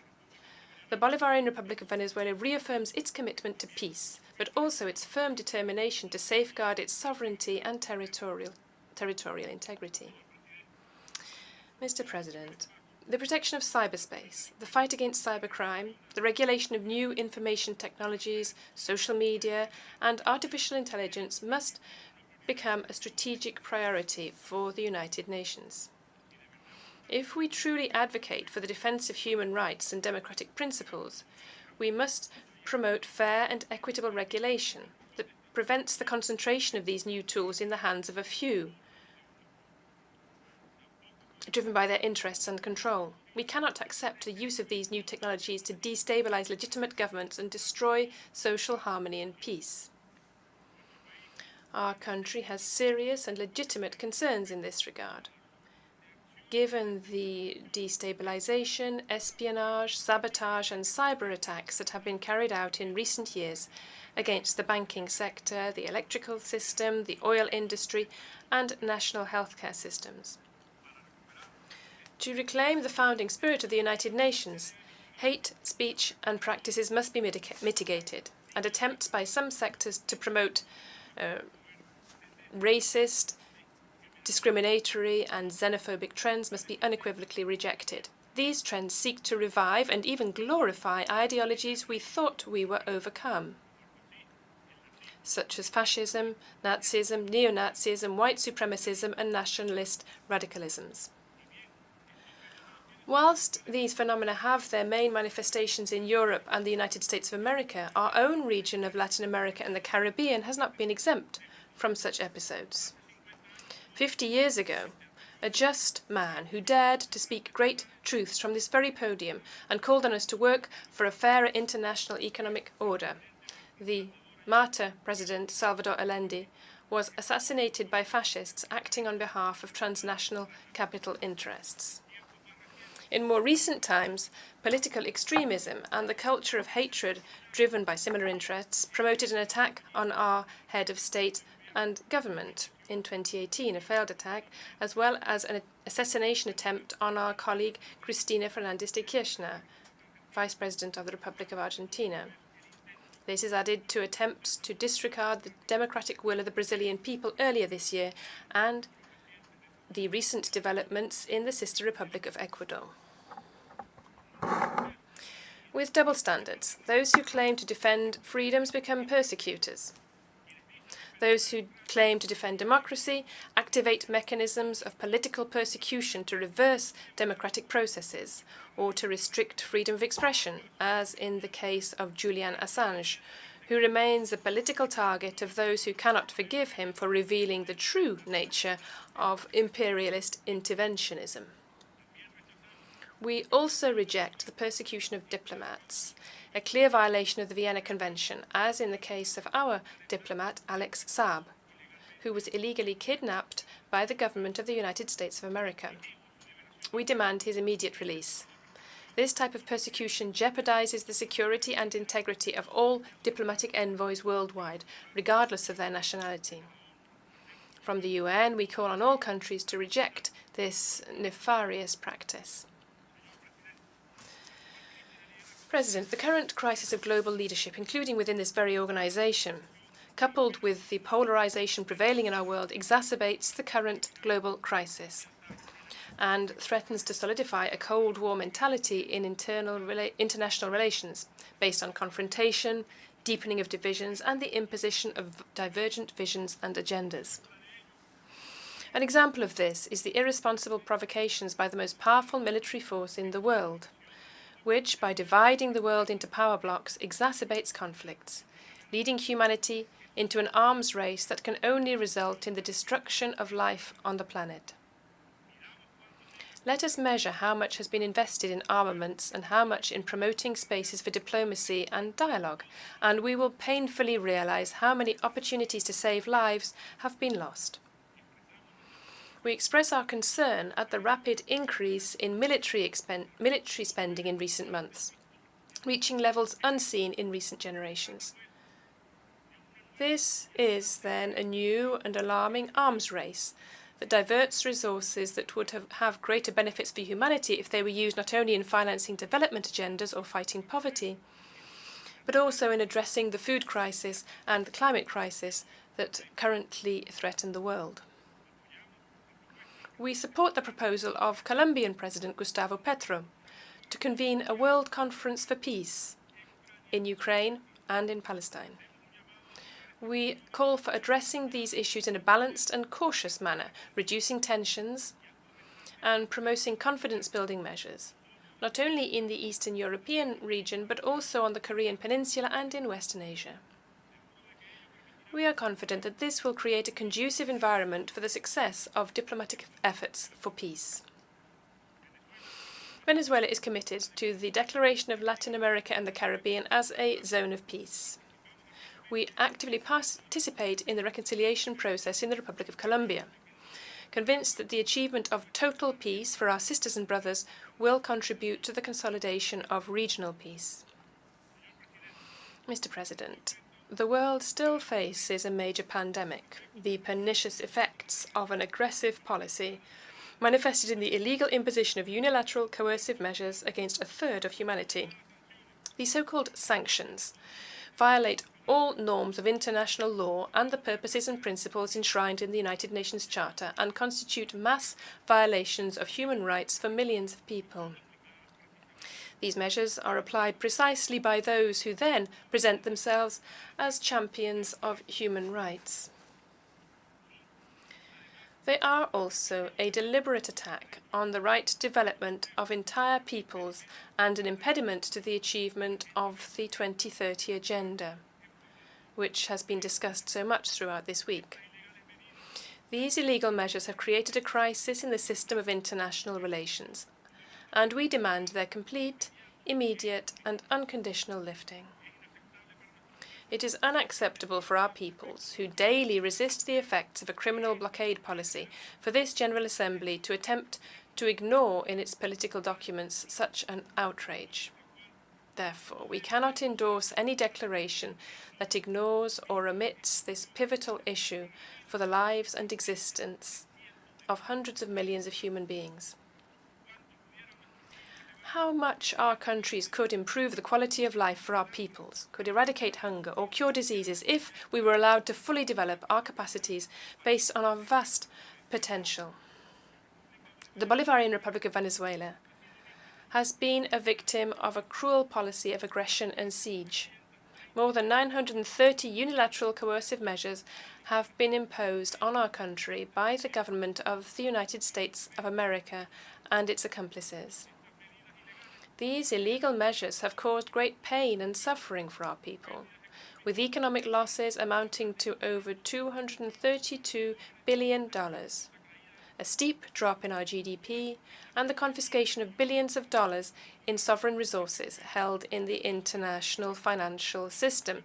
The Bolivarian Republic of Venezuela reaffirms its commitment to peace, but also its firm determination to safeguard its sovereignty and territorial integrity. Mr. President, the protection of cyberspace, the fight against cybercrime, the regulation of new information technologies, social media, and artificial intelligence must become a strategic priority for the United Nations. If we truly advocate for the defense of human rights and democratic principles, we must promote fair and equitable regulation that prevents the concentration of these new tools in the hands of a few, driven by their interests and control. We cannot accept the use of these new technologies to destabilize legitimate governments and destroy social harmony and peace. Our country has serious and legitimate concerns in this regard. Given the destabilization, espionage, sabotage, and cyber attacks that have been carried out in recent years against the banking sector, the electrical system, the oil industry, and national healthcare systems. To reclaim the founding spirit of the United Nations, hate speech and practices must be mitigated, and attempts by some sectors to promote racist, discriminatory, and xenophobic trends must be unequivocally rejected. these trends seek to revive and even glorify ideologies we thought we were overcome, such as fascism, Nazism, neo-Nazism, white supremacism, and nationalist radicalisms. Whilst these phenomena have their main manifestations in Europe and the United States of America, our own region of Latin America and the Caribbean has not been exempt from such episodes. 50 years ago, a just man who dared to speak great truths from this very podium and called on us to work for a fairer international economic order, the martyr President Salvador Allende, was assassinated by fascists acting on behalf of transnational capital interests. In more recent times, political extremism and the culture of hatred driven by similar interests promoted an attack on our head of state and government in 2018, a failed attack, as well as an assassination attempt on our colleague Cristina Fernández de Kirchner, Vice President of the Republic of Argentina. This is added to attempts to disregard the democratic will of the Brazilian people earlier this year and the recent developments in the sister Republic of Ecuador. With double standards, those who claim to defend freedoms become persecutors. Those who claim to defend democracy activate mechanisms of political persecution to reverse democratic processes or to restrict freedom of expression, as in the case of Julian Assange, who remains a political target of those who cannot forgive him for revealing the true nature of imperialist interventionism. We also reject the persecution of diplomats, a clear violation of the Vienna Convention, as in the case of our diplomat Alex Saab, who was illegally kidnapped by the government of the United States of America. We demand his immediate release. This type of persecution jeopardizes the security and integrity of all diplomatic envoys worldwide, regardless of their nationality. From the UN, we call on all countries to reject this nefarious practice. President, the current crisis of global leadership, including within this very organization, coupled with the polarization prevailing in our world, exacerbates the current global crisis and threatens to solidify a Cold War mentality in international relations based on confrontation, deepening of divisions, and the imposition of divergent visions and agendas. An example of this is the irresponsible provocations by the most powerful military force in the world, which, by dividing the world into power blocks, exacerbates conflicts, leading humanity into an arms race that can only result in the destruction of life on the planet. Let us measure how much has been invested in armaments and how much in promoting spaces for diplomacy and dialogue, and we will painfully realize how many opportunities to save lives have been lost. We express our concern at the rapid increase in military spending in recent months, reaching levels unseen in recent generations. This is then a new and alarming arms race that diverts resources that would have greater benefits for humanity if they were used not only in financing development agendas or fighting poverty, but also in addressing the food crisis and the climate crisis that currently threaten the world. We support the proposal of Colombian President Gustavo Petro to convene a World Conference for Peace in Ukraine and in Palestine. We call for addressing these issues in a balanced and cautious manner, reducing tensions and promoting confidence-building measures, not only in the Eastern European region, but also on the Korean Peninsula and in Western Asia. We are confident that this will create a conducive environment for the success of diplomatic efforts for peace. Venezuela is committed to the declaration of Latin America and the Caribbean as a zone of peace. We actively participate in the reconciliation process in the Republic of Colombia, convinced that the achievement of total peace for our sisters and brothers will contribute to the consolidation of regional peace. Mr. President, the world still faces a major pandemic, the pernicious effects of an aggressive policy manifested in the illegal imposition of unilateral coercive measures against a third of humanity. The so-called sanctions violate all norms of international law and the purposes and principles enshrined in the United Nations Charter and constitute mass violations of human rights for millions of people. These measures are applied precisely by those who then present themselves as champions of human rights. They are also a deliberate attack on the right development of entire peoples and an impediment to the achievement of the 2030 Agenda, which has been discussed so much throughout this week. These illegal measures have created a crisis in the system of international relations, and we demand their complete, immediate, and unconditional lifting. It is unacceptable for our peoples, who daily resist the effects of a criminal blockade policy, for this General Assembly to attempt to ignore in its political documents such an outrage. Therefore, we cannot endorse any declaration that ignores or omits this pivotal issue for the lives and existence of hundreds of millions of human beings. How much our countries could improve the quality of life for our peoples, could eradicate hunger or cure diseases if we were allowed to fully develop our capacities based on our vast potential. The Bolivarian Republic of Venezuela has been a victim of a cruel policy of aggression and siege. More than 930 unilateral coercive measures have been imposed on our country by the government of the United States of America and its accomplices. These illegal measures have caused great pain and suffering for our people, with economic losses amounting to over $232 billion, a steep drop in our GDP, and the confiscation of billions of dollars in sovereign resources held in the international financial system,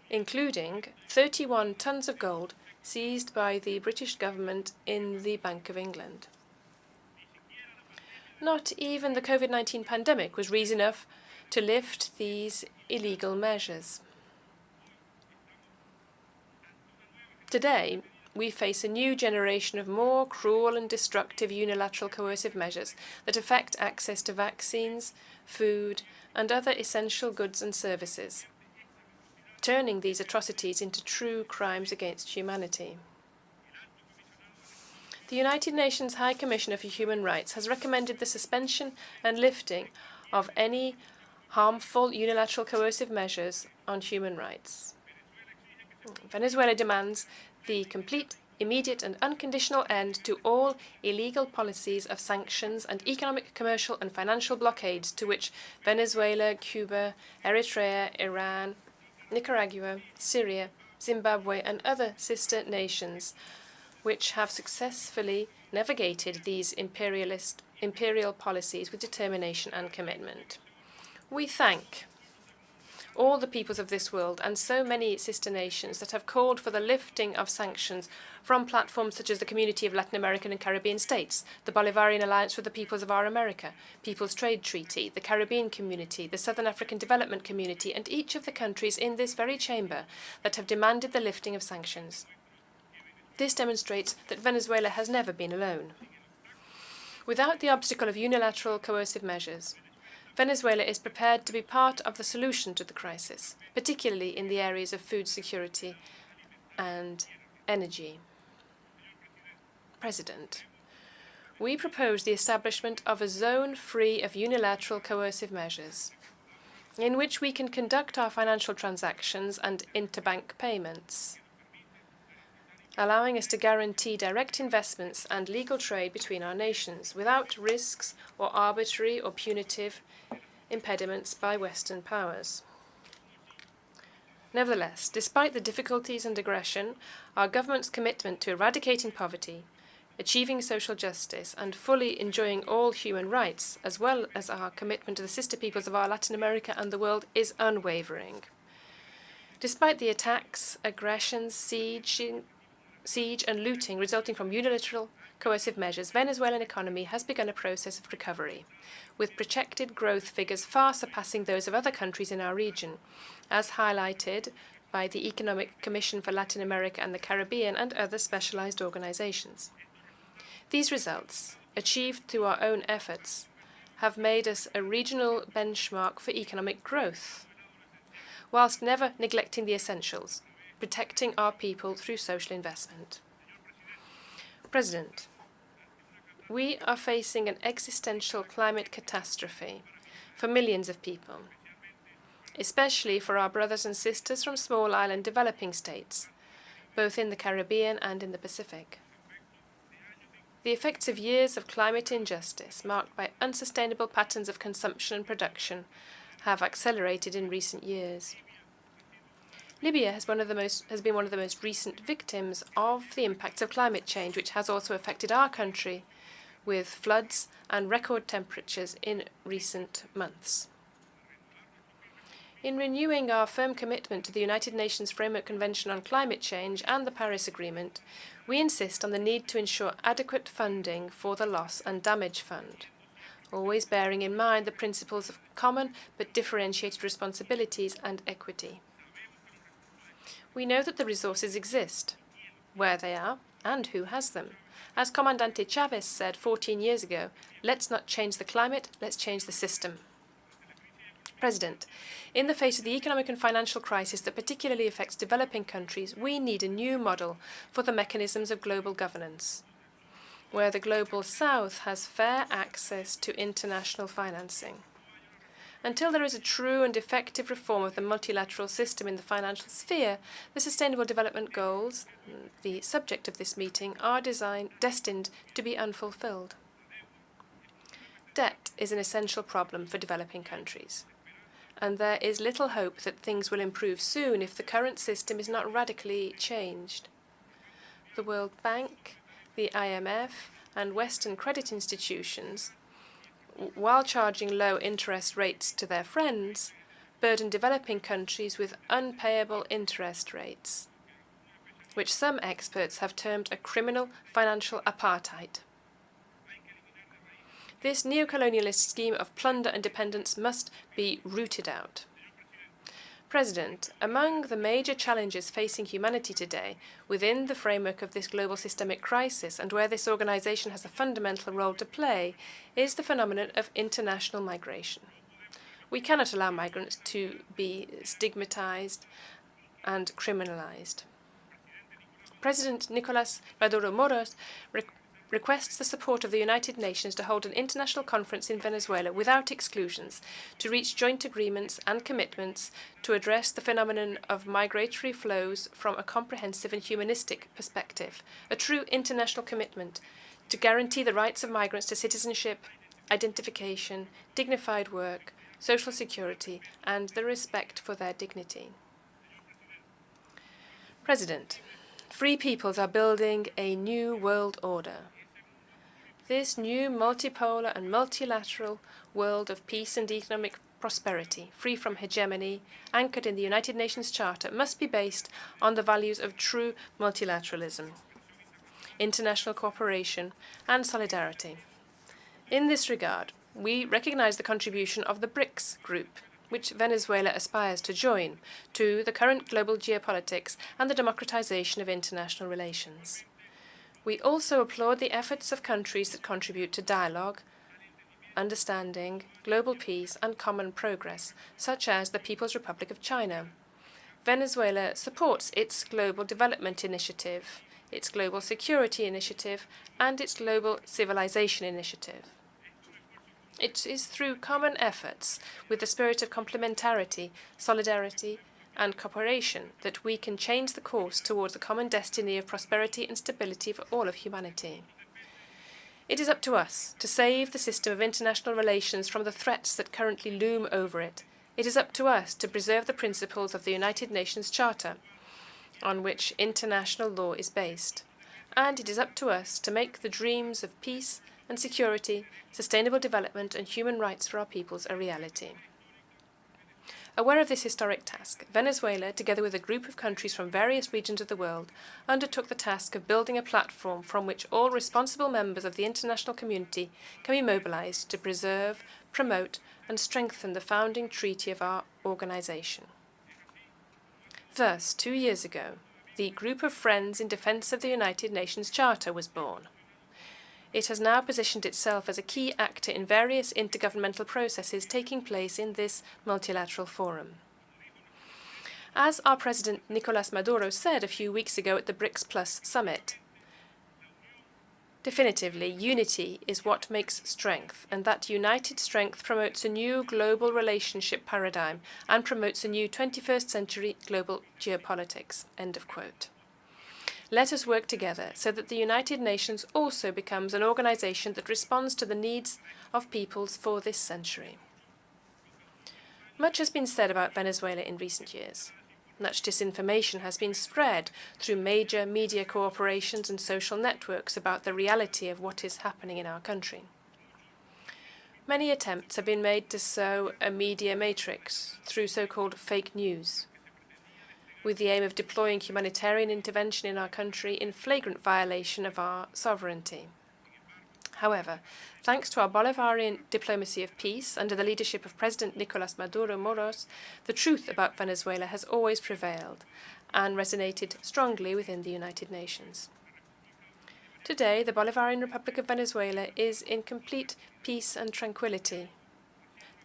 including 31 tons of gold seized by the British government in the Bank of England. Not even the COVID-19 pandemic was reason enough to lift these illegal measures. Today, we face a new generation of more cruel and destructive unilateral coercive measures that affect access to vaccines, food, and other essential goods and services, turning these atrocities into true crimes against humanity. The United Nations High Commissioner for Human Rights has recommended the suspension and lifting of any harmful unilateral coercive measures on human rights. Venezuela demands the complete, immediate, and unconditional end to all illegal policies of sanctions and economic, commercial, and financial blockades to which Venezuela, Cuba, Eritrea, Iran, Nicaragua, Syria, Zimbabwe, and other sister nations which have successfully navigated these imperial policies with determination and commitment. We thank all the peoples of this world and so many sister nations that have called for the lifting of sanctions from platforms such as the Community of Latin American and Caribbean States, the Bolivarian Alliance for the Peoples of Our America, People's Trade Treaty, the Caribbean Community, the Southern African Development Community, and each of the countries in this very chamber that have demanded the lifting of sanctions. This demonstrates that Venezuela has never been alone. Without the obstacle of unilateral coercive measures, Venezuela is prepared to be part of the solution to the crisis, particularly in the areas of food security and energy. President, we propose the establishment of a zone free of unilateral coercive measures, in which we can conduct our financial transactions and interbank payments, allowing us to guarantee direct investments and legal trade between our nations without risks or arbitrary or punitive impediments by Western powers. Nevertheless, despite the difficulties and aggression, our government's commitment to eradicating poverty, achieving social justice, and fully enjoying all human rights, as well as our commitment to the sister peoples of our Latin America and the world, is unwavering. Despite the attacks, aggressions, siege and looting resulting from unilateral coercive measures, Venezuelan economy has begun a process of recovery, with projected growth figures far surpassing those of other countries in our region, as highlighted by the Economic Commission for Latin America and the Caribbean and other specialized organizations. These results, achieved through our own efforts, have made us a regional benchmark for economic growth, whilst never neglecting the essentials, protecting our people through social investment. President, we are facing an existential climate catastrophe for millions of people, especially for our brothers and sisters from small island developing states, both in the Caribbean and in the Pacific. The effects of years of climate injustice, marked by unsustainable patterns of consumption and production, have accelerated in recent years. Libya has been one of the most recent victims of the impacts of climate change, which has also affected our country with floods and record temperatures in recent months. In renewing our firm commitment to the United Nations Framework Convention on Climate Change and the Paris Agreement, we insist on the need to ensure adequate funding for the Loss and Damage Fund, always bearing in mind the principles of common but differentiated responsibilities and equity. We know that the resources exist, where they are, and who has them. As Comandante Chavez said 14 years ago, let's not change the climate, let's change the system. President, in the face of the economic and financial crisis that particularly affects developing countries, we need a new model for the mechanisms of global governance, where the Global South has fair access to international financing. Until there is a true and effective reform of the multilateral system in the financial sphere, the Sustainable Development Goals, the subject of this meeting, are destined to be unfulfilled. Debt is an essential problem for developing countries, and there is little hope that things will improve soon if the current system is not radically changed. The World Bank, the IMF, and Western credit institutions, while charging low interest rates to their friends, burden developing countries with unpayable interest rates, which some experts have termed a criminal financial apartheid. This neo-colonialist scheme of plunder and dependence must be rooted out. President, among the major challenges facing humanity today, within the framework of this global systemic crisis and where this organization has a fundamental role to play, is the phenomenon of international migration. We cannot allow migrants to be stigmatized and criminalized. President Nicolás Maduro Moros requests the support of the United Nations to hold an international conference in Venezuela without exclusions to reach joint agreements and commitments to address the phenomenon of migratory flows from a comprehensive and humanistic perspective, a true international commitment to guarantee the rights of migrants to citizenship, identification, dignified work, social security, and the respect for their dignity. President, free peoples are building a new world order. This new multipolar and multilateral world of peace and economic prosperity, free from hegemony, anchored in the United Nations Charter, must be based on the values of true multilateralism, international cooperation, and solidarity. In this regard, we recognize the contribution of the BRICS group, which Venezuela aspires to join, to the current global geopolitics and the democratization of international relations. We also applaud the efforts of countries that contribute to dialogue, understanding, global peace, and common progress, such as the People's Republic of China. Venezuela supports its Global Development Initiative, its Global Security Initiative, and its Global Civilization Initiative. It is through common efforts, with the spirit of complementarity, solidarity, and cooperation, that we can change the course towards a common destiny of prosperity and stability for all of humanity. It is up to us to save the system of international relations from the threats that currently loom over it. It is up to us to preserve the principles of the United Nations Charter, on which international law is based. And it is up to us to make the dreams of peace and security, sustainable development, and human rights for our peoples a reality. Aware of this historic task, Venezuela, together with a group of countries from various regions of the world, undertook the task of building a platform from which all responsible members of the international community can be mobilized to preserve, promote, and strengthen the founding treaty of our organization. Thus, 2 years ago, the Group of Friends in Defense of the United Nations Charter was born. It has now positioned itself as a key actor in various intergovernmental processes taking place in this multilateral forum. As our President Nicolás Maduro said a few weeks ago at the BRICS Plus summit, Definitively, unity is what makes strength, and that united strength promotes a new global relationship paradigm and promotes a new 21st century global geopolitics." End of quote. Let us work together so that the United Nations also becomes an organization that responds to the needs of peoples for this century. Much has been said about Venezuela in recent years. Much disinformation has been spread through major media corporations and social networks about the reality of what is happening in our country. Many attempts have been made to sow a media matrix through so-called fake news, with the aim of deploying humanitarian intervention in our country in flagrant violation of our sovereignty. However, thanks to our Bolivarian diplomacy of peace under the leadership of President Nicolas Maduro Moros, the truth about Venezuela has always prevailed and resonated strongly within the United Nations. Today, the Bolivarian Republic of Venezuela is in complete peace and tranquility.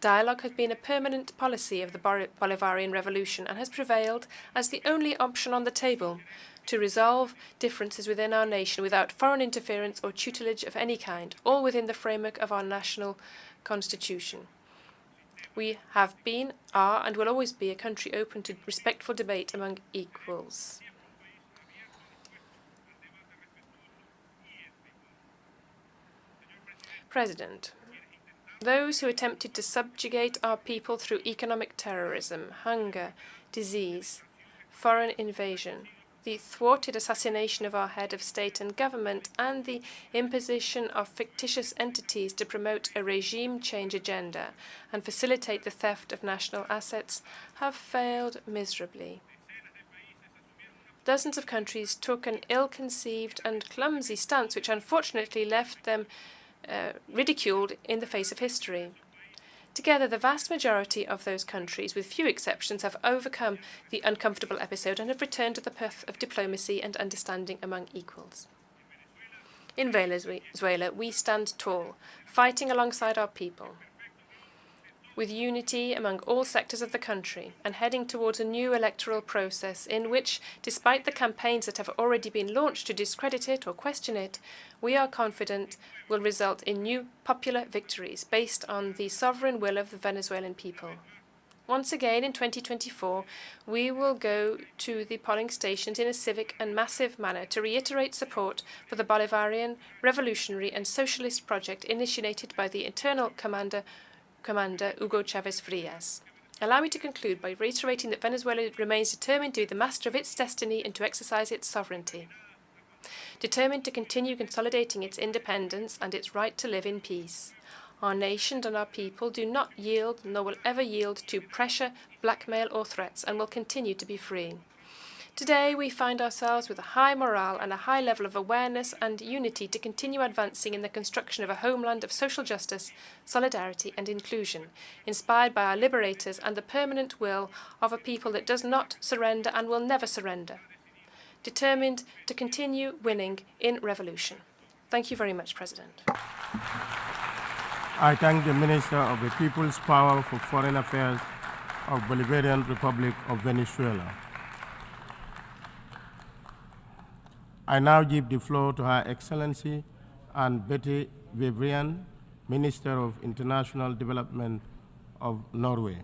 Dialogue has been a permanent policy of the Bolivarian Revolution and has prevailed as the only option on the table to resolve differences within our nation without foreign interference or tutelage of any kind, all within the framework of our national constitution. We have been, are, and will always be a country open to respectful debate among equals. President, those who attempted to subjugate our people through economic terrorism, hunger, disease, foreign invasion, the thwarted assassination of our head of state and government, and the imposition of fictitious entities to promote a regime change agenda and facilitate the theft of national assets, have failed miserably. Dozens of countries took an ill-conceived and clumsy stance which unfortunately left them ridiculed in the face of history. Together, the vast majority of those countries, with few exceptions, have overcome the uncomfortable episode and have returned to the path of diplomacy and understanding among equals. In Venezuela, we stand tall, fighting alongside our people, with unity among all sectors of the country, and heading towards a new electoral process in which, despite the campaigns that have already been launched to discredit it or question it, we are confident will result in new popular victories based on the sovereign will of the Venezuelan people. Once again, in 2024, we will go to the polling stations in a civic and massive manner to reiterate support for the Bolivarian, revolutionary and socialist project initiated by the internal Commander Hugo Chavez Frias. Allow me to conclude by reiterating that Venezuela remains determined to be the master of its destiny and to exercise its sovereignty. Determined to continue consolidating its independence and its right to live in peace. Our nation and our people do not yield, nor will ever yield, to pressure, blackmail or threats, and will continue to be free. Today, we find ourselves with a high morale and a high level of awareness and unity to continue advancing in the construction of a homeland of social justice, solidarity and inclusion, inspired by our liberators and the permanent will of a people that does not surrender and will never surrender, determined to continue winning in revolution. Thank you very much, President. I thank the Minister of the People's Power for Foreign Affairs of Bolivarian Republic of Venezuela. I now give the floor to Her Excellency Anne Betty Vivrian, Minister of International Development of Norway.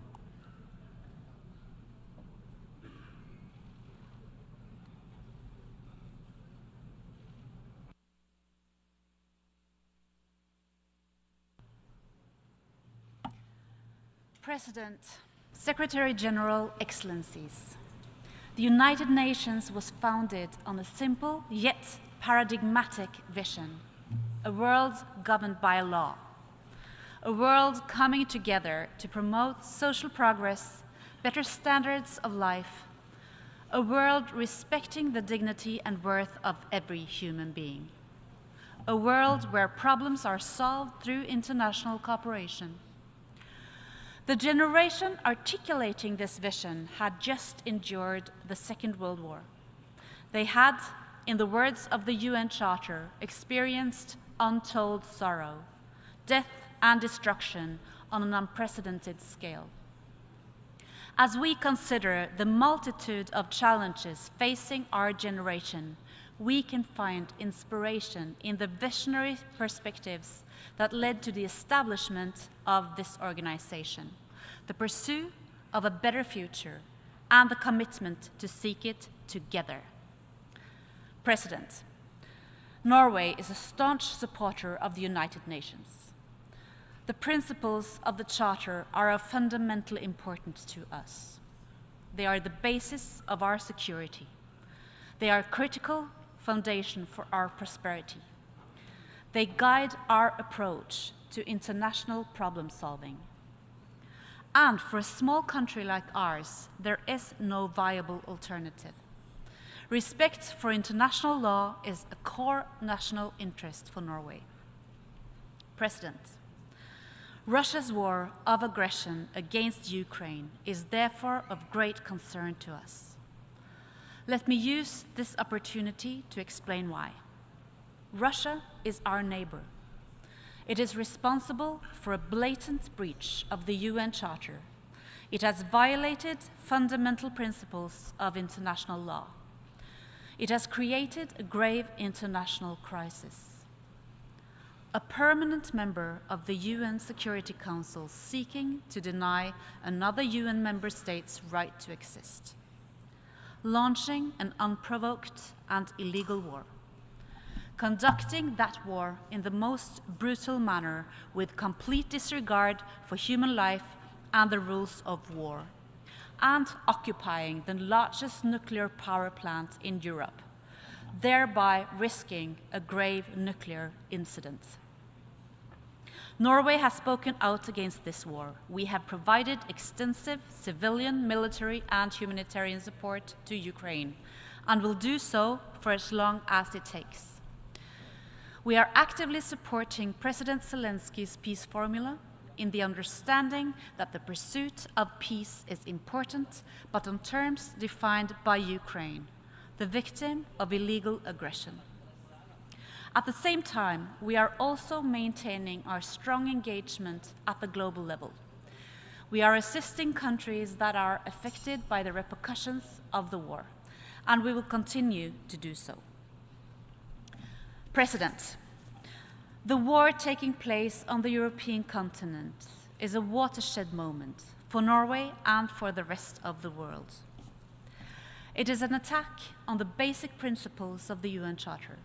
President, Secretary General, Excellencies, the United Nations was founded on a simple yet paradigmatic vision: a world governed by law, a world coming together to promote social progress, better standards of life, a world respecting the dignity and worth of every human being, a world where problems are solved through international cooperation. The generation articulating this vision had just endured the Second World War. They had, in the words of the UN Charter, experienced untold sorrow, death and destruction on an unprecedented scale. As we consider the multitude of challenges facing our generation, we can find inspiration in the visionary perspectives that led to the establishment of this organization, the pursuit of a better future, and the commitment to seek it together. President, Norway is a staunch supporter of the United Nations. The principles of the Charter are of fundamental importance to us. They are the basis of our security. They are a critical foundation for our prosperity. They guide our approach to international problem solving. And for a small country like ours, there is no viable alternative. Respect for international law is a core national interest for Norway. President, Russia's war of aggression against Ukraine is therefore of great concern to us. Let me use this opportunity to explain why. Russia is our neighbor. It is responsible for a blatant breach of the UN Charter. It has violated fundamental principles of international law. It has created a grave international crisis. A permanent member of the UN Security Council seeking to deny another UN member state's right to exist. Launching an unprovoked and illegal war. Conducting that war in the most brutal manner with complete disregard for human life and the rules of war, and occupying the largest nuclear power plant in Europe, thereby risking a grave nuclear incident. Norway has spoken out against this war. We have provided extensive civilian, military, and humanitarian support to Ukraine, and will do so for as long as it takes. We are actively supporting President Zelensky's peace formula in the understanding that the pursuit of peace is important, but on terms defined by Ukraine, the victim of illegal aggression. At the same time, we are also maintaining our strong engagement at the global level. We are assisting countries that are affected by the repercussions of the war, and we will continue to do so. President, the war taking place on the European continent is a watershed moment for Norway and for the rest of the world. It is an attack on the basic principles of the UN Charter,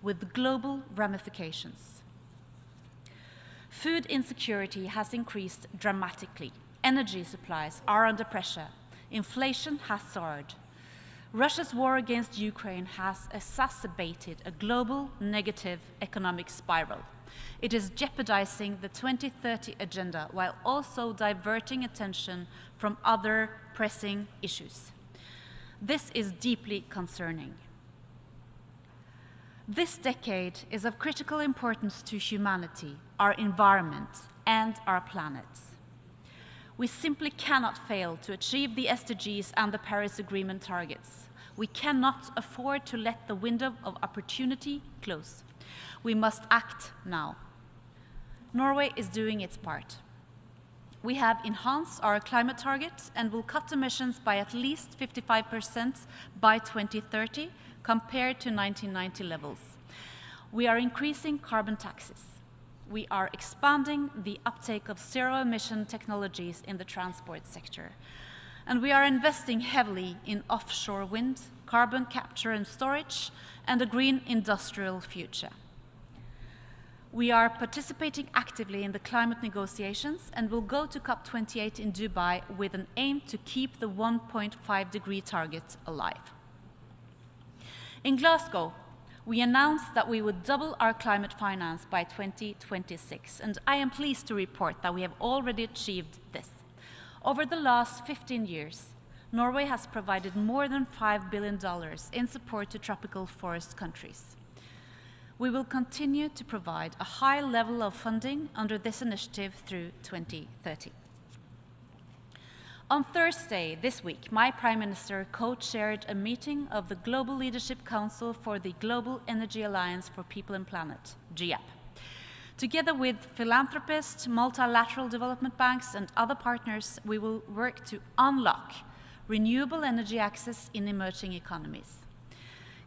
with global ramifications. Food insecurity has increased dramatically. Energy supplies are under pressure. Inflation has soared. Russia's war against Ukraine has exacerbated a global negative economic spiral. It is jeopardizing the 2030 agenda while also diverting attention from other pressing issues. This is deeply concerning. This decade is of critical importance to humanity, our environment, and our planet. We simply cannot fail to achieve the SDGs and the Paris Agreement targets. We cannot afford to let the window of opportunity close. We must act now. Norway is doing its part. We have enhanced our climate target and will cut emissions by at least 55% by 2030 compared to 1990 levels. We are increasing carbon taxes. We are expanding the uptake of zero-emission technologies in the transport sector. And we are investing heavily in offshore wind, carbon capture and storage, and a green industrial future. We are participating actively in the climate negotiations and will go to COP28 in Dubai with an aim to keep the 1.5-degree target alive. In Glasgow, we announced that we would double our climate finance by 2026, and I am pleased to report that we have already achieved this. Over the last 15 years, Norway has provided more than $5 billion in support to tropical forest countries. We will continue to provide a high level of funding under this initiative through 2030. On Thursday this week, my Prime Minister co-chaired a meeting of the Global Leadership Council for the Global Energy Alliance for People and Planet, GEAP. Together with philanthropists, multilateral development banks, and other partners, we will work to unlock renewable energy access in emerging economies.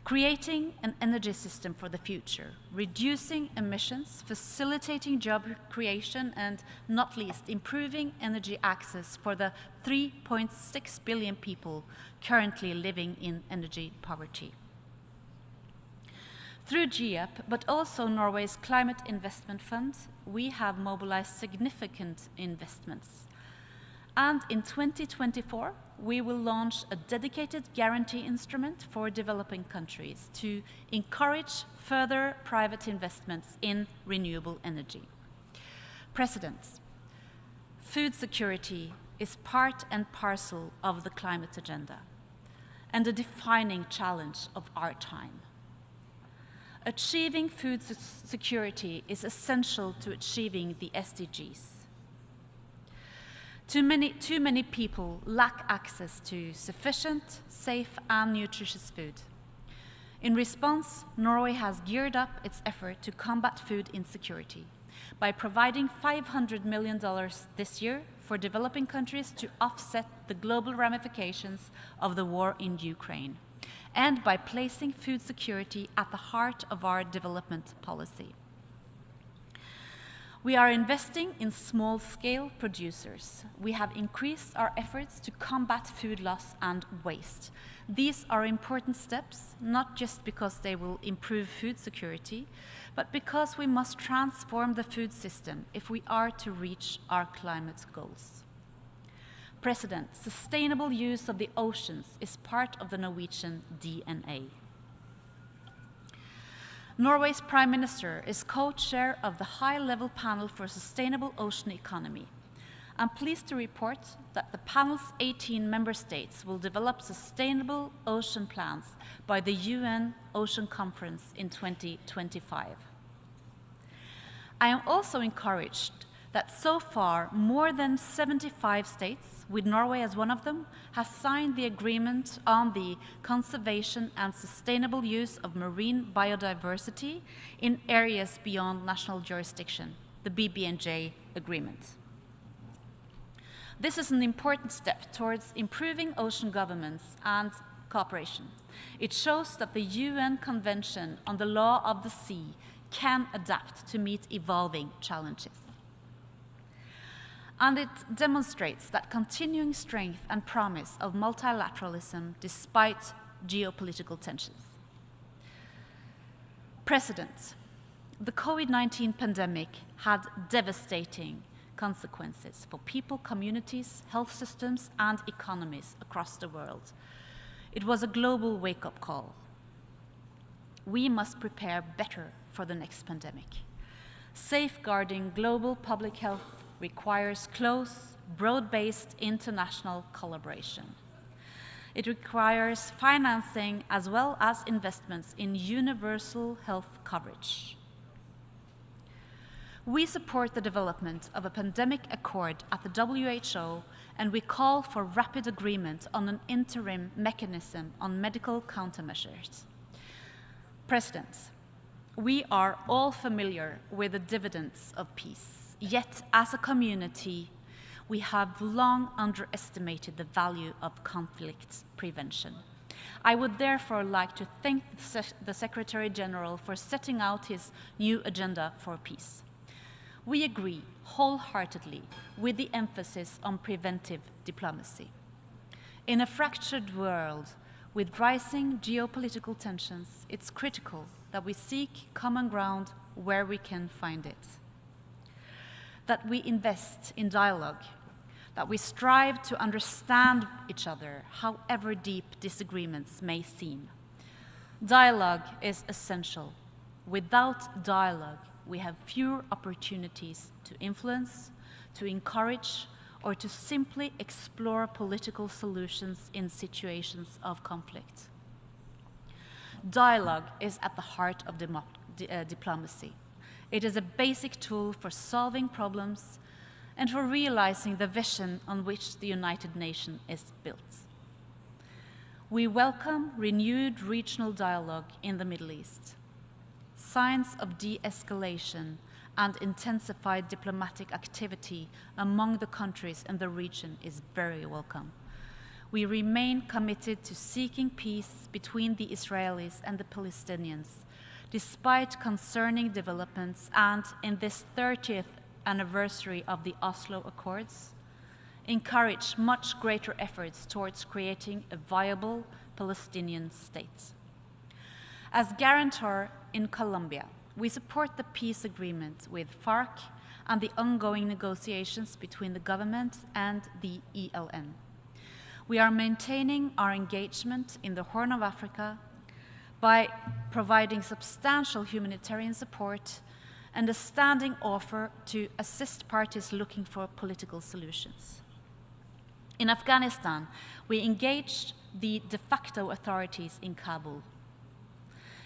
creating an energy system for the future, reducing emissions, facilitating job creation, and not least, improving energy access for the 3.6 billion people currently living in energy poverty. Through GIEP, but also Norway's Climate Investment Fund, we have mobilized significant investments. And in 2024, we will launch a dedicated guarantee instrument for developing countries to encourage further private investments in renewable energy. President, food security is part and parcel of the climate agenda and a defining challenge of our time. Achieving food security is essential to achieving the SDGs. Too many people lack access to sufficient, safe, and nutritious food. In response, Norway has geared up its effort to combat food insecurity by providing $500 million this year for developing countries to offset the global ramifications of the war in Ukraine, and by placing food security at the heart of our development policy. We are investing in small-scale producers. We have increased our efforts to combat food loss and waste. These are important steps, not just because they will improve food security, but because we must transform the food system if we are to reach our climate goals. President, sustainable use of the oceans is part of the Norwegian DNA. Norway's Prime Minister is co-chair of the high-level panel for sustainable ocean economy. I'm pleased to report that the panel's 18 member states will develop sustainable ocean plans by the UN Ocean Conference in 2025. I am also encouraged that so far more than 75 states, with Norway as one of them, has signed the agreement on the conservation and sustainable use of marine biodiversity in areas beyond national jurisdiction, the BBNJ agreement. This is an important step towards improving ocean governance and cooperation. It shows that the UN Convention on the Law of the Sea can adapt to meet evolving challenges. And it demonstrates that continuing strength and promise of multilateralism despite geopolitical tensions. President, the COVID-19 pandemic had devastating consequences for people, communities, health systems, and economies across the world. It was a global wake-up call. We must prepare better for the next pandemic. Safeguarding global public health requires close, broad-based international collaboration. It requires financing as well as investments in universal health coverage. We support the development of a pandemic accord at the WHO, and we call for rapid agreement on an interim mechanism on medical countermeasures. President, we are all familiar with the dividends of peace. Yet, as a community, we have long underestimated the value of conflict prevention. I would therefore like to thank the Secretary General for setting out his new agenda for peace. We agree wholeheartedly with the emphasis on preventive diplomacy. In a fractured world with rising geopolitical tensions, it's critical that we seek common ground where we can find it. That we invest in dialogue, that we strive to understand each other, however deep disagreements may seem. Dialogue is essential. Without dialogue, we have fewer opportunities to influence, to encourage, or to simply explore political solutions in situations of conflict. Dialogue is at the heart of diplomacy. It is a basic tool for solving problems and for realizing the vision on which the United Nations is built. We welcome renewed regional dialogue in the Middle East. Signs of de-escalation and intensified diplomatic activity among the countries in the region is very welcome. We remain committed to seeking peace between the Israelis and the Palestinians, despite concerning developments, and in this 30th anniversary of the Oslo Accords, encourage much greater efforts towards creating a viable Palestinian state. As guarantor in Colombia, we support the peace agreement with FARC and the ongoing negotiations between the government and the ELN. We are maintaining our engagement in the Horn of Africa by providing substantial humanitarian support and a standing offer to assist parties looking for political solutions. In Afghanistan, we engaged the de facto authorities in Kabul.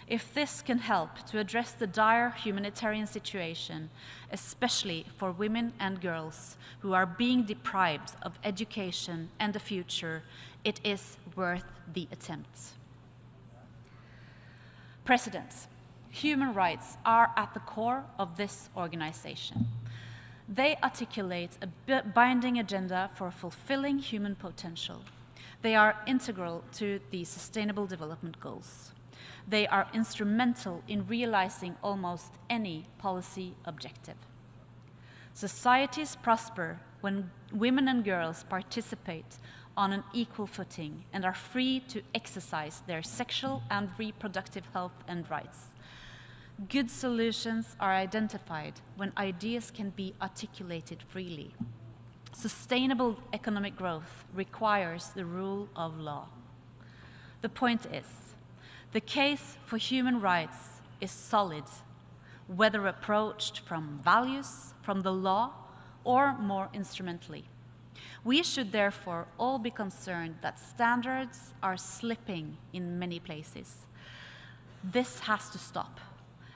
If this can help to address the dire humanitarian situation, especially for women and girls who are being deprived of education and a future, it is worth the attempt. President, human rights are at the core of this organization. They articulate a binding agenda for fulfilling human potential. They are integral to the Sustainable Development Goals. They are instrumental in realizing almost any policy objective. Societies prosper when women and girls participate on an equal footing and are free to exercise their sexual and reproductive health and rights. Good solutions are identified when ideas can be articulated freely. Sustainable economic growth requires the rule of law. The point is, the case for human rights is solid, whether approached from values, from the law, or more instrumentally. We should therefore all be concerned that standards are slipping in many places. This has to stop.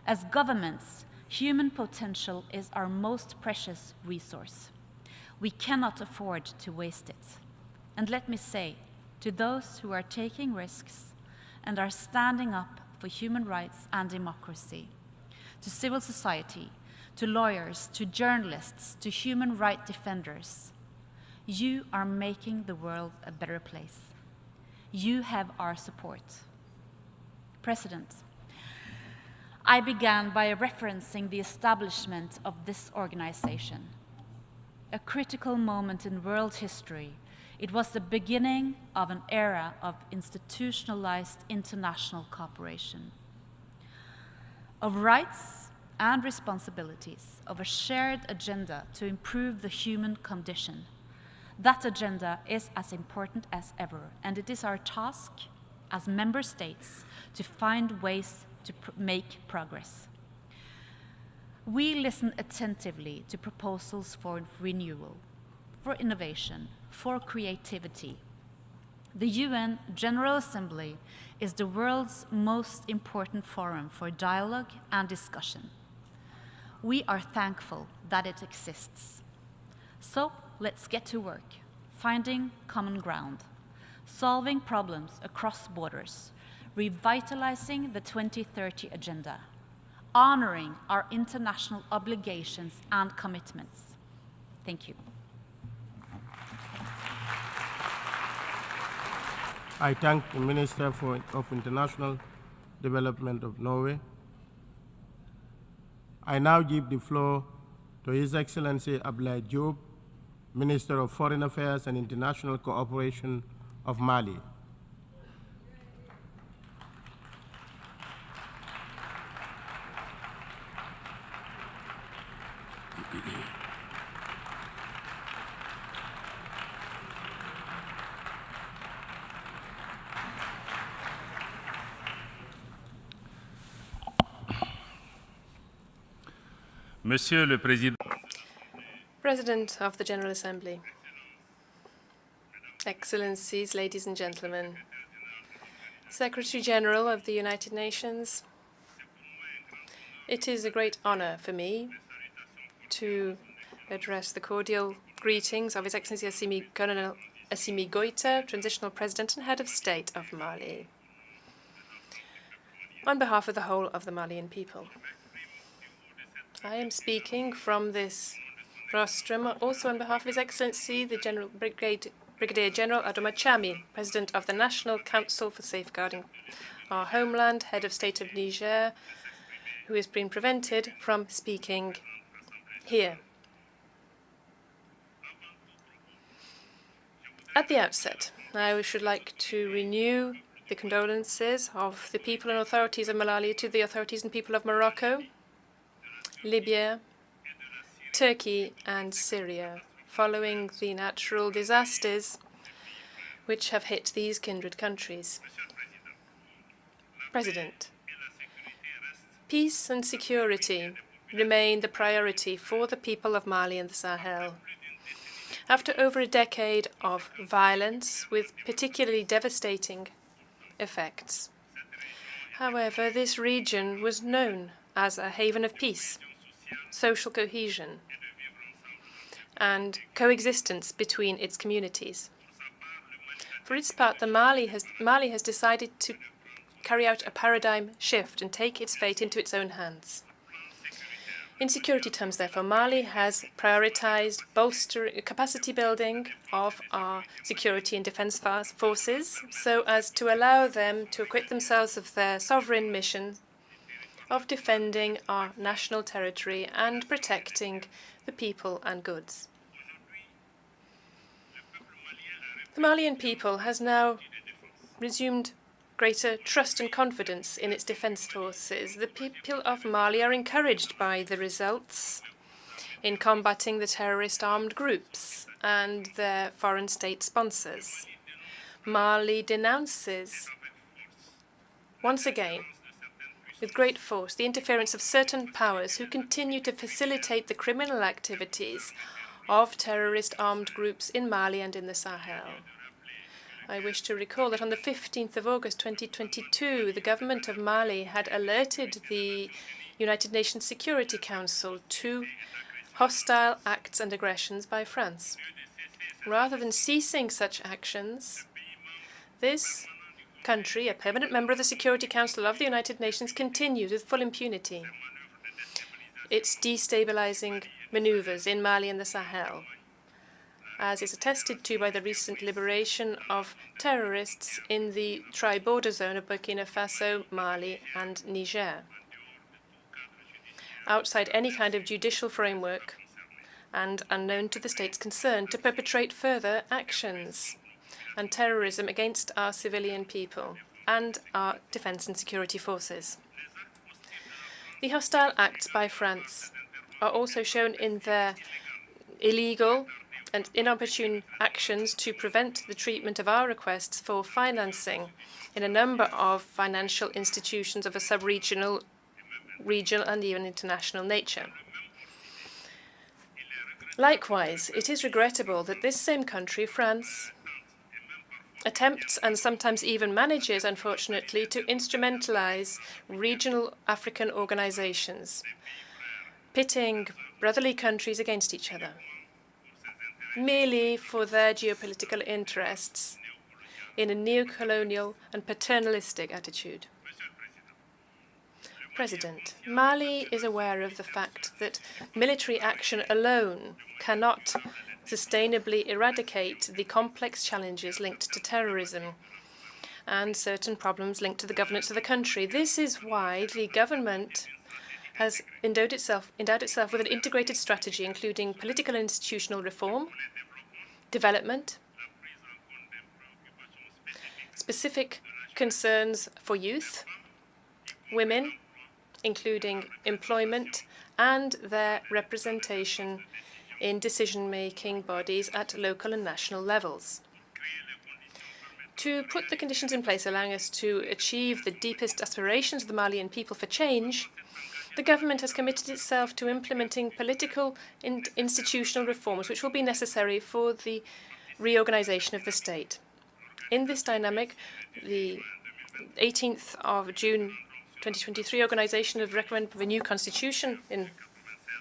As governments, human potential is our most precious resource. We cannot afford to waste it. And let me say, to those who are taking risks and are standing up for human rights and democracy, to civil society, to lawyers, to journalists, to human rights defenders, you are making the world a better place. You have our support. President, I began by referencing the establishment of this organization. A critical moment in world history. It was the beginning of an era of institutionalized international cooperation, of rights and responsibilities, of a shared agenda to improve the human condition. That agenda is as important as ever, and it is our task as member states to find ways to make progress. We listen attentively to proposals for renewal, for innovation, for creativity. The UN General Assembly is the world's most important forum for dialogue and discussion. We are thankful that it exists. So let's get to work, finding common ground, solving problems across borders, revitalizing the 2030 Agenda, honoring our international obligations and commitments. Thank you. I thank the Minister of International Development of Norway. I now give the floor to His Excellency Abdi Job, Minister of Foreign Affairs and International Cooperation of Mali. Monsieur le Président, President of the General Assembly, Excellencies, ladies and gentlemen, Secretary General of the United Nations, it is a great honor for me to address the cordial greetings of His Excellency Colonel Assimi Goïta, Transitional President and Head of State of Mali, on behalf of the whole of the Malian people. I am speaking from this rostrum also on behalf of His Excellency, the General Brigade Brigadier General Adomachami, President of the National Council for Safeguarding Our Homeland, Head of State of Niger, who has been prevented from speaking here. At the outset, I should like to renew the condolences of the people and authorities of Malawi to the authorities and people of Morocco, Libya, Turkey, and Syria, following the natural disasters which have hit these kindred countries. President, peace and security remain the priority for the people of Mali and the Sahel. After over a decade of violence with particularly devastating effects. However, this region was known as a haven of peace, social cohesion, and coexistence between its communities. For its part, Mali has decided to carry out a paradigm shift and take its fate into its own hands. In security terms, therefore, Mali has prioritized capacity building of our security and defense forces so as to allow them to acquit themselves of their sovereign mission of defending our national territory and protecting the people and goods. The Malian people has now resumed greater trust and confidence in its defense forces. The people of Mali are encouraged by the results in combating the terrorist armed groups and their foreign state sponsors. Mali denounces, once again, with great force, the interference of certain powers who continue to facilitate the criminal activities of terrorist armed groups in Mali and in the Sahel. I wish to recall that on the 15th of August 2022, the government of Mali had alerted the United Nations Security Council to hostile acts and aggressions by France. Rather than ceasing such actions, this country, a permanent member of the Security Council of the United Nations, continued with full impunity its destabilizing maneuvers in Mali and the Sahel, as is attested to by the recent liberation of terrorists in the tri-border zone of Burkina Faso, Mali, and Niger, outside any kind of judicial framework and unknown to the states concerned, to perpetrate further actions and terrorism against our civilian people and our defense and security forces. The hostile acts by France are also shown in their illegal and inopportune actions to prevent the treatment of our requests for financing in a number of financial institutions of a sub-regional, regional, and even international nature. Likewise, it is regrettable that this same country, France, attempts and sometimes even manages, unfortunately, to instrumentalize regional African organizations, pitting brotherly countries against each other, merely for their geopolitical interests in a neo-colonial and paternalistic attitude. President, Mali is aware of the fact that military action alone cannot sustainably eradicate the complex challenges linked to terrorism and certain problems linked to the governance of the country. This is why the government has endowed itself with an integrated strategy, including political and institutional reform, development, specific concerns for youth, women, including employment, and their representation in decision-making bodies at local and national levels. To put the conditions in place allowing us to achieve the deepest aspirations of the Malian people for change, the government has committed itself to implementing political and institutional reforms which will be necessary for the reorganization of the state. In this dynamic, the 18th of June 2023 organization of recommend of a new constitution in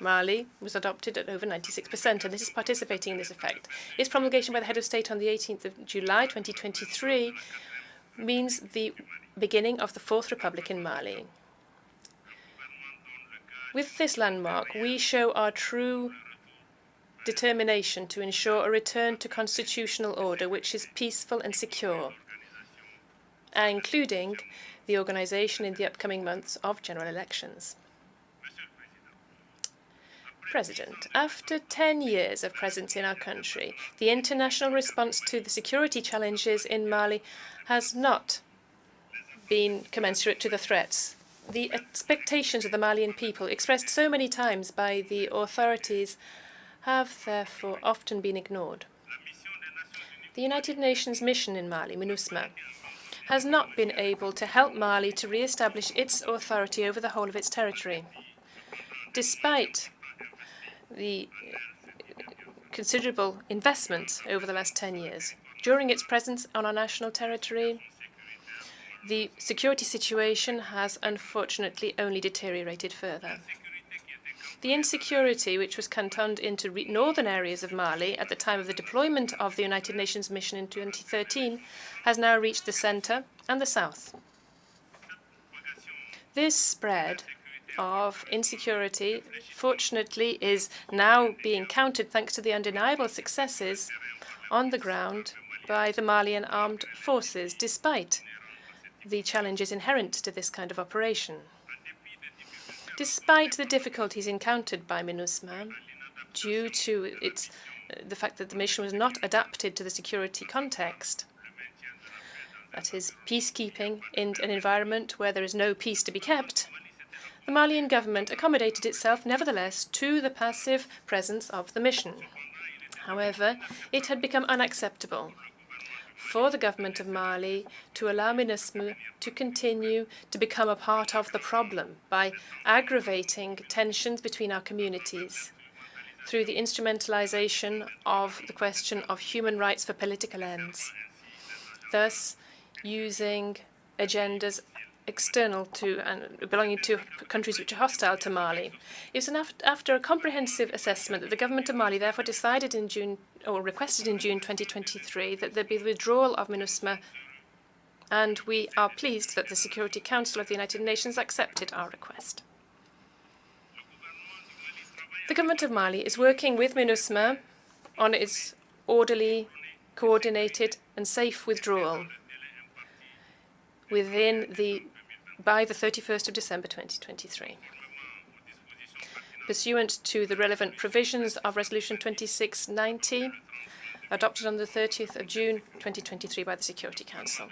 Mali was adopted at over 96%, and this is participating in this effect. Its promulgation by the head of state on the 18th of July 2023 means the beginning of the Fourth Republic in Mali. With this landmark, we show our true determination to ensure a return to constitutional order which is peaceful and secure, including the organization in the upcoming months of general elections. President, after 10 years of presence in our country, the international response to the security challenges in Mali has not been commensurate to the threats. The expectations of the Malian people, expressed so many times by the authorities, have therefore often been ignored. The United Nations mission in Mali, MINUSMA, has not been able to help Mali to re-establish its authority over the whole of its territory. Despite the considerable investment over the last 10 years, during its presence on our national territory, the security situation has unfortunately only deteriorated further. The insecurity which was cantoned into northern areas of Mali at the time of the deployment of the United Nations mission in 2013 has now reached the center and the south. This spread of insecurity, fortunately, is now being countered thanks to the undeniable successes on the ground by the Malian armed forces, despite the challenges inherent to this kind of operation. Despite the difficulties encountered by MINUSMA, due to the fact that the mission was not adapted to the security context, that is, peacekeeping in an environment where there is no peace to be kept, the Malian government accommodated itself, nevertheless, to the passive presence of the mission. However, it had become unacceptable for the government of Mali to allow MINUSMA to continue to become a part of the problem by aggravating tensions between our communities through the instrumentalization of the question of human rights for political ends, thus using agendas external to and belonging to countries which are hostile to Mali. It was after a comprehensive assessment that the government of Mali therefore decided in June, or requested in June 2023, that there be the withdrawal of MINUSMA, and we are pleased that the Security Council of the United Nations accepted our request. The government of Mali is working with MINUSMA on its orderly, coordinated and safe withdrawal by the 31st of December 2023. Pursuant to the relevant provisions of Resolution 2690, adopted on the 30th of June 2023 by the Security Council.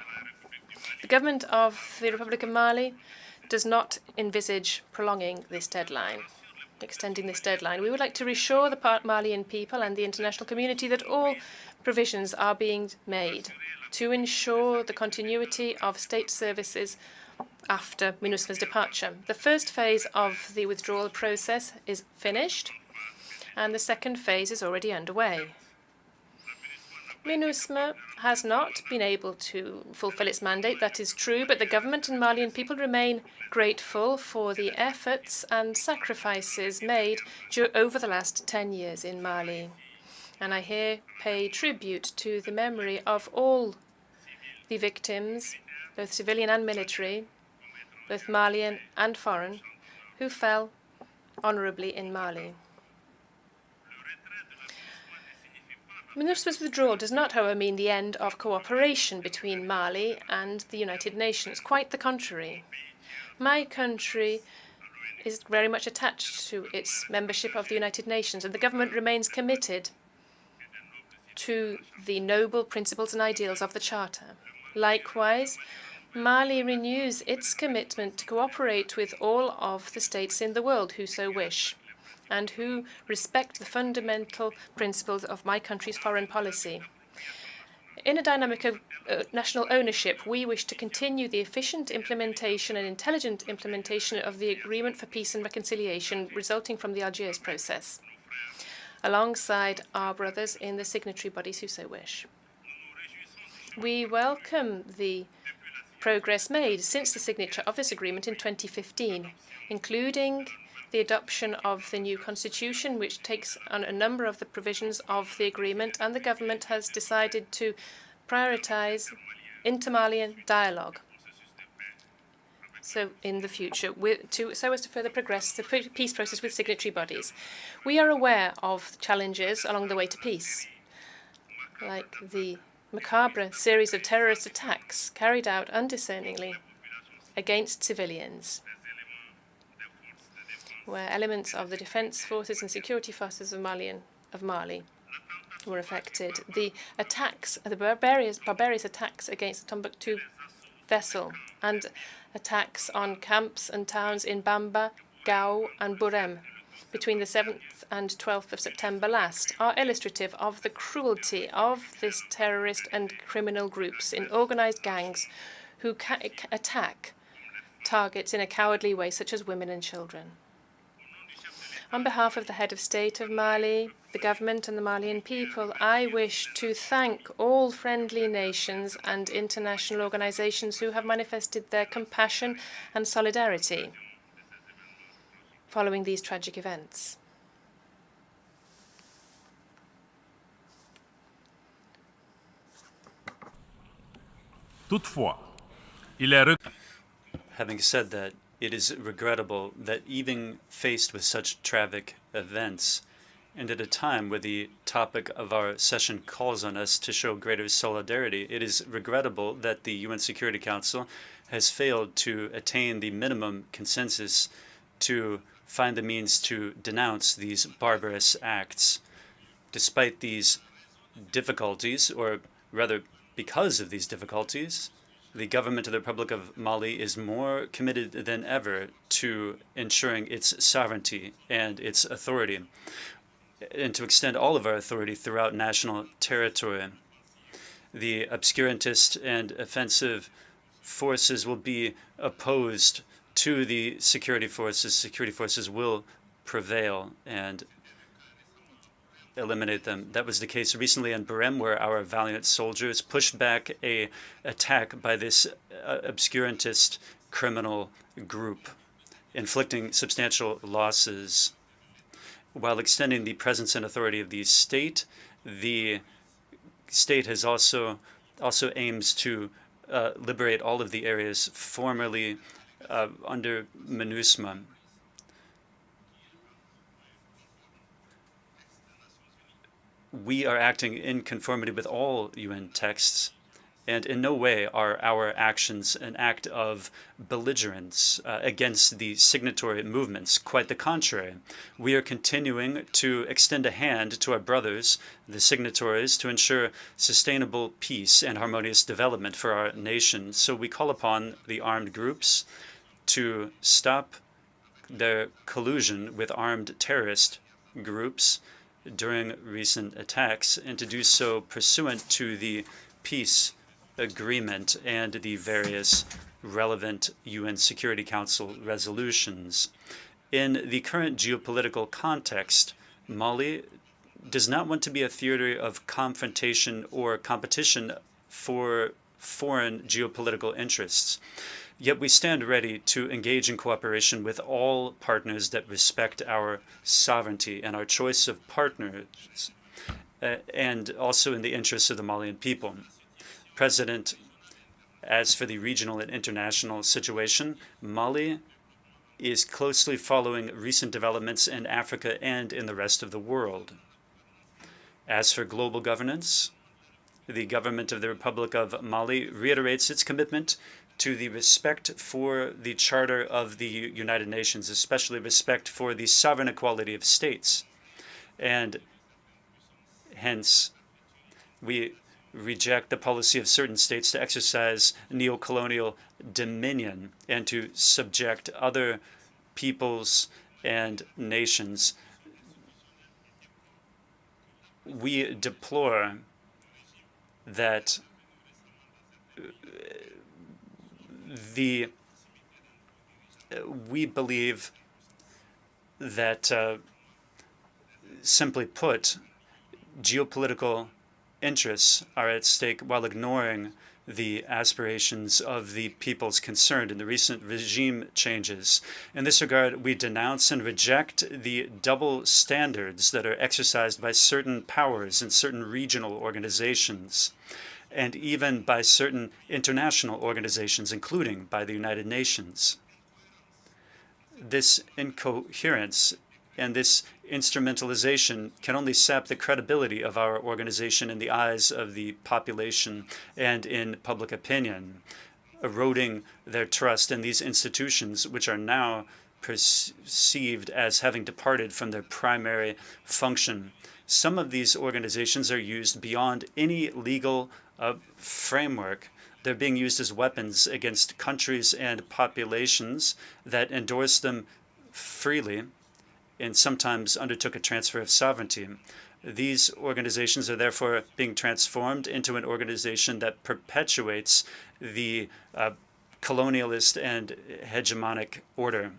The government of the Republic of Mali does not envisage prolonging this deadline, extending this deadline. We would like to reassure the Malian people and the international community that all provisions are being made to ensure the continuity of state services after MINUSMA's departure. The first phase of the withdrawal process is finished, and the second phase is already underway. MINUSMA has not been able to fulfill its mandate, that is true, but the government and Malian people remain grateful for the efforts and sacrifices made over the last 10 years in Mali. And I here pay tribute to the memory of all the victims, both civilian and military, both Malian and foreign, who fell honorably in Mali. MINUSMA's withdrawal does not, however, mean the end of cooperation between Mali and the United Nations. Quite the contrary. My country is very much attached to its membership of the United Nations, and the government remains committed to the noble principles and ideals of the Charter. Likewise, Mali renews its commitment to cooperate with all of the states in the world who so wish, and who respect the fundamental principles of my country's foreign policy. In a dynamic of national ownership, we wish to continue the efficient implementation and intelligent implementation of the Agreement for Peace and Reconciliation resulting from the Algiers process, alongside our brothers in the signatory bodies who so wish. We welcome the progress made since the signature of this agreement in 2015, including the adoption of the new constitution, which takes on a number of the provisions of the agreement, and the government has decided to prioritize inter-Malian dialogue, so in the future, so as to further progress the peace process with signatory bodies. We are aware of challenges along the way to peace, like the macabre series of terrorist attacks carried out undiscerningly against civilians, where elements of the defense forces and security forces of Mali were affected. The attacks, the barbarous attacks against the Timbuktu vessel and attacks on camps and towns in Bamba, Gao, and Burem between the 7th and 12th of September last are illustrative of the cruelty of this terrorist and criminal groups in organized gangs who attack targets in a cowardly way, such as women and children. On behalf of the head of state of Mali, the government and the Malian people, I wish to thank all friendly nations and international organizations who have manifested their compassion and solidarity following these tragic events. Toutefois, il est Having said that, it is regrettable that even faced with such tragic events, and at a time where the topic of our session calls on us to show greater solidarity, it is regrettable that the UN Security Council has failed to attain the minimum consensus to find the means to denounce these barbarous acts. Despite these difficulties, or rather because of these difficulties, the government of the Republic of Mali is more committed than ever to ensuring its sovereignty and its authority, and to extend all of our authority throughout national territory. The obscurantist and offensive forces will be opposed to the security forces. Security forces will prevail and eliminate them. That was the case recently in Burem, where our valiant soldiers pushed back an attack by this obscurantist criminal group, inflicting substantial losses. While extending the presence and authority of the state has also aims to liberate all of the areas formerly under MINUSMA. We are acting in conformity with all UN texts, and in no way are our actions an act of belligerence against the signatory movements. Quite the contrary. We are continuing to extend a hand to our brothers, the signatories, to ensure sustainable peace and harmonious development for our nation. So we call upon the armed groups to stop their collusion with armed terrorist groups during recent attacks, and to do so pursuant to the peace agreement and the various relevant UN Security Council resolutions. In the current geopolitical context, Mali does not want to be a theater of confrontation or competition for foreign geopolitical interests. Yet we stand ready to engage in cooperation with all partners that respect our sovereignty and our choice of partners, and also in the interests of the Malian people. President, as for the regional and international situation, Mali is closely following recent developments in Africa and in the rest of the world. As for global governance, the government of the Republic of Mali reiterates its commitment to the respect for the Charter of the United Nations, especially respect for the sovereign equality of states. And hence, we reject the policy of certain states to exercise neo-colonial dominion and to subject other peoples and nations. We deplore that we believe that, simply put, geopolitical interests are at stake while ignoring the aspirations of the peoples concerned in the recent regime changes. In this regard, we denounce and reject the double standards that are exercised by certain powers and certain regional organizations. and even by certain international organizations, including by the United Nations. This incoherence and this instrumentalization can only sap the credibility of our organization in the eyes of the population and in public opinion, eroding their trust in these institutions, which are now perceived as having departed from their primary function. Some of these organizations are used beyond any legal framework. They're being used as weapons against countries and populations that endorse them freely and sometimes undertook a transfer of sovereignty. These organizations are therefore being transformed into an organization that perpetuates the colonialist and hegemonic order.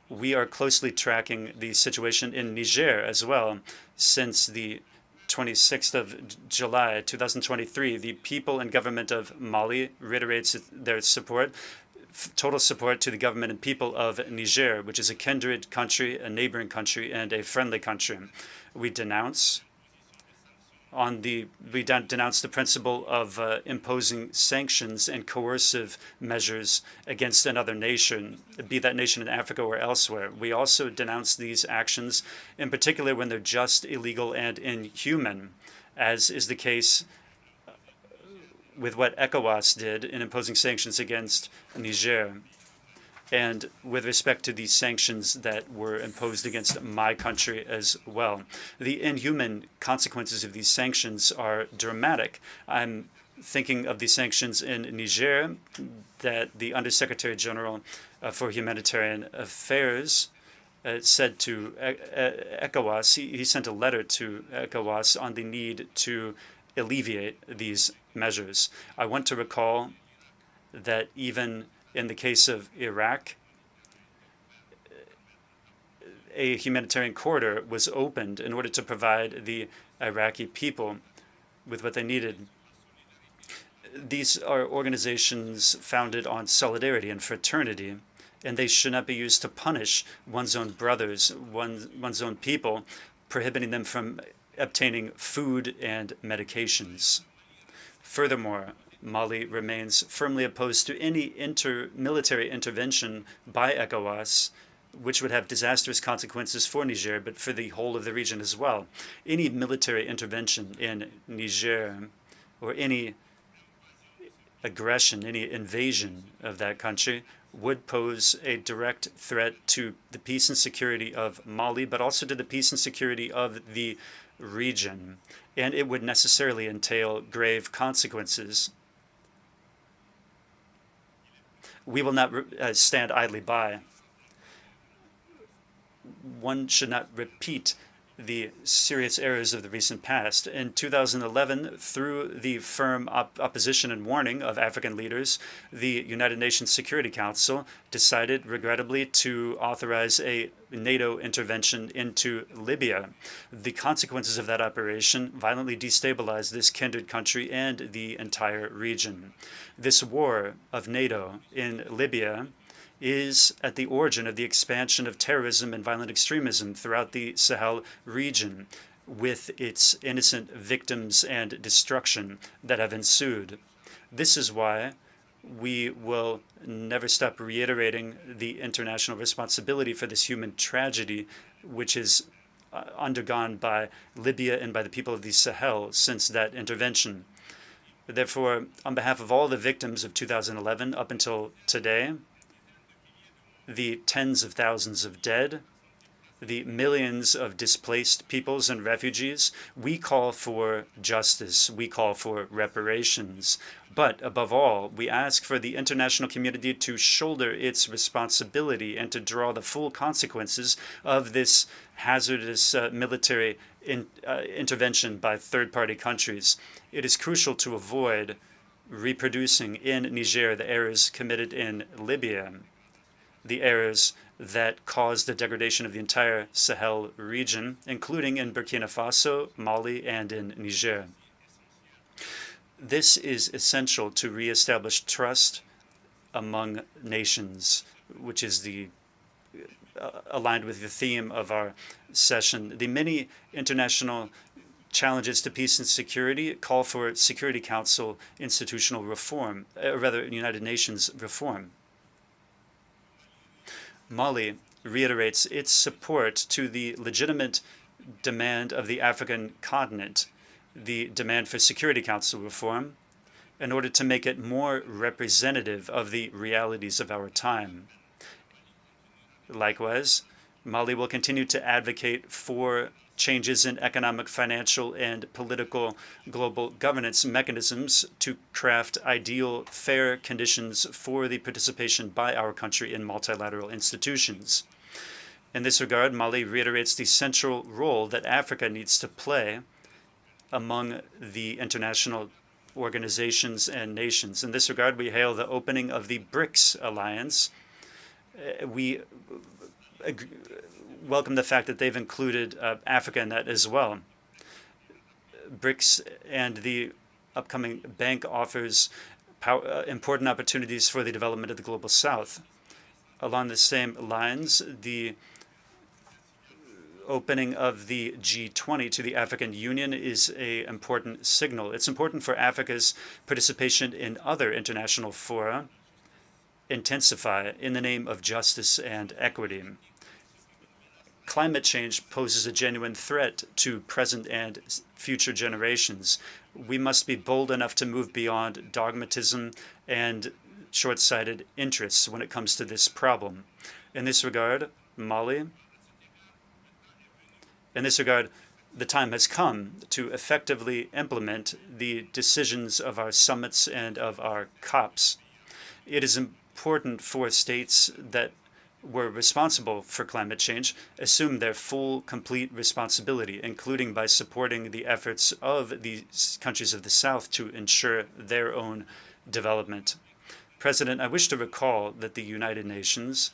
We are closely tracking the situation in Niger as well. Since the 26th of July 2023, the people and government of Mali reiterates their support, total support to the government and people of Niger, which is a kindred country, a neighboring country, and a friendly country. We denounce the principle of imposing sanctions and coercive measures against another nation, be that nation in Africa or elsewhere. We also denounce these actions, in particular when they're just, illegal, and inhuman, as is the case with what ECOWAS did in imposing sanctions against Niger, and with respect to the sanctions that were imposed against my country as well. The inhuman consequences of these sanctions are dramatic. I'm thinking of the sanctions in Niger that the Undersecretary General for Humanitarian Affairs said to ECOWAS. He sent a letter to ECOWAS on the need to alleviate these measures. I want to recall that even in the case of Iraq, a humanitarian corridor was opened in order to provide the Iraqi people with what they needed. These are organizations founded on solidarity and fraternity, and they should not be used to punish one's own brothers, one's own people, prohibiting them from obtaining food and medications. Furthermore, Mali remains firmly opposed to any military intervention by ECOWAS, which would have disastrous consequences for Niger, but for the whole of the region as well. Any military intervention in Niger or any aggression, any invasion of that country would pose a direct threat to the peace and security of Mali, but also to the peace and security of the region. And it would necessarily entail grave consequences. We will not stand idly by. One should not repeat the serious errors of the recent past. In 2011, through the firm opposition and warning of African leaders, the United Nations Security Council decided, regrettably, to authorize a NATO intervention into Libya. The consequences of that operation violently destabilized this kindred country and the entire region. This war of NATO in Libya is at the origin of the expansion of terrorism and violent extremism throughout the Sahel region, with its innocent victims and destruction that have ensued. This is why we will never stop reiterating the international responsibility for this human tragedy, which is undergone by Libya and by the people of the Sahel since that intervention. Therefore, on behalf of all the victims of 2011 up until today, the tens of thousands of dead, the millions of displaced peoples and refugees, we call for justice, we call for reparations. But above all, we ask for the international community to shoulder its responsibility and to draw the full consequences of this hazardous military intervention by third-party countries. It is crucial to avoid reproducing in Niger the errors committed in Libya, the errors that caused the degradation of the entire Sahel region, including in Burkina Faso, Mali, and in Niger. This is essential to reestablish trust among nations, which is aligned with the theme of our session. The many international challenges to peace and security call for Security Council institutional reform, rather United Nations reform. Mali reiterates its support to the legitimate demand of the African continent, the demand for Security Council reform, in order to make it more representative of the realities of our time. Likewise, Mali will continue to advocate for changes in economic, financial, and political global governance mechanisms to craft ideal, fair conditions for the participation by our country in multilateral institutions. In this regard, Mali reiterates the central role that Africa needs to play among the international organizations and nations. In this regard, we hail the opening of the BRICS alliance. We welcome the fact that they've included Africa in that as well. BRICS and the upcoming bank offers important opportunities for the development of the Global South. Along the same lines, the opening of the G20 to the African Union is an important signal. It's important for Africa's participation in other international fora intensify in the name of justice and equity. Climate change poses a genuine threat to present and future generations. We must be bold enough to move beyond dogmatism and short-sighted interests when it comes to this problem. In this regard, the time has come to effectively implement the decisions of our summits and of our COPs. It is important for states that were responsible for climate change assume their full, complete responsibility, including by supporting the efforts of the countries of the South to ensure their own development. President, I wish to recall that the United Nations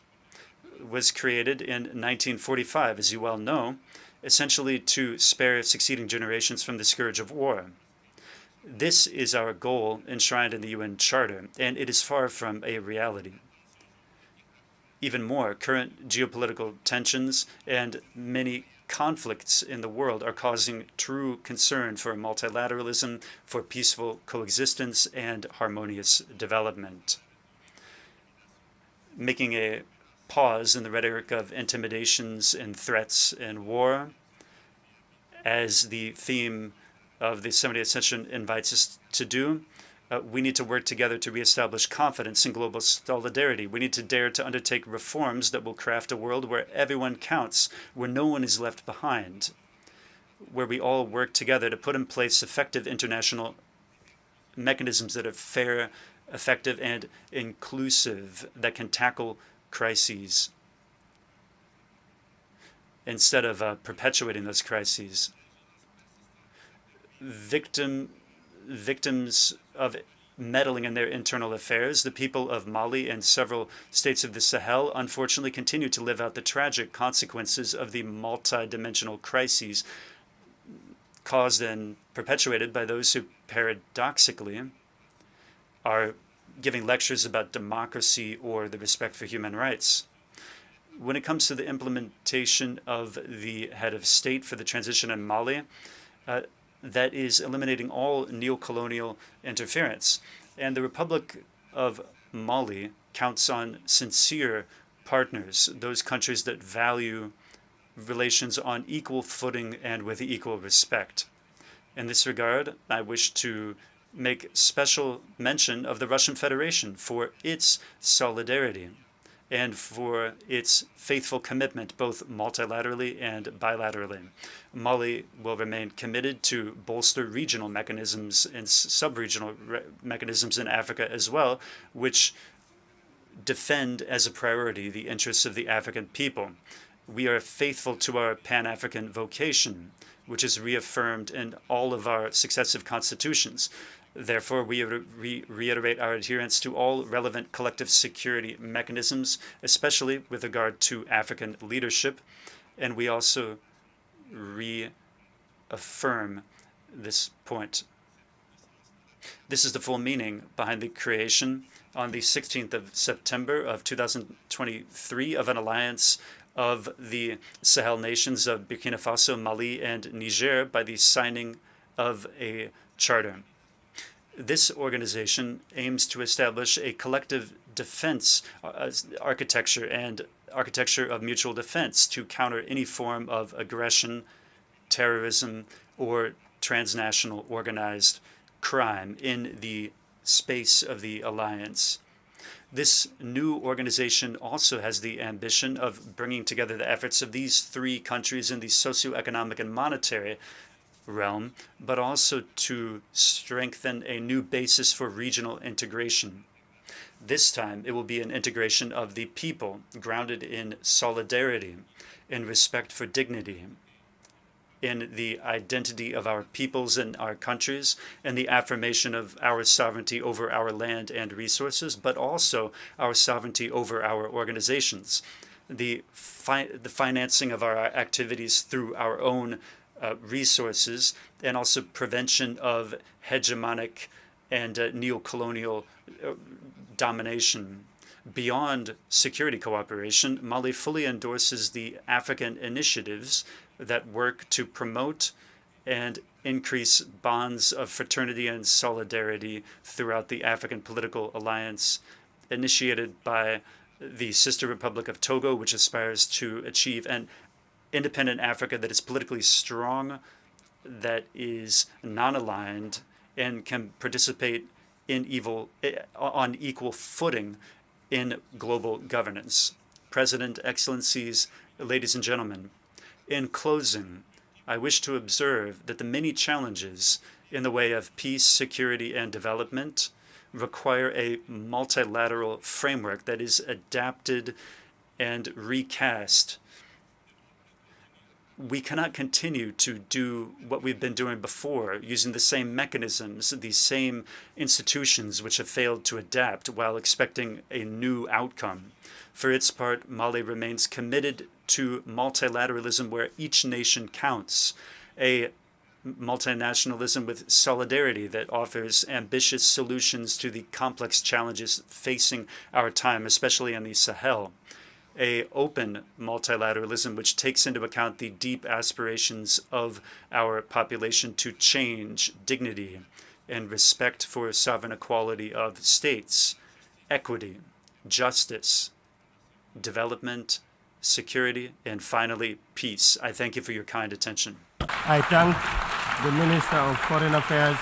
was created in 1945, as you well know, essentially to spare succeeding generations from the scourge of war. This is our goal enshrined in the UN Charter, and it is far from a reality. Even more, current geopolitical tensions and many conflicts in the world are causing true concern for multilateralism, for peaceful coexistence, and harmonious development. Making a pause in the rhetoric of intimidations and threats and war, as the theme of the 70th session invites us to do, we need to work together to reestablish confidence in global solidarity. We need to dare to undertake reforms that will craft a world where everyone counts, where no one is left behind, where we all work together to put in place effective international mechanisms that are fair, effective, and inclusive, that can tackle crises instead of perpetuating those crises. Victims of meddling in their internal affairs, the people of Mali and several states of the Sahel unfortunately continue to live out the tragic consequences of the multi-dimensional crises caused and perpetuated by those who paradoxically are giving lectures about democracy or the respect for human rights. When it comes to the implementation of the head of state for the transition in Mali, that is eliminating all neo-colonial interference. And the Republic of Mali counts on sincere partners, those countries that value relations on equal footing and with equal respect. In this regard, I wish to make special mention of the Russian Federation for its solidarity and for its faithful commitment both multilaterally and bilaterally. Mali will remain committed to bolster regional mechanisms and sub-regional mechanisms in Africa as well, which defend as a priority the interests of the African people. We are faithful to our Pan-African vocation, which is reaffirmed in all of our successive constitutions. Therefore, we reiterate our adherence to all relevant collective security mechanisms, especially with regard to African leadership, and we also reaffirm this point. This is the full meaning behind the creation on the 16th of September of 2023 of an alliance of the Sahel nations of Burkina Faso, Mali, and Niger by the signing of a charter. This organization aims to establish a collective defense architecture and architecture of mutual defense to counter any form of aggression, terrorism, or transnational organized crime in the space of the alliance. This new organization also has the ambition of bringing together the efforts of these three countries in the socioeconomic and monetary realm, but also to strengthen a new basis for regional integration. This time, it will be an integration of the people, grounded in solidarity, in respect for dignity, in the identity of our peoples and our countries, and the affirmation of our sovereignty over our land and resources, but also our sovereignty over our organizations, the financing of our activities through our own resources, and also prevention of hegemonic and neo-colonial domination. Beyond security cooperation, Mali fully endorses the African initiatives that work to promote and increase bonds of fraternity and solidarity throughout the African Political Alliance, initiated by the sister republic of Togo, which aspires to achieve an independent Africa that is politically strong, that is non-aligned, and can participate on equal footing in global governance. President, Excellencies, ladies and gentlemen, in closing, I wish to observe that the many challenges in the way of peace, security, and development require a multilateral framework that is adapted and recast. We cannot continue to do what we've been doing before, using the same mechanisms, the same institutions which have failed to adapt while expecting a new outcome. For its part, Mali remains committed to multilateralism where each nation counts, a multinationalism with solidarity that offers ambitious solutions to the complex challenges facing our time, especially in the Sahel. A open multilateralism which takes into account the deep aspirations of our population to change, dignity, and respect for sovereign equality of states, equity, justice, development, security, and finally, peace. I thank you for your kind attention. I thank the Minister of Foreign Affairs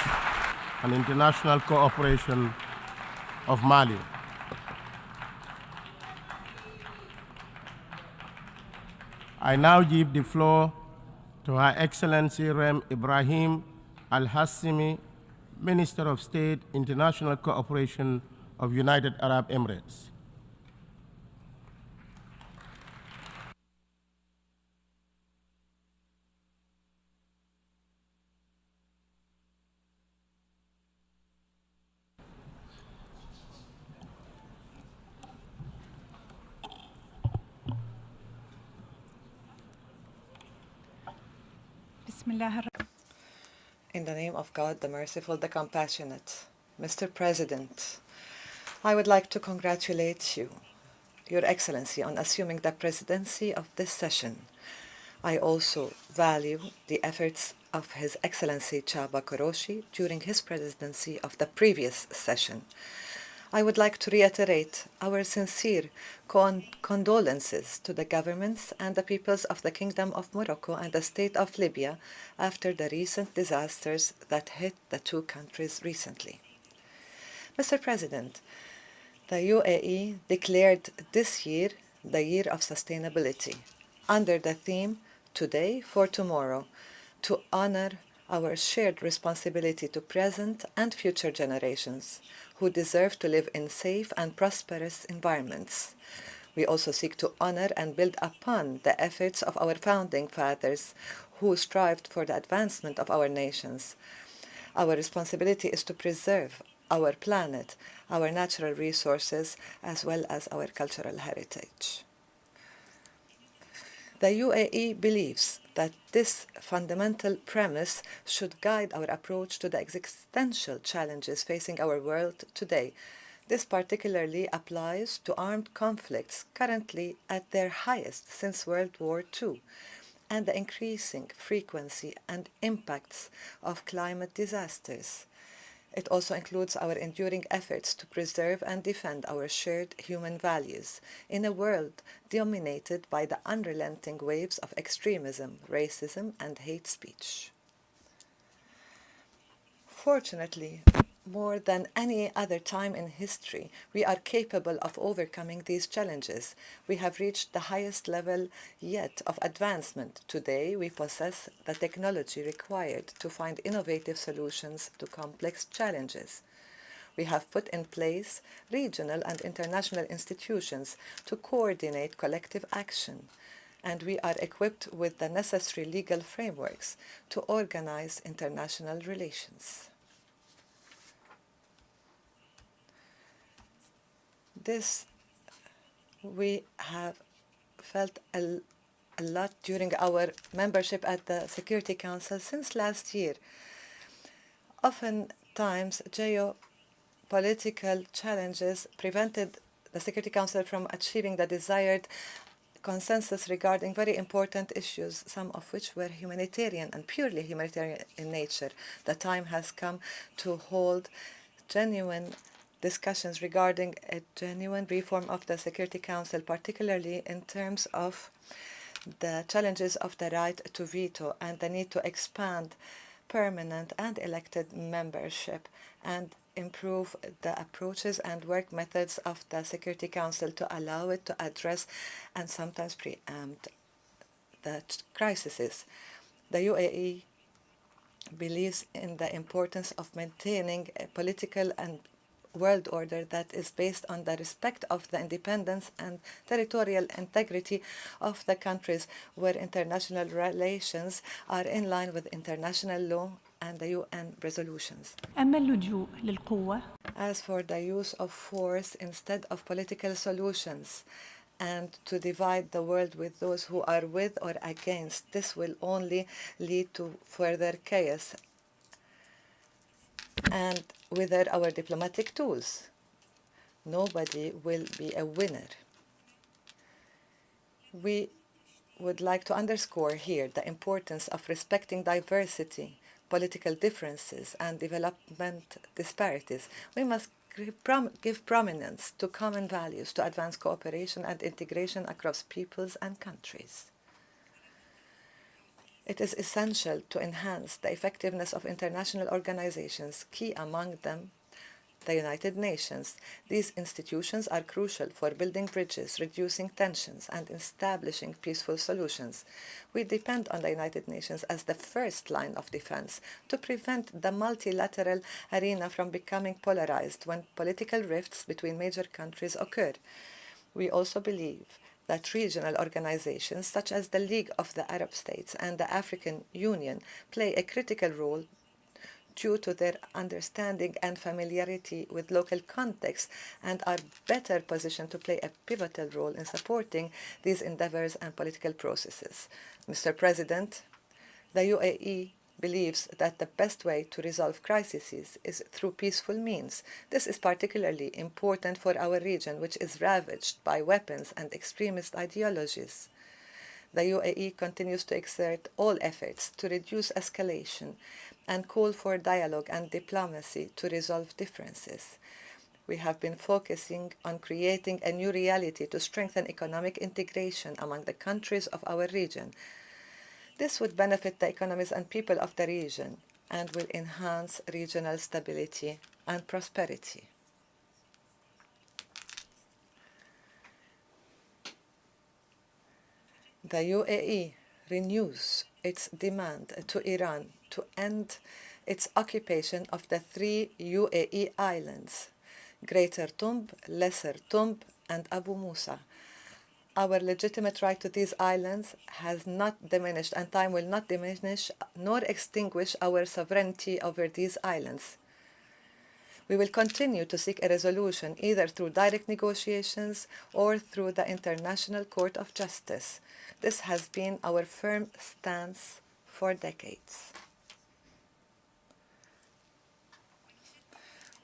and International Cooperation of Mali. I now give the floor to Her Excellency Rem Ibrahim Al-Hassimi, Minister of State, International Cooperation of United Arab Emirates. In the name of God, the Merciful, the Compassionate, Mr. President, I would like to congratulate you, Your Excellency, on assuming the presidency of this session. I also value the efforts of His Excellency Csaba Kőrösi during his presidency of the previous session. I would like to reiterate our sincere condolences to the governments and the peoples of the Kingdom of Morocco and the State of Libya after the recent disasters that hit the two countries recently. Mr. President, the UAE declared this year the Year of Sustainability under the theme Today for Tomorrow, to honor our shared responsibility to present and future generations who deserve to live in safe and prosperous environments. We also seek to honor and build upon the efforts of our founding fathers who strived for the advancement of our nations. Our responsibility is to preserve our planet, our natural resources, as well as our cultural heritage. The UAE believes that this fundamental premise should guide our approach to the existential challenges facing our world today, This particularly applies to armed conflicts currently at their highest since World War II, and the increasing frequency and impacts of climate disasters. It also includes our enduring efforts to preserve and defend our shared human values in a world dominated by the unrelenting waves of extremism, racism, and hate speech. Fortunately, more than any other time in history, we are capable of overcoming these challenges. We have reached the highest level yet of advancement. Today, we possess the technology required to find innovative solutions to complex challenges. We have put in place regional and international institutions to coordinate collective action, and we are equipped with the necessary legal frameworks to organize international relations. This we have felt a lot during our membership at the Security Council since last year. Oftentimes, geopolitical challenges prevented the Security Council from achieving the desired consensus regarding very important issues, some of which were humanitarian and purely humanitarian in nature. The time has come to hold genuine discussions regarding a genuine reform of the Security Council, particularly in terms of the challenges of the right to veto and the need to expand permanent and elected membership and improve the approaches and work methods of the Security Council to allow it to address and sometimes preempt the crises. The UAE believes in the importance of maintaining a political and world order that is based on the respect of the independence and territorial integrity of the countries, where international relations are in line with international law and the UN resolutions. أما اللجوء للقوة As for the use of force instead of political solutions and to divide the world with those who are with or against, this will only lead to further chaos and wither our diplomatic tools. Nobody will be a winner. We would like to underscore here the importance of respecting diversity, political differences, and development disparities. We must give prominence to common values to advance cooperation and integration across peoples and countries. It is essential to enhance the effectiveness of international organizations, key among them the United Nations. These institutions are crucial for building bridges, reducing tensions, and establishing peaceful solutions. We depend on the United Nations as the first line of defense to prevent the multilateral arena from becoming polarized when political rifts between major countries occur. We also believe that regional organizations such as the League of the Arab States and the African Union play a critical role due to their understanding and familiarity with local contexts and are better positioned to play a pivotal role in supporting these endeavors and political processes. Mr. President, the UAE believes that the best way to resolve crises is through peaceful means. This is particularly important for our region, which is ravaged by weapons and extremist ideologies. The UAE continues to exert all efforts to reduce escalation and call for dialogue and diplomacy to resolve differences. We have been focusing on creating a new reality to strengthen economic integration among the countries of our region. This would benefit the economies and people of the region and will enhance regional stability and prosperity. The UAE renews its demand to Iran to end its occupation of the 3 UAE islands, Greater Tomb, Lesser Tomb, and Abu Musa. Our legitimate right to these islands has not diminished, and time will not diminish nor extinguish our sovereignty over these islands. We will continue to seek a resolution either through direct negotiations or through the International Court of Justice. This has been our firm stance for decades.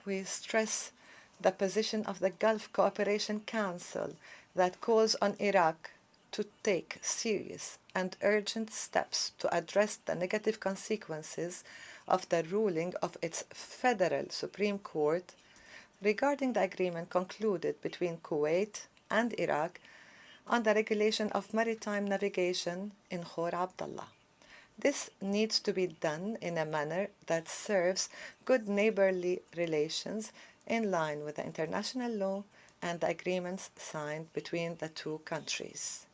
We stress the position of the Gulf Cooperation Council that calls on Iraq to take serious and urgent steps to address the negative consequences of the ruling of its federal Supreme Court regarding the agreement concluded between Kuwait and Iraq on the regulation of maritime navigation in Khor Abdullah. This needs to be done in a manner that serves good neighborly relations in line with the international law and the agreements signed between the two countries.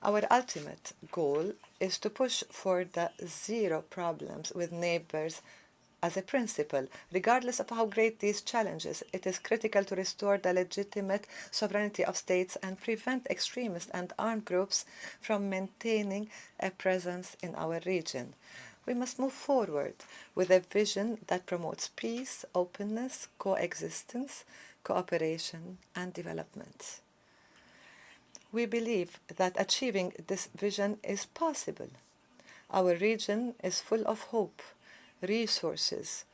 Our ultimate goal is to push for the zero problems with neighbors as a principle. Regardless of how great these challenges, it is critical to restore the legitimate sovereignty of states and prevent extremist and armed groups from maintaining a presence in our region. We must move forward with a vision that promotes peace, openness, coexistence, cooperation, and development. We believe that achieving this vision is possible. Our region is full of hope, resources,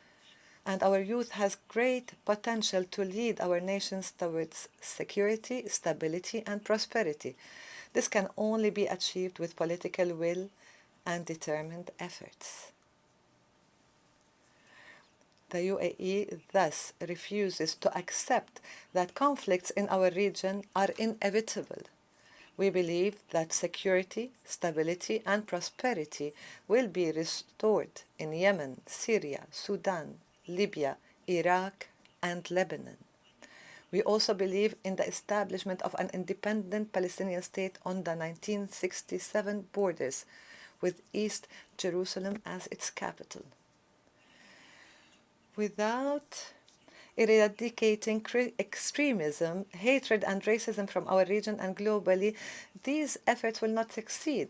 and our youth has great potential to lead our nations towards security, stability, and prosperity. This can only be achieved with political will and determined efforts. The UAE thus refuses to accept that conflicts in our region are inevitable. We believe that security, stability, and prosperity will be restored in Yemen, Syria, Sudan, Libya, Iraq, and Lebanon. We also believe in the establishment of an independent Palestinian state on the 1967 borders, with East Jerusalem as its capital. Without eradicating extremism, hatred, and racism from our region and globally, these efforts will not succeed.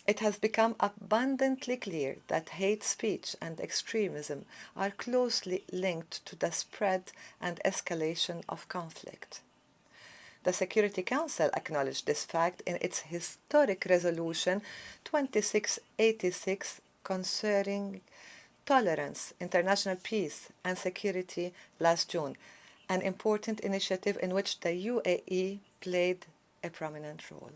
It has become abundantly clear that hate speech and extremism are closely linked to the spread and escalation of conflict. The Security Council acknowledged this fact in its historic resolution 2686 concerning tolerance, international peace, and security last June, an important initiative in which the UAE played a prominent role.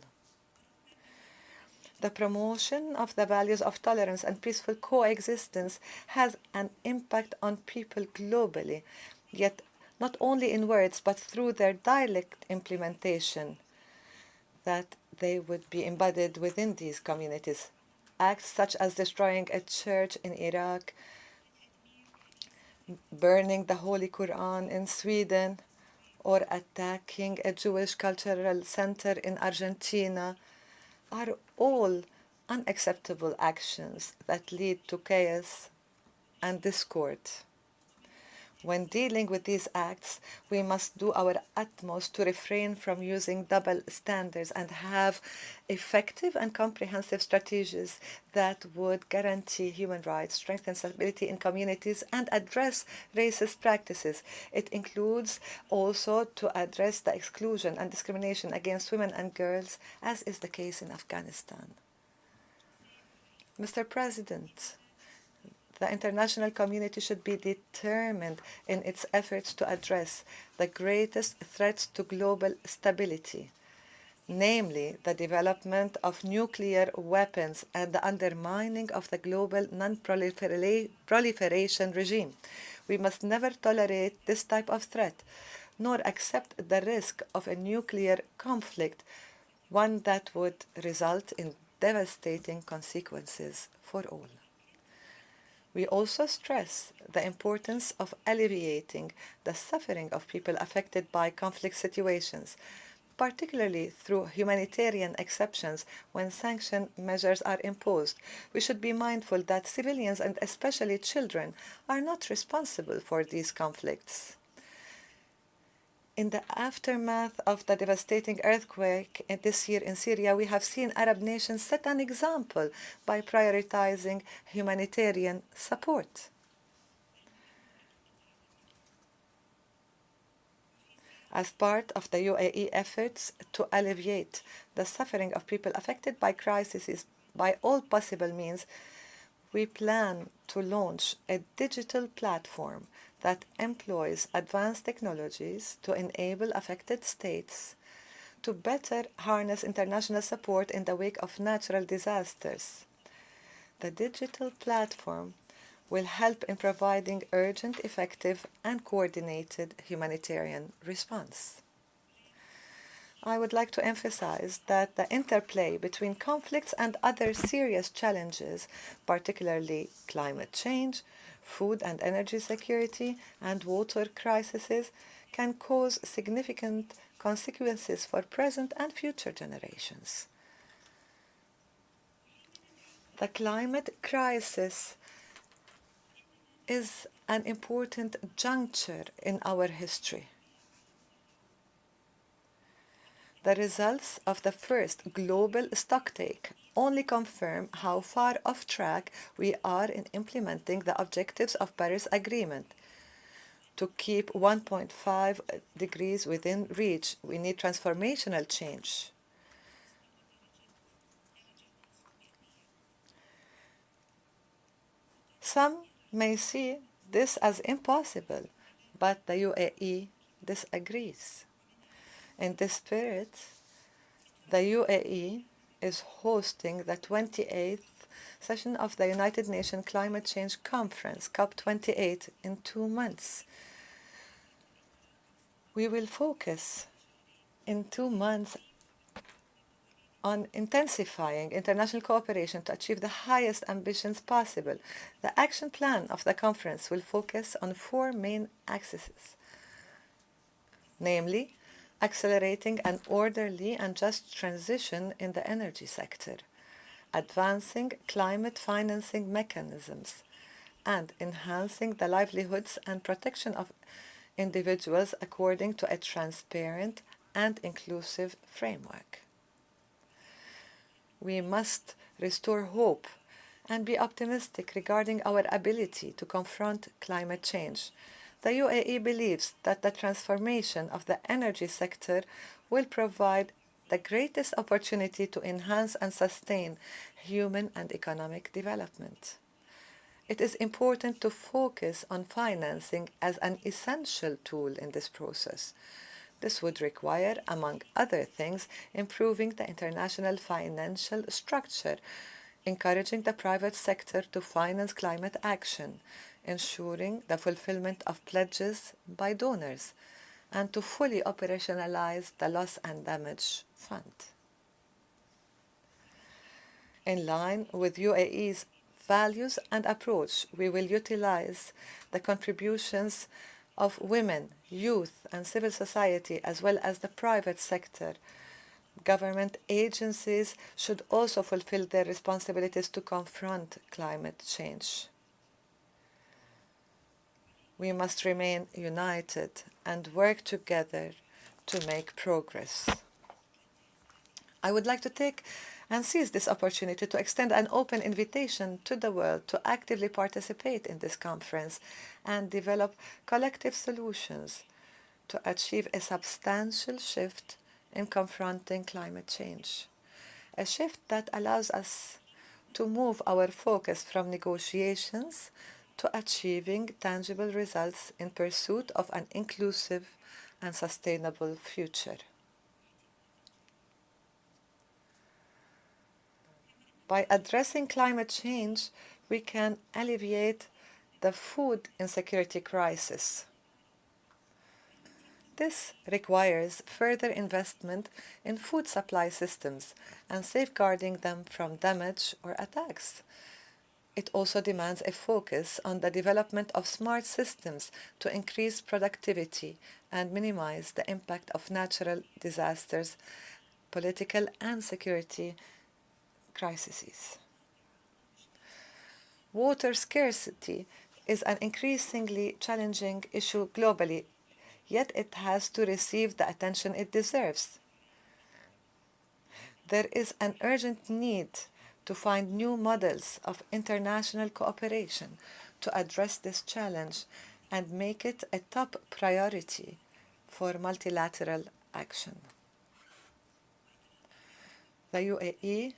The promotion of the values of tolerance and peaceful coexistence has an impact on people globally, yet not only in words but through their direct implementation, that they would be embedded within these communities. Acts such as destroying a church in Iraq, burning the Holy Quran in Sweden, or attacking a Jewish cultural center in Argentina are all unacceptable actions that lead to chaos and discord. When dealing with these acts, we must do our utmost to refrain from using double standards and have effective and comprehensive strategies that would guarantee human rights, strengthen stability in communities, and address racist practices. It includes also to address the exclusion and discrimination against women and girls, as is the case in Afghanistan. Mr. President, the international community should be determined in its efforts to address the greatest threats to global stability, namely the development of nuclear weapons and the undermining of the global non-proliferation regime. We must never tolerate this type of threat, nor accept the risk of a nuclear conflict, one that would result in devastating consequences for all. We also stress the importance of alleviating the suffering of people affected by conflict situations, particularly through humanitarian exceptions when sanction measures are imposed. We should be mindful that civilians, and especially children, are not responsible for these conflicts. In the aftermath of the devastating earthquake this year in Syria, we have seen Arab nations set an example by prioritizing humanitarian support. As part of the UAE efforts to alleviate the suffering of people affected by crises by all possible means, we plan to launch a digital platform that employs advanced technologies to enable affected states to better harness international support in the wake of natural disasters. The digital platform will help in providing urgent, effective, and coordinated humanitarian response. I would like to emphasize that the interplay between conflicts and other serious challenges, particularly climate change, food and energy security, and water crises, can cause significant consequences for present and future generations. The climate crisis is an important juncture in our history. The results of the first global stocktake only confirm how far off track we are in implementing the objectives of Paris Agreement. To keep 1.5 degrees within reach, we need transformational change. Some may see this as impossible, but the UAE disagrees. In this spirit, the UAE is hosting the 28th session of the United Nations Climate Change Conference, COP28, in 2 months. We will focus in 2 months on intensifying international cooperation to achieve the highest ambitions possible. The action plan of the conference will focus on 4 main axes, namely, accelerating an orderly and just transition in the energy sector, advancing climate financing mechanisms, and enhancing the livelihoods and protection of individuals according to a transparent and inclusive framework. We must restore hope and be optimistic regarding our ability to confront climate change. The UAE believes that the transformation of the energy sector will provide the greatest opportunity to enhance and sustain human and economic development. It is important to focus on financing as an essential tool in this process. This would require, among other things, improving the international financial structure, encouraging the private sector to finance climate action, ensuring the fulfillment of pledges by donors, and to fully operationalize the Loss and Damage Fund. In line with UAE's values and approach, we will utilize the contributions of women, youth, and civil society, as well as the private sector. Government agencies should also fulfill their responsibilities to confront climate change. We must remain united and work together to make progress. I would like to take and seize this opportunity to extend an open invitation to the world to actively participate in this conference and develop collective solutions to achieve a substantial shift in confronting climate change. A shift that allows us to move our focus from negotiations to achieving tangible results in pursuit of an inclusive and sustainable future. By addressing climate change, we can alleviate the food insecurity crisis. This requires further investment in food supply systems and safeguarding them from damage or attacks. It also demands a focus on the development of smart systems to increase productivity and minimize the impact of natural disasters, political and security crises. Water scarcity is an increasingly challenging issue globally, yet it has to receive the attention it deserves. There is an urgent need to find new models of international cooperation to address this challenge and make it a top priority for multilateral action. The UAE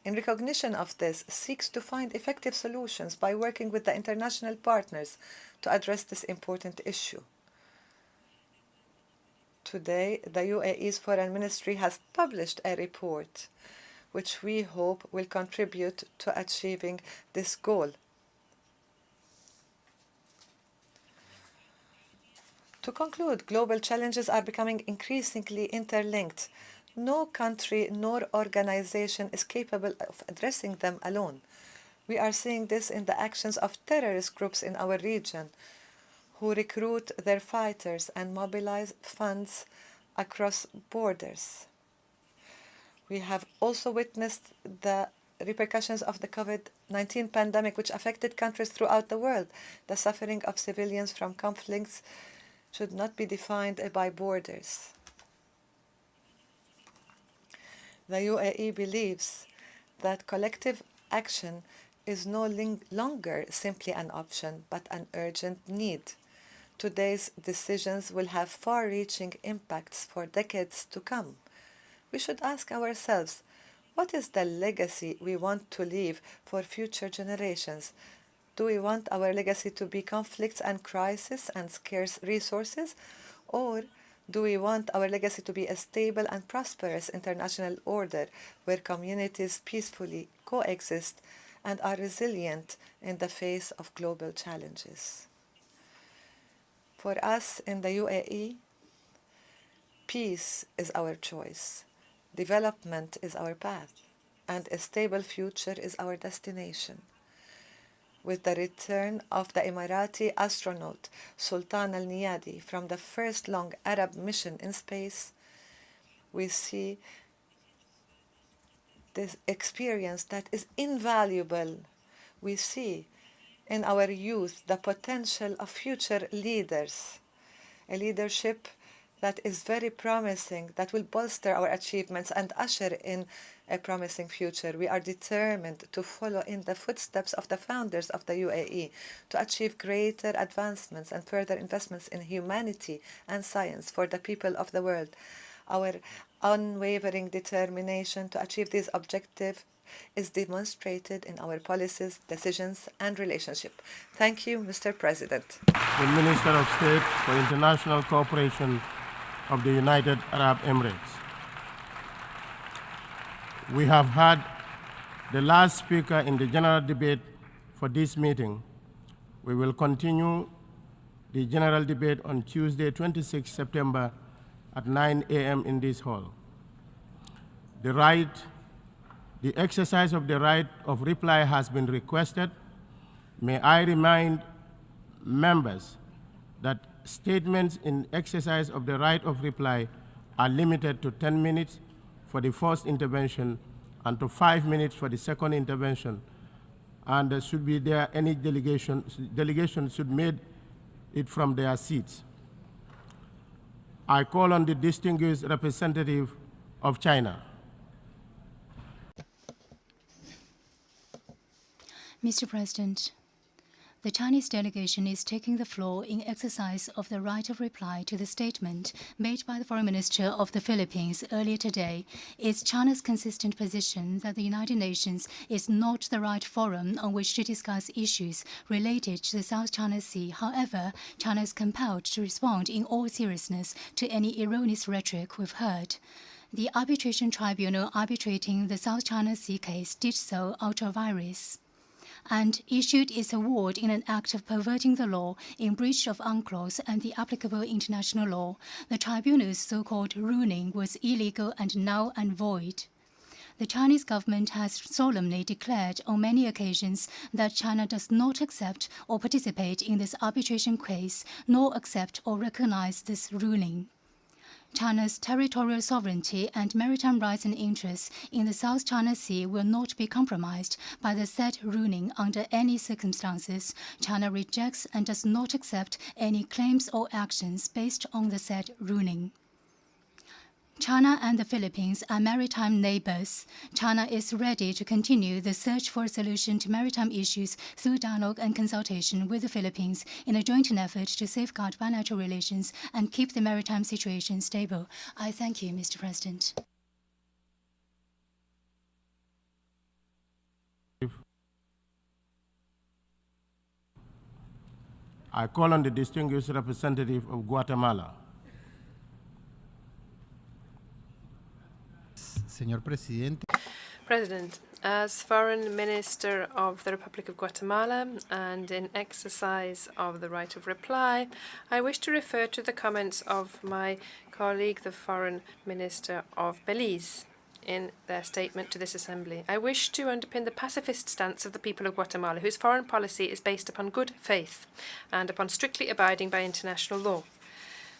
in recognition of this, seeks to find effective solutions by working with the international partners to address this important issue. Today, the UAE's Foreign Ministry has published a report which we hope will contribute to achieving this goal. To conclude, global challenges are becoming increasingly interlinked. No country nor organization is capable of addressing them alone. We are seeing this in the actions of terrorist groups in our region, who recruit their fighters and mobilize funds across borders. We have also witnessed the repercussions of the COVID-19 pandemic, which affected countries throughout the world. The suffering of civilians from conflicts should not be defined by borders. The UAE believes that collective action is no longer simply an option, but an urgent need. Today's decisions will have far-reaching impacts for decades to come. We should ask ourselves, what is the legacy we want to leave for future generations? Do we want our legacy to be conflicts and crises and scarce resources? Or do we want our legacy to be a stable and prosperous international order where communities peacefully coexist and are resilient in the face of global challenges? For us in the UAE, peace is our choice, development is our path, and a stable future is our destination. With the return of the Emirati astronaut Sultan al-Niyadi from the first long Arab mission in space, we see this experience that is invaluable. We see in our youth the potential of future leaders, a leadership that is very promising, that will bolster our achievements and usher in a promising future. We are determined to follow in the footsteps of the founders of the UAE to achieve greater advancements and further investments in humanity and science for the people of the world. Our unwavering determination to achieve these objectives is demonstrated in our policies, decisions, and relationship. Thank you, Mr. President. The Minister of State for International Cooperation of the United Arab Emirates. We have had the last speaker in the general debate for this meeting. We will continue the general debate on Tuesday, 26 September at 9 a.m. in this hall. The exercise of the right of reply has been requested. May I remind members that statements in exercise of the right of reply are limited to 10 minutes for the first intervention and to 5 minutes for the second intervention. And should be there any delegations should make it from their seats. I call on the distinguished representative of China. Mr. President, the Chinese delegation is taking the floor in exercise of the right of reply to the statement made by the Foreign Minister of the Philippines earlier today. It's China's consistent position that the United Nations is not the right forum on which to discuss issues related to the South China Sea. However, China is compelled to respond in all seriousness to any erroneous rhetoric we've heard. The arbitration tribunal arbitrating the South China Sea case did so ultra vires and issued its award in an act of perverting the law in breach of UNCLOS and the applicable international law. The tribunal's so-called ruling was illegal and null and void. The Chinese government has solemnly declared on many occasions that China does not accept or participate in this arbitration case, nor accept or recognize this ruling. China's territorial sovereignty and maritime rights and interests in the South China Sea will not be compromised by the said ruling under any circumstances. China rejects and does not accept any claims or actions based on the said ruling. China and the Philippines are maritime neighbors. China is ready to continue the search for a solution to maritime issues through dialogue and consultation with the Philippines in a joint effort to safeguard bilateral relations and keep the maritime situation stable. I thank you, Mr. President. I call on the distinguished representative of Guatemala. Señor Presidente. President, as Foreign Minister of the Republic of Guatemala and in exercise of the right of reply, I wish to refer to the comments of my colleague, the Foreign Minister of Belize, in their statement to this Assembly. I wish to underpin the pacifist stance of the people of Guatemala, whose foreign policy is based upon good faith and upon strictly abiding by international law.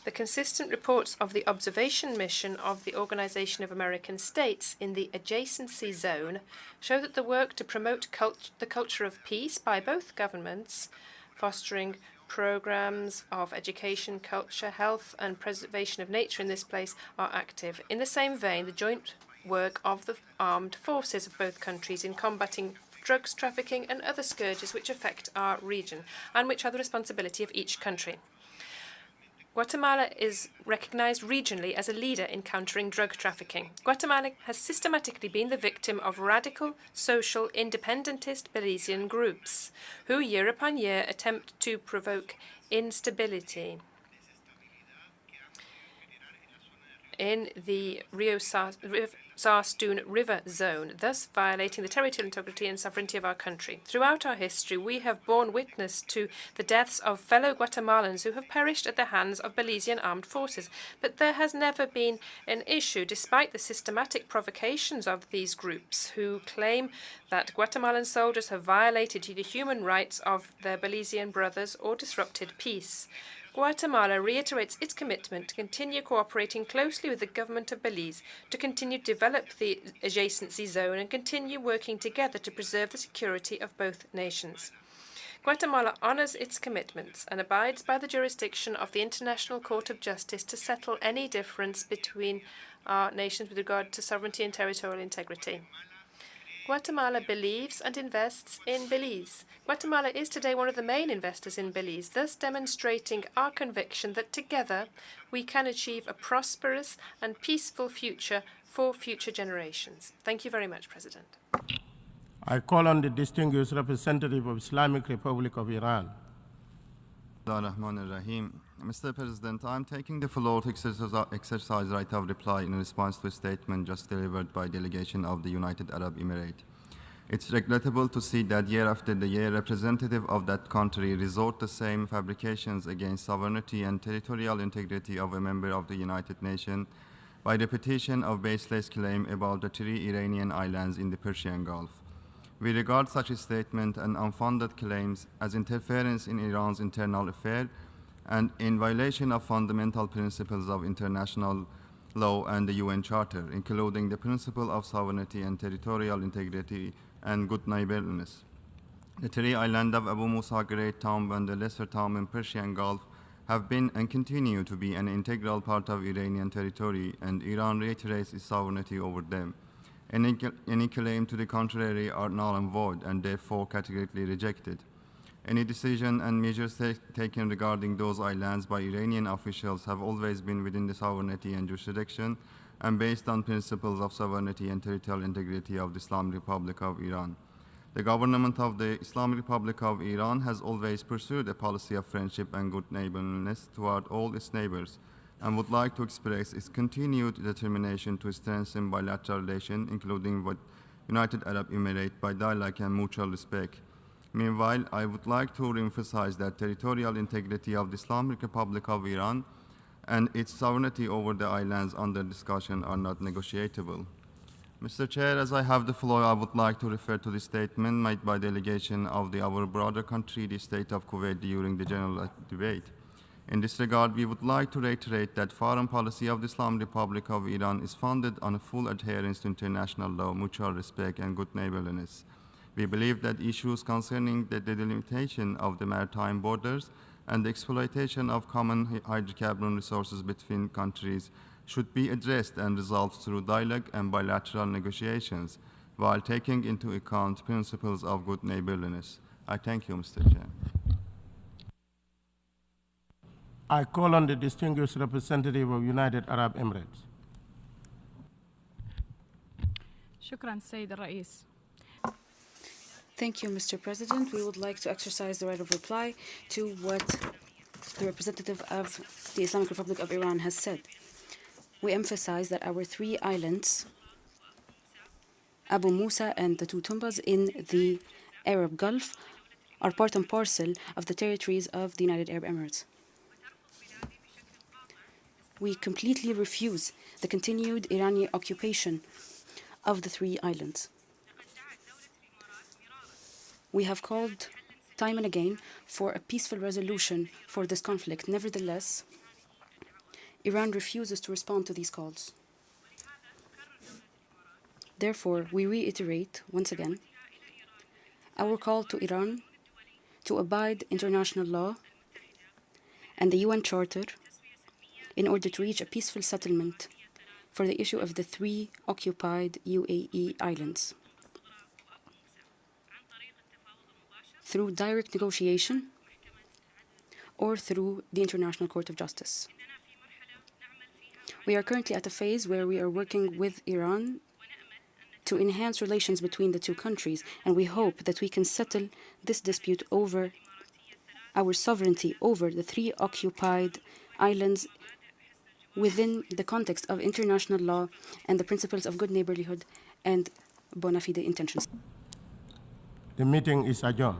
The consistent reports of the observation mission of the Organization of American States in the adjacency zone show that the work to promote the culture of peace by both governments, fostering programs of education, culture, health, and preservation of nature in this place are active. In the same vein, the joint work of the armed forces of both countries in combating drugs trafficking and other scourges which affect our region and which are the responsibility of each country. Guatemala is recognized regionally as a leader in countering drug trafficking. Guatemala has systematically been the victim of radical, social, independentist Belizean groups who year upon year attempt to provoke instability in the Rio Sarstoon River zone, thus violating the territorial integrity and sovereignty of our country. Throughout our history, we have borne witness to the deaths of fellow Guatemalans who have perished at the hands of Belizean armed forces, but there has never been an issue despite the systematic provocations of these groups who claim that Guatemalan soldiers have violated the human rights of their Belizean brothers or disrupted peace. Guatemala reiterates its commitment to continue cooperating closely with the government of Belize, to continue to develop the adjacency zone and continue working together to preserve the security of both nations. Guatemala honors its commitments and abides by the jurisdiction of the International Court of Justice to settle any difference between our nations with regard to sovereignty and territorial integrity. Guatemala believes and invests in Belize. Guatemala is today one of the main investors in Belize, thus demonstrating our conviction that together we can achieve a prosperous and peaceful future for future generations. Thank you very much, President. I call on the distinguished representative of Islamic Republic of Iran. Mr. President, I am taking the floor to exercise right of reply in response to a statement just delivered by a delegation of the United Arab Emirates. It's regrettable to see that year after year, representatives of that country resort to the same fabrications against sovereignty and territorial integrity of a member of the United Nations by repetition of baseless claims about the 3 Iranian islands in the Persian Gulf. We regard such a statement and unfounded claims as interference in Iran's internal affairs and in violation of fundamental principles of international law and the UN Charter, including the principle of sovereignty and territorial integrity and good neighborliness. The 3 islands of Abu Musa, Great Tomb, and the Lesser Tomb in Persian Gulf have been and continue to be an integral part of Iranian territory, and Iran reiterates its sovereignty over them. Any claim to the contrary are null and void and therefore categorically rejected. Any decision and measures taken regarding those islands by Iranian officials have always been within the sovereignty and jurisdiction and based on principles of sovereignty and territorial integrity of the Islamic Republic of Iran. The government of the Islamic Republic of Iran has always pursued a policy of friendship and good neighborliness toward all its neighbors, and would like to express its continued determination to strengthen bilateral relations, including with United Arab Emirates, by dialogue and mutual respect. Meanwhile, I would like to emphasize that territorial integrity of the Islamic Republic of Iran and its sovereignty over the islands under discussion are not negotiable. Mr. Chair, as I have the floor, I would like to refer to the statement made by delegation of our brother country, the state of Kuwait, during the general debate. In this regard, we would like to reiterate that foreign policy of the Islamic Republic of Iran is founded on a full adherence to international law, mutual respect, and good neighborliness. We believe that issues concerning the delimitation of the maritime borders and the exploitation of common hydrocarbon resources between countries should be addressed and resolved through dialogue and bilateral negotiations, while taking into account principles of good neighborliness. I thank you, Mr. Chair. I call on the distinguished representative of United Arab Emirates. شكرا سيد الرئيس. Thank you, Mr. President. We would like to exercise the right of reply to what the representative of the Islamic Republic of Iran has said. We emphasize that our 3 islands, Abu Musa and the 2 Tumbas in the Arab Gulf, are part and parcel of the territories of the United Arab Emirates. We completely refuse the continued Iranian occupation of the 3 islands. We have called time and again for a peaceful resolution for this conflict. Nevertheless, Iran refuses to respond to these calls. Therefore, we reiterate once again our call to Iran to abide international law and the UN Charter in order to reach a peaceful settlement for the issue of the 3 occupied UAE islands through direct negotiation or through the International Court of Justice. We are currently at a phase where we are working with Iran to enhance relations between the 2 countries, and we hope that we can settle this dispute over our sovereignty over the 3 occupied islands within the context of international law and the principles of good neighborhood and bona fide intentions. The meeting is adjourned.